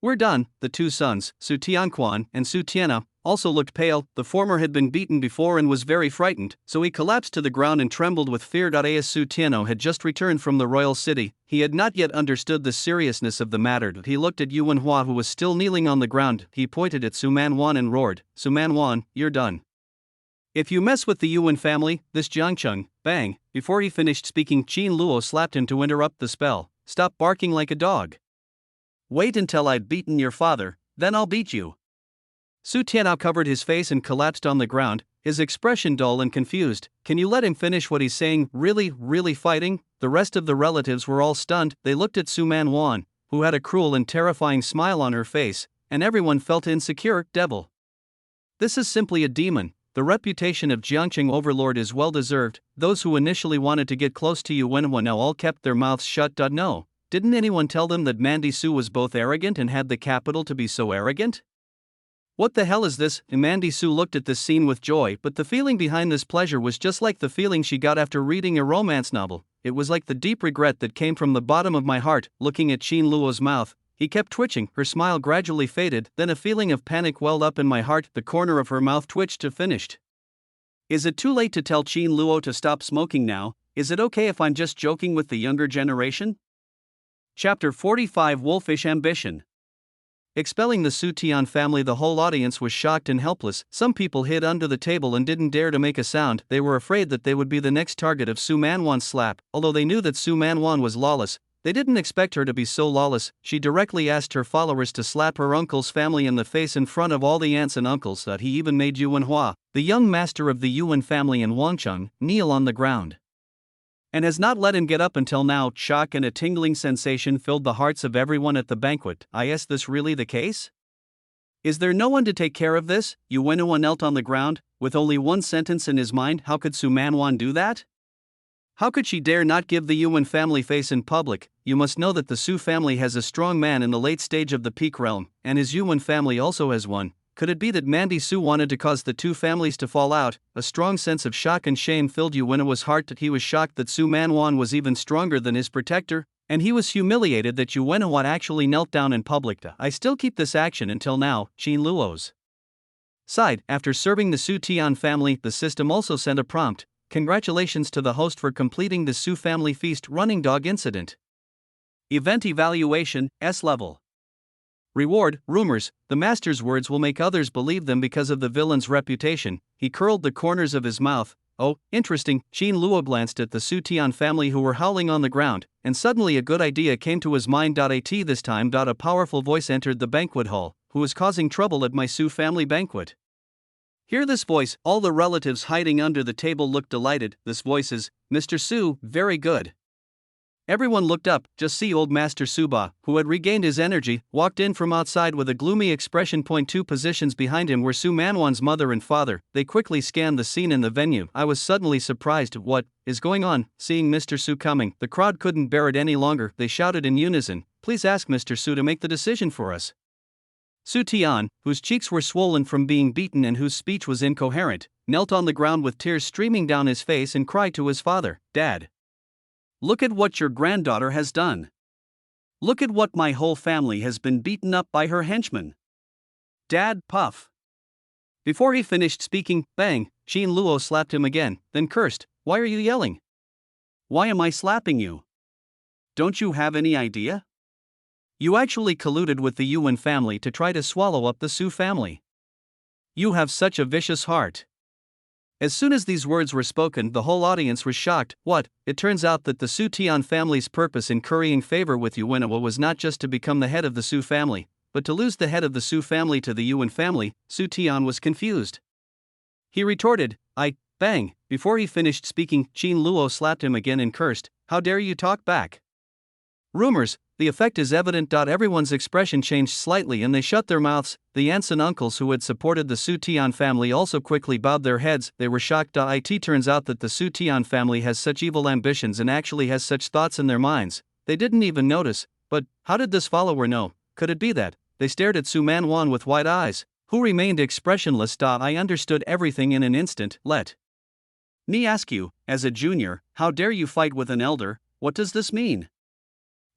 We're done. The two sons, Su Tianquan and Su Tiana, also looked pale. The former had been beaten before and was very frightened, so he collapsed to the ground and trembled with fear. As Su Tiano had just returned from the royal city, he had not yet understood the seriousness of the matter. He looked at Yuan Hua, who was still kneeling on the ground. He pointed at Su Manwan and roared, "Su Manwan, you're done. If you mess with the Yuan family, this Jiangcheng," bang. Before he finished speaking, Qin Luo slapped him to interrupt the spell. "Stop barking like a dog. Wait until I've beaten your father, then I'll beat you." Su Tianao covered his face and collapsed on the ground, his expression dull and confused. "Can you let him finish what he's saying? Really fighting?" The rest of the relatives were all stunned. They looked at Su Manwan, who had a cruel and terrifying smile on her face, and everyone felt insecure. Devil. This is simply a demon. The reputation of Jiangcheng overlord is well deserved. Those who initially wanted to get close to Yuan Hua now all kept their mouths shut. No. Didn't anyone tell them that Mandy Su was both arrogant and had the capital to be so arrogant? What the hell is this? Mandy Su looked at this scene with joy, but the feeling behind this pleasure was just like the feeling she got after reading a romance novel. It was like the deep regret that came from the bottom of my heart. Looking at Qin Luo's mouth, he kept twitching. Her smile gradually faded, then a feeling of panic welled up in my heart. The corner of her mouth twitched to finished. Is it too late to tell Qin Luo to stop smoking now? Is it okay if I'm just joking with the younger generation? Chapter 45: Wolfish Ambition. Expelling the Su Tian family, the whole audience was shocked and helpless. Some people hid under the table and didn't dare to make a sound. They were afraid that they would be the next target of Su Manwan's slap. Although they knew that Su Manwan was lawless, they didn't expect her to be so lawless. She directly asked her followers to slap her uncle's family in the face in front of all the aunts and uncles. That he even made Yuan Hua, the young master of the Yuan family in Wangcheng, kneel on the ground. And has not let him get up until now. Shock and a tingling sensation filled the hearts of everyone at the banquet. Is this really the case? Is there no one to take care of this? Yuan Hua knelt on the ground, with only one sentence in his mind. How could Su Manwan do that? How could she dare not give the Yuan family face in public? You must know that the Su family has a strong man in the late stage of the peak realm, and his Yuan family also has one. Could it be that Mandy Su wanted to cause the two families to fall out? A strong sense of shock and shame filled Yuan Hua's heart. That he was shocked that Su Manwan was even stronger than his protector, and he was humiliated that Yuan Hua actually knelt down in public. I still keep this action until now. Qin Luo's side. After serving the Su Tian family, the system also sent a prompt. Congratulations to the host for completing the Su family feast running dog incident. Event evaluation, S level. Reward, rumors. The master's words will make others believe them because of the villain's reputation. He curled the corners of his mouth. Oh, interesting. Qin Luo glanced at the Su Tian family who were howling on the ground, and suddenly a good idea came to his mind. At this time, a powerful voice entered the banquet hall. Who is causing trouble at my Su family banquet? Hear this voice. All the relatives hiding under the table looked delighted. This voice is, Mr. Su, very good. Everyone looked up. Just see old Master Suba, who had regained his energy, walked in from outside with a gloomy expression. 2 positions behind him were Su Manwan's mother and father. They quickly scanned the scene in the venue. I was suddenly surprised. What is going on? Seeing Mr. Su coming, the crowd couldn't bear it any longer. They shouted in unison, "Please ask Mr. Su to make the decision for us." Su Tian, whose cheeks were swollen from being beaten and whose speech was incoherent, knelt on the ground with tears streaming down his face and cried to his father, "Dad, look at what your granddaughter has done. Look at what my whole family has been beaten up by her henchmen. Dad, puff." Before he finished speaking, bang, Qin Luo slapped him again, then cursed, "Why are you yelling? Why am I slapping you? Don't you have any idea? You actually colluded with the Yuan family to try to swallow up the Su family. You have such a vicious heart." As soon as these words were spoken, the whole audience was shocked. What? It turns out that the Su Tian family's purpose in currying favor with Yuan Hua was not just to become the head of the Su family, but to lose the head of the Su family to the Yuan family. Su Tian was confused. He retorted, bang. Before he finished speaking, Qin Luo slapped him again and cursed, "How dare you talk back? Rumors." The effect is evident. Everyone's expression changed slightly and they shut their mouths. The aunts and uncles who had supported the Su Tian family also quickly bowed their heads. They were shocked. It turns out that the Su Tian family has such evil ambitions and actually has such thoughts in their minds. They didn't even notice. But how did this follower know? Could it be that they stared at Su Manwan with wide eyes, who remained expressionless? I understood everything in an instant. Let me ask you, as a junior, how dare you fight with an elder? What does this mean?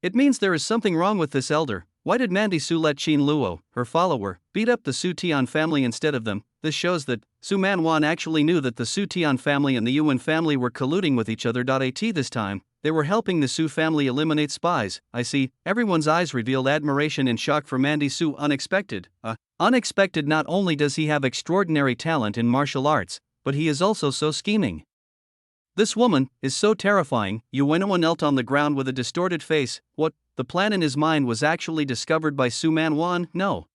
It means there is something wrong with this elder. why did Mandy Su let Qin Luo, her follower, beat up the Su Tian family instead of them? This shows that Su Manwan actually knew that the Su Tian family and the Yuan family were colluding with each other. At this time, they were helping the Su family eliminate spies. I see. Everyone's eyes revealed admiration and shock for Mandy Su. Unexpected. Unexpected. Not only does he have extraordinary talent in martial arts, but he is also so scheming. This woman is so terrifying. Yuan knelt on the ground with a distorted face. What? The plan in his mind was actually discovered by Su Manwan? No.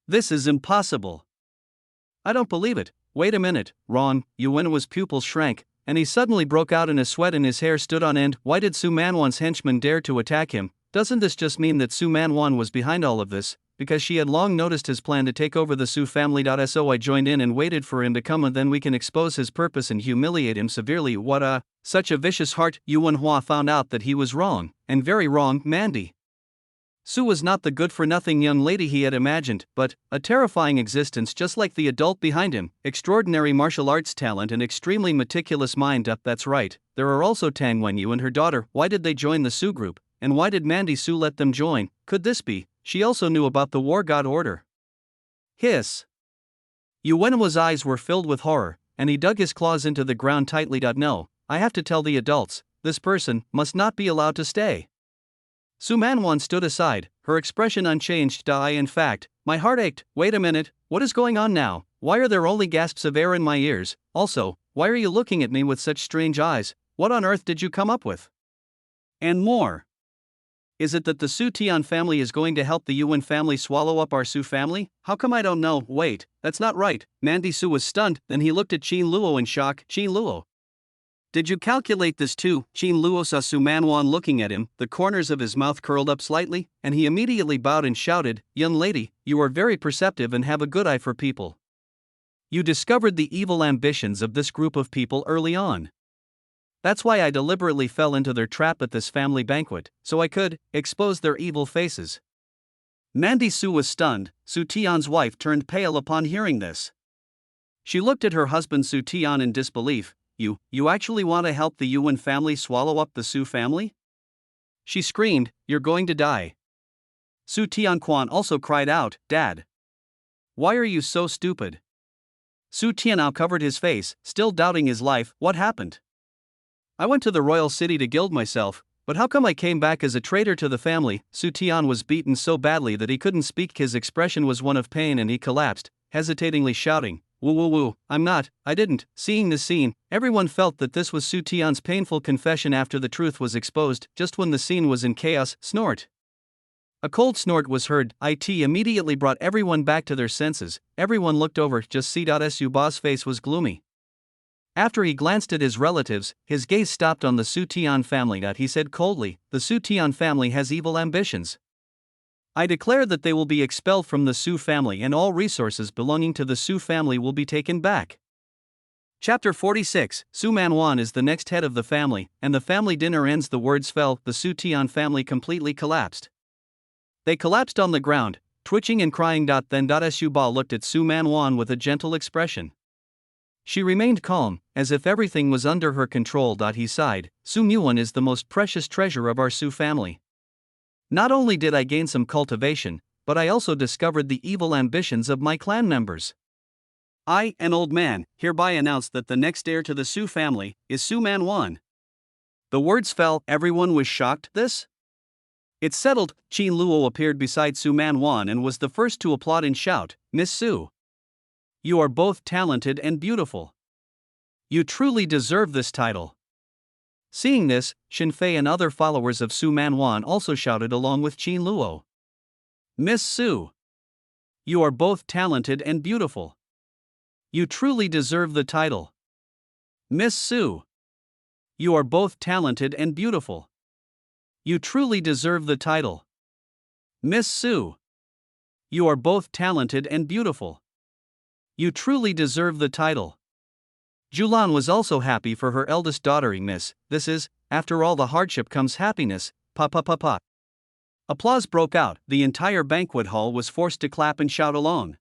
This is impossible. I don't believe it. Wait a minute, Ron. Yuan's pupils shrank, and he suddenly broke out in a sweat and his hair stood on end. Why did Su Manwan's henchmen dare to attack him? Doesn't this just mean that Su Manwan was behind all of this? Because she had long noticed his plan to take over the Su family. So I joined in and waited for him to come, and then we can expose his purpose and humiliate him severely. What such a vicious heart. Yuan Hua found out that he was wrong, and very wrong. Mandy Su was not the good-for-nothing young lady he had imagined, but a terrifying existence just like the adult behind him. Extraordinary martial arts talent and extremely meticulous mind. That's right, there are also Tang Wenyu and her daughter. Why did they join the Su group, and why did Mandy Su let them join? Could this be she also knew about the War God Order? Hiss. Yuenwa's eyes were filled with horror, and he dug his claws into the ground tightly. No, I have to tell the adults, this person must not be allowed to stay. Su Manwan stood aside, her expression unchanged. In fact, my heart ached. Wait a minute, what is going on now? Why are there only gasps of air in my ears? Also, why are you looking at me with such strange eyes? What on earth did you come up with? And more. Is it that the Su Tian family is going to help the Yuan family swallow up our Su family? How come I don't know? Wait, that's not right. Mandy Su was stunned, then he looked at Qin Luo in shock. Qin Luo, did you calculate this too? Qin Luo saw Su Manwan looking at him, the corners of his mouth curled up slightly, and he immediately bowed and shouted, young lady, you are very perceptive and have a good eye for people. You discovered the evil ambitions of this group of people early on. That's why I deliberately fell into their trap at this family banquet, so I could expose their evil faces. Mandy Su was stunned. Su Tian's wife turned pale upon hearing this. She looked at her husband Su Tian in disbelief. You actually want to help the Yuan family swallow up the Su family? She screamed, you're going to die. Su Tianquan also cried out, Dad. Why are you so stupid? Su Tianao covered his face, still doubting his life. What happened? I went to the royal city to gild myself, but how come I came back as a traitor to the family? Su Tian was beaten so badly that he couldn't speak. His expression was one of pain and he collapsed, hesitatingly shouting, Woo, I didn't. Seeing this scene, everyone felt that this was Su Tian's painful confession after the truth was exposed. Just when the scene was in chaos, snort. A cold snort was heard. It immediately brought everyone back to their senses. Everyone looked over. Just see. Su Ba's face was gloomy. After he glanced at his relatives, his gaze stopped on the Su Tian family. He said coldly, the Su Tian family has evil ambitions. I declare that they will be expelled from the Su family and all resources belonging to the Su family will be taken back. Chapter 46. Su Manwan is the next head of the family, and the family dinner ends. The words fell. The Su Tian family completely collapsed. They collapsed on the ground, twitching and crying. Then Su Ba looked at Su Manwan with a gentle expression. She remained calm, as if everything was under her control. He sighed, Su Muan is the most precious treasure of our Su family. Not only did I gain some cultivation, but I also discovered the evil ambitions of my clan members. I, an old man, hereby announce that the next heir to the Su family is Su Manwan. The words fell. Everyone was shocked. This? It's settled. Qin Luo appeared beside Su Manwan and was the first to applaud and shout, Miss Su. You are both talented and beautiful. You truly deserve this title. Seeing this, Shinfei and other followers of Su Manwan also shouted along with Qin Luo. Miss Su. You are both talented and beautiful. You truly deserve the title. Miss Su. You are both talented and beautiful. You truly deserve the title. Miss Su. You are both talented and beautiful. You truly deserve the title. Julan was also happy for her eldest daughter, Miss. This is, after all the hardship comes happiness. Pa. Applause broke out. The entire banquet hall was forced to clap and shout along.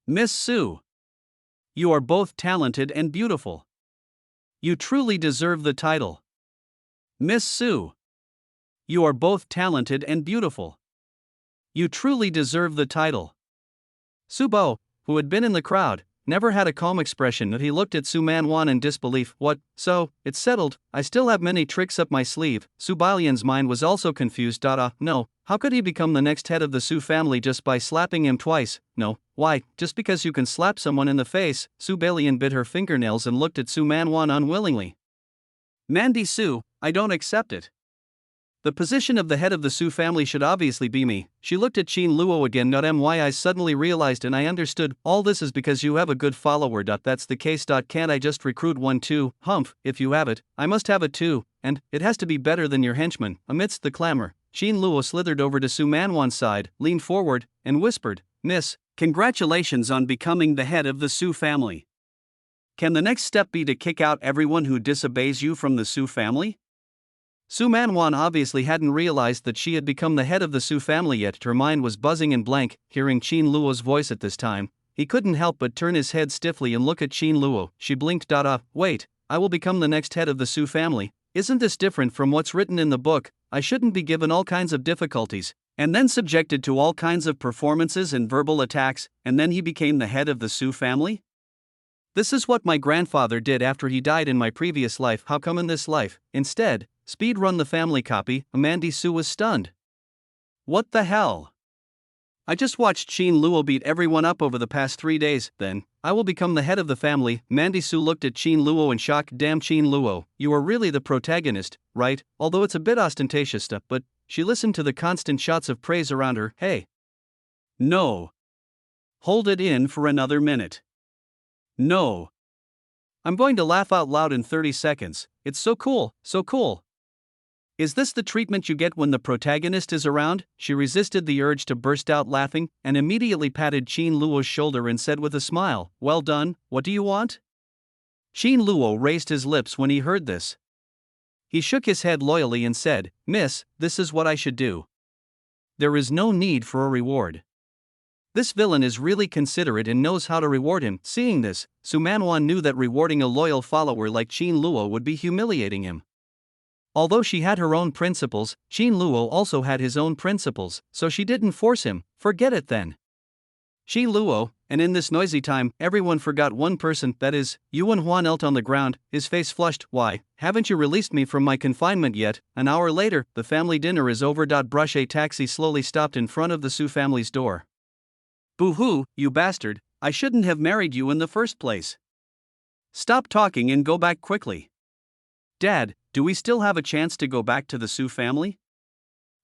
Miss Su. You are both talented and beautiful. You truly deserve the title. Miss Su. You are both talented and beautiful. You truly deserve the title. Subo, who had been in the crowd, never had a calm expression, and he looked at Su Man Wan in disbelief. What, so, it's settled, I still have many tricks up my sleeve. Subellian's mind was also confused. No, how could he become the next head of the Su family just by slapping him twice? No, why, just because you can slap someone in the face. Subellian bit her fingernails and looked at Su Man Wan unwillingly. Mandy Su, I don't accept it. The position of the head of the Su family should obviously be me. She looked at Qin Luo again. I suddenly realized and I understood, all this is because you have a good follower. That's the case. Can't I just recruit one too? Humph, if you have it, I must have it too, and it has to be better than your henchman. Amidst the clamor, Qin Luo slithered over to Su Manwan's side, leaned forward, and whispered, Miss, congratulations on becoming the head of the Su family. Can the next step be to kick out everyone who disobeys you from the Su family? Su Manwan obviously hadn't realized that she had become the head of the Su family yet. Her mind was buzzing and blank. Hearing Qin Luo's voice at this time, he couldn't help but turn his head stiffly and look at Qin Luo. She blinked. Wait, I will become the next head of the Su family? Isn't this different from what's written in the book? I shouldn't be given all kinds of difficulties, and then subjected to all kinds of performances and verbal attacks, and then he became the head of the Su family? This is what my grandfather did after he died in my previous life. How come in this life, instead, speed run the family copy? Mandy Su was stunned. What the hell? I just watched Qin Luo beat everyone up over the past 3 days, then, I will become the head of the family. Mandy Su looked at Qin Luo in shock. Damn Qin Luo, you are really the protagonist, right? Although it's a bit ostentatious, but she listened to the constant shots of praise around her. Hey. No. Hold it in for another minute. No. I'm going to laugh out loud in 30 seconds. It's so cool, so cool. Is this the treatment you get when the protagonist is around? She resisted the urge to burst out laughing, and immediately patted Qin Luo's shoulder and said with a smile, Well done, what do you want? Qin Luo raised his lips when he heard this. He shook his head loyally and said, Miss, this is what I should do. There is no need for a reward. This villain is really considerate and knows how to reward him. Seeing this, Su Manwan knew that rewarding a loyal follower like Qin Luo would be humiliating him. Although she had her own principles, Qin Luo also had his own principles, so she didn't force him. Forget it then. Qin Luo, and in this noisy time, everyone forgot one person, that is, Yuan Huan knelt on the ground, his face flushed. Why, haven't you released me from my confinement yet? An hour later, the family dinner is over. Brush a taxi slowly stopped in front of the Su family's door. Boo-hoo, you bastard, I shouldn't have married you in the first place. Stop talking and go back quickly. Dad, do we still have a chance to go back to the Su family?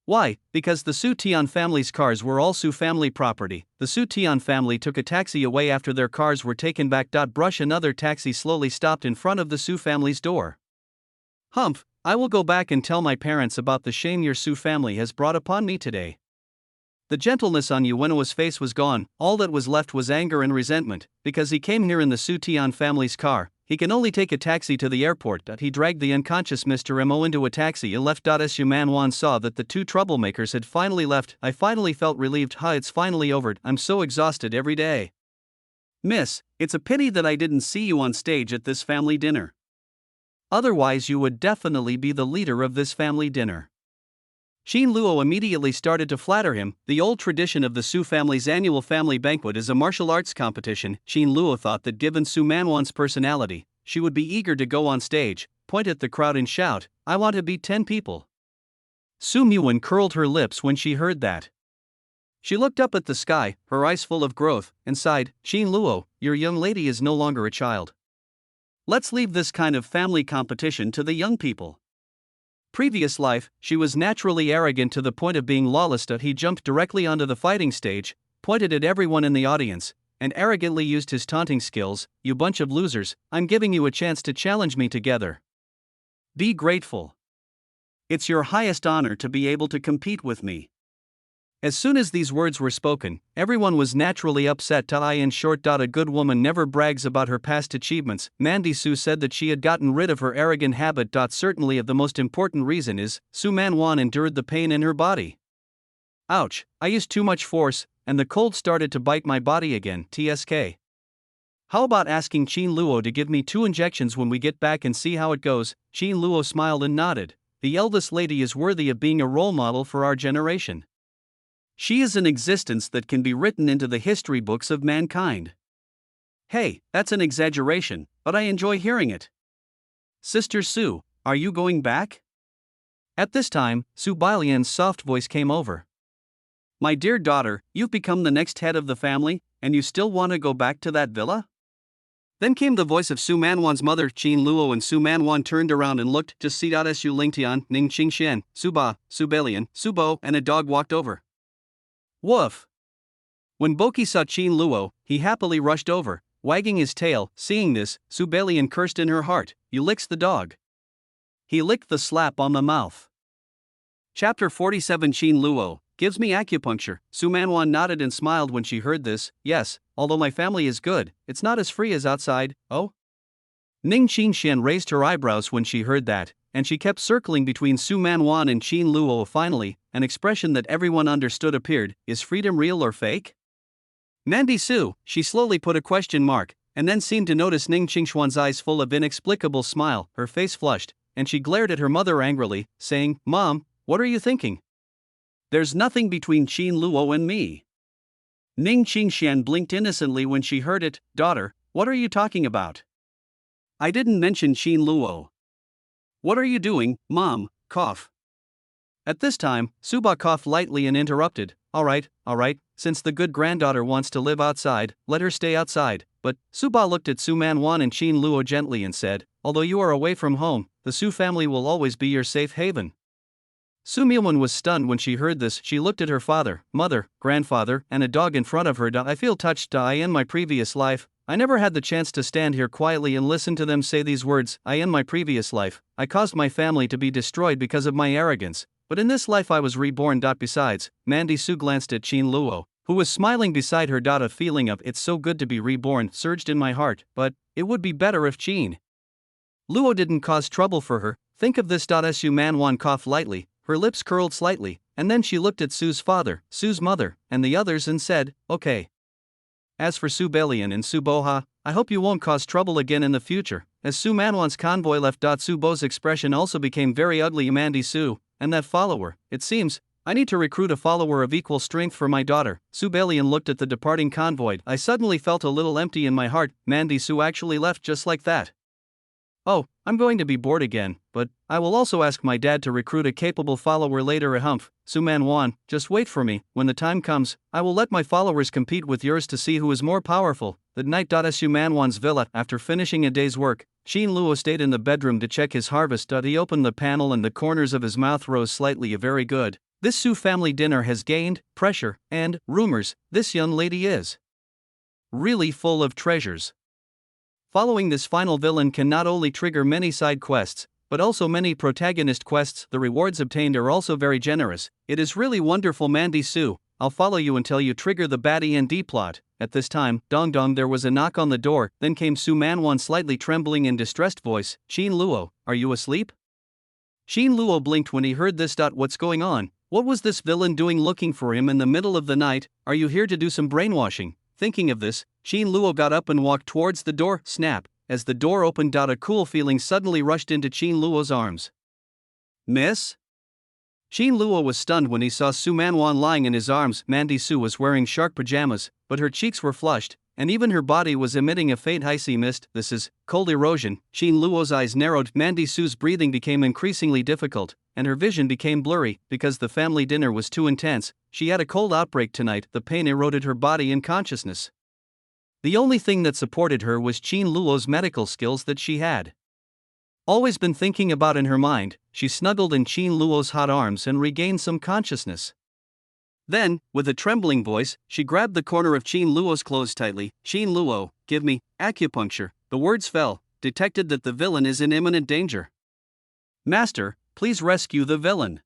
Why, because the Su Tian family's cars were all Su family property. The Su Tian family took a taxi away after their cars were taken back. Brush another taxi slowly stopped in front of the Su family's door. Humph, I will go back and tell my parents about the shame your Su family has brought upon me today. The gentleness on Yuanhua's face was gone. All that was left was anger and resentment, because he came here in the Su Tian family's car. He can only take a taxi to the airport. He dragged the unconscious Mr. Mo into a taxi and left. As Su Manwan saw that the two troublemakers had finally left, I finally felt relieved. It's finally over. I'm so exhausted every day. Miss, it's a pity that I didn't see you on stage at this family dinner. Otherwise you would definitely be the leader of this family dinner. Qin Luo immediately started to flatter him. The old tradition of the Su family's annual family banquet is a martial arts competition. Qin Luo thought that given Su Manwan's personality, she would be eager to go on stage, point at the crowd and shout, I want to beat 10 people. Su Muan curled her lips when she heard that. She looked up at the sky, her eyes full of growth, and sighed, Qin Luo, your young lady is no longer a child. Let's leave this kind of family competition to the young people. Previous life, she was naturally arrogant to the point of being lawless. He jumped directly onto the fighting stage, pointed at everyone in the audience, and arrogantly used his taunting skills. You bunch of losers, I'm giving you a chance to challenge me together. Be grateful. It's your highest honor to be able to compete with me. As soon as these words were spoken, everyone was naturally upset. In short, a good woman never brags about her past achievements. Mandy Su said that she had gotten rid of her arrogant habit. Certainly the most important reason is, Su Manwan endured the pain in her body. Ouch, I used too much force, and the cold started to bite my body again. TSK. How about asking Qin Luo to give me 2 injections when we get back and see how it goes? Qin Luo smiled and nodded. The eldest lady is worthy of being a role model for our generation. She is an existence that can be written into the history books of mankind. Hey, that's an exaggeration, but I enjoy hearing it. Sister Sue, are you going back? At this time, Subellian's soft voice came over. My dear daughter, you've become the next head of the family, and you still want to go back to that villa? Then came the voice of Su Manwan's mother, Qin Luo, and Su Manwan turned around and looked to see Su Lingtian, Ning Qingxian, Suba, Subellian, Subo, and a dog walked over. Woof! When Boki saw Qin Luo, he happily rushed over, wagging his tail. Seeing this, Subellian cursed in her heart, "You licks the dog." He licked the slap on the mouth. Chapter 47 Qin Luo gives me acupuncture. Su Manwan nodded and smiled when she heard this. Yes, although my family is good, it's not as free as outside. Oh? Ning Qingxian raised her eyebrows when she heard that, and she kept circling between Su Manwan and Qin Luo. Finally, an expression that everyone understood appeared. Is freedom real or fake? Mandy Su, she slowly put a question mark, and then seemed to notice Ning Qingxuan's eyes full of inexplicable smile. Her face flushed, and she glared at her mother angrily, saying, Mom, what are you thinking? There's nothing between Qin Luo and me. Ning Qingxian blinked innocently when she heard it. Daughter, what are you talking about? I didn't mention Qin Luo. What are you doing, Mom? Cough. At this time, Suba coughed lightly and interrupted. All right, since the good granddaughter wants to live outside, let her stay outside. But Suba looked at Su Manwan and Qin Luo gently and said, although you are away from home, the Su family will always be your safe haven. Su Miwan was stunned when she heard this. She looked at her father, mother, grandfather, and a dog in front of her. I feel touched. In my previous life, I never had the chance to stand here quietly and listen to them say these words. In my previous life, I caused my family to be destroyed because of my arrogance. But in this life I was reborn. Besides, Mandy Su glanced at Qin Luo, who was smiling beside her. A feeling of "it's so good to be reborn" surged in my heart, but it would be better if Qin Luo didn't cause trouble for her. Think of this. Su Manwan coughed lightly, her lips curled slightly, and then she looked at Su's father, Su's mother, and the others and said, okay. As for Subellian and Suboha, I hope you won't cause trouble again in the future. As Su Manwan's convoy left. Subo's expression also became very ugly. Mandy Su, and that follower, it seems, I need to recruit a follower of equal strength for my daughter. Subellian looked at the departing convoy. I suddenly felt a little empty in my heart. Mandy Su actually left just like that. Oh, I'm going to be bored again, but I will also ask my dad to recruit a capable follower later. Humph, Su Manwan, just wait for me. When the time comes, I will let my followers compete with yours to see who is more powerful. That night. Su Manwan's villa. After finishing a day's work, Qin Luo stayed in the bedroom to check his harvest. He opened the panel and the corners of his mouth rose slightly. Very good. This Su family dinner has gained pressure, and rumors. This young lady is really full of treasures. Following this final villain can not only trigger many side quests, but also many protagonist quests. The rewards obtained are also very generous. It is really wonderful. Mandy Su, I'll follow you until you trigger the baddie and D plot. At this time, dong dong, there was a knock on the door. Then came Su Manwan's slightly trembling and distressed voice. Qin Luo, are you asleep? Qin Luo blinked when he heard this. What's going on? What was this villain doing looking for him in the middle of the night? Are you here to do some brainwashing? Thinking of this, Qin Luo got up and walked towards the door. Snap! As the door opened. A cool feeling suddenly rushed into Qin Luo's arms. Miss? Qin Luo was stunned when he saw Su Manwan lying in his arms. Mandy Su was wearing shark pajamas, but her cheeks were flushed, and even her body was emitting a faint icy mist. This is cold erosion. Qin Luo's eyes narrowed. Mandy Su's breathing became increasingly difficult, and her vision became blurry because the family dinner was too intense. She had a cold outbreak tonight. The pain eroded her body and consciousness. The only thing that supported her was Qin Luo's medical skills that she had always been thinking about in her mind. She snuggled in Qin Luo's hot arms and regained some consciousness. Then, with a trembling voice, she grabbed the corner of Qin Luo's clothes tightly. Qin Luo, give me acupuncture. The words fell, detected that the villain is in imminent danger. Master, please rescue the villain.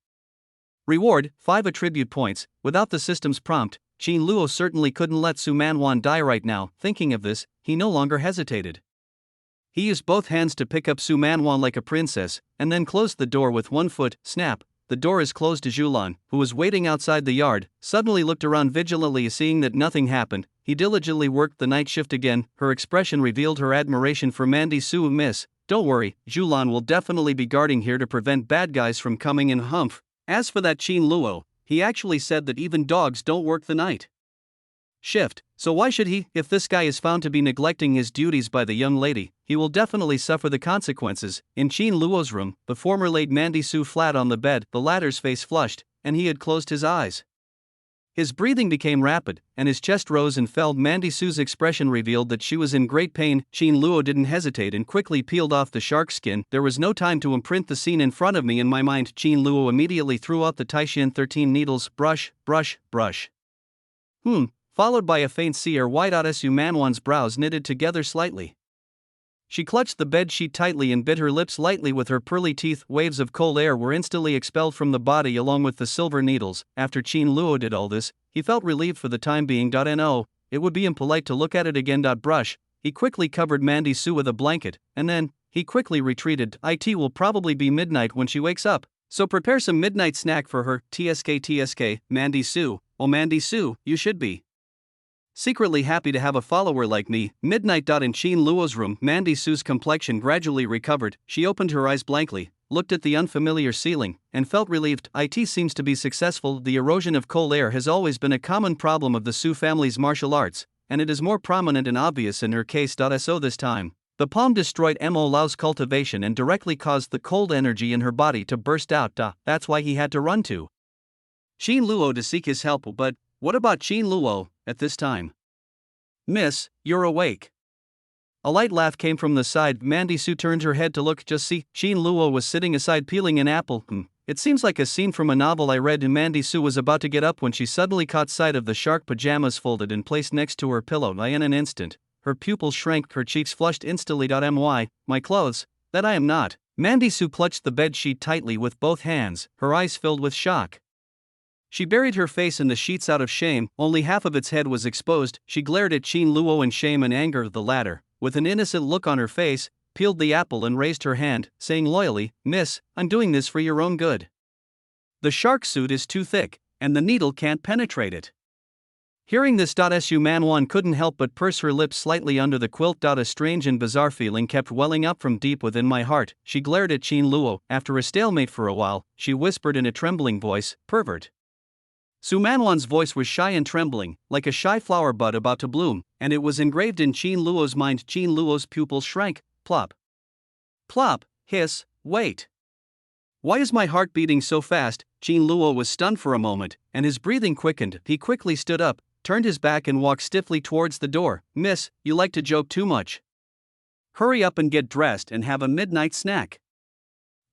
Reward, 5 attribute points. Without the system's prompt, Qin Luo certainly couldn't let Su Manwan die right now. Thinking of this, he no longer hesitated. He used both hands to pick up Su Manwan like a princess, and then closed the door with one foot. Snap! The door is closed. Zhulan, who was waiting outside the yard, suddenly looked around vigilantly. Seeing that nothing happened, he diligently worked the night shift again. Her expression revealed her admiration for Mandy Su. Miss, don't worry, Zhulan will definitely be guarding here to prevent bad guys from coming in. Humph. As for that Qin Luo, He actually said that even dogs don't work the night shift, so why should he? If this guy is found to be neglecting his duties by the young lady, he will definitely suffer the consequences. In Chin Luo's room, the former laid Mandy Su flat on the bed, the latter's face flushed, and he had closed his eyes. His breathing became rapid, and his chest rose and fell. Mandy Su's expression revealed that she was in great pain. Chin Luo didn't hesitate and quickly peeled off the shark skin. There was no time to imprint the scene in front of me in my mind. Chin Luo immediately threw out the Taishan 13 needles, brush, brush, brush. Followed by a faint sear white. Su Manwan's brows knitted together slightly. She clutched the bed sheet tightly and bit her lips lightly with her pearly teeth. Waves of cold air were instantly expelled from the body along with the silver needles. After Chin Luo did all this, he felt relieved for the time being. No, it would be impolite to look at it again. Brush. He quickly covered Mandy Su with a blanket, and then, he quickly retreated. It will probably be midnight when she wakes up, so prepare some midnight snack for her. TSK, Mandy Su. Oh Mandy Su, you should be secretly happy to have a follower like me. Midnight. In Chin Luo's room, Mandy Su's complexion gradually recovered. She opened her eyes blankly, looked at the unfamiliar ceiling, and felt relieved. It seems to be successful. The erosion of cold air has always been a common problem of the Su family's martial arts, and it is more prominent and obvious in her case. So this time, the palm destroyed Mo Lao's cultivation and directly caused the cold energy in her body to burst out. That's why he had to run to Chin Luo to seek his help. But what about Chin Luo at this time? Miss, you're awake. A light laugh came from the side. Mandy Su turned her head to look. Just see, Chin Luo was sitting aside peeling an apple. It seems like a scene from a novel I read. Mandy Su was about to get up when she suddenly caught sight of the shark pajamas folded and placed next to her pillow. In an instant, her pupils shrank, her cheeks flushed instantly. My clothes? That I am not. Mandy Su clutched the bed sheet tightly with both hands, her eyes filled with shock. She buried her face in the sheets out of shame. Only half of its head was exposed. She glared at Chin Luo in shame and anger. The latter, with an innocent look on her face, peeled the apple and raised her hand, saying loyally, "Miss, I'm doing this for your own good. The shark suit is too thick, and the needle can't penetrate it." Hearing this, Su Manwan couldn't help but purse her lips slightly under the quilt. A strange and bizarre feeling kept welling up from deep within my heart. She glared at Chin Luo. After a stalemate for a while, she whispered in a trembling voice, "Pervert." Su Manwan's voice was shy and trembling, like a shy flower bud about to bloom, and it was engraved in Chin Luo's mind. Chin Luo's pupils shrank. Plop. Plop, hiss, wait. Why is my heart beating so fast? Chin Luo was stunned for a moment, and his breathing quickened. He quickly stood up, turned his back and walked stiffly towards the door. "Miss, you like to joke too much. Hurry up and get dressed and have a midnight snack.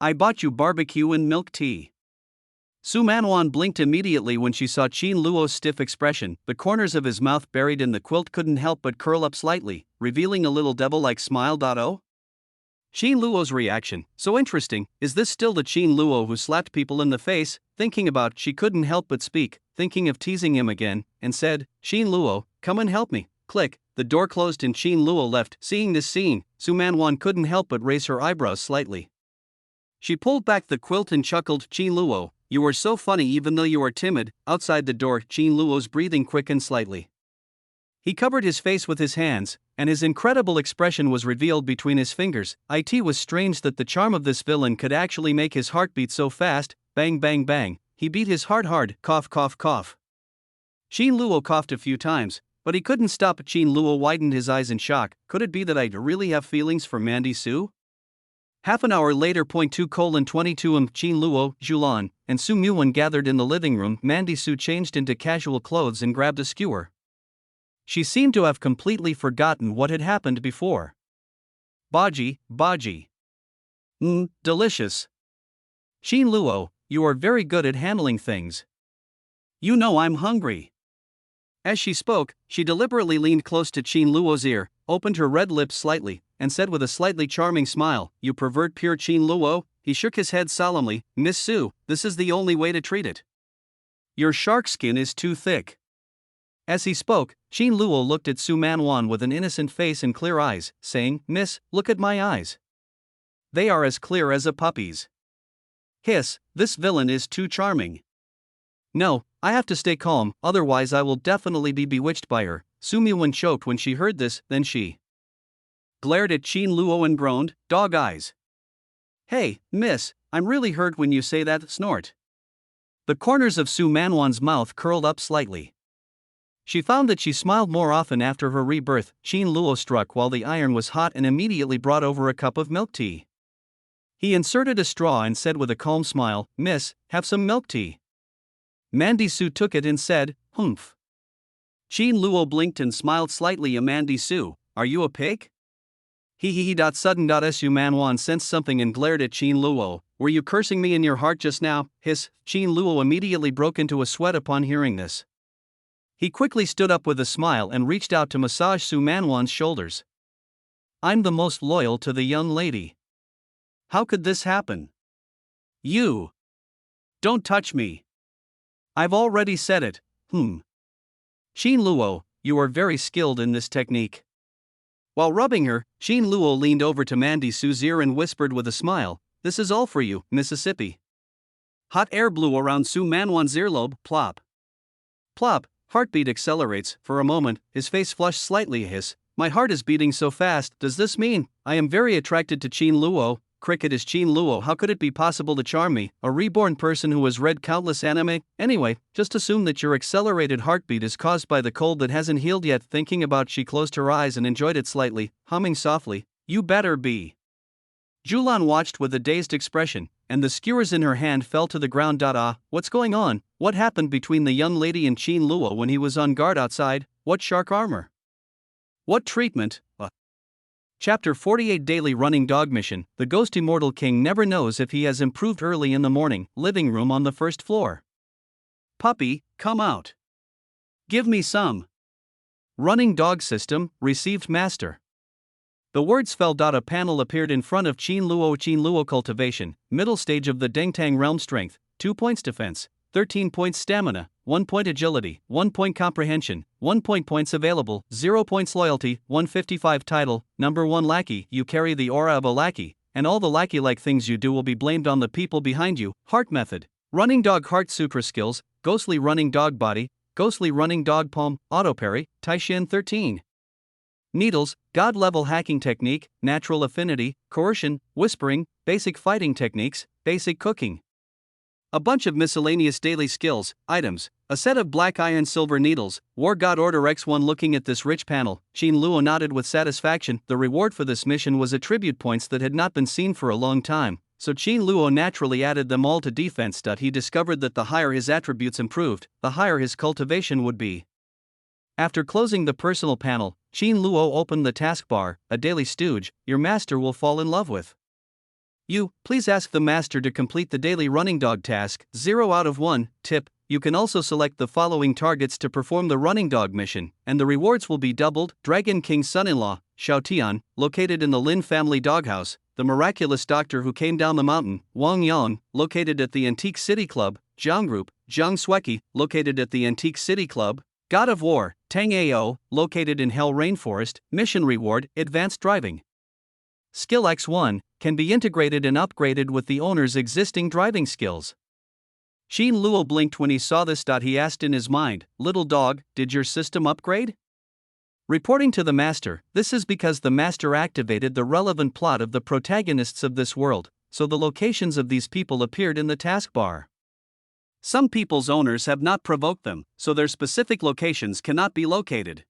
I bought you barbecue and milk tea." Su Manwan blinked immediately when she saw Chin Luo's stiff expression. The corners of his mouth buried in the quilt couldn't help but curl up slightly, revealing a little devil-like smile. Chin Luo's reaction, so interesting. Is this still the Chin Luo who slapped people in the face? Thinking about, she couldn't help but speak, thinking of teasing him again, and said, "Chin Luo, come and help me." Click, the door closed and Chin Luo left. Seeing this scene, Su Manwan couldn't help but raise her eyebrows slightly. She pulled back the quilt and chuckled. "Chin Luo, you are so funny even though you are timid." Outside the door, Chin Luo's breathing quickened slightly. He covered his face with his hands, and his incredible expression was revealed between his fingers. It was strange that the charm of this villain could actually make his heart beat so fast. Bang bang bang, he beat his heart hard. Cough cough cough. Chin Luo coughed a few times, but he couldn't stop. Chin Luo widened his eyes in shock. Could it be that I really have feelings for Mandy Su? Half an hour later. 2:22 Chin Luo, Julan, and Su Muwen gathered in the living room. Mandy Su changed into casual clothes and grabbed a skewer. She seemed to have completely forgotten what had happened before. "Baji, Baji. Delicious. Chin Luo, you are very good at handling things. You know I'm hungry." As she spoke, she deliberately leaned close to Chin Luo's ear, opened her red lips slightly, and said with a slightly charming smile, "You pervert." Pure Chin Luo. He shook his head solemnly. "Miss Su, this is the only way to treat it. Your shark skin is too thick." As he spoke, Chin Luo looked at Su Manwan with an innocent face and clear eyes, saying, "Miss, look at my eyes. They are as clear as a puppy's." Hiss, this villain is too charming. No, I have to stay calm, otherwise I will definitely be bewitched by her. Su Muwen choked when she heard this, then she glared at Chin Luo and groaned, "Dog eyes. Hey, miss, I'm really hurt when you say that." Snort. The corners of Su Manwan's mouth curled up slightly. She found that she smiled more often after her rebirth. Qin Luo struck while the iron was hot and immediately brought over a cup of milk tea. He inserted a straw and said with a calm smile, "Miss, have some milk tea." Mandy Su took it and said, "Humph." Qin Luo blinked and smiled slightly. Mandy Su, are you a pig? He. Sudden. Su Manwan sensed something and glared at Qin Luo. Were you cursing me in your heart just now? Hiss. Qin Luo immediately broke into a sweat upon hearing this. He quickly stood up with a smile and reached out to massage Su Manwan's shoulders. I'm the most loyal to the young lady. How could this happen? You. Don't touch me. I've already said it. Qin Luo, you are very skilled in this technique. While rubbing her, Qin Luo leaned over to Mandy Su's ear and whispered with a smile, "This is all for you, Mississippi." Hot air blew around Su Manwan's earlobe. Plop. Plop. Heartbeat accelerates. For a moment, his face flushed slightly. Hiss. My heart is beating so fast. Does this mean I am very attracted to Qin Luo? Cricket is Qin Luo. How could it be possible to charm me, a reborn person who has read countless anime? Anyway, just assume that your accelerated heartbeat is caused by the cold that hasn't healed yet. Thinking about, she closed her eyes and enjoyed it slightly, humming softly, "You better be." Julan watched with a dazed expression, and the skewers in her hand fell to the ground. What's going on? What happened between the young lady and Qin Luo when he was on guard outside? What shark armor? What treatment? Chapter 48 Daily Running Dog Mission. The Ghost Immortal King never knows if he has improved. Early in the morning, living room on the first floor. Puppy, come out. Give me some. Running dog system, received master. The words fell. A panel appeared in front of Qin Luo. Qin Luo cultivation, middle stage of the Dengtang realm. Strength, 2 points defense, 13 points stamina, 1 point agility, 1 point comprehension, 1 point points available, 0 points loyalty, 155 title, number 1 Lackey. You carry the aura of a lackey, and all the lackey-like things you do will be blamed on the people behind you. Heart method. Running dog heart sutra skills, ghostly running dog body, ghostly running dog palm, auto parry, Taishin 13. Needles, god level hacking technique, natural affinity, coercion, whispering, basic fighting techniques, basic cooking. A bunch of miscellaneous daily skills, items, a set of black iron silver needles, War God Order X1. Looking at this rich panel, Qin Luo nodded with satisfaction. The reward for this mission was attribute points that had not been seen for a long time, so Qin Luo naturally added them all to defense. He discovered that the higher his attributes improved, the higher his cultivation would be. After closing the personal panel, Qin Luo opened the taskbar. A daily stooge, your master will fall in love with. You, please ask the master to complete the daily running dog task, 0 out of 1. Tip, you can also select the following targets to perform the running dog mission, and the rewards will be doubled. Dragon King's son-in-law, Xiao Tian, located in the Lin family doghouse. The miraculous doctor who came down the mountain, Wang Yang, located at the Antique City Club. Jiang Group, Jiang Sweki, located at the Antique City Club. God of War, Tang Ao, located in Hell Rainforest. Mission reward, advanced driving. Skill X1, can be integrated and upgraded with the owner's existing driving skills. Qin Luo blinked when he saw this. He asked in his mind, "Little dog, did your system upgrade?" Reporting to the master, this is because the master activated the relevant plot of the protagonists of this world, so the locations of these people appeared in the taskbar. Some people's owners have not provoked them, so their specific locations cannot be located.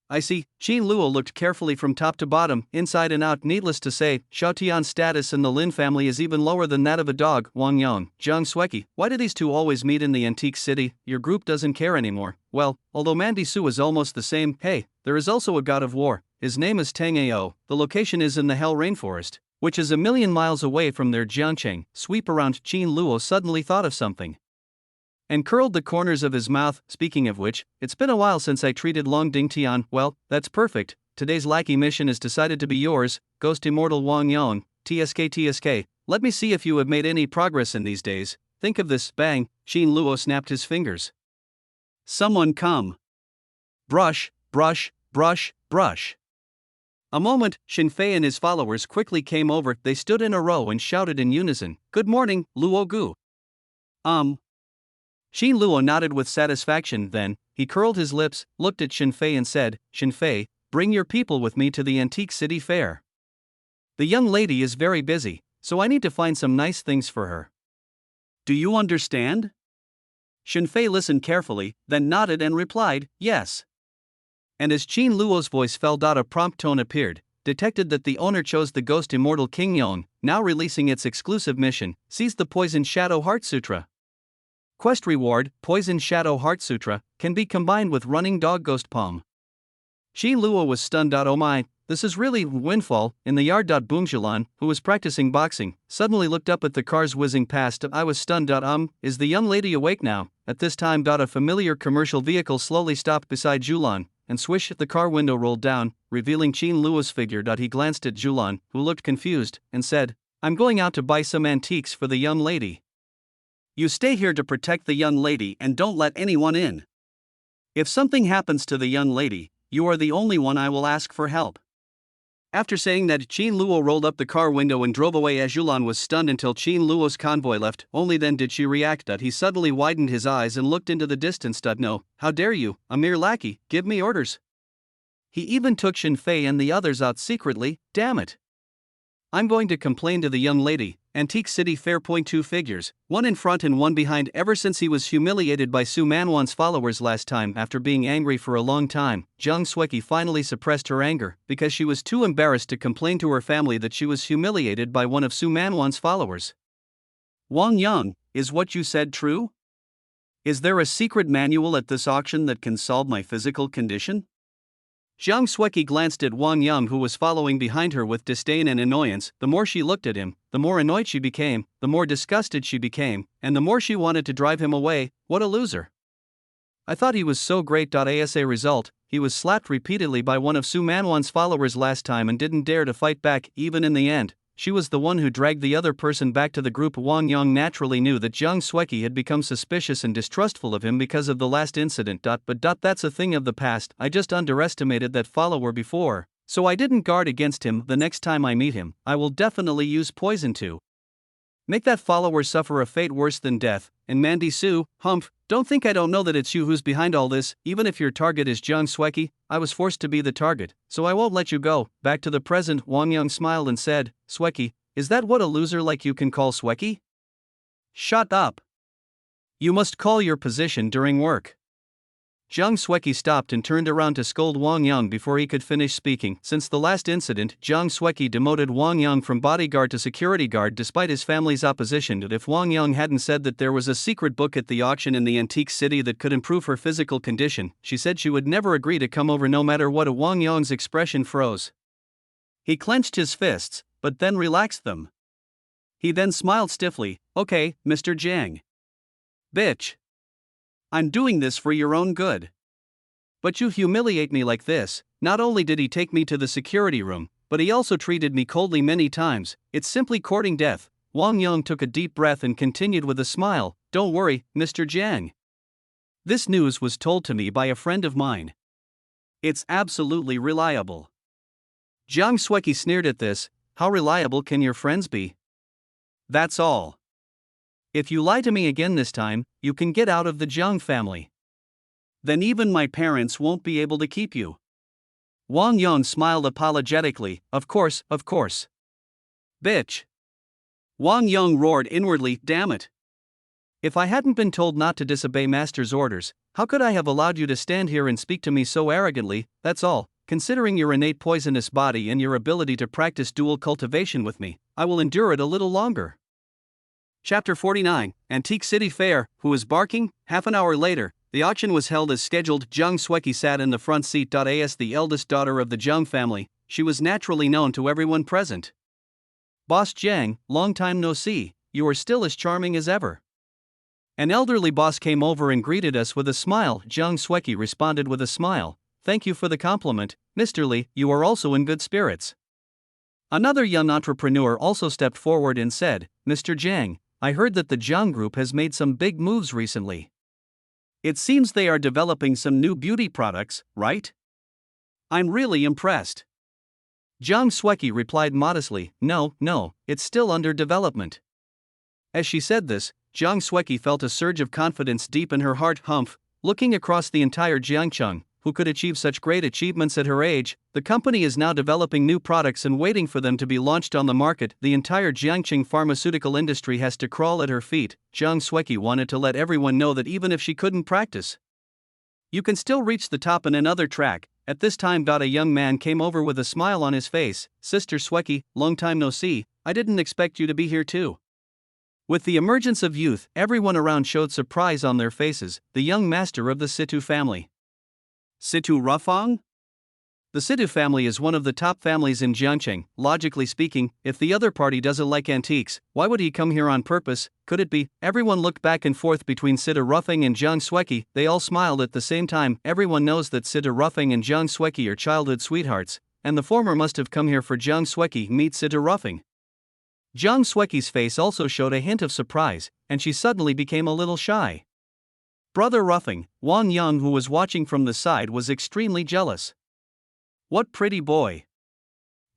I see. Qin Luo looked carefully from top to bottom, inside and out. Needless to say, Xiao Tian's status in the Lin family is even lower than that of a dog. Wang Yang, Jiang Sweki, why do these two always meet in the antique city? Your group doesn't care anymore. Well, although Mandy Su is almost the same, hey, there is also a god of war. His name is Tang Ao. The location is in the Hell Rainforest, which is 1,000,000 miles away from their Jiangcheng. Sweep around. Qin Luo suddenly thought of something and curled the corners of his mouth. Speaking of which, it's been a while since I treated Long Ding Tian. Well, that's perfect. Today's Lackey mission is decided to be yours, Ghost Immortal Wang Yang. TSK. Let me see if you have made any progress in these days. Think of this. Bang. Qin Luo snapped his fingers. Someone come. Brush, brush, brush, brush. A moment, Xinfei and his followers quickly came over. They stood in a row and shouted in unison, "Good morning, Luo Gu." Qin Luo nodded with satisfaction. Then, he curled his lips, looked at Xinfei and said, "Xinfei, bring your people with me to the Antique City Fair. The young lady is very busy, so I need to find some nice things for her. Do you understand?" Shenfei listened carefully, then nodded and replied, yes. And as Qin Luo's voice fell, a prompt tone appeared, detected that the owner chose the ghost immortal King Yon, now releasing its exclusive mission, seize the Poison Shadow Heart Sutra. Quest reward, Poison Shadow Heart Sutra, can be combined with Running Dog Ghost Palm. Qin Luo was stunned. Oh my, this is really windfall. In the yard. Boomjilan, who was practicing boxing, suddenly looked up at the cars whizzing past. I was stunned. Is the young lady awake now? At this time. A familiar commercial vehicle slowly stopped beside Julan, and swish, the car window rolled down, revealing Qin Luo's figure. He glanced at Julan, who looked confused, and said, I'm going out to buy some antiques for the young lady. You stay here to protect the young lady and don't let anyone in. If something happens to the young lady, you are the only one I will ask for help. After saying that, Qin Luo rolled up the car window and drove away. As Julan was stunned until Qin Luo's convoy left. Only then did she react. He suddenly widened his eyes and looked into the distance. No, how dare you, a mere lackey, give me orders. He even took Shenfei and the others out secretly. Damn it. I'm going to complain to the young lady. Antique City Fair. 2 figures, one in front and one behind. Ever since he was humiliated by Su Manwan's followers last time, after being angry for a long time, Jiang Sueki finally suppressed her anger because she was too embarrassed to complain to her family that she was humiliated by one of Su Manwan's followers. Wang Yang, is what you said true? Is there a secret manual at this auction that can solve my physical condition? Jiang Sueki glanced at Wang Yang, who was following behind her with disdain and annoyance. The more she looked at him, the more annoyed she became, the more disgusted she became, and the more she wanted to drive him away. What a loser. I thought he was so great. As a result, he was slapped repeatedly by one of Su Manwan's followers last time and didn't dare to fight back. Even in the end, she was the one who dragged the other person back to the group. Wang Yang naturally knew that Jiang Sueki had become suspicious and distrustful of him because of the last incident. But that's a thing of the past. I just underestimated that follower before, so I didn't guard against him. The next time I meet him, I will definitely use poison to make that follower suffer a fate worse than death. And Mandy Su, humph, don't think I don't know that it's you who's behind all this. Even if your target is Jiang Sueki, I was forced to be the target, so I won't let you go. Back to the present. Wang Yang smiled and said, Sueki, is that what a loser like you can call Sueki? Shut up. You must call your position during work. Jiang Sueki stopped and turned around to scold Wang Yang before he could finish speaking. Since the last incident, Jiang Sueki demoted Wang Yang from bodyguard to security guard despite his family's opposition. If Wang Yang hadn't said that there was a secret book at the auction in the antique city that could improve her physical condition, she said she would never agree to come over no matter what. Wang Yang's expression froze. He clenched his fists, but then relaxed them. He then smiled stiffly. Okay, Mr. Jiang. Bitch. I'm doing this for your own good. But you humiliate me like this. Not only did he take me to the security room, but he also treated me coldly many times. It's simply courting death. Wang Yang took a deep breath and continued with a smile. Don't worry, Mr. Jiang. This news was told to me by a friend of mine. It's absolutely reliable. Jiang Sueki sneered at this. How reliable can your friends be? That's all. If you lie to me again this time, you can get out of the Jiang family. Then even my parents won't be able to keep you. Wang Yang smiled apologetically. Of course. Bitch. Wang Yang roared inwardly. Damn it. If I hadn't been told not to disobey master's orders, how could I have allowed you to stand here and speak to me so arrogantly? That's all. Considering your innate poisonous body and your ability to practice dual cultivation with me, I will endure it a little longer. Chapter 49, Antique City Fair. Who is barking? Half an hour later, the auction was held as scheduled. Jiang Sueki sat in the front seat. As the eldest daughter of the Jiang family, she was naturally known to everyone present. Boss Jiang, long time no see, you are still as charming as ever. An elderly boss came over and greeted us with a smile. Jiang Sueki responded with a smile. Thank you for the compliment, Mr. Li, you are also in good spirits. Another young entrepreneur also stepped forward and said, Mr. Jiang, I heard that the Jiang Group has made some big moves recently. It seems they are developing some new beauty products, right? I'm really impressed. Jiang Sueki replied modestly, No, it's still under development. As she said this, Jiang Sueki felt a surge of confidence deep in her heart. Humph, looking across the entire Jiangcheng, who could achieve such great achievements at her age. The company is now developing new products and waiting for them to be launched on the market. The entire Jiangqing pharmaceutical industry has to crawl at her feet. Jiang Sueki wanted to let everyone know that even if she couldn't practice, you can still reach the top in another track. At this time, a young man came over with a smile on his face. Sister Sueki, long time no see, I didn't expect you to be here too. With the emergence of youth, everyone around showed surprise on their faces. The young master of the Situ family. Situ Rufang? The Situ family is one of the top families in Jiangqing. Logically speaking, if the other party doesn't like antiques, why would he come here on purpose? Could it be? Everyone looked back and forth between Situ Rufang and Jiang Sueki. They all smiled at the same time. Everyone knows that Situ Rufang and Jiang Sueki are childhood sweethearts, and the former must have come here for Jiang Sueki meet Situ Rufang. Jiang Sueki's face also showed a hint of surprise, and she suddenly became a little shy. Brother Rufang, Wang Yang, who was watching from the side, was extremely jealous. What pretty boy.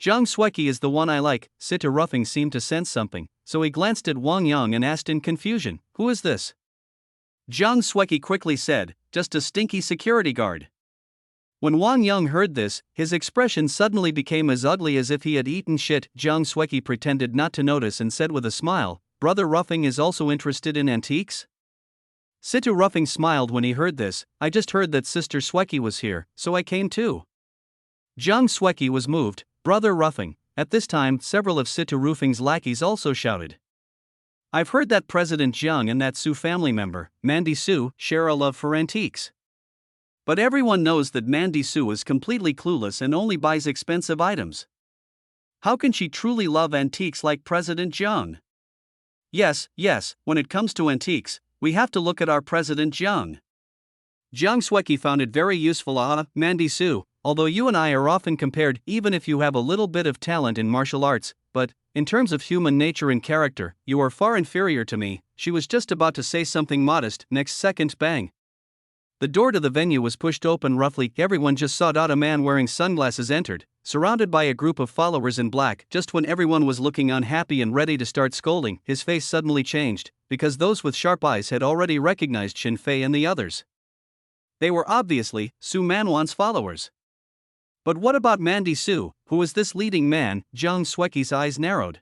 Jiang Sueki is the one I like. Situ Rufang seemed to sense something, so he glanced at Wang Yang and asked in confusion, who is this? Jiang Sueki quickly said, just a stinky security guard. When Wang Yang heard this, his expression suddenly became as ugly as if he had eaten shit. Jiang Sueki pretended not to notice and said with a smile, Brother Rufang is also interested in antiques? Situ Rufang smiled when he heard this. I just heard that Sister Sueki was here, so I came too. Jiang Sueki was moved. Brother Rufang. At this time, several of Situ Rufang's lackeys also shouted. I've heard that President Jiang and that Su family member, Mandy Su, share a love for antiques. But everyone knows that Mandy Su is completely clueless and only buys expensive items. How can she truly love antiques like President Jiang? Yes, when it comes to antiques, we have to look at our President Jiang. Jiang Sueki found it very useful. Mandy Su, although you and I are often compared, even if you have a little bit of talent in martial arts, but, in terms of human nature and character, you are far inferior to me. She was just about to say something modest. Next second, bang. The door to the venue was pushed open roughly. Everyone just saw a man wearing sunglasses entered, surrounded by a group of followers in black. Just when everyone was looking unhappy and ready to start scolding, his face suddenly changed, because those with sharp eyes had already recognized Xin Fei and the others. They were obviously Su Manwan's followers. But what about Mandy Su? Who is this leading man? Jiang Sueki's eyes narrowed.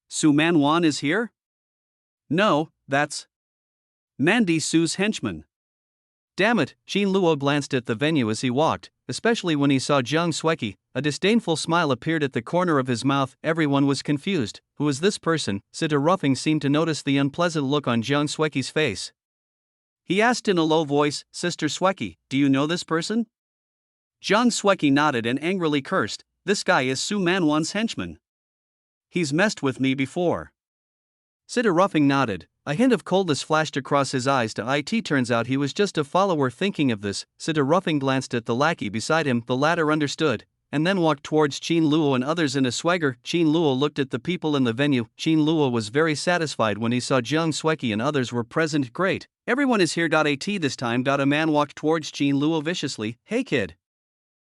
Su Manwan is here? No, that's Mandy Su's henchman. Damn it, Qin Luo glanced at the venue as he walked, especially when he saw Jiang Sueki. A disdainful smile appeared at the corner of his mouth. Everyone was confused. Who is this person? Situ Rufang seemed to notice the unpleasant look on Jiang Sueki's face. He asked in a low voice, Sister Sueki, do you know this person? Jiang Sueki nodded and angrily cursed, this guy is Su Manwan's henchman. He's messed with me before. Situ Rufang nodded. A hint of coldness flashed across his eyes. It turns out he was just a follower. Thinking of this, Situ Rufang glanced at the lackey beside him. The latter understood, and then walked towards Qin Luo and others in a swagger. Qin Luo looked at the people in the venue. Qin Luo was very satisfied when he saw Jiang Sueki and others were present. Great, everyone is here. At this time, a man walked towards Qin Luo viciously. Hey kid.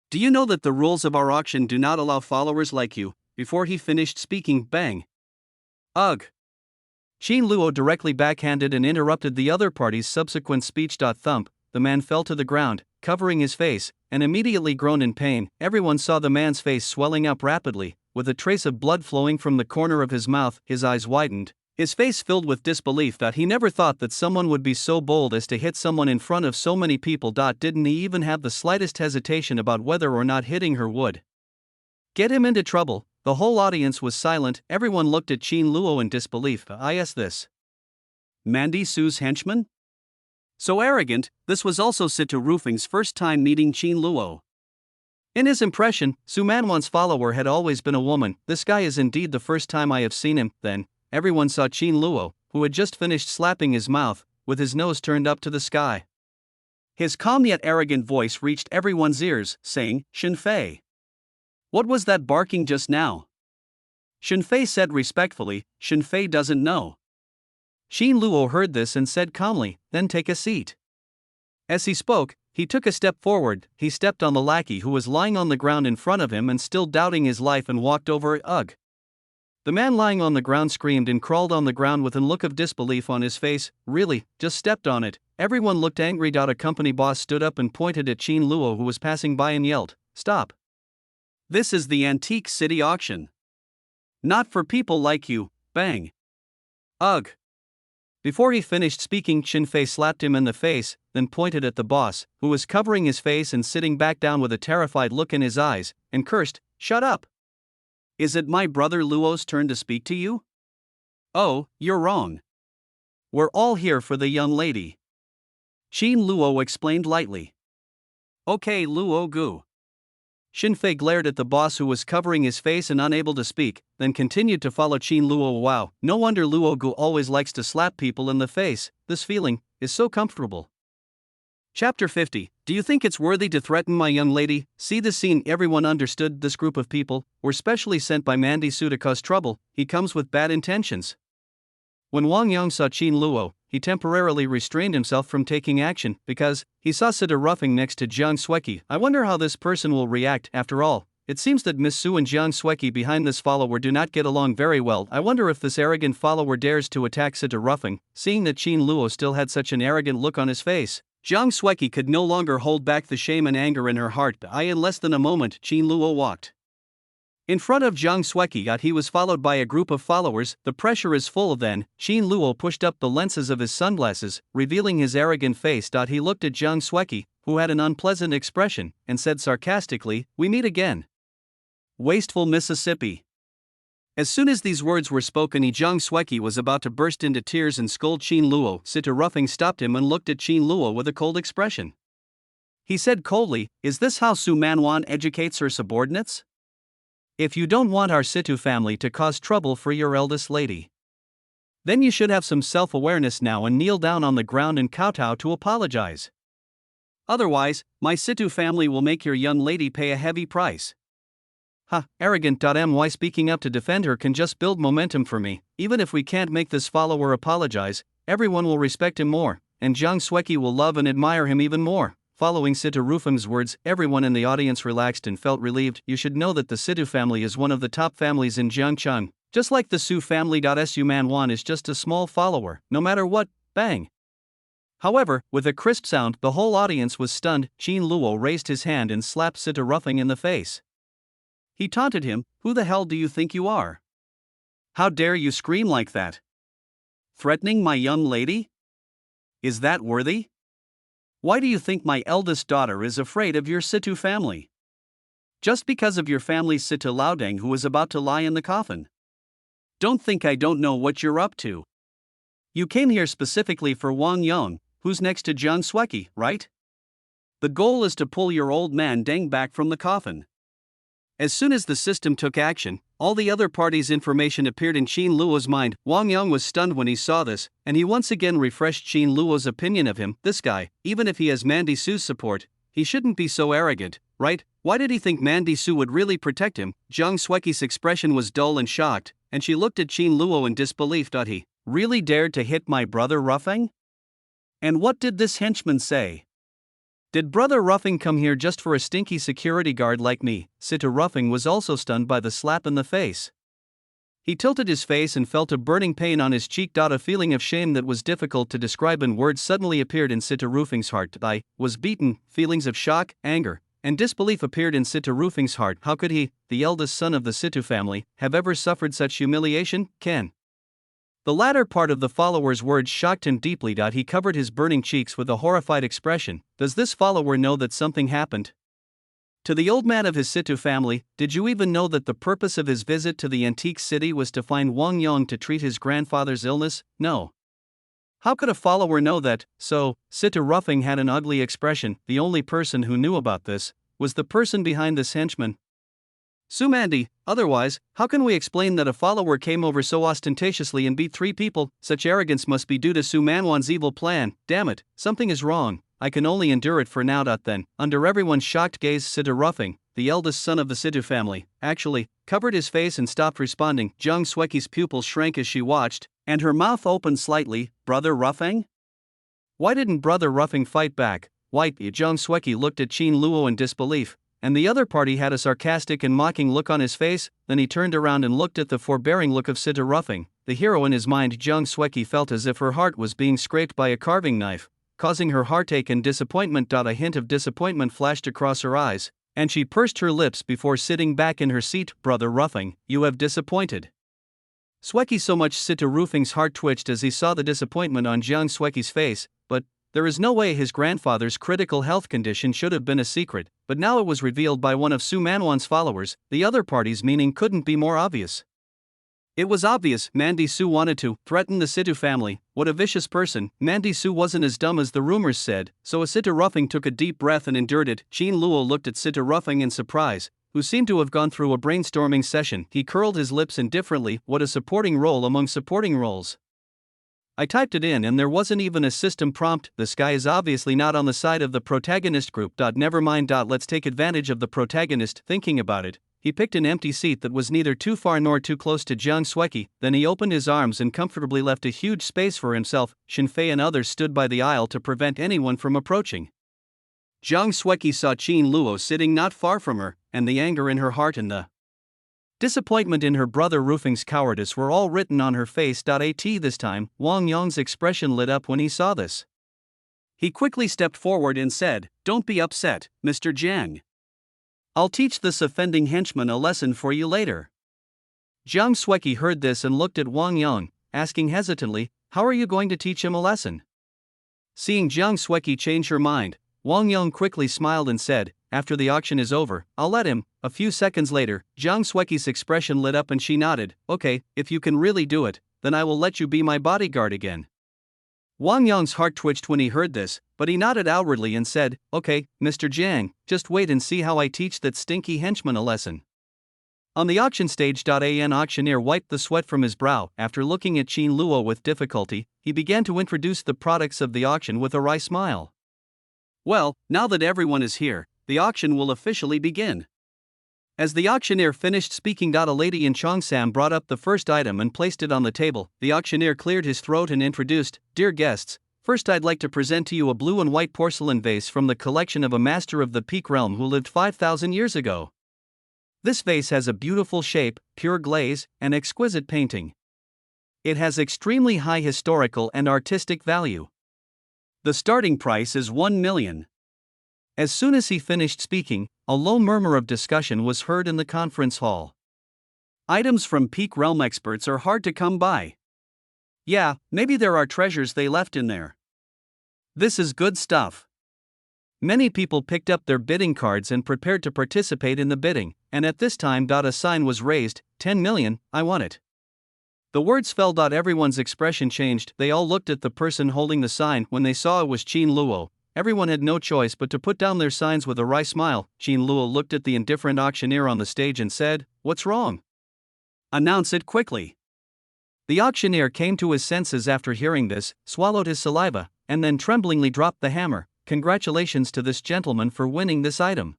Do you know that the rules of our auction do not allow followers like you? Before he finished speaking, bang. Ugh. Qin Luo directly backhanded and interrupted the other party's subsequent speech. Thump, the man fell to the ground, covering his face, and immediately groaned in pain. Everyone saw the man's face swelling up rapidly, with a trace of blood flowing from the corner of his mouth. His eyes widened, his face filled with disbelief. He never thought that someone would be so bold as to hit someone in front of so many people. Didn't he even have the slightest hesitation about whether or not hitting her would get him into trouble? The whole audience was silent. Everyone looked at Qin Luo in disbelief. Is this Mandy Su's henchman? So arrogant. This was also Situ Rufang's first time meeting Qin Luo. In his impression, Su Manwan's follower had always been a woman. This guy is indeed the first time I have seen him. Then, everyone saw Qin Luo, who had just finished slapping his mouth, with his nose turned up to the sky. His calm yet arrogant voice reached everyone's ears, saying, Xin Fei. What was that barking just now? Xin Fei said respectfully, Xin Fei doesn't know. Qin Luo heard this and said calmly, then take a seat. As he spoke, he took a step forward. He stepped on the lackey who was lying on the ground in front of him and still doubting his life and walked over. Ugh. The man lying on the ground screamed and crawled on the ground with a look of disbelief on his face. Really, just stepped on it. Everyone looked angry. A company boss stood up and pointed at Qin Luo, who was passing by, and yelled, "Stop! This is the Antique City auction. Not for people like you." Bang! Ugh! Before he finished speaking, Qin Fei slapped him in the face, then pointed at the boss, who was covering his face and sitting back down with a terrified look in his eyes, and cursed, "Shut up! Is it my brother Luo's turn to speak to you?" "Oh, you're wrong. We're all here for the young lady," Qin Luo explained lightly. "Okay, Luo Gu." Qin Fei glared at the boss, who was covering his face and unable to speak, then continued to follow Qin Luo. Wow, no wonder Luo Gu always likes to slap people in the face. This feeling is so comfortable. Chapter 50. Do you think it's worthy to threaten my young lady? See the scene. Everyone understood this group of people were specially sent by Mandy Su to cause trouble. He comes with bad intentions. When Wang Yang saw Qin Luo, he temporarily restrained himself from taking action because he saw Sita roughing next to Jiang Sueki. I wonder how this person will react. After all, it seems that Miss Su and Jiang Sueki behind this follower do not get along very well. I wonder if this arrogant follower dares to attack Sita roughing, seeing that Qin Luo still had such an arrogant look on his face. Jiang Sueki could no longer hold back the shame and anger in her heart. In less than a moment, Qin Luo walked in front of Jiang Sueki. He was followed by a group of followers. The pressure is full. Then, Qin Luo pushed up the lenses of his sunglasses, revealing his arrogant face. He looked at Jiang Sueki, who had an unpleasant expression, and said sarcastically, "We meet again. Wasteful Mississippi." As soon as these words were spoken, Jiang Sueki was about to burst into tears and scold Qin Luo. Sita roughing stopped him and looked at Qin Luo with a cold expression. He said coldly, "Is this how Su Manwan educates her subordinates? If you don't want our Situ family to cause trouble for your eldest lady, then you should have some self-awareness now and kneel down on the ground and kowtow to apologize. Otherwise, my Situ family will make your young lady pay a heavy price." Arrogant. My speaking up to defend her can just build momentum for me. Even if we can't make this follower apologize, everyone will respect him more, and Jiang Sueki will love and admire him even more. Following Sita Rufeng's words, everyone in the audience relaxed and felt relieved. You should know that the Situ family is one of the top families in Jiangcheng, just like the Su family. Su Manwan is just a small follower, no matter what. Bang! However, with a crisp sound, the whole audience was stunned. Qin Luo raised his hand and slapped Sita roughing in the face. He taunted him, "Who the hell do you think you are? How dare you scream like that? Threatening my young lady? Is that worthy? Why do you think my eldest daughter is afraid of your Situ family? Just because of your family's Sita Laodang, who is about to lie in the coffin. Don't think I don't know what you're up to. You came here specifically for Wang Yang, who's next to Jiang Sueki, right? The goal is to pull your old man Deng back from the coffin." As soon as the system took action, all the other parties' information appeared in Qin Luo's mind. Wang Yang was stunned when he saw this, and he once again refreshed Qin Luo's opinion of him. This guy, even if he has Mandy Su's support, he shouldn't be so arrogant, right? Why did he think Mandy Su would really protect him? Jiang Sueki's expression was dull and shocked, and she looked at Qin Luo in disbelief. He really dared to hit my brother roughing? And what did this henchman say? Did Brother Roughing come here just for a stinky security guard like me? Sita Roughing was also stunned by the slap in the face. He tilted his face and felt a burning pain on his cheek. A feeling of shame that was difficult to describe in words suddenly appeared in Sita Roofing's heart. I was beaten. Feelings of shock, anger, and disbelief appeared in Sita Roofing's heart. How could he, the eldest son of the Situ family, have ever suffered such humiliation? The latter part of the follower's words shocked him deeply. He covered his burning cheeks with a horrified expression. Does this follower know that something happened to the old man of his Situ family? Did you even know that the purpose of his visit to the antique city was to find Wang Yang to treat his grandfather's illness? No. How could a follower know that? So, Sita Roughing had an ugly expression. The only person who knew about this was the person behind this henchman, Su Mandy. Otherwise, how can we explain that a follower came over so ostentatiously and beat 3 people? Such arrogance must be due to Su Manwan's evil plan. Damn it, something is wrong. I can only endure it for now. Then, under everyone's shocked gaze, Sita Roughing, the eldest son of the Situ family, actually covered his face and stopped responding. Jiang Sueki's pupils shrank as she watched, and her mouth opened slightly. Brother Roughing? Why didn't Brother Roughing fight back? Jiang Sueki looked at Qin Luo in disbelief, and the other party had a sarcastic and mocking look on his face. Then he turned around and looked at the forbearing look of Sita Ruffing. The hero in his mind, Jung Sweki, felt as if her heart was being scraped by a carving knife, causing her heartache and disappointment. A hint of disappointment flashed across her eyes, and she pursed her lips before sitting back in her seat. Brother Ruffing, you have disappointed Sweki so much. Sita Ruffing's heart twitched as he saw the disappointment on Jiang Sweki's face, but there is no way his grandfather's critical health condition should have been a secret. But now it was revealed by one of Su Manwan's followers. The other party's meaning couldn't be more obvious. It was obvious. Mandy Su wanted to threaten the Situ family. What a vicious person. Mandy Su wasn't as dumb as the rumors said, so Sita Ruffing took a deep breath and endured it. Qin Luo looked at Sita Ruffing in surprise, who seemed to have gone through a brainstorming session. He curled his lips indifferently. What a supporting role among supporting roles. I typed it in and there wasn't even a system prompt. This guy is obviously not on the side of the protagonist group. Never mind. Let's take advantage of the protagonist. Thinking about it, he picked an empty seat that was neither too far nor too close to Jiang Sweki. Then he opened his arms and comfortably left a huge space for himself. Shinfei and others stood by the aisle to prevent anyone from approaching. Jiang Sweki saw Qin Luo sitting not far from her, and the anger in her heart and the disappointment in her brother Rufing's cowardice were all written on her face. At this time, Wang Yong's expression lit up when he saw this. He quickly stepped forward and said, "Don't be upset, Mr. Jiang. I'll teach this offending henchman a lesson for you later." Jiang Sweki heard this and looked at Wang Yong, asking hesitantly, "How are you going to teach him a lesson?" Seeing Jiang Sweki change her mind, Wang Yong quickly smiled and said, "After the auction is over, I'll let him." A few seconds later, Jiang Sweki's expression lit up and she nodded. "Okay, if you can really do it, then I will let you be my bodyguard again." Wang Yong's heart twitched when he heard this, but he nodded outwardly and said, "Okay, Mr. Jiang, just wait and see how I teach that stinky henchman a lesson." On the auction stage, an auctioneer wiped the sweat from his brow. After looking at Qin Luo with difficulty, he began to introduce the products of the auction with a wry smile. "Well, now that everyone is here, the auction will officially begin." As the auctioneer finished speaking, a lady in Cheongsam brought up the first item and placed it on the table. The auctioneer cleared his throat and introduced, "Dear guests, first I'd like to present to you a blue and white porcelain vase from the collection of a master of the Peak Realm who lived 5,000 years ago. This vase has a beautiful shape, pure glaze, and exquisite painting. It has extremely high historical and artistic value. The starting price is 1 million. As soon as he finished speaking, a low murmur of discussion was heard in the conference hall. "Items from Peak Realm experts are hard to come by. Yeah, maybe there are treasures they left in there. This is good stuff." Many people picked up their bidding cards and prepared to participate in the bidding, and at this time, a sign was raised, 10 million, I want it. The words fell. Everyone's expression changed. They all looked at the person holding the sign. When they saw it was Qin Luo, everyone had no choice but to put down their signs with a wry smile. Qin Luo looked at the indifferent auctioneer on the stage and said, "What's wrong? Announce it quickly." The auctioneer came to his senses after hearing this, swallowed his saliva, and then tremblingly dropped the hammer. "Congratulations to this gentleman for winning this item."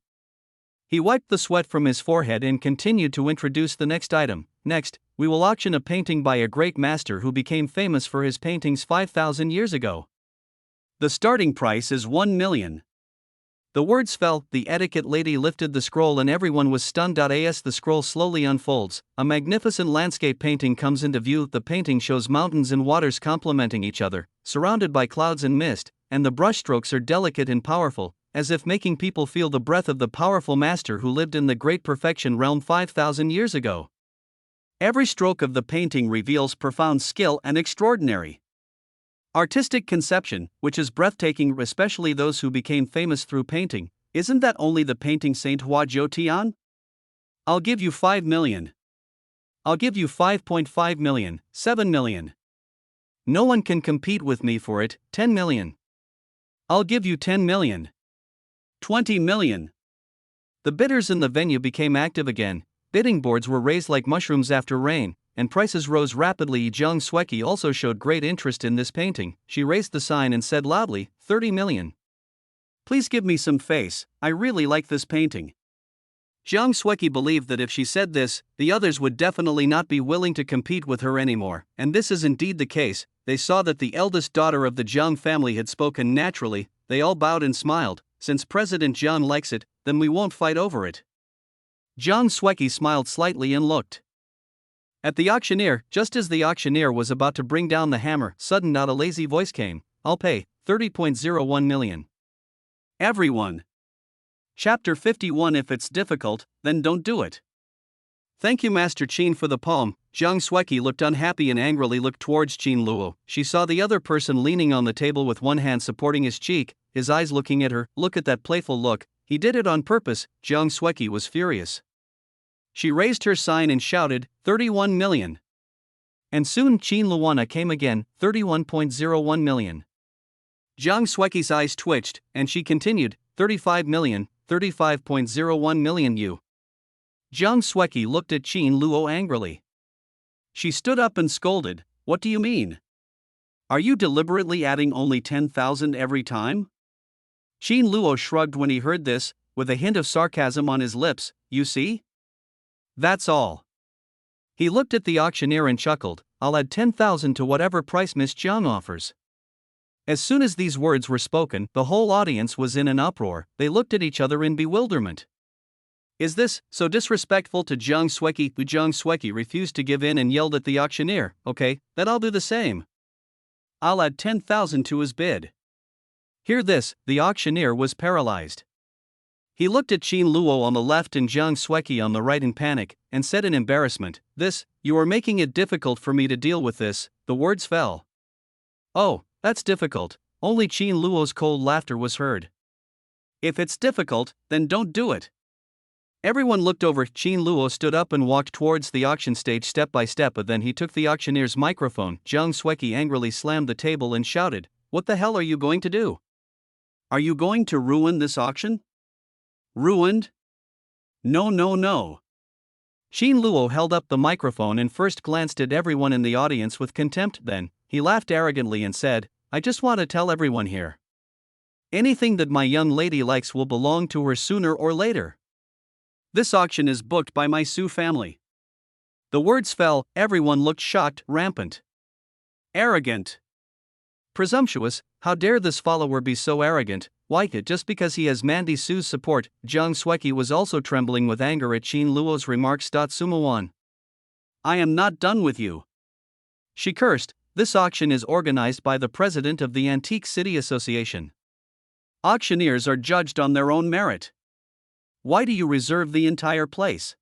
He wiped the sweat from his forehead and continued to introduce the next item. "Next, we will auction a painting by a great master who became famous for his paintings 5,000 years ago. The starting price is 1 million. The words fell. The etiquette lady lifted the scroll and everyone was stunned. As the scroll slowly unfolds, a magnificent landscape painting comes into view. The painting shows mountains and waters complementing each other, surrounded by clouds and mist, and the brushstrokes are delicate and powerful, as if making people feel the breath of the powerful master who lived in the Great Perfection realm 5,000 years ago. Every stroke of the painting reveals profound skill and extraordinary artistic conception, which is breathtaking, especially those who became famous through painting. Isn't that only the painting Saint Hua Jiu Tian? I'll give you 5 million. I'll give you 5.5 million, 7 million. No one can compete with me for it, 10 million. I'll give you 10 million. 20 million. The bidders in the venue became active again. Bidding boards were raised like mushrooms after rain, and prices rose rapidly. Jiang Sweki also showed great interest in this painting. She raised the sign and said loudly, 30 million. Please give me some face, I really like this painting. Jiang Sweki believed that if she said this, the others would definitely not be willing to compete with her anymore, and this is indeed the case. They saw that the eldest daughter of the Jiang family had spoken naturally. They all bowed and smiled. since President Jiang likes it, then we won't fight over it. Jiang Sweki smiled slightly and looked at the auctioneer. Just as the auctioneer was about to bring down the hammer, sudden not a lazy voice came. I'll pay 30.01 million. Everyone. Chapter 51. If it's difficult, then don't do it. Thank you, Master Qin, for the palm. Jiang Sweki looked unhappy and angrily looked towards Qin Luo. She saw the other person leaning on the table with one hand supporting his cheek, his eyes looking at her. Look at that playful look. He did it on purpose. Jiang Sweki was furious. She raised her sign and shouted, 31 million. And soon Qin Luana came again, 31.01 million. Jiang Sweki's eyes twitched, and she continued, 35 million, 35.01 million you. Jiang Sweki looked at Qin Luo angrily. She stood up and scolded, what do you mean? Are you deliberately adding only 10,000 every time? Qin Luo shrugged when he heard this, with a hint of sarcasm on his lips. You see? That's all. He looked at the auctioneer and chuckled, I'll add 10,000 to whatever price Miss Jiang offers. As soon as these words were spoken, the whole audience was in an uproar. They looked at each other in bewilderment. Is this so disrespectful to Jiang Sweki? Jiang Sweki refused to give in and yelled at the auctioneer, okay, then I'll do the same. I'll add 10,000 to his bid. Hear this, the auctioneer was paralyzed. He looked at Qin Luo on the left and Jiang Sweki on the right in panic, and said in embarrassment, you are making it difficult for me to deal with this. The words fell. Oh, that's difficult. Only Qin Luo's cold laughter was heard. If it's difficult, then don't do it. Everyone looked over. Qin Luo stood up and walked towards the auction stage step by step, but then he took the auctioneer's microphone. Jiang Sweki angrily slammed the table and shouted, what the hell are you going to do? Are you going to ruin this auction? Ruined? No, no, no. Qin Luo held up the microphone and first glanced at everyone in the audience with contempt, then he laughed arrogantly and said, I just want to tell everyone here. Anything that my young lady likes will belong to her sooner or later. This auction is booked by my Su family. The words fell, everyone looked shocked, rampant. Arrogant. Presumptuous, how dare this follower be so arrogant? Why, just because he has Mandy Su's support. Jiang Sweki was also trembling with anger at Qin Luo's remarks. Sumawan. I am not done with you. She cursed. This auction is organized by the president of the Antique City Association. Auctioneers are judged on their own merit. Why do you reserve the entire place?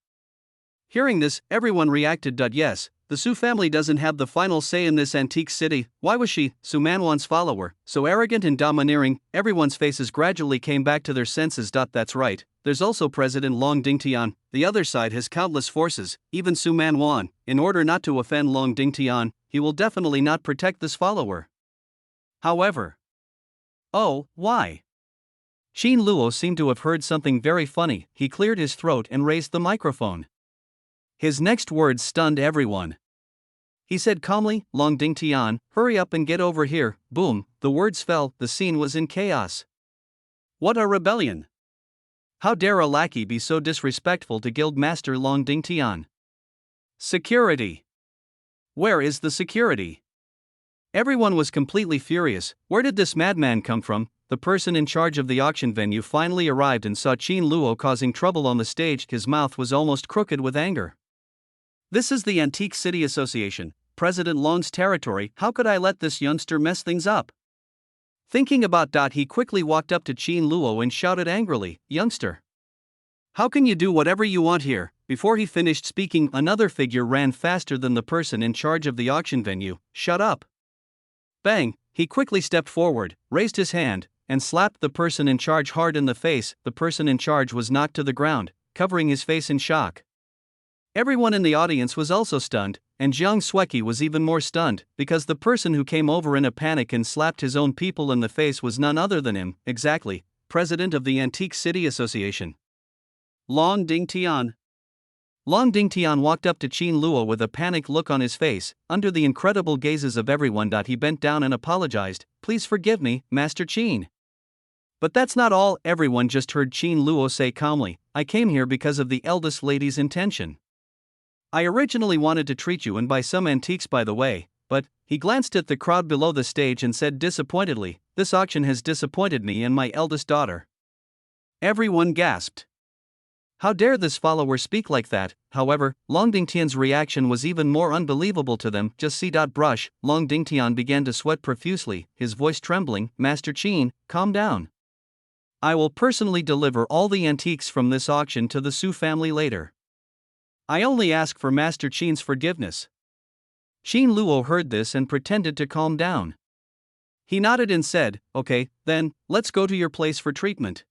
Hearing this, everyone reacted. Yes, the Su family doesn't have the final say in this antique city. Why was she, Su Manwan's follower, so arrogant and domineering? Everyone's faces gradually came back to their senses. That's right, there's also President Long Dingtian. The other side has countless forces, even Su Manwan. In order not to offend Long Dingtian, he will definitely not protect this follower. However. Oh, why? Qin Luo seemed to have heard something very funny. He cleared his throat and raised the microphone. His next words stunned everyone. He said calmly, Long Dingtian, hurry up and get over here. Boom, the words fell, the scene was in chaos. What a rebellion! How dare a lackey be so disrespectful to Guildmaster Long Dingtian? Security! Where is the security? Everyone was completely furious. Where did this madman come from? The person in charge of the auction venue finally arrived and saw Qin Luo causing trouble on the stage. His mouth was almost crooked with anger. This is the Antique City Association, President Long's territory. How could I let this youngster mess things up? Thinking about that, he quickly walked up to Qin Luo and shouted angrily, Youngster! How can you do whatever you want here? Before he finished speaking, another figure ran faster than the person in charge of the auction venue. Shut up! Bang! He quickly stepped forward, raised his hand, and slapped the person in charge hard in the face. The person in charge was knocked to the ground, covering his face in shock. Everyone in the audience was also stunned, and Jiang Sweki was even more stunned, because the person who came over in a panic and slapped his own people in the face was none other than him, exactly, president of the Antique City Association. Long Dingtian. Long Dingtian walked up to Qin Luo with a panicked look on his face. Under the incredible gazes of everyone, he bent down and apologized. Please forgive me, Master Qin. But that's not all. Everyone just heard Qin Luo say calmly, I came here because of the eldest lady's intention. I originally wanted to treat you and buy some antiques, by the way, but, he glanced at the crowd below the stage and said disappointedly, this auction has disappointed me and my eldest daughter. Everyone gasped. How dare this follower speak like that? However, Long Dingtian's reaction was even more unbelievable to them. Just see. Brush. Long Dingtian began to sweat profusely, his voice trembling. Master Qin, calm down. I will personally deliver all the antiques from this auction to the Su family later. I only ask for Master Qin's forgiveness. Qin Luo heard this and pretended to calm down. He nodded and said, okay, then, let's go to your place for treatment.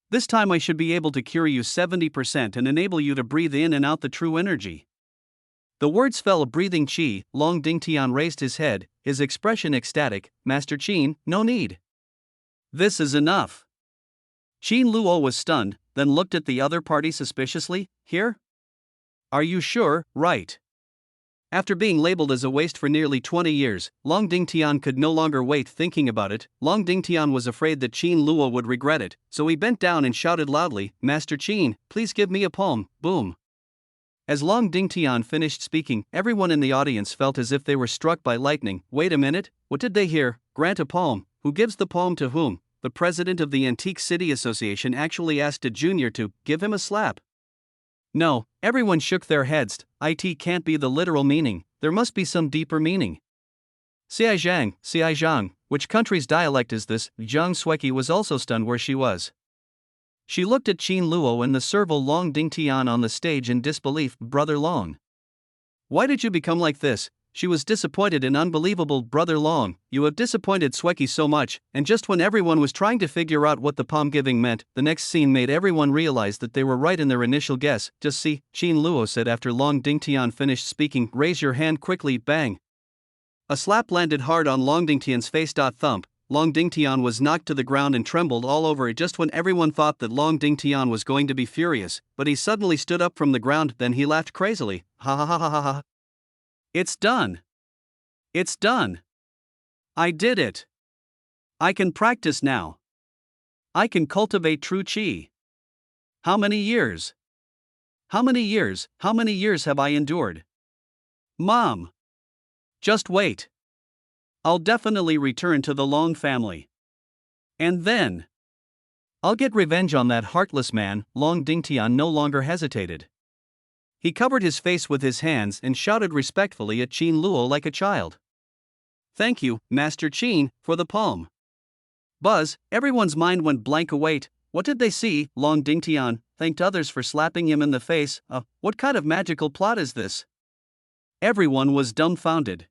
This time I should be able to cure you 70% and enable you to breathe in and out the true energy. The words fell. Breathing qi. Long Dingtian raised his head, his expression ecstatic. Master Qin, no need. This is enough. Qin Luo was stunned, then looked at the other party suspiciously. Here? Are you sure? Right. After being labeled as a waste for nearly 20 years, Long Dingtian could no longer wait. Thinking about it, Long Dingtian was afraid that Qin Luo would regret it, so he bent down and shouted loudly, Master Qin, please give me a palm. Boom. As Long Dingtian finished speaking, everyone in the audience felt as if they were struck by lightning. Wait a minute, what did they hear? Grant a palm. Who gives the palm to whom? The president of the Antique City Association actually asked a junior to give him a slap. No, everyone shook their heads. It can't be the literal meaning, there must be some deeper meaning. Xiaizhang, which country's dialect is this? Zhang Sueki was also stunned where she was. She looked at Qin Luo and the servile Long Dingtian on the stage in disbelief. Brother Long. Why did you become like this? She was disappointed and unbelievable. Brother Long, you have disappointed Sueki so much, and just when everyone was trying to figure out what the palm giving meant, the next scene made everyone realize that they were right in their initial guess. Just see, Qin Luo said after Long Dingtian finished speaking. Raise your hand quickly. Bang. A slap landed hard on Long Dingtian's face. Thump. Long Dingtian was knocked to the ground and trembled all over it just when everyone thought that Long Dingtian was going to be furious, but he suddenly stood up from the ground. Then he laughed crazily. Ha ha ha ha ha ha. It's done. It's done. I did it. I can practice now. I can cultivate true qi. How many years? How many years have I endured? Mom. Just wait. I'll definitely return to the Long family. And then I'll get revenge on that heartless man. Long Dingtian no longer hesitated. He covered his face with his hands and shouted respectfully at Qin Luo like a child. Thank you, Master Qin, for the palm. Buzz, everyone's mind went blank. Wait, what did they see? Long Dingtian thanked others for slapping him in the face. What kind of magical plot is this? Everyone was dumbfounded.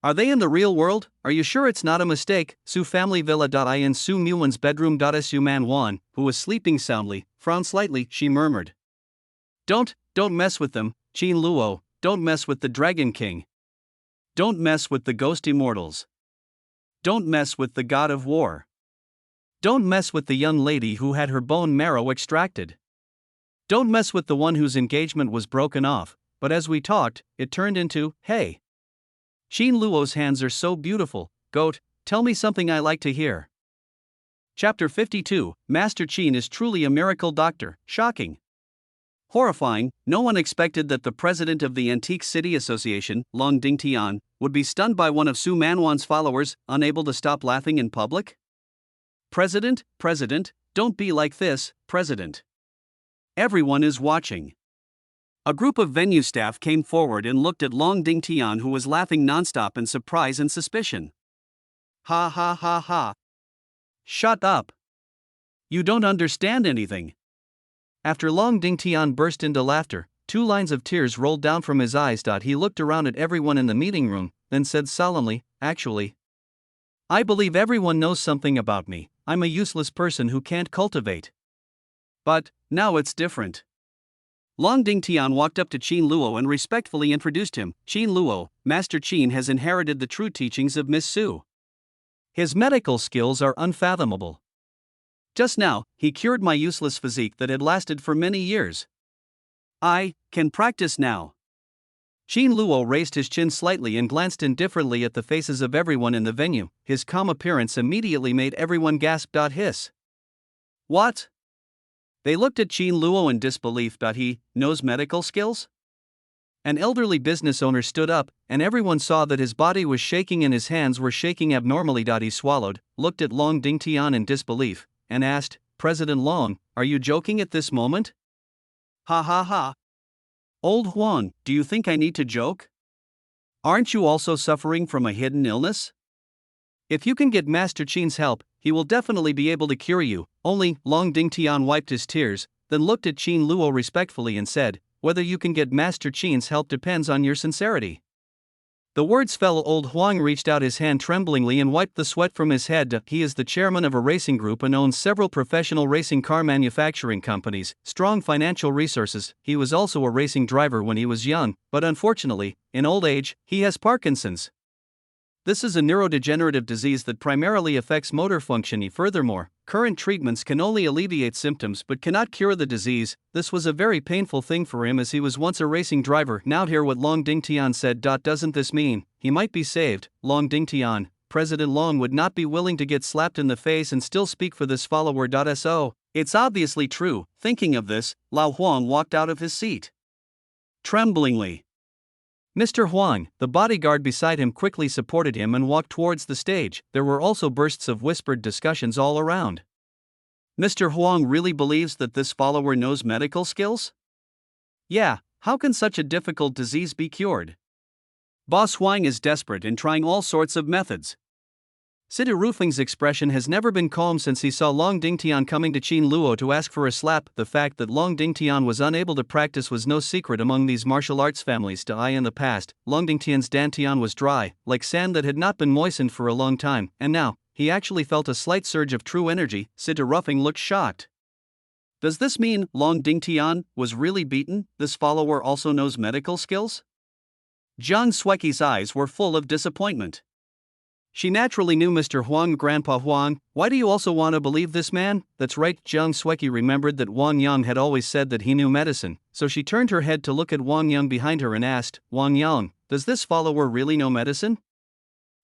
Are they in the real world? Are you sure it's not a mistake? Su family villa. In Su Muan's bedroom. Su Man Wan, who was sleeping soundly, frowned slightly. She murmured. Don't mess with them, Qin Luo, don't mess with the Dragon King. Don't mess with the Ghost Immortals. Don't mess with the God of War. Don't mess with the young lady who had her bone marrow extracted. Don't mess with the one whose engagement was broken off, but as we talked, it turned into, hey. Qin Luo's hands are so beautiful. Goat, tell me something I like to hear. Chapter 52, Master Qin is truly a miracle doctor. Shocking. Horrifying, no one expected that the president of the Antique City Association, Long Dingtian, would be stunned by one of Su Manwan's followers, unable to stop laughing in public. President, don't be like this, President. Everyone is watching. A group of venue staff came forward and looked at Long Dingtian, who was laughing nonstop in surprise and suspicion. Ha ha ha ha. Shut up. You don't understand anything. After Long Dingtian burst into laughter, 2 lines of tears rolled down from his eyes. He looked around at everyone in the meeting room, then said solemnly, actually, I believe everyone knows something about me. I'm a useless person who can't cultivate. But now it's different. Long Dingtian walked up to Qin Luo and respectfully introduced him. Qin Luo, Master Qin has inherited the true teachings of Miss Su. His medical skills are unfathomable. Just now, he cured my useless physique that had lasted for many years. I can practice now. Qin Luo raised his chin slightly and glanced indifferently at the faces of everyone in the venue. His calm appearance immediately made everyone gasp. Hiss. What? They looked at Qin Luo in disbelief. He knows medical skills? An elderly business owner stood up, and everyone saw that his body was shaking and his hands were shaking abnormally. He swallowed, looked at Long Dingtian in disbelief, and asked, President Long, are you joking at this moment? Ha ha ha. Old Huang, do you think I need to joke? Aren't you also suffering from a hidden illness? If you can get Master Qin's help, he will definitely be able to cure you. Only, Long Dingtian wiped his tears, then looked at Qin Luo respectfully and said, whether you can get Master Qin's help depends on your sincerity. The words fell. Old Huang reached out his hand tremblingly and wiped the sweat from his head. He is the chairman of a racing group and owns several professional racing car manufacturing companies, strong financial resources. He was also a racing driver when he was young, but unfortunately, in old age, he has Parkinson's. This is a neurodegenerative disease that primarily affects motor function. Furthermore, current treatments can only alleviate symptoms but cannot cure the disease. This was a very painful thing for him as he was once a racing driver. Now hear what Long Dingtian said. Doesn't this mean he might be saved? Long Dingtian, President Long would not be willing to get slapped in the face and still speak for this follower. So, it's obviously true. Thinking of this, Lao Huang walked out of his seat. Tremblingly. Mr. Huang, the bodyguard beside him, quickly supported him and walked towards the stage. There were also bursts of whispered discussions all around. Mr. Huang really believes that this follower knows medical skills? Yeah, how can such a difficult disease be cured? Boss Huang is desperate and trying all sorts of methods. Sidu Rufeng's expression has never been calm since he saw Long Dingtian coming to Qin Luo to ask for a slap. The fact that Long Dingtian was unable to practice was no secret among these martial arts families. In the past, Long Dingtian's dantian was dry, like sand that had not been moistened for a long time, and now, he actually felt a slight surge of true energy. Sidu Rufeng looked shocked. Does this mean Long Dingtian was really beaten? This follower also knows medical skills? Jiang Xueqi's eyes were full of disappointment. She naturally knew Mr. Huang. Grandpa Huang, why do you also want to believe this man? That's right. Jiang Xueqi remembered that Wang Yang had always said that he knew medicine, so she turned her head to look at Wang Yang behind her and asked, Wang Yang, does this follower really know medicine?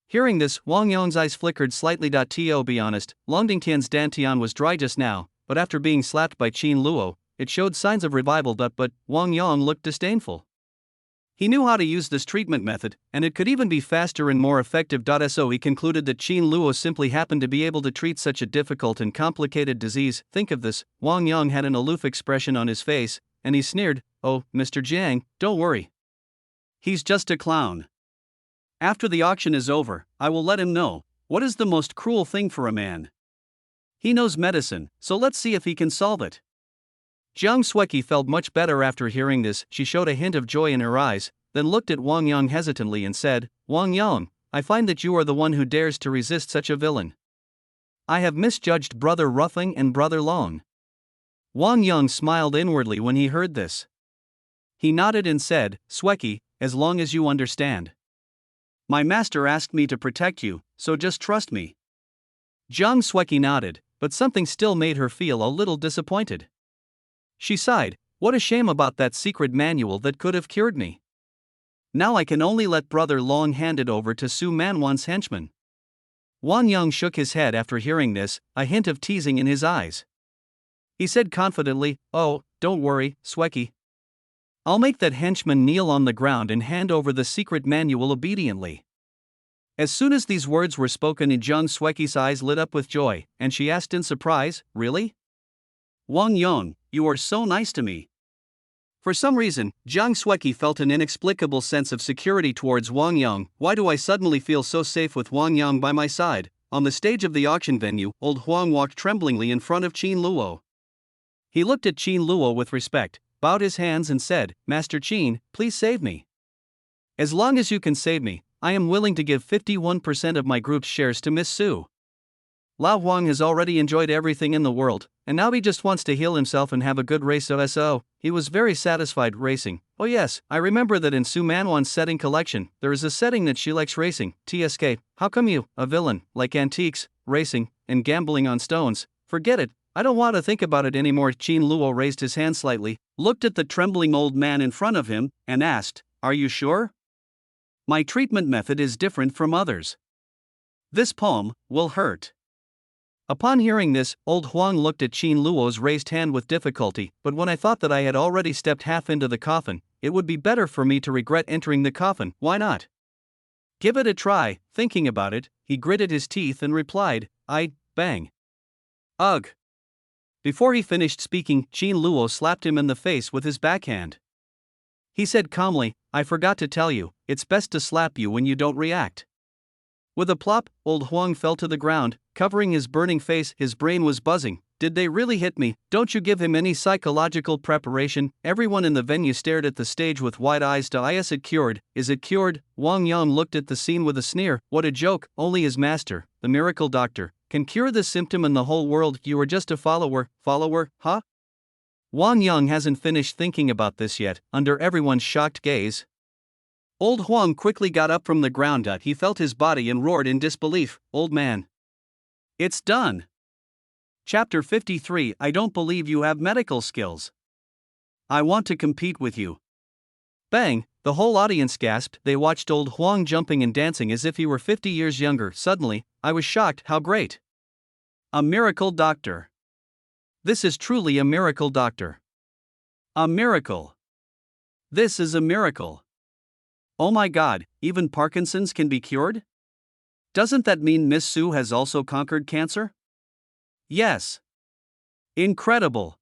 Hearing this, Wang Yang's eyes flickered slightly. To be honest, Long Dingtian's dantian was dry just now, but after being slapped by Qin Luo, it showed signs of revival. But Wang Yang looked disdainful. He knew how to use this treatment method, and it could even be faster and more effective. So he concluded that Qin Luo simply happened to be able to treat such a difficult and complicated disease. Think of this, Wang Yang had an aloof expression on his face, and he sneered, oh, Mr. Jiang, don't worry. He's just a clown. After the auction is over, I will let him know. What is the most cruel thing for a man? He knows medicine, so let's see if he can solve it. Jiang Xueqi felt much better after hearing this. She showed a hint of joy in her eyes, then looked at Wang Yang hesitantly and said, Wang Yang, I find that you are the one who dares to resist such a villain. I have misjudged Brother Rufeng and Brother Long. Wang Yang smiled inwardly when he heard this. He nodded and said, Xueqi, as long as you understand. My master asked me to protect you, so just trust me. Jiang Xueqi nodded, but something still made her feel a little disappointed. She sighed, what a shame about that secret manual that could have cured me. Now I can only let Brother Long hand it over to Su Manwan's henchman. Wang Yang shook his head after hearing this, a hint of teasing in his eyes. He said confidently, oh, don't worry, Xueqi. I'll make that henchman kneel on the ground and hand over the secret manual obediently. As soon as these words were spoken, Jiang Xueqi's eyes lit up with joy, and she asked in surprise, really? Wang Yang, you are so nice to me. For some reason, Jiang Xueqi felt an inexplicable sense of security towards Wang Yang. Why do I suddenly feel so safe with Wang Yang by my side? On the stage of the auction venue, old Huang walked tremblingly in front of Qin Luo. He looked at Qin Luo with respect, bowed his hands and said, Master Qin, please save me. As long as you can save me, I am willing to give 51% of my group's shares to Miss Su. Lao Huang has already enjoyed everything in the world, and now he just wants to heal himself and have a good race. So, he was very satisfied racing. Oh yes, I remember that in Su Manwan's setting collection, there is a setting that she likes racing. TSK, how come you, a villain, like antiques, racing, and gambling on stones? Forget it, I don't want to think about it anymore. Qin Luo raised his hand slightly, looked at the trembling old man in front of him, and asked, are you sure? My treatment method is different from others. This palm will hurt. Upon hearing this, old Huang looked at Qin Luo's raised hand with difficulty, but when I thought that I had already stepped half into the coffin, it would be better for me to regret entering the coffin. Why not? Give it a try. Thinking about it, he gritted his teeth and replied, bang. Ugh. Before he finished speaking, Qin Luo slapped him in the face with his backhand. He said calmly, "I forgot to tell you, it's best to slap you when you don't react." With a plop, old Huang fell to the ground, covering his burning face. His brain was buzzing. Did they really hit me? Don't you give him any psychological preparation? Everyone in the venue stared at the stage with wide eyes. Is it cured? Is it cured? Wang Yang looked at the scene with a sneer. What a joke, only his master, the miracle doctor, can cure this symptom in the whole world. You are just a follower, huh? Wang Yang hasn't finished thinking about this yet, under everyone's shocked gaze. Old Huang quickly got up from the ground. He felt his body and roared in disbelief, "Old man, it's done!" Chapter 53. I don't believe you have medical skills. I want to compete with you. Bang! The whole audience gasped. They watched old Huang jumping and dancing as if he were 50 years younger. Suddenly, I was shocked. How great! A miracle doctor. This is truly a miracle doctor. A miracle. This is a miracle. Oh my god, even Parkinson's can be cured? Doesn't that mean Miss Su has also conquered cancer? Yes. Incredible.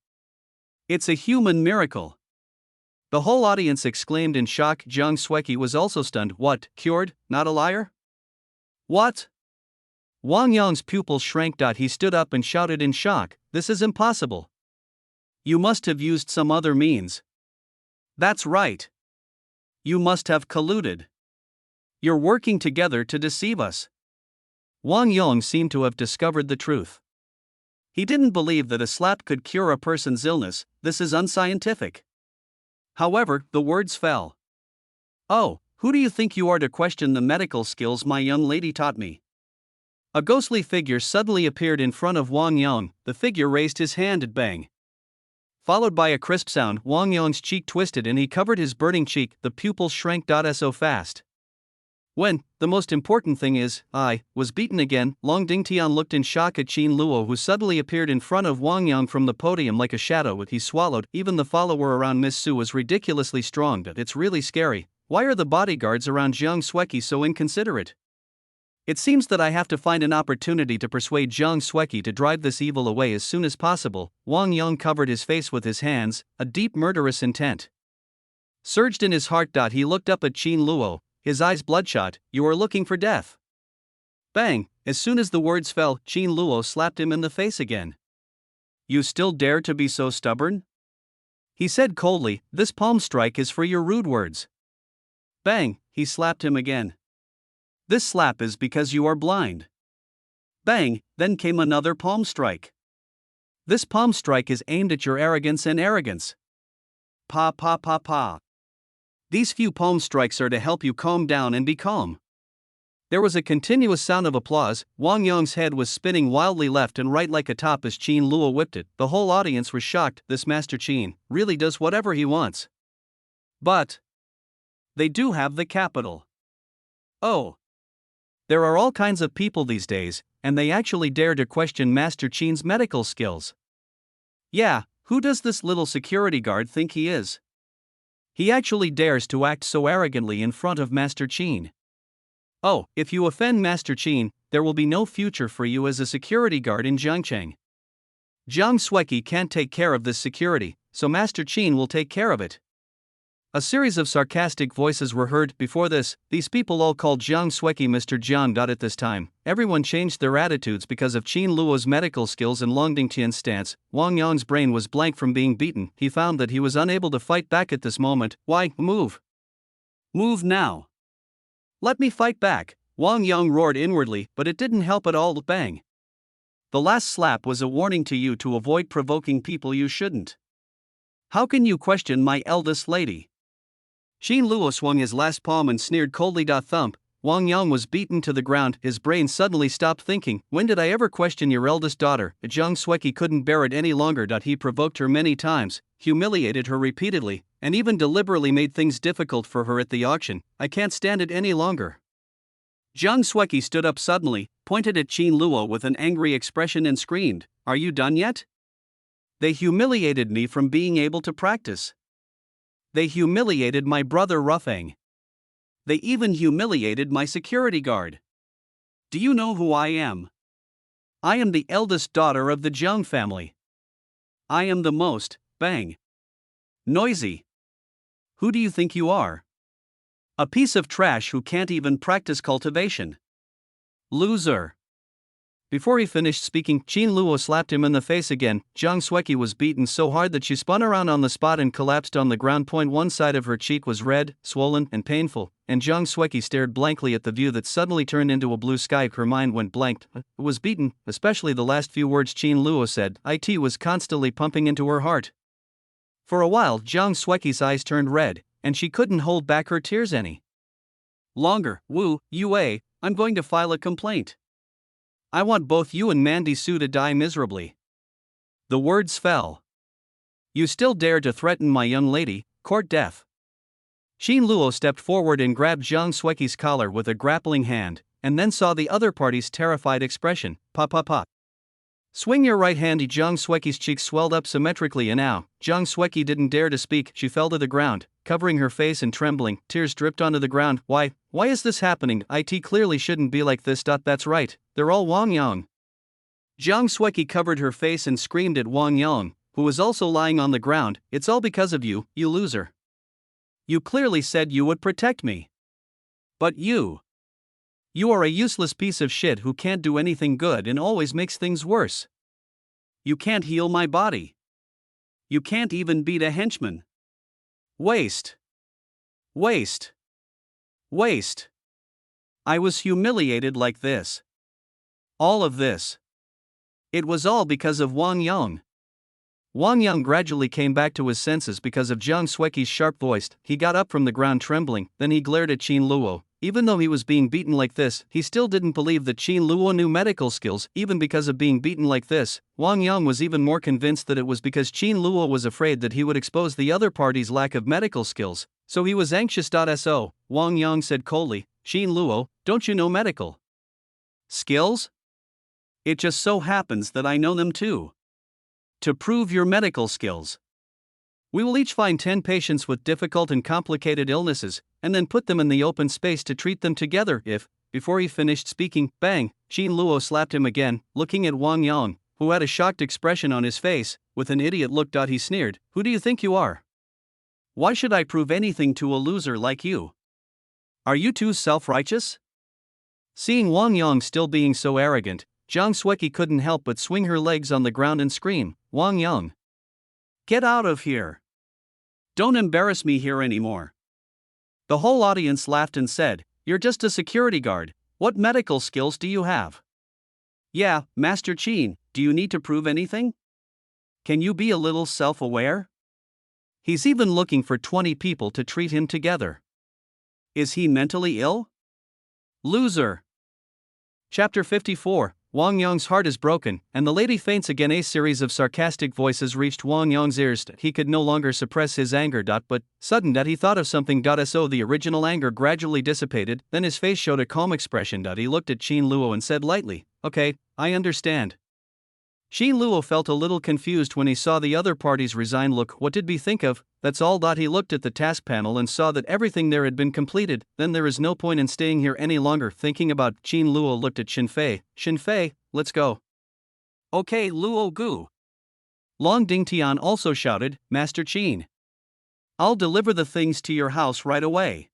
It's a human miracle. The whole audience exclaimed in shock. Jiang Sueki was also stunned. What, cured, not a liar? What? Wang Yang's pupils shrank. He stood up and shouted in shock, "This is impossible. You must have used some other means." That's right. You must have colluded. You're working together to deceive us. Wang Yang seemed to have discovered the truth. He didn't believe that a slap could cure a person's illness. This is unscientific. However, the words fell. Oh, who do you think you are to question the medical skills my young lady taught me? A ghostly figure suddenly appeared in front of Wang Yang. The figure raised his hand at bang. Followed by a crisp sound, Wang Yang's cheek twisted and he covered his burning cheek. The pupils shrank. So fast. When, the most important thing is, I was beaten again. Long Dingtian looked in shock at Qin Luo, who suddenly appeared in front of Wang Yang from the podium like a shadow. He swallowed. Even the follower around Miss Su was ridiculously strong. It's really scary. Why are the bodyguards around Jiang Sueki so inconsiderate? It seems that I have to find an opportunity to persuade Jiang Sueki to drive this evil away as soon as possible. Wang Yang covered his face with his hands, a deep murderous intent surged in his heart. He looked up at Qin Luo, his eyes bloodshot. You are looking for death. Bang! As soon as the words fell, Qin Luo slapped him in the face again. You still dare to be so stubborn? He said coldly, this palm strike is for your rude words. Bang! He slapped him again. This slap is because you are blind. Bang! Then came another palm strike. This palm strike is aimed at your arrogance and arrogance. Pa pa pa pa. These few palm strikes are to help you calm down and be calm. There was a continuous sound of applause. Wang Yang's head was spinning wildly left and right like a top as Qin Luo whipped it. The whole audience was shocked. This Master Qin really does whatever he wants. But they do have the capital. Oh. There are all kinds of people these days, and they actually dare to question Master Qin's medical skills. Yeah, who does this little security guard think he is? He actually dares to act so arrogantly in front of Master Qin. Oh, if you offend Master Qin, there will be no future for you as a security guard in Jiangcheng. Jiang Sueki can't take care of this security, so Master Qin will take care of it. A series of sarcastic voices were heard. Before this, these people all called Jiang Sueki Mr. Jiang. At this time, everyone changed their attitudes because of Qin Luo's medical skills and Long Dingtian's stance. Wang Yang's brain was blank from being beaten. He found that he was unable to fight back at this moment. Why, move! Move now! Let me fight back! Wang Yang roared inwardly, but it didn't help at all. Bang! The last slap was a warning to you to avoid provoking people you shouldn't. How can you question my eldest lady? Qin Luo swung his last palm and sneered coldly. Thump! Wang Yang was beaten to the ground. His brain suddenly stopped thinking. When did I ever question your eldest daughter? Jiang Sueki couldn't bear it any longer. He provoked her many times, humiliated her repeatedly, and even deliberately made things difficult for her at the auction. I can't stand it any longer. Jiang Sueki stood up suddenly, pointed at Qin Luo with an angry expression and screamed, Are you done yet? They humiliated me from being able to practice. They humiliated my brother Ruffang. They even humiliated my security guard. Do you know who I am? I am the eldest daughter of the Jiang family. I am the most, bang. Noisy. Who do you think you are? A piece of trash who can't even practice cultivation. Loser. Before he finished speaking, Qin Luo slapped him in the face again. Zhang Xueqi was beaten so hard that she spun around on the spot and collapsed on the ground. One side of her cheek was red, swollen, and painful, and Zhang Xueqi stared blankly at the view that suddenly turned into a blue sky. Her mind went blank. Was beaten, especially the last few words Qin Luo said. It was constantly pumping into her heart. For a while, Zhang Xueqi's eyes turned red, and she couldn't hold back her tears any longer. Wu Yue, I'm going to file a complaint. I want both you and Mandy Su to die miserably. The words fell. You still dare to threaten my young lady, court death. Qin Luo stepped forward and grabbed Zhang Xueqi's collar with a grappling hand, and then saw the other party's terrified expression. Pop pop pop. Swing your right hand. Zhang Xueqi's cheeks swelled up symmetrically, and now, Zhang Xueqi didn't dare to speak. She fell to the ground, covering her face and trembling. Tears dripped onto the ground. Why is this happening? It clearly shouldn't be like this. That's right, they're all Wang Yang. Zhang Xueqi covered her face and screamed at Wang Yang, who was also lying on the ground. It's all because of you, you loser. You clearly said you would protect me. But you are a useless piece of shit who can't do anything good and always makes things worse. You can't heal my body. You can't even beat a henchman. Waste. Waste. Waste. I was humiliated like this. All of this. It was all because of Wang Yang. Wang Yang gradually came back to his senses because of Zhang Xueqi's sharp voice. He got up from the ground trembling, then he glared at Qin Luo. Even though he was being beaten like this, he still didn't believe that Qin Luo knew medical skills. Even because of being beaten like this, Wang Yang was even more convinced that it was because Qin Luo was afraid that he would expose the other party's lack of medical skills, so he was anxious. So, Wang Yang said coldly, Qin Luo, don't you know medical skills? It just so happens that I know them too. To prove your medical skills, we will each find 10 patients with difficult and complicated illnesses, and then put them in the open space to treat them together. Before he finished speaking, bang, Qin Luo slapped him again, looking at Wang Yang, who had a shocked expression on his face. With an idiot look, he sneered, who do you think you are? Why should I prove anything to a loser like you? Are you too self-righteous? Seeing Wang Yang still being so arrogant, Zhang Xueqi couldn't help but swing her legs on the ground and scream, Wang Yang, get out of here. Don't embarrass me here anymore. The whole audience laughed and said, you're just a security guard. What medical skills do you have? Yeah, Master Qin, do you need to prove anything? Can you be a little self-aware? He's even looking for 20 people to treat him together. Is he mentally ill? Loser. Chapter 54. Wang Yang's heart is broken, and the lady faints again. A series of sarcastic voices reached Wang Yang's ears. He could no longer suppress his anger. But sudden he thought of something. So the original anger gradually dissipated, then his face showed a calm expression. He looked at Qin Luo and said lightly, okay, I understand. Qin Luo felt a little confused when he saw the other party's resigned look. What did he think of? That's all. He looked at the task panel and saw that everything there had been completed. Then there is no point in staying here any longer thinking about. Qin Luo looked at Shinfei. Shinfei, let's go. Okay, Luo Gu. Long Dingtian also shouted, Master Qin, I'll deliver the things to your house right away.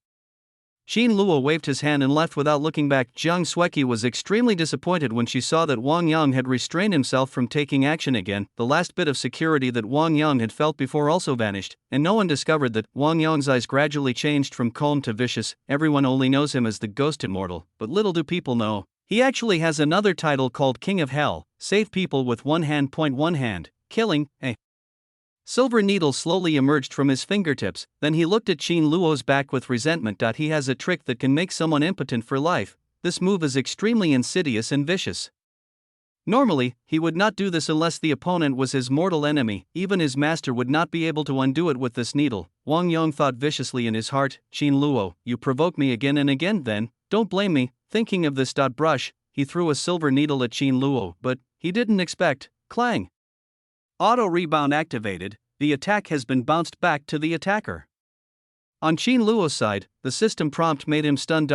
Qin Luo waved his hand and left without looking back. Zhang Xueqi was extremely disappointed when she saw that Wang Yang had restrained himself from taking action again. The last bit of security that Wang Yang had felt before also vanished, and no one discovered that Wang Yang's eyes gradually changed from calm to vicious. Everyone only knows him as the Ghost Immortal, but little do people know, he actually has another title called King of Hell, save people with one hand. One hand, killing, Silver needle slowly emerged from his fingertips, then he looked at Qin Luo's back with resentment. He has a trick that can make someone impotent for life. This move is extremely insidious and vicious. Normally, he would not do this unless the opponent was his mortal enemy. Even his master would not be able to undo it with this needle. Wang Yang thought viciously in his heart, Qin Luo, you provoke me again and again then, don't blame me. Thinking of this. Brush, he threw a silver needle at Qin Luo, but he didn't expect, clang. Auto rebound activated, the attack has been bounced back to the attacker. On Qin Luo's side, the system prompt made him stunned.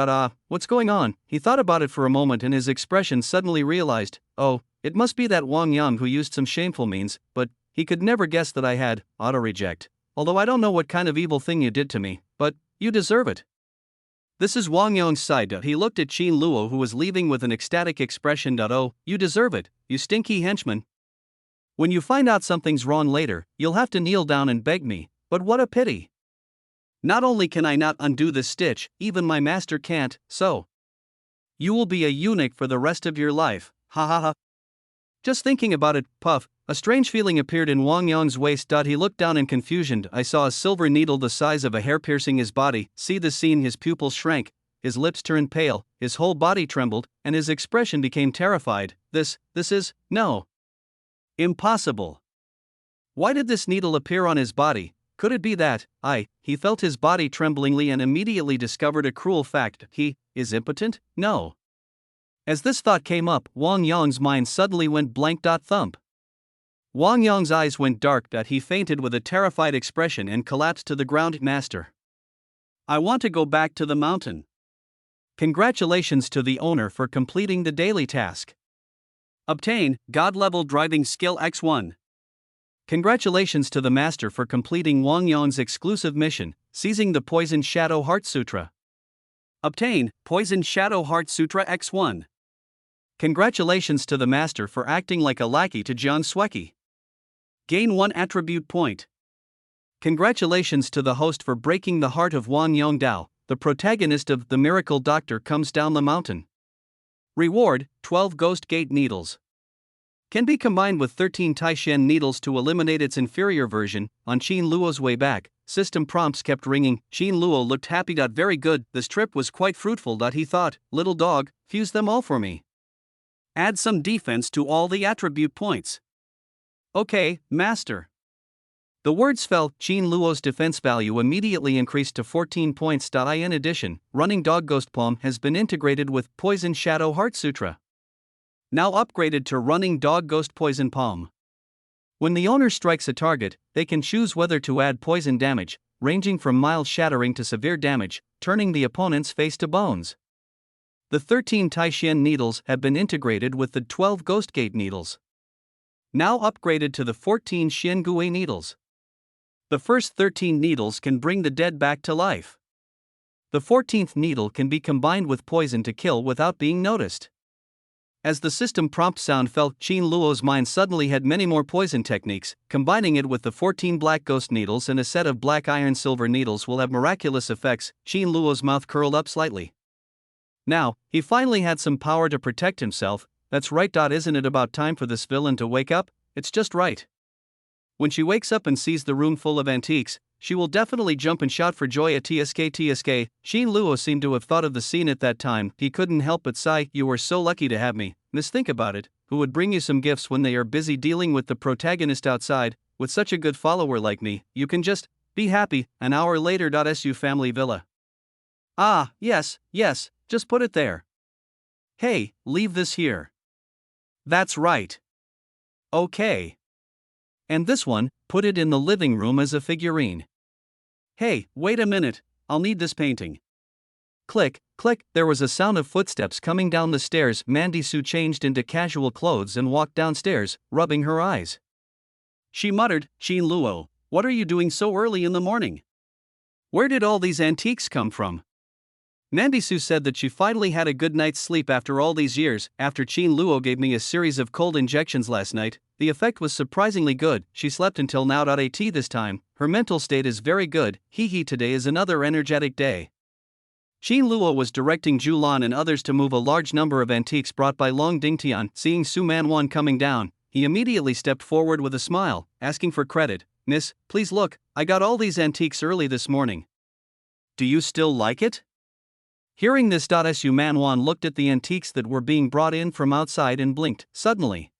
What's going on? He thought about it for a moment and his expression suddenly realized, oh, it must be that Wang Yang who used some shameful means, but he could never guess that I had auto-reject. Although I don't know what kind of evil thing you did to me, but you deserve it. This is Wang Yong's side. He looked at Qin Luo, who was leaving, with an ecstatic expression. Oh, you deserve it, you stinky henchman. When you find out something's wrong later, you'll have to kneel down and beg me, but what a pity. Not only can I not undo this stitch, even my master can't, so you will be a eunuch for the rest of your life, ha ha ha. Just thinking about it, puff, a strange feeling appeared in Wang Yong's waist. He looked down in confusion. I saw a silver needle the size of a hair piercing his body. See the scene, his pupils shrank, his lips turned pale, his whole body trembled, and his expression became terrified. This is, no. Impossible. Why did this needle appear on his body? Could it be that, he felt his body tremblingly and immediately discovered a cruel fact. He is impotent? No. As this thought came up, Wang Yong's mind suddenly went blank. Thump. Wang Yong's eyes went dark. He fainted with a terrified expression and collapsed to the ground. Master, I want to go back to the mountain. Congratulations to the owner for completing the daily task. Obtain God-level driving skill X1. Congratulations to the master for completing Wang Yong's exclusive mission, seizing the Poison Shadow Heart Sutra. Obtain Poison Shadow Heart Sutra X1. Congratulations to the master for acting like a lackey to Jiang Sweki. Gain 1 attribute point. Congratulations to the host for breaking the heart of Wang Yongdao, the protagonist of The Miracle Doctor Comes Down the Mountain. Reward, 12 Ghost Gate Needles. Can be combined with 13 Taishan needles to eliminate its inferior version. On Qin Luo's way back, system prompts kept ringing. Qin Luo looked happy. Very good, this trip was quite fruitful. He thought, little dog, fuse them all for me. Add some defense to all the attribute points. Okay, master. The words fell. Qin Luo's defense value immediately increased to 14 points. In addition, Running Dog Ghost Palm has been integrated with Poison Shadow Heart Sutra. Now upgraded to Running Dog Ghost Poison Palm. When the owner strikes a target, they can choose whether to add poison damage, ranging from mild shattering to severe damage, turning the opponent's face to bones. The 13 Taishan needles have been integrated with the 12 Ghost Gate needles. Now upgraded to the 14 Xiangui needles. The first 13 needles can bring the dead back to life. The 14th needle can be combined with poison to kill without being noticed. As the system prompt sound fell, Qin Luo's mind suddenly had many more poison techniques. Combining it with the 14 black ghost needles and a set of black iron silver needles will have miraculous effects. Qin Luo's mouth curled up slightly. Now, he finally had some power to protect himself. That's right. Isn't it about time for this villain to wake up? It's just right. When she wakes up and sees the room full of antiques, she will definitely jump and shout for joy at TSK. Qin Luo seemed to have thought of the scene at that time. He couldn't help but sigh. You were so lucky to have me, miss. Think about it, who would bring you some gifts when they are busy dealing with the protagonist outside? With such a good follower like me, you can just be happy. An hour later. Su family villa. Ah, yes, just put it there. Hey, leave this here. That's right. Okay. And this one, put it in the living room as a figurine. Hey, wait a minute, I'll need this painting. Click, click, there was a sound of footsteps coming down the stairs. Mandy Su changed into casual clothes and walked downstairs, rubbing her eyes. She muttered, Qin Luo, what are you doing so early in the morning? Where did all these antiques come from? Mandy Su said that she finally had a good night's sleep after all these years. After Qin Luo gave me a series of cold injections last night, the effect was surprisingly good. She slept until now. At this time, her mental state is very good. Today is another energetic day. Qin Luo was directing Zhu Lan and others to move a large number of antiques brought by Long Dingtian. Seeing Su Manwan coming down, he immediately stepped forward with a smile, asking for credit. Miss, please look, I got all these antiques early this morning. Do you still like it? Hearing this, Su Manwan looked at the antiques that were being brought in from outside and blinked. Suddenly,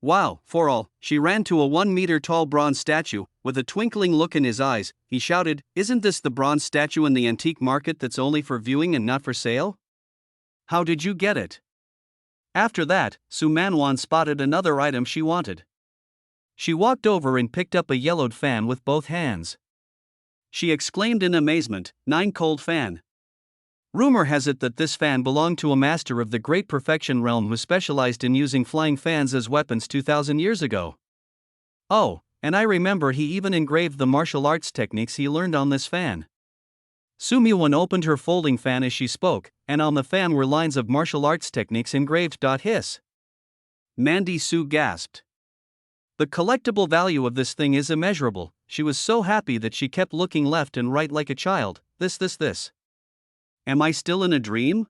wow, for all, she ran to a 1 meter tall bronze statue. With a twinkling look in his eyes, he shouted, isn't this the bronze statue in the antique market that's only for viewing and not for sale? How did you get it? After that, Su Manwan spotted another item she wanted. She walked over and picked up a yellowed fan with both hands. She exclaimed in amazement, 9 cold fan. Rumor has it that this fan belonged to a master of the Great Perfection realm who specialized in using flying fans as weapons 2,000 years ago. Oh, and I remember he even engraved the martial arts techniques he learned on this fan. Su Myewon opened her folding fan as she spoke, and on the fan were lines of martial arts techniques engraved. Hiss. Mandy Su gasped. The collectible value of this thing is immeasurable. She was so happy that she kept looking left and right like a child. This. Am I still in a dream?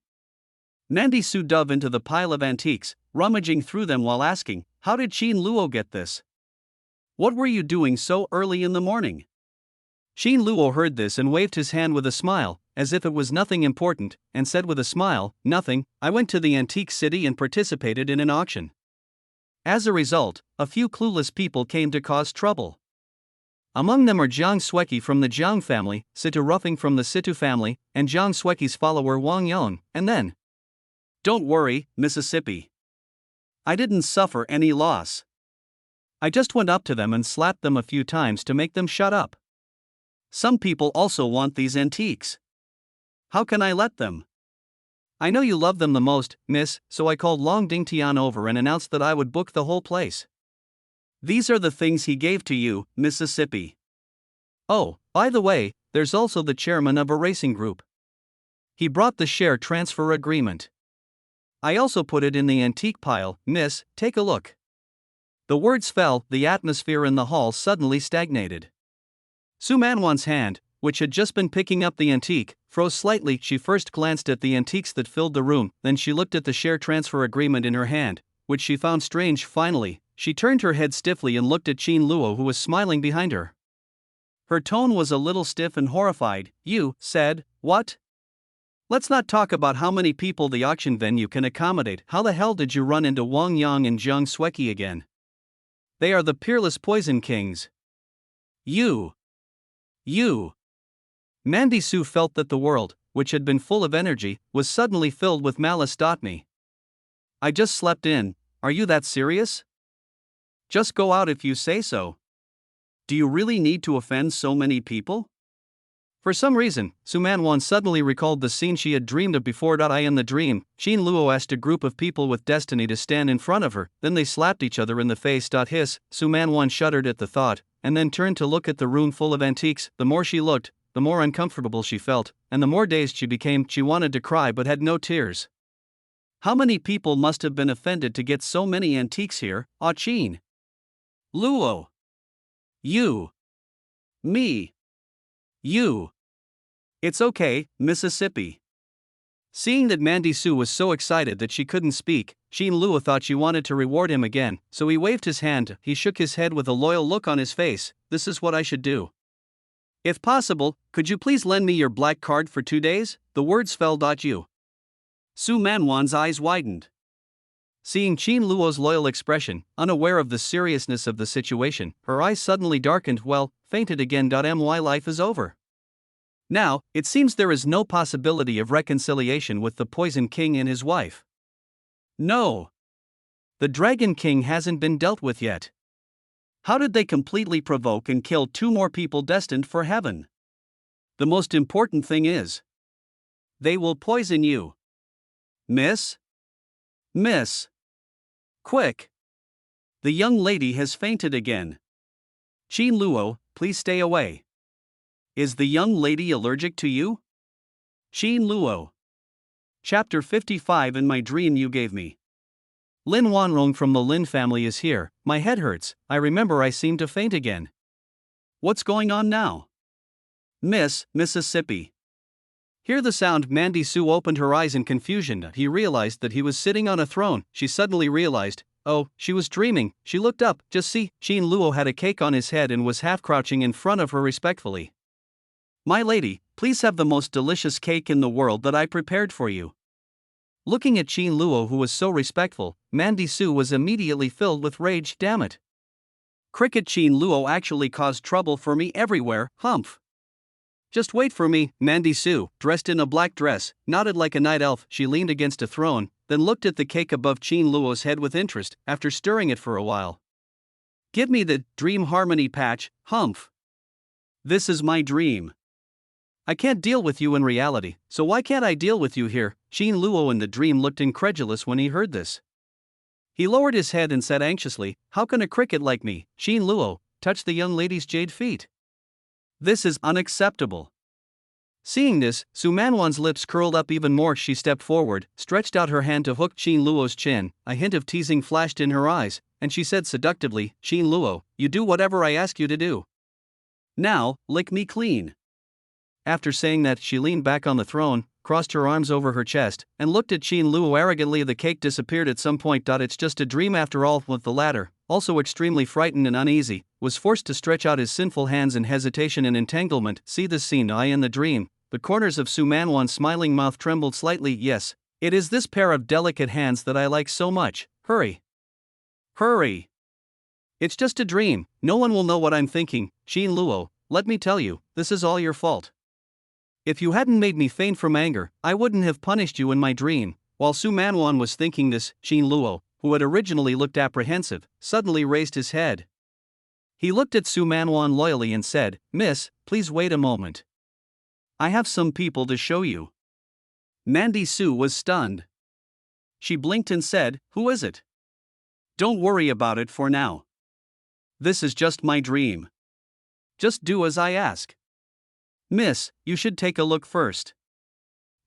Mandy Su dove into the pile of antiques, rummaging through them while asking, how did Qin Luo get this? What were you doing so early in the morning? Qin Luo heard this and waved his hand with a smile, as if it was nothing important, and said with a smile, nothing, I went to the antique city and participated in an auction. As a result, a few clueless people came to cause trouble. Among them are Jiang Sueki from the Jiang family, Situ Ruffing from the Situ family, and Jiang Sueki's follower Wang Yong, and then. Don't worry, Mississippi. I didn't suffer any loss. I just went up to them and slapped them a few times to make them shut up. Some people also want these antiques. How can I let them? I know you love them the most, miss, so I called Long Ding Tian over and announced that I would book the whole place. These are the things he gave to you, Mississippi. Oh, by the way, there's also the chairman of a racing group. He brought the share transfer agreement. I also put it in the antique pile, miss, take a look. The words fell, the atmosphere in the hall suddenly stagnated. Su Manwan's hand, which had just been picking up the antique, froze slightly. She first glanced at the antiques that filled the room, then she looked at the share transfer agreement in her hand, which she found strange. Finally, she turned her head stiffly and looked at Qin Luo, who was smiling behind her. Her tone was a little stiff and horrified. You said, what? Let's not talk about how many people the auction venue can accommodate. How the hell did you run into Wang Yang and Jiang Sueki again? They are the peerless poison kings. You. Mandy Su felt that the world, which had been full of energy, was suddenly filled with malice. Me. I just slept in, are you that serious? Just go out if you say so. Do you really need to offend so many people? For some reason, Su Manwan suddenly recalled the scene she had dreamed of before. In the dream, Qin Luo asked a group of people with destiny to stand in front of her, then they slapped each other in the face. Hiss, Su Manwan shuddered at the thought, and then turned to look at the room full of antiques. The more she looked, the more uncomfortable she felt, and the more dazed she became. She wanted to cry but had no tears. How many people must have been offended to get so many antiques here? Qin Luo. You. Me. You. It's okay, Mississippi. Seeing that Mandy Su was so excited that she couldn't speak, Qin Luo thought she wanted to reward him again, so he waved his hand. He shook his head with a loyal look on his face. This is what I should do. If possible, could you please lend me your black card for 2 days? The words fell. You. Su Manwan's eyes widened. Seeing Qin Luo's loyal expression, unaware of the seriousness of the situation, her eyes suddenly darkened. Well, fainted again. My life is over. Now, it seems there is no possibility of reconciliation with the Poison King and his wife. No. The Dragon King hasn't been dealt with yet. How did they completely provoke and kill 2 more people destined for heaven? The most important thing is, they will poison you. Miss? Quick! The young lady has fainted again. Qin Luo, please stay away. Is the young lady allergic to you? Qin Luo. Chapter 55. In my dream you gave me. Lin Wan Rong from the Lin family is here. My head hurts. I remember I seem to faint again. What's going on now? Mississippi. Hear the sound. Mandy Su opened her eyes in confusion. He realized that he was sitting on a throne. She suddenly realized, oh, she was dreaming. She looked up. Just see, Qin Luo had a cake on his head and was half crouching in front of her respectfully. My lady, please have the most delicious cake in the world that I prepared for you. Looking at Qin Luo, who was so respectful, Mandy Su was immediately filled with rage. Damn it. Cricket, Qin Luo actually caused trouble for me everywhere. Humph. Just wait for me. Mandy Su, dressed in a black dress, nodded like a night elf. She leaned against a throne, then looked at the cake above Qin Luo's head with interest, after stirring it for a while. Give me the dream harmony patch. Humph. This is my dream. I can't deal with you in reality, so why can't I deal with you here? Qin Luo in the dream looked incredulous when he heard this. He lowered his head and said anxiously, "How can a cricket like me, Qin Luo, touch the young lady's jade feet? This is unacceptable." Seeing this, Su Manwan's lips curled up even more. She stepped forward, stretched out her hand to hook Qin Luo's chin, a hint of teasing flashed in her eyes, and she said seductively, "Qin Luo, you do whatever I ask you to do. Now, lick me clean." After saying that, she leaned back on the throne, crossed her arms over her chest, and looked at Qin Luo arrogantly. The cake disappeared at some point. It's just a dream after all. With the latter, also extremely frightened and uneasy, was forced to stretch out his sinful hands in hesitation and entanglement. See this scene. I in the dream. The corners of Su Manwan's smiling mouth trembled slightly. Yes, it is this pair of delicate hands that I like so much. Hurry. Hurry. It's just a dream. No one will know what I'm thinking. Qin Luo, let me tell you, this is all your fault. If you hadn't made me faint from anger, I wouldn't have punished you in my dream. While Su Manwan was thinking this, Qin Luo, who had originally looked apprehensive, suddenly raised his head. He looked at Su Manwan loyally and said, "Miss, please wait a moment. I have some people to show you." Mandy Su was stunned. She blinked and said, "Who is it?" "Don't worry about it for now. This is just my dream. Just do as I ask." "Miss, you should take a look first."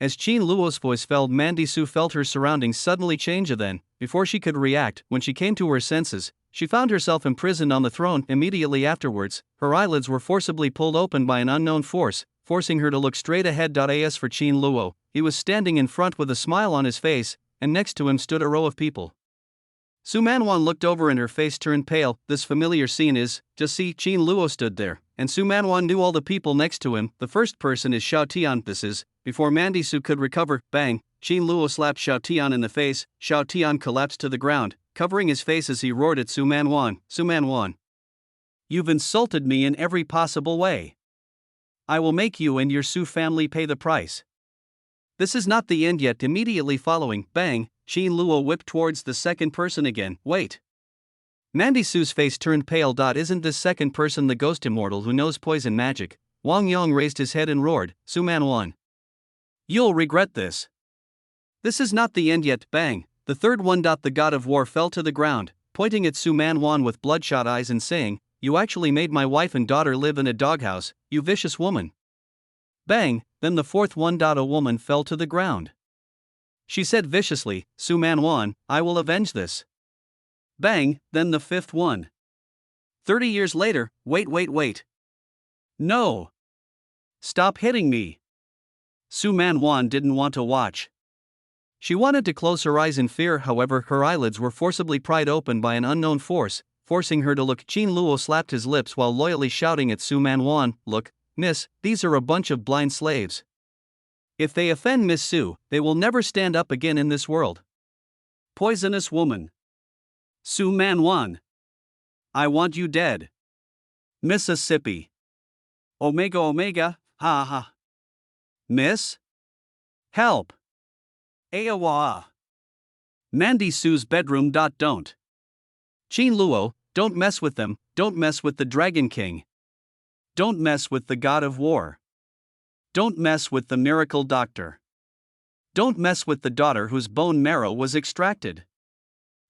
As Qin Luo's voice fell, Mandy Su felt her surroundings suddenly change. Then, before she could react, when she came to her senses, she found herself imprisoned on the throne. Immediately afterwards, her eyelids were forcibly pulled open by an unknown force, forcing her to look straight ahead. As for Qin Luo, he was standing in front with a smile on his face, and next to him stood a row of people. Su Manwan looked over and her face turned pale. This familiar scene is, just see, Qin Luo stood there, and Su Manwan knew all the people next to him. The first person is Xiao Tian. This is, before Mandy Su could recover, bang, Qin Luo slapped Xiao Tian in the face. Xiao Tian collapsed to the ground, covering his face as he roared at Su Manwan, "Su Manwan, you've insulted me in every possible way. I will make you and your Su family pay the price." This is not the end yet. Immediately following, bang, Qin Luo whipped towards the second person again. Wait. Mandy Su's face turned pale. Isn't this second person the ghost immortal who knows poison magic? Wang Yong raised his head and roared, "Su Manwan, you'll regret this." This is not the end yet. Bang, the third one. The god of war fell to the ground, pointing at Su Manwan with bloodshot eyes and saying, "You actually made my wife and daughter live in a doghouse, you vicious woman." Bang, then the fourth one. A woman fell to the ground. She said viciously, "Su Manwan, I will avenge this." Bang, then the fifth one. 30 years later, wait. No. Stop hitting me. Su Manwan didn't want to watch. She wanted to close her eyes in fear. However, her eyelids were forcibly pried open by an unknown force, forcing her to look. Qin Luo slapped his lips while loyally shouting at Su Manwan, "Look, miss, these are a bunch of blind slaves. If they offend Miss Su, they will never stand up again in this world. Poisonous woman. Su Manwan, I want you dead. Mississippi. Omega, ha ha. Miss? Help. Awa. Mandy Su's bedroom. Don't. Qin Luo, don't mess with them, don't mess with the Dragon King. Don't mess with the god of war. Don't mess with the miracle doctor. Don't mess with the daughter whose bone marrow was extracted.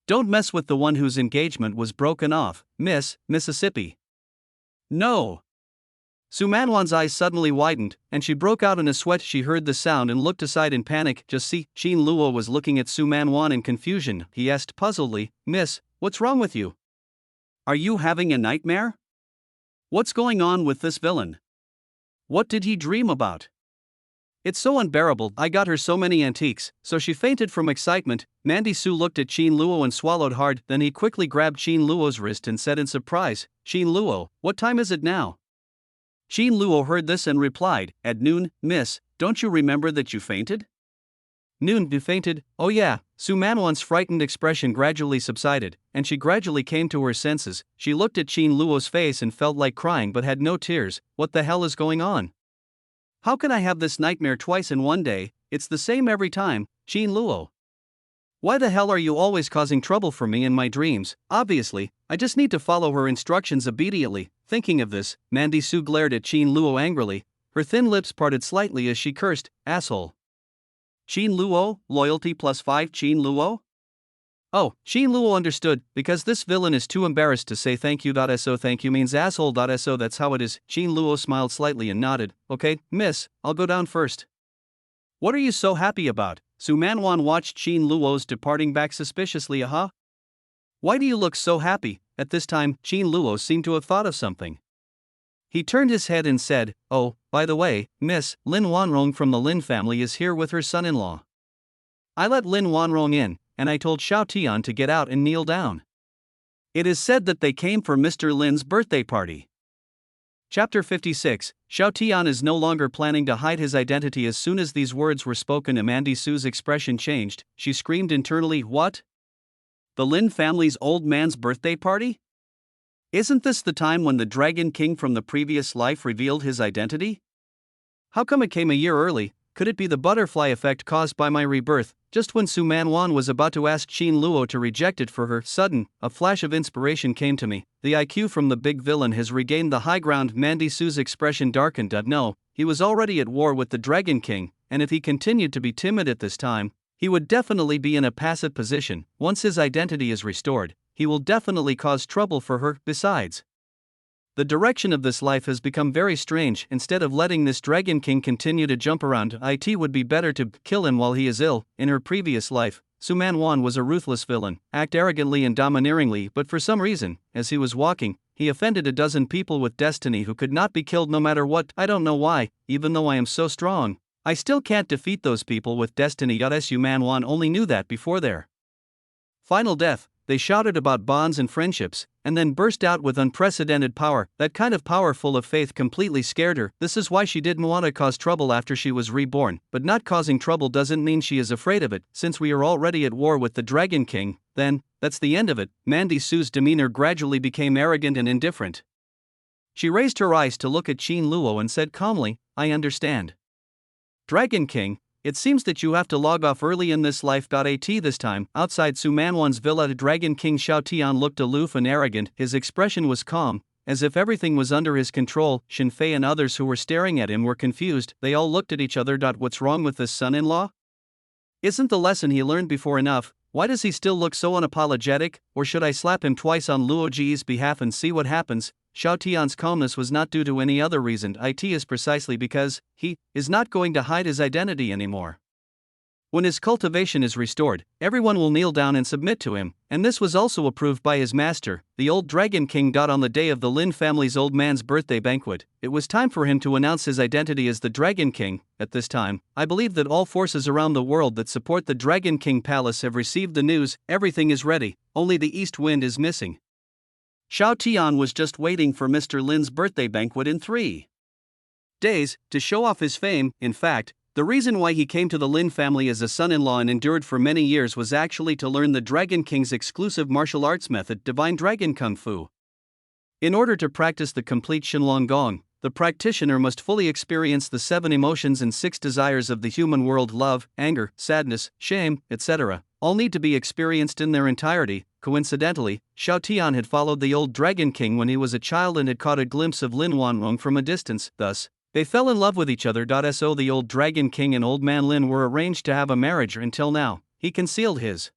Don't mess with the one whose engagement was broken off, Mississippi. No. Su Manwan's eyes suddenly widened, and she broke out in a sweat. She heard the sound and looked aside in panic. Just see, Qin Luo was looking at Su Manwan in confusion. He asked puzzledly, "Miss, what's wrong with you? Are you having a nightmare? What's going on with this villain? What did he dream about? It's so unbearable. I got her so many antiques." So she fainted from excitement. Mandy Su looked at Qin Luo and swallowed hard. Then he quickly grabbed Qin Luo's wrist and said in surprise, "Qin Luo, what time is it now?" Qin Luo heard this and replied, "At noon, miss, don't you remember that you fainted?" "Noon, you fainted? Oh yeah." Su Manwan's frightened expression gradually subsided, and she gradually came to her senses. She looked at Qin Luo's face and felt like crying but had no tears. What the hell is going on? How can I have this nightmare twice in one day? It's the same every time, Qin Luo. Why the hell are you always causing trouble for me in my dreams? Obviously, I just need to follow her instructions obediently. Thinking of this, Mandy Su glared at Qin Luo angrily. Her thin lips parted slightly as she cursed, "Asshole. Qin Luo, loyalty +5 Qin Luo? Oh, Qin Luo understood, because this villain is too embarrassed to say thank you. So thank you means asshole. So that's how it is. Qin Luo smiled slightly and nodded. Okay, miss, I'll go down first. What are you so happy about? Su Manwan watched Qin Luo's departing back suspiciously. Why do you look so happy? At this time, Qin Luo seemed to have thought of something. He turned his head and said, oh, by the way, Miss, Lin Wan Rong from the Lin family is here with her son-in-law. I let Lin Wan Rong in, and I told Xiao Tian to get out and kneel down. It is said that they came for Mr. Lin's birthday party. Chapter 56, Xiao Tian is no longer planning to hide his identity. As soon as these words were spoken, Amanda Su's expression changed. She screamed internally, what? The Lin family's old man's birthday party? Isn't this the time when the Dragon King from the previous life revealed his identity? How come it came a year early? Could it be the butterfly effect caused by my rebirth? Just when Su Manwan was about to ask Qin Luo to reject it for her, a flash of inspiration came to me. The IQ from the big villain has regained the high ground. Mandy Su's expression darkened. No, he was already at war with the Dragon King, and if he continued to be timid at this time, he would definitely be in a passive position. Once his identity is restored, he will definitely cause trouble for her. Besides, the direction of this life has become very strange. Instead of letting this Dragon King continue to jump around, it would be better to kill him while he is ill. In her previous life, Su Manwan was a ruthless villain, act arrogantly and domineeringly, but for some reason, as he was walking, he offended a dozen people with destiny who could not be killed no matter what. I don't know why, even though I am so strong, I still can't defeat those people with destiny. Su Manwan only knew that before their final death. They shouted about bonds and friendships, and then burst out with unprecedented power. That kind of power full of faith completely scared her. This is why she didn't want to cause trouble after she was reborn. But not causing trouble doesn't mean she is afraid of it. Since we are already at war with the Dragon King, then, that's the end of it. Mandy Su's demeanor gradually became arrogant and indifferent. She raised her eyes to look at Qin Luo and said calmly, I understand. Dragon King, it seems that you have to log off early in this life. This time, outside Su Manwan's villa, Dragon King Xiao Tian looked aloof and arrogant. His expression was calm, as if everything was under his control. Xin Fei and others who were staring at him were confused. They all looked at each other. What's wrong with this son-in-law? Isn't the lesson he learned before enough? Why does he still look so unapologetic? Or should I slap him twice on Luo Ji's behalf and see what happens? Xiao Tian's calmness was not due to any other reason. It is precisely because he is not going to hide his identity anymore. When his cultivation is restored, everyone will kneel down and submit to him, and this was also approved by his master, the old Dragon King. On the day of the Lin family's old man's birthday banquet, it was time for him to announce his identity as the Dragon King. At this time, I believe that all forces around the world that support the Dragon King Palace have received the news. Everything is ready, only the east wind is missing. Xiao Tian was just waiting for Mr. Lin's birthday banquet in 3 days, to show off his fame. In fact, the reason why he came to the Lin family as a son-in-law and endured for many years was actually to learn the Dragon King's exclusive martial arts method, Divine Dragon Kung Fu. In order to practice the complete Shenlong Gong, the practitioner must fully experience the 7 emotions and 6 desires of the human world: love, anger, sadness, shame, etc. All need to be experienced in their entirety. Coincidentally, Xiao Tian had followed the old Dragon King when he was a child and had caught a glimpse of Lin Wan Rong from a distance. Thus, they fell in love with each other. So the old Dragon King and old man Lin were arranged to have a marriage. Until now, he concealed his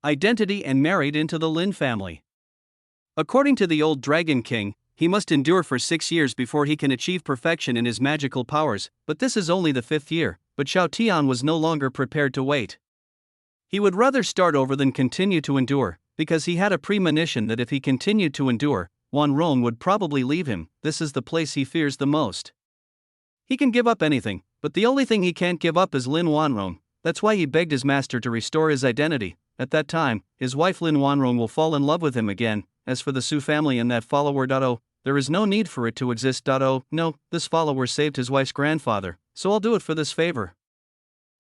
identity and married into the Lin family. According to the old Dragon King, he must endure for 6 years before he can achieve perfection in his magical powers, but this is only the 5th year. But Xiao Tian was no longer prepared to wait. He would rather start over than continue to endure, because he had a premonition that if he continued to endure, Wan Rong would probably leave him. This is the place he fears the most. He can give up anything, but the only thing he can't give up is Lin Wan Rong. That's why he begged his master to restore his identity. At that time, his wife Lin Wan Rong will fall in love with him again. As for the Su family and that follower, there is no need for it to exist. No, this follower saved his wife's grandfather, so I'll do it for this favor.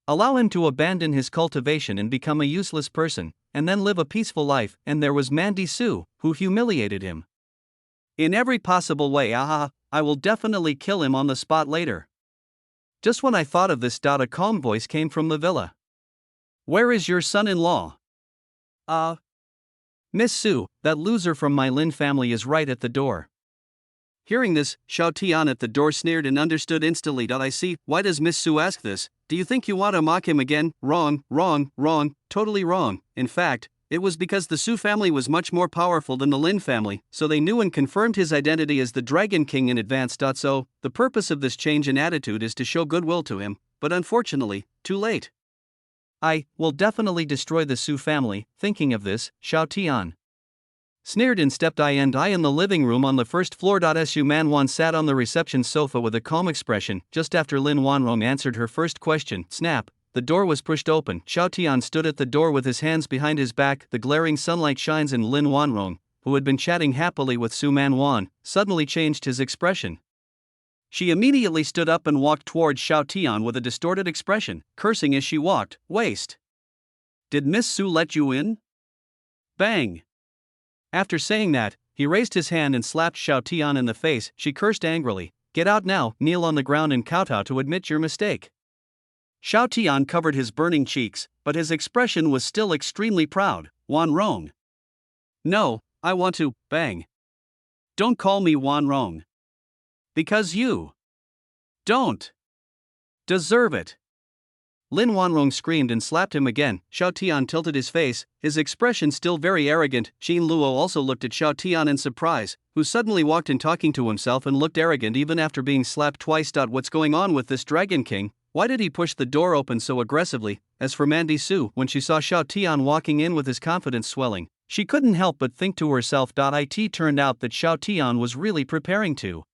Allow him to abandon his cultivation and become a useless person, and then live a peaceful life. And there was Mandy Su, who humiliated him in every possible way. I will definitely kill him on the spot later. Just when I thought of this, a calm voice came from the villa. Where is your son-in-law? Miss Su, that loser from my Lin family is right at the door. Hearing this, Xiao Tian at the door sneered and understood instantly. I see, why does Miss Su ask this? Do you think you want to mock him again? Wrong, wrong, wrong, totally wrong. In fact, It was because the Su family was much more powerful than the Lin family, so they knew and confirmed his identity as the Dragon King in advance. So, the purpose of this change in attitude is to show goodwill to him, but unfortunately, too late. I will definitely destroy the Su family. Thinking of this, Xiao Tian sneered and stepped in the living room on the first floor. Su Man Wan sat on the reception sofa with a calm expression. Just after Lin Wan Rong answered her first question, snap, the door was pushed open. Xiao Tian stood at the door with his hands behind his back. The glaring sunlight shines in Lin Wan Rong, who had been chatting happily with Su Man Wan, suddenly changed his expression. She immediately stood up and walked towards Xiao Tian with a distorted expression, cursing as she walked. Waste. Did Miss Su let you in? Bang. After saying that, he raised his hand and slapped Xiao Tian in the face. She cursed angrily. Get out now, kneel on the ground and kowtow to admit your mistake. Xiao Tian covered his burning cheeks, but his expression was still extremely proud. Wan Rong. No, I want to, bang. Don't call me Wan Rong. Because you don't deserve it. Lin Wan Rong screamed and slapped him again. Xiao Tian tilted his face, his expression still very arrogant. Qin Luo also looked at Xiao Tian in surprise, who suddenly walked in talking to himself and looked arrogant even after being slapped twice. What's going on with this Dragon King? Why did he push the door open so aggressively? As for Mandy Su, when she saw Xiao Tian walking in with his confidence swelling, she couldn't help but think to herself. It turned out that Xiao Tian was really preparing to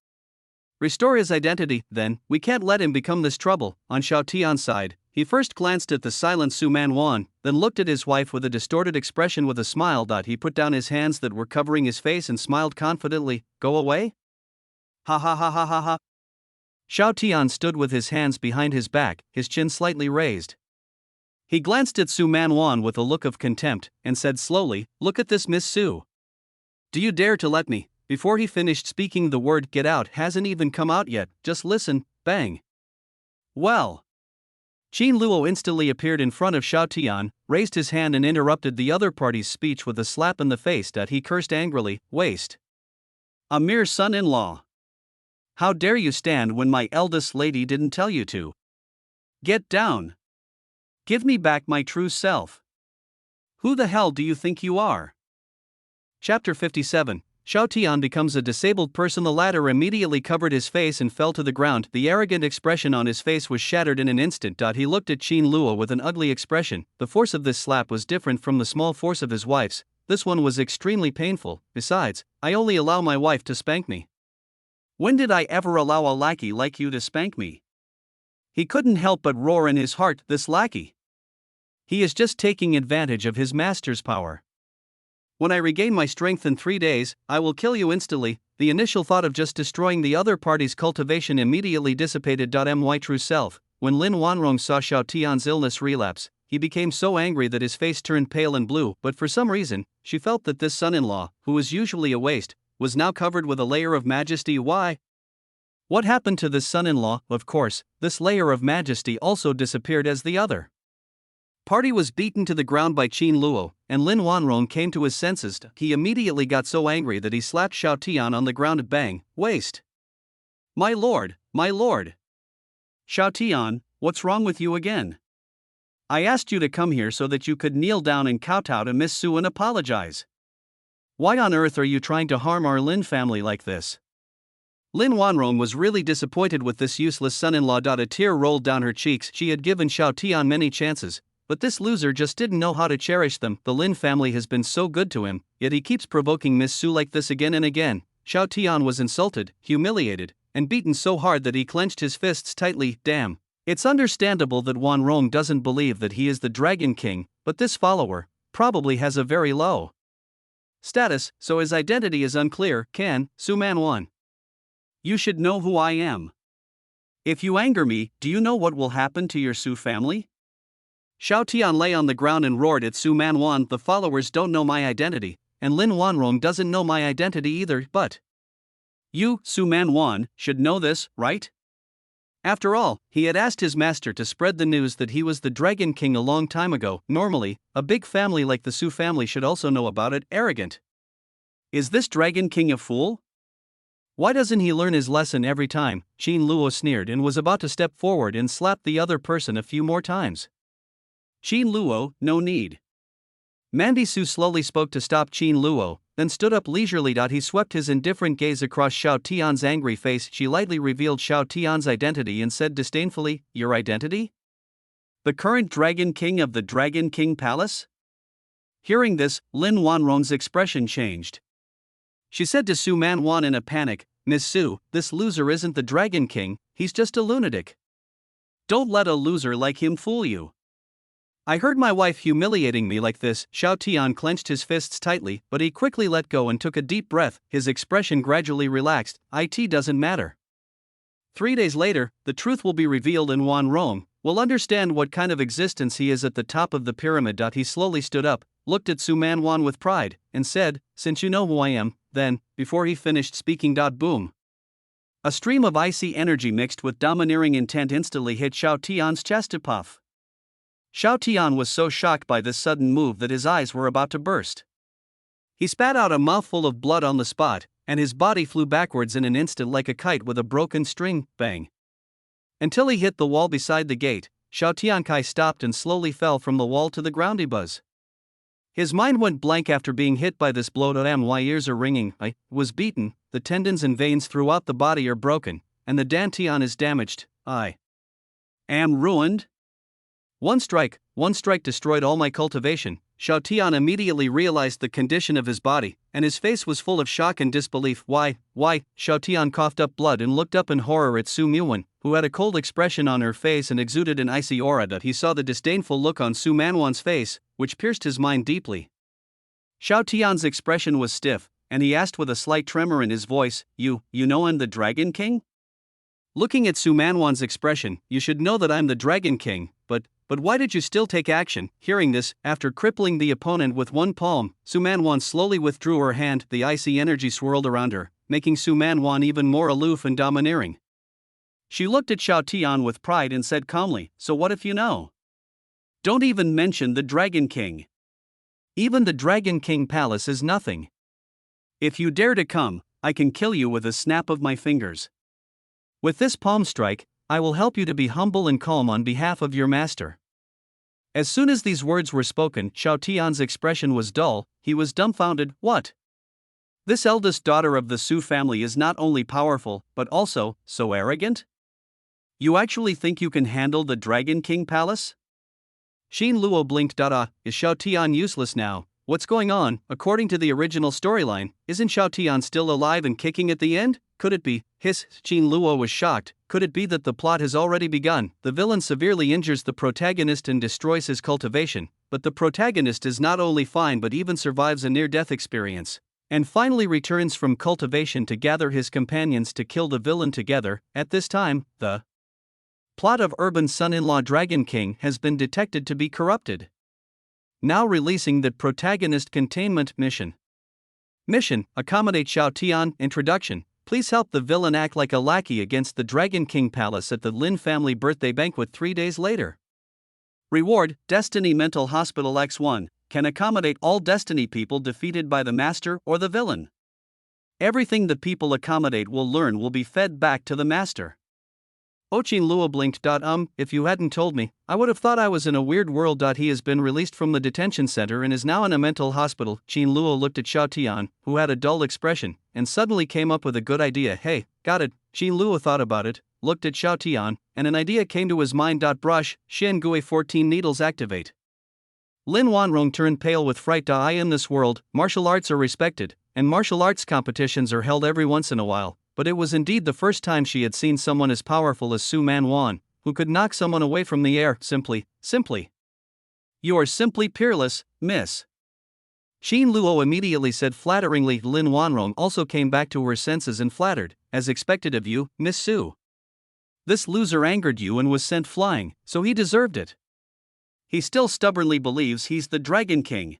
restore his identity. Then, we can't let him become this trouble. On Xiao Tian's side, he first glanced at the silent Su Man Wan, then looked at his wife with a distorted expression with a smile. He put down his hands that were covering his face and smiled confidently. Go away? Ha ha ha ha ha ha. Xiao Tian stood with his hands behind his back, his chin slightly raised. He glanced at Su Man Wan with a look of contempt, and said slowly, look at this Miss Su. Do you dare to let me? Before he finished speaking, the word get out hasn't even come out yet. Just listen, bang. Well. Qin Luo instantly appeared in front of Xiao Tian, raised his hand and interrupted the other party's speech with a slap in the face. He cursed angrily, waste. A mere son-in-law. How dare you stand when my eldest lady didn't tell you to? Get down. Give me back my true self. Who the hell do you think you are? Chapter 57. Xiao Tian becomes a disabled person. The latter immediately covered his face and fell to the ground. The arrogant expression on his face was shattered in an instant. He looked at Qin Luo with an ugly expression. The force of this slap was different from the small force of his wife's. This one was extremely painful. Besides, I only allow my wife to spank me. When did I ever allow a lackey like you to spank me? He couldn't help but roar in his heart, this lackey. He is just taking advantage of his master's power. When I regain my strength in 3 days, I will kill you instantly. The initial thought of just destroying the other party's cultivation immediately dissipated. My true self. When Lin Wan Rong saw Xiao Tian's illness relapse, he became so angry that his face turned pale and blue, but for some reason, she felt that this son-in-law, who was usually a waste, was now covered with a layer of majesty. Why? What happened to this son-in-law? Of course, this layer of majesty also disappeared as the other party was beaten to the ground by Qin Luo, and Lin Wan Rong came to his senses. He immediately got so angry that he slapped Xiao Tian on the ground. Bang, waste. My lord, my lord. Xiao Tian, what's wrong with you again? I asked you to come here so that you could kneel down and kowtow to Miss Su and apologize. Why on earth are you trying to harm our Lin family like this? Lin Wan Rong was really disappointed with this useless son-in-law. A tear rolled down her cheeks. She had given Xiao Tian many chances, but this loser just didn't know how to cherish them. The Lin family has been so good to him, yet he keeps provoking Miss Su like this again and again. Xiao Tian was insulted, humiliated, and beaten so hard that he clenched his fists tightly. Damn. It's understandable that Wan Rong doesn't believe that he is the Dragon King, but this follower probably has a very low status, so his identity is unclear. Su Man Wan. You should know who I am. If you anger me, do you know what will happen to your Su family? Xiao Tian lay on the ground and roared at Su Man Wan. The followers don't know my identity, and Lin Wan Rong doesn't know my identity either, but you, Su Man Wan, should know this, right? After all, he had asked his master to spread the news that he was the Dragon King a long time ago. Normally, a big family like the Su family should also know about it. Arrogant. Is this Dragon King a fool? Why doesn't he learn his lesson every time? Qin Luo sneered and was about to step forward and slap the other person a few more times. Qin Luo, no need. Mandy Su slowly spoke to stop Qin Luo, then stood up leisurely. He swept his indifferent gaze across Xiao Tian's angry face. She lightly revealed Xiao Tian's identity and said disdainfully, "Your identity? The current Dragon King of the Dragon King Palace?" Hearing this, Lin Wan Rong's expression changed. She said to Su Man Wan in a panic, "Miss Su, this loser isn't the Dragon King, he's just a lunatic. Don't let a loser like him fool you. I heard my wife humiliating me like this." Xiao Tian clenched his fists tightly, but he quickly let go and took a deep breath. His expression gradually relaxed. "It doesn't matter. 3 days later, the truth will be revealed and Wan Rong will understand what kind of existence he is at the top of the pyramid." He slowly stood up, looked at Su Man Wan with pride, and said, "Since you know who I am," then, before he finished speaking, boom. A stream of icy energy mixed with domineering intent instantly hit Xiao Tian's chest. Puff. Xiao Tian was so shocked by this sudden move that his eyes were about to burst. He spat out a mouthful of blood on the spot, and his body flew backwards in an instant like a kite with a broken string. Bang. Until he hit the wall beside the gate, Xiao Tiankai stopped and slowly fell from the wall to the ground. Buzz. His mind went blank after being hit by this blow. My ears are ringing. I was beaten, the tendons and veins throughout the body are broken, and the dantian is damaged. I am ruined. One strike destroyed all my cultivation." Xiao Tian immediately realized the condition of his body, and his face was full of shock and disbelief. Why? Xiao Tian coughed up blood and looked up in horror at Su Muan, who had a cold expression on her face and exuded an icy aura. He saw the disdainful look on Su Manwan's face, which pierced his mind deeply. Xiao Tian's expression was stiff, and he asked with a slight tremor in his voice, You know I'm the Dragon King?" Looking at Su Manwan's expression, "You should know that I'm the Dragon King, but why did you still take action?" Hearing this, after crippling the opponent with one palm, Su Manwan slowly withdrew her hand. The icy energy swirled around her, making Su Manwan even more aloof and domineering. She looked at Xiao Tian with pride and said calmly, "So what if you know? Don't even mention the Dragon King. Even the Dragon King Palace is nothing. If you dare to come, I can kill you with a snap of my fingers. With this palm strike, I will help you to be humble and calm on behalf of your master." As soon as these words were spoken, Xiao Tian's expression was dull. He was dumbfounded. What? This eldest daughter of the Su family is not only powerful, but also so arrogant? You actually think you can handle the Dragon King Palace? Qin Luo blinked. Is Xiao Tian useless now? What's going on? According to the original storyline, isn't Xiao Tian still alive and kicking at the end? Could it be? Qin Luo was shocked. Could it be that the plot has already begun? The villain severely injures the protagonist and destroys his cultivation, but the protagonist is not only fine but even survives a near-death experience, and finally returns from cultivation to gather his companions to kill the villain together. At this time, the plot of Urban Son-in-Law Dragon King has been detected to be corrupted. Now releasing the protagonist containment mission. Mission: accommodate Xiao Tian. Introduction: please help the villain act like a lackey against the Dragon King Palace at the Lin family birthday banquet 3 days later. Reward: Destiny Mental Hospital X1 can accommodate all Destiny people defeated by the master or the villain. Everything the people accommodate will learn will be fed back to the master. Qin Luo blinked. If you hadn't told me, I would have thought I was in a weird world. He has been released from the detention center and is now in a mental hospital. Qin Luo looked at Xiao Tian, who had a dull expression, and suddenly came up with a good idea. Hey, got it. Qin Luo thought about it, looked at Xiao Tian, and an idea came to his mind. Brush, Shen Gui 14 needles activate. Lin Wan Rong turned pale with fright. In this world, martial arts are respected, and martial arts competitions are held every once in a while. But it was indeed the first time she had seen someone as powerful as Su Manwan, who could knock someone away from the air. Simply. You are simply peerless, miss. Qin Luo immediately said flatteringly. Lin Wanrong also came back to her senses and flattered, as expected of you, Miss Su. This loser angered you and was sent flying, so he deserved it. He still stubbornly believes he's the Dragon King.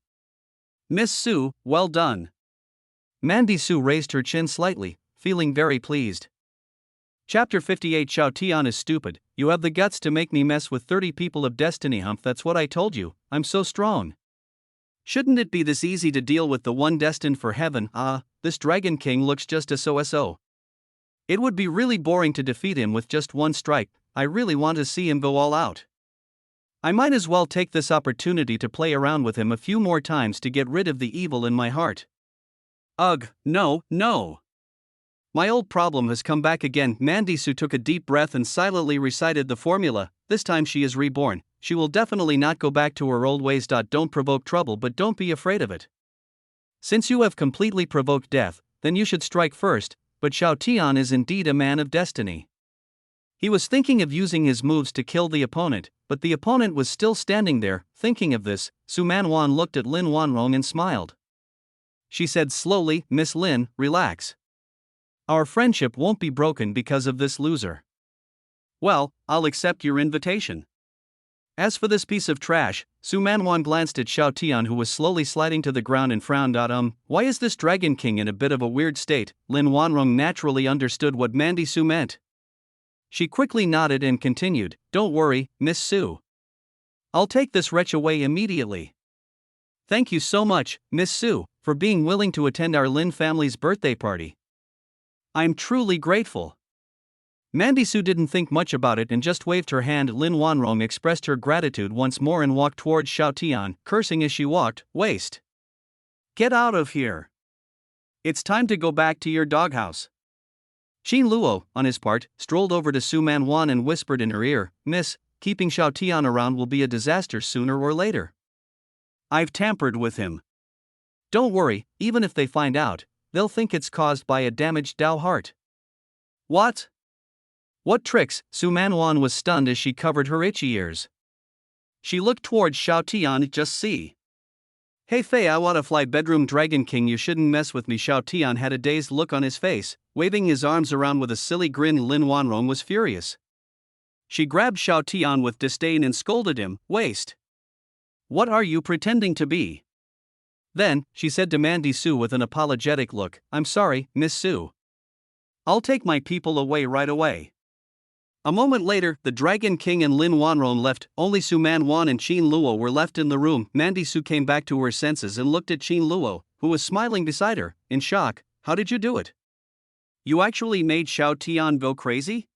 Miss Su, well done. Mandy Su raised her chin slightly, feeling very pleased. Chapter 58. Xiao Tian is stupid. You have the guts to make me mess with 30 people of destiny. That's what I told you. I'm so strong. Shouldn't it be this easy to deal with the one destined for heaven? This Dragon King looks just so. It would be really boring to defeat him with just one strike. I really want to see him go all out. I might as well take this opportunity to play around with him a few more times to get rid of the evil in my heart. Ugh, no, no. My old problem has come back again. Mandy Sue took a deep breath and silently recited the formula. This time she is reborn. She will definitely not go back to her old ways. Don't provoke trouble, but don't be afraid of it. Since you have completely provoked death, then you should strike first, but Xiao Tian is indeed a man of destiny. He was thinking of using his moves to kill the opponent, but the opponent was still standing there. Thinking of this, Su Manwan looked at Lin Wan Rong and smiled. She said slowly, "Miss Lin, relax. Our friendship won't be broken because of this loser." Well, I'll accept your invitation. As for this piece of trash, Su Manwan glanced at Xiao Tian, who was slowly sliding to the ground, and frowned. Why is this Dragon King in a bit of a weird state? Lin Wan Rong naturally understood what Mandy Su meant. She quickly nodded and continued, "Don't worry, Miss Su. I'll take this wretch away immediately. Thank you so much, Miss Su, for being willing to attend our Lin family's birthday party. I'm truly grateful." Mandy Su didn't think much about it and just waved her hand. Lin Wan Rong expressed her gratitude once more and walked towards Xiao Tian, cursing as she walked, "Waste. Get out of here. It's time to go back to your doghouse." Qin Luo, on his part, strolled over to Su Manwan and whispered in her ear, "Miss, keeping Xiao Tian around will be a disaster sooner or later. I've tampered with him. Don't worry, even if they find out, they'll think it's caused by a damaged Dao heart." "What? What tricks?" Su Manwan was stunned as she covered her itchy ears. She looked towards Xiao Tian. "Just see. Hey Fei, I wanna fly bedroom Dragon King, you shouldn't mess with me." Xiao Tian had a dazed look on his face, waving his arms around with a silly grin. Lin Wan Rong was furious. She grabbed Xiao Tian with disdain and scolded him, "Waste. What are you pretending to be?" Then, she said to Mandy Su with an apologetic look, "I'm sorry, Miss Su. I'll take my people away right away." A moment later, the Dragon King and Lin Wan Rong left. Only Su Manwan and Qin Luo were left in the room. Mandy Su came back to her senses and looked at Qin Luo, who was smiling beside her, in shock. "How did you do it? You actually made Xiao Tian go crazy?"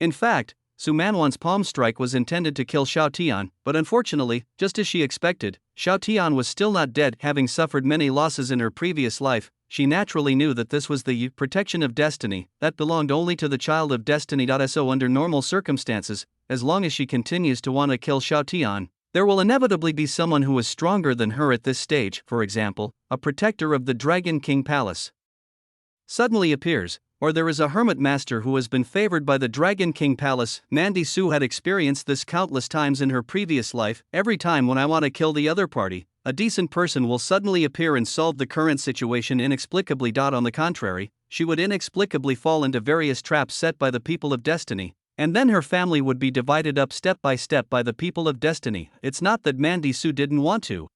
In fact, Su Manwan's palm strike was intended to kill Xiao Tian, but unfortunately, just as she expected, Xiao Tian was still not dead. Having suffered many losses in her previous life, she naturally knew that this was the protection of destiny that belonged only to the child of destiny. So under normal circumstances, as long as she continues to want to kill Xiao Tian, there will inevitably be someone who is stronger than her at this stage. For example, a protector of the Dragon King Palace suddenly appears, or there is a hermit master who has been favored by the Dragon King Palace. Mandy Su had experienced this countless times in her previous life. Every time when I want to kill the other party, a decent person will suddenly appear and solve the current situation inexplicably. On the contrary, she would inexplicably fall into various traps set by the people of destiny, and then her family would be divided up step by step by the people of destiny. It's not that Mandy Su didn't want to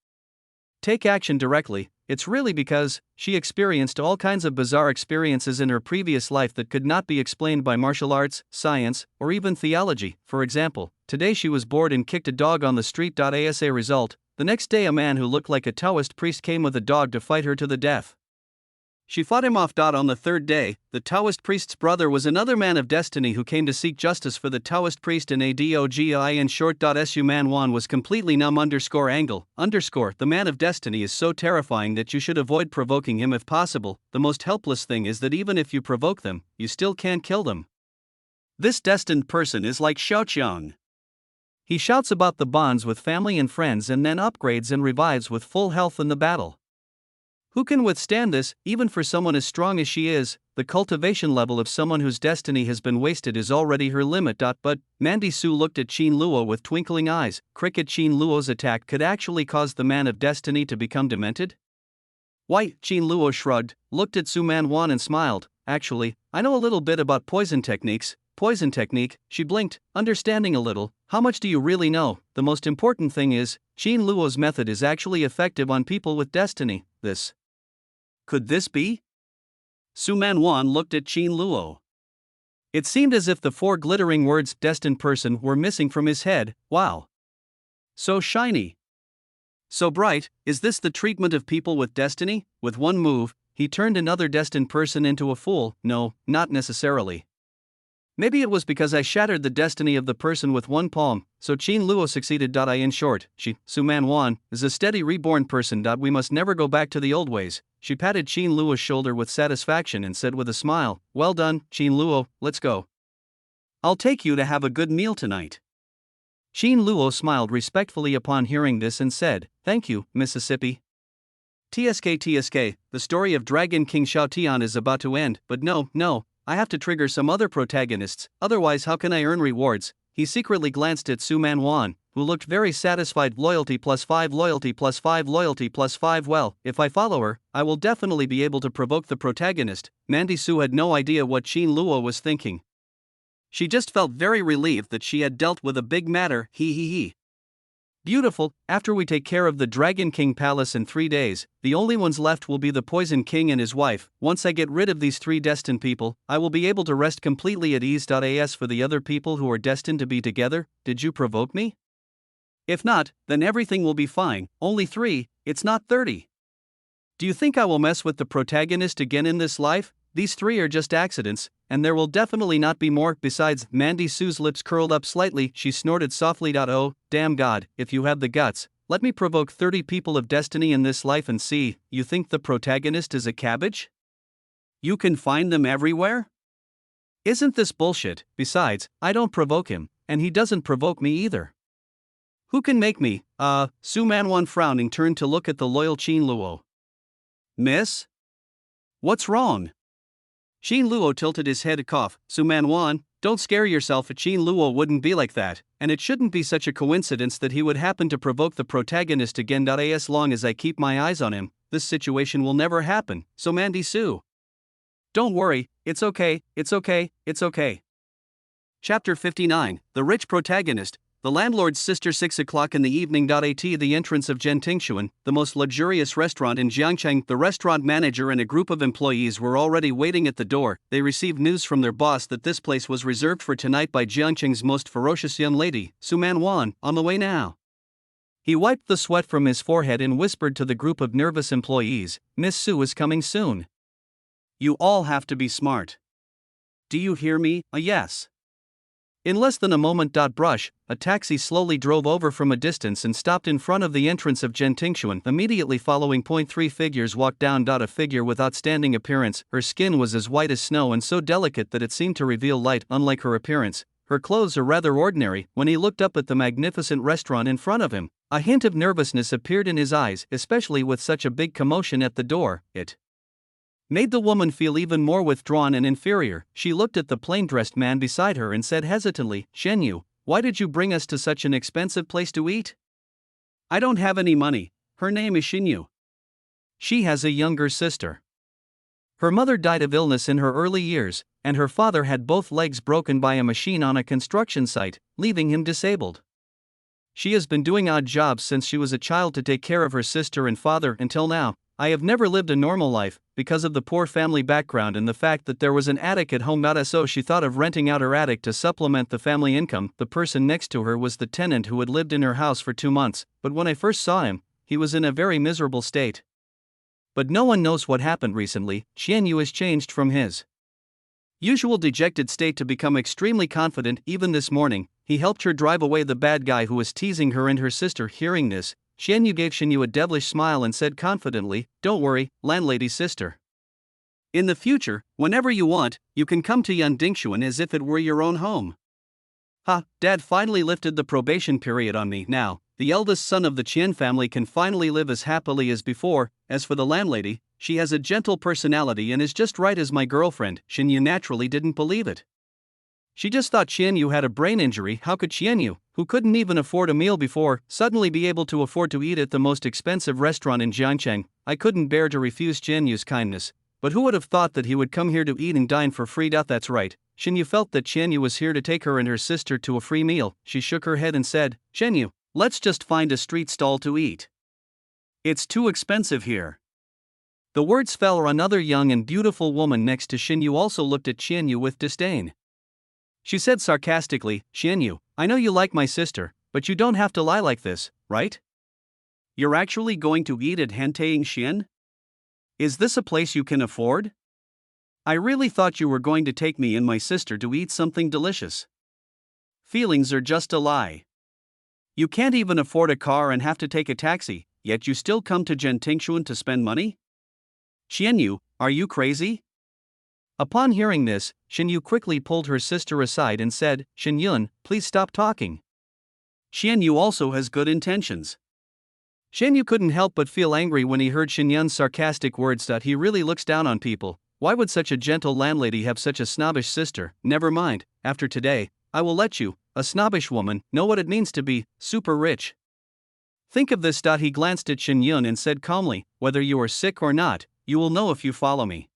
take action directly, it's really because she experienced all kinds of bizarre experiences in her previous life that could not be explained by martial arts, science, or even theology. For example, today she was bored and kicked a dog on the street. As a result, the next day a man who looked like a Taoist priest came with a dog to fight her to the death. She fought him off. On the third day, the Taoist priest's brother was another man of destiny who came to seek justice for the Taoist priest in a dogi. In short, Su Manwan was completely numb. Angle, the man of destiny is so terrifying that you should avoid provoking him if possible. The most helpless thing is that even if you provoke them, you still can't kill them. This destined person is like Xiaoqiang. He shouts about the bonds with family and friends and then upgrades and revives with full health in the battle. Who can withstand this, even for someone as strong as she is? The cultivation level of someone whose destiny has been wasted is already her limit. But Mandy Su looked at Qin Luo with twinkling eyes. Cricket, Qin Luo's attack could actually cause the man of destiny to become demented? Why? Qin Luo shrugged, looked at Su Manwan and smiled. Actually, I know a little bit about poison techniques. Poison technique, she blinked, understanding a little. How much do you really know? The most important thing is, Qin Luo's method is actually effective on people with destiny. Could this be? Su Manwan looked at Qin Luo. It seemed as if the four glittering words, destined person, were missing from his head. Wow. So shiny. So bright. Is this the treatment of people with destiny? With one move, he turned another destined person into a fool. No, not necessarily. Maybe it was because I shattered the destiny of the person with one palm, so Qin Luo succeeded. I in short, she, Suman Wan, is a steady reborn person. We must never go back to the old ways. She patted Qin Luo's shoulder with satisfaction and said with a smile, well done, Qin Luo, let's go. I'll take you to have a good meal tonight. Qin Luo smiled respectfully upon hearing this and said, thank you, Mississippi. TSK, the story of Dragon King Xiaotian is about to end, but no, I have to trigger some other protagonists, otherwise how can I earn rewards? He secretly glanced at Suman Wan, who looked very satisfied. Loyalty +5, loyalty +5, loyalty +5. Well, if I follow her, I will definitely be able to provoke the protagonist. Mandy Su had no idea what Qin Luo was thinking. She just felt very relieved that she had dealt with a big matter. He. Beautiful, after we take care of the Dragon King Palace in 3 days, the only ones left will be the Poison King and his wife. Once I get rid of these 3 destined people, I will be able to rest completely at ease. As for the other people who are destined to be together, did you provoke me? If not, then everything will be fine. Only 3, it's not 30. Do you think I will mess with the protagonist again in this life? These 3 are just accidents, and there will definitely not be more. Besides, Mandy Su's lips curled up slightly. She snorted softly. Oh, damn God, if you have the guts, let me provoke 30 people of destiny in this life and see. You think the protagonist is a cabbage? You can find them everywhere? Isn't this bullshit? Besides, I don't provoke him, and he doesn't provoke me either. Who can make me? Su Manwan frowning turned to look at the loyal Qin Luo. Miss? What's wrong? Qin Luo tilted his head. Cough. Suman Wan, don't scare yourself. Qin Luo wouldn't be like that, and it shouldn't be such a coincidence that he would happen to provoke the protagonist again. As long as I keep my eyes on him, this situation will never happen. So Mandy Su. Don't worry, it's okay. Chapter 59, The Rich Protagonist. The landlord's sister. 6 o'clock in the evening. At the entrance of Jentingshuan, the most luxurious restaurant in Jiangcheng, the restaurant manager and a group of employees were already waiting at the door. They received news from their boss that this place was reserved for tonight by Jiangcheng's most ferocious young lady, Suman Wan, on the way now. He wiped the sweat from his forehead and whispered to the group of nervous employees, Miss Su is coming soon. You all have to be smart. Do you hear me? Yes. In less than a moment. Brush, a taxi slowly drove over from a distance and stopped in front of the entrance of Jentingshuan. Immediately following, 3 figures walked down. A figure with outstanding appearance. Her skin was as white as snow and so delicate that it seemed to reveal light. Unlike her appearance, her clothes are rather ordinary. When he looked up at the magnificent restaurant in front of him, a hint of nervousness appeared in his eyes, especially with such a big commotion at the door. It made the woman feel even more withdrawn and inferior. She looked at the plain-dressed man beside her and said hesitantly, Shen Yu, why did you bring us to such an expensive place to eat? I don't have any money. Her name is Shen Yu. She has a younger sister. Her mother died of illness in her early years, and her father had both legs broken by a machine on a construction site, leaving him disabled. She has been doing odd jobs since she was a child to take care of her sister and father until now. I have never lived a normal life, because of the poor family background and the fact that there was an attic at home. So she thought of renting out her attic to supplement the family income. The person next to her was the tenant who had lived in her house for 2 months, but when I first saw him, he was in a very miserable state. But no one knows what happened recently. Xian Yu has changed from his usual dejected state to become extremely confident. Even this morning, he helped her drive away the bad guy who was teasing her and her sister. Hearing this, Xian Yu gave Shen Yu a devilish smile and said confidently, don't worry, landlady's sister. In the future, whenever you want, you can come to Yandingshuan as if it were your own home. Dad finally lifted the probation period on me. Now, the eldest son of the Qian family can finally live as happily as before. As for the landlady, she has a gentle personality and is just right as my girlfriend. Shen Yu naturally didn't believe it. She just thought Qian Yu had a brain injury. How could Qian Yu, who couldn't even afford a meal before, suddenly be able to afford to eat at the most expensive restaurant in Jiangcheng? I couldn't bear to refuse Qian Yu's kindness. But who would have thought that he would come here to eat and dine for free? That's right. Shen Yu felt that Qian Yu was here to take her and her sister to a free meal. She shook her head and said, Shen Yu, let's just find a street stall to eat. It's too expensive here. The words fell on another young and beautiful woman next to Shen Yu also looked at Qian Yu with disdain. She said sarcastically, Xian Yu, I know you like my sister, but you don't have to lie like this, right? You're actually going to eat at Hantaing Xian? Is this a place you can afford? I really thought you were going to take me and my sister to eat something delicious. Feelings are just a lie. You can't even afford a car and have to take a taxi, yet you still come to Gentingxuan to spend money? Xianyu, are you crazy? Upon hearing this, Xianyu quickly pulled her sister aside and said, Xianyun, please stop talking. Xianyu also has good intentions. Xianyu couldn't help but feel angry when he heard Xianyun's sarcastic words that he really looks down on people. Why would such a gentle landlady have such a snobbish sister? Never mind, after today, I will let you, a snobbish woman, know what it means to be super rich. Think of this. He glanced at Xianyun and said calmly, whether you are sick or not, you will know if you follow me.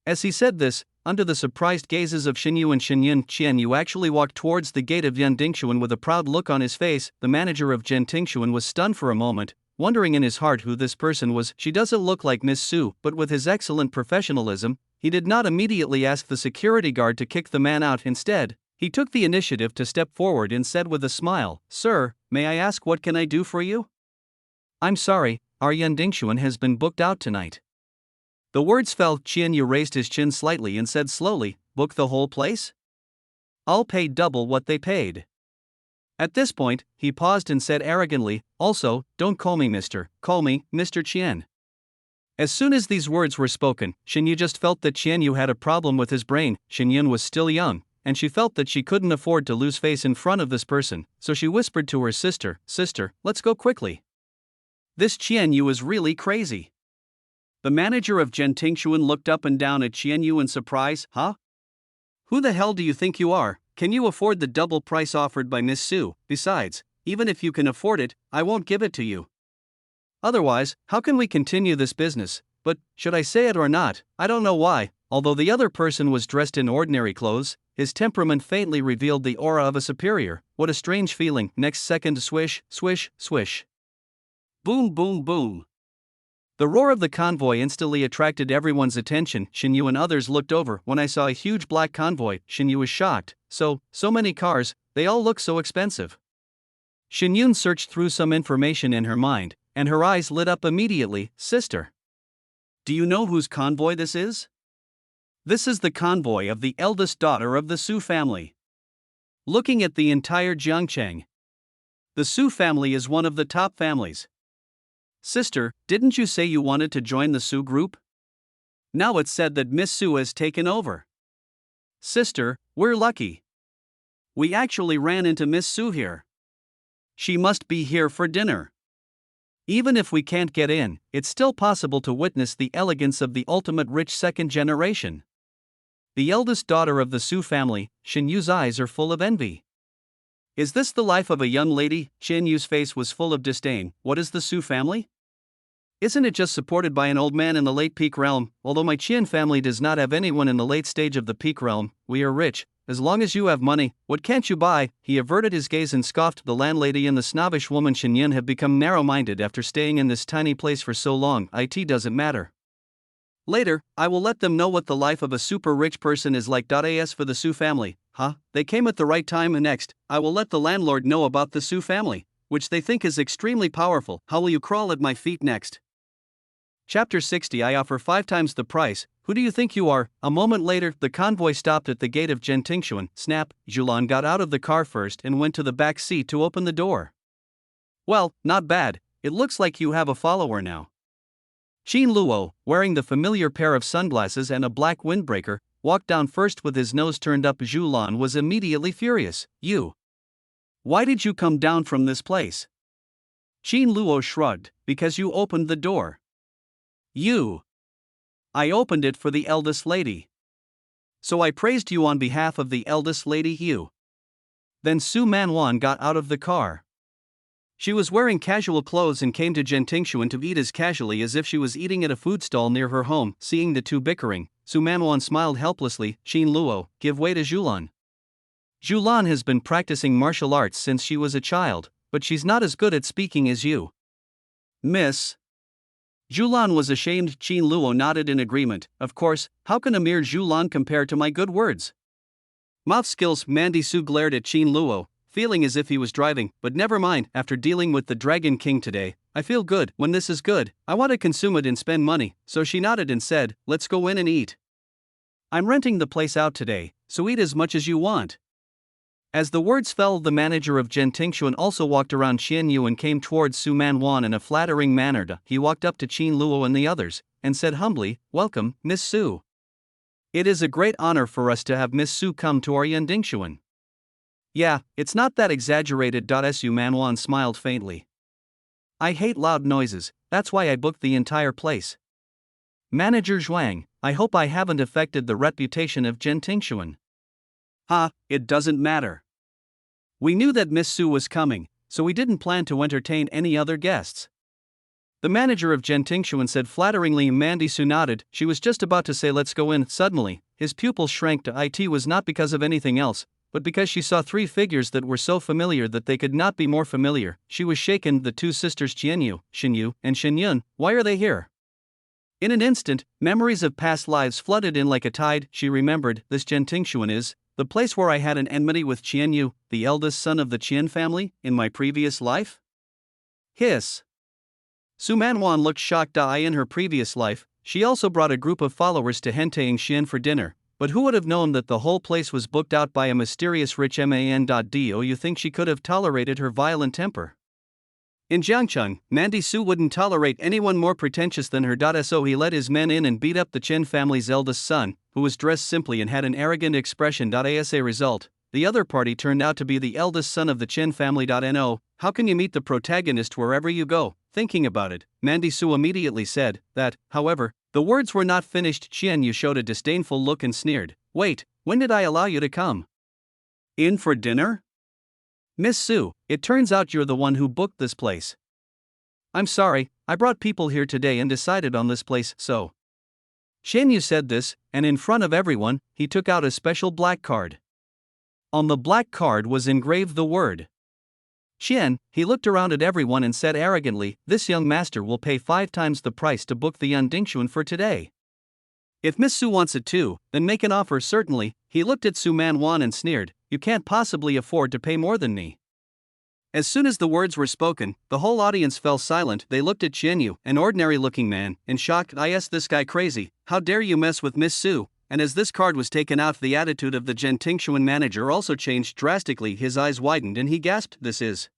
As he said this, under the surprised gazes of Xianyu and Xianyun, Xianyu actually walked towards the gate of Gentingxuan with a proud look on his face. The manager of Gentingxuan was stunned for a moment, wondering in his heart who this person was. She doesn't look like Miss Su, but with his excellent professionalism, he did not immediately ask the security guard to kick the man out. Instead, he took the initiative to step forward and said with a smile, Sir, may I ask what can I do for you? I'm sorry, our Gentingxuan has been booked out tonight. The words fell. Xianyu raised his chin slightly and said slowly, book the whole place? I'll pay double what they paid. At this point, he paused and said arrogantly, also, don't call me Mr., call me Mr. Qian. As soon as these words were spoken, Xianyu just felt that Xianyu had a problem with his brain. Xianyun was still young, and she felt that she couldn't afford to lose face in front of this person, so she whispered to her sister, Sister, let's go quickly. This Xianyu is really crazy. The manager of Gentingxuan looked up and down at Xianyu in surprise. Huh? Who the hell do you think you are? Can you afford the double price offered by Miss Su? Besides, even if you can afford it, I won't give it to you. Otherwise, how can we continue this business? But, should I say it or not, I don't know why. Although the other person was dressed in ordinary clothes, his temperament faintly revealed the aura of a superior. What a strange feeling. Next second, swish, swish, swish. Boom, boom, boom. The roar of the convoy instantly attracted everyone's attention. Xianyu and others looked over. When I saw a huge black convoy, Xianyu was shocked. So many cars, they all look so expensive. Xianyun searched through some information in her mind, and her eyes lit up immediately. Sister, do you know whose convoy this is? This is the convoy of the eldest daughter of the Su family. Looking at the entire Jiangcheng, the Su family is one of the top families. Sister, didn't you say you wanted to join the Su group? Now it's said that Miss Su has taken over. Sister, we're lucky. We actually ran into Miss Su here. She must be here for dinner. Even if we can't get in, it's still possible to witness the elegance of the ultimate rich second generation. The eldest daughter of the Su family, Xianyu's eyes are full of envy. Is this the life of a young lady? Xianyu's face was full of disdain. What is the Su family? Isn't it just supported by an old man in the late peak realm? Although my Qian family does not have anyone in the late stage of the peak realm, we are rich. As long as you have money, what can't you buy? He averted his gaze and scoffed. The landlady and the snobbish woman Xianyun have become narrow-minded after staying in this tiny place for so long. It doesn't matter. Later, I will let them know what the life of a super rich person is like. As for the Su family, they came at the right time. And next, I will let the landlord know about the Su family, which they think is extremely powerful. How will you crawl at my feet next? Chapter 60. I offer 5 times the price. Who do you think you are? A moment later, the convoy stopped at the gate of Gentingxuan. Snap, Zhulan got out of the car first and went to the back seat to open the door. Well, not bad. It looks like you have a follower now. Qin Luo, wearing the familiar pair of sunglasses and a black windbreaker, walked down first with his nose turned up. Zhulan was immediately furious. You. Why did you come down from this place? Qin Luo shrugged. Because you opened the door. You. I opened it for the eldest lady. So I praised you on behalf of the eldest lady. You. Then Su Manwan got out of the car. She was wearing casual clothes and came to Gentingxuan to eat as casually as if she was eating at a food stall near her home. Seeing the two bickering, Su Manwan smiled helplessly. Qin Luo, give way to Zhulan. Zhulan has been practicing martial arts since she was a child, but she's not as good at speaking as you. Miss. Zhulan was ashamed. Qin Luo nodded in agreement. Of course, how can a mere Zhulan compare to my good words? Mouth skills. Mandy Su glared at Qin Luo, feeling as if he was driving, but never mind. After dealing with the Dragon King today, I feel good. When this is good, I want to consume it and spend money. So she nodded and said, let's go in and eat. I'm renting the place out today, so eat as much as you want. As the words fell, the manager of Gentingxuan also walked around Qian Yu and came towards Su Man Wan in a flattering manner. He walked up to Qin Luo and the others, and said humbly, "Welcome, Miss Su. It is a great honor for us to have Miss Su come to our Yandingxuan." "Yeah, it's not that exaggerated." Su Man Wan smiled faintly. "I hate loud noises, that's why I booked the entire place." Manager Zhuang, I hope I haven't affected the reputation of Gentingxuan. It doesn't matter. We knew that Miss Su was coming, so we didn't plan to entertain any other guests. The manager of Gentingxuan said flatteringly. Mandy Su nodded. She was just about to say let's go in. Suddenly, his pupils shrank to it was not because of anything else, but because she saw three figures that were so familiar that they could not be more familiar. She was shaken. The two sisters Qianyu, Xinyu, and Xinyun. Why are they here? In an instant, memories of past lives flooded in like a tide. She remembered, this Gentingxuan is the place where I had an enmity with Qianyu, the eldest son of the Qian family, in my previous life? Hiss. Su Manwan looked shocked. In her previous life, she also brought a group of followers to Hentang Xian for dinner, but who would have known that the whole place was booked out by a mysterious rich man? Do you think she could have tolerated her violent temper? In Jiangcheng, Mandy Su wouldn't tolerate anyone more pretentious than her. So he led his men in and beat up the Chen family's eldest son, who was dressed simply and had an arrogant expression. As a result, the other party turned out to be the eldest son of the Chen family. No, how can you meet the protagonist wherever you go? Thinking about it, Mandy Su immediately said that, however, the words were not finished. Qian Yu showed a disdainful look and sneered. Wait, when did I allow you to come in for dinner? Miss Su, it turns out you're the one who booked this place. I'm sorry, I brought people here today and decided on this place, so. Qian Yu said this, and in front of everyone, he took out a special black card. On the black card was engraved the word Qian. He looked around at everyone and said arrogantly, this young master will pay 5 times the price to book the Yandingxuan for today. If Miss Su wants it too, then make an offer. Certainly. He looked at Su Man Wan and sneered, you can't possibly afford to pay more than me. As soon as the words were spoken, the whole audience fell silent. They looked at Qian Yu, an ordinary-looking man, in shock. Is this guy crazy? How dare you mess with Miss Su? And as this card was taken out, the attitude of the Gentingxuan manager also changed drastically. His eyes widened and he gasped, this is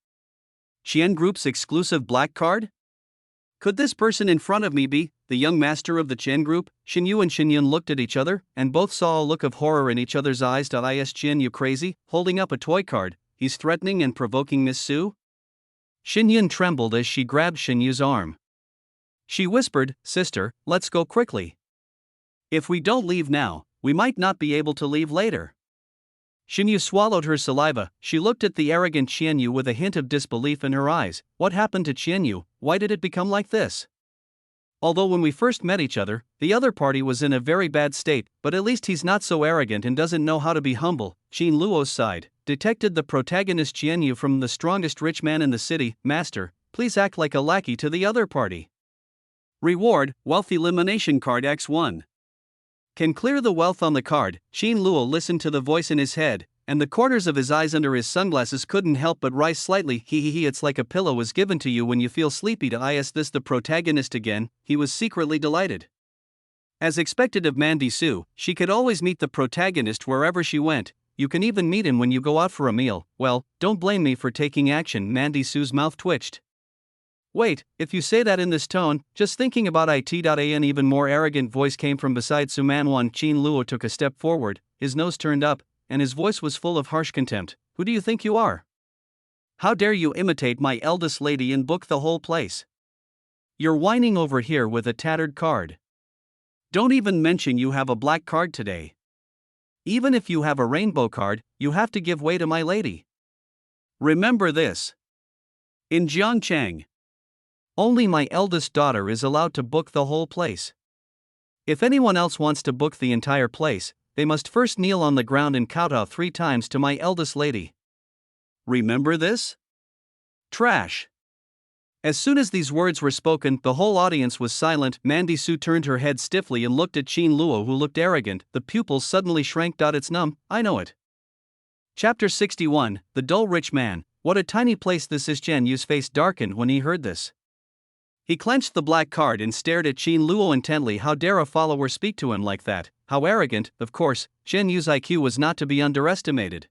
Qian Group's exclusive black card? Could this person in front of me be the young master of the Qian Group? Xinyu and Xinyun looked at each other, and both saw a look of horror in each other's eyes. Is Qian Yu crazy, holding up a toy card? He's threatening and provoking Miss Su? Xinyun trembled as she grabbed Xinyu's arm. She whispered, sister, let's go quickly. If we don't leave now, we might not be able to leave later. Xinyu swallowed her saliva. She looked at the arrogant Qian Yu with a hint of disbelief in her eyes. What happened to Qian Yu? Why did it become like this? Although when we first met each other, the other party was in a very bad state, but at least he's not so arrogant and doesn't know how to be humble. Qin Luo sighed, detected the protagonist Qian Yu from the strongest rich man in the city. Master, please act like a lackey to the other party. Reward, wealth elimination card X1. Can clear the wealth on the card. Qin Luo listened to the voice in his head, and the corners of his eyes under his sunglasses couldn't help but rise slightly. It's like a pillow was given to you when you feel sleepy. Is this the protagonist again? He was secretly delighted. As expected of Mandy Su, she could always meet the protagonist wherever she went. You can even meet him when you go out for a meal. Well, don't blame me for taking action. Mandy Su's mouth twitched. Wait, if you say that in this tone, just thinking about it. An even more arrogant voice came from beside Su Manwan. Qin Luo took a step forward, his nose turned up, and his voice was full of harsh contempt. Who do you think you are? How dare you imitate my eldest lady and book the whole place? You're whining over here with a tattered card. Don't even mention you have a black card today. Even if you have a rainbow card, you have to give way to my lady. Remember this. In Jiangcheng, only my eldest daughter is allowed to book the whole place. If anyone else wants to book the entire place, they must first kneel on the ground and kowtow 3 times to my eldest lady. Remember this? Trash. As soon as these words were spoken, the whole audience was silent. Mandy Su turned her head stiffly and looked at Qin Luo, who looked arrogant. The pupils suddenly shrank. It's numb, I know it. Chapter 61, The Dull Rich Man. What a tiny place this is. Qian Yu's face darkened when he heard this. He clenched the black card and stared at Qin Luo intently. How dare a follower speak to him like that? how arrogant. Of course, Shen Yu's IQ was not to be underestimated.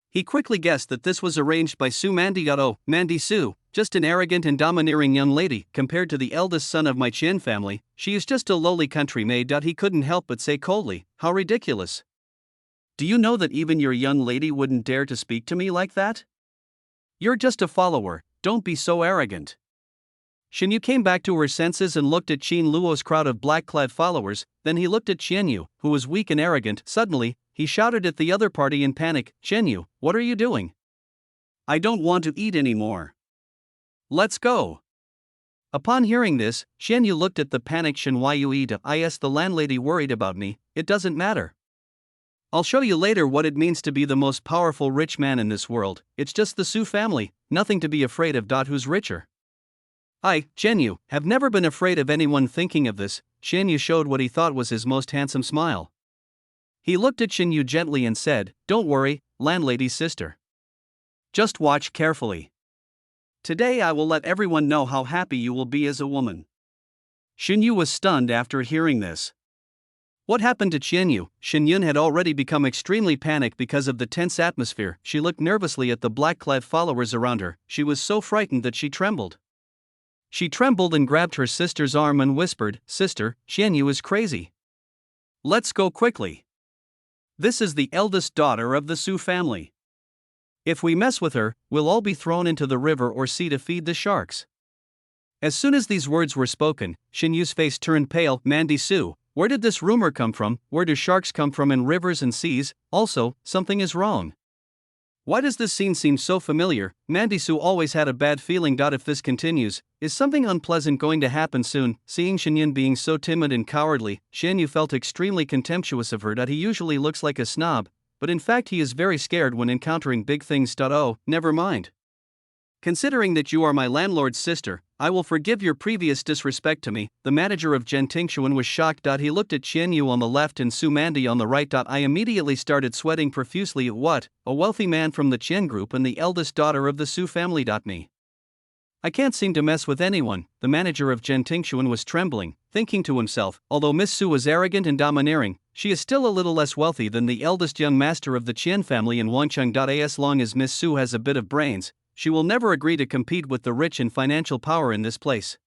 He quickly guessed that this was arranged by Su Mandy. Oh, Mandy Su, just an arrogant and domineering young lady. Compared to the eldest son of my Qian family, she is just a lowly country maid. He couldn't help but say coldly, how ridiculous. Do you know that even your young lady wouldn't dare to speak to me like that? You're just a follower, don't be so arrogant. Shen Yu came back to her senses and looked at Qin Luo's crowd of black-clad followers, then he looked at Qian Yu, who was weak and arrogant. Suddenly, he shouted at the other party in panic, Qian Yu, what are you doing? I don't want to eat anymore. Let's go. Upon hearing this, Qian Yu looked at the panicked Shen Yu. Is the landlady worried about me? It doesn't matter. I'll show you later what it means to be the most powerful rich man in this world. It's just the Su family, nothing to be afraid of. Who's richer? I, Qian Yu, have never been afraid of anyone. Thinking of this, Qian Yu showed what he thought was his most handsome smile. He looked at Shen Yu gently and said, don't worry, landlady's sister. Just watch carefully. Today I will let everyone know how happy you will be as a woman. Shen Yu was stunned after hearing this. What happened to Qian Yu? Shen Yun had already become extremely panicked because of the tense atmosphere. She looked nervously at the black-clad followers around her. She was so frightened that she trembled. She trembled and grabbed her sister's arm and whispered, Sister, Qian Yu is crazy. Let's go quickly. This is the eldest daughter of the Su family. If we mess with her, we'll all be thrown into the river or sea to feed the sharks. As soon as these words were spoken, Shen Yu's face turned pale. Mandy Su, where did this rumor come from? Where do sharks come from in rivers and seas? Also, something is wrong. Why does this scene seem so familiar? Mandy Su always had a bad feeling. If this continues, is something unpleasant going to happen soon? Seeing Shen Yun being so timid and cowardly, Qian Yu felt extremely contemptuous of her. He usually looks like a snob, but in fact he is very scared when encountering big things. Oh, never mind. Considering that you are my landlord's sister, I will forgive your previous disrespect to me. The manager of Gentingxuan was shocked. He looked at Qian Yu on the left and Su Mandy on the right. I immediately started sweating profusely. What? A wealthy man from the Qian group and the eldest daughter of the Su family. Me. I can't seem to mess with anyone. The manager of Gentingxuan was trembling, thinking to himself, although Miss Su was arrogant and domineering, she is still a little less wealthy than the eldest young master of the Qian family in Wancheng. As long as Miss Su has a bit of brains, she will never agree to compete with the rich and financial power in this place.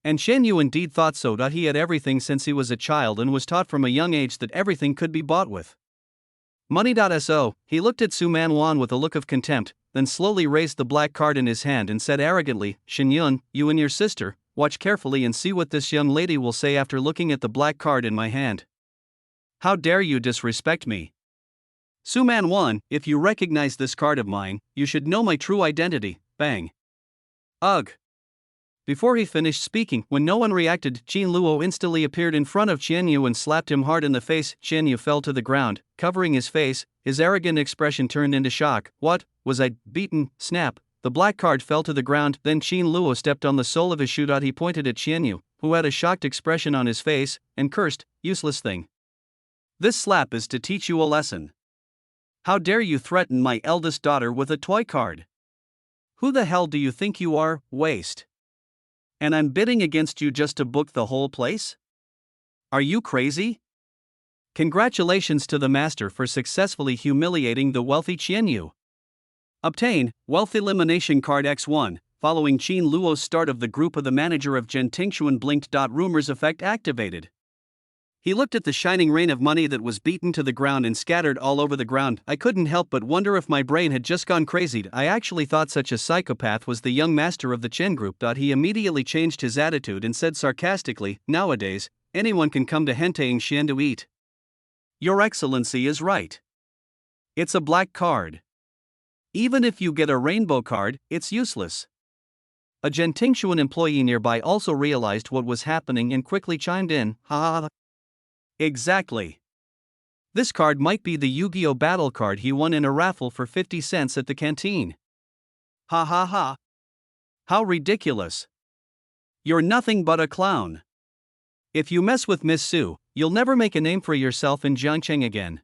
And Shen Yu indeed thought so. He had everything since he was a child and was taught from a young age that everything could be bought with money. So, he looked at Su Manwan with a look of contempt, then slowly raised the black card in his hand and said arrogantly, Shen Yun, you and your sister, watch carefully and see what this young lady will say after looking at the black card in my hand. How dare you disrespect me? Su Manwan, if you recognize this card of mine, you should know my true identity. Bang. Ugh. Before he finished speaking, when no one reacted, Qin Luo instantly appeared in front of Qian Yu and slapped him hard in the face. Qian Yu fell to the ground, covering his face, his arrogant expression turned into shock. What, was I beaten? Snap. The black card fell to the ground, then Qin Luo stepped on the sole of his shoe. He pointed at Qian Yu, who had a shocked expression on his face, and cursed, useless thing. This slap is to teach you a lesson. How dare you threaten my eldest daughter with a toy card? Who the hell do you think you are, waste? And I'm bidding against you just to book the whole place? Are you crazy? Congratulations to the master for successfully humiliating the wealthy Qian Yu. Obtain, Wealth Elimination Card X1, following Qin Luo's start of the group of the manager of Gentingxuan blinked. Rumors effect activated. He looked at the shining rain of money that was beaten to the ground and scattered all over the ground. I couldn't help but wonder if my brain had just gone crazy. I actually thought such a psychopath was the young master of the Chen group. He immediately changed his attitude and said sarcastically, nowadays, anyone can come to Henchman to eat. Your Excellency is right. It's a black card. Even if you get a rainbow card, it's useless. A Gentingxuan employee nearby also realized what was happening and quickly chimed in, ha ha. Exactly. This card might be the Yu-Gi-Oh! Battle card he won in a raffle for 50 cents at the canteen. Ha ha ha. How ridiculous. You're nothing but a clown. If you mess with Miss Su, you'll never make a name for yourself in Jiangcheng again.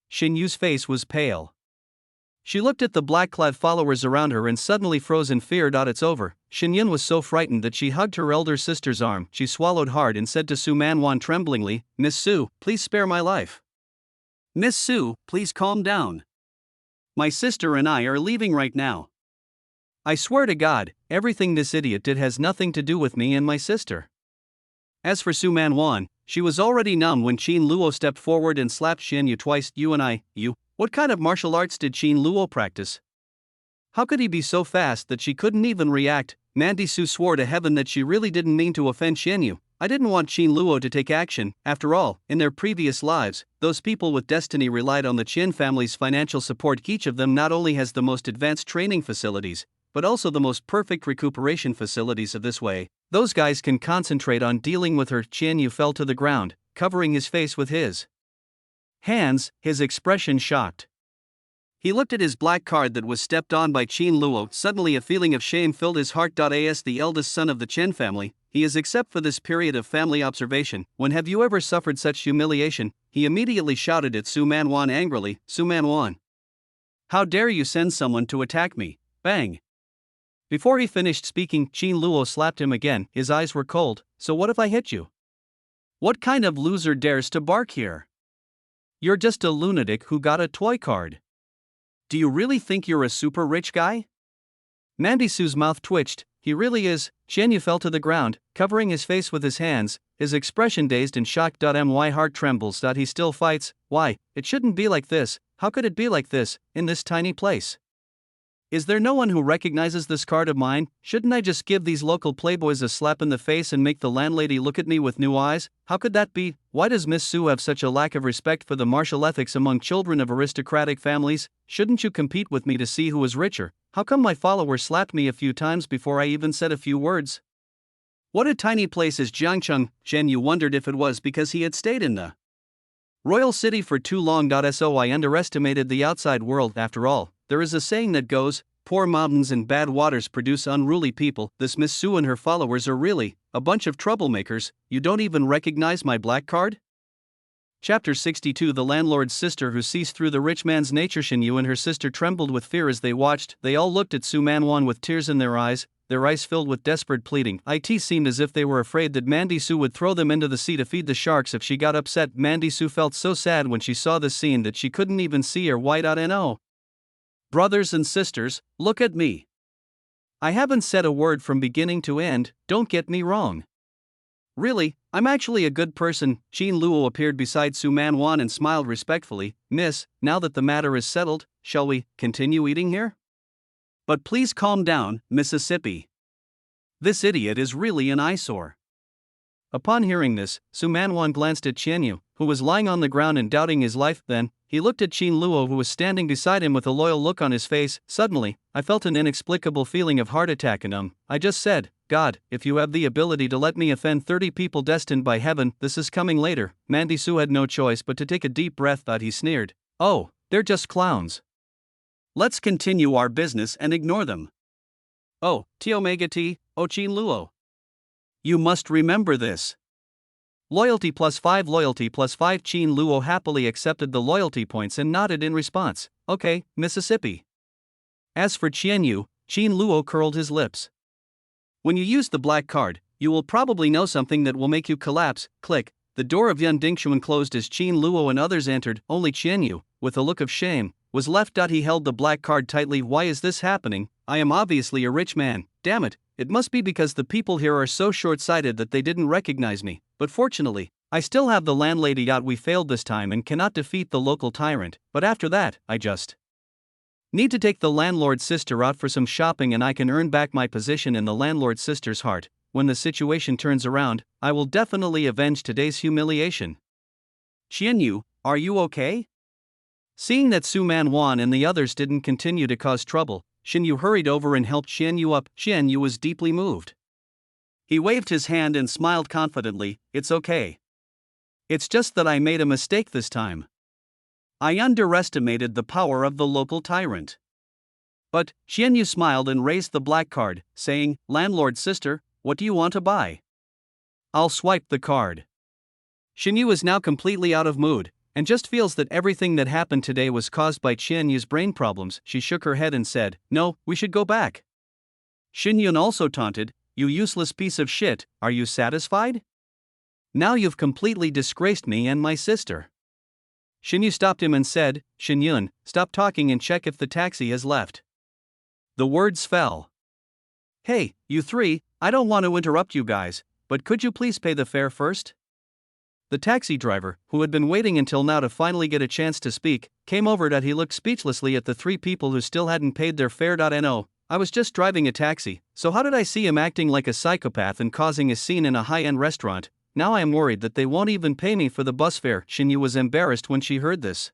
Shen Yu's face was pale. She looked at the black-clad followers around her and suddenly froze in fear. It's over. Xinyun was so frightened that she hugged her elder sister's arm. She swallowed hard and said to Su Manwan tremblingly, "Miss Su, please spare my life. Miss Su, please calm down. My sister and I are leaving right now. I swear to God, everything this idiot did has nothing to do with me and my sister." As for Su Manwan, she was already numb when Qin Luo stepped forward and slapped Xinyun twice. You. What kind of martial arts did Qin Luo practice? How could he be so fast that she couldn't even react? Mandy Su swore to heaven that she really didn't mean to offend Xinyun. I didn't want Qin Luo to take action. After all, in their previous lives, those people with destiny relied on the Qin family's financial support. Each of them not only has the most advanced training facilities, but also the most perfect recuperation facilities. Of this way, those guys can concentrate on dealing with her. Xinyun fell to the ground, covering his face with his hands, his expression shocked. He looked at his black card that was stepped on by Qin Luo. Suddenly a feeling of shame filled his heart. As the eldest son of the Chen family, he is except for this period of family observation. When have you ever suffered such humiliation? He immediately shouted at Su Manwan angrily, "Su Manwan, how dare you send someone to attack me?" Bang! Before he finished speaking, Qin Luo slapped him again. His eyes were cold. "So what if I hit you? What kind of loser dares to bark here? You're just a lunatic who got a toy card. Do you really think you're a super rich guy?" Mandy Su's mouth twitched. "He really is." Xinyun fell to the ground, covering his face with his hands, his expression dazed and shocked. My heart trembles. He still fights. Why? It shouldn't be like this. How could it be like this, in this tiny place? Is there no one who recognizes this card of mine? Shouldn't I just give these local playboys a slap in the face and make the landlady look at me with new eyes? How could that be? Why does Miss Su have such a lack of respect for the martial ethics among children of aristocratic families? Shouldn't you compete with me to see who is richer? How come my follower slapped me a few times before I even said a few words? What a tiny place is Jiangcheng. Xinyun wondered if it was because he had stayed in the royal city for too long. So I underestimated the outside world. After all, there is a saying that goes, poor mountains and bad waters produce unruly people. This Miss Su and her followers are really a bunch of troublemakers. You don't even recognize my black card? Chapter 62. The landlord's sister who sees through the rich man's nature. Xinyun and her sister trembled with fear as they watched. They all looked at Su Manwan with tears in their eyes filled with desperate pleading. It seemed as if they were afraid that Mandy Su would throw them into the sea to feed the sharks if she got upset. Mandy Su felt so sad when she saw this scene that she couldn't even see her white out. No. Brothers and sisters, look at me. I haven't said a word from beginning to end, don't get me wrong. Really, I'm actually a good person. Qin Luo appeared beside Su Manwan and smiled respectfully. Miss, now that the matter is settled, shall we continue eating here? But please calm down, Mississippi. This idiot is really an eyesore. Upon hearing this, Su Manwan glanced at Xinyun, who was lying on the ground and doubting his life. Then, he looked at Qin Luo, who was standing beside him with a loyal look on his face. Suddenly, I felt an inexplicable feeling of heart attack and I just said, God, if you have the ability to let me offend 30 people destined by heaven, this is coming later. Mandy Su had no choice but to take a deep breath. He sneered. Oh, they're just clowns. Let's continue our business and ignore them. Oh, T Omega T, oh Qin Luo. You must remember this. Loyalty +5. Loyalty +5. Qin Luo happily accepted the loyalty points and nodded in response. Okay, Mississippi. As for Xinyun, Qin Luo curled his lips. When you use the black card, you will probably know something that will make you collapse. Click. The door of Yun Dingxuan closed as Qin Luo and others entered. Only Xinyun, with a look of shame, was left. He held the black card tightly. Why is this happening? I am obviously a rich man. Damn it, it must be because the people here are so short-sighted that they didn't recognize me. But fortunately, I still have the landlady. We failed this time and cannot defeat the local tyrant, but after that, I just need to take the landlord's sister out for some shopping and I can earn back my position in the landlord's sister's heart. When the situation turns around, I will definitely avenge today's humiliation. Xinyun, are you okay? Seeing that Su Manwan and the others didn't continue to cause trouble, Xinyun hurried over and helped Xinyun up. Xinyun was deeply moved. He waved his hand and smiled confidently. It's okay. It's just that I made a mistake this time. I underestimated the power of the local tyrant. But, Xinyun smiled and raised the black card, saying, Landlord's sister, what do you want to buy? I'll swipe the card. Xinyun is now completely out of mood. and just feels that everything that happened today was caused by Qian Yu's brain problems. She shook her head and said, "No, we should go back." Xin Yun also taunted, "You useless piece of shit, are you satisfied? Now you've completely disgraced me and my sister." Xin Yu stopped him and said, "Xin Yun, stop talking and check if the taxi has left." The words fell. "Hey, you three, I don't want to interrupt you guys, but could you please pay the fare first?" The taxi driver, who had been waiting until now to finally get a chance to speak, came over that he looked speechlessly at the three people who still hadn't paid their fare. No, I was just driving a taxi, so how did I see him acting like a psychopath and causing a scene in a high-end restaurant? Now I am worried that they won't even pay me for the bus fare. Xin Yu was embarrassed when she heard this.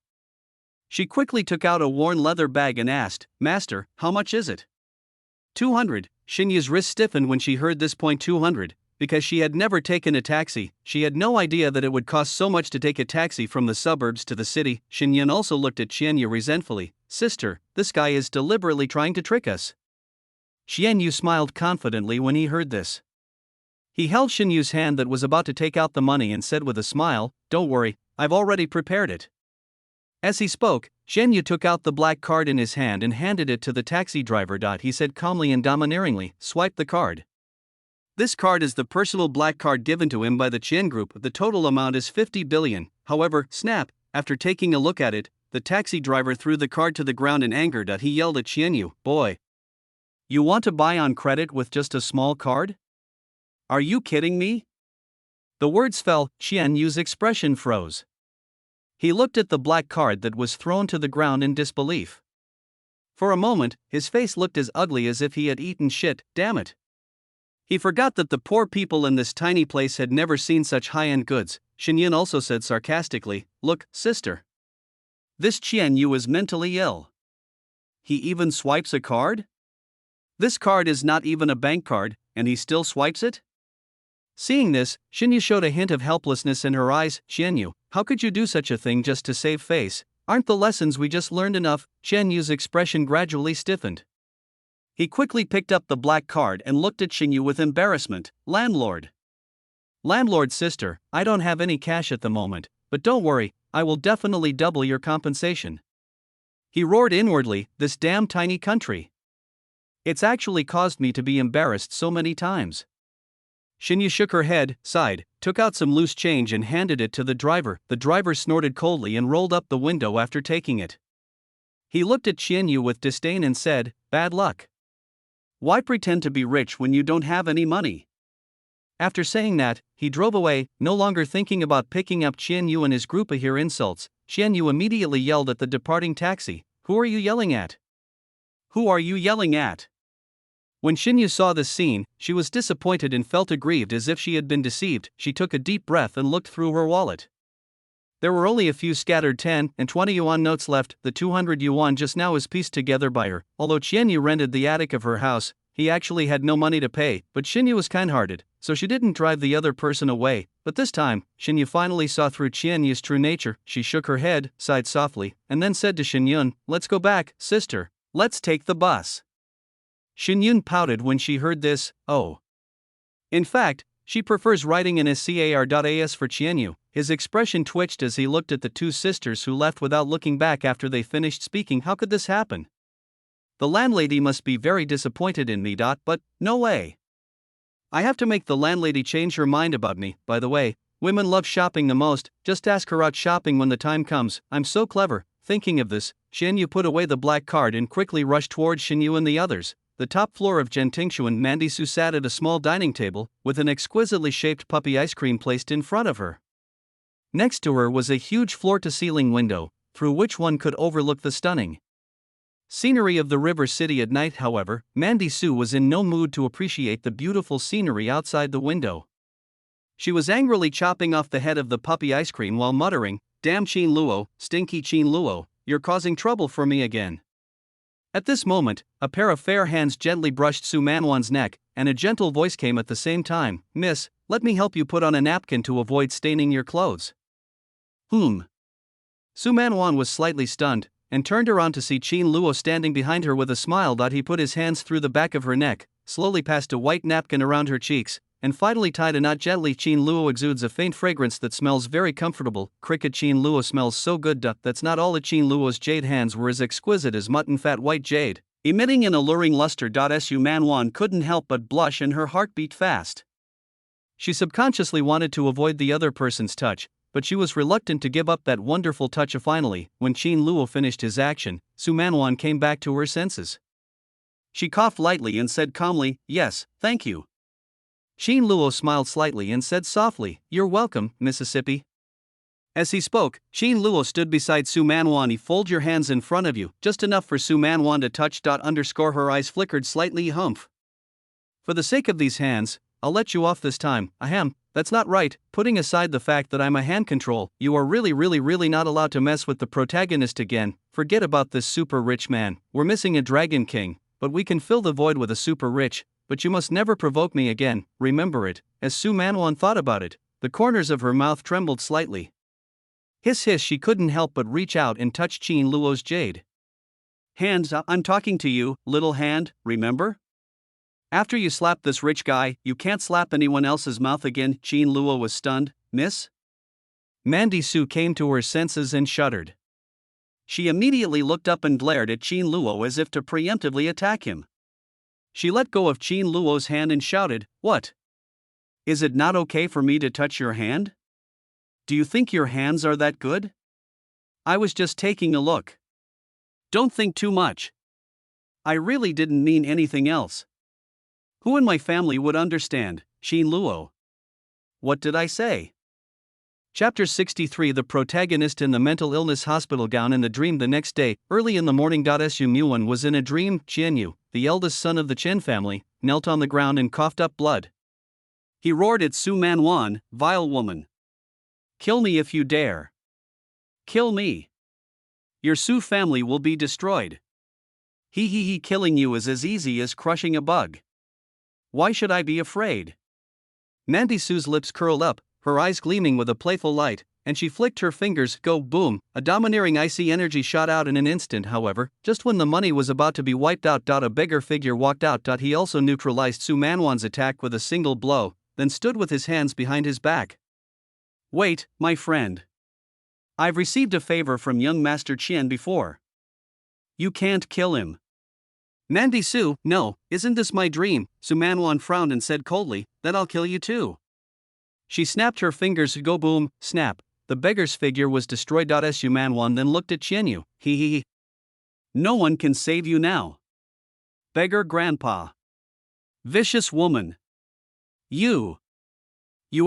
She quickly took out a worn leather bag and asked, "Master, how much is it?" 200. Xin Yu's wrist stiffened when she heard this point 200. Because she had never taken a taxi, she had no idea that it would cost so much to take a taxi from the suburbs to the city. Xin Yun also looked at Qian Yu resentfully. "Sister, this guy is deliberately trying to trick us." Qian Yu smiled confidently when he heard this. He held Xin Yu's hand that was about to take out the money and said with a smile, "Don't worry, I've already prepared it." As he spoke, Qian Yu took out the black card in his hand and handed it to the taxi driver. He said calmly and domineeringly, "Swipe the card." This card is the personal black card given to him by the Qian Group. The total amount is 50 billion. However, snap, after taking a look at it, the taxi driver threw the card to the ground in anger. He yelled at Qian Yu, "Boy, you want to buy on credit with just a small card? Are you kidding me?" The words fell, Qian Yu's expression froze. He looked at the black card that was thrown to the ground in disbelief. For a moment, his face looked as ugly as if he had eaten shit. Damn it. He forgot that the poor people in this tiny place had never seen such high-end goods. Xin Yun also said sarcastically, "Look, sister. This Qian Yu is mentally ill. He even swipes a card? This card is not even a bank card, and he still swipes it?" Seeing this, Xin Yu showed a hint of helplessness in her eyes. "Qian Yu, how could you do such a thing just to save face? Aren't the lessons we just learned enough?" Qian Yu's expression gradually stiffened. He quickly picked up the black card and looked at Xin Yu with embarrassment. "Landlord. Landlord's sister, I don't have any cash at the moment, but don't worry, I will definitely double your compensation." He roared inwardly, "This damn tiny country. It's actually caused me to be embarrassed so many times." Xin Yu shook her head, sighed, took out some loose change and handed it to the driver. The driver snorted coldly and rolled up the window after taking it. He looked at Qian Yu with disdain and said, "Bad luck. Why pretend to be rich when you don't have any money?" After saying that, he drove away, no longer thinking about picking up Qian Yu and his group. Hear insults, Qian Yu immediately yelled at the departing taxi, "Who are you yelling at? Who are you yelling at?" When Xin Yu saw this scene, she was disappointed and felt aggrieved as if she had been deceived. She took a deep breath and looked through her wallet. There were only a few scattered 10 and 20 yuan notes left. The 200 yuan just now was pieced together by her. Although Qian Yu rented the attic of her house, he actually had no money to pay, but Xin Yu was kind-hearted, so she didn't drive the other person away. But this time, Xin Yu finally saw through Qian Yu's true nature. She shook her head, sighed softly, and then said to Xin Yun, "Let's go back, sister. Let's take the bus." Xin Yun pouted when she heard this. Oh. In fact, she prefers riding in SCAR.AS for Qian Yu. His expression twitched as he looked at the two sisters who left without looking back after they finished speaking. How could this happen? The landlady must be very disappointed in me. But, no way. I have to make the landlady change her mind about me. By the way, women love shopping the most, just ask her out shopping when the time comes. I'm so clever. Thinking of this, Qian Yu put away the black card and quickly rushed towards Xin Yu and the others. The top floor of Jentingshuan, Mandy Su sat at a small dining table, with an exquisitely shaped puppy ice cream placed in front of her. Next to her was a huge floor-to-ceiling window, through which one could overlook the stunning scenery of the river city at night. However, Mandy Su was in no mood to appreciate the beautiful scenery outside the window. She was angrily chopping off the head of the puppy ice cream while muttering, "Damn Qin Luo, stinky Qin Luo, you're causing trouble for me again." At this moment, a pair of fair hands gently brushed Su Manwan's neck, and a gentle voice came at the same time, "Miss, let me help you put on a napkin to avoid staining your clothes." Su Manwan was slightly stunned, and turned around to see Qin Luo standing behind her with a smile. He put his hands through the back of her neck, slowly passed a white napkin around her cheeks, and finally tied a knot gently. Qin Luo exudes a faint fragrance that smells very comfortable. Cricket Qin Luo smells so good. That's not all. Qin Luo's jade hands were as exquisite as mutton fat white jade, emitting an alluring luster. Su Man Wan couldn't help but blush and her heart beat fast. She subconsciously wanted to avoid the other person's touch, but she was reluctant to give up that wonderful touch. Finally, when Qin Luo finished his action, Su Manwan came back to her senses. She coughed lightly and said calmly, "Yes, thank you." Qin Luo smiled slightly and said softly, "You're welcome, Mississippi." As he spoke, Qin Luo stood beside Su Manwan. "He fold your hands in front of you, just enough for Su Manwan to touch. Her eyes flickered slightly. Humph. For the sake of these hands, I'll let you off this time. Ahem, that's not right. Putting aside the fact that I'm a hand control, you are really not allowed to mess with the protagonist again. Forget about this super rich man. We're missing a dragon king, but we can fill the void with a super rich. But you must never provoke me again, remember it." As Su Manwan thought about it, the corners of her mouth trembled slightly. Hiss hiss, she couldn't help but reach out and touch Qin Luo's jade. "Hands up, I'm talking to you, little hand, remember? After you slap this rich guy, you can't slap anyone else's mouth again." Qin Luo was stunned. "Miss?" Mandy Su came to her senses and shuddered. She immediately looked up and glared at Qin Luo as if to preemptively attack him. She let go of Qin Luo's hand and shouted, "What? Is it not okay for me to touch your hand? Do you think your hands are that good? I was just taking a look. Don't think too much. I really didn't mean anything else. Who in my family would understand, Qin Luo? What did I say?" Chapter 63. The protagonist in the mental illness hospital gown. In the dream the next day, early in the morning. Su Muan was in a dream. Qianyu, the eldest son of the Chen family, knelt on the ground and coughed up blood. He roared at Su Manwan, "Vile woman! Kill me if you dare! Kill me! Your Su family will be destroyed. He, killing you is as easy as crushing a bug. Why should I be afraid?" Mandy Su's lips curled up, her eyes gleaming with a playful light, and she flicked her fingers. Go boom, a domineering icy energy shot out in an instant. However, just when the money was about to be wiped out, a bigger figure walked out. He also neutralized Su Manwan's attack with a single blow, then stood with his hands behind his back. "Wait, my friend. I've received a favor from young Master Qian before. You can't kill him." Mandy Su, "No, isn't this my dream?" Su Manwan frowned and said coldly, "Then I'll kill you too." She snapped her fingers. Go boom, snap. The beggar's figure was destroyed. Su Manwan then looked at Qianyu. He. "No one can save you now. Beggar grandpa. Vicious woman. You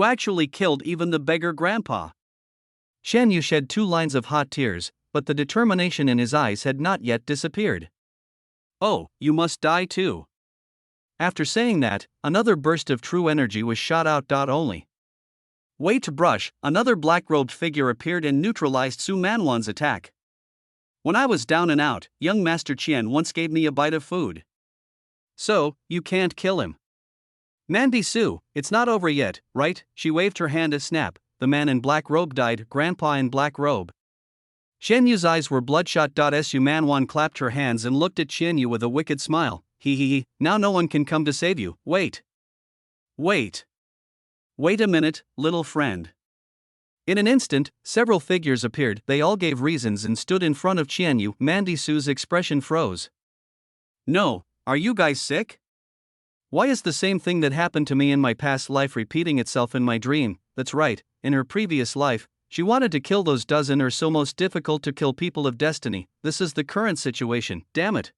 actually killed even the beggar grandpa." Qianyu shed 2 lines of hot tears, but the determination in his eyes had not yet disappeared. "Oh, you must die too." After saying that, another burst of true energy was shot out. Only. Wait to brush, another black-robed figure appeared and neutralized Su Manwan's attack. "When I was down and out, young Master Qian once gave me a bite of food. So, you can't kill him." Mandy Su, "It's not over yet, right?" She waved her hand. A snap, the man in black robe died. Grandpa in black robe. Qianyu's eyes were bloodshot. Su Manwan clapped her hands and looked at Qianyu with a wicked smile. He, now no one can come to save you. Wait. Wait a minute, little friend." In an instant, several figures appeared. They all gave reasons and stood in front of Qianyu. Mandy Su's expression froze. "No, are you guys sick? Why is the same thing that happened to me in my past life repeating itself in my dream?" That's right, in her previous life, she wanted to kill those dozen or so most difficult to kill people of destiny. This is the current situation, damn it.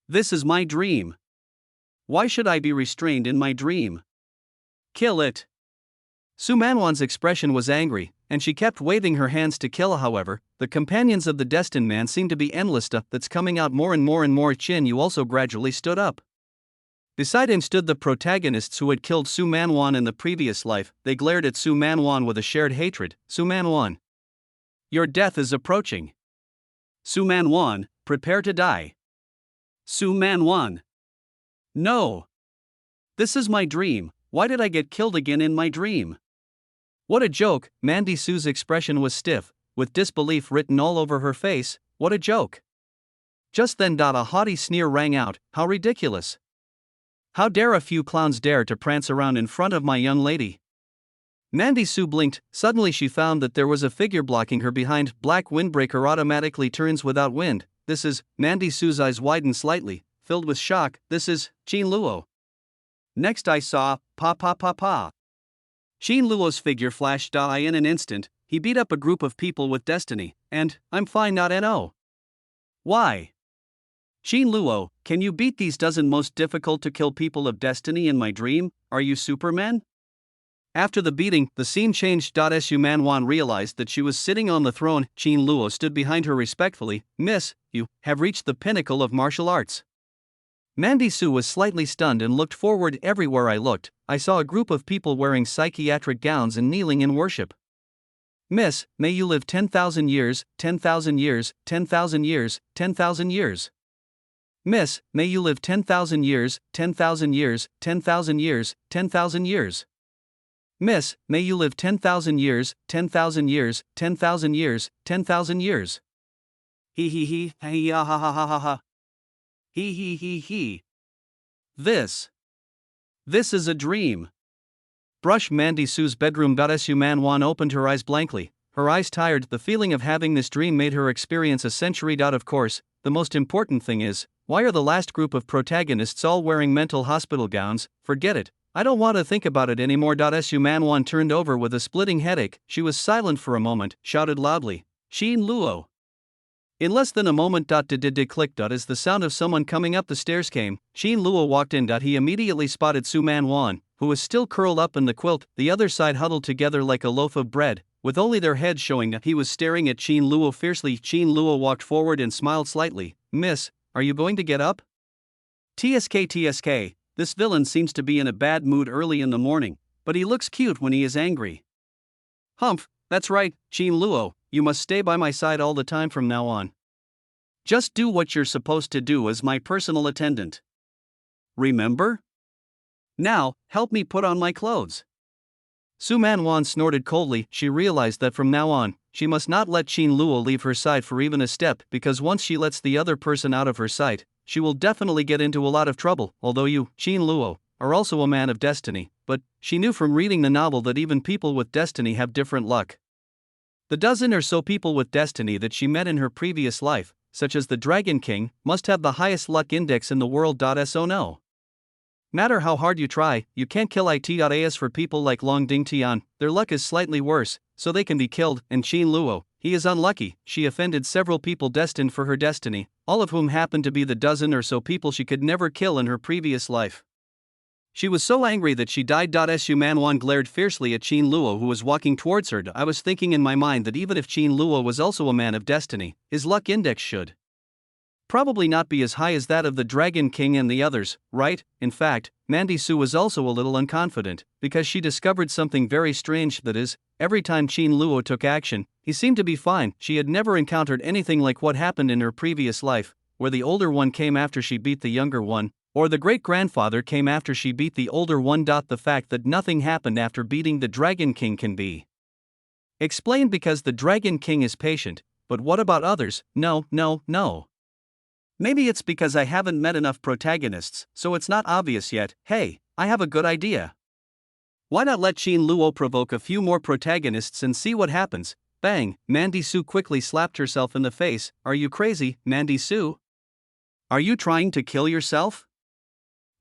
This is my dream. Why should I be restrained in my dream? Kill it. Su Manwan's expression was angry, and she kept waving her hands to kill. However, the companions of the destined man seemed to be endless. That's coming out more and more. Qianyu also gradually stood up. Beside him stood the protagonists who had killed Su Manwan in the previous life. They glared at Su Manwan with a shared hatred. "Su Manwan, your death is approaching. Su Manwan, prepare to die. Su Manwan. No. This is my dream. Why did I get killed again in my dream? What a joke." Mandy Su's expression was stiff, with disbelief written all over her face. What a joke. Just then, a haughty sneer rang out. How ridiculous. How dare a few clowns dare to prance around in front of my young lady? Mandy Sue blinked. Suddenly she found that there was a figure blocking her behind. Black windbreaker automatically turns without wind. This is, Mandy Sue's eyes widened slightly, filled with shock. This is Qin Luo. Next I saw, pa. Qin Luo's figure flashed in an instant. He beat up a group of people with destiny, and I'm fine not no. Why? Qin Luo, can you beat these dozen most difficult to kill people of destiny in my dream? Are you Superman? After the beating, the scene changed. Lin Wan realized that she was sitting on the throne. Qin Luo stood behind her respectfully. Miss, you have reached the pinnacle of martial arts. Mandy Sue was slightly stunned and looked forward. Everywhere I looked, I saw a group of people wearing psychiatric gowns and kneeling in worship. Miss, may you live 10,000 years, 10,000 years, 10,000 years, 10,000 years. Miss, may you live 10,000 years, 10,000 years, 10,000 years, 10,000 years. Miss, may you live 10,000 years, 10,000 years, 10,000 years, 10,000 years. He, ha ha ha ha ha. He. This is a dream. Brush. Mandy Sue's bedroom. Lin Wan opened her eyes blankly, her eyes tired. The feeling of having this dream made her experience a century. Of course, the most important thing is, why are the last group of protagonists all wearing mental hospital gowns? Forget it. I don't want to think about it anymore. Lin Wan turned over with a splitting headache. She was silent for a moment, shouted loudly, Qin Luo. In less than a moment. Click. As the sound of someone coming up the stairs came, Qin Luo walked in. He immediately spotted Lin Wan, who was still curled up in the quilt, the other side huddled together like a loaf of bread, with only their heads showing. He was staring at Qin Luo fiercely. Qin Luo walked forward and smiled slightly. Miss, are you going to get up? TSK. This villain seems to be in a bad mood early in the morning, but he looks cute when he is angry. Humph, that's right, Qin Luo, you must stay by my side all the time from now on. Just do what you're supposed to do as my personal attendant. Remember? Now, help me put on my clothes. Lin Wan snorted coldly. She realized that from now on, she must not let Qin Luo leave her side for even a step, because once she lets the other person out of her sight, she will definitely get into a lot of trouble. Although you, Qin Luo, are also a man of destiny, but she knew from reading the novel that even people with destiny have different luck. The dozen or so people with destiny that she met in her previous life, such as the Dragon King, must have the highest luck index in the world. So no matter how hard you try, you can't kill it. As for people like Long Ding Tian, their luck is slightly worse, so they can be killed. And Qin Luo, he is unlucky. She offended several people destined for her destiny, all of whom happened to be the dozen or so people she could never kill in her previous life. She was so angry that she died. Lin Wan glared fiercely at Qin Luo, who was walking towards her. I was thinking in my mind that even if Qin Luo was also a man of destiny, his luck index should probably not be as high as that of the Dragon King and the others, right? In fact, Mandy Sue was also a little unconfident, because she discovered something very strange, that is, every time Qin Luo took action, he seemed to be fine. She had never encountered anything like what happened in her previous life, where the older one came after she beat the younger one, or the great-grandfather came after she beat the older one. The fact that nothing happened after beating the Dragon King can be explained because the Dragon King is patient, but what about others? No. Maybe it's because I haven't met enough protagonists, so it's not obvious yet. Hey, I have a good idea. Why not let Qin Luo provoke a few more protagonists and see what happens? Bang! Mandy Sue quickly slapped herself in the face. Are you crazy, Mandy Sue? Are you trying to kill yourself?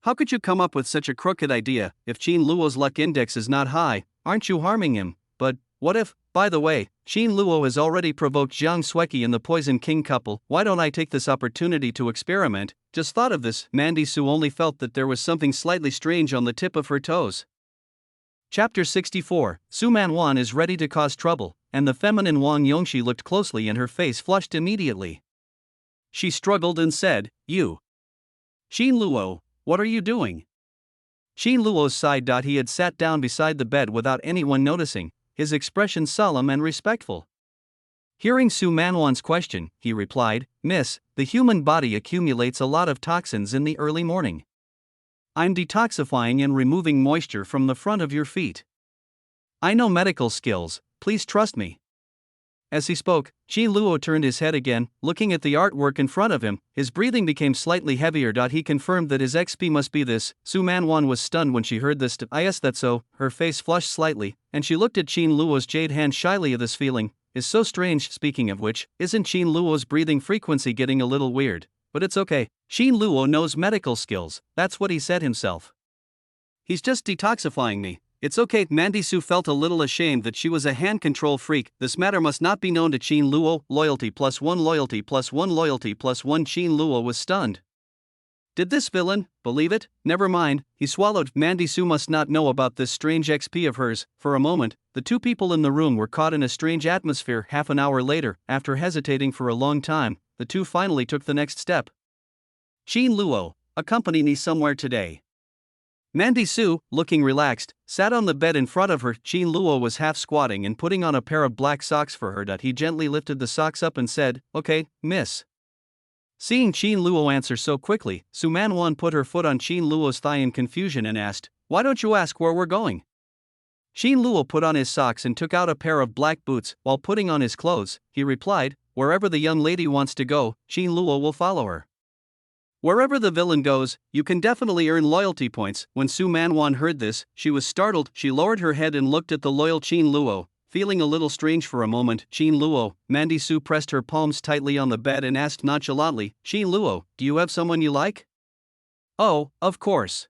How could you come up with such a crooked idea? If Qin Luo's luck index is not high, aren't you harming him? But what if, by the way, Qin Luo has already provoked Jiang Sueki and the Poison King couple? Why don't I take this opportunity to experiment? Just thought of this. Mandy Sue only felt that there was something slightly strange on the tip of her toes. Chapter 64. Lin Wan is ready to cause trouble, and the feminine Wang Yongxi looked closely and her face flushed immediately. She struggled and said, You. Qin Luo, what are you doing? Qin Luo sighed. He had sat down beside the bed without anyone noticing, his expression solemn and respectful. Hearing Lin Wan's question, he replied, Miss, the human body accumulates a lot of toxins in the early morning. I'm detoxifying and removing moisture from the front of your feet. I know medical skills, please trust me. As he spoke, Qin Luo turned his head again, looking at the artwork in front of him. His breathing became slightly heavier. He confirmed that his XP must be this. Su Manwan was stunned when she heard this. Yes, that's so. Her face flushed slightly, and she looked at Qin Luo's jade hand shyly. This feeling is so strange. Speaking of which, isn't Qin Luo's breathing frequency getting a little weird? But it's okay. Qin Luo knows medical skills, that's what he said himself. He's just detoxifying me. It's okay. Mandy-Su felt a little ashamed that she was a hand control freak. This matter must not be known to Qin Luo. Loyalty +1, loyalty +1, loyalty +1. Qin Luo was stunned. Did this villain believe it? Never mind, he swallowed. Mandy-Su must not know about this strange XP of hers. For a moment, the two people in the room were caught in a strange atmosphere. Half an hour later, after hesitating for a long time, the two finally took the next step. Qin Luo, accompany me somewhere today. Mandy-Su, looking relaxed, sat on the bed in front of her. Qin Luo was half squatting and putting on a pair of black socks for her. He gently lifted the socks up and said, "Okay, miss." Seeing Qin Luo answer so quickly, Su Manwan put her foot on Qin Luo's thigh in confusion and asked, "Why don't you ask where we're going?" Qin Luo put on his socks and took out a pair of black boots. While putting on his clothes, he replied, "Wherever the young lady wants to go, Qin Luo will follow her." Wherever the villain goes, you can definitely earn loyalty points. When Su Manwan heard this, she was startled. She lowered her head and looked at the loyal Qin Luo, feeling a little strange for a moment. "Qin Luo," Mandy-Su pressed her palms tightly on the bed and asked nonchalantly, "Qin Luo, do you have someone you like?" "Oh, of course.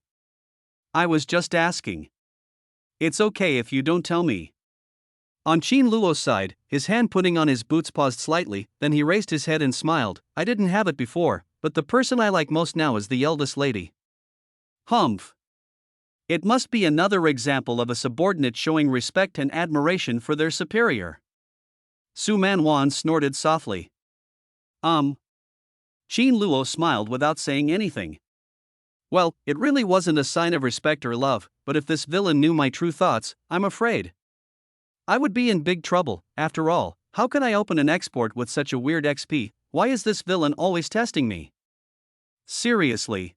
I was just asking. It's okay if you don't tell me." On Qin Luo's side, his hand putting on his boots paused slightly, then he raised his head and smiled. "I didn't have it before, but the person I like most now is the eldest lady." Humph. It must be another example of a subordinate showing respect and admiration for their superior. Su Manwan snorted softly. Qin Luo smiled without saying anything. "Well, it really wasn't a sign of respect or love, but if this villain knew my true thoughts, I'm afraid I would be in big trouble. After all, how can I open an export with such a weird XP? Why is this villain always testing me? Seriously.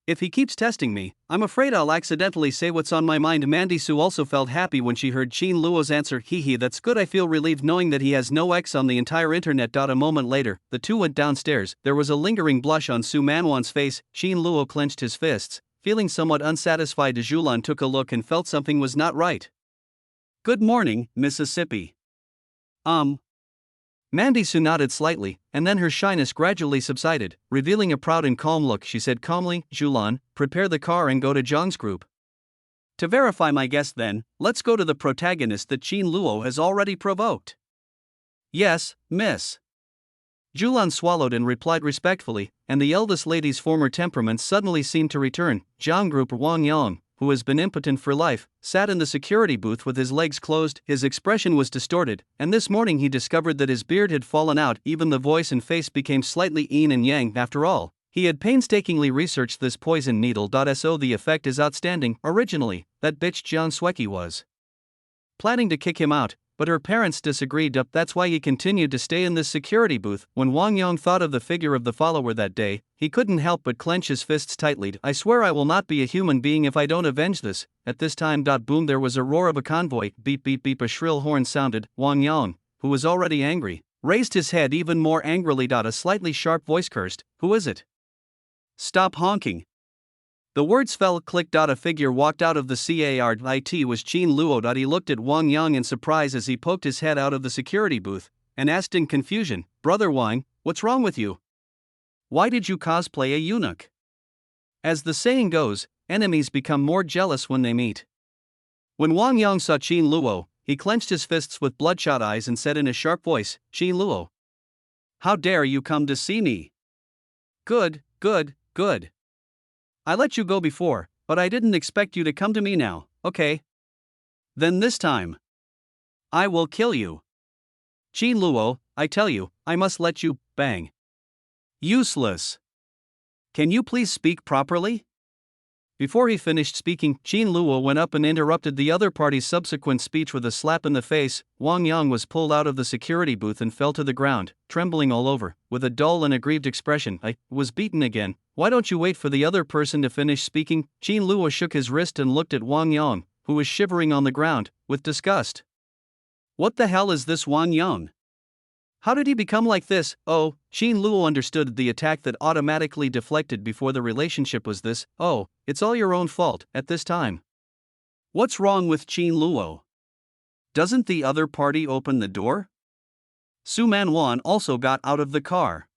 If he keeps testing me, I'm afraid I'll accidentally say what's on my mind." Mandy-Su also felt happy when she heard Qin Luo's answer. "Hee, that's good. I feel relieved knowing that he has no X on the entire internet." A moment later, the two went downstairs. There was a lingering blush on Su Manwan's face. Qin Luo clenched his fists, feeling somewhat unsatisfied. Zhulan took a look and felt something was not right. "Good morning, Mississippi." Mandy-Su nodded slightly, and then her shyness gradually subsided. Revealing a proud and calm look, she said calmly, "Zhulan, prepare the car and go to Zhang's group. To verify my guess then, let's go to the protagonist that Qin Luo has already provoked." "Yes, miss." Zhulan swallowed and replied respectfully, and the eldest lady's former temperament suddenly seemed to return. Zhang Group Wang Yang, who has been impotent for life, sat in the security booth with his legs closed. His expression was distorted, and this morning he discovered that his beard had fallen out. Even the voice and face became slightly yin and yang. After all, he had painstakingly researched this poison needle. So the effect is outstanding. Originally, that bitch Jiang Sueki was planning to kick him out, but her parents disagreed. That's why he continued to stay in this security booth. When Wang Yang thought of the figure of the follower that day, he couldn't help but clench his fists tightly. "I swear I will not be a human being if I don't avenge this." At this time, boom, there was a roar of a convoy. Beep beep beep, a shrill horn sounded. Wang Yang, who was already angry, raised his head even more angrily. A slightly sharp voice cursed, "Who is it? Stop honking." The words fell. Click. A figure walked out of the car. It was Qin Luo. He looked at Wang Yang in surprise as he poked his head out of the security booth, and asked in confusion, "Brother Wang, what's wrong with you? Why did you cosplay a eunuch?" As the saying goes, enemies become more jealous when they meet. When Wang Yang saw Qin Luo, he clenched his fists with bloodshot eyes and said in a sharp voice, "Qin Luo, how dare you come to see me? Good. I let you go before, but I didn't expect you to come to me now, okay? Then this time, I will kill you. Qin Luo, I tell you, I must let you, bang. Useless. Can you please speak properly?" Before he finished speaking, Qin Luo went up and interrupted the other party's subsequent speech with a slap in the face. Wang Yang was pulled out of the security booth and fell to the ground, trembling all over, with a dull and aggrieved expression. "I was beaten again. Why don't you wait for the other person to finish speaking?" Qin Luo shook his wrist and looked at Wang Yang, who was shivering on the ground, with disgust. What the hell is this Wan Young? How did he become like this? Oh, Qin Luo understood the attack that automatically deflected before the relationship was this. Oh, it's all your own fault at this time. What's wrong with Qin Luo? Doesn't the other party open the door? Su Manwan also got out of the car.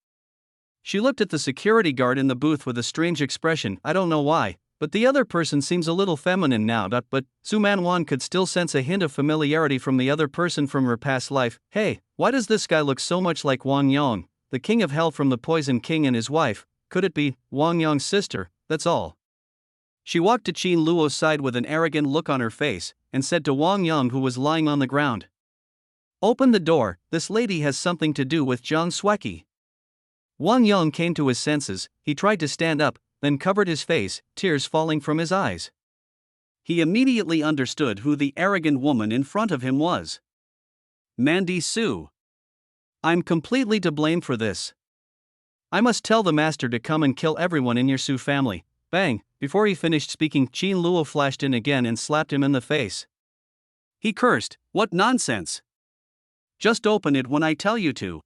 She looked at the security guard in the booth with a strange expression. I don't know why, but the other person seems a little feminine now. But Su Manwan could still sense a hint of familiarity from the other person from her past life. Hey, why does this guy look so much like Wang Yong, the king of hell from the Poison King and his wife? Could it be Wang Yong's sister? That's all. She walked to Qin Luo's side with an arrogant look on her face, and said to Wang Yong, who was lying on the ground, "Open the door, this lady has something to do with Jiang Sweki." Wang Yong came to his senses. He tried to stand up, then covered his face, tears falling from his eyes. He immediately understood who the arrogant woman in front of him was. Mandy Su. I'm completely to blame for this. I must tell the master to come and kill everyone in your Su family. Bang! Before he finished speaking, Qin Luo flashed in again and slapped him in the face. He cursed, "What nonsense! Just open it when I tell you to.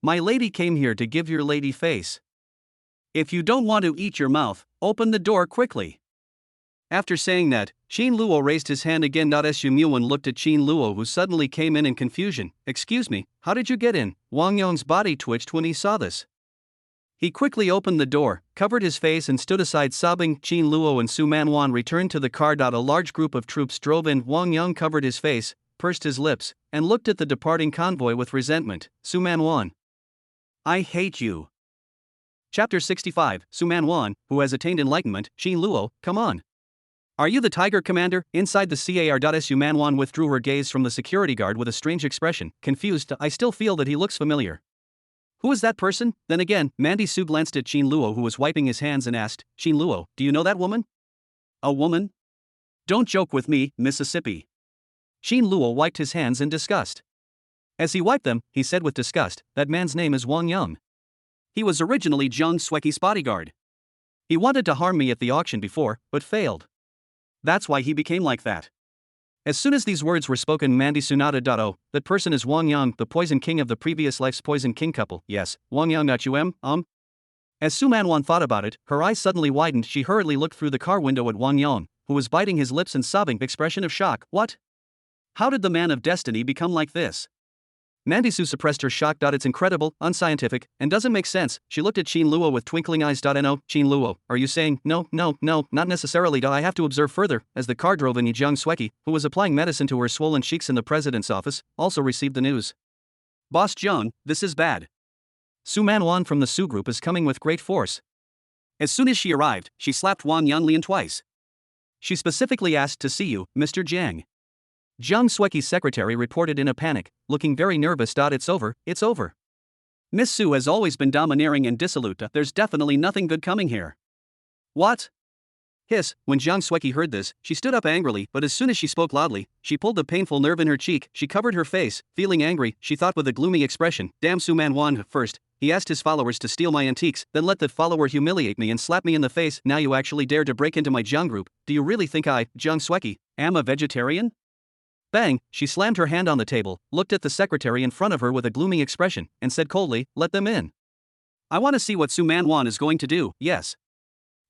My lady came here to give your lady face. If you don't want to eat your mouth, open the door quickly." After saying that, Qin Luo raised his hand again. Su Muan looked at Qin Luo, who suddenly came in confusion. "Excuse me, how did you get in?" Wang Yong's body twitched when he saw this. He quickly opened the door, covered his face and stood aside sobbing. Qin Luo and Su Manwan returned to the car. A large group of troops drove in. Wang Yong covered his face, pursed his lips, and looked at the departing convoy with resentment. Su Manwan. I hate you. Chapter 65, Su Manwan, who has attained enlightenment. Qin Luo, come on. Are you the Tiger Commander? Inside the car. Su Manwan withdrew her gaze from the security guard with a strange expression, confused. I still feel that he looks familiar. Who is that person? Then again, Mandy Su glanced at Qin Luo, who was wiping his hands, and asked, Qin Luo, do you know that woman? A woman? Don't joke with me, Mississippi. Qin Luo wiped his hands in disgust. As he wiped them, he said with disgust, that man's name is Wang Yong. He was originally Jiang Sweki's bodyguard. He wanted to harm me at the auction before, but failed. That's why he became like that. As soon as these words were spoken, Mandy Sunada. Oh, that person is Wang Yang, the Poison King of the previous life's Poison King couple. Yes, Wang Yang. As Su Manwan thought about it, her eyes suddenly widened. She hurriedly looked through the car window at Wang Yang, who was biting his lips and sobbing, expression of shock. What? How did the man of destiny become like this? Mandy Su suppressed her shock. It's incredible, unscientific, and doesn't make sense. She looked at Qin Luo with twinkling eyes. No, Qin Luo, are you saying, no, not necessarily. I have to observe further. As the car drove in, Jiang Sweki, who was applying medicine to her swollen cheeks in the president's office, also received the news. Boss Jiang, this is bad. Su Manwan from the Su group is coming with great force. As soon as she arrived, she slapped Wang Yanlian twice. She specifically asked to see you, Mr. Jiang. Jiang Sweki's secretary reported in a panic, looking very nervous. It's over. Miss Su has always been domineering and dissolute. There's definitely nothing good coming here. What? Hiss. When Jiang Sweki heard this, she stood up angrily, but as soon as she spoke loudly, she pulled the painful nerve in her cheek. She covered her face, feeling angry. She thought with a gloomy expression, damn Su Manwan. First, he asked his followers to steal my antiques, then let the follower humiliate me and slap me in the face. Now you actually dare to break into my Jiang group. Do you really think I, Jiang Sweki, am a vegetarian? Bang! She slammed her hand on the table, looked at the secretary in front of her with a gloomy expression, and said coldly, let them in. I want to see what Su Manwan is going to do. Yes.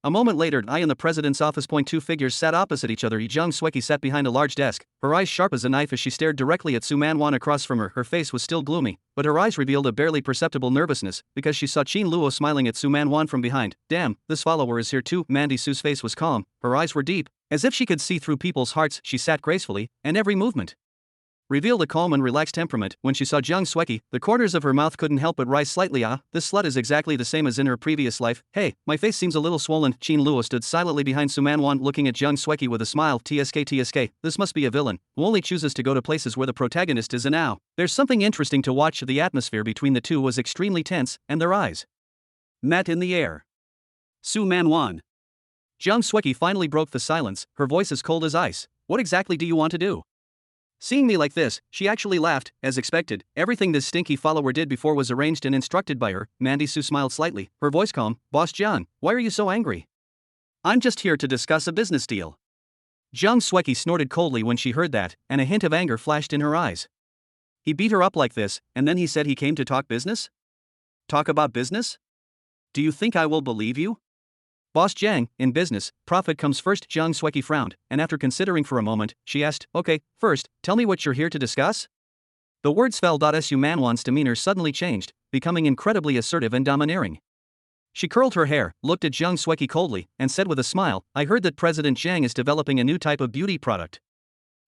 A moment later, I in the president's office. Two figures sat opposite each other. Jiang Sweki sat behind a large desk, her eyes sharp as a knife as she stared directly at Su Manwan across from her. Her face was still gloomy, but her eyes revealed a barely perceptible nervousness, because she saw Qin Luo smiling at Su Manwan from behind. Damn, this follower is here too. Mandy Su's face was calm, her eyes were deep, as if she could see through people's hearts. She sat gracefully, and every movement revealed a calm and relaxed temperament. When she saw Jiang Sweki, the corners of her mouth couldn't help but rise slightly. This slut is exactly the same as in her previous life. Hey, my face seems a little swollen. Qin Luo stood silently behind Su Manwan, looking at Jiang Sweki with a smile. TSK, this must be a villain, who only chooses to go to places where the protagonist is. And now, there's something interesting to watch. The atmosphere between the two was extremely tense, and their eyes met in the air. Su Manwan. Jiang Sweki finally broke the silence, her voice as cold as ice. What exactly do you want to do? Seeing me like this, she actually laughed, as expected. Everything this stinky follower did before was arranged and instructed by her. Mandy Su smiled slightly, her voice calm. Boss Jiang, why are you so angry? I'm just here to discuss a business deal. Jiang Sueki snorted coldly when she heard that, and a hint of anger flashed in her eyes. He beat her up like this, and then he said he came to talk business? Talk about business? Do you think I will believe you? Boss Jiang, in business, profit comes first. Jiang Sueki frowned, and after considering for a moment, she asked, okay, first, tell me what you're here to discuss? The words fell. Su Manwan's demeanor suddenly changed, becoming incredibly assertive and domineering. She curled her hair, looked at Jiang Sueki coldly, and said with a smile, I heard that President Jiang is developing a new type of beauty product.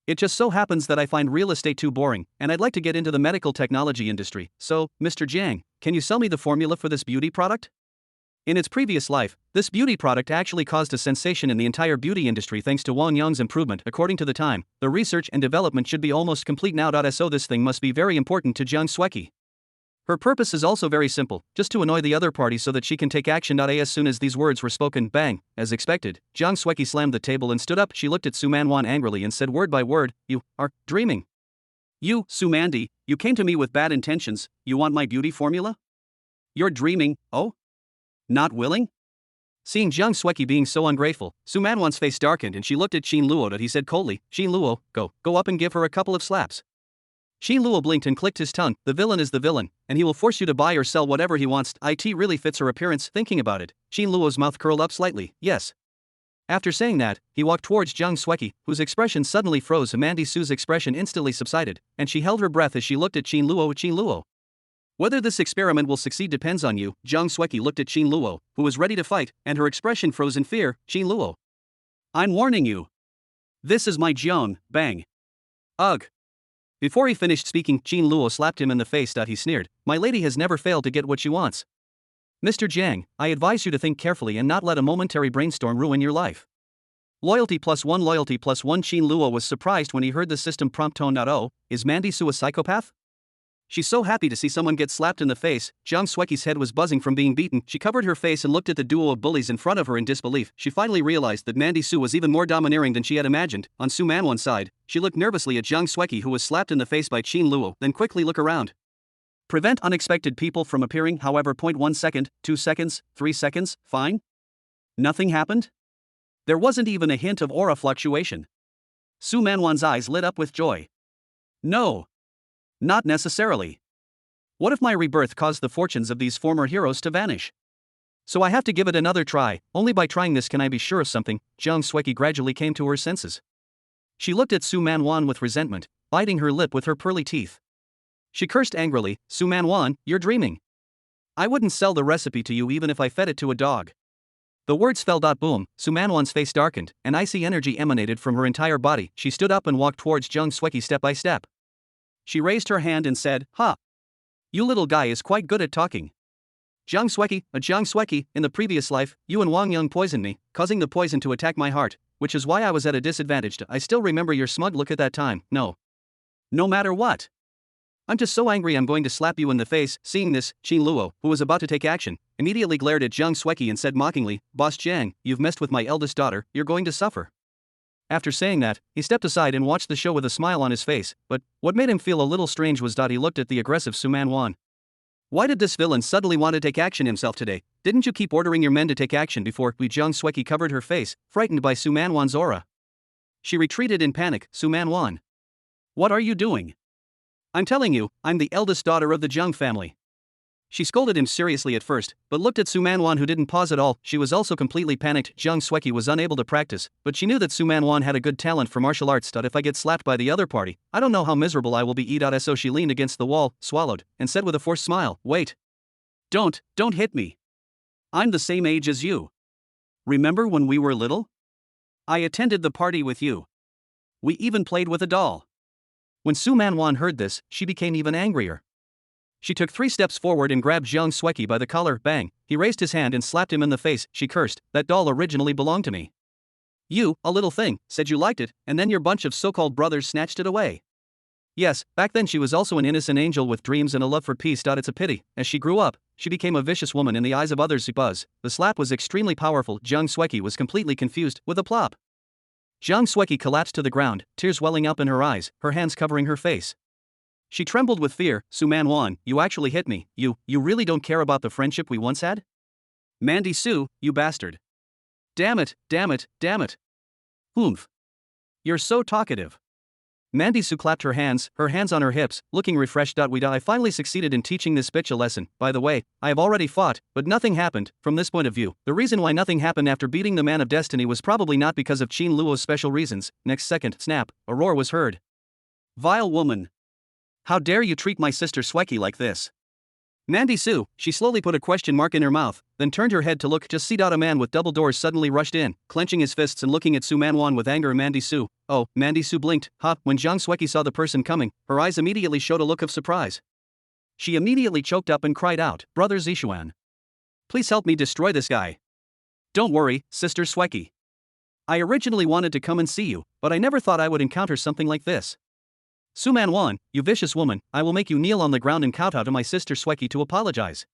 It just so happens that I find real estate too boring, and I'd like to get into the medical technology industry, so, Mr. Jiang, can you sell me the formula for this beauty product? In its previous life, this beauty product actually caused a sensation in the entire beauty industry thanks to Wang Yang's improvement. According to the time, the research and development should be almost complete now. So this thing must be very important to Jiang Sueki. Her purpose is also very simple, just to annoy the other party so that she can take action. As soon as these words were spoken, bang, as expected, Jiang Sueki slammed the table and stood up. She looked at Su Manwan angrily and said word by word, you are dreaming. You, Su Mandi, you came to me with bad intentions. You want my beauty formula? You're dreaming, oh? Not willing? Seeing Jiang Sueki being so ungrateful, Su Manwan's face darkened and she looked at Xin Luo. He said coldly, Xin Luo, go up and give her a couple of slaps. Xin Luo blinked and clicked his tongue. The villain is the villain, and he will force you to buy or sell whatever he wants. It really fits her appearance. Thinking about it, Xin Luo's mouth curled up slightly. Yes. After saying that, he walked towards Jiang Sueki, whose expression suddenly froze. Mandy Su's expression instantly subsided, and she held her breath as she looked at Xin Luo. Xin Luo. Whether this experiment will succeed depends on you. Jiang Sueki looked at Xin Luo, who was ready to fight, and her expression froze in fear. Xin Luo. I'm warning you. This is my Jiang, bang. Ugh. Before he finished speaking, Xin Luo slapped him in the face. He sneered, my lady has never failed to get what she wants. Mr. Jiang, I advise you to think carefully and not let a momentary brainstorm ruin your life. Loyalty plus one. Xin Luo was surprised when he heard the system prompt tone. Oh, is Mandy Su a psychopath? She's so happy to see someone get slapped in the face. Jiang Sueki's head was buzzing from being beaten. She covered her face and looked at the duo of bullies in front of her in disbelief. She finally realized that Mandy Su was even more domineering than she had imagined. On Su Manwan's side, she looked nervously at Jiang Sueki, who was slapped in the face by Xin Luo, then quickly look around. Prevent unexpected people from appearing. However, 1 second, 2 seconds, 3 seconds, fine? Nothing happened? There wasn't even a hint of aura fluctuation. Su Manwan's eyes lit up with joy. No. Not necessarily. What if my rebirth caused the fortunes of these former heroes to vanish? So I have to give it another try. Only by trying this can I be sure of something. Jiang Sueki gradually came to her senses. She looked at Su Manwan with resentment, biting her lip with her pearly teeth. She cursed angrily, Su Manwan, you're dreaming. I wouldn't sell the recipe to you even if I fed it to a dog. The words fell. Boom, Su Manwan's face darkened, and icy energy emanated from her entire body. She stood up and walked towards Jiang Sueki step by step. She raised her hand and said, ha! You little guy is quite good at talking. Jiang Sueki, in the previous life, you and Wang Yang poisoned me, causing the poison to attack my heart, which is why I was at a disadvantage. I still remember your smug look at that time. No matter what. I'm just so angry I'm going to slap you in the face. Seeing this, Xin Luo, who was about to take action, immediately glared at Jiang Sueki and said mockingly, Boss Jiang, you've messed with my eldest daughter, you're going to suffer. After saying that, he stepped aside and watched the show with a smile on his face, but what made him feel a little strange was that he looked at the aggressive Su Manwan. Why did this villain suddenly want to take action himself today? Didn't you keep ordering your men to take action before? Jiang Sueki covered her face, frightened by Su Manwan's aura. She retreated in panic. Su Manwan. What are you doing? I'm telling you, I'm the eldest daughter of the Jiang family. She scolded him seriously at first, but looked at Su Manwan, who didn't pause at all. She was also completely panicked. Jiang Sueki was unable to practice, but she knew that Su Manwan had a good talent for martial arts. If I get slapped by the other party, I don't know how miserable I will be. So she leaned against the wall, swallowed, and said with a forced smile, wait. Don't hit me. I'm the same age as you. Remember when we were little? I attended the party with you. We even played with a doll. When Su Manwan heard this, she became even angrier. She took 3 steps forward and grabbed Jiang Sueki by the collar. Bang! He raised his hand and slapped him in the face. She cursed, that doll originally belonged to me. You, a little thing, said you liked it, and then your bunch of so-called brothers snatched it away. Yes, back then she was also an innocent angel with dreams and a love for peace. It's a pity, as she grew up, she became a vicious woman in the eyes of others. Buzz. The slap was extremely powerful. Jiang Sueki was completely confused. With a plop, Jiang Sueki collapsed to the ground, tears welling up in her eyes, her hands covering her face. She trembled with fear. Su Manwan, you actually hit me. You really don't care about the friendship we once had? Mandy Su, you bastard. Damn it. Humph. You're so talkative. Mandy Sue clapped her hands on her hips, looking refreshed. I finally succeeded in teaching this bitch a lesson. By the way, I have already fought, but nothing happened. From this point of view, the reason why nothing happened after beating the man of destiny was probably not because of Qin Luo's special reasons. Next second, snap, a roar was heard. Vile woman. How dare you treat my sister Sweki like this? Mandy Sue, she slowly put a question mark in her mouth, then turned her head to look. Just see. A man with double doors suddenly rushed in, clenching his fists and looking at Su Manwan with anger. Mandy Sue. Oh, Mandy Sue blinked. When Jiang Sweki saw the person coming, her eyes immediately showed a look of surprise. She immediately choked up and cried out, Brother Zishuan. Please help me destroy this guy. Don't worry, Sister Sweki. I originally wanted to come and see you, but I never thought I would encounter something like this. Su Manwan, you vicious woman, I will make you kneel on the ground and kowtow to my sister Sweki to apologize.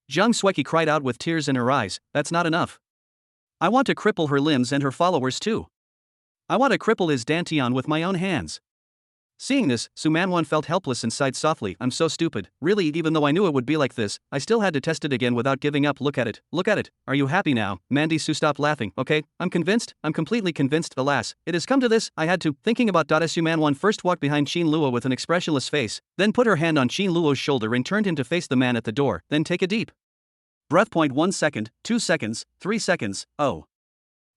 Jiang Sweki cried out with tears in her eyes. That's not enough. I want to cripple her limbs and her followers too. I want to cripple his dantian with my own hands. Seeing this, Su Manwan felt helpless and sighed softly. I'm so stupid. Really, even though I knew it would be like this, I still had to test it again without giving up. Look at it. Look at it. Are you happy now? Mandy Sue stopped laughing. Okay, I'm convinced. I'm completely convinced. Alas, it has come to this. I had to. Thinking about Su Manwan first walked behind Qin Luo with an expressionless face, then put her hand on Qin Luo's shoulder and turned him to face the man at the door. Then take a deep breath. 1 second, 2 seconds, 3 seconds. Oh.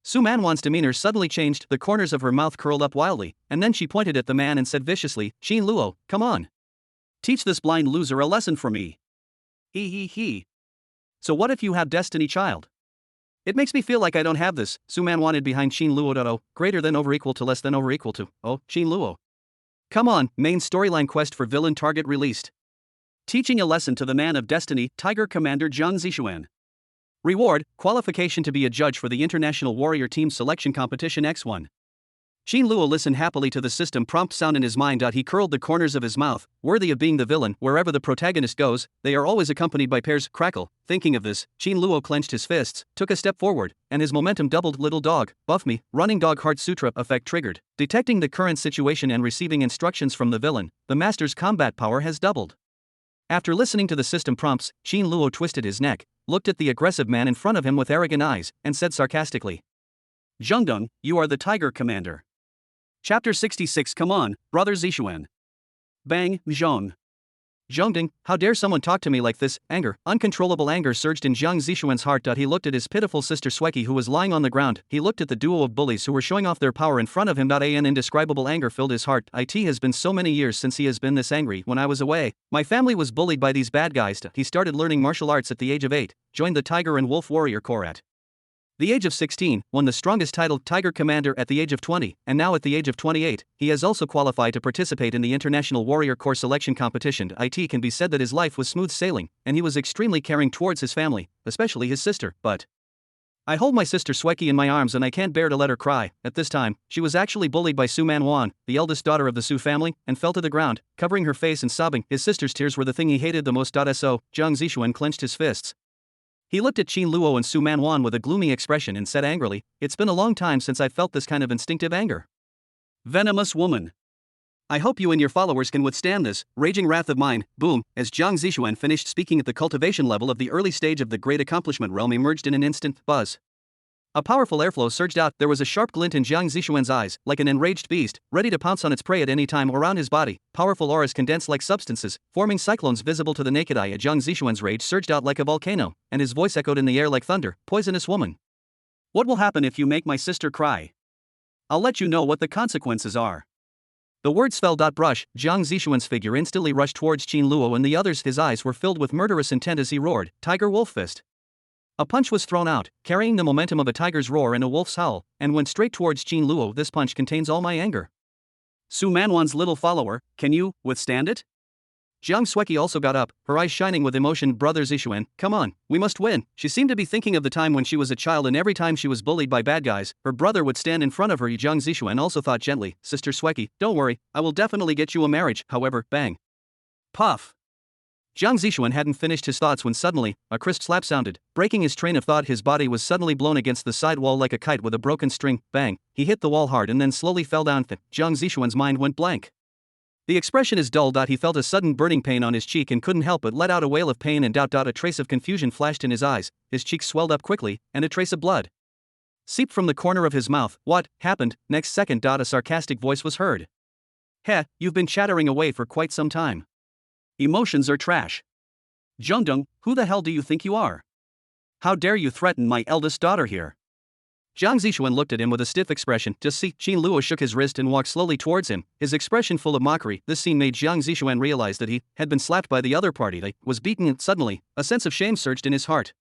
Su Manwan's demeanor suddenly changed, the corners of her mouth curled up wildly, and then she pointed at the man and said viciously, Qin Luo, come on. Teach this blind loser a lesson for me. He. So what if you have destiny, child? It makes me feel like I don't have this. Su Man wanted behind Qin Luo. Greater than over equal to less than over equal to. Oh, Qin Luo. Come on, main storyline quest for villain target released. Teaching a lesson to the man of destiny, Tiger Commander Jiang Zishuan. Reward, qualification to be a judge for the International Warrior Team Selection Competition X1. Qin Luo listened happily to the system prompt sound in his mind. He curled the corners of his mouth, worthy of being the villain. Wherever the protagonist goes, they are always accompanied by pairs. Crackle. Thinking of this, Qin Luo clenched his fists, took a step forward, and his momentum doubled. Little dog, buff me, running dog heart sutra effect triggered. Detecting the current situation and receiving instructions from the villain, the master's combat power has doubled. After listening to the system prompts, Qin Luo twisted his neck, looked at the aggressive man in front of him with arrogant eyes, and said sarcastically, Zhengdong, you are the Tiger Commander. Chapter 66. Come on, Brother Zishuan. Bang, Zhong. Zhongding, how dare someone talk to me like this? Anger, uncontrollable anger surged in Jiang Zishuan's heart. He looked at his pitiful sister Sweki who was lying on the ground. He looked at the duo of bullies who were showing off their power in front of him. An indescribable anger filled his heart. It has been so many years since he has been this angry. When I was away, my family was bullied by these bad guys. He started learning martial arts at the age of 8, joined the Tiger and Wolf Warrior Corps at the age of 16, won the strongest title Tiger Commander at the age of 20, and now at the age of 28, he has also qualified to participate in the International Warrior Corps Selection Competition. It can be said that his life was smooth sailing, and he was extremely caring towards his family, especially his sister, but I hold my sister Sweki in my arms and I can't bear to let her cry. At this time, she was actually bullied by Su Manwan, the eldest daughter of the Su family, and fell to the ground, covering her face and sobbing. His sister's tears were the thing he hated the most. So, Jiang Zishuan clenched his fists. He looked at Qin Luo and Su Manwan with a gloomy expression and said angrily, It's been a long time since I felt this kind of instinctive anger. Venomous woman. I hope you and your followers can withstand this raging wrath of mine. Boom, as Jiang Zishuan finished speaking, at the cultivation level of the early stage of the great accomplishment realm emerged in an instant. Buzz. A powerful airflow surged out. There was a sharp glint in Jiang Zishuan's eyes, like an enraged beast, ready to pounce on its prey at any time. Around his body, powerful auras condensed like substances, forming cyclones visible to the naked eye. Jiang Zishuan's rage surged out like a volcano, and his voice echoed in the air like thunder. Poisonous woman. What will happen if you make my sister cry? I'll let you know what the consequences are. The words fell. Brush, Jiang Zishuan's figure instantly rushed towards Qin Luo and the others. His eyes were filled with murderous intent as he roared, Tiger Wolf Fist. A punch was thrown out, carrying the momentum of a tiger's roar and a wolf's howl, and went straight towards Qin Luo. This punch contains all my anger. Su Manwan's little follower, can you withstand it? Jiang Sweki also got up, her eyes shining with emotion. Brother Zishuan, come on, we must win. She seemed to be thinking of the time when she was a child and every time she was bullied by bad guys, her brother would stand in front of her. Jiang Zishuan also thought gently, Sister Sweki, don't worry, I will definitely get you a marriage. However, bang. Puff. Jiang Zishuan hadn't finished his thoughts when suddenly, a crisp slap sounded, breaking his train of thought. His body was suddenly blown against the side wall like a kite with a broken string. Bang, he hit the wall hard and then slowly fell down. Jiang Zishuan's mind went blank. The expression is dull. He felt a sudden burning pain on his cheek and couldn't help but let out a wail of pain and doubt. A trace of confusion flashed in his eyes, his cheeks swelled up quickly, and a trace of blood. seeped from the corner of his mouth. What happened? Next second, a sarcastic voice was heard. Heh, you've been chattering away for quite some time. Emotions are trash. Zhengdong, who the hell do you think you are? How dare you threaten my eldest daughter here? Jiang Zixuan looked at him with a stiff expression. Just see, Qin Luo shook his wrist and walked slowly towards him, his expression full of mockery. This scene made Jiang Zixuan realize that he had been slapped by the other party. They was beaten, and suddenly, a sense of shame surged in his heart.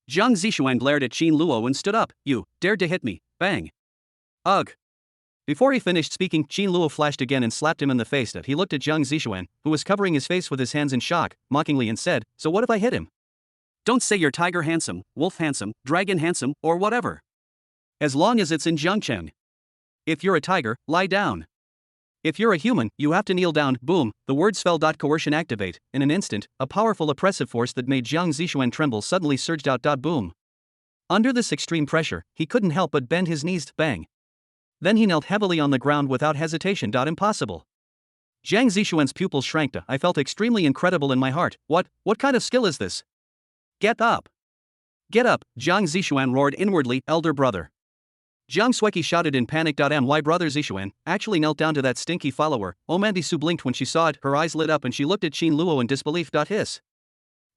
Jiang Zixuan glared at Qin Luo and stood up. You dared to hit me. Bang. Ugh. Before he finished speaking, Qin Luo flashed again and slapped him in the face. He looked at Jiang Zixuan, who was covering his face with his hands in shock, mockingly, and said, So what if I hit him? Don't say you're tiger handsome, wolf handsome, dragon handsome, or whatever. As long as it's in Zhengcheng. If you're a tiger, lie down. If you're a human, you have to kneel down. Boom, the words fell. Coercion activate. In an instant, a powerful oppressive force that made Jiang Zixuan tremble suddenly surged out. Boom. Under this extreme pressure, he couldn't help but bend his knees. Bang. Then he knelt heavily on the ground without hesitation. Impossible. Jiang Zixuan's pupils shrank. I felt extremely incredible in my heart. What kind of skill is this? Get up. Get up, Jiang Zixuan roared inwardly. Elder brother. Jiang Sueki shouted in panic. My brother Zixuan actually knelt down to that stinky follower. Mandy Su blinked when she saw it, her eyes lit up and she looked at Qin Luo in disbelief. Hiss.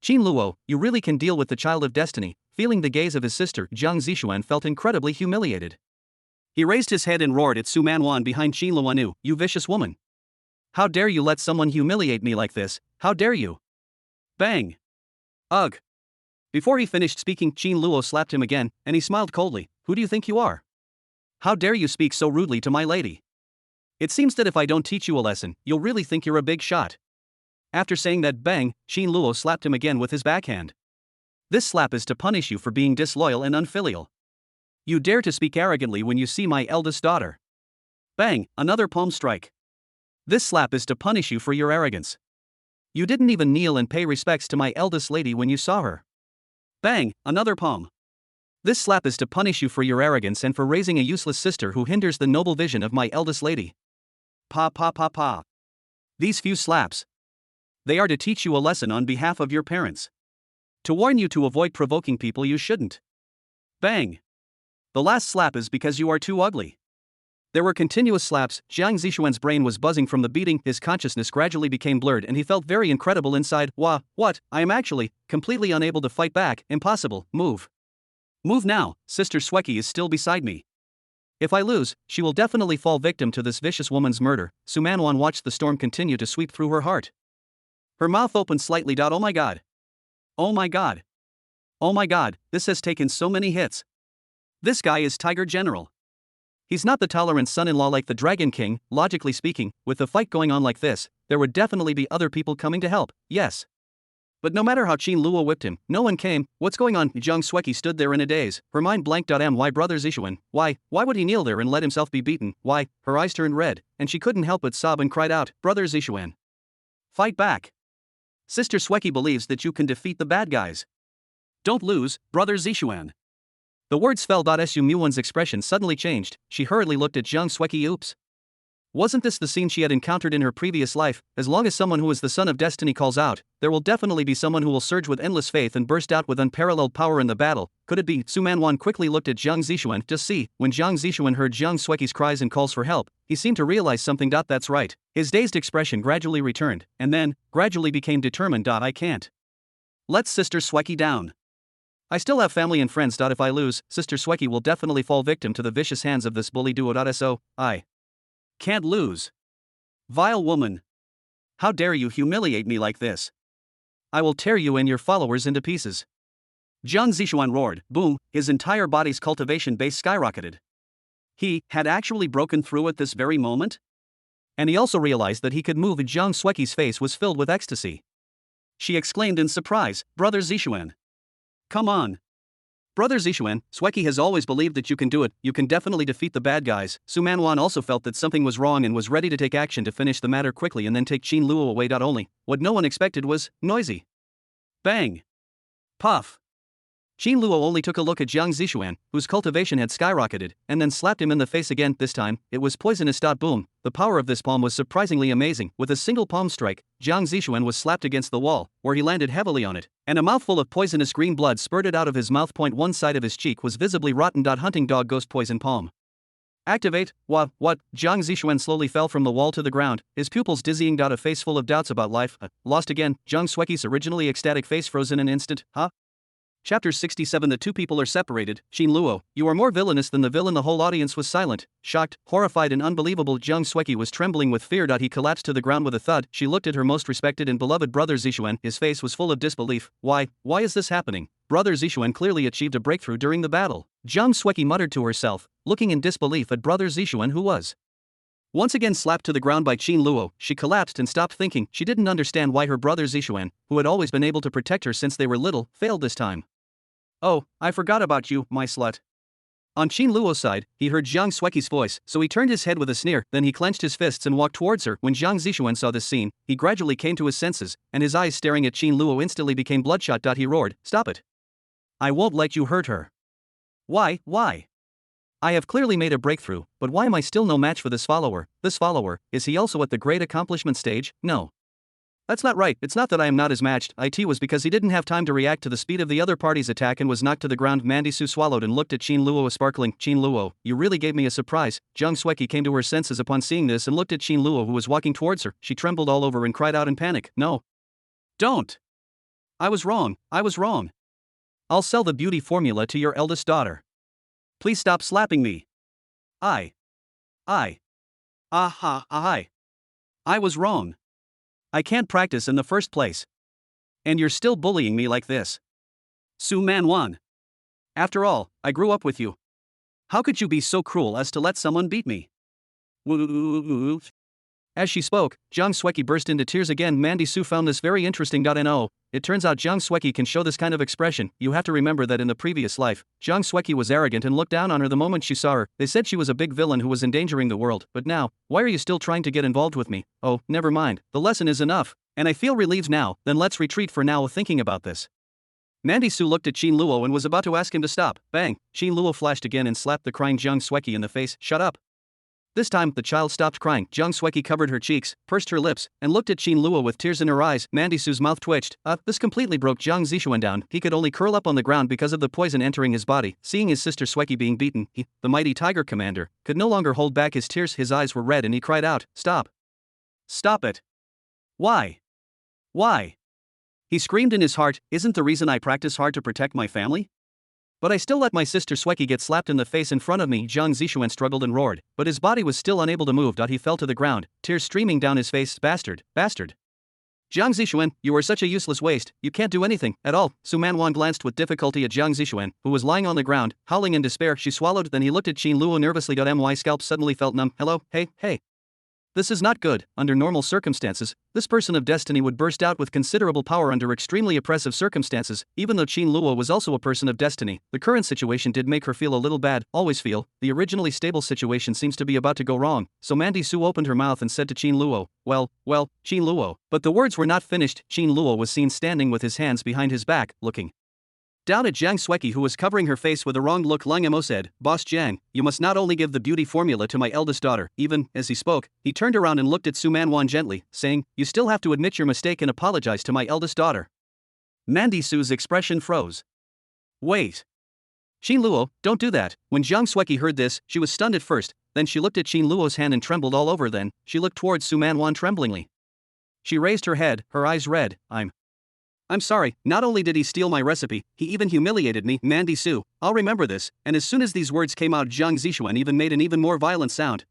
Qin Luo, you really can deal with the child of destiny. Feeling the gaze of his sister, Jiang Zixuan felt incredibly humiliated. He raised his head and roared at Su Manwan behind Qin Luanu. You vicious woman. How dare you let someone humiliate me like this? How dare you? Bang. Ugh. Before he finished speaking, Qin Luo slapped him again, and he smiled coldly. Who do you think you are? How dare you speak so rudely to my lady? It seems that if I don't teach you a lesson, you'll really think you're a big shot. After saying that, bang, Qin Luo slapped him again with his backhand. This slap is to punish you for being disloyal and unfilial. You dare to speak arrogantly when you see my eldest daughter. Bang, another palm strike. This slap is to punish you for your arrogance. You didn't even kneel and pay respects to my eldest lady when you saw her. Bang, another palm. This slap is to punish you for your arrogance and for raising a useless sister who hinders the noble vision of my eldest lady. Pa pa pa pa. These few slaps. They are to teach you a lesson on behalf of your parents. To warn you to avoid provoking people you shouldn't. Bang. The last slap is because you are too ugly. There were continuous slaps. Jiang Zixuan's brain was buzzing from the beating, his consciousness gradually became blurred and he felt very incredible inside. What? I am actually completely unable to fight back. Impossible. Move. Move now, Sister Sueki is still beside me. If I lose, she will definitely fall victim to this vicious woman's murder. Su Manwan watched the storm continue to sweep through her heart. Her mouth opened slightly. Oh my god. Oh my god. Oh my god, this has taken so many hits. This guy is Tiger General. He's not the tolerant son-in-law like the Dragon King. Logically speaking, with the fight going on like this, there would definitely be other people coming to help, yes. But no matter how Qin Luo whipped him, no one came. What's going on? Jiang Sueki stood there in a daze, her mind blanked. Why brother Zixuan? Why would he kneel there and let himself be beaten? Why? Her eyes turned red, and she couldn't help but sob and cried out, Brother Zixuan. Fight back. Sister Sueki believes that you can defeat the bad guys. Don't lose, Brother Zixuan. The words fell. Su Muan's expression suddenly changed, she hurriedly looked at Jiang Sueki. Oops. Wasn't this the scene she had encountered in her previous life? As long as someone who is the son of destiny calls out, there will definitely be someone who will surge with endless faith and burst out with unparalleled power in the battle. Could it be? Su Manwan quickly looked at Jiang Zixuan. Just see, when Jiang Zixuan heard Jiang Sueki's cries and calls for help, he seemed to realize something. That's right. His dazed expression gradually returned, and then, gradually became determined. I can't let Sister Sueki down. I still have family and friends. If I lose, Sister Sueki will definitely fall victim to the vicious hands of this bully duo. So, I can't lose. Vile woman. How dare you humiliate me like this? I will tear you and your followers into pieces. Jiang Zixuan roared. Boom, his entire body's cultivation base skyrocketed. He had actually broken through at this very moment? And he also realized that he could move. Jiang Sueki's face was filled with ecstasy. She exclaimed in surprise, Brother Zixuan. Come on. Brother Zixuan, Sueki has always believed that you can do it, you can definitely defeat the bad guys. Su Manwan also felt that something was wrong and was ready to take action to finish the matter quickly and then take Qin Luo away. Only, what no one expected was, noisy. Bang. Puff. Qin Luo only took a look at Jiang Zixuan, whose cultivation had skyrocketed, and then slapped him in the face again. This time, it was poisonous. Boom. The power of this palm was surprisingly amazing. With a single palm strike, Jiang Zixuan was slapped against the wall, where he landed heavily on it, and a mouthful of poisonous green blood spurted out of his mouth. One side of his cheek was visibly rotten. Hunting dog ghost poison palm. Activate. What? Jiang Zixuan slowly fell from the wall to the ground, his pupils dizzying. A face full of doubts about life. Lost again. Jiang Xueqi's originally ecstatic face froze in an instant. Huh? Chapter 67. The two people are separated. Qin Luo, you are more villainous than the villain. The whole audience was silent, shocked, horrified and unbelievable. Jiang Xueqi was trembling with fear. He collapsed to the ground with a thud. She looked at her most respected and beloved brother Zixuan. His face was full of disbelief. Why is this happening? Brother Zixuan clearly achieved a breakthrough during the battle. Jiang Xueqi muttered to herself, looking in disbelief at brother Zixuan, who was once again slapped to the ground by Qin Luo. She collapsed and stopped thinking. She didn't understand why her brother Zixuan, who had always been able to protect her since they were little, failed this time. Oh, I forgot about you, my slut. On Qin Luo's side, he heard Jiang Xueqi's voice, so he turned his head with a sneer, then he clenched his fists and walked towards her. When Jiang Zixuan saw this scene, he gradually came to his senses, and his eyes staring at Qin Luo instantly became bloodshot. He roared, "Stop it. I won't let you hurt her." Why? I have clearly made a breakthrough, but why am I still no match for this follower? This follower, is he also at the great accomplishment stage? No. That's not right. It's not that I am not as matched. It was because he didn't have time to react to the speed of the other party's attack and was knocked to the ground. Mandy Su swallowed and looked at Qin Luo sparkling. Qin Luo, you really gave me a surprise. Jiang Xueqi came to her senses upon seeing this and looked at Qin Luo, who was walking towards her. She trembled all over and cried out in panic. No. Don't. I was wrong. I'll sell the beauty formula to your eldest daughter. Please stop slapping me. I was wrong. I can't practice in the first place. And you're still bullying me like this. Su Manwan. After all, I grew up with you. How could you be so cruel as to let someone beat me? As she spoke, Jiang Xueqi burst into tears again. Mandy Su found this very interesting. No, it turns out Jiang Xueqi can show this kind of expression. You have to remember that in the previous life, Jiang Xueqi was arrogant and looked down on her the moment she saw her. They said she was a big villain who was endangering the world, but now, why are you still trying to get involved with me? Oh, never mind, the lesson is enough, and I feel relieved now. Then let's retreat for now. Thinking about this, Mandy Su looked at Qin Luo and was about to ask him to stop. Bang! Qin Luo flashed again and slapped the crying Jiang Xueqi in the face. Shut up! This time, the child stopped crying. Jiang Xueqi covered her cheeks, pursed her lips, and looked at Qin Luo with tears in her eyes. Mandy Su's mouth twitched. This completely broke Jiang Zixuan down. He could only curl up on the ground because of the poison entering his body. Seeing his sister Xueqi being beaten, he, the mighty tiger commander, could no longer hold back his tears. His eyes were red and he cried out, "Stop! Stop it! Why? He screamed in his heart, isn't the reason I practice hard to protect my family? But I still let my sister Xueqi get slapped in the face in front of me." Jiang Zixuan struggled and roared, but his body was still unable to move. He fell to the ground, tears streaming down his face. Bastard! Jiang Zixuan, you are such a useless waste, you can't do anything at all. Su Manwan glanced with difficulty at Jiang Zixuan, who was lying on the ground, howling in despair. She swallowed, then he looked at Qin Luo nervously. My scalp suddenly felt numb. Hello, hey. This is not good. Under normal circumstances, this person of destiny would burst out with considerable power under extremely oppressive circumstances. Even though Qin Luo was also a person of destiny, the current situation did make her feel a little bad. Always feel, the originally stable situation seems to be about to go wrong. So Mandy Su opened her mouth and said to Qin Luo, well, Qin Luo. But the words were not finished. Qin Luo was seen standing with his hands behind his back, looking down at Jiang Xueqi, who was covering her face with a wrong look. Lang Mo said, "Boss Jiang, you must not only give the beauty formula to my eldest daughter." Even as he spoke, he turned around and looked at Su Manwan gently, saying, "You still have to admit your mistake and apologize to my eldest daughter." Mandy Su's expression froze. Wait. Qin Luo, don't do that. When Jiang Xueqi heard this, she was stunned at first, then she looked at Qin Luo's hand and trembled all over. Then she looked towards Su Manwan tremblingly. She raised her head, her eyes red. I'm sorry, not only did he steal my recipe, he even humiliated me. Mandy Su, I'll remember this. And as soon as these words came out, Jiang Zixuan even made an even more violent sound.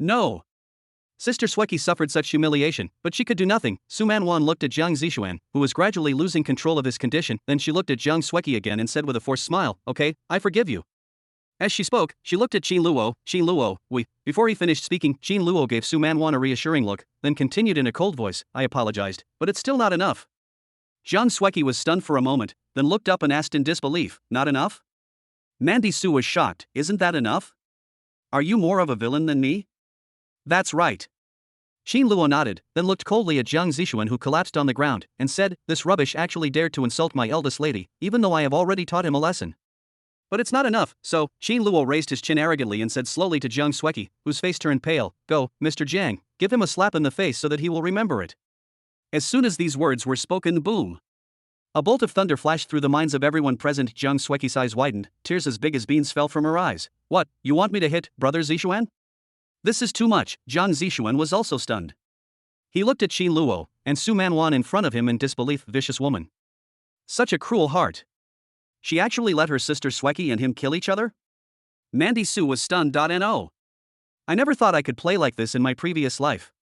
No. Sister Xueqi suffered such humiliation, but she could do nothing. Su Manwan looked at Jiang Zixuan, who was gradually losing control of his condition. Then she looked at Jiang Xueqi again and said with a forced smile, "Okay, I forgive you." As she spoke, she looked at Qin Luo, Before he finished speaking, Qin Luo gave Su Manwan a reassuring look, then continued in a cold voice, "I apologized, but it's still not enough." Jiang Xueqi was stunned for a moment, then looked up and asked in disbelief, "Not enough?" Mandy Su was shocked. "Isn't that enough? Are you more of a villain than me?" "That's right. Xin Luo nodded, then looked coldly at Jiang Zixuan, who collapsed on the ground, and said, "This rubbish actually dared to insult my eldest lady, even though I have already taught him a lesson." But it's not enough, so, Xin Luo raised his chin arrogantly and said slowly to Jiang Sueki, whose face turned pale, "Go, Mr. Jiang, give him a slap in the face so that he will remember it." As soon as these words were spoken, boom! A bolt of thunder flashed through the minds of everyone present. Jiang Sueki's eyes widened, tears as big as beans fell from her eyes. "What, you want me to hit, Brother Zixuan?" "This is too much." Jiang Zixuan was also stunned. He looked at Xin Luo, and Su Manwan in front of him in disbelief. Vicious woman. Such a cruel heart. She actually let her sister Sueki and him kill each other? Mandy Su was stunned. No. I never thought I could play like this in my previous life.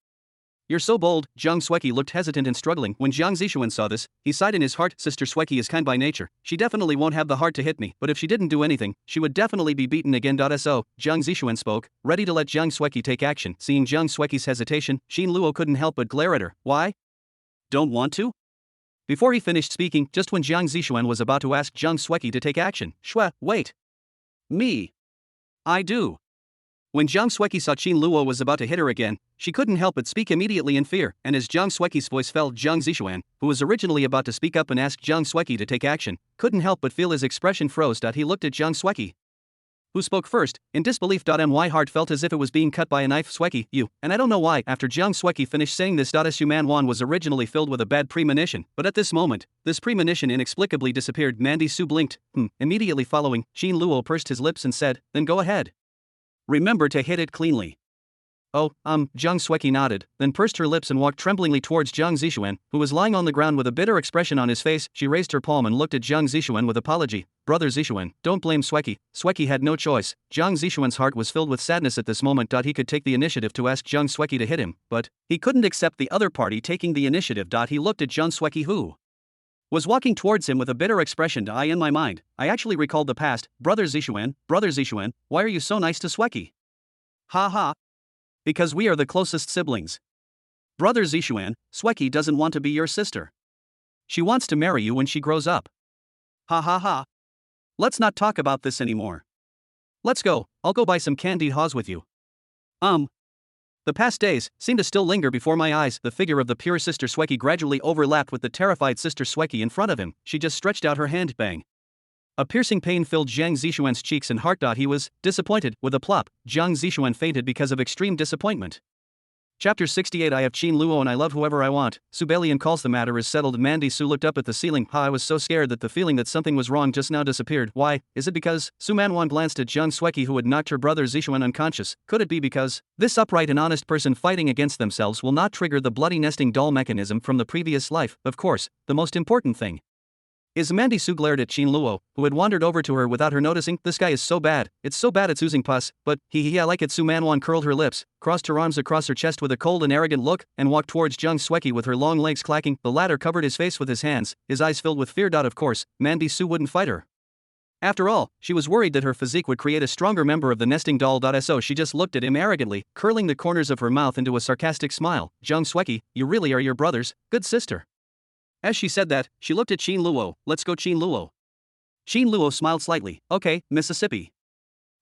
You're so bold. Jiang Sueki looked hesitant and struggling. When Jiang Zixuan saw this, he sighed in his heart. Sister Sueki is kind by nature. She definitely won't have the heart to hit me, but if she didn't do anything, she would definitely be beaten again. So, Jiang Zixuan spoke, ready to let Jiang Sueki take action. Seeing Jiang Sueki's hesitation, Xin Luo couldn't help but glare at her. Why? Don't want to? Before he finished speaking, just when Jiang Zixuan was about to ask Jiang Sueki to take action, Shue, wait. Me. I do. When Jiang Sueki saw Xin Luo was about to hit her again, she couldn't help but speak immediately in fear, and as Jiang Sueki's voice fell, Jiang Zixuan, who was originally about to speak up and ask Jiang Sueki to take action, couldn't help but feel his expression froze. He looked at Jiang Sueki, who spoke first, in disbelief. My heart felt as if it was being cut by a knife. Sueki, you, and I don't know why. After Jiang Sueki finished saying this, Su Manwan was originally filled with a bad premonition, but at this moment, this premonition inexplicably disappeared. Mandy Su blinked. Immediately following, Xin Luo pursed his lips and said, "Then go ahead. Remember to hit it cleanly." "Oh, Jiang Sueki nodded, then pursed her lips and walked tremblingly towards Jiang Zixuan, who was lying on the ground with a bitter expression on his face. She raised her palm and looked at Jiang Zixuan with apology. "Brother Zixuan, don't blame Sueki." Sueki had no choice. Jiang Zixuan's heart was filled with sadness at this moment. He could take the initiative to ask Jiang Sueki to hit him, but he couldn't accept the other party taking the initiative. He looked at Jiang Sueki, who was walking towards him with a bitter expression. In my mind, I actually recalled the past. Brother Zixuan, why are you so nice to Sueki? Ha ha. Because we are the closest siblings. Brother Zixuan, Sueki doesn't want to be your sister. She wants to marry you when she grows up. Ha ha ha. Let's not talk about this anymore. Let's go, I'll go buy some candied haws with you. The past days seemed to still linger before my eyes. The figure of the pure sister Sueki gradually overlapped with the terrified sister Sueki in front of him. She just stretched out her hand. Bang. A piercing pain filled Jiang Zixuan's cheeks and heart. He was disappointed. With a plop, Jiang Zixuan fainted because of extreme disappointment. Chapter 68. I have Xin Luo and I love whoever I want. Subellian calls. The matter is settled. Mandy Su looked up at the ceiling. I was so scared that the feeling that something was wrong just now disappeared. Why? Is it because? Su Manwan glanced at Jiang Sueki, who had knocked her brother Zixuan unconscious. Could it be because this upright and honest person fighting against themselves will not trigger the bloody nesting doll mechanism from the previous life? Of course, the most important thing is Mandy Su glared at Xin Luo, who had wandered over to her without her noticing. This guy is so bad, it's so bad it's oozing pus, but I like it. Su Manwan curled her lips, crossed her arms across her chest with a cold and arrogant look, and walked towards Jiang Sueki with her long legs clacking. The latter covered his face with his hands, his eyes filled with fear. Of course, Mandy Su wouldn't fight her. After all, she was worried that her physique would create a stronger member of the nesting doll. So she just looked at him arrogantly, curling the corners of her mouth into a sarcastic smile. Jiang Sueki, you really are your brother's good sister. As she said that, she looked at Xin Luo. Let's go, Xin Luo. Xin Luo smiled slightly. Okay, Mississippi.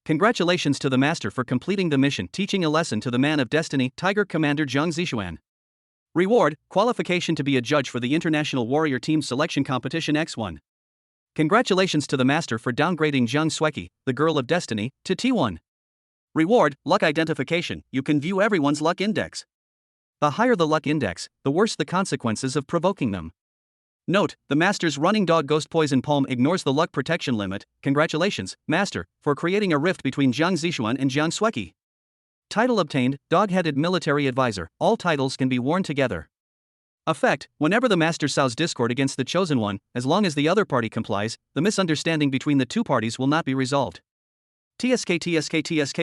Congratulations to the master for completing the mission, teaching a lesson to the man of destiny, Tiger Commander Jiang Zixuan. Reward, qualification to be a judge for the International Warrior Team Selection Competition X1. Congratulations to the master for downgrading Jiang Sueki, the girl of destiny, to T1. Reward, luck identification. You can view everyone's luck index. The higher the luck index, the worse the consequences of provoking them. Note, the master's running dog Ghost Poison Palm ignores the luck protection limit. Congratulations, master, for creating a rift between Jiang Zixuan and Jiang Sueki. Title obtained, Dog-Headed Military Advisor. All titles can be worn together. Effect, whenever the master sows discord against the chosen one, as long as the other party complies, the misunderstanding between the two parties will not be resolved. TSK.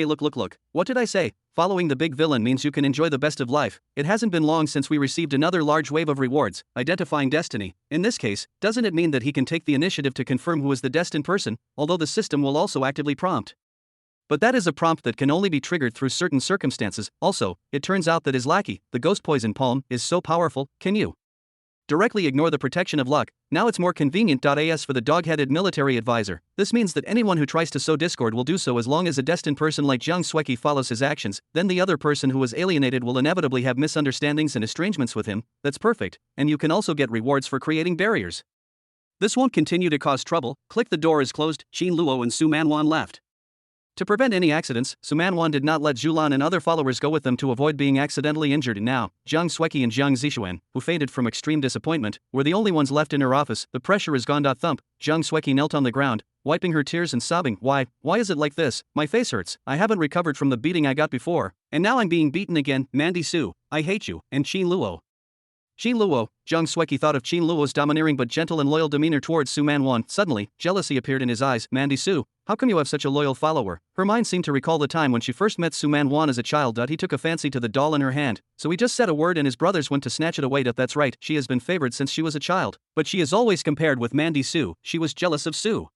Look, what did I say? Following the big villain means you can enjoy the best of life. It hasn't been long since we received another large wave of rewards, identifying destiny. In this case, doesn't it mean that he can take the initiative to confirm who is the destined person, although the system will also actively prompt? But that is a prompt that can only be triggered through certain circumstances. Also, it turns out that his Lackey, the Ghost Poison Palm, is so powerful. Can you Directly ignore the protection of luck. Now it's more convenient. As for the dog-headed military advisor, this means that anyone who tries to sow discord will do so as long as a destined person like Jiang Sueki follows his actions. Then the other person who was alienated will inevitably have misunderstandings and estrangements with him. That's perfect, and you can also get rewards for creating barriers. This won't continue to cause trouble. Click the door is closed. Qin Luo and Su Manwan left. To prevent any accidents, Su Manwan did not let Zhulan and other followers go with them to avoid being accidentally injured. And now, Jiang Sueki and Jiang Zixuan, who fainted from extreme disappointment, were the only ones left in her office. The pressure is gone. Thump. Jiang Sueki knelt on the ground, wiping her tears and sobbing. Why is it like this? My face hurts. I haven't recovered from the beating I got before, and now I'm being beaten again. Mandy Su, I hate you. And Qin Luo. Qin Luo. Jiang Sueki thought of Qin Luo's domineering but gentle and loyal demeanor towards Su Manwan. Suddenly, jealousy appeared in his eyes. Mandy Su, how come you have such a loyal follower? Her mind seemed to recall the time when she first met Su Manwan as a child. He took a fancy to the doll in her hand, so he just said a word and his brothers went to snatch it away. That's right, she has been favored since she was a child, but she is always compared with Mandy Su. She was jealous of Su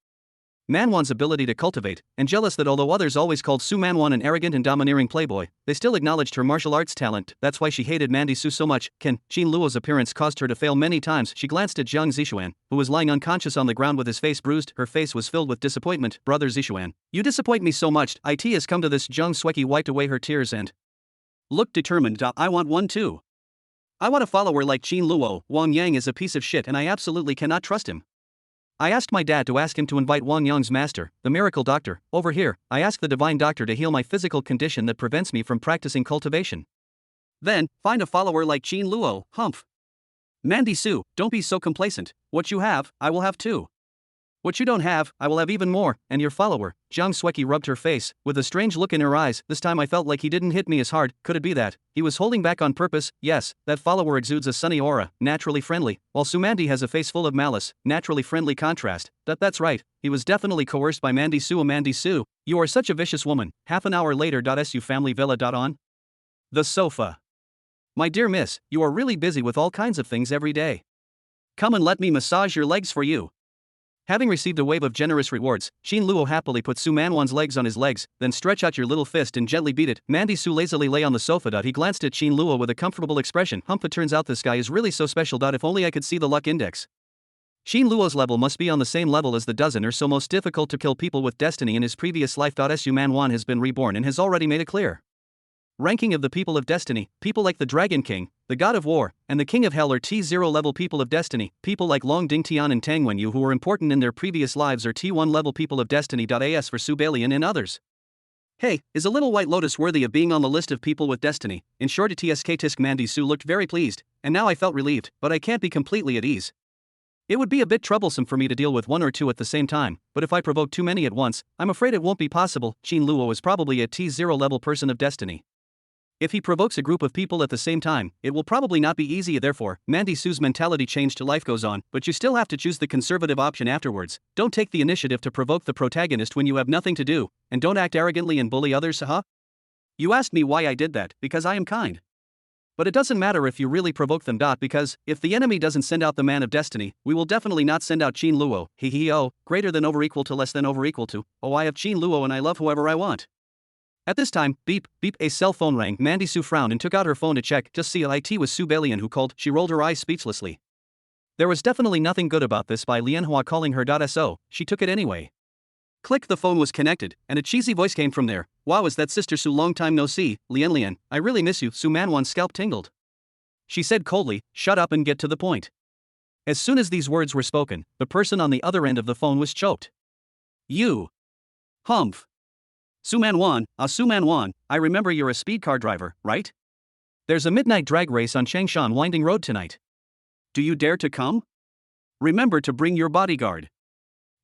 Manwan's ability to cultivate, and jealous that although others always called Su Manwan an arrogant and domineering playboy, they still acknowledged her martial arts talent. That's why she hated Mandy Su so much. Qin Luo's appearance caused her to fail many times. She glanced at Jiang Zixuan, who was lying unconscious on the ground with his face bruised. Her face was filled with disappointment. Brother Zixuan, you disappoint me so much. It has come to this. Jiang Sueki wiped away her tears and looked determined. I want one too. I want a follower like Qin Luo. Wang Yang is a piece of shit and I absolutely cannot trust him. I asked my dad to ask him to invite Wang Yang's master, the miracle doctor, over here. I asked the divine doctor to heal my physical condition that prevents me from practicing cultivation. Then, find a follower like Qin Luo. Humph. Mandy Su, don't be so complacent. What you have, I will have too. What you don't have, I will have even more. And your follower. Jiang Sueki rubbed her face, with a strange look in her eyes. This time I felt like he didn't hit me as hard. Could it be that he was holding back on purpose? Yes, that follower exudes a sunny aura, naturally friendly, while Su Mandy has a face full of malice, naturally friendly contrast. That's right, he was definitely coerced by Mandy Su. Mandy Su, you are such a vicious woman. Half an hour later. Su family villa. On the sofa. My dear miss, you are really busy with all kinds of things every day. Come and let me massage your legs for you. Having received a wave of generous rewards, Qin Luo happily put Su Manwan's legs on his legs, then stretch out your little fist and gently beat it. Mandy Su lazily lay on the sofa. He glanced at Qin Luo with a comfortable expression. Humph, it turns out this guy is really so special. If only I could see the luck index. Qin Luo's level must be on the same level as the dozen or so most difficult to kill people with destiny in his previous life. Su Manwan has been reborn and has already made it clear. Ranking of the people of destiny, people like the Dragon King, the God of War, and the King of Hell are T0 level people of destiny. People like Long Dingtian and Tang Wenyu who were important in their previous lives are T1 level people of destiny. As for Subellian and others. Hey, is a little white lotus worthy of being on the list of people with destiny? In short, Tisk Mandy Su looked very pleased, and now I felt relieved, but I can't be completely at ease. It would be a bit troublesome for me to deal with one or two at the same time, but if I provoke too many at once, I'm afraid it won't be possible. Qin Luo is probably a T0 level person of destiny. If he provokes a group of people at the same time, it will probably not be easy. Therefore, Mandy Su's mentality changed to life goes on, but you still have to choose the conservative option afterwards. Don't take the initiative to provoke the protagonist when you have nothing to do, and don't act arrogantly and bully others. Huh? You asked me why I did that, because I am kind. But it doesn't matter if you really provoke them. Because, if the enemy doesn't send out the man of destiny, we will definitely not send out Qin Luo. Oh, greater than over equal to less than over equal to. Oh, I have Qin Luo and I love whoever I want. At this time, beep, beep, a cell phone rang. Mandy Su frowned and took out her phone to check. Just see, it was Subellian who called. She rolled her eyes speechlessly. There was definitely nothing good about this by Lianhua calling her. So, she took it anyway. Click, the phone was connected, and a cheesy voice came from there. Wow, is that Sister Su? Long time no see. Lian, I really miss you. Su Manwan's scalp tingled. She said coldly, shut up and get to the point. As soon as these words were spoken, the person on the other end of the phone was choked. You. Humph. Su Manwan, I remember you're a speed car driver, right? There's a midnight drag race on Changshan Winding Road tonight. Do you dare to come? Remember to bring your bodyguard.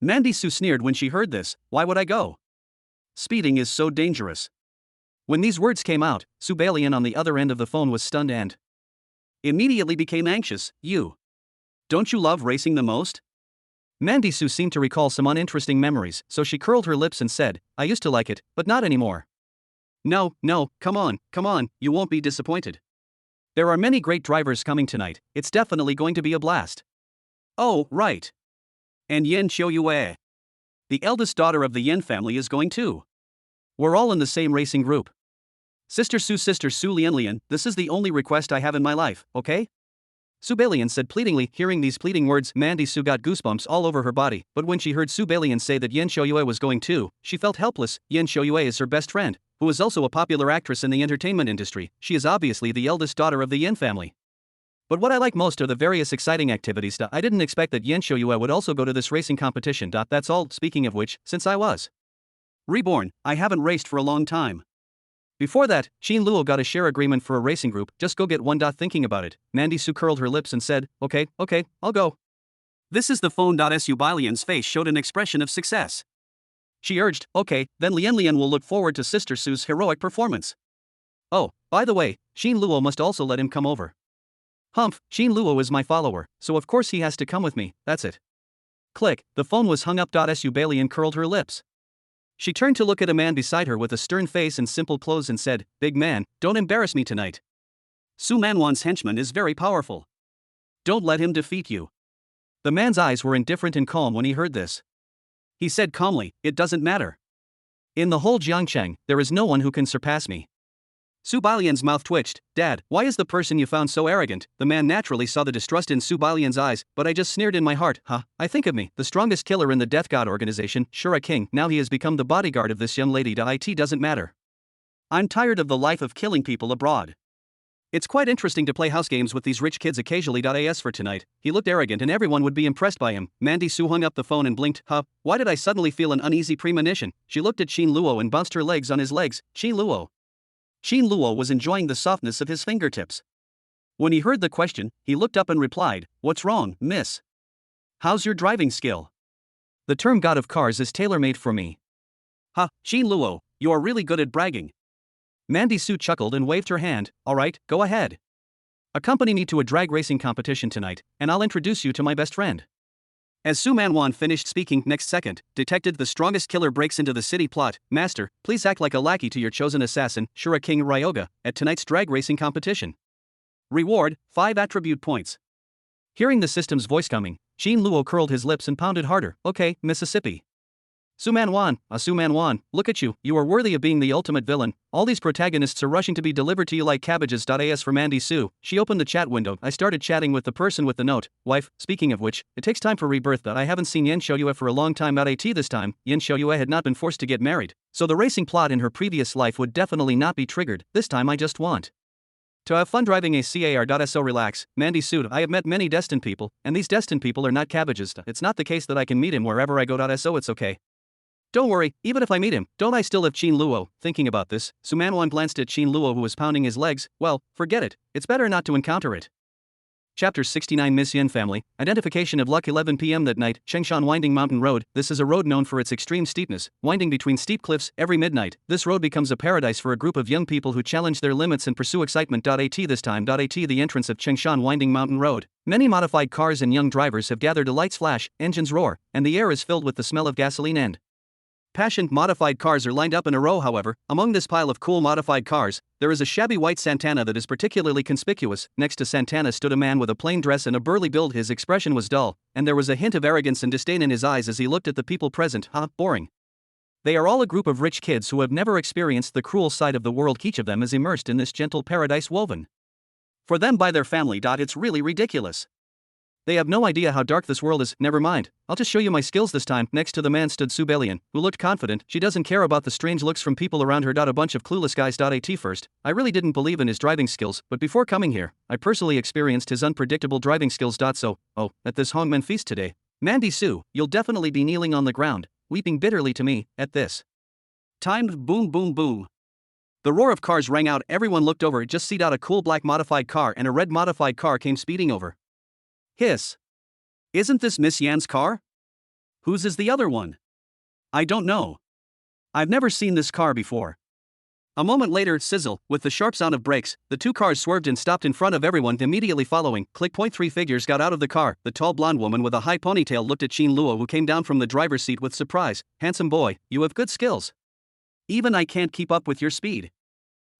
Mandy Su sneered when she heard this. Why would I go? Speeding is so dangerous. When these words came out, Subellian on the other end of the phone was stunned and immediately became anxious. You. Don't you love racing the most? Mandy Su seemed to recall some uninteresting memories, so she curled her lips and said, I used to like it, but not anymore. No, come on, you won't be disappointed. There are many great drivers coming tonight, it's definitely going to be a blast. Oh, right. And Yen Qiuyue. The eldest daughter of the Yen family is going too. We're all in the same racing group. Sister Su Lian, this is the only request I have in my life, okay? Subellian said pleadingly. Hearing these pleading words, Mandy Su got goosebumps all over her body, but when she heard Subellian say that Yen Shoyue was going too, she felt helpless. Yen Shoyue is her best friend, who is also a popular actress in the entertainment industry. She is obviously the eldest daughter of the Yen family. But what I like most are the various exciting activities. I didn't expect that Yen Shoyue would also go to this racing competition. That's all. Speaking of which, since I was reborn, I haven't raced for a long time. Before that, Qin Luo got a share agreement for a racing group. Just go get one. Thinking about it, Mandy Su curled her lips and said, okay, I'll go. This is the phone. Subellian's face showed an expression of success. She urged, okay, then Lian will look forward to Sister Su's heroic performance. Oh, by the way, Qin Luo must also let him come over. Humph, Qin Luo is my follower, so of course he has to come with me, that's it. Click, the phone was hung up. Subellian curled her lips. She turned to look at a man beside her with a stern face and simple clothes and said, big man, don't embarrass me tonight. Su Manwan's henchman is very powerful. Don't let him defeat you. The man's eyes were indifferent and calm when he heard this. He said calmly, it doesn't matter. In the whole Jiangcheng, there is no one who can surpass me. Subellian's mouth twitched. Dad, why is the person you found so arrogant? The man naturally saw the distrust in Subellian's eyes, but I just sneered in my heart. I think of me, the strongest killer in the Death God organization, Shura King. Now he has become the bodyguard of this young lady. It doesn't matter. I'm tired of the life of killing people abroad. It's quite interesting to play house games with these rich kids occasionally. As for tonight, he looked arrogant and everyone would be impressed by him. Mandy Su hung up the phone and blinked. Why did I suddenly feel an uneasy premonition? She looked at Qin Luo and bounced her legs on his legs. Qin Luo was enjoying the softness of his fingertips. When he heard the question, he looked up and replied, what's wrong, miss? How's your driving skill? The term god of cars is tailor-made for me. Qin Luo, you are really good at bragging. Mandy Su chuckled and waved her hand. Alright, go ahead. Accompany me to a drag racing competition tonight, and I'll introduce you to my best friend. As Su Manwan finished speaking, next second, detected the strongest killer breaks into the city plot. Master, please act like a lackey to your chosen assassin, Shura King Ryoga, at tonight's drag racing competition. Reward, 5 attribute points. Hearing the system's voice coming, Qin Luo curled his lips and pounded harder. Okay, Mississippi. Su Manwan, look at you, you are worthy of being the ultimate villain. All these protagonists are rushing to be delivered to you like cabbages. As for Mandy Su, she opened the chat window. I started chatting with the person with the note. Wife, speaking of which, it takes time for rebirth. I haven't seen Yen Shoyue for a long time. This time, Yen Shoyue had not been forced to get married, so the racing plot in her previous life would definitely not be triggered. This time I just want to have fun driving a car. So relax, Mandy Su. I have met many destined people, and these destined people are not cabbages. It's not the case that I can meet him wherever I go. So it's okay. Don't worry, even if I meet him, don't I still have Qin Luo? Thinking about this, Su Manwan glanced at Qin Luo who was pounding his legs. Well, forget it, it's better not to encounter it. Chapter 69 Miss Yen Family, Identification of Luck. 11 p.m. that night, Chengshan Winding Mountain Road. This is a road known for its extreme steepness, winding between steep cliffs. Every midnight, this road becomes a paradise for a group of young people who challenge their limits and pursue excitement. This time. The entrance of Chengshan Winding Mountain Road. Many modified cars and young drivers have gathered. Lights flash, engines roar, and the air is filled with the smell of gasoline and passion. Modified cars are lined up in a row. However, among this pile of cool modified cars, there is a shabby white Santana that is particularly conspicuous. Next to Santana stood a man with a plain dress and a burly build. His expression was dull, and there was a hint of arrogance and disdain in his eyes as he looked at the people present. Boring. They are all a group of rich kids who have never experienced the cruel side of the world. Each of them is immersed in this gentle paradise woven for them by their family. It's really ridiculous. They have no idea how dark this world is. Never mind, I'll just show you my skills this time. Next to the man stood Subellian, who looked confident. She doesn't care about the strange looks from people around her. A bunch of clueless guys. First, I really didn't believe in his driving skills, but before coming here, I personally experienced his unpredictable driving skills. At this Hongmen feast today, Mandy Su, you'll definitely be kneeling on the ground, weeping bitterly to me, at this time. Boom boom boom. The roar of cars rang out. Everyone looked over. Just see a cool black modified car and a red modified car came speeding over. Hiss. Isn't this Miss Yan's car? Whose is the other one? I don't know. I've never seen this car before. A moment later, sizzle, with the sharp sound of brakes, the two cars swerved and stopped in front of everyone. Immediately following, click. 3 figures got out of the car. The tall blonde woman with a high ponytail looked at Qin Luo, who came down from the driver's seat with surprise. Handsome boy, you have good skills. Even I can't keep up with your speed.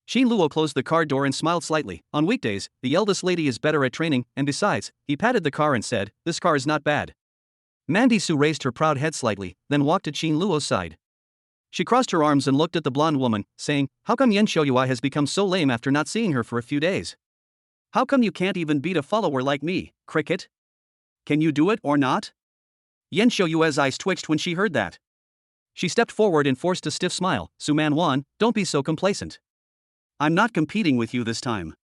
Qin Luo closed the car door and smiled slightly. On weekdays, the eldest lady is better at training, and besides, he patted the car and said, this car is not bad. Mandy Su raised her proud head slightly, then walked to Qin Luo's side. She crossed her arms and looked at the blonde woman, saying, how come Yen Shoyue has become so lame after not seeing her for a few days? How come you can't even beat a follower like me, Cricket? Can you do it or not? Yen Shoyue's eyes twitched when she heard that. She stepped forward and forced a stiff smile. Suman Wan, don't be so complacent. I'm not competing with you this time.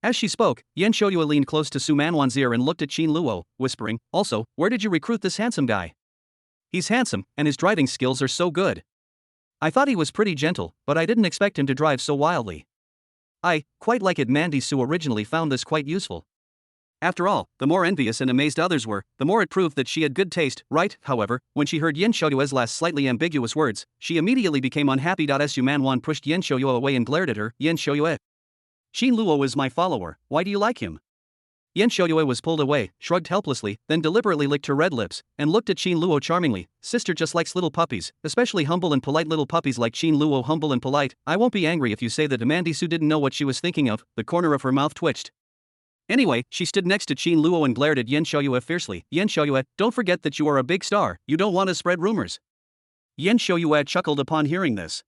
As she spoke, Yen Shoyue leaned close to Suman Wan's ear and looked at Qin Luo, whispering, also, where did you recruit this handsome guy? He's handsome, and his driving skills are so good. I thought he was pretty gentle, but I didn't expect him to drive so wildly. I, quite like it. Mandy Su originally found this quite useful. After all, the more envious and amazed others were, the more it proved that she had good taste, right? However, when she heard Yen Shoyue's last slightly ambiguous words, she immediately became unhappy. Suman Wan pushed Yen Shoyue away and glared at her. Yen Shoyue. Qin Luo is my follower, why do you like him? Yen Shoyue was pulled away, shrugged helplessly, then deliberately licked her red lips, and looked at Qin Luo charmingly. Sister just likes little puppies, especially humble and polite little puppies like Qin Luo. Humble and polite. I won't be angry if you say that. Mandy Su didn't know what she was thinking of. The corner of her mouth twitched. Anyway, she stood next to Qin Luo and glared at Yen Shoyue fiercely. Yen Shoyue, don't forget that you are a big star, you don't want to spread rumors. Yen Shoyue chuckled upon hearing this.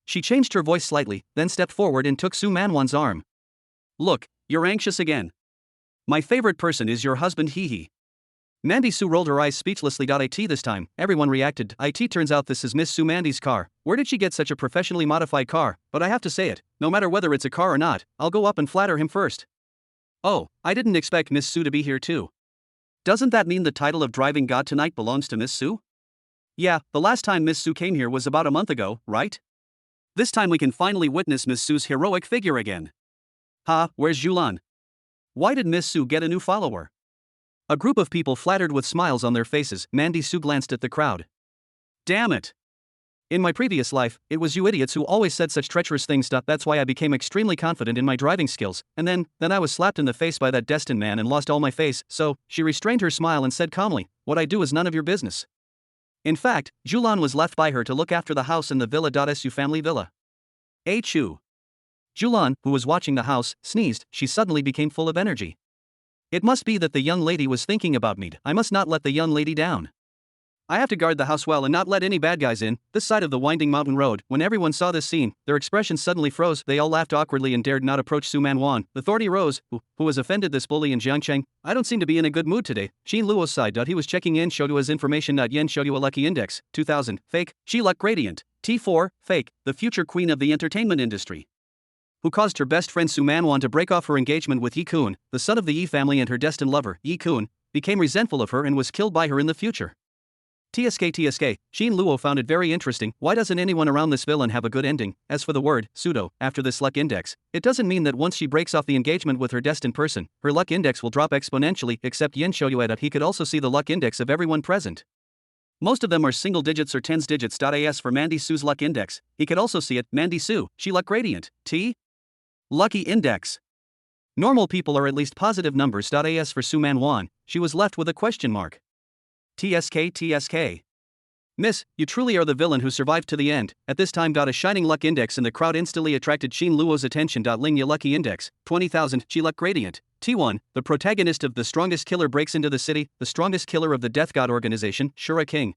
She changed her voice slightly, then stepped forward and took Su Manwan's arm. Look, you're anxious again. My favorite person is your husband, hee. Mandy Su rolled her eyes speechlessly. It this time, everyone reacted. It turns out this is Miss Su Mandy's car. Where did she get such a professionally modified car? But I have to say it, no matter whether it's a car or not, I'll go up and flatter him first. Oh, I didn't expect Miss Su to be here too. Doesn't that mean the title of driving god tonight belongs to Miss Su? Yeah, the last time Miss Su came here was about a month ago, right? This time we can finally witness Miss Su's heroic figure again. Where's Julan? Why did Miss Su get a new follower? A group of people flattered with smiles on their faces. Mandy Su glanced at the crowd. Damn it. In my previous life, it was you idiots who always said such treacherous things. That's why I became extremely confident in my driving skills, and then I was slapped in the face by that destined man and lost all my face, so, she restrained her smile and said calmly, what I do is none of your business. In fact, Julan was left by her to look after the house in the Villa.su family villa. Chu. Julan, who was watching the house, sneezed. She suddenly became full of energy. It must be that the young lady was thinking about me. I must not let the young lady down. I have to guard the house well and not let any bad guys in. This side of the winding mountain road. When everyone saw this scene, their expressions suddenly froze. They all laughed awkwardly and dared not approach Suman Wan. The authority rose. Who has offended this bully in Jiangcheng? I don't seem to be in a good mood today. Qin Luo sighed. He was checking Yen Shoyue's information. Yen Shoyue Lucky Index 2000 fake. She Luck Gradient T4 fake. The future queen of the entertainment industry, who caused her best friend Suman Wan to break off her engagement with Yi Kun, the son of the Yi family, and her destined lover, Yi Kun, became resentful of her and was killed by her in the future. TSK, Qin Luo found it very interesting. Why doesn't anyone around this villain have a good ending? As for the word, pseudo, after this luck index, it doesn't mean that once she breaks off the engagement with her destined person, her luck index will drop exponentially, except Yen Shoyue. He could also see the luck index of everyone present. Most of them are single digits or tens digits. As for Mandy Su's luck index, he could also see it. Mandy Su, she luck gradient, T. Lucky index. Normal people are at least positive numbers. As for Suman Wan, she was left with a question mark. TSK. Miss, you truly are the villain who survived to the end. At this time, a shining luck index in the crowd instantly attracted Qin Luo's attention. Ling Ya lucky index 20,000. Chi luck gradient T1. The protagonist of The Strongest Killer breaks into the city. The strongest killer of the Death God organization, Shura King.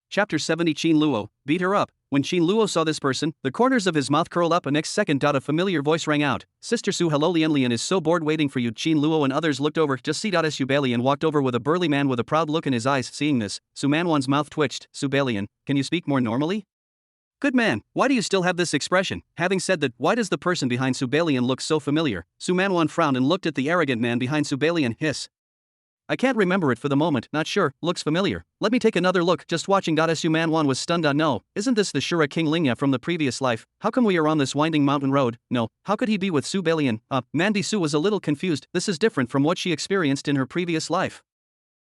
Chapter 70. Qin Luo beat her up. When Qin Luo saw this person, the corners of his mouth curled up. A next second, a familiar voice rang out. Sister Su, hello. Lian is so bored waiting for you. Qin Luo and others looked over. Just see. Subellian walked over with a burly man with a proud look in his eyes. Seeing this, Suman Wan's mouth twitched. Subellian, can you speak more normally? Good man, why do you still have this expression? Having said that, why does the person behind Subellian look so familiar? Suman Wan frowned and looked at the arrogant man behind Subellian. Hiss. I can't remember it for the moment, not sure, looks familiar. Let me take another look. Just watching. Suman Wan was stunned. No, isn't this the Shura King Lingya from the previous life? How come we are on this winding mountain road? No, how could he be with Subellian? Mandy Su was a little confused. This is different from what she experienced in her previous life.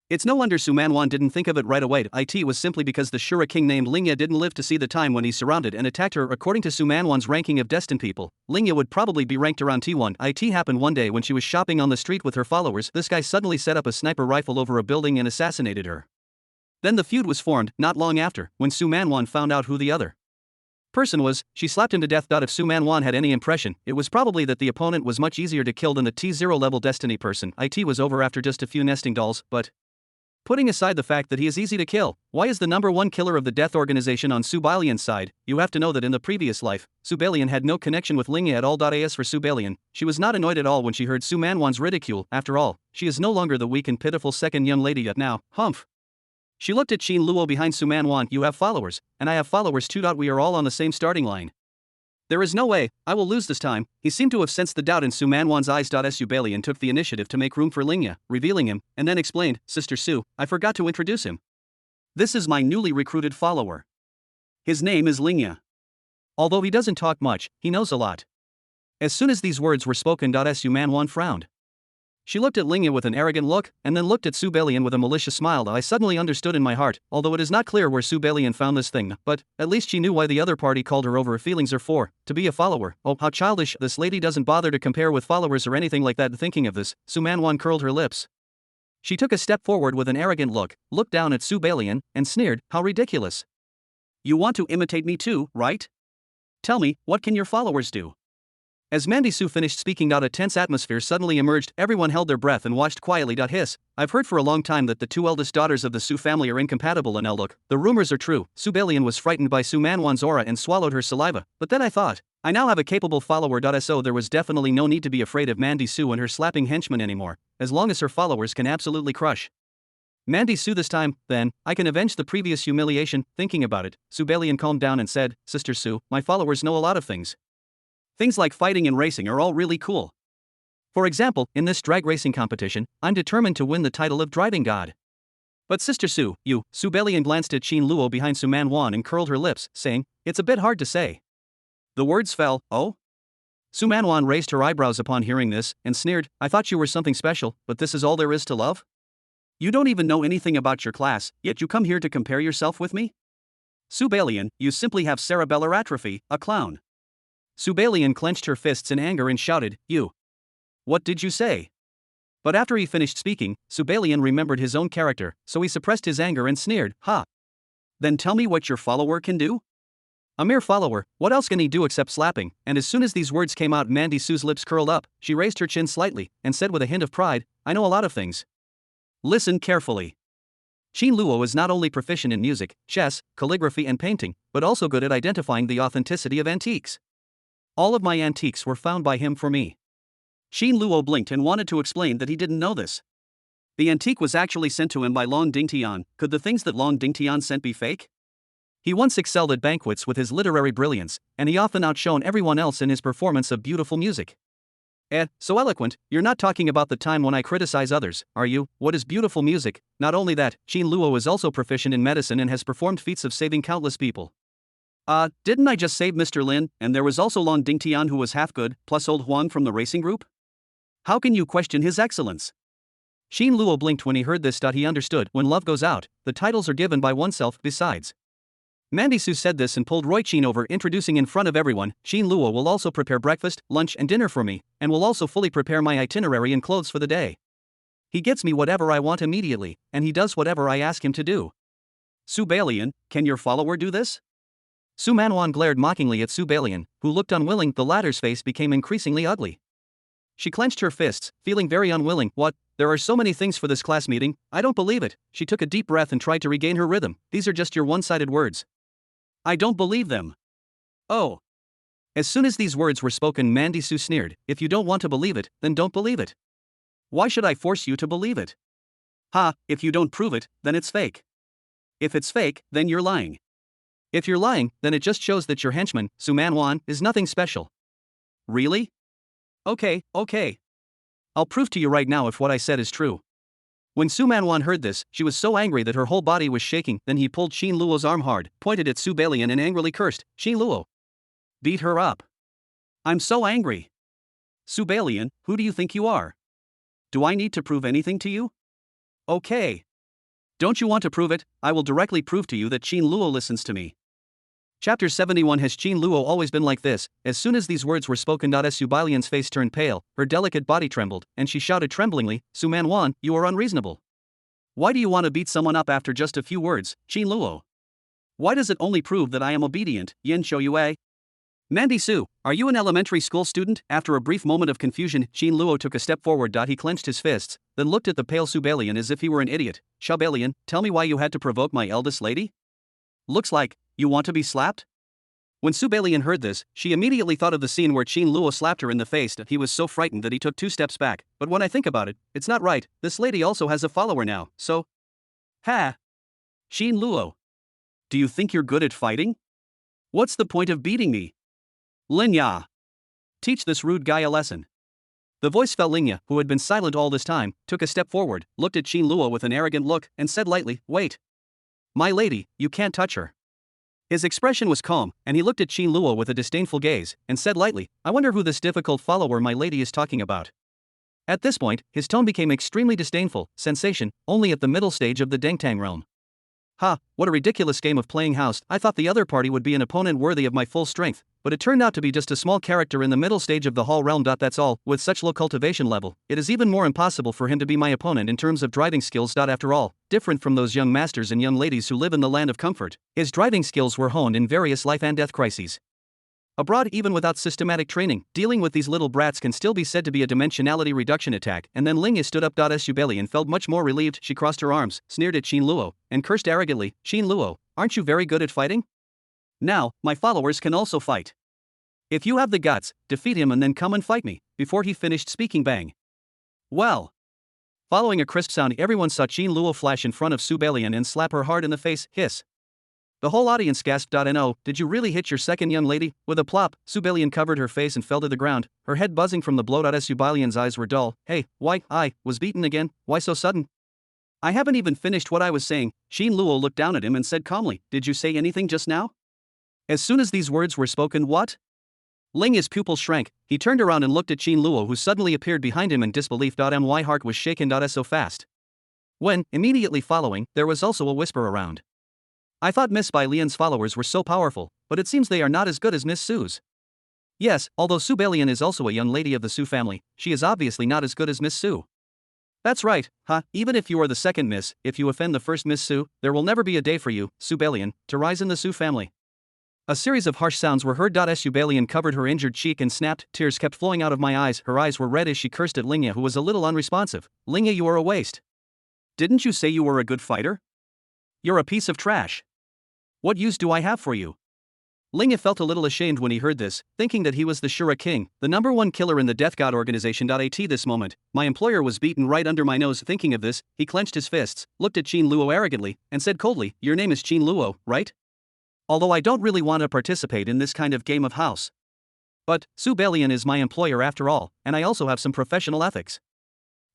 It's no wonder Suman Wan didn't think of it right away. It was simply because the Shura King named Lingya didn't live to see the time when he surrounded and attacked her. According to Suman Wan's ranking of destined people, Lingya would probably be ranked around T1. It happened one day when she was shopping on the street with her followers. This guy suddenly set up a sniper rifle over a building and assassinated her. Then the feud was formed. Not long after, when Suman Wan found out who the other person was, she slapped him to death. If Suman Wan had any impression, it was probably that the opponent was much easier to kill than the T0 level destiny person. It was over after just a few nesting dolls, but Putting aside the fact that he is easy to kill, why is the number one killer of the death organization on Subellian's side? You have to know that in the previous life, Subellian had no connection with Lingya at all. As for Subellian, she was not annoyed at all when she heard Su Manwan's ridicule. After all, she is no longer the weak and pitiful second young lady yet now. Humph. She looked at Qin Luo behind Su Manwan. You have followers, and I have followers too. We are all on the same starting line. There is no way I will lose this time. He seemed to have sensed the doubt in Su Manwan's eyes. Subellian took the initiative to make room for Lingya, revealing him, and then explained, Sister Su, I forgot to introduce him. This is my newly recruited follower. His name is Lingya. Although he doesn't talk much, he knows a lot. As soon as these words were spoken, Su Manwan frowned. She looked at Lingya with an arrogant look, and then looked at Subellian with a malicious smile. I suddenly understood in my heart, although it is not clear where Subellian found this thing, but at least she knew why the other party called her over. Her feelings are for, to be a follower. Oh, how childish. This lady doesn't bother to compare with followers or anything like that. Thinking of this, Su Manwan curled her lips. She took a step forward with an arrogant look, looked down at Subellian, and sneered, how ridiculous. You want to imitate me too, right? Tell me, what can your followers do? As Mandy Su finished speaking, a tense atmosphere suddenly emerged. Everyone held their breath and watched quietly. Hiss. I've heard for a long time that the two eldest daughters of the Su family are incompatible, and now look, the rumors are true. Subellian was frightened by Su Manwan's aura and swallowed her saliva. But then I thought, I now have a capable follower. So there was definitely no need to be afraid of Mandy Su and her slapping henchmen anymore, as long as her followers can absolutely crush Mandy Su this time. Then I can avenge the previous humiliation. Thinking about it, Subellian calmed down and said, Sister Su, my followers know a lot of things. Things like fighting and racing are all really cool. For example, in this drag racing competition, I'm determined to win the title of driving god. But Sister Su, you, Subellian glanced at Qin Luo behind Su Manwan and curled her lips, saying, it's a bit hard to say. The words fell, oh? Su Manwan raised her eyebrows upon hearing this, and sneered, I thought you were something special, but this is all there is to love? You don't even know anything about your class, yet you come here to compare yourself with me? Subellian, you simply have cerebellar atrophy, a clown. Subellian clenched her fists in anger and shouted, you. What did you say? But after he finished speaking, Subellian remembered his own character, so he suppressed his anger and sneered, ha. Then tell me what your follower can do? A mere follower, what else can he do except slapping? And as soon as these words came out, Mandy Su's lips curled up, she raised her chin slightly, and said with a hint of pride, I know a lot of things. Listen carefully. Qin Luo is not only proficient in music, chess, calligraphy and painting, but also good at identifying the authenticity of antiques. All of my antiques were found by him for me. Qin Luo blinked and wanted to explain that he didn't know this. The antique was actually sent to him by Long Dingtian. Could the things that Long Dingtian sent be fake? He once excelled at banquets with his literary brilliance, and he often outshone everyone else in his performance of beautiful music. So eloquent, you're not talking about the time when I criticize others, are you? What is beautiful music? Not only that, Qin Luo is also proficient in medicine and has performed feats of saving countless people. Didn't I just save Mr. Lin, and there was also Long Dingtian who was half good, plus old Huang from the racing group? How can you question his excellence? Qin Luo blinked when he heard this. He understood, when love goes out, the titles are given by oneself. Besides, Mandy Su said this and pulled Roy Qin over, introducing in front of everyone, Qin Luo will also prepare breakfast, lunch and dinner for me, and will also fully prepare my itinerary and clothes for the day. He gets me whatever I want immediately, and he does whatever I ask him to do. Subellian, can your follower do this? Su Manwan glared mockingly at Subellian, who looked unwilling. The latter's face became increasingly ugly. She clenched her fists, feeling very unwilling. What? There are so many things for this class meeting, I don't believe it. She took a deep breath and tried to regain her rhythm. These are just your one-sided words. I don't believe them. Oh. As soon as these words were spoken, Mandy Su sneered, if you don't want to believe it, then don't believe it. Why should I force you to believe it? Ha, if you don't prove it, then it's fake. If it's fake, then you're lying. If you're lying, then it just shows that your henchman, Su Manwan, is nothing special. Really? Okay. I'll prove to you right now if what I said is true. When Su Manwan heard this, she was so angry that her whole body was shaking. Then he pulled Qin Luo's arm hard, pointed at Subellian and angrily cursed, Qin Luo. Beat her up. I'm so angry. Subellian, who do you think you are? Do I need to prove anything to you? Okay. Don't you want to prove it? I will directly prove to you that Qin Luo listens to me. Chapter 71. Has Qin Luo always been like this? As soon as these words were spoken, Subellian's face turned pale, her delicate body trembled, and she shouted tremblingly, Su Manwan, you are unreasonable. Why do you want to beat someone up after just a few words, Qin Luo? Why does it only prove that I am obedient, Yin Shouyue? Mandy Su, are you an elementary school student? After a brief moment of confusion, Qin Luo took a step forward. He clenched his fists, then looked at the pale Subellian as if he were an idiot. Subellian, tell me why you had to provoke my eldest lady? Looks like you want to be slapped? When Subellian heard this, she immediately thought of the scene where Qin Luo slapped her in the face. He was so frightened that he took 2 steps back. But when I think about it, it's not right. This lady also has a follower now, so. Ha! Qin Luo. Do you think you're good at fighting? What's the point of beating me? Linya. Teach this rude guy a lesson. The voice fell. Linya, who had been silent all this time, took a step forward, looked at Qin Luo with an arrogant look, and said lightly, "Wait. My lady, you can't touch her." His expression was calm, and he looked at Qin Luo with a disdainful gaze, and said lightly, "I wonder who this difficult follower my lady is talking about." At this point, his tone became extremely disdainful. Sensation, only at the middle stage of the Dengtang realm. Ha, what a ridiculous game of playing house. I thought the other party would be an opponent worthy of my full strength, but it turned out to be just a small character in the middle stage of the Hall realm. That's all. With such low cultivation level, it is even more impossible for him to be my opponent in terms of driving skills. After all, different from those young masters and young ladies who live in the land of comfort, his driving skills were honed in various life and death crises. Abroad, even without systematic training, dealing with these little brats can still be said to be a dimensionality reduction attack. And then Linya stood up. Subellian felt much more relieved. She crossed her arms, sneered at Qin Luo, and cursed arrogantly, "Qin Luo, aren't you very good at fighting? Now, my followers can also fight. If you have the guts, defeat him and then come and fight me." Before he finished speaking, bang. Well. Following a crisp sound, everyone saw Qin Luo flash in front of Subellian and slap her hard in the face. Hiss. The whole audience gasped. "No, did you really hit your second young lady?" With a plop, Subellian covered her face and fell to the ground, her head buzzing from the blow. Subellian's eyes were dull. "Hey, why, I was beaten again? Why so sudden?" "I haven't even finished what I was saying." Qin Luo looked down at him and said calmly, "Did you say anything just now?" As soon as these words were spoken, what? Ling's pupils shrank. He turned around and looked at Qin Luo, who suddenly appeared behind him in disbelief. My heart was shaken. So fast. When, immediately following, there was also a whisper around. "I thought Miss Bai Lian's followers were so powerful, but it seems they are not as good as Miss Su's." Yes, although Subellian is also a young lady of the Su family, she is obviously not as good as Miss Su. That's right, even if you are the second Miss, if you offend the first Miss Su, there will never be a day for you, Subellian, to rise in the Su family. A series of harsh sounds were heard. Subellian covered her injured cheek and snapped. Tears kept flowing out of my eyes. Her eyes were red as she cursed at Linya, who was a little unresponsive. "Linya, you are a waste. Didn't you say you were a good fighter? You're a piece of trash. What use do I have for you?" Linya felt a little ashamed when he heard this, thinking that he was the Shura King, the #1 killer in the Death God organization. At this moment, my employer was beaten right under my nose. Thinking of this, he clenched his fists, looked at Qin Luo arrogantly, and said coldly, "Your name is Qin Luo, right? Although I don't really want to participate in this kind of game of house. But Subellian is my employer after all, and I also have some professional ethics.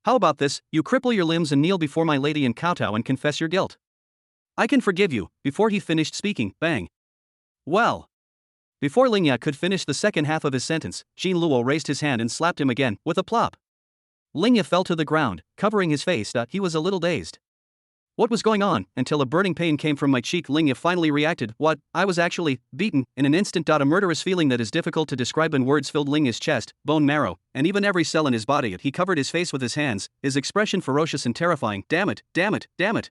How about this, you cripple your limbs and kneel before my lady and kowtow and confess your guilt. I can forgive you." Before he finished speaking, bang. Well. Before Linya could finish the second half of his sentence, Qin Luo raised his hand and slapped him again, with a plop. Linya fell to the ground, covering his face. He was a little dazed. What was going on? Until a burning pain came from my cheek. Linya finally reacted. What? I was actually beaten in an instant. A murderous feeling that is difficult to describe in words filled Linya's chest, bone marrow, and even every cell in his body. He covered his face with his hands, his expression ferocious and terrifying. Damn it, damn it, damn it.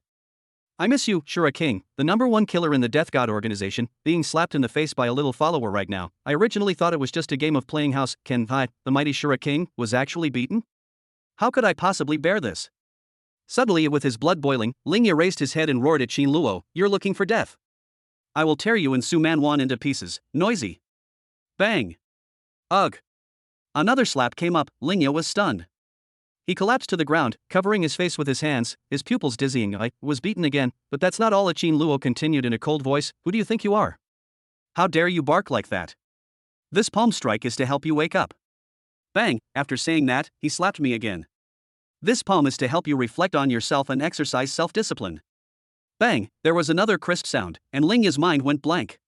I miss you, Shura King, the #1 killer in the Death God organization, being slapped in the face by a little follower right now. I originally thought it was just a game of playing house. The mighty Shura King, was actually beaten? How could I possibly bear this? Suddenly, with his blood boiling, Linya raised his head and roared at Qin Luo, "You're looking for death. I will tear you and Su Manwan into pieces." Noisy. Bang. Ugh. Another slap came up. Linya was stunned. He collapsed to the ground, covering his face with his hands, his pupils dizzying. "I was beaten again, but that's not all." Qin Luo continued in a cold voice, "Who do you think you are? How dare you bark like that? This palm strike is to help you wake up." Bang. After saying that, he slapped me again. "This palm is to help you reflect on yourself and exercise self-discipline." Bang. There was another crisp sound, and Linya's mind went blank.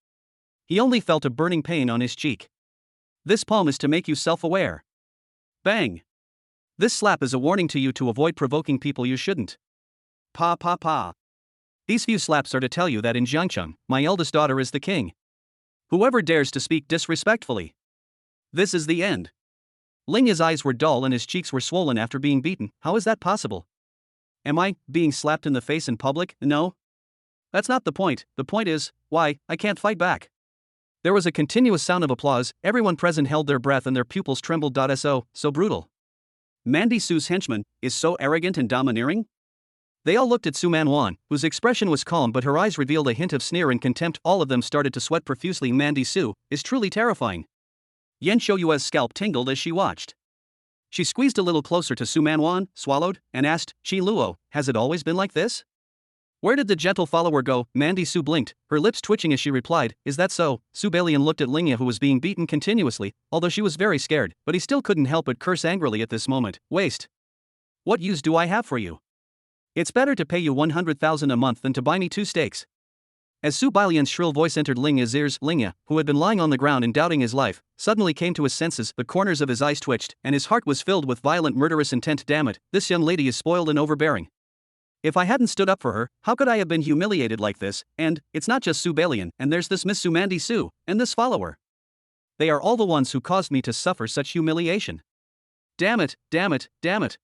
He only felt a burning pain on his cheek. "This palm is to make you self-aware." Bang. "This slap is a warning to you to avoid provoking people you shouldn't." Pa pa pa. "These few slaps are to tell you that in Jiangcheng, my eldest daughter is the king. Whoever dares to speak disrespectfully. This is the end." Linya's eyes were dull and his cheeks were swollen after being beaten. How is that possible? Am I being slapped in the face in public? No. That's not the point. The point is, why, I can't fight back. There was a continuous sound of applause, everyone present held their breath and their pupils trembled. So brutal. Mandy Su's henchman is so arrogant and domineering? They all looked at Su Man Wan, whose expression was calm but her eyes revealed a hint of sneer and contempt. All of them started to sweat profusely. Mandy Su is truly terrifying. Yan Shouyue's scalp tingled as she watched. She squeezed a little closer to Su Man Wan, swallowed, and asked, "Qi Luo, has it always been like this?" Where did the gentle follower go? Mandy Su blinked, her lips twitching as she replied, "Is that so?" Subellian looked at Lingya, who was being beaten continuously, although she was very scared, but he still couldn't help but curse angrily at this moment. "Waste. What use do I have for you? It's better to pay you 100,000 a month than to buy me 2 steaks." As Subellian's shrill voice entered Lingya's ears, Lingya, who had been lying on the ground and doubting his life, suddenly came to his senses. The corners of his eyes twitched, and his heart was filled with violent murderous intent. "Damn it, this young lady is spoiled and overbearing. If I hadn't stood up for her, how could I have been humiliated like this? And it's not just Subellian, and there's this Miss Su Mandy Su, and this follower. They are all the ones who caused me to suffer such humiliation. Damn it, damn it, damn it.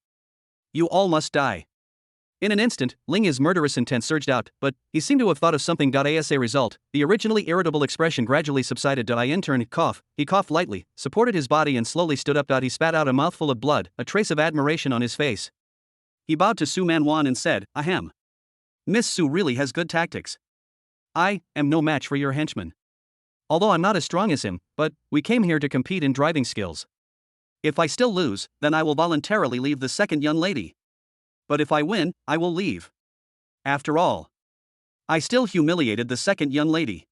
You all must die." In an instant, Lingya's murderous intent surged out, but he seemed to have thought of something. As a result, the originally irritable expression gradually subsided. In turn, he coughed lightly, supported his body and slowly stood up. He spat out a mouthful of blood, a trace of admiration on his face. He bowed to Su Man Wan and said, "Ahem. Miss Su really has good tactics. I am no match for your henchman. Although I'm not as strong as him, but we came here to compete in driving skills. If I still lose, then I will voluntarily leave the second young lady. But if I win, I will leave. After all, I still humiliated the second young lady."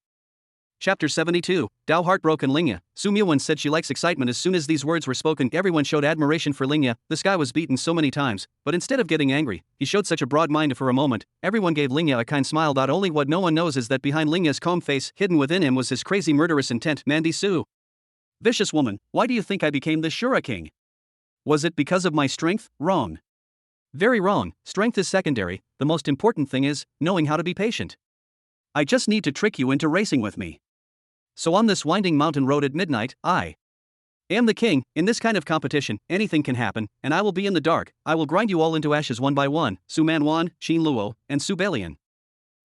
Chapter 72, Dao Heartbroken. Lingya, Su Muwen said she likes excitement. As soon as these words were spoken, everyone showed admiration for Lingya. This guy was beaten so many times, but instead of getting angry, he showed such a broad mind. For a moment, everyone gave Lingya a kind smile. Only what no one knows is that behind Lingya's calm face, hidden within him was his crazy murderous intent. "Mandy Su. Vicious woman, why do you think I became the Shura King? Was it because of my strength? Wrong. Very wrong. Strength is secondary, the most important thing is knowing how to be patient. I just need to trick you into racing with me. So on this winding mountain road at midnight, I am the king. In this kind of competition, anything can happen, and I will be in the dark. I will grind you all into ashes one by one, Su Man Wan, Qi Luo, and Subellian.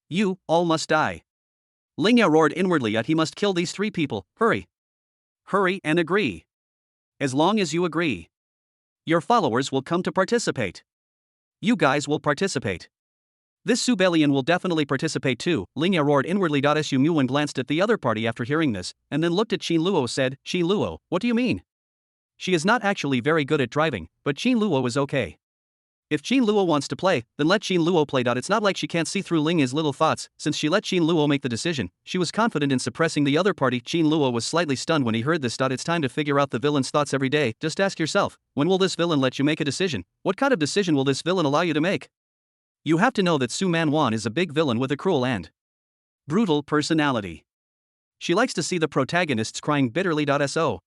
You all must die." Lingya roared inwardly, yet he must kill these 3 people. Hurry. Hurry and agree. As long as you agree, your followers will come to participate. You guys will participate. This Subellian will definitely participate too, Lingya roared inwardly. Su Muwen glanced at the other party after hearing this, and then looked at Qi Luo. Said, "Qi Luo, what do you mean? She is not actually very good at driving, but Qi Luo is okay. If Qi Luo wants to play, then let Qi Luo play. It's not like she can't see through Lingya's little thoughts, since she let Qi Luo make the decision. She was confident in suppressing the other party." Qi Luo was slightly stunned when he heard this. It's time to figure out the villain's thoughts every day. Just ask yourself, when will this villain let you make a decision? What kind of decision will this villain allow you to make? You have to know that Su Man Wan is a big villain with a cruel and brutal personality. She likes to see the protagonists crying bitterly. So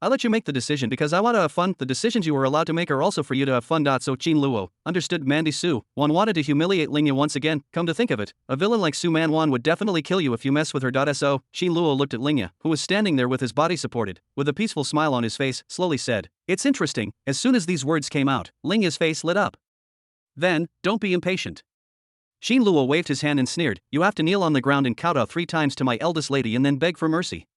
I let you make the decision because I want to have fun. The decisions you are allowed to make are also for you to have fun. So Qi Luo understood. Mandy Su Wan wanted to humiliate Lingya once again. Come to think of it, a villain like Su Man Wan would definitely kill you if you mess with her. So Qi Luo looked at Lingya, who was standing there with his body supported, with a peaceful smile on his face, slowly said, "It's interesting." As soon as these words came out, Lingya's face lit up. "Then, don't be impatient." Qi Luo waved his hand and sneered, "You have to kneel on the ground and kowtow 3 times to my eldest lady and then beg for mercy."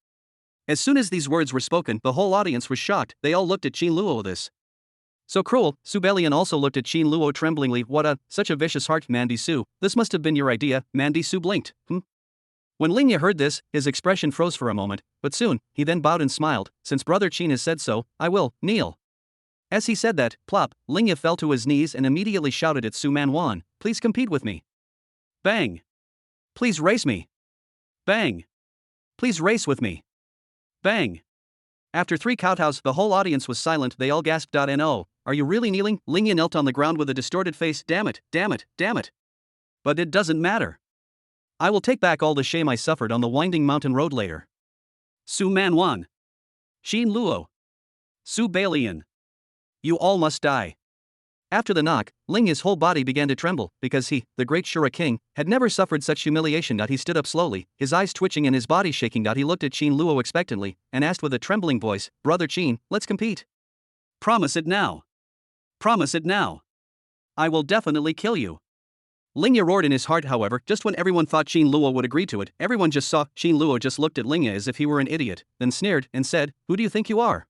As soon as these words were spoken, the whole audience was shocked. They all looked at Qi Luo. This so cruel. Subellian also looked at Qi Luo tremblingly. Such a vicious heart. Mandy Su, this must have been your idea. Mandy Su blinked. When Lingya heard this, his expression froze for a moment, but soon, he then bowed and smiled. "Since Brother Qin has said so, I will kneel." As he said that, plop, Lingya fell to his knees and immediately shouted at Su Man Wan, "Please compete with me. Bang. Please race me. Bang. Please race with me. Bang." After 3 kowtows, the whole audience was silent. They all gasped. "No, are you really kneeling?" Lingya knelt on the ground with a distorted face. Damn it, damn it, damn it. But it doesn't matter. I will take back all the shame I suffered on the winding mountain road later. Su Man Wan. Qi Luo. Subellian. You all must die. After the knock, Lingya's whole body began to tremble, because he, the great Shura King, had never suffered such humiliation. He stood up slowly, his eyes twitching and his body shaking. He looked at Qi Luo expectantly, and asked with a trembling voice, "Brother Qin, let's compete. Promise it now. Promise it now. I will definitely kill you." Lingya roared in his heart, however, just when everyone thought Qin Luo would agree to it, everyone just saw Qin Luo just looked at Lingya as if he were an idiot, then sneered and said, "Who do you think you are?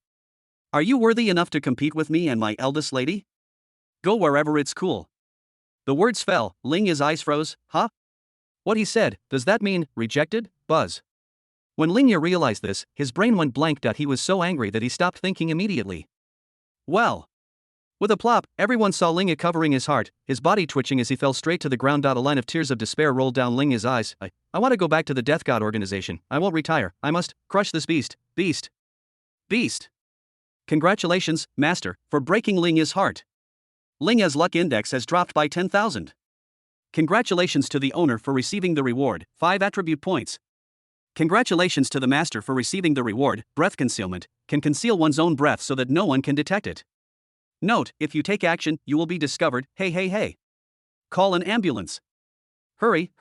Are you worthy enough to compete with me and my eldest lady? Go wherever it's cool." The words fell, Lingya's eyes froze. Huh? What he said, does that mean, rejected? Buzz. When Lingya realized this, his brain went blank. He was so angry that he stopped thinking immediately. Well. With a plop, everyone saw Lingya covering his heart, his body twitching as he fell straight to the ground. A line of tears of despair rolled down Lingya's eyes. I want to go back to the Death God organization. I won't retire. I must crush this beast. Beast. Congratulations, Master, for breaking Lingya's heart. Lingya's luck index has dropped by 10,000. Congratulations to the owner for receiving the reward, 5 attribute points. Congratulations to the Master for receiving the reward, breath concealment, can conceal one's own breath so that no one can detect it. Note, if you take action, you will be discovered. Hey. Call an ambulance. Hurry.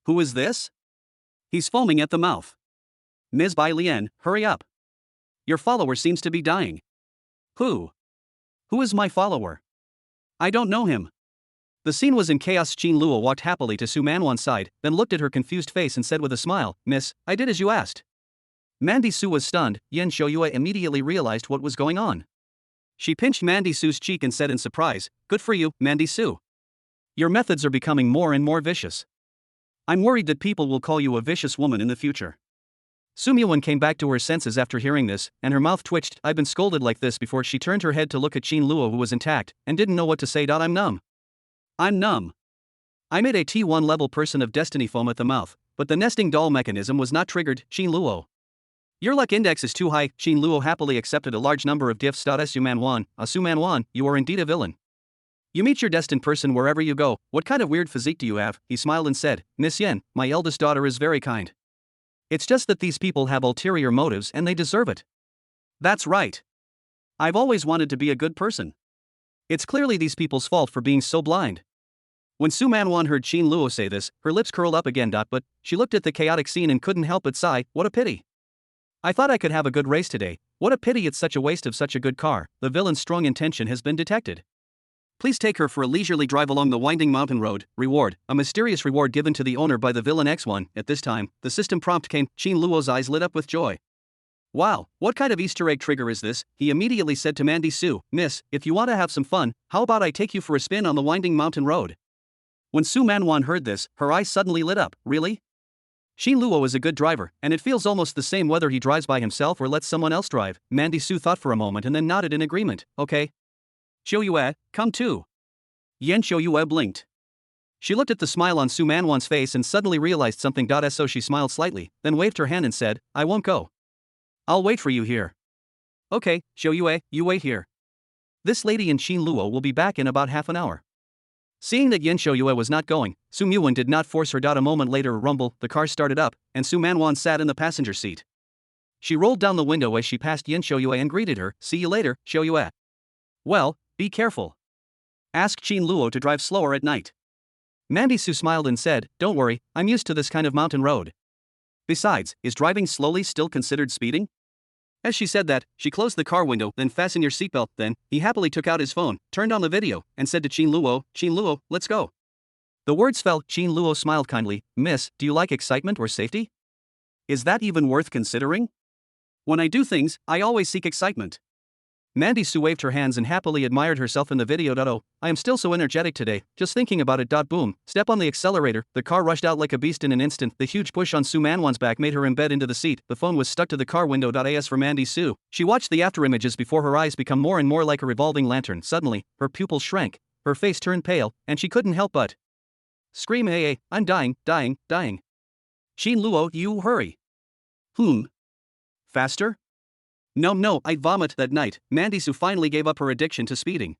Who is this? He's foaming at the mouth. Ms. Bai Lian, hurry up. Your follower seems to be dying. Who? Who is my follower? I don't know him. The scene was in chaos. Qin Luo walked happily to Su Manwan's side, then looked at her confused face and said with a smile, "Miss, I did as you asked." Mandy Su was stunned. Yan Shouyue immediately realized what was going on. She pinched Mandy Su's cheek and said in surprise, "Good for you, Mandy Su. Your methods are becoming more and more vicious. I'm worried that people will call you a vicious woman in the future." Su Myuan came back to her senses after hearing this, and her mouth twitched. I've been scolded like this before. She turned her head to look at Qin Luo, who was intact, and didn't know what to say. I'm numb. I made a T1 level person of destiny foam at the mouth, but the nesting doll mechanism was not triggered. Qin Luo. Your luck index is too high. Qin Luo happily accepted a large number of gifts. Su Manwan, you are indeed a villain. You meet your destined person wherever you go. What kind of weird physique do you have? He smiled and said, "Miss Yen, my eldest daughter is very kind. It's just that these people have ulterior motives and they deserve it." That's right. I've always wanted to be a good person. It's clearly these people's fault for being so blind. When Su Manwan heard Qin Luo say this, her lips curled up again. But she looked at the chaotic scene and couldn't help but sigh. What a pity. I thought I could have a good race today. What a pity, it's such a waste of such a good car. The villain's strong intention has been detected. Please take her for a leisurely drive along the winding mountain road. Reward, a mysterious reward given to the owner by the villain X1. At this time, the system prompt came. Qin Luo's eyes lit up with joy. Wow, what kind of Easter egg trigger is this? He immediately said to Mandy Su, "Miss, if you want to have some fun, how about I take you for a spin on the winding mountain road?" When Su Manwan heard this, her eyes suddenly lit up. Really? Qin Luo is a good driver, and it feels almost the same whether he drives by himself or lets someone else drive. Mandy Su thought for a moment and then nodded in agreement. Okay. Shouyue, come too. Yan Shouyue blinked. She looked at the smile on Su Manwan's face and suddenly realized something. So she smiled slightly, then waved her hand and said, "I won't go. I'll wait for you here." Okay, Shouyue, you wait here. This lady and Qin Luo will be back in about half an hour. Seeing that Yan Shouyue was not going, Su Myuan did not force her. A moment later, a rumble, the car started up, and Su Manwan sat in the passenger seat. She rolled down the window as she passed Yan Shouyue and greeted her. "See you later, Shouyue." Well, be careful. Ask Qin Luo to drive slower at night. Mandy Su smiled and said, "Don't worry, I'm used to this kind of mountain road. Besides, is driving slowly still considered speeding?" As she said that, she closed the car window. "Then fasten your seatbelt." Then, he happily took out his phone, turned on the video, and said to Qin Luo, "Let's go." The words fell. Qin Luo smiled kindly. "Miss, do you like excitement or safety? Is that even worth considering? When I do things, I always seek excitement." Mandy Su waved her hands and happily admired herself in the video. Oh, I am still so energetic today, just thinking about it. Boom, step on the accelerator, the car rushed out like a beast in an instant. The huge push on Su Manwan's back made her embed into the seat. The phone was stuck to the car window. As for Mandy Su, she watched the afterimages before her eyes become more and more like a revolving lantern. Suddenly, her pupils shrank, her face turned pale, and she couldn't help but scream, "Hey, I'm dying. Qin Luo, you hurry." Faster? No, I'd vomit. That night, Mandy Su finally gave up her addiction to speeding.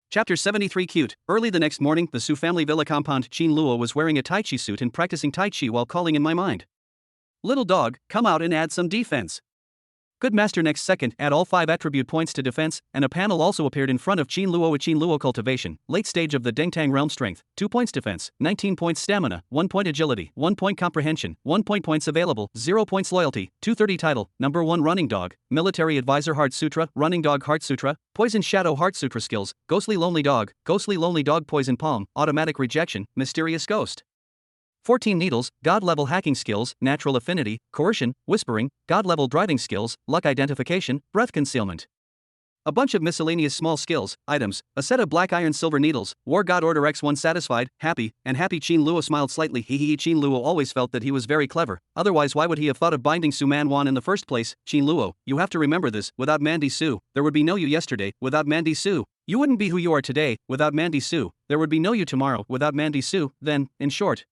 Chapter 73 Cute. Early the next morning, the Su family villa compound. Qin Luo was wearing a Tai Chi suit and practicing Tai Chi while calling in my mind. "Little dog, come out and add some defense." Good master. Next second, add all 5 attribute points to defense, and a panel also appeared in front of Qin Luo with Qin Luo cultivation, late stage of the Dengtang realm strength, 2 points defense, 19 points stamina, 1 point agility, 1 point comprehension, 1 point points available, 0 points loyalty, 230 title, number 1 running dog, military advisor Heart Sutra, running dog Heart Sutra, poison shadow Heart Sutra skills, ghostly lonely dog poison palm, automatic rejection, mysterious ghost. 14 needles, God-level hacking skills, natural affinity, coercion, whispering, God-level driving skills, luck identification, breath concealment. A bunch of miscellaneous small skills, items, a set of black iron silver needles, War God Order X1 satisfied, happy, and happy. Qin Luo smiled slightly. Qin Luo always felt that he was very clever, otherwise why would he have thought of binding Su Man Wan in the first place? Qin Luo, you have to remember this, without Mandy Su, there would be no you yesterday, without Mandy Su. You wouldn't be who you are today, without Mandy Su, there would be no you tomorrow, without Mandy Su, then, in short.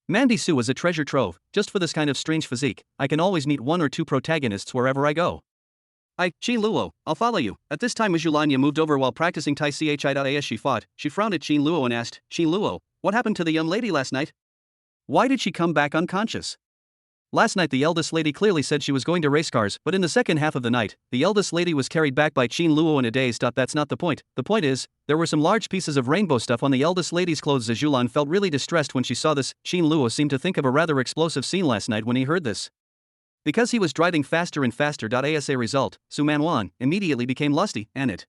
Mandy Su is a treasure trove, just for this kind of strange physique, I can always meet 1 or 2 protagonists wherever I go. Qin Luo, I'll follow you. At this time Zhulanya moved over while practicing Tai Chi. As she fought, she frowned at Qin Luo and asked, Qin Luo, what happened to the young lady last night? Why did she come back unconscious? Last night the eldest lady clearly said she was going to race cars, but in the second half of the night, the eldest lady was carried back by Qin Luo in a daze. That's not the point. The point is, there were some large pieces of rainbow stuff on the eldest lady's clothes. Zhulan felt really distressed when she saw this. Qin Luo seemed to think of a rather explosive scene last night when he heard this. Because he was driving faster and faster. As a result, Su Man Wan immediately became lusty, and it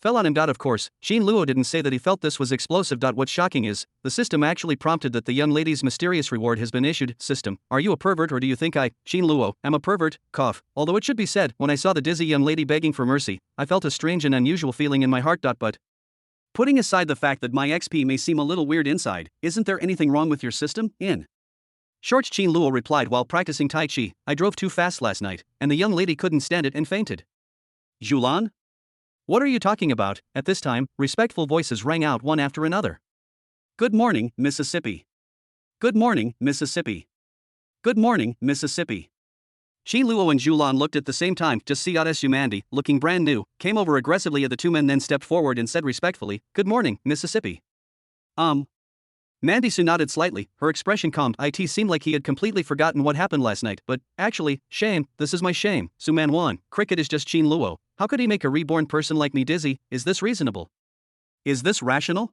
fell on him. Of course, Qin Luo didn't say that he felt this was explosive. What's shocking is, the system actually prompted that the young lady's mysterious reward has been issued. System, are you a pervert or do you think I, Qin Luo, am a pervert? Cough. Although it should be said, when I saw the dizzy young lady begging for mercy, I felt a strange and unusual feeling in my heart. But putting aside the fact that my XP may seem a little weird inside, isn't there anything wrong with your system? In short, Qin Luo replied while practicing Tai Chi, I drove too fast last night, and the young lady couldn't stand it and fainted. Zhulan? What are you talking about? At this time, respectful voices rang out one after another. Good morning, Mississippi. Good morning, Mississippi. Good morning, Mississippi. Qin Luo and Zhulan looked at the same time. Just see Su Mandy, looking brand new, came over aggressively at the two men, then stepped forward and said respectfully, Good morning, Mississippi. Mandy Su nodded slightly, her expression calmed. It seemed like he had completely forgotten what happened last night, but, actually, shame, this is my shame. Su Man Wan, cricket is just Qin Luo. How could he make a reborn person like me dizzy? Is this reasonable? Is this rational?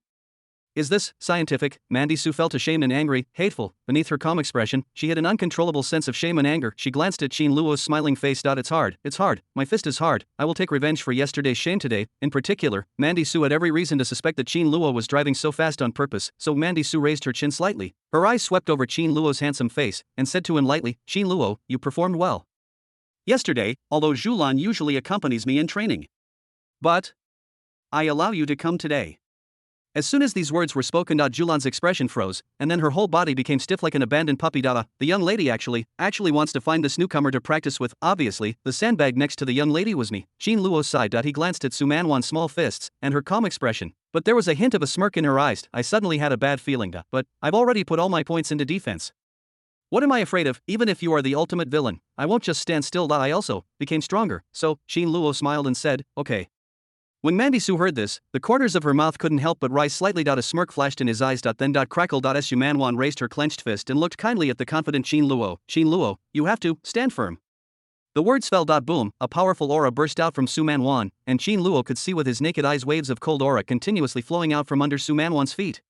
Is this scientific? Mandy Su felt ashamed and angry, hateful. Beneath her calm expression, she had an uncontrollable sense of shame and anger. She glanced at Qin Luo's smiling face. It's hard. My fist is hard. I will take revenge for yesterday's shame today. In particular, Mandy Su had every reason to suspect that Qin Luo was driving so fast on purpose, so Mandy Su raised her chin slightly. Her eyes swept over Qin Luo's handsome face, and said to him lightly, Qin Luo, you performed well yesterday, although Zhulan usually accompanies me in training. But I allow you to come today. As soon as these words were spoken, Zhulan's expression froze, and then her whole body became stiff like an abandoned puppy. The young lady actually wants to find this newcomer to practice with. Obviously, the sandbag next to the young lady was me. Qin Luo sighed. He glanced at Su Man Wan's small fists, and her calm expression, but there was a hint of a smirk in her eyes. I suddenly had a bad feeling. But I've already put all my points into defense. What am I afraid of? Even if you are the ultimate villain, I won't just stand still. I also became stronger. So, Qin Luo smiled and said, okay. When Mandy Su heard this, the corners of her mouth couldn't help but rise slightly. A smirk flashed in his eyes. Then crackled. Su Man Wan raised her clenched fist and looked kindly at the confident Qin Luo. Qin Luo, you have to stand firm. The words fell. Boom, a powerful aura burst out from Su Man Wan, and Qin Luo could see with his naked eyes waves of cold aura continuously flowing out from under Su Man Wan's feet.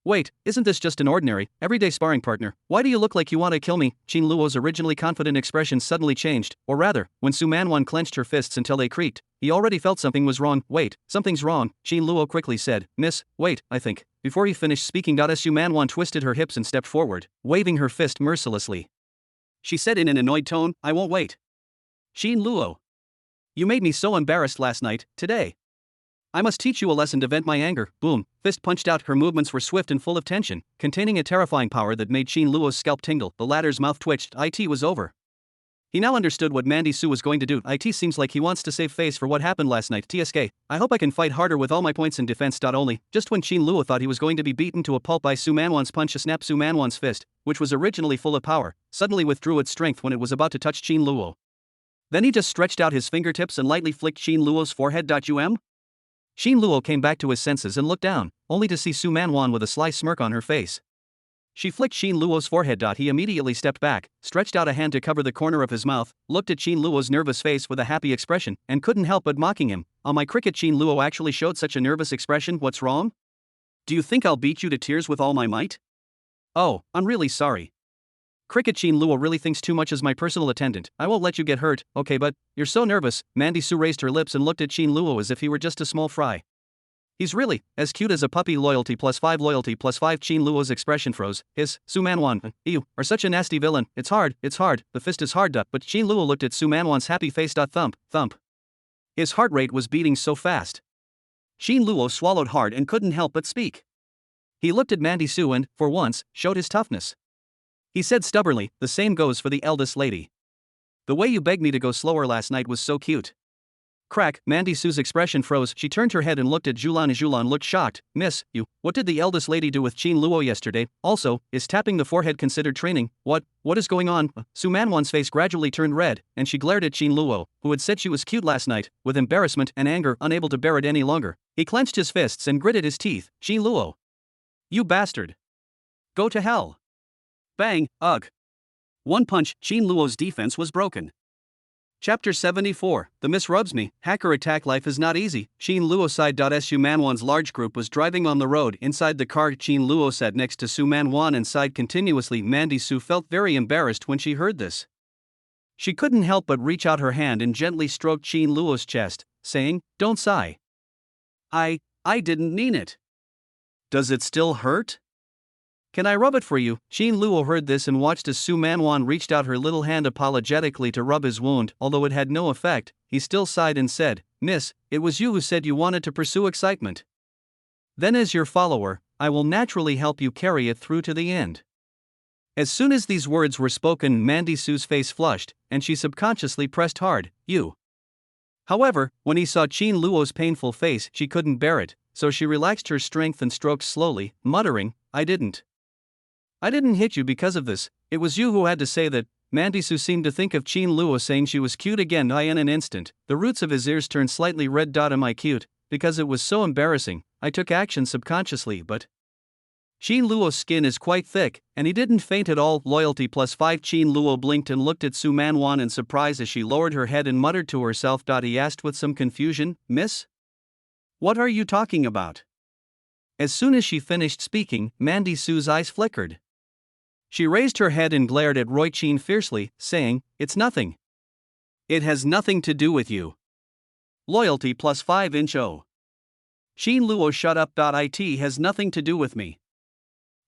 Wait, isn't this just an ordinary, everyday sparring partner? Why do you look like you want to kill me? Qin Luo's originally confident expression suddenly changed, or rather, when Su Man Wan clenched her fists until they creaked, he already felt something was wrong. Wait, something's wrong, Qin Luo quickly said. Miss, wait, I think. Before he finished speaking, Su Man Wan twisted her hips and stepped forward, waving her fist mercilessly. She said in an annoyed tone, I won't wait. Qin Luo. You made me so embarrassed last night, today. I must teach you a lesson to vent my anger. Boom, fist punched out. Her movements were swift and full of tension, containing a terrifying power that made Qin Luo's scalp tingle. The latter's mouth twitched. It was over. He now understood what Mandy Su was going to do. It seems like he wants to save face for what happened last night. TSK, I hope I can fight harder with all my points in defense. Only, just when Qin Luo thought he was going to be beaten to a pulp by Su Man Wan's punch, a snap. Su Man Wan's fist, which was originally full of power, suddenly withdrew its strength when it was about to touch Qin Luo. Then he just stretched out his fingertips and lightly flicked Qin Luo's forehead. Qin Luo came back to his senses and looked down, only to see Su Man Wan with a sly smirk on her face. She flicked Qin Luo's forehead. He immediately stepped back, stretched out a hand to cover the corner of his mouth, looked at Qin Luo's nervous face with a happy expression, and couldn't help but mocking him. On my cricket, Qin Luo actually showed such a nervous expression. What's wrong? Do you think I'll beat you to tears with all my might? Oh, I'm really sorry. Cricket, Qin Luo really thinks too much as my personal attendant. I won't let you get hurt, okay, but you're so nervous. Mandy Su raised her lips and looked at Qin Luo as if he were just a small fry. He's really as cute as a puppy. Loyalty plus 5. Qin Luo's expression froze. Su Manwan, you are such a nasty villain. It's hard. The fist is hard. But Qin Luo looked at Su Manwan's happy face. Thump, thump. His heart rate was beating so fast. Qin Luo swallowed hard and couldn't help but speak. He looked at Mandy Su and, for once, showed his toughness. He said stubbornly, the same goes for the eldest lady. The way you begged me to go slower last night was so cute. Crack, Mandy Su's expression froze. She turned her head and looked at Julan. Julan looked shocked. Miss, what did the eldest lady do with Qin Luo yesterday? Also, is tapping the forehead considered training? What is going on? Su Manwan's face gradually turned red, and she glared at Qin Luo, who had said she was cute last night, with embarrassment and anger, unable to bear it any longer. He clenched his fists and gritted his teeth. Qin Luo. You bastard. Go to hell. Bang, ugh. One punch, Qin Luo's defense was broken. Chapter 74, The Miss Rubs Me, Hacker Attack. Life is not easy. Qin Luo sighed. Su Manwan's large group was driving on the road. Inside the car, Qin Luo sat next to Su Manwan and sighed continuously. Mandy Su felt very embarrassed when she heard this. She couldn't help but reach out her hand and gently stroke Qin Luo's chest, saying, Don't sigh. I didn't mean it. Does it still hurt? Can I rub it for you? Qin Luo heard this and watched as Su Manwan reached out her little hand apologetically to rub his wound. Although it had no effect, he still sighed and said, Miss, it was you who said you wanted to pursue excitement. Then as your follower, I will naturally help you carry it through to the end. As soon as these words were spoken, Mandy Su's face flushed, and she subconsciously pressed hard, You. However, when he saw Qin Luo's painful face, she couldn't bear it, so she relaxed her strength and stroked slowly, muttering, I didn't hit you because of this, it was you who had to say that. Mandy Su seemed to think of Qin Luo saying she was cute again. In an instant, the roots of his ears turned slightly red. Am I cute? Because it was so embarrassing, I took action subconsciously, but Qin Luo's skin is quite thick, and he didn't faint at all. Loyalty plus 5. Qin Luo blinked and looked at Su Manwan in surprise as she lowered her head and muttered to herself. He asked with some confusion, Miss? What are you talking about? As soon as she finished speaking, Mandy Su's eyes flickered. She raised her head and glared at Roy Qin fiercely, saying, It's nothing. It has nothing to do with you. Loyalty plus 5. Qin Luo shut up. It has nothing to do with me.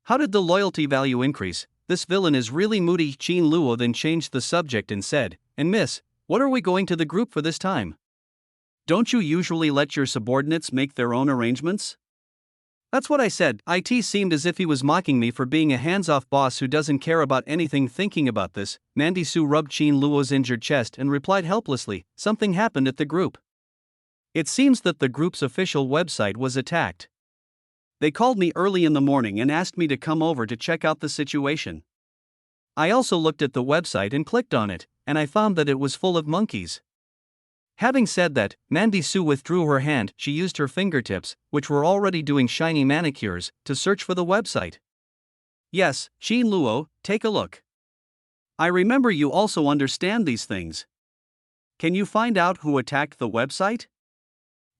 How did the loyalty value increase? This villain is really moody. Qin Luo then changed the subject and said, And miss, what are we going to the group for this time? Don't you usually let your subordinates make their own arrangements? That's what I said. It seemed as if he was mocking me for being a hands-off boss who doesn't care about anything. Thinking about this, Mandy Su rubbed Qin Luo's injured chest and replied helplessly, Something happened at the group. It seems that the group's official website was attacked. They called me early in the morning and asked me to come over to check out the situation. I also looked at the website and clicked on it, and I found that it was full of monkeys. Having said that, Mandy Su withdrew her hand. She used her fingertips, which were already doing shiny manicures, to search for the website. Yes, Qin Luo, take a look. I remember you also understand these things. Can you find out who attacked the website?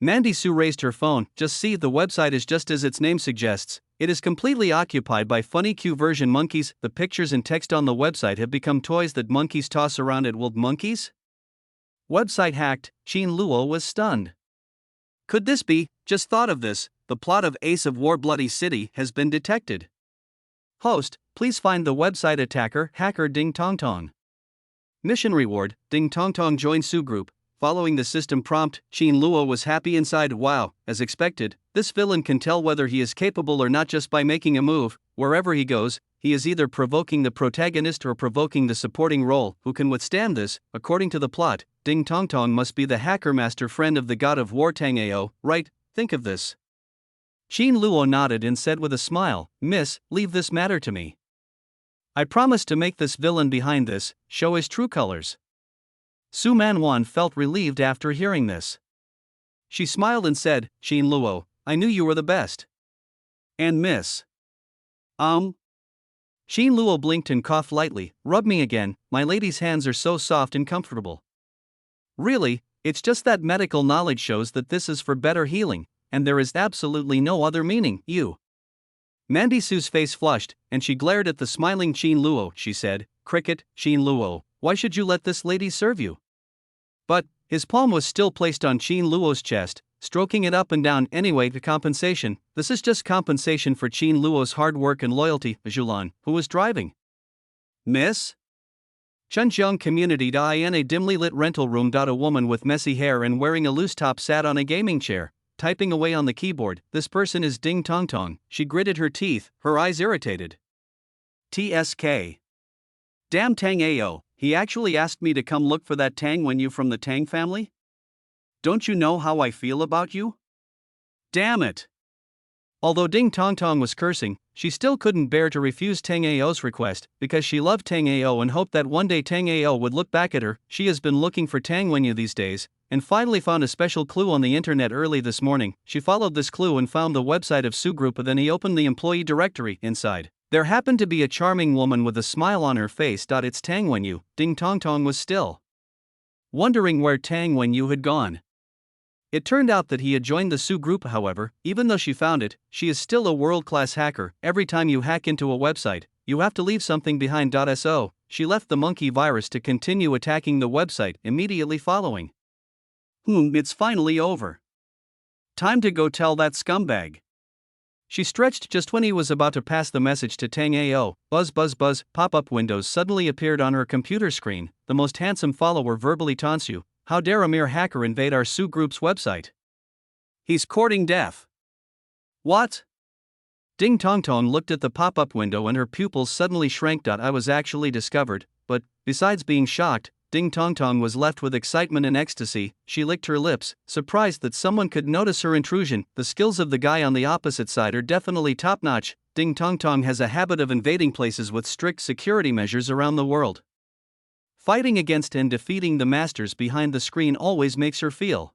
Mandy Su raised her phone. Just see, the website is just as its name suggests. It is completely occupied by funny Q version monkeys. The pictures and text on the website have become toys that monkeys toss around at wild monkeys? Website hacked. Qin Luo was stunned. Could this be? Just thought of this. The plot of Ace of War Bloody City has been detected. Host, please find the website attacker, hacker Ding Tong Tong. Mission reward, Ding Tong Tong join Su group. Following the system prompt, Qin Luo was happy inside. Wow, as expected, this villain can tell whether he is capable or not just by making a move. Wherever he goes, he is either provoking the protagonist or provoking the supporting role. Who can withstand this? According to the plot, Ding Tong Tong must be the hacker master friend of the god of war Tang Ao, right? Think of this. Qin Luo nodded and said with a smile, Miss, leave this matter to me. I promise to make this villain behind this show his true colors. Su Manwan felt relieved after hearing this. She smiled and said, Qin Luo, I knew you were the best. And miss. Qin Luo blinked and coughed lightly. Rub me again, my lady's hands are so soft and comfortable. Really, it's just that medical knowledge shows that this is for better healing, and there is absolutely no other meaning. You. Mandy Sue's face flushed, and she glared at the smiling Qin Luo. She said, "Cricket, Qin Luo, why should you let this lady serve you?" But his palm was still placed on Qin Luo's chest, stroking it up and down. "Anyway, the compensation, this is just compensation for Qin Luo's hard work and loyalty." Zhulan, who was driving. "Miss?" Chunjiang community. In a dimly lit rental room. A woman with messy hair and wearing a loose top sat on a gaming chair, typing away on the keyboard. "This person is Ding Tong Tong." She gritted her teeth, her eyes irritated. "TSK. Damn Tang Ao, he actually asked me to come look for that Tang Wenyu from the Tang family? Don't you know how I feel about you? Damn it." Although Ding Tong Tong was cursing, she still couldn't bear to refuse Tang Ao's request, because she loved Tang Ao and hoped that one day Tang Ao would look back at her. She has been looking for Tang Wenyu these days, and finally found a special clue on the internet early this morning. She followed this clue and found the website of Su Group. Then he opened the employee directory. Inside, there happened to be a charming woman with a smile on her face. It's Tang Wenyu. Ding Tong Tong was still wondering where Tang Wenyu had gone. It turned out that he had joined the Su Group. However, even though she found it, she is still a world-class hacker. Every time you hack into a website, you have to leave something behind. So, she left the monkey virus to continue attacking the website immediately following. It's finally over. Time to go tell that scumbag. She stretched just when he was about to pass the message to Tang Ao. Buzz buzz buzz, pop-up windows suddenly appeared on her computer screen. The most handsome follower verbally taunts you. How dare a mere hacker invade our Su Group's website? He's courting death. What? Ding Tong Tong looked at the pop-up window and her pupils suddenly shrank. I was actually discovered, but, besides being shocked, Ding Tong Tong was left with excitement and ecstasy. She licked her lips, surprised that someone could notice her intrusion. The skills of the guy on the opposite side are definitely top-notch. Ding Tong Tong has a habit of invading places with strict security measures around the world. Fighting against and defeating the masters behind the screen always makes her feel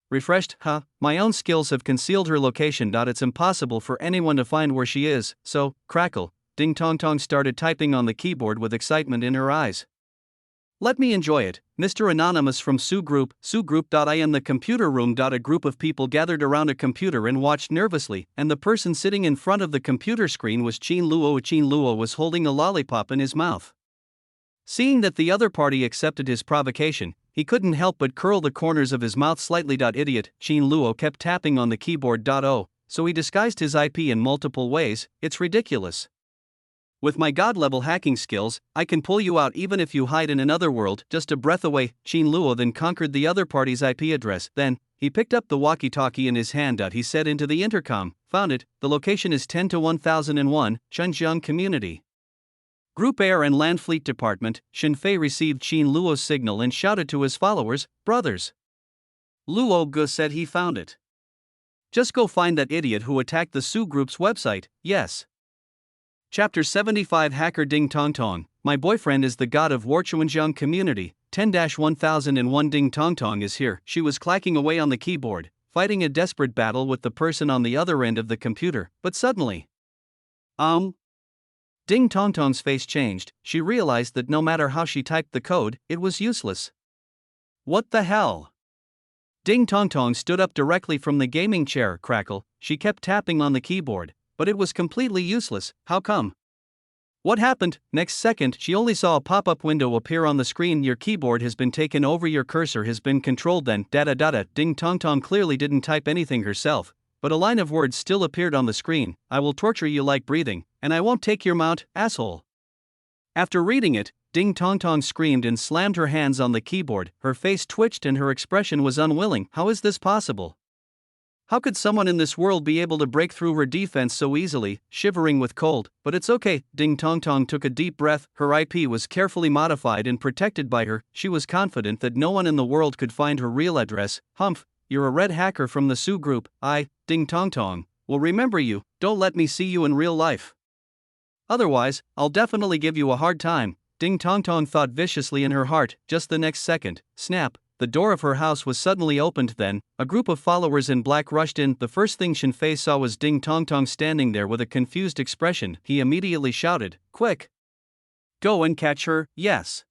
refreshed. My own skills have concealed her location. It's impossible for anyone to find where she is, so, crackle, Ding Tong Tong started typing on the keyboard with excitement in her eyes. "Let me enjoy it, Mr. Anonymous from Su Group." In the computer room. A group of people gathered around a computer and watched nervously, and the person sitting in front of the computer screen was Qin Luo. Qin Luo was holding a lollipop in his mouth. Seeing that the other party accepted his provocation, he couldn't help but curl the corners of his mouth slightly. Idiot, Qin Luo kept tapping on the keyboard. So he disguised his IP in multiple ways. It's ridiculous. With my god-level hacking skills, I can pull you out even if you hide in another world. Just a breath away. Qin Luo then conquered the other party's IP address. Then, he picked up the walkie-talkie in his hand. He said into the intercom, "Found it, the location is 10 to 1001, Chunjiang Community. Group Air and Land Fleet Department." Shinfei received Qin Luo's signal and shouted to his followers, "Brothers, Luo Gu said he found it. Just go find that idiot who attacked the Su Group's website." Yes. Chapter 75. Hacker Ding Tong Tong. My boyfriend is the god of war. Chunjiang Community, 10-1001. Ding Tong Tong is here. She was clacking away on the keyboard, fighting a desperate battle with the person on the other end of the computer, but suddenly, Ding Tong Tong's face changed. She realized that no matter how she typed the code, it was useless. What the hell? Ding Tong Tong stood up directly from the gaming chair. Crackle, she kept tapping on the keyboard, but it was completely useless. How come? What happened? Next second, she only saw a pop-up window appear on the screen. Your keyboard has been taken over. Your cursor has been controlled. Then, Ding Tong Tong clearly didn't type anything herself, but a line of words still appeared on the screen. "I will torture you like breathing, and I won't take your mount, asshole." After reading it, Ding Tong Tong screamed and slammed her hands on the keyboard. Her face twitched and her expression was unwilling. How is this possible? How could someone in this world be able to break through her defense so easily? Shivering with cold, but it's okay. Ding Tong Tong took a deep breath. Her IP was carefully modified and protected by her. She was confident that no one in the world could find her real address. "Humph, you're a red hacker from the Su Group. Ding Tong Tong, will remember you. Don't let me see you in real life. Otherwise, I'll definitely give you a hard time." Ding Tong Tong thought viciously in her heart. Just the next second, snap, the door of her house was suddenly opened. Then, a group of followers in black rushed in. The first thing Shen Fei saw was Ding Tong Tong standing there with a confused expression. He immediately shouted, "Quick! Go and catch her, yes!"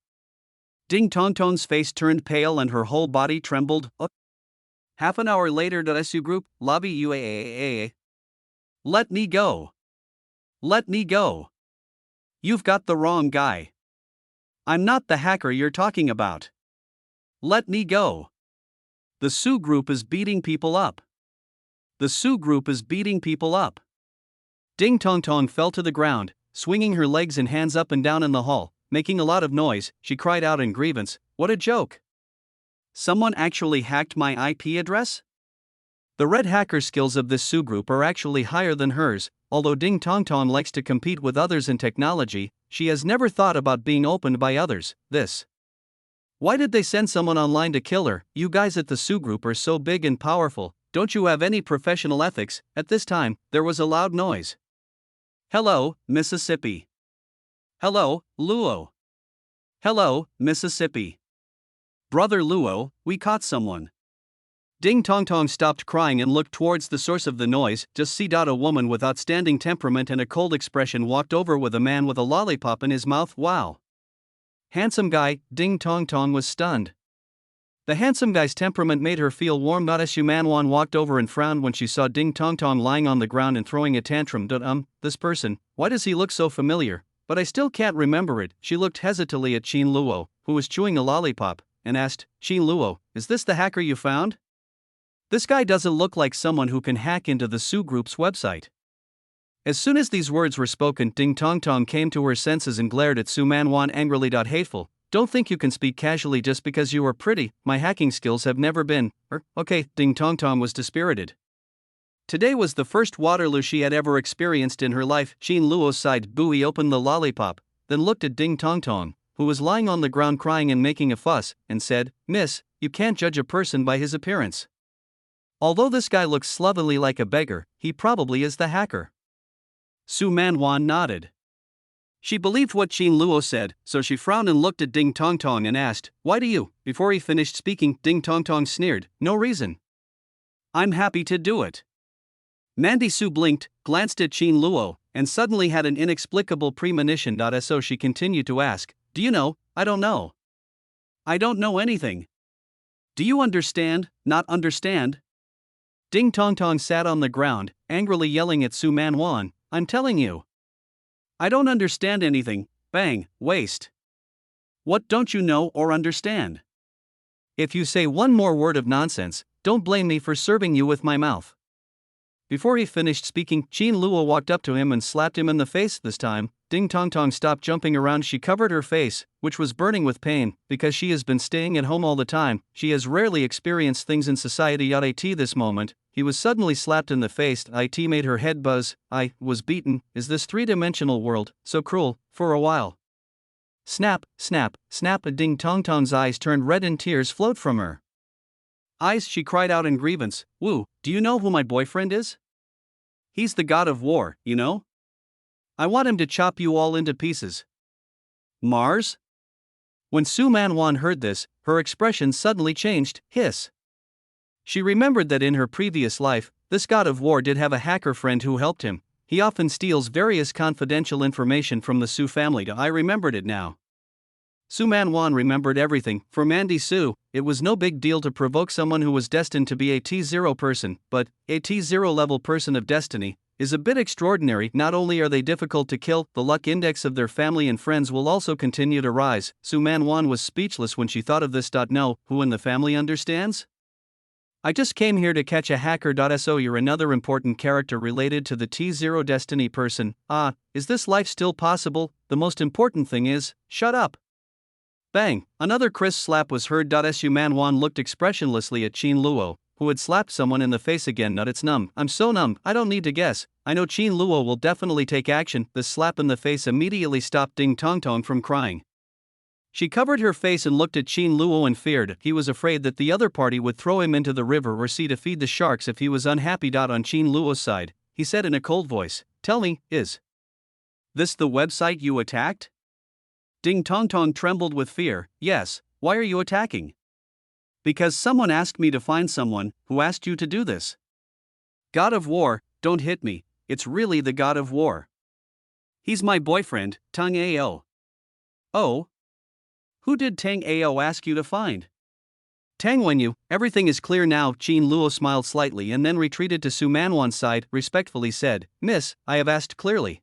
Ding Tong Tong's face turned pale and her whole body trembled. Half an hour later, the SU group, lobby UAAA. Let me go! Let me go! You've got the wrong guy. I'm not the hacker you're talking about. Let me go. The Su group is beating people up. The Su group is beating people up. Ding Tong Tong fell to the ground, swinging her legs and hands up and down in the hall, making a lot of noise. She cried out in grievance, "What a joke! Someone actually hacked my IP address?" The red hacker skills of this Su group are actually higher than hers. Although Ding Tong Tong likes to compete with others in technology, she has never thought about being opened by others. Why did they send someone online to kill her? You guys at the Su group are so big and powerful, don't you have any professional ethics? At this time, there was a loud noise. Hello, Mississippi. Hello, Luo. Hello, Mississippi. Brother Luo, we caught someone. Ding Tong Tong stopped crying and looked towards the source of the noise. Just see. A woman with outstanding temperament and a cold expression walked over with a man with a lollipop in his mouth. Wow. Handsome guy. Ding Tong Tong was stunned. The handsome guy's temperament made her feel warm. Su Man Wan walked over and frowned when she saw Ding Tong Tong lying on the ground and throwing a tantrum. This person, why does he look so familiar? But I still can't remember it. She looked hesitantly at Qin Luo, who was chewing a lollipop, and asked, "Qin Luo, is this the hacker you found? This guy doesn't look like someone who can hack into the Su group's website." As soon as these words were spoken, Ding Tong Tong came to her senses and glared at Su Man Wan angrily. Hateful, don't think you can speak casually just because you are pretty. My hacking skills have never been. Okay. Ding Tong Tong was dispirited. Today was the first Waterloo she had ever experienced in her life. Qin Luo sighed. He opened the lollipop, then looked at Ding Tong Tong, who was lying on the ground crying and making a fuss, and said, "Miss, you can't judge a person by his appearance. Although this guy looks slovenly like a beggar, he probably is the hacker." Su Man Wan nodded. She believed what Qin Luo said, so she frowned and looked at Ding Tong Tong and asked, "Why do you?" Before he finished speaking, Ding Tong Tong sneered, "No reason. I'm happy to do it." Mandy Su blinked, glanced at Qin Luo, and suddenly had an inexplicable premonition. So she continued to ask, "Do you know? I don't know. I don't know anything. Do you understand? Not understand?" Ding Tong Tong sat on the ground, angrily yelling at Su Man Wan, "I'm telling you. I don't understand anything." Bang, waste. What don't you know or understand? If you say one more word of nonsense, don't blame me for serving you with my mouth. Before he finished speaking, Qin Luo walked up to him and slapped him in the face. This time, Ding Tong Tong stopped jumping around. She covered her face, which was burning with pain, because she has been staying at home all the time. She has rarely experienced things in society. This moment, he was suddenly slapped in the face. It made her head buzz. I was beaten. Is this three-dimensional world so cruel? For a while. Snap, snap, snap. Ding Tong Tong's eyes turned red and tears flowed from her eyes. She cried out in grievance, "Woo, do you know who my boyfriend is? He's the god of war, you know? I want him to chop you all into pieces." Mars? When Su Man Wan heard this, her expression suddenly changed. Hiss. She remembered that in her previous life, this god of war did have a hacker friend who helped him. He often steals various confidential information from the Su family. I remembered it now. Su Man Wan remembered everything. For Mandy Su, it was no big deal to provoke someone who was destined to be a T0 person, but a T0 level person of destiny is a bit extraordinary. Not only are they difficult to kill, the luck index of their family and friends will also continue to rise. Su Man Wan was speechless when she thought of this. No, who in the family understands? I just came here to catch a hacker. So you're another important character related to the T0 destiny person. Is this life still possible? The most important thing is, shut up. Bang! Another crisp slap was heard. Su Man Wan looked expressionlessly at Qin Luo, who had slapped someone in the face again. It's numb. I'm so numb, I don't need to guess. I know Qin Luo will definitely take action. The slap in the face immediately stopped Ding Tong Tong from crying. She covered her face and looked at Qin Luo and feared. He was afraid that the other party would throw him into the river or sea to feed the sharks if he was unhappy. On Qin Luo's side, he said in a cold voice, "Tell me, is this the website you attacked?" Ding Tong Tong trembled with fear. "Yes, why are you attacking?" Because someone asked me to find someone who asked you to do this. God of War, don't hit me, it's really the God of War. He's my boyfriend, Tang Ao. Oh? Who did Tang Ao ask you to find? Tang Wenyu, everything is clear now. Qin Luo smiled slightly and then retreated to Su Manwan's side, respectfully said, Miss, I have asked clearly.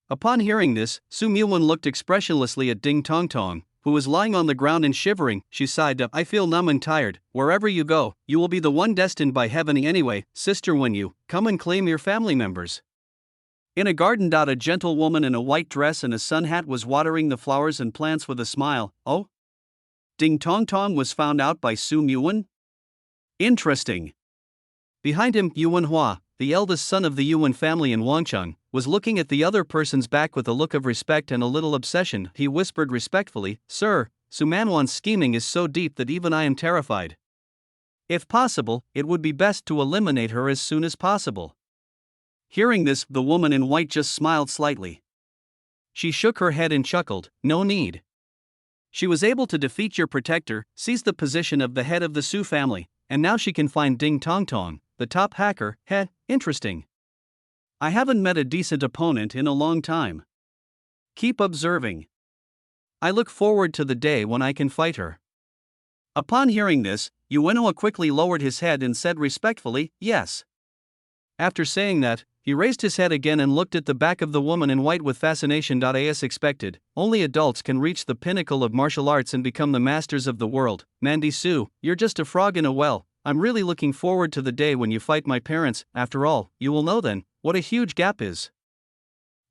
Upon hearing this, Su Muwen looked expressionlessly at Ding Tong Tong, who was lying on the ground and shivering. She sighed, I feel numb and tired. Wherever you go, you will be the one destined by heaven anyway. Sister Wenyu, come and claim your family members. In a garden. A gentle woman in a white dress and a sun hat was watering the flowers and plants with a smile. Oh? Ding Tong Tong was found out by Su Muwen? Interesting. Behind him, Yuan Hua, the eldest son of the Yuan family in Wangcheng, was looking at the other person's back with a look of respect and a little obsession. He whispered respectfully, Sir, Su Manwan's scheming is so deep that even I am terrified. If possible, it would be best to eliminate her as soon as possible. Hearing this, the woman in white just smiled slightly. She shook her head and chuckled, no need. She was able to defeat your protector, seize the position of the head of the Su family, and now she can find Ding Tong Tong, the top hacker. Interesting. I haven't met a decent opponent in a long time. Keep observing. I look forward to the day when I can fight her. Upon hearing this, Yuenhua quickly lowered his head and said respectfully, yes. After saying that, he raised his head again and looked at the back of the woman in white with fascination. As expected, only adults can reach the pinnacle of martial arts and become the masters of the world. Mandy Su, you're just a frog in a well. I'm really looking forward to the day when you fight my parents. After all, you will know then what a huge gap is.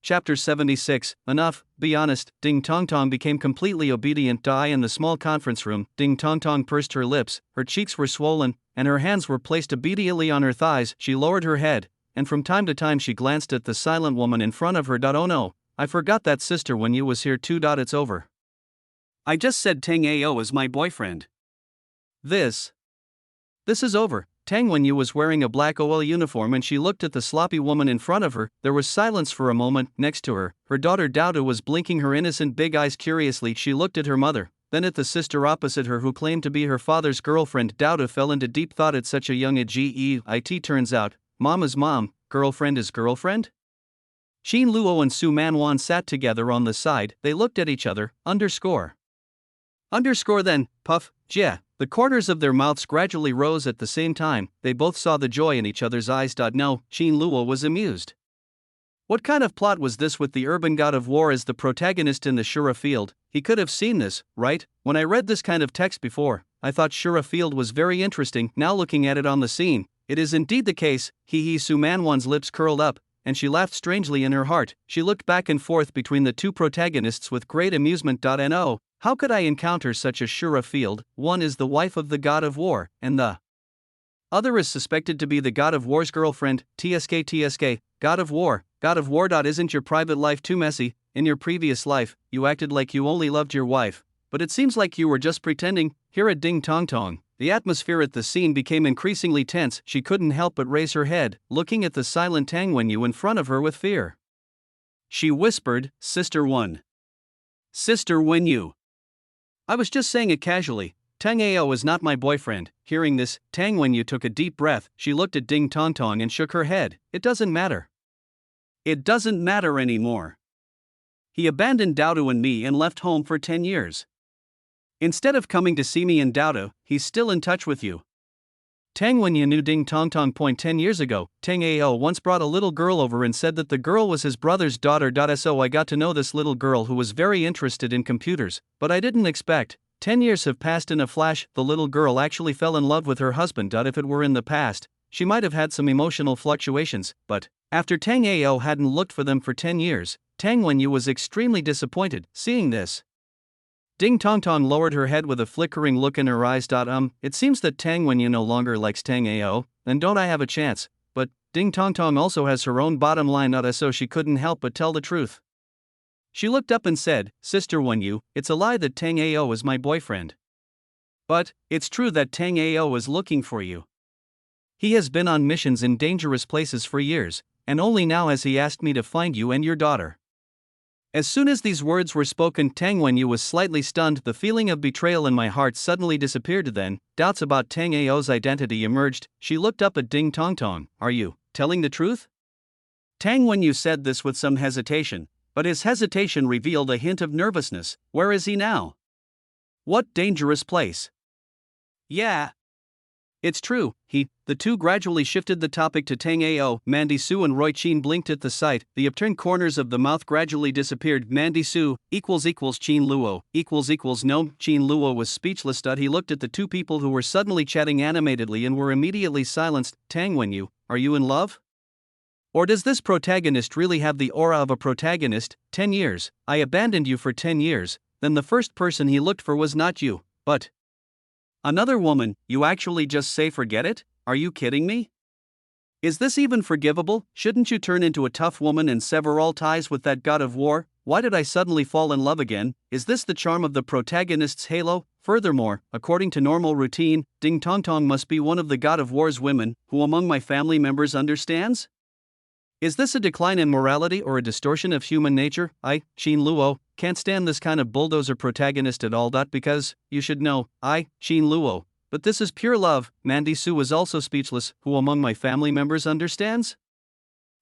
Chapter 76, Enough, be honest. Ding Tong Tong became completely obedient. In the small conference room, Ding Tong Tong pursed her lips, her cheeks were swollen, and her hands were placed obediently on her thighs. She lowered her head, and from time to time she glanced at the silent woman in front of her. Oh no, I forgot that Sister Wenyu was here too. It's over. I just said Tang Ao is my boyfriend. This is over. Tang Wenyu was wearing a black OL uniform and she looked at the sloppy woman in front of her. There was silence for a moment. Next to her, her daughter Dao was blinking her innocent big eyes curiously. She looked at her mother, then at the sister opposite her who claimed to be her father's girlfriend. Dao fell into deep thought at such a young age. It turns out, Mama's mom, girlfriend is girlfriend? Qin Luo and Su Manwan sat together on the side. They looked at each other. Underscore then, puff, yeah. The corners of their mouths gradually rose at the same time. They both saw the joy in each other's eyes. No, Qin Luo was amused. What kind of plot was this with the urban god of war as the protagonist in the Shura field? He could have seen this, right? When I read this kind of text before, I thought Shura field was very interesting. Now looking at it on the scene, it is indeed the case. Su Manwan's lips curled up, and she laughed strangely in her heart. She looked back and forth between the two protagonists with great amusement. No, how could I encounter such a Shura field? One is the wife of the god of war, and the other is suspected to be the god of war's girlfriend. TSK, god of war. Isn't your private life too messy? In your previous life, you acted like you only loved your wife, but it seems like you were just pretending. Here at Ding Tong Tong, the atmosphere at the scene became increasingly tense. She couldn't help but raise her head, looking at the silent Tang Wenyu in front of her with fear. She whispered, Sister One. Sister Wenyu. I was just saying it casually. Tang Ao is not my boyfriend. Hearing this, Tang Wenyu took a deep breath. She looked at Ding Tong Tong and shook her head. It doesn't matter. It doesn't matter anymore. He abandoned Dao and me and left home for 10 years. Instead of coming to see me in Dao, he's still in touch with you. Tang Wenyu knew Ding Tong Tong. 10 years ago, Tang Ao once brought a little girl over and said that the girl was his brother's daughter. So I got to know this little girl who was very interested in computers, but I didn't expect. 10 years have passed in a flash. The little girl actually fell in love with her husband. If it were in the past, she might have had some emotional fluctuations, but after Tang Ao hadn't looked for them for 10 years, Tang Wenyu was extremely disappointed. Seeing this, Ding Tong Tong lowered her head with a flickering look in her eyes. It seems that Tang Wenyu no longer likes Tang Ao, and don't I have a chance? But Ding Tong Tong also has her own bottom line. So she couldn't help but tell the truth. She looked up and said, Sister Wenyu, it's a lie that Tang Ao is my boyfriend. But it's true that Tang Ao is looking for you. He has been on missions in dangerous places for years, and only now has he asked me to find you and your daughter. As soon as these words were spoken, Tang Wenyu was slightly stunned. The feeling of betrayal in my heart suddenly disappeared. Then, doubts about Tang Ao's identity emerged. She looked up at Ding Tongtong. Are you telling the truth? Tang Wenyu said this with some hesitation, but his hesitation revealed a hint of nervousness. Where is he now? What dangerous place? Yeah. It's true, the two gradually shifted the topic to Tang Ao. Mandy Su and Roy Chin blinked at the sight. The upturned corners of the mouth gradually disappeared. Mandy Su, Chin Luo, no. Chin Luo was speechless. He looked at the two people who were suddenly chatting animatedly and were immediately silenced. Tang Wenyu, are you in love? Or does this protagonist really have the aura of a protagonist? 10 years, I abandoned you for 10 years, then the first person he looked for was not you, but another woman. You actually just say forget it? Are you kidding me? Is this even forgivable? Shouldn't you turn into a tough woman and sever all ties with that god of war? Why did I suddenly fall in love again? Is this the charm of the protagonist's halo? Furthermore, according to normal routine, Ding Tongtong must be one of the god of war's women. Who among my family members understands? Is this a decline in morality or a distortion of human nature? I, Chin Luo, can't stand this kind of bulldozer protagonist at all. Because, you should know, I, Chin Luo, but this is pure love. Mandy Su was also speechless. Who among my family members understands?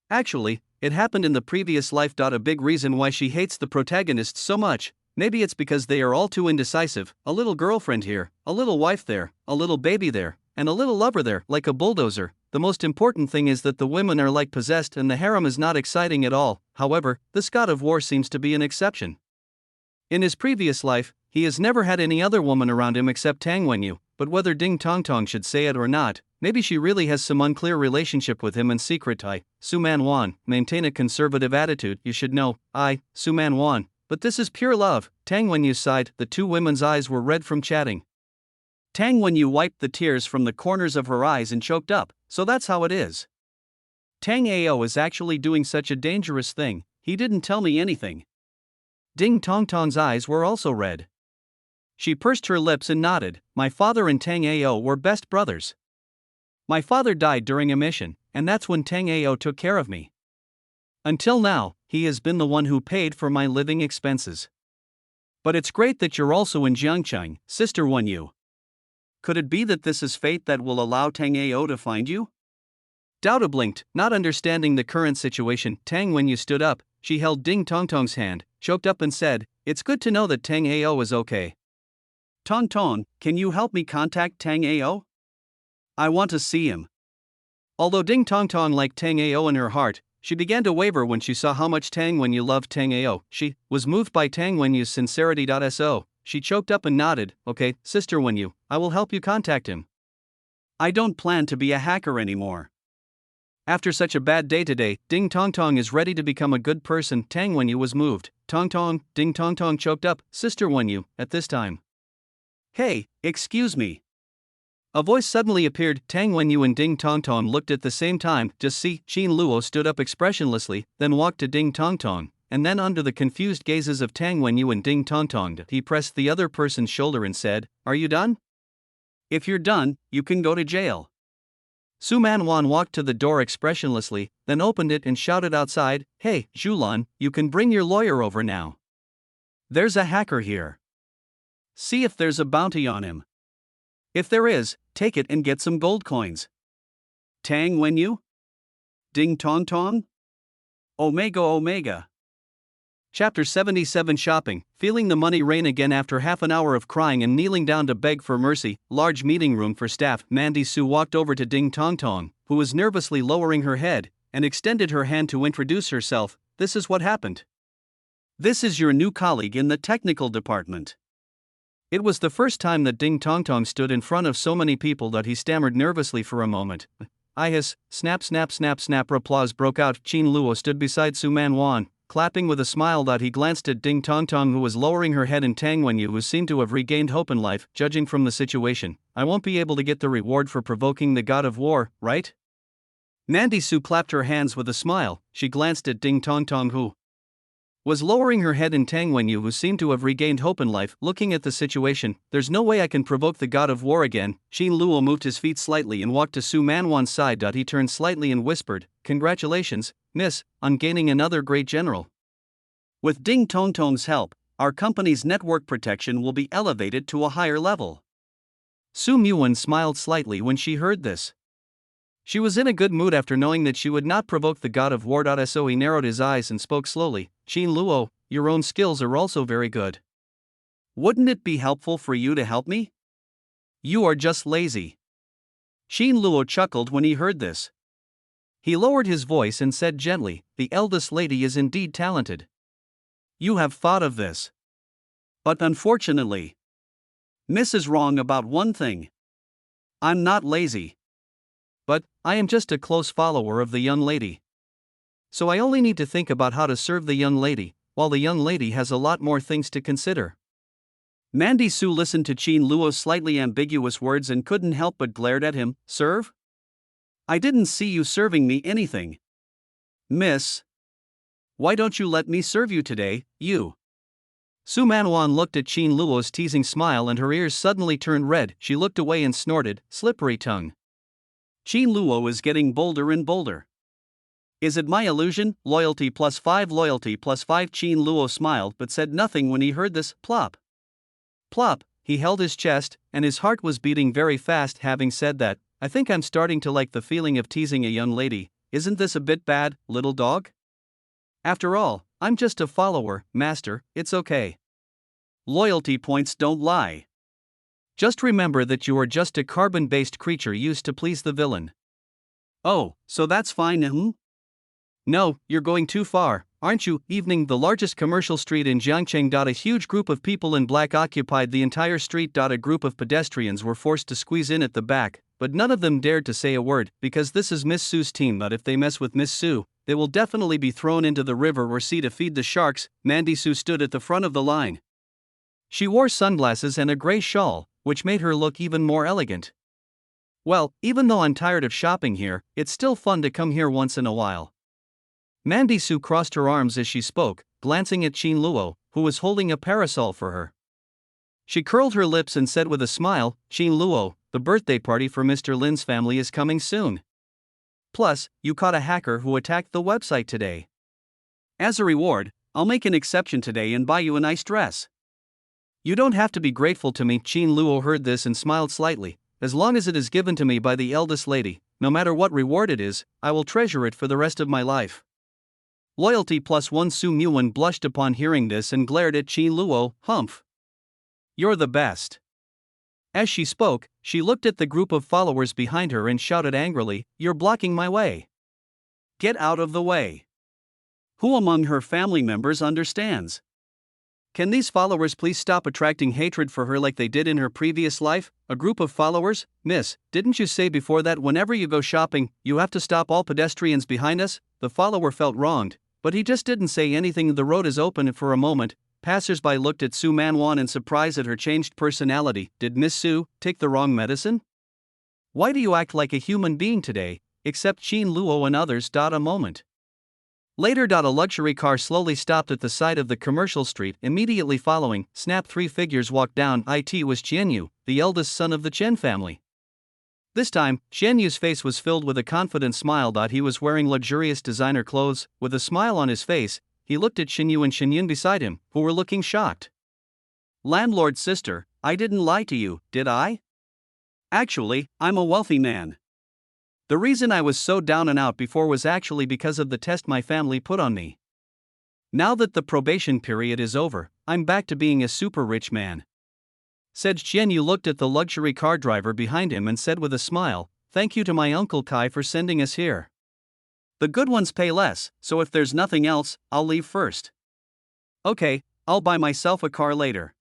Actually, it happened in the previous life. A big reason why she hates the protagonist so much. Maybe it's because they are all too indecisive. A little girlfriend here, a little wife there, a little baby there, and a little lover there, like a bulldozer. The most important thing is that the women are like possessed and the harem is not exciting at all. However, this god of war seems to be an exception. In his previous life, he has never had any other woman around him except Tang Wenyu, but whether Ding Tongtong should say it or not, maybe she really has some unclear relationship with him in secret. Su Man Wan, maintain a conservative attitude. You should know, Su Man Wan, but this is pure love. Tang Wenyu sighed. The two women's eyes were red from chatting. Tang Wenyu wiped the tears from the corners of her eyes and choked up. So that's how it is. Tang Ao is actually doing such a dangerous thing. He didn't tell me anything. Ding Tongtong's eyes were also red. She pursed her lips and nodded. My father and Tang Ao were best brothers. My father died during a mission, and that's when Tang Ao took care of me. Until now, he has been the one who paid for my living expenses. But it's great that you're also in Jiangcheng, Sister Wenyu. Could it be that this is fate that will allow Tang Ao to find you? Douda blinked, not understanding the current situation. Tang Wenyu stood up. She held Ding Tongtong's hand, choked up and said, it's good to know that Tang Ao is okay. Tongtong, can you help me contact Tang Ao? I want to see him. Although Ding Tongtong liked Tang Ao in her heart, she began to waver when she saw how much Tang Wenyu loved Tang Ao. She was moved by Tang Wenyu's sincerity. So, she choked up and nodded. Okay, Sister Wenyu, I will help you contact him. I don't plan to be a hacker anymore. After such a bad day today, Ding Tongtong is ready to become a good person. Tang Wenyu was moved. Tongtong, Ding Tongtong choked up. Sister Wenyu, at this time. Hey, excuse me. A voice suddenly appeared. Tang Wenyu and Ding Tongtong looked at the same time. Just see, Chin Luo stood up expressionlessly, then walked to Ding Tongtong, and then under the confused gazes of Tang Wenyu and Ding Tongtong, he pressed the other person's shoulder and said, are you done? If you're done, you can go to jail. Su Man Wan walked to the door expressionlessly, then opened it and shouted outside, hey, Zhulan, you can bring your lawyer over now. There's a hacker here. See if there's a bounty on him. If there is, take it and get some gold coins. Tang Wenyu? Ding Tongtong? Omega Omega. Chapter 77 Shopping. Feeling the money rain again after half an hour of crying and kneeling down to beg for mercy. Large meeting room for staff. Mandy Su walked over to Ding Tongtong, who was nervously lowering her head, and extended her hand to introduce herself. This is what happened. This is your new colleague in the technical department. It was the first time that Ding Tongtong stood in front of so many people that he stammered nervously for a moment. Snap snap snap snap. Applause broke out. Chin Luo stood beside Su Man Wan, clapping with a smile. He glanced at Ding Tongtong, who was lowering her head, and Tang Wenyu, who seemed to have regained hope in life. Judging from the situation, I won't be able to get the reward for provoking the god of war, right? Mandy Su clapped her hands with a smile. She glanced at Ding Tongtong, who was lowering her head, and Tang Wenyu, who seemed to have regained hope in life. Looking at the situation, there's no way I can provoke the god of war again. Chin Luo moved his feet slightly and walked to Su Man Wan's side. He turned slightly and whispered, congratulations, miss, on gaining another great general. With Ding Tong Tong's help, our company's network protection will be elevated to a higher level. Su Muwen smiled slightly when she heard this. She was in a good mood after knowing that she would not provoke the god of war. So he narrowed his eyes and spoke slowly. Qin Luo, your own skills are also very good. Wouldn't it be helpful for you to help me? You are just lazy. Qin Luo chuckled when he heard this. He lowered his voice and said gently, the eldest lady is indeed talented. You have thought of this. But unfortunately, Miss is wrong about one thing. I'm not lazy. But, I am just a close follower of the young lady. So I only need to think about how to serve the young lady, while the young lady has a lot more things to consider. Mandy Su listened to Qin Luo's slightly ambiguous words and couldn't help but glared at him. Serve? I didn't see you serving me anything. Miss. Why don't you let me serve you today, you? Su Manwan looked at Qin Luo's teasing smile and her ears suddenly turned red. She looked away and snorted, slippery tongue. Qin Luo is getting bolder and bolder. Is it my illusion? Loyalty plus 5. Qin Luo smiled but said nothing when he heard this. Plop. Plop, he held his chest, and his heart was beating very fast. Having said that, I think I'm starting to like the feeling of teasing a young lady. Isn't this a bit bad, little dog? After all, I'm just a follower, master, it's okay. Loyalty points don't lie. Just remember that you are just a carbon-based creature used to please the villain. Oh, so that's fine, No, you're going too far, aren't you? Evening, the largest commercial street in Jiangcheng. A huge group of people in black occupied the entire street. A group of pedestrians were forced to squeeze in at the back, but none of them dared to say a word, because this is Miss Su's team. But if they mess with Miss Su, they will definitely be thrown into the river or sea to feed the sharks. Mandy Su stood at the front of the line. She wore sunglasses and a gray shawl, which made her look even more elegant. Well, even though I'm tired of shopping here, it's still fun to come here once in a while. Mandy Su crossed her arms as she spoke, glancing at Qin Luo, who was holding a parasol for her. She curled her lips and said with a smile, Qin Luo, the birthday party for Mr. Lin's family is coming soon. Plus, you caught a hacker who attacked the website today. As a reward, I'll make an exception today and buy you a nice dress. You don't have to be grateful to me. Qin Luo heard this and smiled slightly. As long as it is given to me by the eldest lady, no matter what reward it is, I will treasure it for the rest of my life. Loyalty plus 1. Su Muwen blushed upon hearing this and glared at Qin Luo. Humph. You're the best. As she spoke, she looked at the group of followers behind her and shouted angrily, you're blocking my way. Get out of the way. Who among her family members understands? Can these followers please stop attracting hatred for her like they did in her previous life? A group of followers? Miss, didn't you say before that whenever you go shopping, you have to stop all pedestrians behind us? The follower felt wronged, but he just didn't say anything. The road is open for a moment. Passers-by looked at Su Manwan in surprise at her changed personality. Did Miss Su take the wrong medicine? Why do you act like a human being today, except Qin Luo and others? A moment. Later. A luxury car slowly stopped at the side of the commercial street. Immediately following, snap, 3 figures walked down. It was Qianyu, the eldest son of the Chen family. This time, Qianyu's face was filled with a confident smile. He was wearing luxurious designer clothes. With a smile on his face, he looked at Xinyu and Xinyun beside him, who were looking shocked. Landlord's sister, I didn't lie to you, did I? Actually, I'm a wealthy man. The reason I was so down and out before was actually because of the test my family put on me. Now that the probation period is over, I'm back to being a super rich man. Said Qianyu looked at the luxury car driver behind him and said with a smile, thank you to my Uncle Kai for sending us here. The good ones pay less, so if there's nothing else, I'll leave first. Okay, I'll buy myself a car later.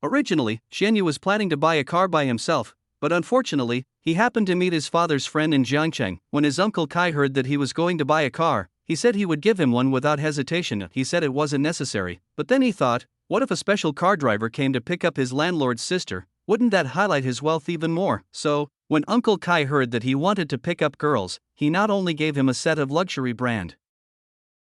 Originally, Qianyu was planning to buy a car by himself, but unfortunately, he happened to meet his father's friend in Jiangcheng. When his Uncle Kai heard that he was going to buy a car, he said he would give him one without hesitation. He said it wasn't necessary, but then he thought, what if a special car driver came to pick up his landlord's sister? Wouldn't that highlight his wealth even more? So, when Uncle Kai heard that he wanted to pick up girls, he not only gave him a set of luxury brand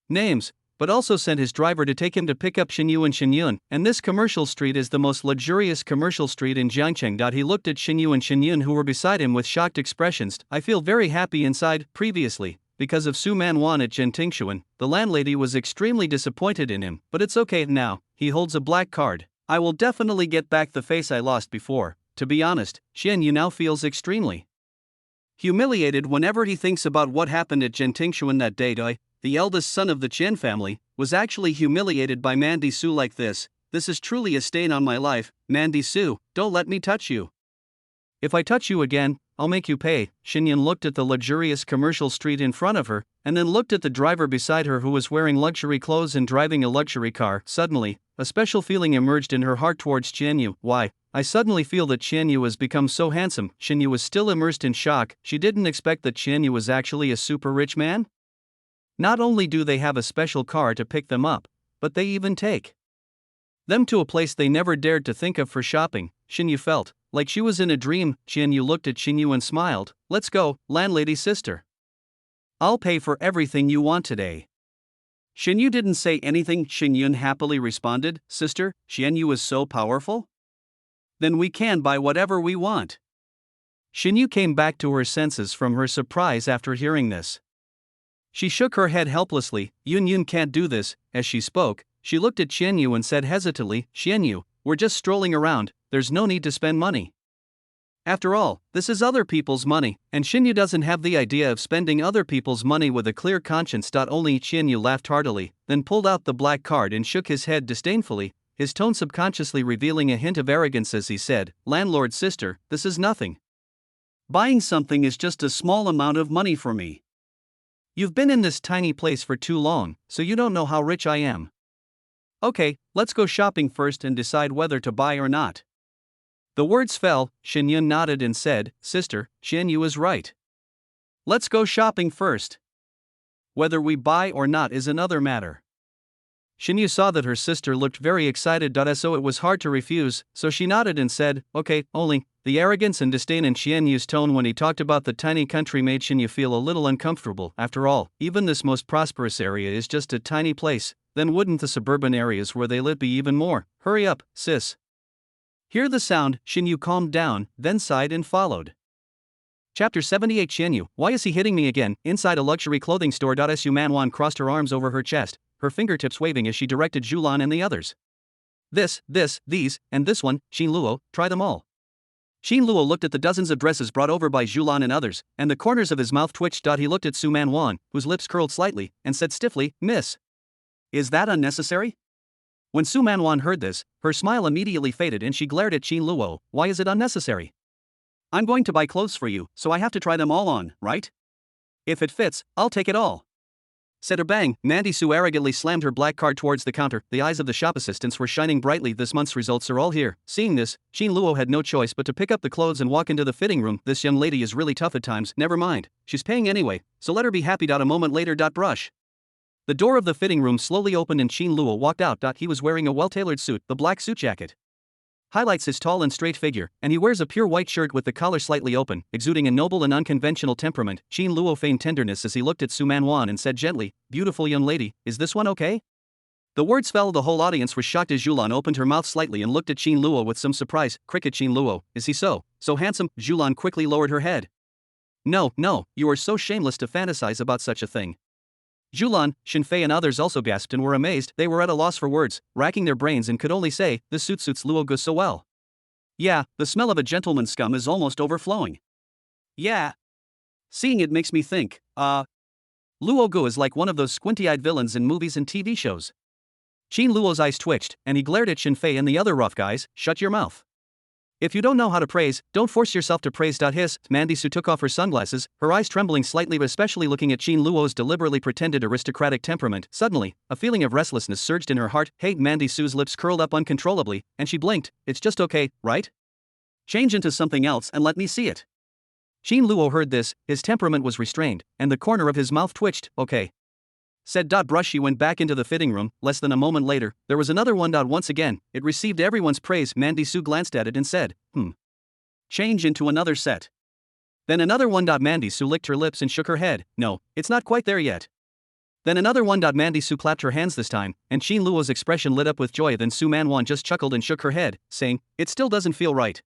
names, but also sent his driver to take him to pick up Xinyu and Xinyun, and this commercial street is the most luxurious commercial street in Jiangcheng. He looked at Xinyu and Xinyun who were beside him with shocked expressions. I feel very happy inside. Previously, because of Su Man Wan at Jentingshuan, the landlady was extremely disappointed in him, but it's okay now, he holds a black card. I will definitely get back the face I lost before. To be honest, Xian Yu now feels extremely humiliated whenever he thinks about what happened at Jentingshuan that day. The eldest son of the Chen family, was actually humiliated by Mandy Su like this. This is truly a stain on my life. Mandy Su, don't let me touch you. If I touch you again, I'll make you pay. Xinyan looked at the luxurious commercial street in front of her, and then looked at the driver beside her who was wearing luxury clothes and driving a luxury car. Suddenly, a special feeling emerged in her heart towards Qianyu. Why? I suddenly feel that Qianyu has become so handsome. Qianyu was still immersed in shock. She didn't expect that Qianyu was actually a super rich man. Not only do they have a special car to pick them up, but they even take them to a place they never dared to think of for shopping. Xinyu felt like she was in a dream. Qianyu looked at Xinyu and smiled. Let's go, landlady sister. I'll pay for everything you want today. Xinyu didn't say anything. Xinyun happily responded, sister, Xianyu is so powerful? Then we can buy whatever we want. Xinyu came back to her senses from her surprise after hearing this. She shook her head helplessly. Yun can't do this. As she spoke, she looked at Qianyu and said hesitantly, Qianyu, we're just strolling around, there's no need to spend money. After all, this is other people's money, and Xinyu doesn't have the idea of spending other people's money with a clear conscience. Only Qianyu laughed heartily, then pulled out the black card and shook his head disdainfully, his tone subconsciously revealing a hint of arrogance as he said, landlord sister, this is nothing. Buying something is just a small amount of money for me. You've been in this tiny place for too long, so you don't know how rich I am. Okay, let's go shopping first and decide whether to buy or not. The words fell. Xinyun nodded and said, sister, Qianyu is right. Let's go shopping first. Whether we buy or not is another matter. Xinyu saw that her sister looked very excited. So it was hard to refuse, so she nodded and said, okay, only. The arrogance and disdain in Qianyu's tone when he talked about the tiny country made Xinyu feel a little uncomfortable. After all, even this most prosperous area is just a tiny place, then wouldn't the suburban areas where they live be even more? Hurry up, sis. Hear the sound. Xinyu calmed down, then sighed and followed. Chapter 78 Qianyu, why is he hitting me again? Inside a luxury clothing store. Su Manwan crossed her arms over her chest, her fingertips waving as she directed Zhulan and the others. This, these, and this one, Xin Luo, try them all. Xin Luo looked at the dozens of dresses brought over by Zhulan and others, and the corners of his mouth twitched. He looked at Su Manwan, whose lips curled slightly, and said stiffly, Miss. Is that unnecessary? When Su Manwan heard this, her smile immediately faded and she glared at Xin Luo. Why is it unnecessary? I'm going to buy clothes for you, so I have to try them all on, right? If it fits, I'll take it all. Said her bang. Mandy Su arrogantly slammed her black card towards the counter. The eyes of the shop assistants were shining brightly. This month's results are all here. Seeing this, Xin Luo had no choice but to pick up the clothes and walk into the fitting room. This young lady is really tough at times. Never mind, she's paying anyway, so let her be happy. A moment later. Brush. The door of the fitting room slowly opened and Xin Luo walked out. He was wearing a well-tailored suit. The black suit jacket highlights his tall and straight figure, and he wears a pure white shirt with the collar slightly open, exuding a noble and unconventional temperament. Xin Luo feigned tenderness as he looked at Su Manwan and said gently, beautiful young lady, is this one okay? The words fell. The whole audience was shocked as Zhulan opened her mouth slightly and looked at Xin Luo with some surprise. Cricket. Xin Luo, is he so handsome? Zhulan quickly lowered her head. No, you are so shameless to fantasize about such a thing. Zhulan, Shinfei and others also gasped and were amazed. They were at a loss for words, racking their brains and could only say, this suit suits Luo Gu so well. Yeah, the smell of a gentleman's scum is almost overflowing. Yeah. Seeing it makes me think, Luo Gu is like one of those squinty-eyed villains in movies and TV shows. Xin Luo's eyes twitched, and he glared at Shinfei and the other rough guys. Shut your mouth. If you don't know how to praise, don't force yourself to praise. Hiss. Mandy Su took off her sunglasses, her eyes trembling slightly, but especially looking at Xin Luo's deliberately pretended aristocratic temperament. Suddenly, a feeling of restlessness surged in her heart. Hey, Mandy Su's lips curled up uncontrollably, and she blinked. It's just okay, right? Change into something else and let me see it. Xin Luo heard this, his temperament was restrained, and the corner of his mouth twitched. Okay. Said. Brush. She went back into the fitting room. Less than a moment later, there was another one. Once again, it received everyone's praise. Mandy Su glanced at it and said, Change into another set. Then another one. Mandy Su licked her lips and shook her head. No, it's not quite there yet. Then another one. Mandy Su clapped her hands this time, and Xin Luo's expression lit up with joy. Then Su Manwan just chuckled and shook her head, saying, it still doesn't feel right.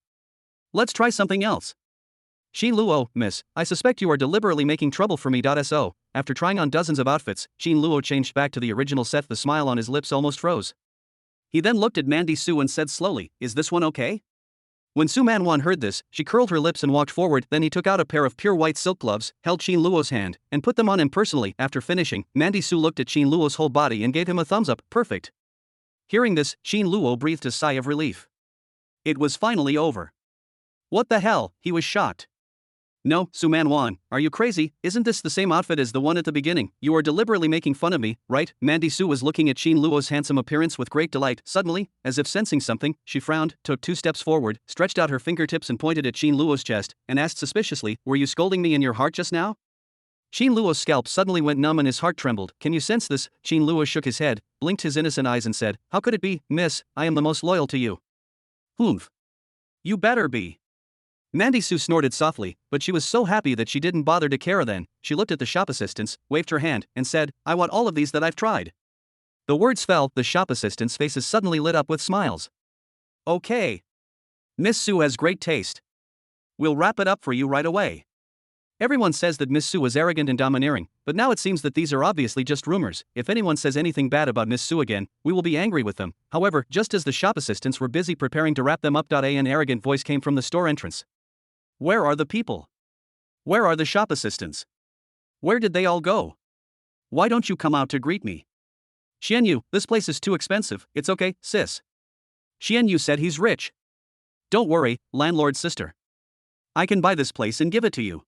Let's try something else. Xin Luo, miss, I suspect you are deliberately making trouble for me. So, after trying on dozens of outfits, Xin Luo changed back to the original set. The smile on his lips almost froze. He then looked at Mandy Su and said slowly, "Is this one okay?" When Su Manwan heard this, she curled her lips and walked forward. Then he took out a pair of pure white silk gloves, held Xin Luo's hand, and put them on him personally. After finishing, Mandy Su looked at Xin Luo's whole body and gave him a thumbs up. Perfect. Hearing this, Xin Luo breathed a sigh of relief. It was finally over. What the hell, he was shocked. No, Su Manwan, are you crazy? Isn't this the same outfit as the one at the beginning? You are deliberately making fun of me, right? Mandy Su was looking at Xin Luo's handsome appearance with great delight. Suddenly, as if sensing something, she frowned, took 2 steps forward, stretched out her fingertips and pointed at Xin Luo's chest, and asked suspiciously, "Were you scolding me in your heart just now?" Xin Luo's scalp suddenly went numb and his heart trembled. "Can you sense this?" Xin Luo shook his head, blinked his innocent eyes and said, "How could it be, miss? I am the most loyal to you." "Humph. You better be." Mandy Su snorted softly, but she was so happy that she didn't bother to care. Then, she looked at the shop assistants, waved her hand, and said, "I want all of these that I've tried." The words fell, the shop assistants' faces suddenly lit up with smiles. "Okay. Miss Su has great taste. We'll wrap it up for you right away." Everyone says that Miss Su was arrogant and domineering, but now it seems that these are obviously just rumors. If anyone says anything bad about Miss Su again, we will be angry with them. However, just as the shop assistants were busy preparing to wrap them up, an arrogant voice came from the store entrance. "Where are the people? Where are the shop assistants? Where did they all go? Why don't you come out to greet me?" "Xian Yu, this place is too expensive." "It's okay, sis. Xian Yu said he's rich. Don't worry, landlord's sister. I can buy this place and give it to you."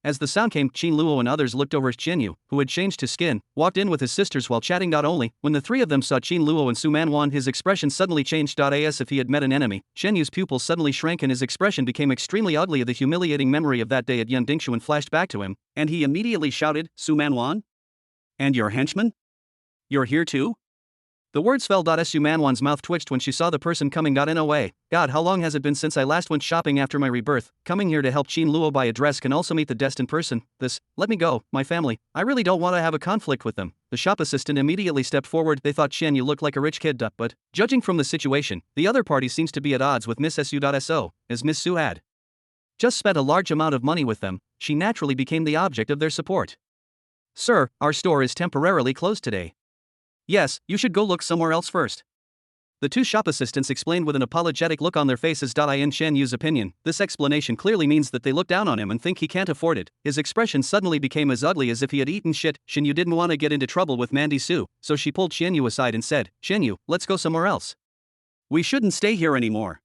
As the sound came, Xin Luo and others looked over. Xian Yu, who had changed his skin, walked in with his sisters while chatting. Only when the 3 of them saw Xin Luo and Su Manwan, his expression suddenly changed. As if he had met an enemy, Xian Yu's pupils suddenly shrank and his expression became extremely ugly. The humiliating memory of that day at Yan Dingshuan flashed back to him, and he immediately shouted, "Su Manwan? And your henchman? You're here too?" The words fell. Su Manwan's mouth twitched when she saw the person coming. In a way, God, how long has it been since I last went shopping after my rebirth? Coming here to help Xin Luo buy a dress can also meet the destined person. Let me go, my family. I really don't want to have a conflict with them. The shop assistant immediately stepped forward. They thought Xian Yu looked like a rich kid, but, judging from the situation, the other party seems to be at odds with Miss Su. As Miss Su had just spent a large amount of money with them, she naturally became the object of their support. "Sir, our store is temporarily closed today. Yes, you should go look somewhere else first." The 2 shop assistants explained with an apologetic look on their faces. In Xian Yu's opinion, this explanation clearly means that they look down on him and think he can't afford it. His expression suddenly became as ugly as if he had eaten shit. Xian Yu didn't want to get into trouble with Mandy Su, so she pulled Xian Yu aside and said, "Xian Yu, let's go somewhere else. We shouldn't stay here anymore."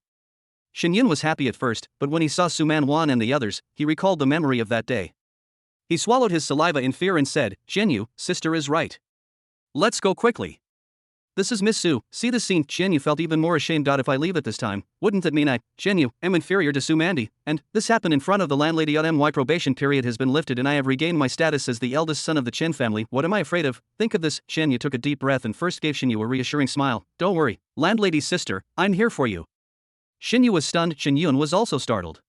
Xian Yun was happy at first, but when he saw Su Manwan and the others, he recalled the memory of that day. He swallowed his saliva in fear and said, "Xian Yu, sister is right. Let's go quickly. This is Miss Su." See the scene. Xian Yu felt even more ashamed. If I leave at this time, wouldn't it mean Xian Yu, am inferior to Su Mandy? And this happened in front of the landlady. My probation period has been lifted and I have regained my status as the eldest son of the Chen family. What am I afraid of? Think of this. Xian Yu took a deep breath and first gave Xian Yu a reassuring smile. "Don't worry, landlady's sister, I'm here for you." Xian Yu was stunned. Xian Yun was also startled.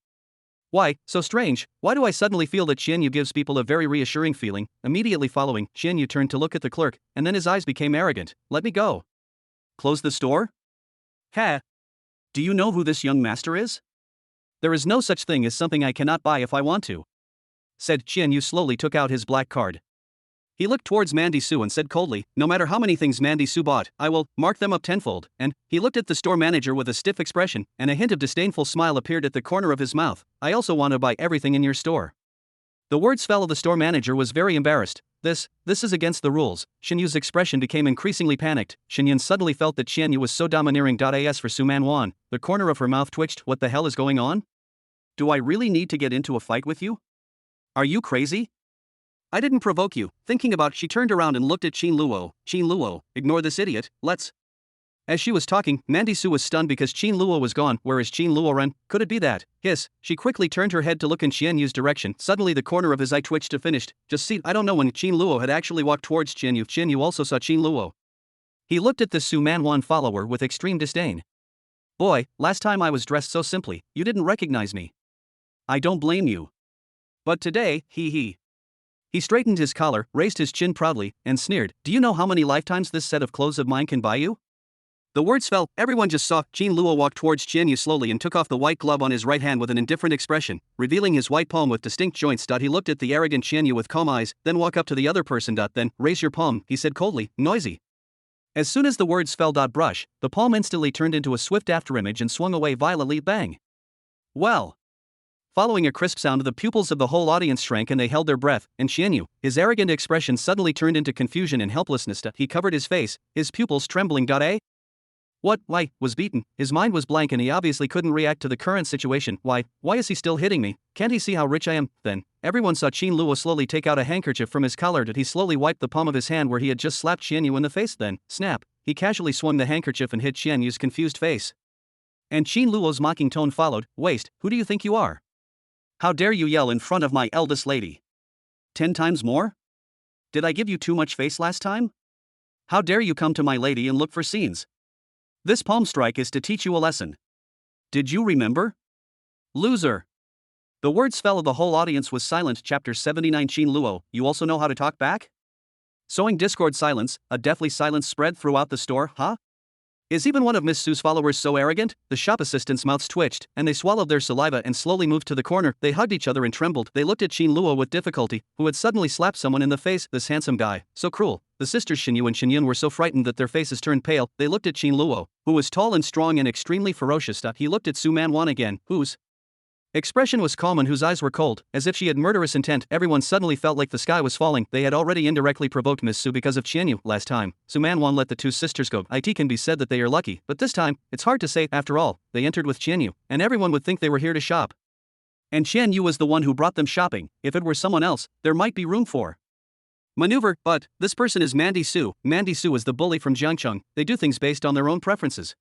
"Why, so strange, why do I suddenly feel that Xian Yu gives people a very reassuring feeling?" Immediately following, Xian Yu turned to look at the clerk, and then his eyes became arrogant. "Let me go. Close the store? Ha! Do you know who this young master is? There is no such thing as something I cannot buy if I want to," said Xian Yu. Slowly took out his black card. He looked towards Mandy Su and said coldly, "No matter how many things Mandy Su bought, I will mark them up tenfold." And he looked at the store manager with a stiff expression, and a hint of disdainful smile appeared at the corner of his mouth. "I also want to buy everything in your store." The words fell. The store manager was very embarrassed. This is against the rules." Xian Yu's expression became increasingly panicked. Xian Yun suddenly felt that Xian Yu was so domineering. As for Su Manwan, the corner of her mouth twitched. "What the hell is going on? Do I really need to get into a fight with you? Are you crazy? I didn't provoke you." Thinking about, she turned around and looked at Xin Luo. "Xin Luo, ignore this idiot, let's." As she was talking, Mandy Su was stunned because Xin Luo was gone. Where is Xin Luo Ren? Could it be that? Hiss. She quickly turned her head to look in Xian Yu's direction. Suddenly the corner of his eye twitched to finished. Just see, I don't know when Xin Luo had actually walked towards Xian Yu. Xian Yu also saw Xin Luo. He looked at the Su Manwan follower with extreme disdain. "Boy, last time I was dressed so simply, you didn't recognize me. I don't blame you. But today, he straightened his collar, raised his chin proudly, and sneered, "Do you know how many lifetimes this set of clothes of mine can buy you?" The words fell, everyone just saw Qin Luo walk towards Qian Yu slowly and took off the white glove on his right hand with an indifferent expression, revealing his white palm with distinct joints. He looked at the arrogant Qian Yu with calm eyes, then walk up to the other person. Then, raise your palm, he said coldly, noisy. As soon as the words fell. Brush, the palm instantly turned into a swift afterimage and swung away violently. Bang. Well. Following a crisp sound, the pupils of the whole audience shrank and they held their breath, and Qian Yu, his arrogant expression suddenly turned into confusion and helplessness. He covered his face, his pupils trembling. What? Why? Was beaten. His mind was blank and he obviously couldn't react to the current situation. Why is he still hitting me? Can't he see how rich I am? Then, everyone saw Qin Luo slowly take out a handkerchief from his collar. He slowly wiped the palm of his hand where he had just slapped Qian Yu in the face. Then, snap, he casually swung the handkerchief and hit Qian Yu's confused face. And Qin Luo's mocking tone followed, waste, who do you think you are? How dare you yell in front of my eldest lady? 10 times more? Did I give you too much face last time? How dare you come to my lady and look for scenes? This palm strike is to teach you a lesson. Did you remember? Loser. The words fell. The whole audience was silent. Chapter 79. Qin Luo, you also know how to talk back? Sowing discord. Silence, a deathly silence spread throughout the store. Huh? Is even one of Miss Su's followers so arrogant? The shop assistants' mouths twitched, and they swallowed their saliva and slowly moved to the corner. They hugged each other and trembled. They looked at Qin Luo with difficulty, who had suddenly slapped someone in the face. This handsome guy, so cruel. The sisters Xin Yu and Xin Yun were so frightened that their faces turned pale. They looked at Qin Luo, who was tall and strong and extremely ferocious. He looked at Su Man Wan again, whose expression was calm and whose eyes were cold, as if she had murderous intent. Everyone suddenly felt like the sky was falling. They had already indirectly provoked Miss Su because of Qian Yu last time. Su Man Wan let the two sisters go. It can be said that they are lucky, but this time, it's hard to say. After all, they entered with Qian Yu, and everyone would think they were here to shop. And Qian Yu was the one who brought them shopping. If it were someone else, there might be room for maneuver, but this person is Mandy Su. Mandy Su is the bully from Jiangcheng. They do things based on their own preferences.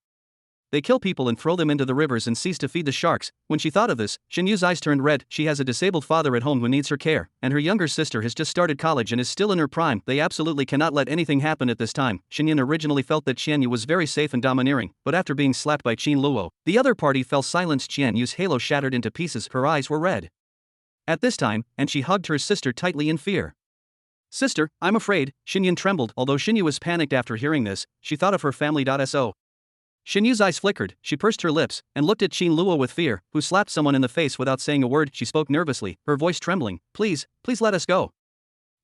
They kill people and throw them into the rivers and cease to feed the sharks. When she thought of this, Xin Yu's eyes turned red. She has a disabled father at home who needs her care, and her younger sister has just started college and is still in her prime. They absolutely cannot let anything happen at this time. Xin Yun originally felt that Qian Yu was very safe and domineering, but after being slapped by Qin Luo, the other party fell silent. Qian Yu's halo shattered into pieces. Her eyes were red at this time, and she hugged her sister tightly in fear. Sister, I'm afraid. Xin Yun trembled. Although Xin Yu was panicked after hearing this, she thought of her family. So Xin Yu's eyes flickered, she pursed her lips, and looked at Qin Luo with fear, who slapped someone in the face without saying a word. She spoke nervously, her voice trembling. Please let us go.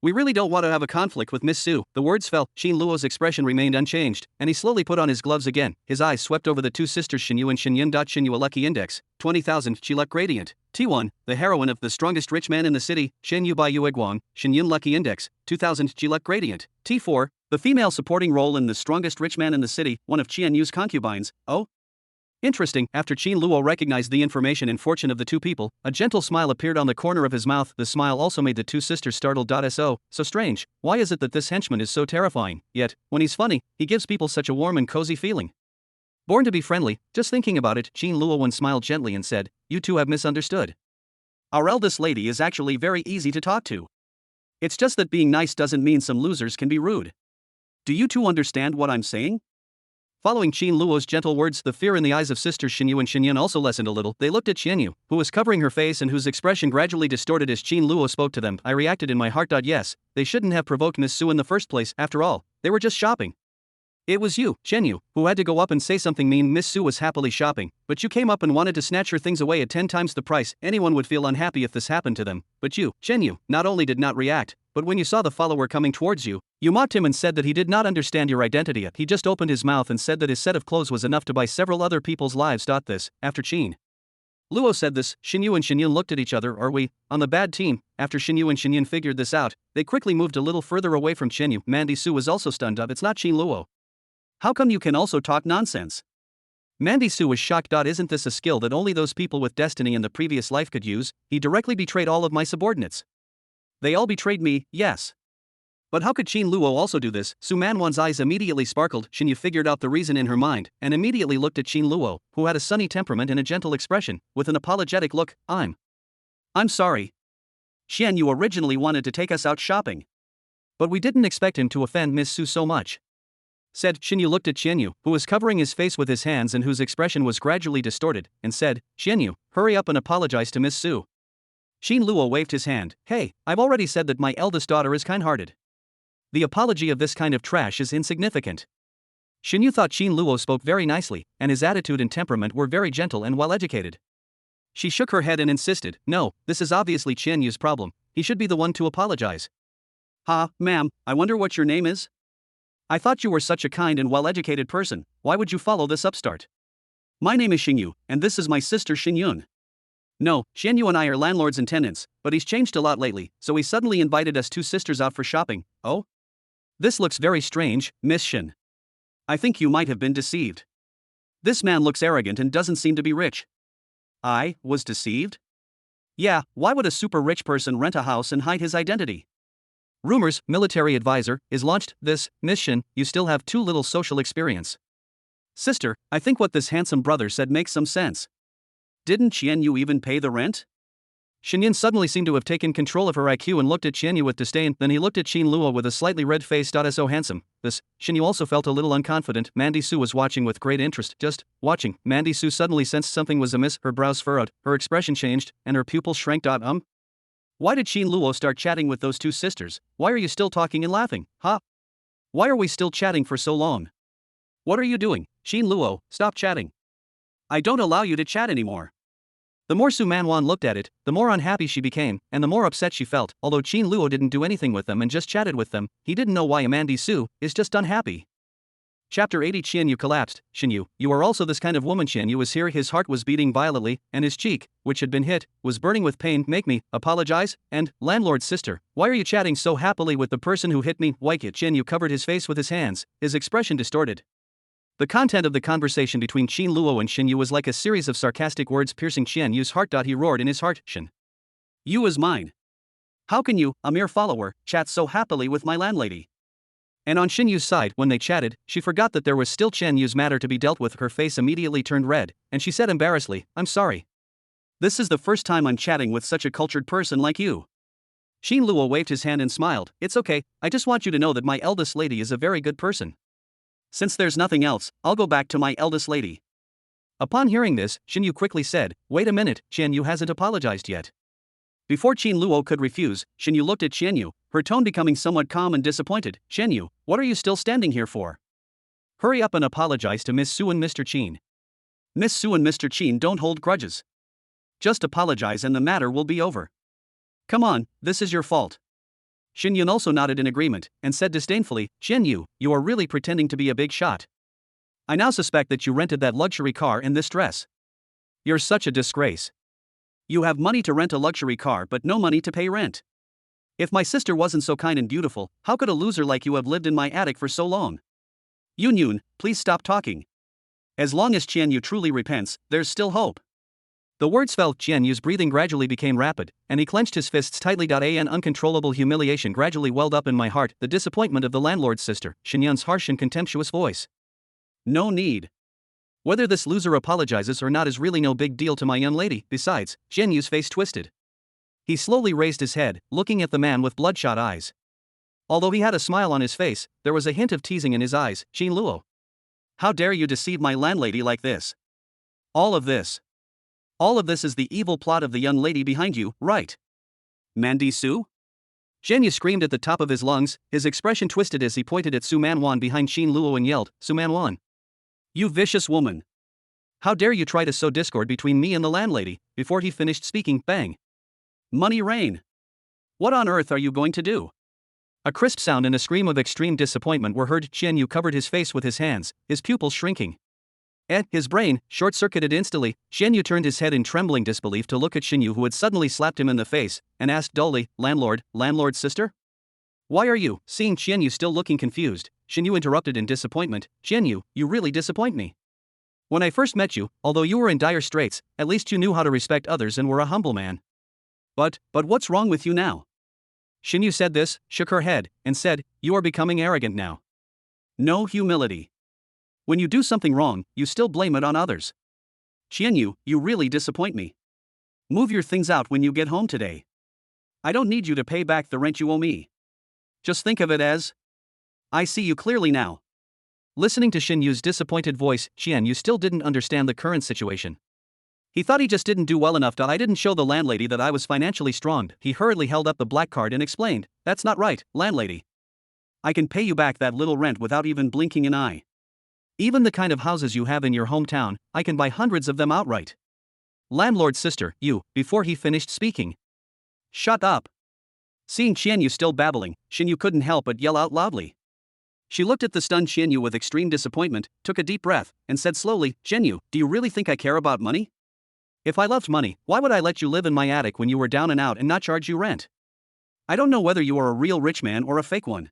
We really don't want to have a conflict with Miss Su. The words fell. Qin Luo's expression remained unchanged, and he slowly put on his gloves again. His eyes swept over the two sisters Xin Yu and Xin Yun. Xin Yu, a lucky index, 20,000. Chi luck gradient. T1, the heroine of The Strongest Rich Man in the City. Shen Yu Bai Yu Guang. Xin Yun, lucky index, 2000. Chi luck gradient. T4, the female supporting role in The Strongest Rich Man in the City, one of Qian Yu's concubines. Oh? Interesting. After Qin Luo recognized the information and fortune of the two people, a gentle smile appeared on the corner of his mouth. The smile also made the two sisters startled. So strange. Why is it that this henchman is so terrifying? Yet, when he's funny, he gives people such a warm and cozy feeling. Born to be friendly, just thinking about it, Qin Luo smiled gently and said, you two have misunderstood. Our eldest lady is actually very easy to talk to. It's just that being nice doesn't mean some losers can be rude. Do you two understand what I'm saying? Following Qin Luo's gentle words, the fear in the eyes of sisters Xin Yu and Xin Yun also lessened a little. They looked at Qian Yu, who was covering her face and whose expression gradually distorted as Qin Luo spoke to them. I reacted in my heart. Yes, they shouldn't have provoked Miss Su in the first place. After all, they were just shopping. It was you, Qian Yu, who had to go up and say something mean. Miss Su was happily shopping, but you came up and wanted to snatch her things away at 10 times the price. Anyone would feel unhappy if this happened to them. But you, Qian Yu, not only did not react, but when you saw the follower coming towards you, you mocked him and said that he did not understand your identity. He just opened his mouth and said that his set of clothes was enough to buy several other people's lives. This, after Qin Luo said this, Xin Yu and Xin Yun looked at each other. Are we on the bad team? After Xin Yu and Xin Yun figured this out, they quickly moved a little further away from Qian Yu. Mandy Su was also stunned. It's not Qin Luo. How come you can also talk nonsense? Mandy Su was shocked. Isn't this a skill that only those people with destiny in the previous life could use? He directly betrayed all of my subordinates. They all betrayed me, yes. But how could Qin Luo also do this? Su Manwan's eyes immediately sparkled. Xin Yu figured out the reason in her mind, and immediately looked at Qin Luo, who had a sunny temperament and a gentle expression, with an apologetic look. I'm sorry. Qian Yu originally wanted to take us out shopping. But we didn't expect him to offend Miss Su so much. Said. Xin Yu looked at Qian Yu, who was covering his face with his hands and whose expression was gradually distorted, and said, Qian Yu, hurry up and apologize to Miss Su. Qin Luo waved his hand. Hey, I've already said that my eldest daughter is kind-hearted. The apology of this kind of trash is insignificant. Xinyu thought Qin Luo spoke very nicely, and his attitude and temperament were very gentle and well-educated. She shook her head and insisted, "No, this is obviously Qianyu's problem. He should be the one to apologize." Ma'am, I wonder what your name is? I thought you were such a kind and well-educated person, why would you follow this upstart? My name is Xingyu, and this is my sister Xinyun. No, Xianyu and I are landlords and tenants, but he's changed a lot lately, so he suddenly invited us two sisters out for shopping. Oh? This looks very strange, Miss Xin. I think you might have been deceived. This man looks arrogant and doesn't seem to be rich. I was deceived? Yeah, why would a super rich person rent a house and hide his identity? Rumors, military advisor, is launched. This, Miss Xin, you still have too little social experience. Sister, I think what this handsome brother said makes some sense. Didn't Qianyu even pay the rent? Xinyan suddenly seemed to have taken control of her IQ and looked at Qianyu with disdain, then he looked at Qin Luo with a slightly red face. So handsome. This, Xinyu also felt a little unconfident. Mandy Su was watching with great interest. Just watching. Mandy Su suddenly sensed something was amiss, her brows furrowed, her expression changed, and her pupils shrank. Why did Qin Luo start chatting with those two sisters? Why are you still talking and laughing? Why are we still chatting for so long? What are you doing? Qin Luo, stop chatting. I don't allow you to chat anymore. The more Su Manwan looked at it, the more unhappy she became, and the more upset she felt. Although Qin Luo didn't do anything with them and just chatted with them, he didn't know why Mandy Su is just unhappy. Chapter 80. Qianyu collapsed. Xinyu, you are also this kind of woman. Qianyu was here, his heart was beating violently, and his cheek, which had been hit, was burning with pain. Make me apologize, and, landlord's sister, why are you chatting so happily with the person who hit me? Wike. Qianyu covered his face with his hands, his expression distorted. The content of the conversation between Qin Luo and Xinyu was like a series of sarcastic words piercing Qianyu's heart. He roared in his heart, Xin. You is mine. How can you, a mere follower, chat so happily with my landlady? And on Xinyu's side, when they chatted, she forgot that there was still Qianyu's matter to be dealt with. Her face immediately turned red, and she said embarrassedly, I'm sorry. This is the first time I'm chatting with such a cultured person like you. Qin Luo waved his hand and smiled. It's okay, I just want you to know that my eldest lady is a very good person. Since there's nothing else, I'll go back to my eldest lady. Upon hearing this, Xinyu quickly said, wait a minute, Qianyu hasn't apologized yet. Before Qin Luo could refuse, Xinyu looked at Qianyu, her tone becoming somewhat calm and disappointed. Qianyu, what are you still standing here for? Hurry up and apologize to Miss Su and Mr. Qin. Miss Su and Mr. Qin don't hold grudges. Just apologize and the matter will be over. Come on, this is your fault. Xinyan also nodded in agreement, and said disdainfully, Qianyu, you are really pretending to be a big shot. I now suspect that you rented that luxury car in this dress. You're such a disgrace. You have money to rent a luxury car but no money to pay rent. If my sister wasn't so kind and beautiful, how could a loser like you have lived in my attic for so long? Yun, please stop talking. As long as Qianyu truly repents, there's still hope. The words fell. Qianyu's breathing gradually became rapid, and he clenched his fists tightly. An uncontrollable humiliation gradually welled up in my heart, the disappointment of the landlord's sister, Xinyan's harsh and contemptuous voice. No need. Whether this loser apologizes or not is really no big deal to my young lady. Besides, Qianyu's face twisted. He slowly raised his head, looking at the man with bloodshot eyes. Although he had a smile on his face, there was a hint of teasing in his eyes. Qin Luo. How dare you deceive my landlady like this? All of this is the evil plot of the young lady behind you, right? Mandy Su? Qianyu screamed at the top of his lungs, his expression twisted as he pointed at Su Manwan behind Qin Luo and yelled, Su Manwan. You vicious woman. How dare you try to sow discord between me and the landlady? Before he finished speaking, bang. Money rain. What on earth are you going to do? A crisp sound and a scream of extreme disappointment were heard. Qianyu covered his face with his hands, his pupils shrinking. His brain, short-circuited instantly. Qianyu turned his head in trembling disbelief to look at Xinyu, who had suddenly slapped him in the face, and asked dully, landlord's sister? Why are you? Seeing Qianyu still looking confused, Xinyu interrupted in disappointment, Qianyu, you really disappoint me. When I first met you, although you were in dire straits, at least you knew how to respect others and were a humble man. But what's wrong with you now? Xinyu said this, shook her head, and said, you are becoming arrogant now. No humility. When you do something wrong, you still blame it on others. Qianyu, you really disappoint me. Move your things out when you get home today. I don't need you to pay back the rent you owe me. Just think of it as, I see you clearly now. Listening to Xinyu's disappointed voice, Qianyu still didn't understand the current situation. He thought he just didn't do well enough. I didn't show the landlady that I was financially strong. He hurriedly held up the black card and explained, that's not right, landlady. I can pay you back that little rent without even blinking an eye. Even the kind of houses you have in your hometown, I can buy hundreds of them outright. Landlord's sister, you, before he finished speaking. Shut up. Seeing Qianyu still babbling, Xinyu couldn't help but yell out loudly. She looked at the stunned Qianyu with extreme disappointment, took a deep breath, and said slowly, Qianyu, do you really think I care about money? If I loved money, why would I let you live in my attic when you were down and out and not charge you rent? I don't know whether you are a real rich man or a fake one.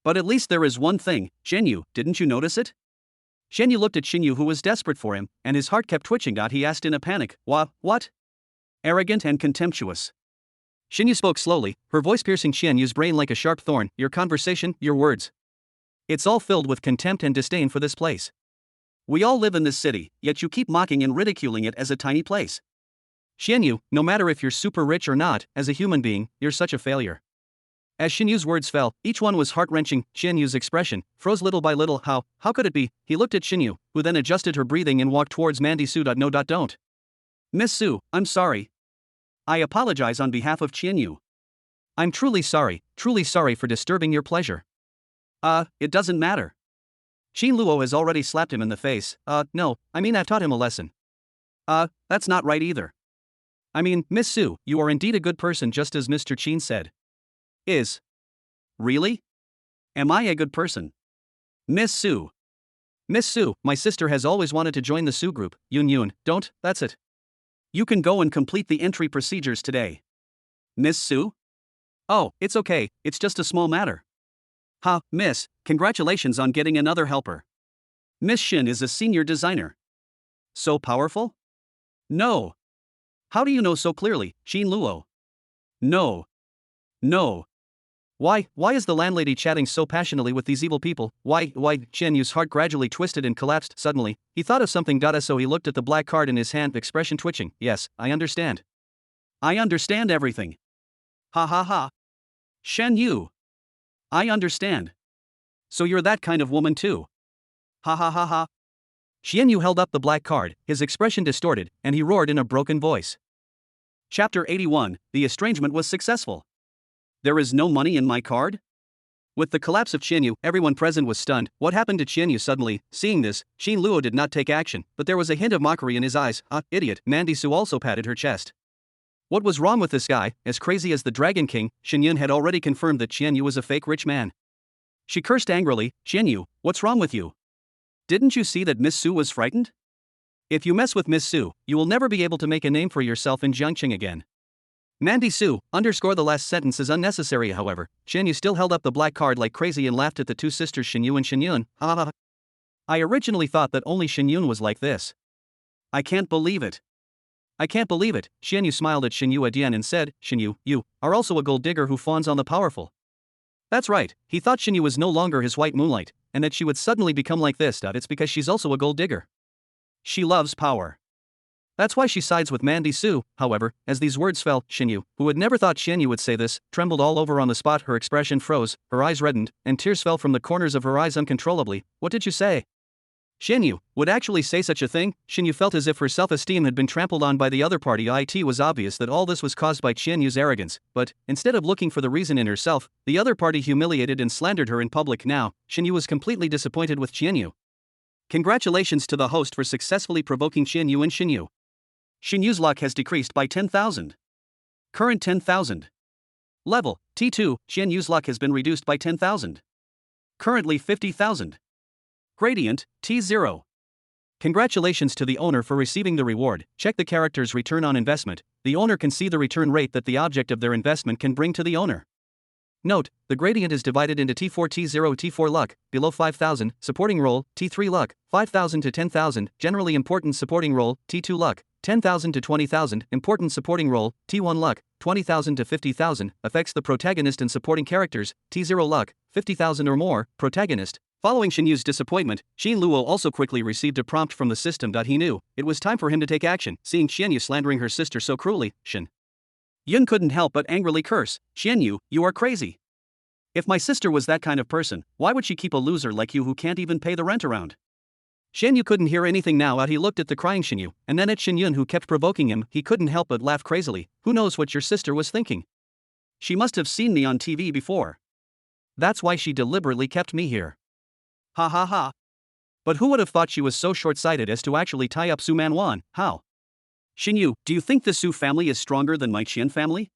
But at least there is one thing, Qianyu, didn't you notice it? Qianyu looked at Xinyu, who was desperate for him, and his heart kept twitching. He asked in a panic, What? Arrogant and contemptuous. Xinyu spoke slowly, her voice piercing Qianyu's brain like a sharp thorn. Your conversation, your words. It's all filled with contempt and disdain for this place. We all live in this city, yet you keep mocking and ridiculing it as a tiny place. Qianyu, no matter if you're super rich or not, as a human being, you're such a failure. As Xinyu's words fell, each one was heart-wrenching. Qianyu's expression froze little by little. How could it be? He looked at Xinyu, who then adjusted her breathing and walked towards Mandy Su. No, don't. Miss Su, I'm sorry. I apologize on behalf of Qianyu. I'm truly sorry for disturbing your pleasure. It doesn't matter. Qin Luo has already slapped him in the face. No, I mean I've taught him a lesson. That's not right either. I mean, Miss Su, you are indeed a good person just as Mr. Qin said. Is. Really? Am I a good person? Miss Su. Miss Su, my sister has always wanted to join the Su group. Yun, don't, that's it. You can go and complete the entry procedures today. Miss Su? Oh, it's okay, it's just a small matter. Miss, congratulations on getting another helper. Miss Shin is a senior designer. So powerful? No. How do you know so clearly, Qin Luo? No. Why is the landlady chatting so passionately with these evil people? Why? Qianyu's heart gradually twisted and collapsed. Suddenly, he thought of something. So he looked at the black card in his hand, expression twitching. Yes, I understand. I understand everything. Ha. Shen Yu. I understand. So you're that kind of woman too. Ha. Xianyu held up the black card, his expression distorted, and he roared in a broken voice. Chapter 81, The Estrangement was successful. There is no money in my card? With the collapse of Qianyu, everyone present was stunned. What happened to Qianyu suddenly? Seeing this, Qin Luo did not take action, but there was a hint of mockery in his eyes. Idiot. Mandy Su also patted her chest. What was wrong with this guy? As crazy as the Dragon King, Xinyun had already confirmed that Qianyu was a fake rich man. She cursed angrily. Qianyu, what's wrong with you? Didn't you see that Miss Su was frightened? If you mess with Miss Su, you will never be able to make a name for yourself in Jiangqing again. Mandy Su, underscore the last sentence is unnecessary. However, Qianyu still held up the black card like crazy and laughed at the two sisters Xinyu and Xinyun. I originally thought that only Xinyun was like this. I can't believe it. Qianyu smiled at Xinyu again and said, Xinyu, you are also a gold digger who fawns on the powerful. That's right, he thought Xinyu was no longer his white moonlight, and that she would suddenly become like this. It's because she's also a gold digger. She loves power. That's why she sides with Mandy Su. However, as these words fell, Xinyu, who had never thought Qianyu would say this, trembled all over on the spot. Her expression froze, her eyes reddened, and tears fell from the corners of her eyes uncontrollably. What did you say? Qianyu would actually say such a thing? Xinyu felt as if her self-esteem had been trampled on by the other party. It was obvious that all this was caused by Qianyu's arrogance, but, instead of looking for the reason in herself, the other party humiliated and slandered her in public. Now, Xinyu was completely disappointed with Qianyu. Congratulations to the host for successfully provoking Qianyu and Xinyu. Xinyu's luck has decreased by 10,000. Current 10,000. Level, T2, Qianyu's luck has been reduced by 10,000. Currently 50,000. Gradient, T0. Congratulations to the owner for receiving the reward. Check the character's return on investment. The owner can see the return rate that the object of their investment can bring to the owner. Note, the gradient is divided into T4 T0 T4 luck, below 5,000, supporting role, T3 luck, 5,000 to 10,000, generally important supporting role, T2 luck, 10,000 to 20,000, important supporting role, T1 luck, 20,000 to 50,000, affects the protagonist and supporting characters, T0 luck, 50,000 or more, protagonist. Following Xinyu's disappointment, Qin Luo also quickly received a prompt from the system. He knew it was time for him to take action. Seeing Qianyu slandering her sister so cruelly, Shen Yun couldn't help but angrily curse, Qianyu, you are crazy. If my sister was that kind of person, why would she keep a loser like you who can't even pay the rent around? Xianyu couldn't hear anything now. He looked at the crying Xinyu, and then at Xinyun who kept provoking him. He couldn't help but laugh crazily. Who knows what your sister was thinking? She must have seen me on TV before. That's why she deliberately kept me here. Ha. But who would have thought she was so short-sighted as to actually tie up Su Man Wan? How? Xinyu, do you think the Su family is stronger than my Qin family?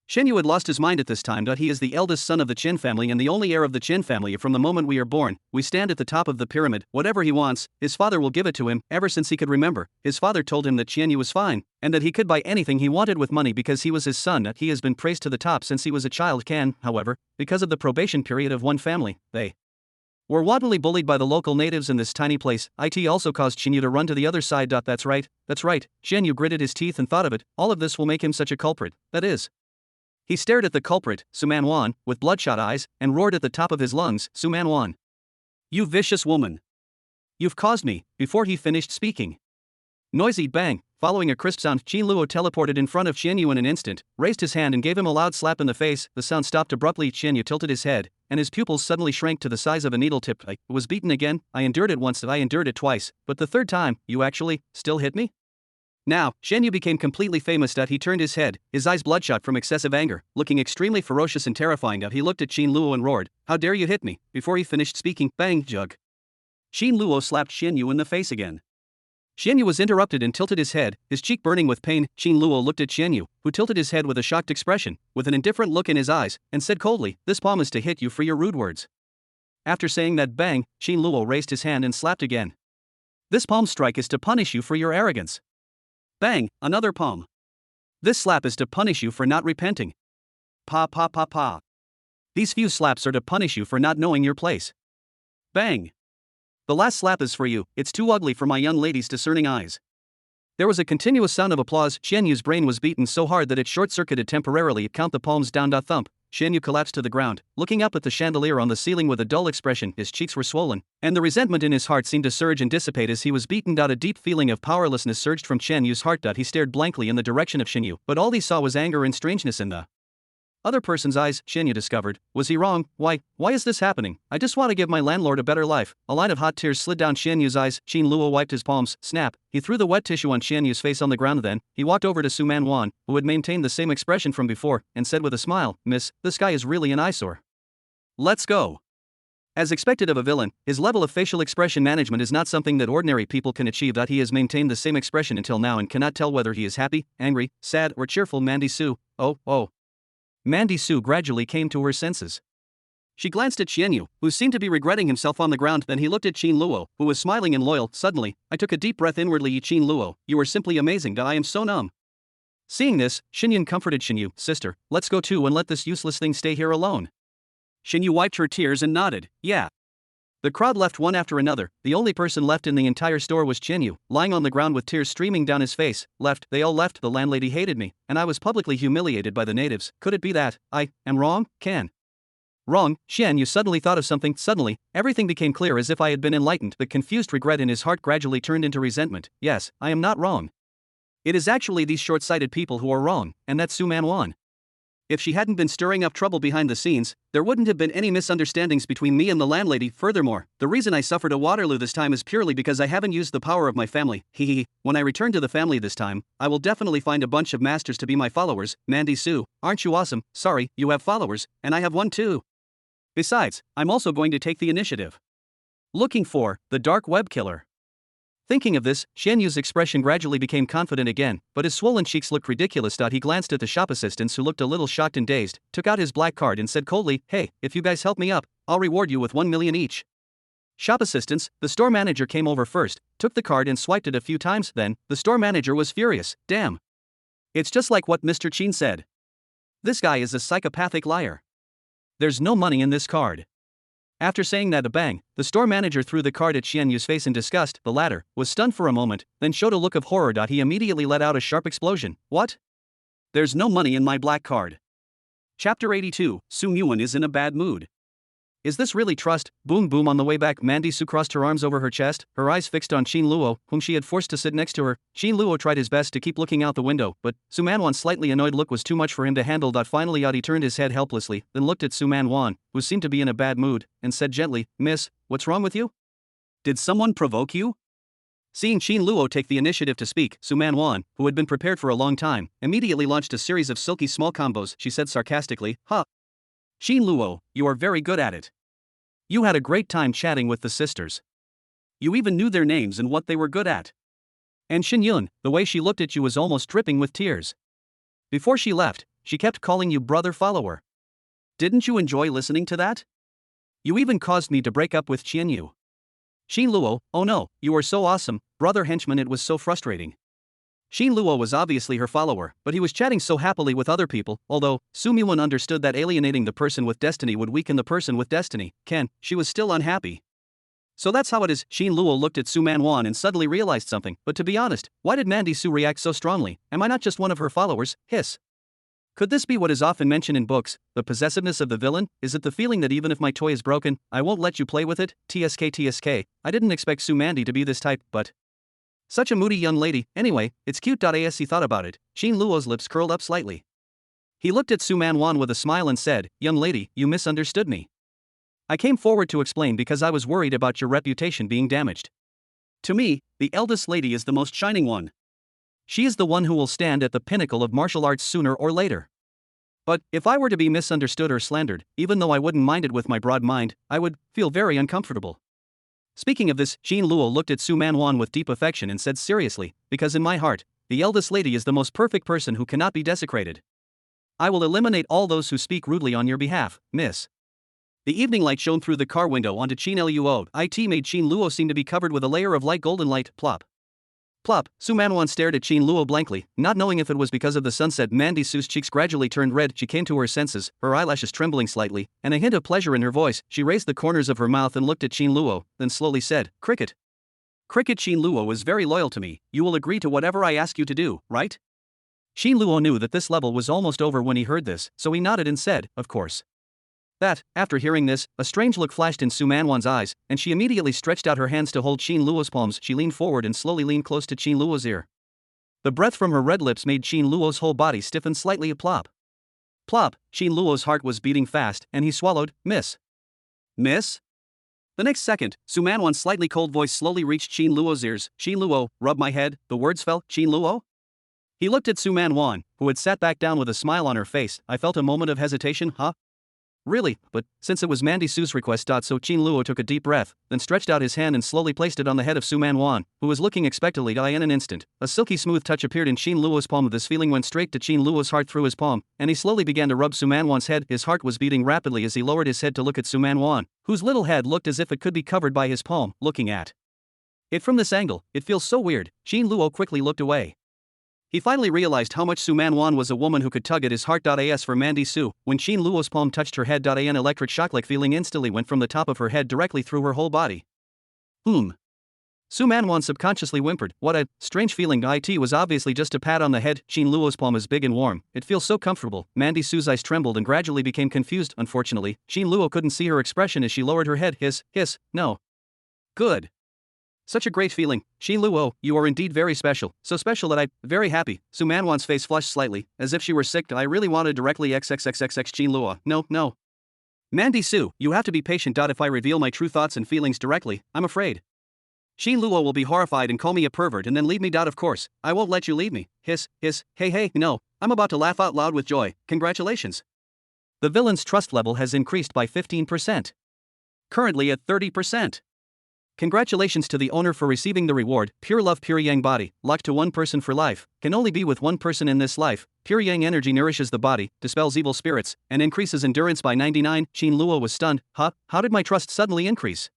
Xinyu had lost his mind at this time. He is the eldest son of the Qin family and the only heir of the Qin family. From the moment we are born, we stand at the top of the pyramid. Whatever he wants, his father will give it to him. Ever since he could remember, his father told him that Xinyu was fine, and that he could buy anything he wanted with money because he was his son. He has been praised to the top since he was a child. However, because of the probation period of one family, they were wantonly bullied by the local natives in this tiny place. It also caused Xinyu to run to the other side. That's right. Xinyu gritted his teeth and thought of it. All of this will make him such a culprit. That is. He stared at the culprit, Su Man Wan, with bloodshot eyes, and roared at the top of his lungs, Su Man Wan, you vicious woman. You've caused me. Before he finished speaking, noisy bang, following a crisp sound, Qin Luo teleported in front of Xianyu in an instant, raised his hand and gave him a loud slap in the face. The sound stopped abruptly. Xianyu tilted his head, and his pupils suddenly shrank to the size of a needle tip. I was beaten again. I endured it once, I endured it twice, but the third time, you actually still hit me? Now, Xianyu became completely famous. He turned his head, his eyes bloodshot from excessive anger, looking extremely ferocious and terrifying. He looked at Qin Luo and roared, how dare you hit me? Before he finished speaking, bang, jug. Qin Luo slapped Xianyu in the face again. Xianyu was interrupted and tilted his head, his cheek burning with pain. Qin Luo looked at Xianyu, who tilted his head with a shocked expression, with an indifferent look in his eyes, and said coldly, this palm is to hit you for your rude words. After saying that bang, Qin Luo raised his hand and slapped again. This palm strike is to punish you for your arrogance. Bang, another palm. This slap is to punish you for not repenting. Pa pa pa pa. These few slaps are to punish you for not knowing your place. Bang. The last slap is for you. It's too ugly for my young lady's discerning eyes. There was a continuous sound of applause. Xianyu's brain was beaten so hard that it short-circuited temporarily. Count the palms down. Thump. Xianyu collapsed to the ground, looking up at the chandelier on the ceiling with a dull expression. His cheeks were swollen, and the resentment in his heart seemed to surge and dissipate as he was beaten. A deep feeling of powerlessness surged from Xianyu's heart. He stared blankly in the direction of Xinyu, but all he saw was anger and strangeness in the other person's eyes. Xinyu discovered. Was he wrong? Why is this happening? I just want to give my landlord a better life. A line of hot tears slid down Xianyu's eyes. Qin Luo wiped his palms. Snap. He threw the wet tissue on Xianyu's face on the ground. Then, he walked over to Su Man Wan, who had maintained the same expression from before, and said with a smile, Miss, this guy is really an eyesore. Let's go. As expected of a villain, his level of facial expression management is not something that ordinary people can achieve. He has maintained the same expression until now and cannot tell whether he is happy, angry, sad, or cheerful. Mandy Su. Oh. Mandy Su gradually came to her senses. She glanced at Xianyu, who seemed to be regretting himself on the ground. Then he looked at Qin Luo, who was smiling and loyal. Suddenly, I took a deep breath inwardly. Qin Luo, you are simply amazing. I am so numb. Seeing this, Xinyan comforted Xinyu. Sister, let's go too and let this useless thing stay here alone. Xinyu wiped her tears and nodded. Yeah. The crowd left one after another. The only person left in the entire store was Xinyu, lying on the ground with tears streaming down his face. Left, they all left. The landlady hated me, and I was publicly humiliated by the natives. Could it be that I am wrong? Wrong. Xianyu suddenly thought of something. Suddenly, everything became clear as if I had been enlightened. The confused regret in his heart gradually turned into resentment. Yes, I am not wrong. It is actually these short-sighted people who are wrong, and that's Su Man Wan. If she hadn't been stirring up trouble behind the scenes, there wouldn't have been any misunderstandings between me and the landlady. Furthermore, the reason I suffered a Waterloo this time is purely because I haven't used the power of my family. When I return to the family this time, I will definitely find a bunch of masters to be my followers. Mandy Su, aren't you awesome? Sorry, you have followers, and I have one too. Besides, I'm also going to take the initiative. Looking for the dark web killer. Thinking of this, Xianyu's expression gradually became confident again, but his swollen cheeks looked ridiculous. He glanced at the shop assistants who looked a little shocked and dazed, took out his black card and said coldly, hey, if you guys help me up, I'll reward you with 1 million each. Shop assistants, the store manager came over first, took the card and swiped it a few times. Then, the store manager was furious. Damn. It's just like what Mr. Qin said. This guy is a psychopathic liar. There's no money in this card. After saying that, a bang, the store manager threw the card at Xianyu's face in disgust. The latter was stunned for a moment, then showed a look of horror. He immediately let out a sharp explosion. What? There's no money in my black card. Chapter 82, Su Yuan is in a bad mood. Is this really trust? Boom boom. On the way back, Mandy Su crossed her arms over her chest, her eyes fixed on Qin Luo, whom she had forced to sit next to her. Qin Luo tried his best to keep looking out the window, but Su Man Wan's slightly annoyed look was too much for him to handle. Finally, he turned his head helplessly, then looked at Su Man Wan, who seemed to be in a bad mood, and said gently, Miss, what's wrong with you? Did someone provoke you? Seeing Qin Luo take the initiative to speak, Su Man Wan, who had been prepared for a long time, immediately launched a series of silky small combos. She said sarcastically, Huh. Qin Luo, you are very good at it. You had a great time chatting with the sisters. You even knew their names and what they were good at. And Shin Yun, the way she looked at you was almost dripping with tears. Before she left, she kept calling you brother follower. Didn't you enjoy listening to that? You even caused me to break up with Qian Yu. Xin Luo, oh no, you were so awesome, brother henchman, it was so frustrating. Xin Luo was obviously her follower, but he was chatting so happily with other people, although Su Miwen understood that alienating the person with destiny would weaken the person with destiny. She was still unhappy. So that's how it is. Xin Luo looked at Su Manwan and suddenly realized something, but to be honest, why did Mandy Su react so strongly? Am I not just one of her followers? Hiss. Could this be what is often mentioned in books, the possessiveness of the villain? Is it the feeling that even if my toy is broken, I won't let you play with it? TSK. I didn't expect Su Mandy to be this type, but... Such a moody young lady. Anyway, it's cute. As he thought about it, Xin Luo's lips curled up slightly. He looked at Su Manwan with a smile and said, young lady, you misunderstood me. I came forward to explain because I was worried about your reputation being damaged. To me, the eldest lady is the most shining one. She is the one who will stand at the pinnacle of martial arts sooner or later. But, if I were to be misunderstood or slandered, even though I wouldn't mind it with my broad mind, I would feel very uncomfortable. Speaking of this, Xin Luo looked at Su Manwan with deep affection and said seriously, because in my heart, the eldest lady is the most perfect person who cannot be desecrated. I will eliminate all those who speak rudely on your behalf, miss. The evening light shone through the car window onto Qin Luo. It made Xin Luo seem to be covered with a layer of light golden light. Plop. Plop. Su Manwan stared at Qin Luo blankly, not knowing if it was because of the sunset. Mandy Su's cheeks gradually turned red. She came to her senses, her eyelashes trembling slightly, and a hint of pleasure in her voice. She raised the corners of her mouth and looked at Qin Luo, then slowly said, Cricket. Cricket. Qin Luo is very loyal to me. You will agree to whatever I ask you to do, right? Qin Luo knew that this level was almost over when he heard this, so he nodded and said, of course. That, after hearing this, a strange look flashed in Su Manwan's eyes, and she immediately stretched out her hands to hold Qin Luo's palms. She leaned forward and slowly leaned close to Qin Luo's ear. The breath from her red lips made Qin Luo's whole body stiffen slightly. Plop. Plop. Qin Luo's heart was beating fast, and he swallowed, miss. Miss? The next second, Su Manwan's slightly cold voice slowly reached Qin Luo's ears. Qin Luo, rub my head. The words fell. Qin Luo? He looked at Su Manwan, who had sat back down with a smile on her face. I felt a moment of hesitation. Huh? Really, but since it was Mandy Su's request. So Qin Luo took a deep breath, then stretched out his hand and slowly placed it on the head of Su Manwan, who was looking expectantly. In an instant, a silky smooth touch appeared in Qin Luo's palm. This feeling went straight to Qin Luo's heart through his palm, and he slowly began to rub Su Manwan's head. His heart was beating rapidly as he lowered his head to look at Su Manwan, whose little head looked as if it could be covered by his palm. Looking at it from this angle, it feels so weird. Qin Luo quickly looked away. He finally realized how much Su Manwan was a woman who could tug at his heart. As for Mandy Su, when Qin Luo's palm touched her head, an electric shock-like feeling instantly went from the top of her head directly through her whole body. Su Manwan subconsciously whimpered. What a strange feeling. It was obviously just a pat on the head. Qin Luo's palm is big and warm. It feels so comfortable. Mandy Su's eyes trembled and gradually became confused. Unfortunately, Qin Luo couldn't see her expression as she lowered her head. Hiss, no. Good. Such a great feeling. Qin Luo, you are indeed very special, so special that I'm very happy. Su Manwan's face flushed slightly, as if she were sick. I really wanted directly XXXXX Qin Luo. No. Mandy Su, you have to be patient. If I reveal my true thoughts and feelings directly, I'm afraid Qin Luo will be horrified and call me a pervert and then leave me. Of course, I won't let you leave me. Hiss, hey, no, I'm about to laugh out loud with joy. Congratulations. The villain's trust level has increased by 15%. Currently at 30%. Congratulations to the owner for receiving the reward. Pure love, pure yang body, locked to one person for life, can only be with one person in this life. Pure yang energy nourishes the body, dispels evil spirits, and increases endurance by 99. Qin Luo was stunned. How did my trust suddenly increase?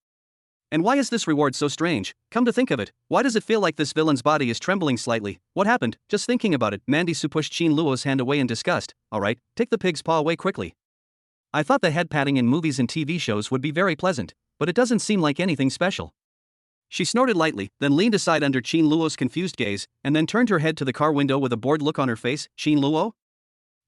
And why is this reward so strange? Come to think of it, why does it feel like this villain's body is trembling slightly? What happened? Just thinking about it, Mandy Su pushed Qin Luo's hand away in disgust. Alright, take the pig's paw away quickly. I thought the head patting in movies and TV shows would be very pleasant, but it doesn't seem like anything special. She snorted lightly, then leaned aside under Qin Luo's confused gaze, and then turned her head to the car window with a bored look on her face. Qin Luo?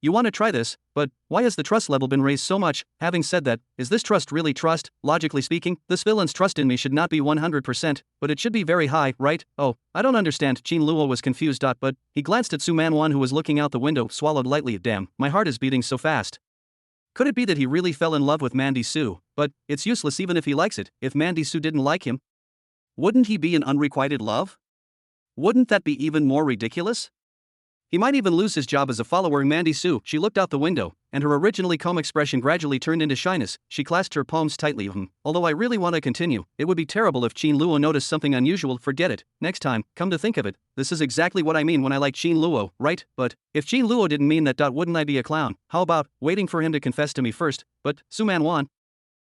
You want to try this, but why has the trust level been raised so much? Having said that, is this trust really trust? Logically speaking, this villain's trust in me should not be 100%, but it should be very high, right? Oh, I don't understand. Qin Luo was confused. But he glanced at Su Manwan, who was looking out the window, swallowed lightly. Damn, my heart is beating so fast. Could it be that he really fell in love with Mandy Su? But it's useless even if he likes it. If Mandy Su didn't like him, wouldn't he be in unrequited love? Wouldn't that be even more ridiculous? He might even lose his job as a follower in Mandy Su. She looked out the window, and her originally calm expression gradually turned into shyness. She clasped her palms tightly. Although I really want to continue, it would be terrible if Qin Luo noticed something unusual. Forget it. Next time, come to think of it, this is exactly what I mean when I like Qin Luo, right? But if Qin Luo didn't mean that, wouldn't I be a clown? How about waiting for him to confess to me first? But Su Man Wan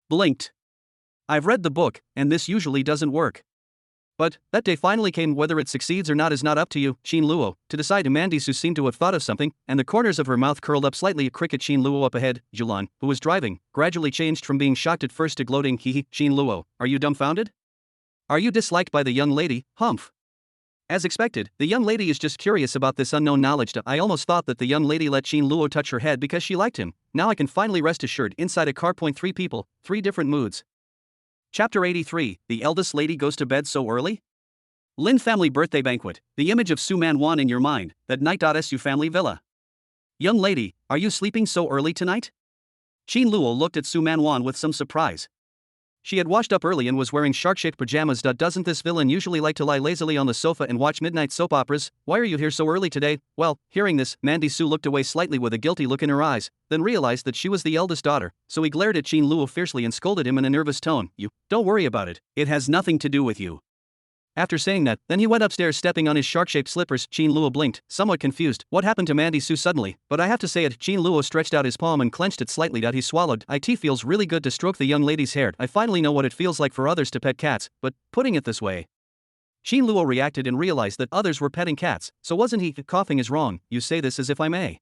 blinked. I've read the book, and this usually doesn't work. But that day finally came. Whether it succeeds or not is not up to you, Qin Luo, to decide. Mandy Su seemed to have thought of something, and the corners of her mouth curled up slightly. Cricket. Qin Luo up ahead. Julan, who was driving, gradually changed from being shocked at first to gloating. Hee. Qin Luo, are you dumbfounded? Are you disliked by the young lady? Humph. As expected, the young lady is just curious about this unknown knowledge. I almost thought that the young lady let Qin Luo touch her head because she liked him. Now I can finally rest assured. Inside a car. 3 people, 3 different moods. Chapter 83, the eldest lady goes to bed so early? Lin family birthday banquet, the image of Su Man Wan in your mind, that night. Su family villa. Young lady, are you sleeping so early tonight? Qin Luo looked at Su Man Wan with some surprise. She had washed up early and was wearing shark-shaped pajamas. Doesn't this villain usually like to lie lazily on the sofa and watch midnight soap operas? Why are you here so early today? Well, hearing this, Mandy Su looked away slightly with a guilty look in her eyes, then realized that she was the eldest daughter, so he glared at Qin Luo fiercely and scolded him in a nervous tone. You, don't worry about it, it has nothing to do with you. After saying that, then he went upstairs stepping on his shark-shaped slippers. Qin Luo blinked, somewhat confused. What happened to Mandy Su suddenly? But I have to say it. Qin Luo stretched out his palm and clenched it slightly. He swallowed. It feels really good to stroke the young lady's hair. I finally know what it feels like for others to pet cats, but putting it this way. Qin Luo reacted and realized that others were petting cats, so wasn't he? Coughing is wrong. You say this as if I'm a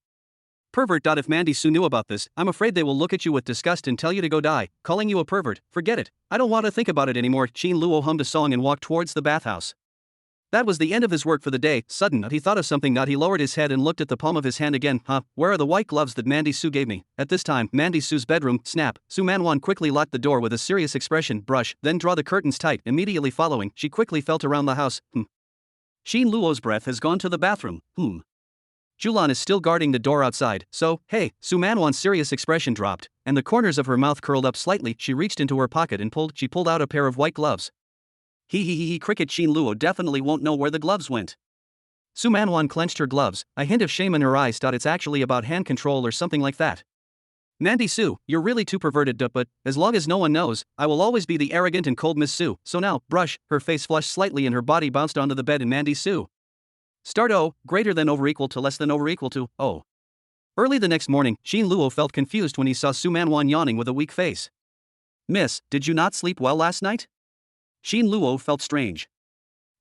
pervert. If Mandy Su knew about this, I'm afraid they will look at you with disgust and tell you to go die, calling you a pervert. Forget it. I don't want to think about it anymore. Qin Luo hummed a song and walked towards the bathhouse. That was the end of his work for the day. Sudden, he thought of something. He lowered his head and looked at the palm of his hand again. Where are the white gloves that Mandy Su gave me? At this time, Mandy Su's bedroom. Snap. Su Man Wan quickly locked the door with a serious expression. Brush, then draw the curtains tight. Immediately following, she quickly felt around the house. Qin Luo's breath has gone to the bathroom. Julan is still guarding the door outside. So, hey. Su Man Wan's serious expression dropped, and the corners of her mouth curled up slightly. She reached into her pocket and pulled out a pair of white gloves. Cricket. Qin Luo definitely won't know where the gloves went. Su Man Wan clenched her gloves, a hint of shame in her eyes. It's actually about hand control or something like that. Mandy Su, you're really too perverted. But as long as no one knows, I will always be the arrogant and cold Miss Su. So now, brush. Her face flushed slightly and her body bounced onto the bed in Mandy Su. Start O, greater than over equal to less than over equal to O. Early the next morning, Qin Luo felt confused when he saw Su Man Wan yawning with a weak face. Miss, did you not sleep well last night? Qin Luo felt strange.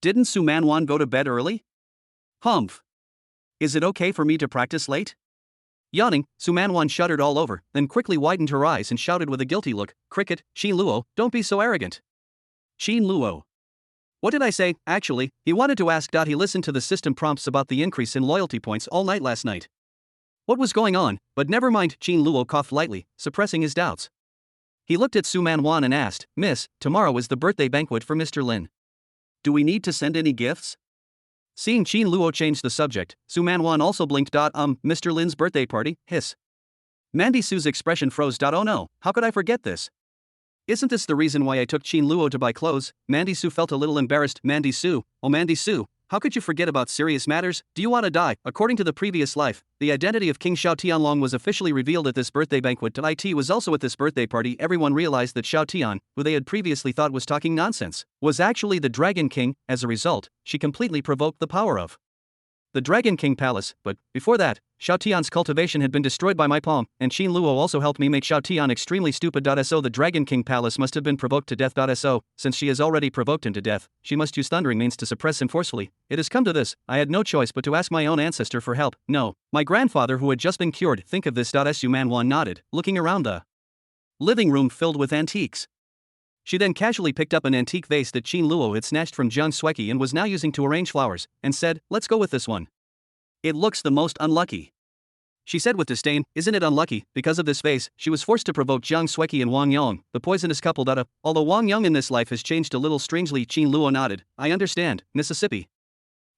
Didn't Su Man Wan go to bed early? Humph. Is it okay for me to practice late? Yawning, Su Man Wan shuddered all over, then quickly widened her eyes and shouted with a guilty look, Cricket, Qin Luo, don't be so arrogant. Qin Luo. What did I say? Actually, he wanted to ask. He listened to the system prompts about the increase in loyalty points all night last night. What was going on? But never mind. Qin Luo coughed lightly, suppressing his doubts. He looked at Su Man Wan and asked, Miss, tomorrow is the birthday banquet for Mr. Lin. Do we need to send any gifts? Seeing Qin Luo change the subject, Su Man Wan also blinked. Mr. Lin's birthday party, hiss. Mandy Su's expression froze. Oh no, how could I forget this? Isn't this the reason why I took Qin Luo to buy clothes? Mandy Su felt a little embarrassed. Mandy Su, oh Mandy Su, how could you forget about serious matters? Do you want to die? According to the previous life, the identity of King Xiao Tianlong was officially revealed at this birthday banquet. It was also at this birthday party everyone realized that Xiao Tian, who they had previously thought was talking nonsense, was actually the Dragon King. As a result, she completely provoked the power of the Dragon King Palace. But before that, Xiao Tian's cultivation had been destroyed by my palm, and Qin Luo also helped me make Xiao Tian extremely stupid. So the Dragon King Palace must have been provoked to death. So, since she has already provoked him to death, she must use thundering means to suppress him forcefully. It has come to this, I had no choice but to ask my own ancestor for help. No, my grandfather who had just been cured. Think of this. Su Man Wan nodded, looking around the living room filled with antiques. She then casually picked up an antique vase that Qin Luo had snatched from Jiang Sueki and was now using to arrange flowers, and said, let's go with this one. It looks the most unlucky. She said with disdain, isn't it unlucky? Because of this vase, she was forced to provoke Jiang Sueki and Wang Yong, the poisonous couple. Although Wang Yong in this life has changed a little strangely. Qin Luo nodded, I understand, Mississippi.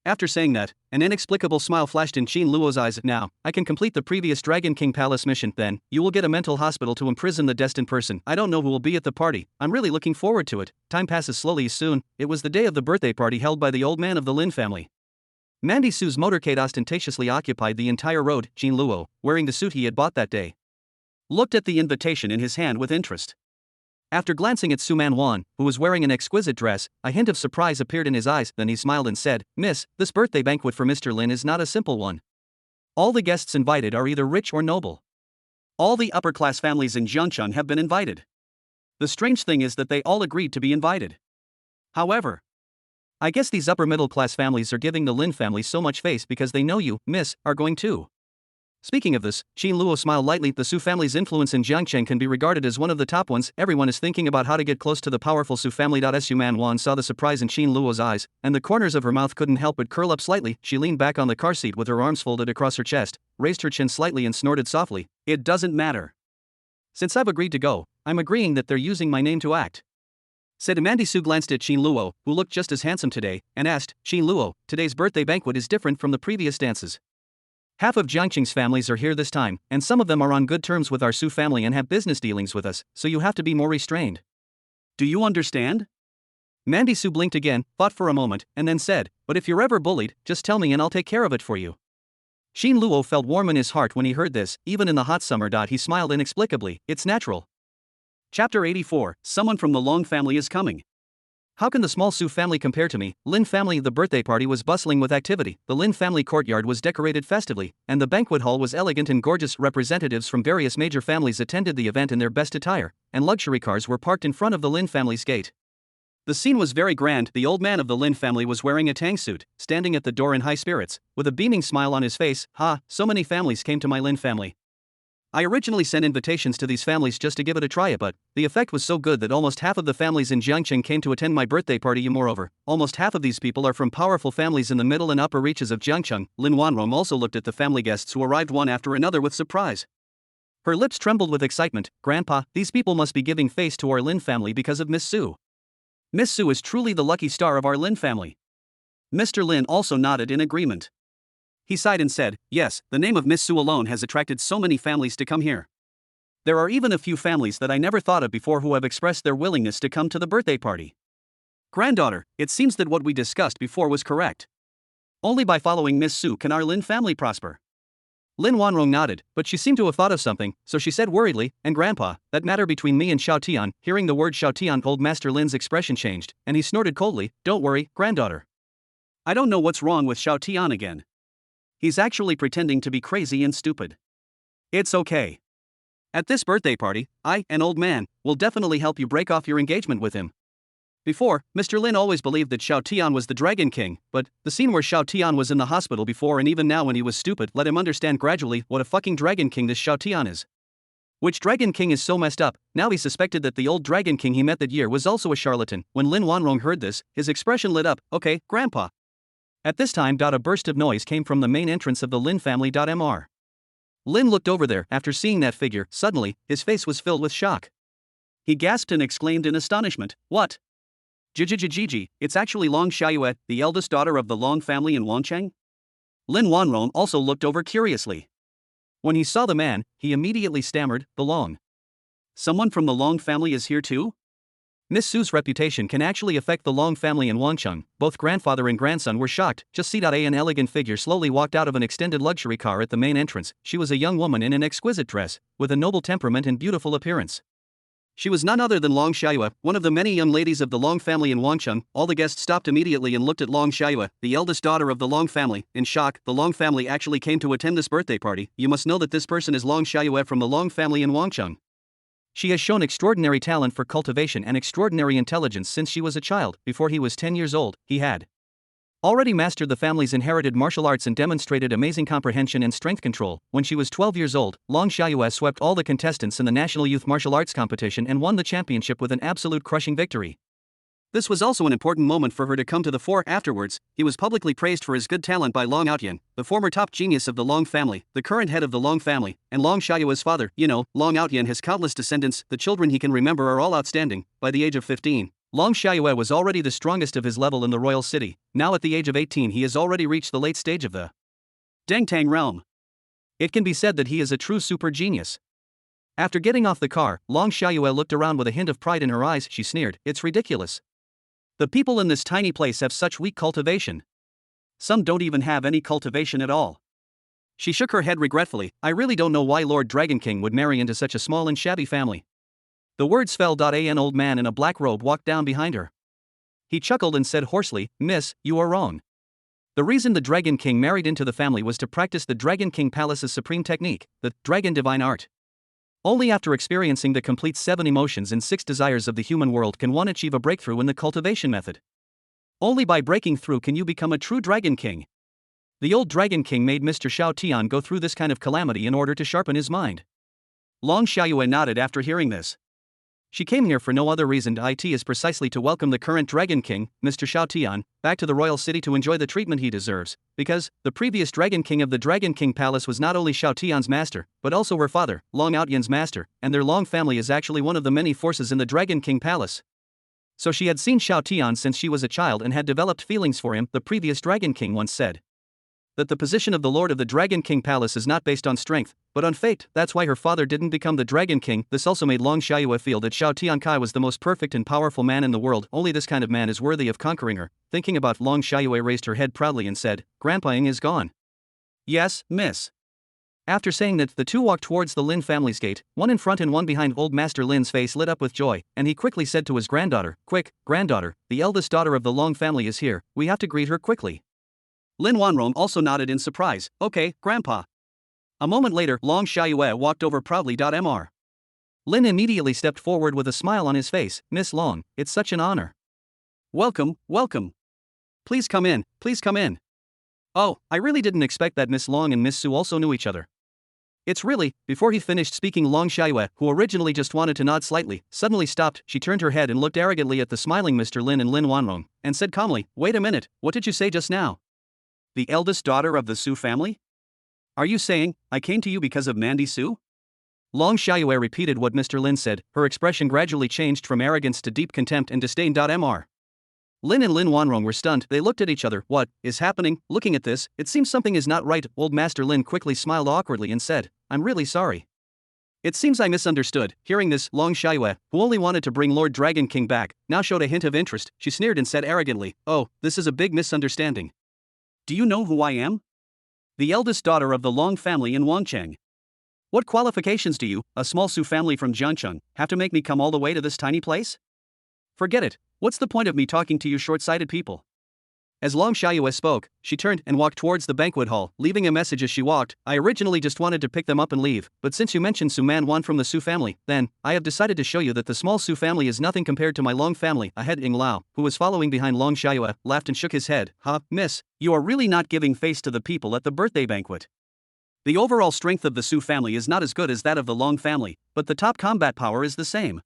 After saying that, an inexplicable smile flashed in Qin Luo's eyes. Now, I can complete the previous Dragon King Palace mission. Then, you will get a mental hospital to imprison the destined person. I don't know who will be at the party. I'm really looking forward to it. Time passes slowly. Soon, it was the day of the birthday party held by the old man of the Lin family. Mandy Su's motorcade ostentatiously occupied the entire road. Jean Luo, wearing the suit he had bought that day, looked at the invitation in his hand with interest. After glancing at Su Man Wan, who was wearing an exquisite dress, a hint of surprise appeared in his eyes. Then he smiled and said, "Miss, this birthday banquet for Mr. Lin is not a simple one. All the guests invited are either rich or noble. All the upper-class families in Jiangcheng have been invited. The strange thing is that they all agreed to be invited. However, I guess these upper-middle-class families are giving the Lin family so much face because they know you, miss, are going too." Speaking of this, Qin Luo smiled lightly. The Su family's influence in Jiangcheng can be regarded as one of the top ones. Everyone is thinking about how to get close to the powerful Su family. Su Man Wan saw the surprise in Qin Luo's eyes, and the corners of her mouth couldn't help but curl up slightly. She leaned back on the car seat with her arms folded across her chest, raised her chin slightly and snorted softly. "It doesn't matter. Since I've agreed to go, I'm agreeing that they're using my name to act," said Mandy Su. Glanced at Qin Luo, who looked just as handsome today, and asked, "Qin Luo, today's birthday banquet is different from the previous dances. Half of Jiangcheng's families are here this time, and some of them are on good terms with our Su family and have business dealings with us, so you have to be more restrained. Do you understand?" Mandy Su blinked again, thought for a moment, and then said, "But if you're ever bullied, just tell me and I'll take care of it for you." Qin Luo felt warm in his heart when he heard this. Even in the hot summer. He smiled inexplicably. It's natural. Chapter 84, Someone from the Long family is coming. How can the small Su family compare to me? Lin family. The birthday party was bustling with activity. The Lin family courtyard was decorated festively, and the banquet hall was elegant and gorgeous. Representatives from various major families attended the event in their best attire, and luxury cars were parked in front of the Lin family's gate. The scene was very grand. The old man of the Lin family was wearing a tang suit, standing at the door in high spirits, with a beaming smile on his face. "Ha, so many families came to my Lin family. I originally sent invitations to these families just to give it a try, but the effect was so good that almost half of the families in Jiangcheng came to attend my birthday party. Moreover, almost half of these people are from powerful families in the middle and upper reaches of Jiangcheng." Lin Wan Rong also looked at the family guests who arrived one after another with surprise. Her lips trembled with excitement. "Grandpa, these people must be giving face to our Lin family because of Miss Su. Miss Su is truly the lucky star of our Lin family." Mr. Lin also nodded in agreement. He sighed and said, "Yes, the name of Miss Su alone has attracted so many families to come here. There are even a few families that I never thought of before who have expressed their willingness to come to the birthday party. Granddaughter, it seems that what we discussed before was correct. Only by following Miss Su can our Lin family prosper." Lin Wanrong nodded, but she seemed to have thought of something, so she said worriedly, "And Grandpa, that matter between me and Xiao Tian." Hearing the word Xiao Tian, old Master Lin's expression changed, and he snorted coldly. "Don't worry, granddaughter. I don't know what's wrong with Xiao Tian again. He's actually pretending to be crazy and stupid. It's okay. At this birthday party, I, an old man, will definitely help you break off your engagement with him." Before, Mr. Lin always believed that Xiao Tian was the Dragon King, but the scene where Xiao Tian was in the hospital before and even now when he was stupid let him understand gradually what a fucking Dragon King this Xiao Tian is. Which Dragon King is so messed up. Now he suspected that the old Dragon King he met that year was also a charlatan. When Lin Wanrong heard this, his expression lit up. "Okay, Grandpa." At this time, a burst of noise came from the main entrance of the Lin family. Mr. Lin looked over there. After seeing that figure, suddenly, his face was filled with shock. He gasped and exclaimed in astonishment, "What? Jijijijiji, it's actually Long Xiaoyue, the eldest daughter of the Long family in Wancheng?" Lin Wanrong also looked over curiously. When he saw the man, he immediately stammered, "The Long. Someone from the Long family is here too?" Miss Su's reputation can actually affect the Long family in Wancheng. Both grandfather and grandson were shocked. Just see. An elegant figure slowly walked out of an extended luxury car at the main entrance. She was a young woman in an exquisite dress, with a noble temperament and beautiful appearance. She was none other than Long Xiaoyue, one of the many young ladies of the Long family in Wancheng. All the guests stopped immediately and looked at Long Xiaoyue, the eldest daughter of the Long family, in shock. The Long family actually came to attend this birthday party. You must know that this person is Long Xiaoyue from the Long family in Wancheng. She has shown extraordinary talent for cultivation and extraordinary intelligence since she was a child. Before he was 10 years old, he had already mastered the family's inherited martial arts and demonstrated amazing comprehension and strength control. When she was 12 years old, Long Xiaoyue swept all the contestants in the National Youth Martial Arts competition and won the championship with an absolute crushing victory. This was also an important moment for her to come to the fore. Afterwards, he was publicly praised for his good talent by Long Outyan, the former top genius of the Long family, the current head of the Long family, and Long Xiaoyue's father. Long Outyan has countless descendants. The children he can remember are all outstanding. By the age of 15, Long Xiaoyue was already the strongest of his level in the royal city. Now at the age of 18 he has already reached the late stage of the Dengtang realm. It can be said that he is a true super genius. After getting off the car, Long Xiaoyue looked around with a hint of pride in her eyes. She sneered, "It's ridiculous. The people in this tiny place have such weak cultivation. Some don't even have any cultivation at all. She shook her head regretfully. I really don't know why Lord Dragon King would marry into such a small and shabby family. The words fell. An old man in a black robe walked down behind her. He chuckled and said hoarsely, Miss, you are wrong. The reason the Dragon King married into the family was to practice the Dragon King Palace's supreme technique, the Dragon Divine Art. Only after experiencing the complete 7 emotions and 6 desires of the human world can one achieve a breakthrough in the cultivation method. Only by breaking through can you become a true Dragon King. The old Dragon King made Mr. Xiao Tian go through this kind of calamity in order to sharpen his mind. Long Xiaoyue nodded after hearing this. She came here for no other reason. It is precisely to welcome the current Dragon King, Mr. Xiao Tian, back to the royal city to enjoy the treatment he deserves, because the previous Dragon King of the Dragon King Palace was not only Xiao Tian's master, but also her father, Long Outyan's master, and their Long family is actually one of the many forces in the Dragon King Palace. So she had seen Xiao Tian since she was a child and had developed feelings for him. The previous Dragon King once said that the position of the Lord of the Dragon King Palace is not based on strength, but on fate. That's why her father didn't become the Dragon King. This also made Long Xiaoyue feel that Xiao Tiankai was the most perfect and powerful man in the world. Only this kind of man is worthy of conquering her. Thinking about Long Xiaoyue raised her head proudly and said, Grandpa Ying is gone. Yes, miss. After saying that, the two walked towards the Lin family's gate, one in front and one behind. Old Master Lin's face lit up with joy, and he quickly said to his granddaughter, Quick, granddaughter, the eldest daughter of the Long family is here, we have to greet her quickly. Lin Wan Rong also nodded in surprise. Okay, Grandpa. A moment later, Long Xiaoyue walked over proudly. Mr. Lin immediately stepped forward with a smile on his face. Miss Long, it's such an honor. Welcome, welcome. Please come in, please come in. Oh, I really didn't expect that Miss Long and Miss Su also knew each other. It's really, before he finished speaking, Long Xiaoyue, who originally just wanted to nod slightly, suddenly stopped. She turned her head and looked arrogantly at the smiling Mr. Lin and Lin Wan Rong, and said calmly, Wait a minute, what did you say just now? The eldest daughter of the Su family? Are you saying, I came to you because of Mandy Su? Long Xiaoyue repeated what Mr. Lin said. Her expression gradually changed from arrogance to deep contempt and disdain. Mr. Lin and Lin Wan Rong were stunned. They looked at each other. What is happening? Looking at this, it seems something is not right. Old Master Lin quickly smiled awkwardly and said, I'm really sorry. It seems I misunderstood. Hearing this, Long Xiaoyue, who only wanted to bring Lord Dragon King back, now showed a hint of interest. She sneered and said arrogantly, Oh, this is a big misunderstanding. Do you know who I am? The eldest daughter of the Long family in Wangcheng. What qualifications do you, a small Su family from Jiangcheng, have to make me come all the way to this tiny place? Forget it. What's the point of me talking to you short-sighted people? As Long Xiaoyue spoke, she turned and walked towards the banquet hall, leaving a message as she walked. I originally just wanted to pick them up and leave, but since you mentioned Su Man Wan from the Su family, then, I have decided to show you that the small Su family is nothing compared to my Long family. Ahead, Ying Lao, who was following behind Long Xiaoyue, laughed and shook his head. Miss, you are really not giving face to the people at the birthday banquet. The overall strength of the Su family is not as good as that of the Long family, but the top combat power is the same.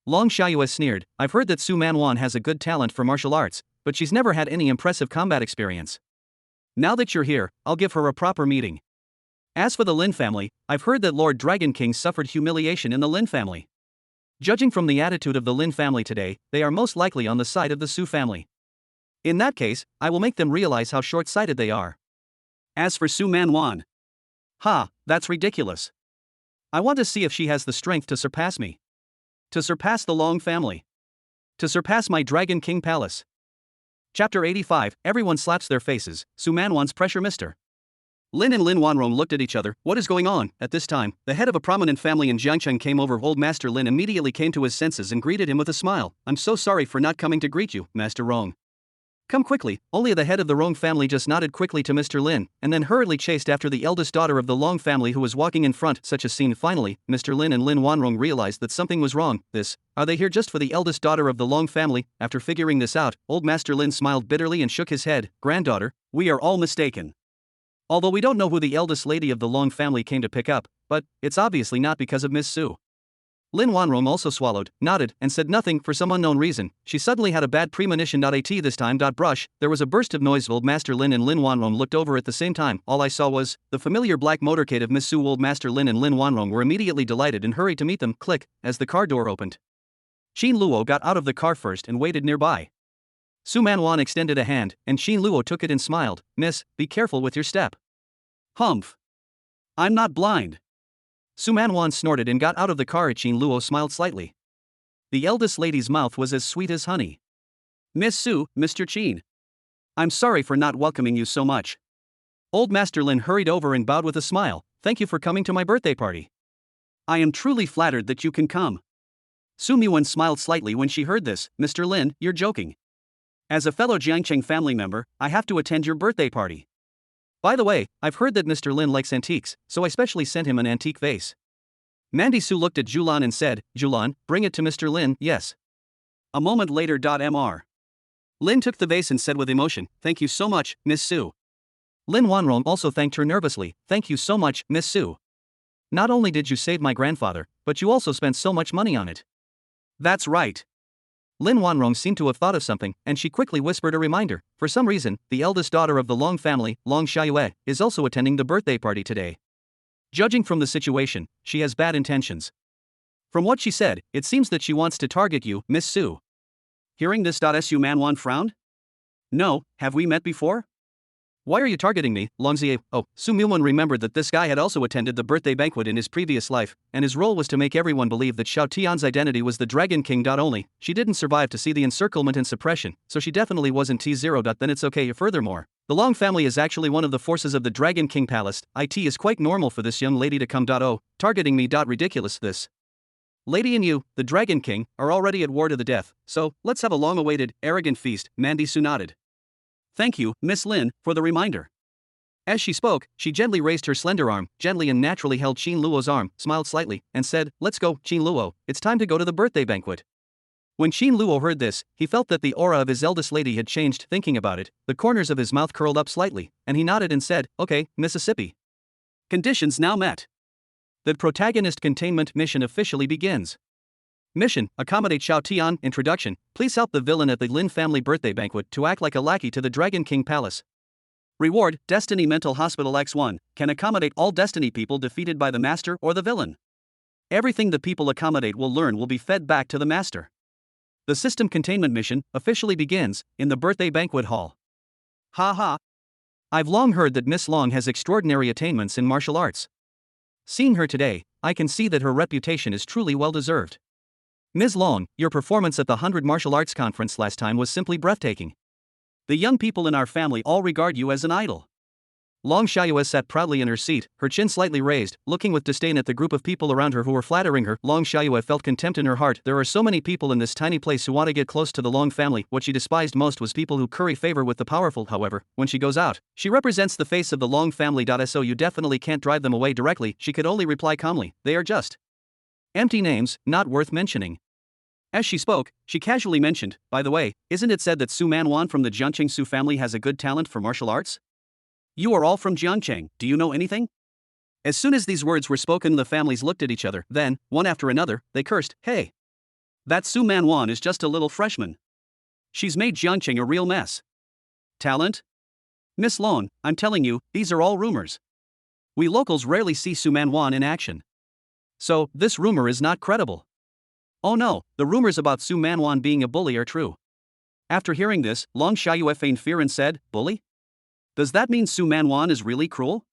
Long Xiaoyue sneered, I've heard that Su Man Wan has a good talent for martial arts, but she's never had any impressive combat experience. Now that you're here, I'll give her a proper meeting. As for the Lin family, I've heard that Lord Dragon King suffered humiliation in the Lin family. Judging from the attitude of the Lin family today, they are most likely on the side of the Su family. In that case, I will make them realize how short-sighted they are. As for Su Man Wan, that's ridiculous. I want to see if she has the strength to surpass me. To surpass the Long family. To surpass my Dragon King Palace. Chapter 85, Everyone slaps their faces. Su Man Wan's pressure. Mr. Lin and Lin Wan Rong looked at each other. What is going on? At this time, the head of a prominent family in Jiangcheng came over. Old Master Lin immediately came to his senses and greeted him with a smile. I'm so sorry for not coming to greet you, Master Rong. Come quickly. Only the head of the Rong family just nodded quickly to Mr. Lin, and then hurriedly chased after the eldest daughter of the Long family who was walking in front. Such a scene. Finally, Mr. Lin and Lin Wan Rong realized that something was wrong. Are they here just for the eldest daughter of the Long family? After figuring this out, Old Master Lin smiled bitterly and shook his head. Granddaughter, we are all mistaken. Although we don't know who the eldest lady of the Long family came to pick up, but it's obviously not because of Miss Su. Lin Wan Rong also swallowed, nodded, and said nothing. For some unknown reason, she suddenly had a bad premonition. This time. Brush, there was a burst of noise. Old Master Lin and Lin Wan Rong looked over at the same time. All I saw was the familiar black motorcade of Miss Su. Old Master Lin and Lin Wan Rong were immediately delighted and hurried to meet them. Click, as the car door opened. Xin Luo got out of the car first and waited nearby. Su Man Wan extended a hand, and Xin Luo took it and smiled. Miss, be careful with your step. Humph. I'm not blind. Su Man Wan snorted and got out of the car. Xin Luo smiled slightly. The eldest lady's mouth was as sweet as honey. Miss Su, Mr. Qin. I'm sorry for not welcoming you so much. Old Master Lin hurried over and bowed with a smile. Thank you for coming to my birthday party. I am truly flattered that you can come. Su Miwen smiled slightly when she heard this. Mr. Lin, you're joking. As a fellow Jiangcheng family member, I have to attend your birthday party. By the way, I've heard that Mr. Lin likes antiques, so I specially sent him an antique vase. Mandy Su looked at Julan and said, Julan, bring it to Mr. Lin. Yes. A moment later. Mr. Lin took the vase and said with emotion, thank you so much, Miss Su. Lin Wan Rong also thanked her nervously, thank you so much, Miss Su. Not only did you save my grandfather, but you also spent so much money on it. That's right. Lin Wan Rong seemed to have thought of something, and she quickly whispered a reminder. For some reason, the eldest daughter of the Long family, Long Xiaoyue, is also attending the birthday party today. Judging from the situation, she has bad intentions. From what she said, it seems that she wants to target you, Miss Su. Hearing this. Su Manwan frowned. No, have we met before? Why are you targeting me, Longzie? Oh, Su Miwen remembered that this guy had also attended the birthday banquet in his previous life, and his role was to make everyone believe that Xiao Tian's identity was the Dragon King. Only, she didn't survive to see the encirclement and suppression, so she definitely wasn't T0. Then it's okay. Furthermore, the Long family is actually one of the forces of the Dragon King Palace. It is quite normal for this young lady to come. Targeting me. Ridiculous. This lady and you, the Dragon King, are already at war to the death, so let's have a long-awaited, arrogant feast. Mandy Su nodded. Thank you, Miss Lin, for the reminder. As she spoke, she gently raised her slender arm, gently and naturally held Qin Luo's arm, smiled slightly, and said, let's go, Qin Luo, it's time to go to the birthday banquet. When Qin Luo heard this, he felt that the aura of his eldest lady had changed. Thinking about it, the corners of his mouth curled up slightly, and he nodded and said, okay, Mississippi. Conditions now met. The protagonist containment mission officially begins. Mission, accommodate Xiao Tian. Introduction, please help the villain at the Lin family birthday banquet to act like a lackey to the Dragon King Palace. Reward, Destiny Mental Hospital X1, can accommodate all Destiny people defeated by the master or the villain. Everything the people accommodate will learn will be fed back to the master. The system containment mission officially begins in the birthday banquet hall. Ha ha. I've long heard that Miss Long has extraordinary attainments in martial arts. Seeing her today, I can see that her reputation is truly well deserved. Ms. Long, your performance at the 100 Martial Arts Conference last time was simply breathtaking. The young people in our family all regard you as an idol. Long Xiaoyue sat proudly in her seat, her chin slightly raised, looking with disdain at the group of people around her who were flattering her. Long Xiaoyue felt contempt in her heart. There are so many people in this tiny place who want to get close to the Long family. What she despised most was people who curry favor with the powerful. However, when she goes out, she represents the face of the Long family. So you definitely can't drive them away directly. She could only reply calmly, they are just empty names, not worth mentioning. As she spoke, she casually mentioned, by the way, isn't it said that Su Manwan from the Jiangcheng Su family has a good talent for martial arts? You are all from Jiangcheng, do you know anything? As soon as these words were spoken, the families looked at each other, then, one after another, they cursed, hey. That Su Manwan is just a little freshman. She's made Jiangcheng a real mess. Talent? Miss Long, I'm telling you, these are all rumors. We locals rarely see Su Manwan in action. So, this rumor is not credible. Oh no, the rumors about Su Manwan being a bully are true. After hearing this, Long Xiaoyue feigned fear and said, bully? Does that mean Su Manwan is really cruel?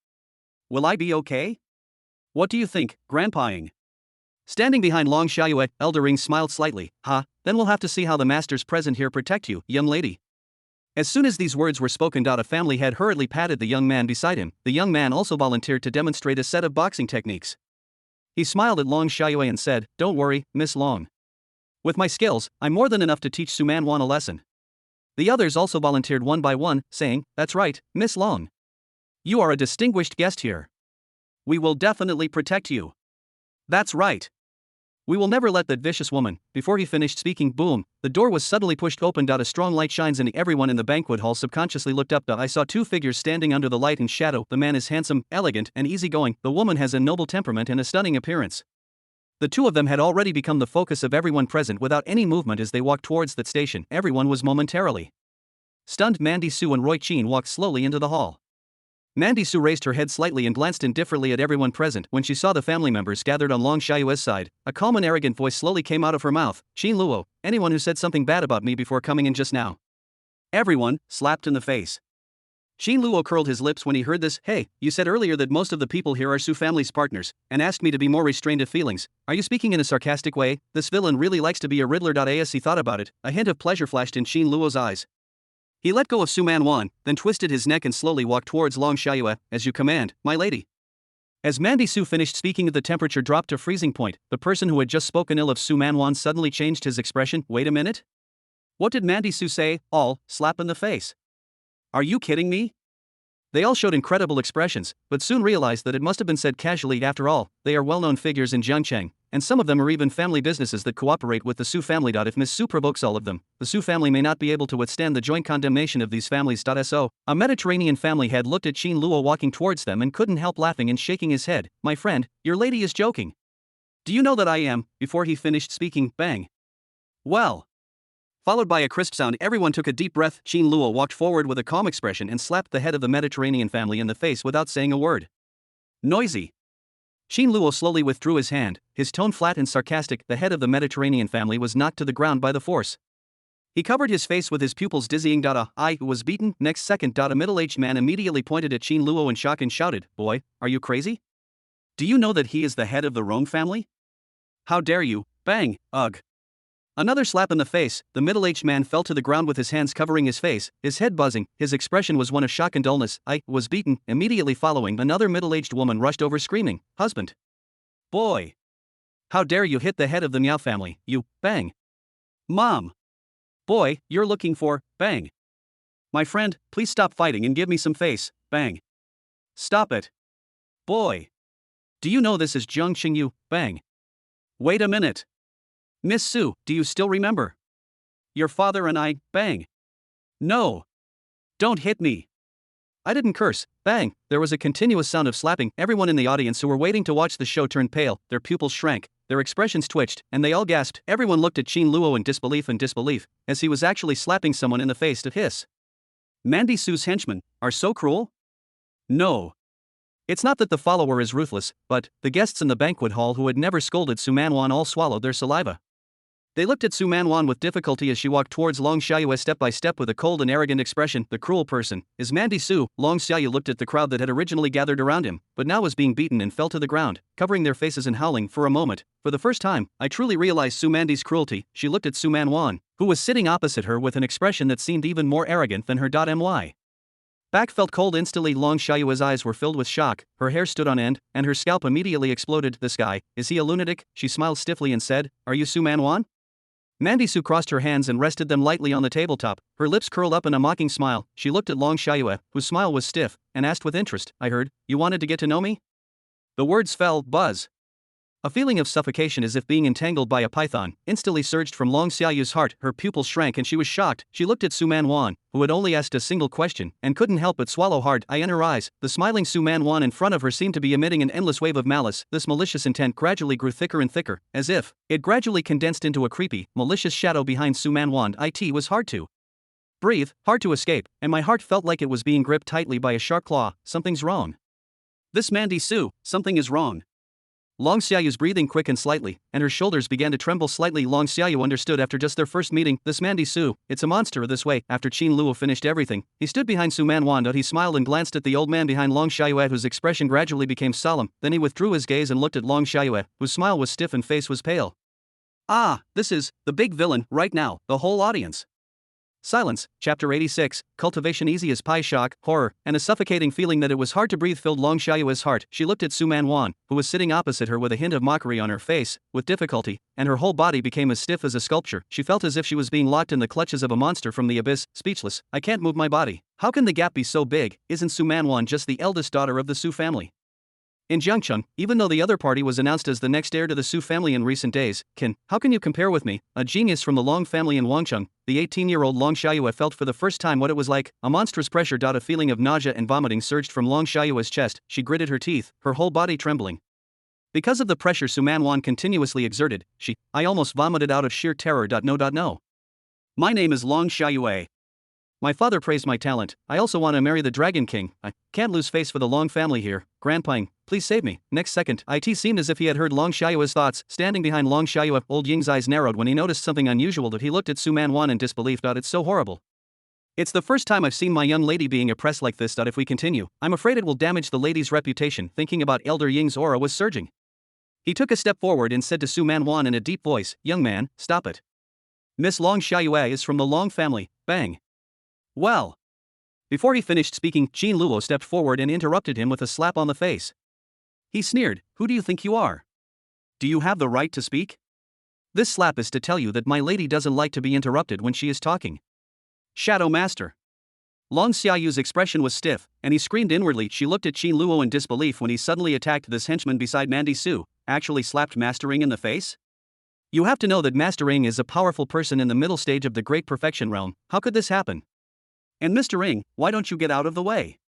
Will I be okay? What do you think, Grandpa-ing? Standing behind Long Xiaoyue, Elder Ring smiled slightly. Then we'll have to see how the masters present here protect you, young lady. As soon as these words were spoken, a family head hurriedly patted the young man beside him. The young man also volunteered to demonstrate a set of boxing techniques. He smiled at Long Xiaoyue and said, don't worry, Miss Long. With my skills, I'm more than enough to teach Su Manwan a lesson. The others also volunteered one by one, saying, that's right, Miss Long. You are a distinguished guest here. We will definitely protect you. That's right. We will never let that vicious woman. Before he finished speaking, boom, the door was suddenly pushed open. A strong light shines and everyone in the banquet hall subconsciously looked up. I saw two figures standing under the light and shadow. The man is handsome, elegant, and easygoing. The woman has a noble temperament and a stunning appearance. The two of them had already become the focus of everyone present without any movement as they walked towards that station. Everyone was momentarily stunned. Mandy Su and Roy Chin walked slowly into the hall. Mandy Su raised her head slightly and glanced indifferently at everyone present. When she saw the family members gathered on Long Xiaoyue's side, a calm and arrogant voice slowly came out of her mouth. Qin Luo, anyone who said something bad about me before coming in just now. Everyone, slapped in the face. Qin Luo curled his lips when he heard this. Hey, you said earlier that most of the people here are Su family's partners, and asked me to be more restrained of feelings. Are you speaking in a sarcastic way? This villain really likes to be a riddler. As he thought about it, a hint of pleasure flashed in Qin Luo's eyes. He let go of Su Man Wan, then twisted his neck and slowly walked towards Long Xiayue. As you command, my lady. As Mandy Su finished speaking, the temperature dropped to freezing point. The person who had just spoken ill of Su Man Wan suddenly changed his expression. Wait a minute? What did Mandy Su say? All, slap in the face. Are you kidding me? They all showed incredible expressions, but soon realized that it must have been said casually. After all, they are well-known figures in Jiangcheng, and some of them are even family businesses that cooperate with the Su family. If Miss Su provokes all of them, the Su family may not be able to withstand the joint condemnation of these families. So, a Mediterranean family head looked at Qin Luo walking towards them and couldn't help laughing and shaking his head. My friend, your lady is joking. Do you know that I am? Before he finished speaking, bang. Well. Followed by a crisp sound, everyone took a deep breath. Qin Luo walked forward with a calm expression and slapped the head of the Mediterranean family in the face without saying a word. Noisy. Qin Luo slowly withdrew his hand, his tone flat and sarcastic. The head of the Mediterranean family was knocked to the ground by the force. He covered his face with his pupils, dizzying. I was beaten. Next second, a middle-aged man immediately pointed at Qin Luo in shock and shouted, Boy, are you crazy? Do you know that he is the head of the Rong family? How dare you? Bang, ugh. Another slap in the face, the middle-aged man fell to the ground with his hands covering his face, his head buzzing. His expression was one of shock and dullness. I was beaten. Immediately following, another middle-aged woman rushed over screaming, Husband. Boy. How dare you hit the head of the Miao family, you, bang. Mom. Boy, you're looking for, bang. My friend, please stop fighting and give me some face, bang. Stop it. Boy. Do you know this is Zheng Xingyu, bang. Wait a minute. Miss Su, do you still remember? Your father and I, bang. No. Don't hit me. I didn't curse, bang. There was a continuous sound of slapping. Everyone in the audience who were waiting to watch the show turned pale, their pupils shrank, their expressions twitched, and they all gasped. Everyone looked at Qin Luo in disbelief, as he was actually slapping someone in the face. To hiss. Mandy Su's henchmen are so cruel? No. It's not that the follower is ruthless, but the guests in the banquet hall who had never scolded Su Man Wan all swallowed their saliva. They looked at Su Man Wan with difficulty as she walked towards Long Xiayue step by step with a cold and arrogant expression. The cruel person is Mandy Su. Long Xiayue looked at the crowd that had originally gathered around him, but now was being beaten and fell to the ground, covering their faces and howling. For a moment, for the first time, I truly realized Su Mandy's cruelty. She looked at Su Man Wan, who was sitting opposite her with an expression that seemed even more arrogant than her. My back felt cold instantly. Long Xiayue's eyes were filled with shock, her hair stood on end, and her scalp immediately exploded. This guy, is he a lunatic? She smiled stiffly and said, Are you Su Man Wan? Mandy Su crossed her hands and rested them lightly on the tabletop, her lips curled up in a mocking smile. She looked at Long Xiayue, whose smile was stiff, and asked with interest, I heard, you wanted to get to know me? The words fell, buzz. A feeling of suffocation as if being entangled by a python instantly surged from Long Xiayue's heart. Her pupils shrank and she was shocked. She looked at Su Man Wan, who had only asked a single question, and couldn't help but swallow hard. In her eyes, the smiling Su Man Wan in front of her seemed to be emitting an endless wave of malice. This malicious intent gradually grew thicker and thicker, as if it gradually condensed into a creepy, malicious shadow behind Su Man Wan. It was hard to breathe, hard to escape, and my heart felt like it was being gripped tightly by a sharp claw. Something's wrong. This Mandy Su, something is wrong. Long Xiayue's breathing quickened slightly, and her shoulders began to tremble slightly. Long Xiayue understood after just their first meeting, this Mandy Su, it's a monster this way. After Qin Luo finished everything, he stood behind Su Man Wan. He smiled and glanced at the old man behind Long Xiayue, whose expression gradually became solemn. Then he withdrew his gaze and looked at Long Xiayue, whose smile was stiff and face was pale. Ah, this is the big villain right now. The whole audience. Silence. Chapter 86, Cultivation. Easy as pie. Shock, horror, and a suffocating feeling that it was hard to breathe filled Long Xiayue's heart. She looked at Su Man Wan, who was sitting opposite her with a hint of mockery on her face, with difficulty, and her whole body became as stiff as a sculpture. She felt as if she was being locked in the clutches of a monster from the abyss. Speechless. I can't move my body. How can the gap be so big? Isn't Su Man Wan just the eldest daughter of the Su family? In Jiangcheng, even though the other party was announced as the next heir to the Su family in recent days, how can you compare with me, a genius from the Long family in Wangcheng? The 18-year-old Long Xiayue felt for the first time what it was like, a monstrous pressure. A feeling of nausea and vomiting surged from Long Xiayue's chest. She gritted her teeth, her whole body trembling. Because of the pressure Su Man Wan continuously exerted, I almost vomited out of sheer terror. No. My name is Long Xiayue. My father praised my talent. I also want to marry the Dragon King. I can't lose face for the Long family here. Grandpa, please save me. Next second, it seemed as if he had heard Long Xiayue's thoughts. Standing behind Long Xiayue, old Ying's eyes narrowed when he noticed something unusual. He looked at Su Man Wan in disbelief. It's so horrible. It's the first time I've seen my young lady being oppressed like this. If we continue, I'm afraid it will damage the lady's reputation. Thinking about Elder Ying's aura was surging. He took a step forward and said to Su Man Wan in a deep voice, Young man, stop it. Miss Long Xiayue is from the Long family. Bang. Well. Before he finished speaking, Qin Luo stepped forward and interrupted him with a slap on the face. He sneered, "Who do you think you are? Do you have the right to speak? This slap is to tell you that my lady doesn't like to be interrupted when she is talking." Shadow Master. Long Xiaoyu's expression was stiff, and he screamed inwardly. She looked at Qin Luo in disbelief when he suddenly attacked this henchman beside Mandy Su, actually slapped Master Ing in the face? You have to know that Master Ing is a powerful person in the middle stage of the Great Perfection realm. How could this happen? And Mr. Ing, why don't you get out of the way?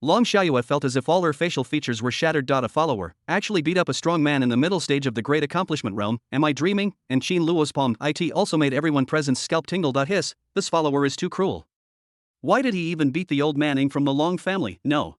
Long Xiaoyu felt as if all her facial features were shattered. A follower actually beat up a strong man in the middle stage of the Great Accomplishment realm. Am I dreaming? And Qin Luo's palm it also made everyone present's scalp tingle. Hiss, this follower is too cruel. Why did he even beat the old man Ing from the Long family? No.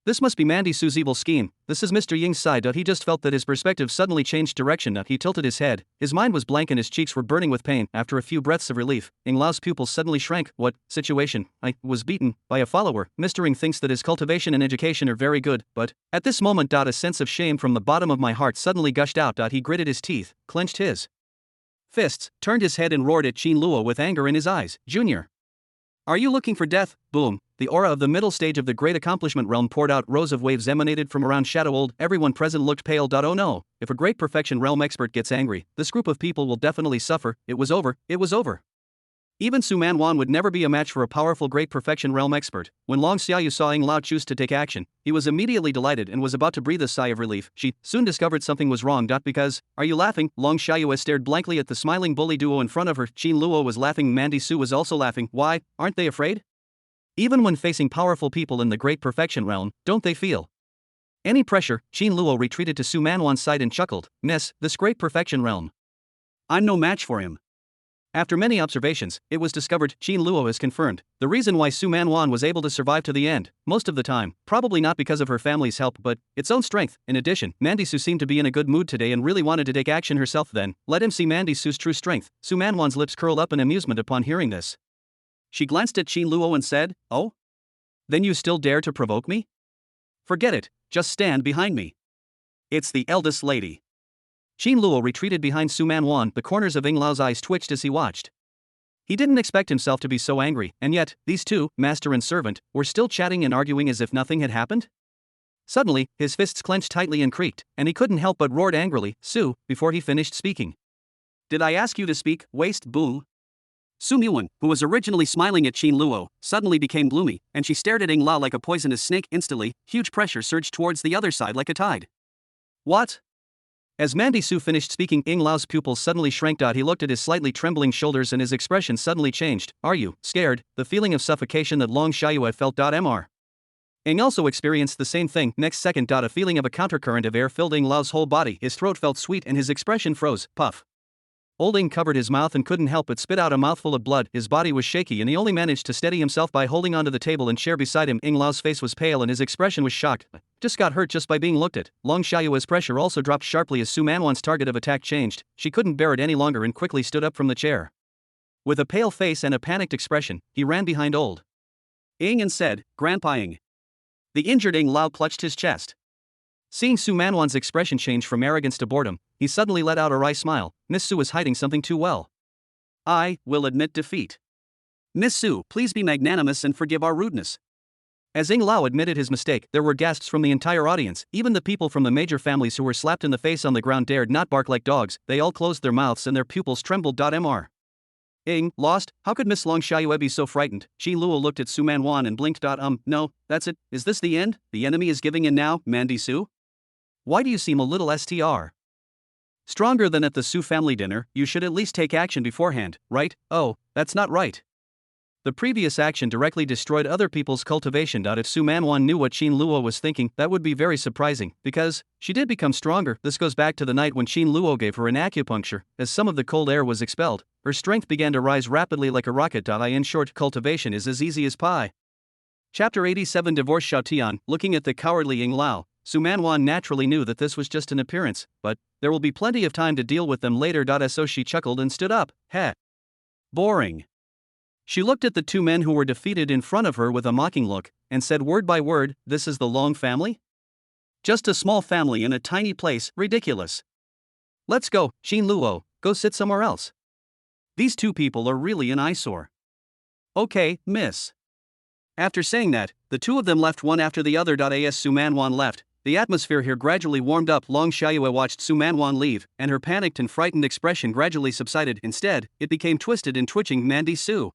This must be Mandy Su's evil scheme. This is Mr. Ying's side. He just felt that his perspective suddenly changed direction. He tilted his head, his mind was blank and his cheeks were burning with pain. After a few breaths of relief, Ing Lao's pupils suddenly shrank. What situation? I was beaten by a follower. Mr. Ing thinks that his cultivation and education are very good, but at this moment a sense of shame from the bottom of my heart suddenly gushed out. He gritted his teeth, clenched his fists, turned his head and roared at Qin Luo with anger in his eyes. Junior, are you looking for death? Boom. The aura of the middle stage of the Great Accomplishment realm poured out. Rows of waves emanated from around Shadow. Everyone present looked pale. Oh no, if a Great Perfection realm expert gets angry, this group of people will definitely suffer. It was over, it was over. Even Su Manwan would never be a match for a powerful Great Perfection realm expert. When Long Xiaoyu saw Ing Lao choose to take action, he was immediately delighted and was about to breathe a sigh of relief. She soon discovered something was wrong. Because, are you laughing? Long Xiaoyu stared blankly at the smiling bully duo in front of her. Qin Luo was laughing, Mandy Su was also laughing. Why, aren't they afraid? Even when facing powerful people in the Great Perfection realm, don't they feel any pressure? Qin Luo retreated to Su Manwan's side and chuckled. Miss, this Great Perfection realm, I'm no match for him. After many observations, it was discovered, Qin Luo has confirmed, the reason why Su Manwan was able to survive to the end, most of the time, probably not because of her family's help but its own strength. In addition, Mandy Su seemed to be in a good mood today and really wanted to take action herself. Then, let him see Mandy Su's true strength. Su Manwan's lips curled up in amusement upon hearing this. She glanced at Qin Luo and said, "Oh? Then you still dare to provoke me? Forget it, just stand behind me. It's the eldest lady." Qin Luo retreated behind Su Manwan. The corners of Ing Lao's eyes twitched as he watched. He didn't expect himself to be so angry, and yet, these two, master and servant, were still chatting and arguing as if nothing had happened? Suddenly, his fists clenched tightly and creaked, and he couldn't help but roared angrily, "Su," before he finished speaking. "Did I ask you to speak, waste boo?" Su Muan, who was originally smiling at Qin Luo, suddenly became gloomy, and she stared at Ing Lao like a poisonous snake. Instantly, huge pressure surged towards the other side like a tide. What? As Mandy Su finished speaking, Ing Lao's pupils suddenly shrank. He looked at his slightly trembling shoulders and his expression suddenly changed. Are you scared? The feeling of suffocation that Long Xiaoyu had felt. Mr. Ing also experienced the same thing. Next second, a feeling of a countercurrent of air filled Ing Lao's whole body. His throat felt sweet and his expression froze. Puff. Old Ing covered his mouth and couldn't help but spit out a mouthful of blood. His body was shaky and he only managed to steady himself by holding onto the table and chair beside him. Ing Lao's face was pale and his expression was shocked. Just got hurt just by being looked at. Long Xiaoyu's pressure also dropped sharply as Su Manwan's target of attack changed. She couldn't bear it any longer and quickly stood up from the chair. With a pale face and a panicked expression, he ran behind old Ing and said, "Grandpa Ing." The injured Ing Lao clutched his chest. Seeing Su Manwan's expression change from arrogance to boredom, he suddenly let out a wry smile. Miss Su is hiding something too well. I will admit defeat. Miss Su, please be magnanimous and forgive our rudeness. As Ing Lao admitted his mistake, there were gasps from the entire audience. Even the people from the major families who were slapped in the face on the ground dared not bark like dogs. They all closed their mouths and their pupils trembled. Mr. Ing, lost? How could Miss Long Xiaoyu be so frightened? Qin Luo looked at Su Manwan and blinked. No, that's it. Is this the end? The enemy is giving in now, Mandy Su? Why do you seem a little stronger than at the Su family dinner? You should at least take action beforehand, right? Oh, that's not right. The previous action directly destroyed other people's cultivation. If Su Manwan knew what Qin Luo was thinking, that would be very surprising, because she did become stronger. This goes back to the night when Qin Luo gave her an acupuncture. As some of the cold air was expelled, her strength began to rise rapidly like a rocket. In short, cultivation is as easy as pie. Chapter 87 Divorce. Xiaotian, looking at the cowardly Ing Lao, Su Manwan naturally knew that this was just an appearance, but there will be plenty of time to deal with them later. So she chuckled and stood up. Heh. Boring. She looked at the two men who were defeated in front of her with a mocking look, and said word by word, "This is the Long family? Just a small family in a tiny place, ridiculous. Let's go, Qin Luo, go sit somewhere else. These two people are really an eyesore." Okay, miss. After saying that, the two of them left one after the other. As Su Manwan left, the atmosphere here gradually warmed up. Long Xiaoyue watched Su Manwan leave, and her panicked and frightened expression gradually subsided. Instead, it became twisted and twitching. Mandy Su.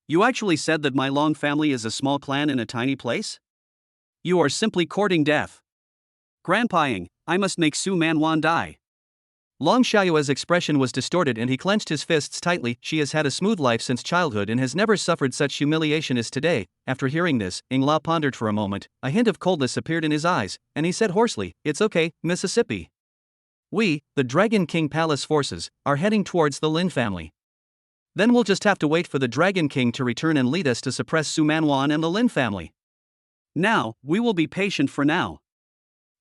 You actually said that my Long family is a small clan in a tiny place? You are simply courting death. Grandpaing, I must make Su Manwan die. Long Xiaoyue's expression was distorted and he clenched his fists tightly. She has had a smooth life since childhood and has never suffered such humiliation as today. After hearing this, Ing Lao pondered for a moment. A hint of coldness appeared in his eyes, and he said hoarsely, "It's okay, Mississippi. We, the Dragon King Palace forces, are heading towards the Lin family. Then we'll just have to wait for the Dragon King to return and lead us to suppress Su Manwan and the Lin family. Now, we will be patient for now."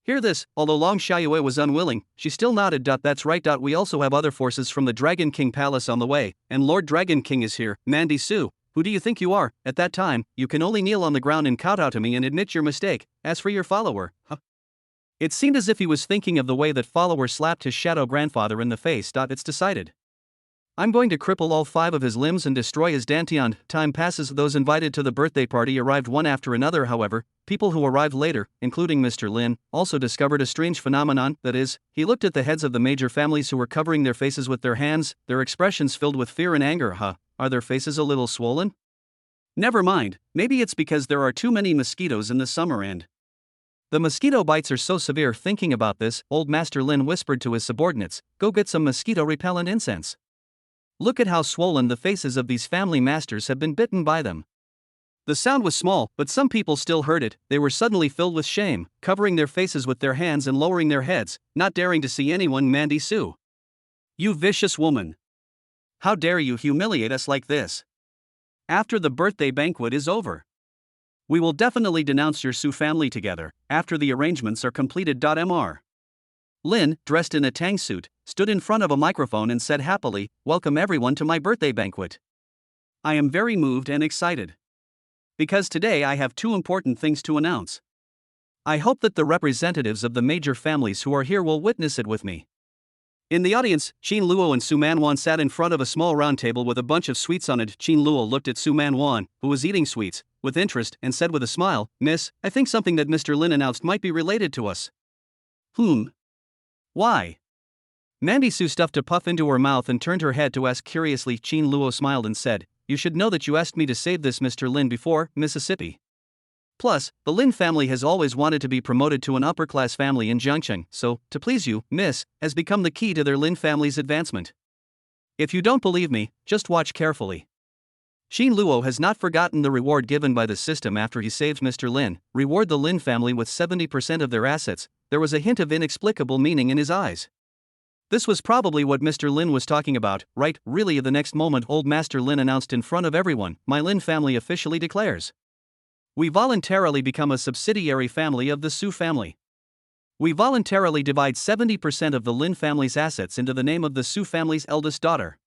Hear this, although Long Xiaoyue was unwilling, she still nodded. That's right. We also have other forces from the Dragon King Palace on the way, and Lord Dragon King is here. Mandy Su, who do you think you are? At that time, you can only kneel on the ground and kowtow to me and admit your mistake. As for your follower, It seemed as if he was thinking of the way that follower slapped his shadow grandfather in the face. It's decided. I'm going to cripple all 5 of his limbs and destroy his dantian. Time passes. Those invited to the birthday party arrived one after another. However, people who arrived later, including Mr. Lin, also discovered a strange phenomenon. That is, he looked at the heads of the major families who were covering their faces with their hands, their expressions filled with fear and anger. Are their faces a little swollen? Never mind, maybe it's because there are too many mosquitoes in the summer and the mosquito bites are so severe. Thinking about this, old Master Lin whispered to his subordinates, "Go get some mosquito repellent incense. Look at how swollen the faces of these family masters have been bitten by them." The sound was small, but some people still heard it. They were suddenly filled with shame, covering their faces with their hands and lowering their heads, not daring to see anyone. Mandy Su. You vicious woman. How dare you humiliate us like this? After the birthday banquet is over, we will definitely denounce your Su family together, after the arrangements are completed. Mr. Lin, dressed in a tang suit, stood in front of a microphone and said happily, "Welcome everyone to my birthday banquet. I am very moved and excited. Because today I have 2 important things to announce. I hope that the representatives of the major families who are here will witness it with me." In the audience, Qin Luo and Su Manwan sat in front of a small round table with a bunch of sweets on it. Qin Luo looked at Su Manwan, who was eating sweets, with interest, and said with a smile, "Miss, I think something that Mr. Lin announced might be related to us." Why? Mandy Su stuffed a puff into her mouth and turned her head to ask curiously. Qin Luo smiled and said, "You should know that you asked me to save this Mr. Lin before, Mississippi. Plus, the Lin family has always wanted to be promoted to an upper-class family in Jiangcheng, so, to please you, Miss, has become the key to their Lin family's advancement. If you don't believe me, just watch carefully." Qin Luo has not forgotten the reward given by the system after he saved Mr. Lin. Reward the Lin family with 70% of their assets. There was a hint of inexplicable meaning in his eyes. This was probably what Mr. Lin was talking about, right? Really. The next moment, old Master Lin announced in front of everyone, "My Lin family officially declares. We voluntarily become a subsidiary family of the Su family. We voluntarily divide 70% of the Lin family's assets into the name of the Su family's eldest daughter."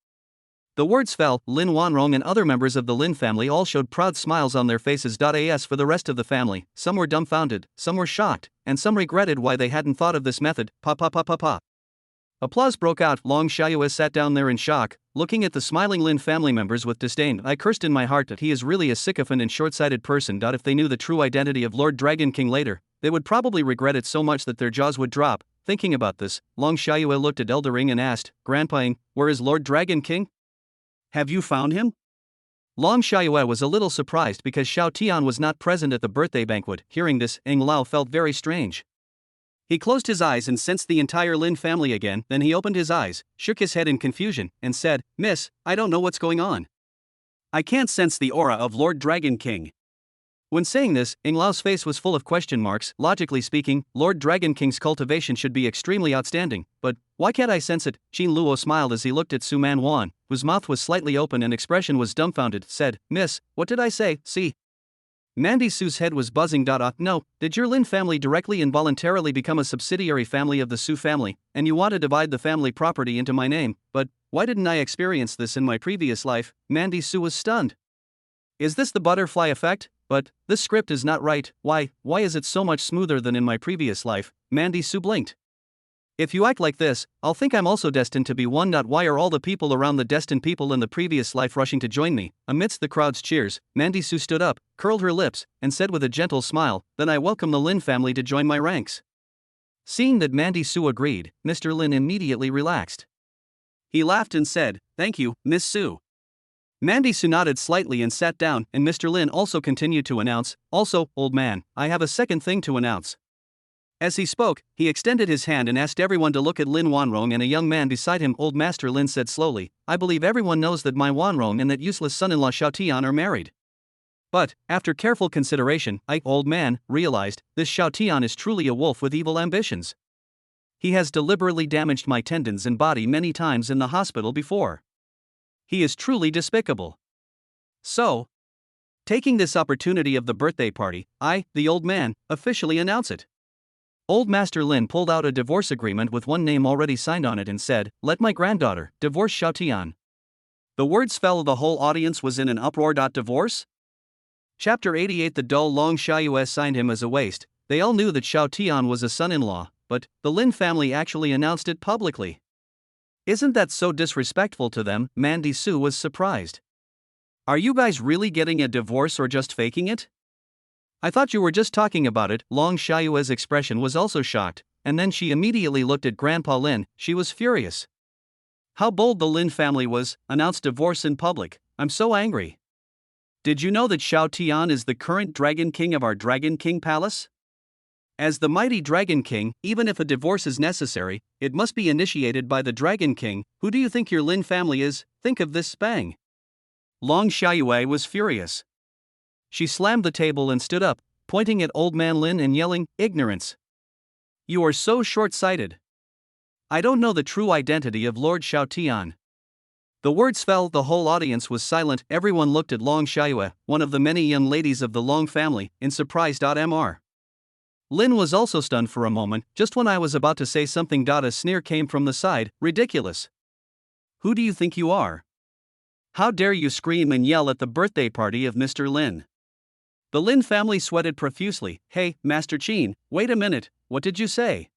The words fell. Lin Wan Rong and other members of the Lin family all showed proud smiles on their faces. As for the rest of the family, some were dumbfounded, some were shocked, and some regretted why they hadn't thought of this method. Applause broke out. Long Xiaoyue sat down there in shock, looking at the smiling Lin family members with disdain. I cursed in my heart that he is really a sycophant and short-sighted person. If they knew the true identity of Lord Dragon King later, they would probably regret it so much that their jaws would drop. Thinking about this, Long Xiaoyue looked at Eldering and asked, "Grandpa, where is Lord Dragon King? Have you found him?" Long Xiaoyue was a little surprised because Xiao Tian was not present at the birthday banquet. Hearing this, Ing Lao felt very strange. He closed his eyes and sensed the entire Lin family again. Then he opened his eyes, shook his head in confusion, and said, "Miss, I don't know what's going on. I can't sense the aura of Lord Dragon King." When saying this, Ing Lao's face was full of question marks. Logically speaking, Lord Dragon King's cultivation should be extremely outstanding, but why can't I sense it? Qin Luo smiled as he looked at Su Manwan, whose mouth was slightly open and expression was dumbfounded, said, "Miss, what did I say? See?" Mandy Su's head was buzzing. No, did your Lin family directly and voluntarily become a subsidiary family of the Su family, and you want to divide the family property into my name? But why didn't I experience this in my previous life? Mandy Su was stunned. Is this the butterfly effect? But this script is not right. Why is it so much smoother than in my previous life? Mandy Su blinked. If you act like this, I'll think I'm also destined to be one. Why are all the people around the destined people in the previous life rushing to join me? Amidst the crowd's cheers, Mandy Sue stood up, curled her lips, and said with a gentle smile, "Then I welcome the Lin family to join my ranks." Seeing that Mandy Sue agreed, Mr. Lin immediately relaxed. He laughed and said, "Thank you, Miss Sue." Mandy Sue nodded slightly and sat down, and Mr. Lin also continued to announce, "Also, old man, I have a second thing to announce." As he spoke, he extended his hand and asked everyone to look at Lin Wan Rong and a young man beside him. Old Master Lin said slowly, "I believe everyone knows that my Wan Rong and that useless son-in-law Xiao Tian are married. But, after careful consideration, I, old man, realized, this Xiao Tian is truly a wolf with evil ambitions. He has deliberately damaged my tendons and body many times in the hospital before. He is truly despicable. So, taking this opportunity of the birthday party, I, the old man, officially announce it." Old Master Lin pulled out a divorce agreement with one name already signed on it and said, "Let my granddaughter divorce Xiao Tian." The words fell, the whole audience was in an uproar. Divorce? Chapter 88. The dull Long Xiaoyue signed him as a waste. They all knew that Xiao Tian was a son-in-law, but the Lin family actually announced it publicly. Isn't that so disrespectful to them? Mandy Sue was surprised. Are you guys really getting a divorce or just faking it? I thought you were just talking about it. Long Xiaoyue's expression was also shocked, and then she immediately looked at Grandpa Lin. She was furious. How bold the Lin family was, announced divorce in public. I'm so angry. Did you know that Xiao Tian is the current Dragon King of our Dragon King Palace? As the mighty Dragon King, even if a divorce is necessary, it must be initiated by the Dragon King. Who do you think your Lin family is? Think of this spang. Long Xiaoyue was furious. She slammed the table and stood up, pointing at old man Lin and yelling, "Ignorance! You are so short-sighted. I don't know the true identity of Lord Xiao Tian." The words fell, the whole audience was silent. Everyone looked at Long Xiaoyue, one of the many young ladies of the Long family, in surprise. Mr. Lin was also stunned for a moment. Just when I was about to say something, a sneer came from the side. Ridiculous. Who do you think you are? How dare you scream and yell at the birthday party of Mr. Lin? The Lin family sweated profusely. Hey, Master Qin, wait a minute, what did you say?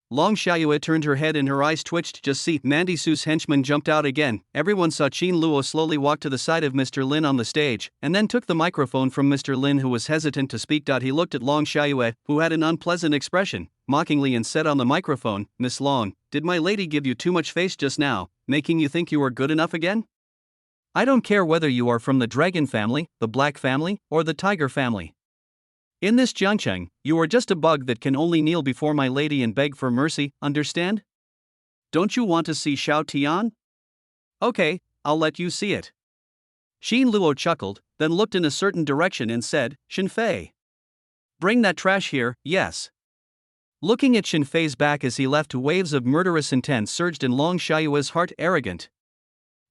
Long Xiaoyue turned her head and her eyes twitched. Just see, Mandy Sue's henchman jumped out again. Everyone saw Qin Luo slowly walk to the side of Mr. Lin on the stage, and then took the microphone from Mr. Lin, who was hesitant to speak. He looked at Long Xiaoyue, who had an unpleasant expression, mockingly, and said on the microphone, "Miss Long, did my lady give you too much face just now, making you think you were good enough again? I don't care whether you are from the Dragon family, the Black family, or the Tiger family. In this Jiangcheng, you are just a bug that can only kneel before my lady and beg for mercy, understand? Don't you want to see Xiao Tian? Okay, I'll let you see it." Qin Luo chuckled, then looked in a certain direction and said, "Shenfei. Bring that trash here." "Yes." Looking at Shenfei's back as he left, waves of murderous intent surged in Long Xiaoyue's heart. Arrogant.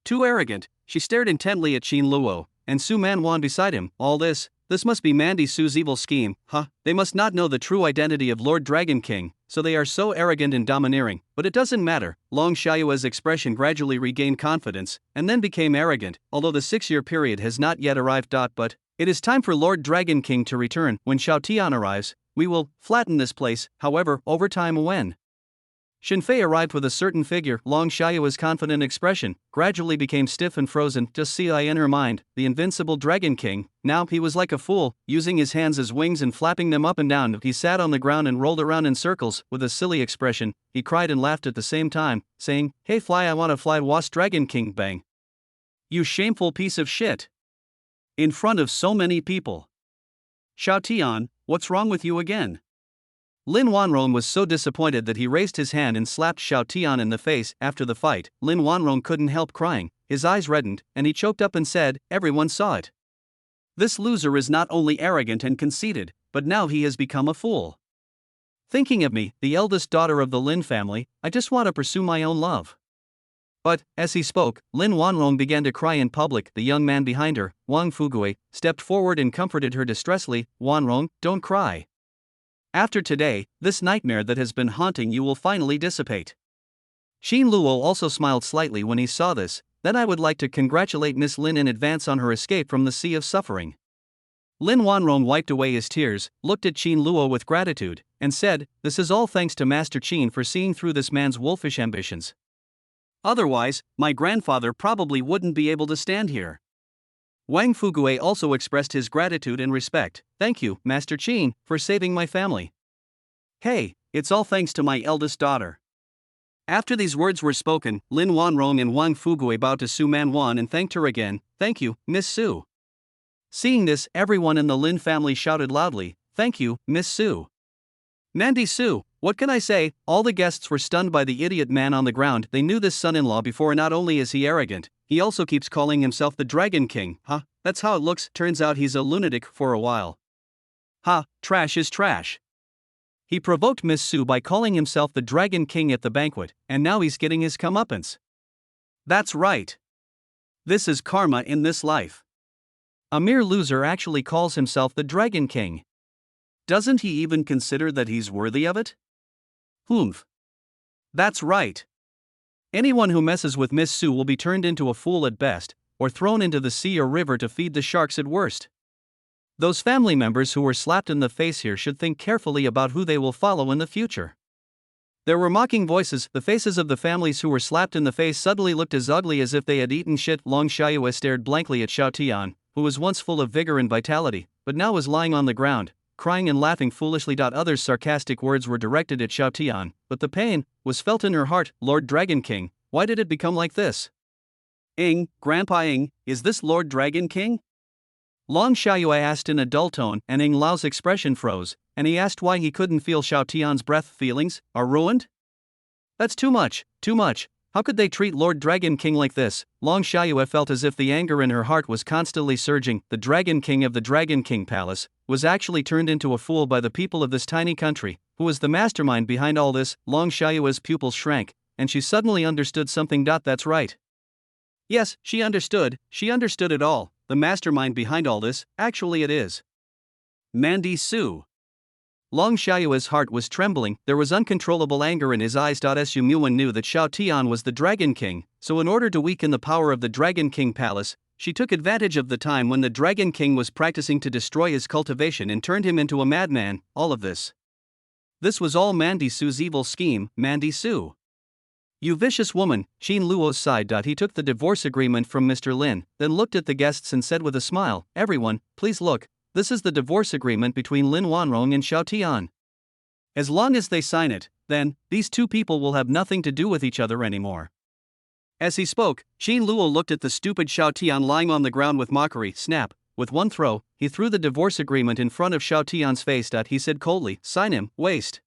Too arrogant. She stared intently at Qin Luo, and Su Manwan beside him. All this must be Mandy Sue's evil scheme, huh? They must not know the true identity of Lord Dragon King, so they are so arrogant and domineering. But it doesn't matter. Long Xiaoyue's expression gradually regained confidence, and then became arrogant, although the 6-year period has not yet arrived. But it is time for Lord Dragon King to return. When Xiao Tian arrives, we will flatten this place. However, over time, when Shenfei arrived with a certain figure, Long Xiaoyue's confident expression gradually became stiff and frozen. Just see, in her mind, the invincible Dragon King. Now he was like a fool, using his hands as wings and flapping them up and down. He sat on the ground and rolled around in circles, with a silly expression. He cried and laughed at the same time, saying, "Hey fly, I wanna fly, was Dragon King." Bang. You shameful piece of shit. In front of so many people. Xiao Tian, what's wrong with you again? Lin Wan Rong was so disappointed that he raised his hand and slapped Xiao Tian in the face. After the fight, Lin Wan Rong couldn't help crying, his eyes reddened, and he choked up and said, "Everyone saw it. This loser is not only arrogant and conceited, but now he has become a fool. Thinking of me, the eldest daughter of the Lin family, I just want to pursue my own love." But, as he spoke, Lin Wan Rong began to cry in public. The young man behind her, Wang Fugui, stepped forward and comforted her distressfully. "Wan Rong, don't cry. After today, this nightmare that has been haunting you will finally dissipate." Qin Luo also smiled slightly when he saw this. "Then I would like to congratulate Miss Lin in advance on her escape from the sea of suffering." Lin Wan Rong wiped away his tears, looked at Qin Luo with gratitude, and said, "This is all thanks to Master Qin for seeing through this man's wolfish ambitions. Otherwise, my grandfather probably wouldn't be able to stand here." Wang Fugue also expressed his gratitude and respect. "Thank you, Master Qin, for saving my family. Hey, it's all thanks to my eldest daughter." After these words were spoken, Lin Wan Rong and Wang Fugue bowed to Su Man Wan and thanked her again. "Thank you, Miss Su." Seeing this, everyone in the Lin family shouted loudly, "Thank you, Miss Su." Mandy Su, what can I say? All the guests were stunned by the idiot man on the ground. They knew this son-in-law before. Not only is he arrogant, he also keeps calling himself the Dragon King. That's how it looks. Turns out he's a lunatic for a while. Trash is trash. He provoked Miss Su by calling himself the Dragon King at the banquet, and now he's getting his comeuppance. That's right. This is karma in this life. A mere loser actually calls himself the Dragon King. Doesn't he even consider that he's worthy of it? Humph. That's right. Anyone who messes with Miss Su will be turned into a fool at best, or thrown into the sea or river to feed the sharks at worst. Those family members who were slapped in the face here should think carefully about who they will follow in the future. There were mocking voices. The faces of the families who were slapped in the face suddenly looked as ugly as if they had eaten shit. Long Xiaoyue stared blankly at Xiao Tian, who was once full of vigor and vitality, but now was lying on the ground, crying and laughing foolishly. Others' sarcastic words were directed at Xiao Tian, but the pain was felt in her heart. "Lord Dragon King, why did it become like this?" Grandpa is this Lord Dragon King?" Long Xiaoyue asked in a dull tone, and Lao's expression froze, and he asked why he couldn't feel Xiao Tian's breath. "Feelings are ruined? That's too much. How could they treat Lord Dragon King like this?" Long Xiaoyue felt as if the anger in her heart was constantly surging. The Dragon King of the Dragon King Palace was actually turned into a fool by the people of this tiny country. Who was the mastermind behind all this? Long Xiaoyue's pupils shrank, and she suddenly understood something. That's right. Yes, she understood it all. The mastermind behind all this, actually it is Mandy Su. Long Xiaoyue's heart was trembling. There was uncontrollable anger in his eyes. Su Muwen knew that Xiao Tian was the Dragon King, so in order to weaken the power of the Dragon King Palace, she took advantage of the time when the Dragon King was practicing to destroy his cultivation and turned him into a madman. All of this was all Mandy Su's evil scheme. Mandy Su, you vicious woman, Qin Luo sighed. He took the divorce agreement from Mr. Lin, then looked at the guests and said with a smile, "Everyone, please look. This is the divorce agreement between Lin Wan Rong and Xiao Tian. As long as they sign it, then, these two people will have nothing to do with each other anymore." As he spoke, Qin Luo looked at the stupid Xiao Tian lying on the ground with mockery. Snap, with one throw, he threw the divorce agreement in front of Xiao Tian's face. He said coldly, "Sign him, waste."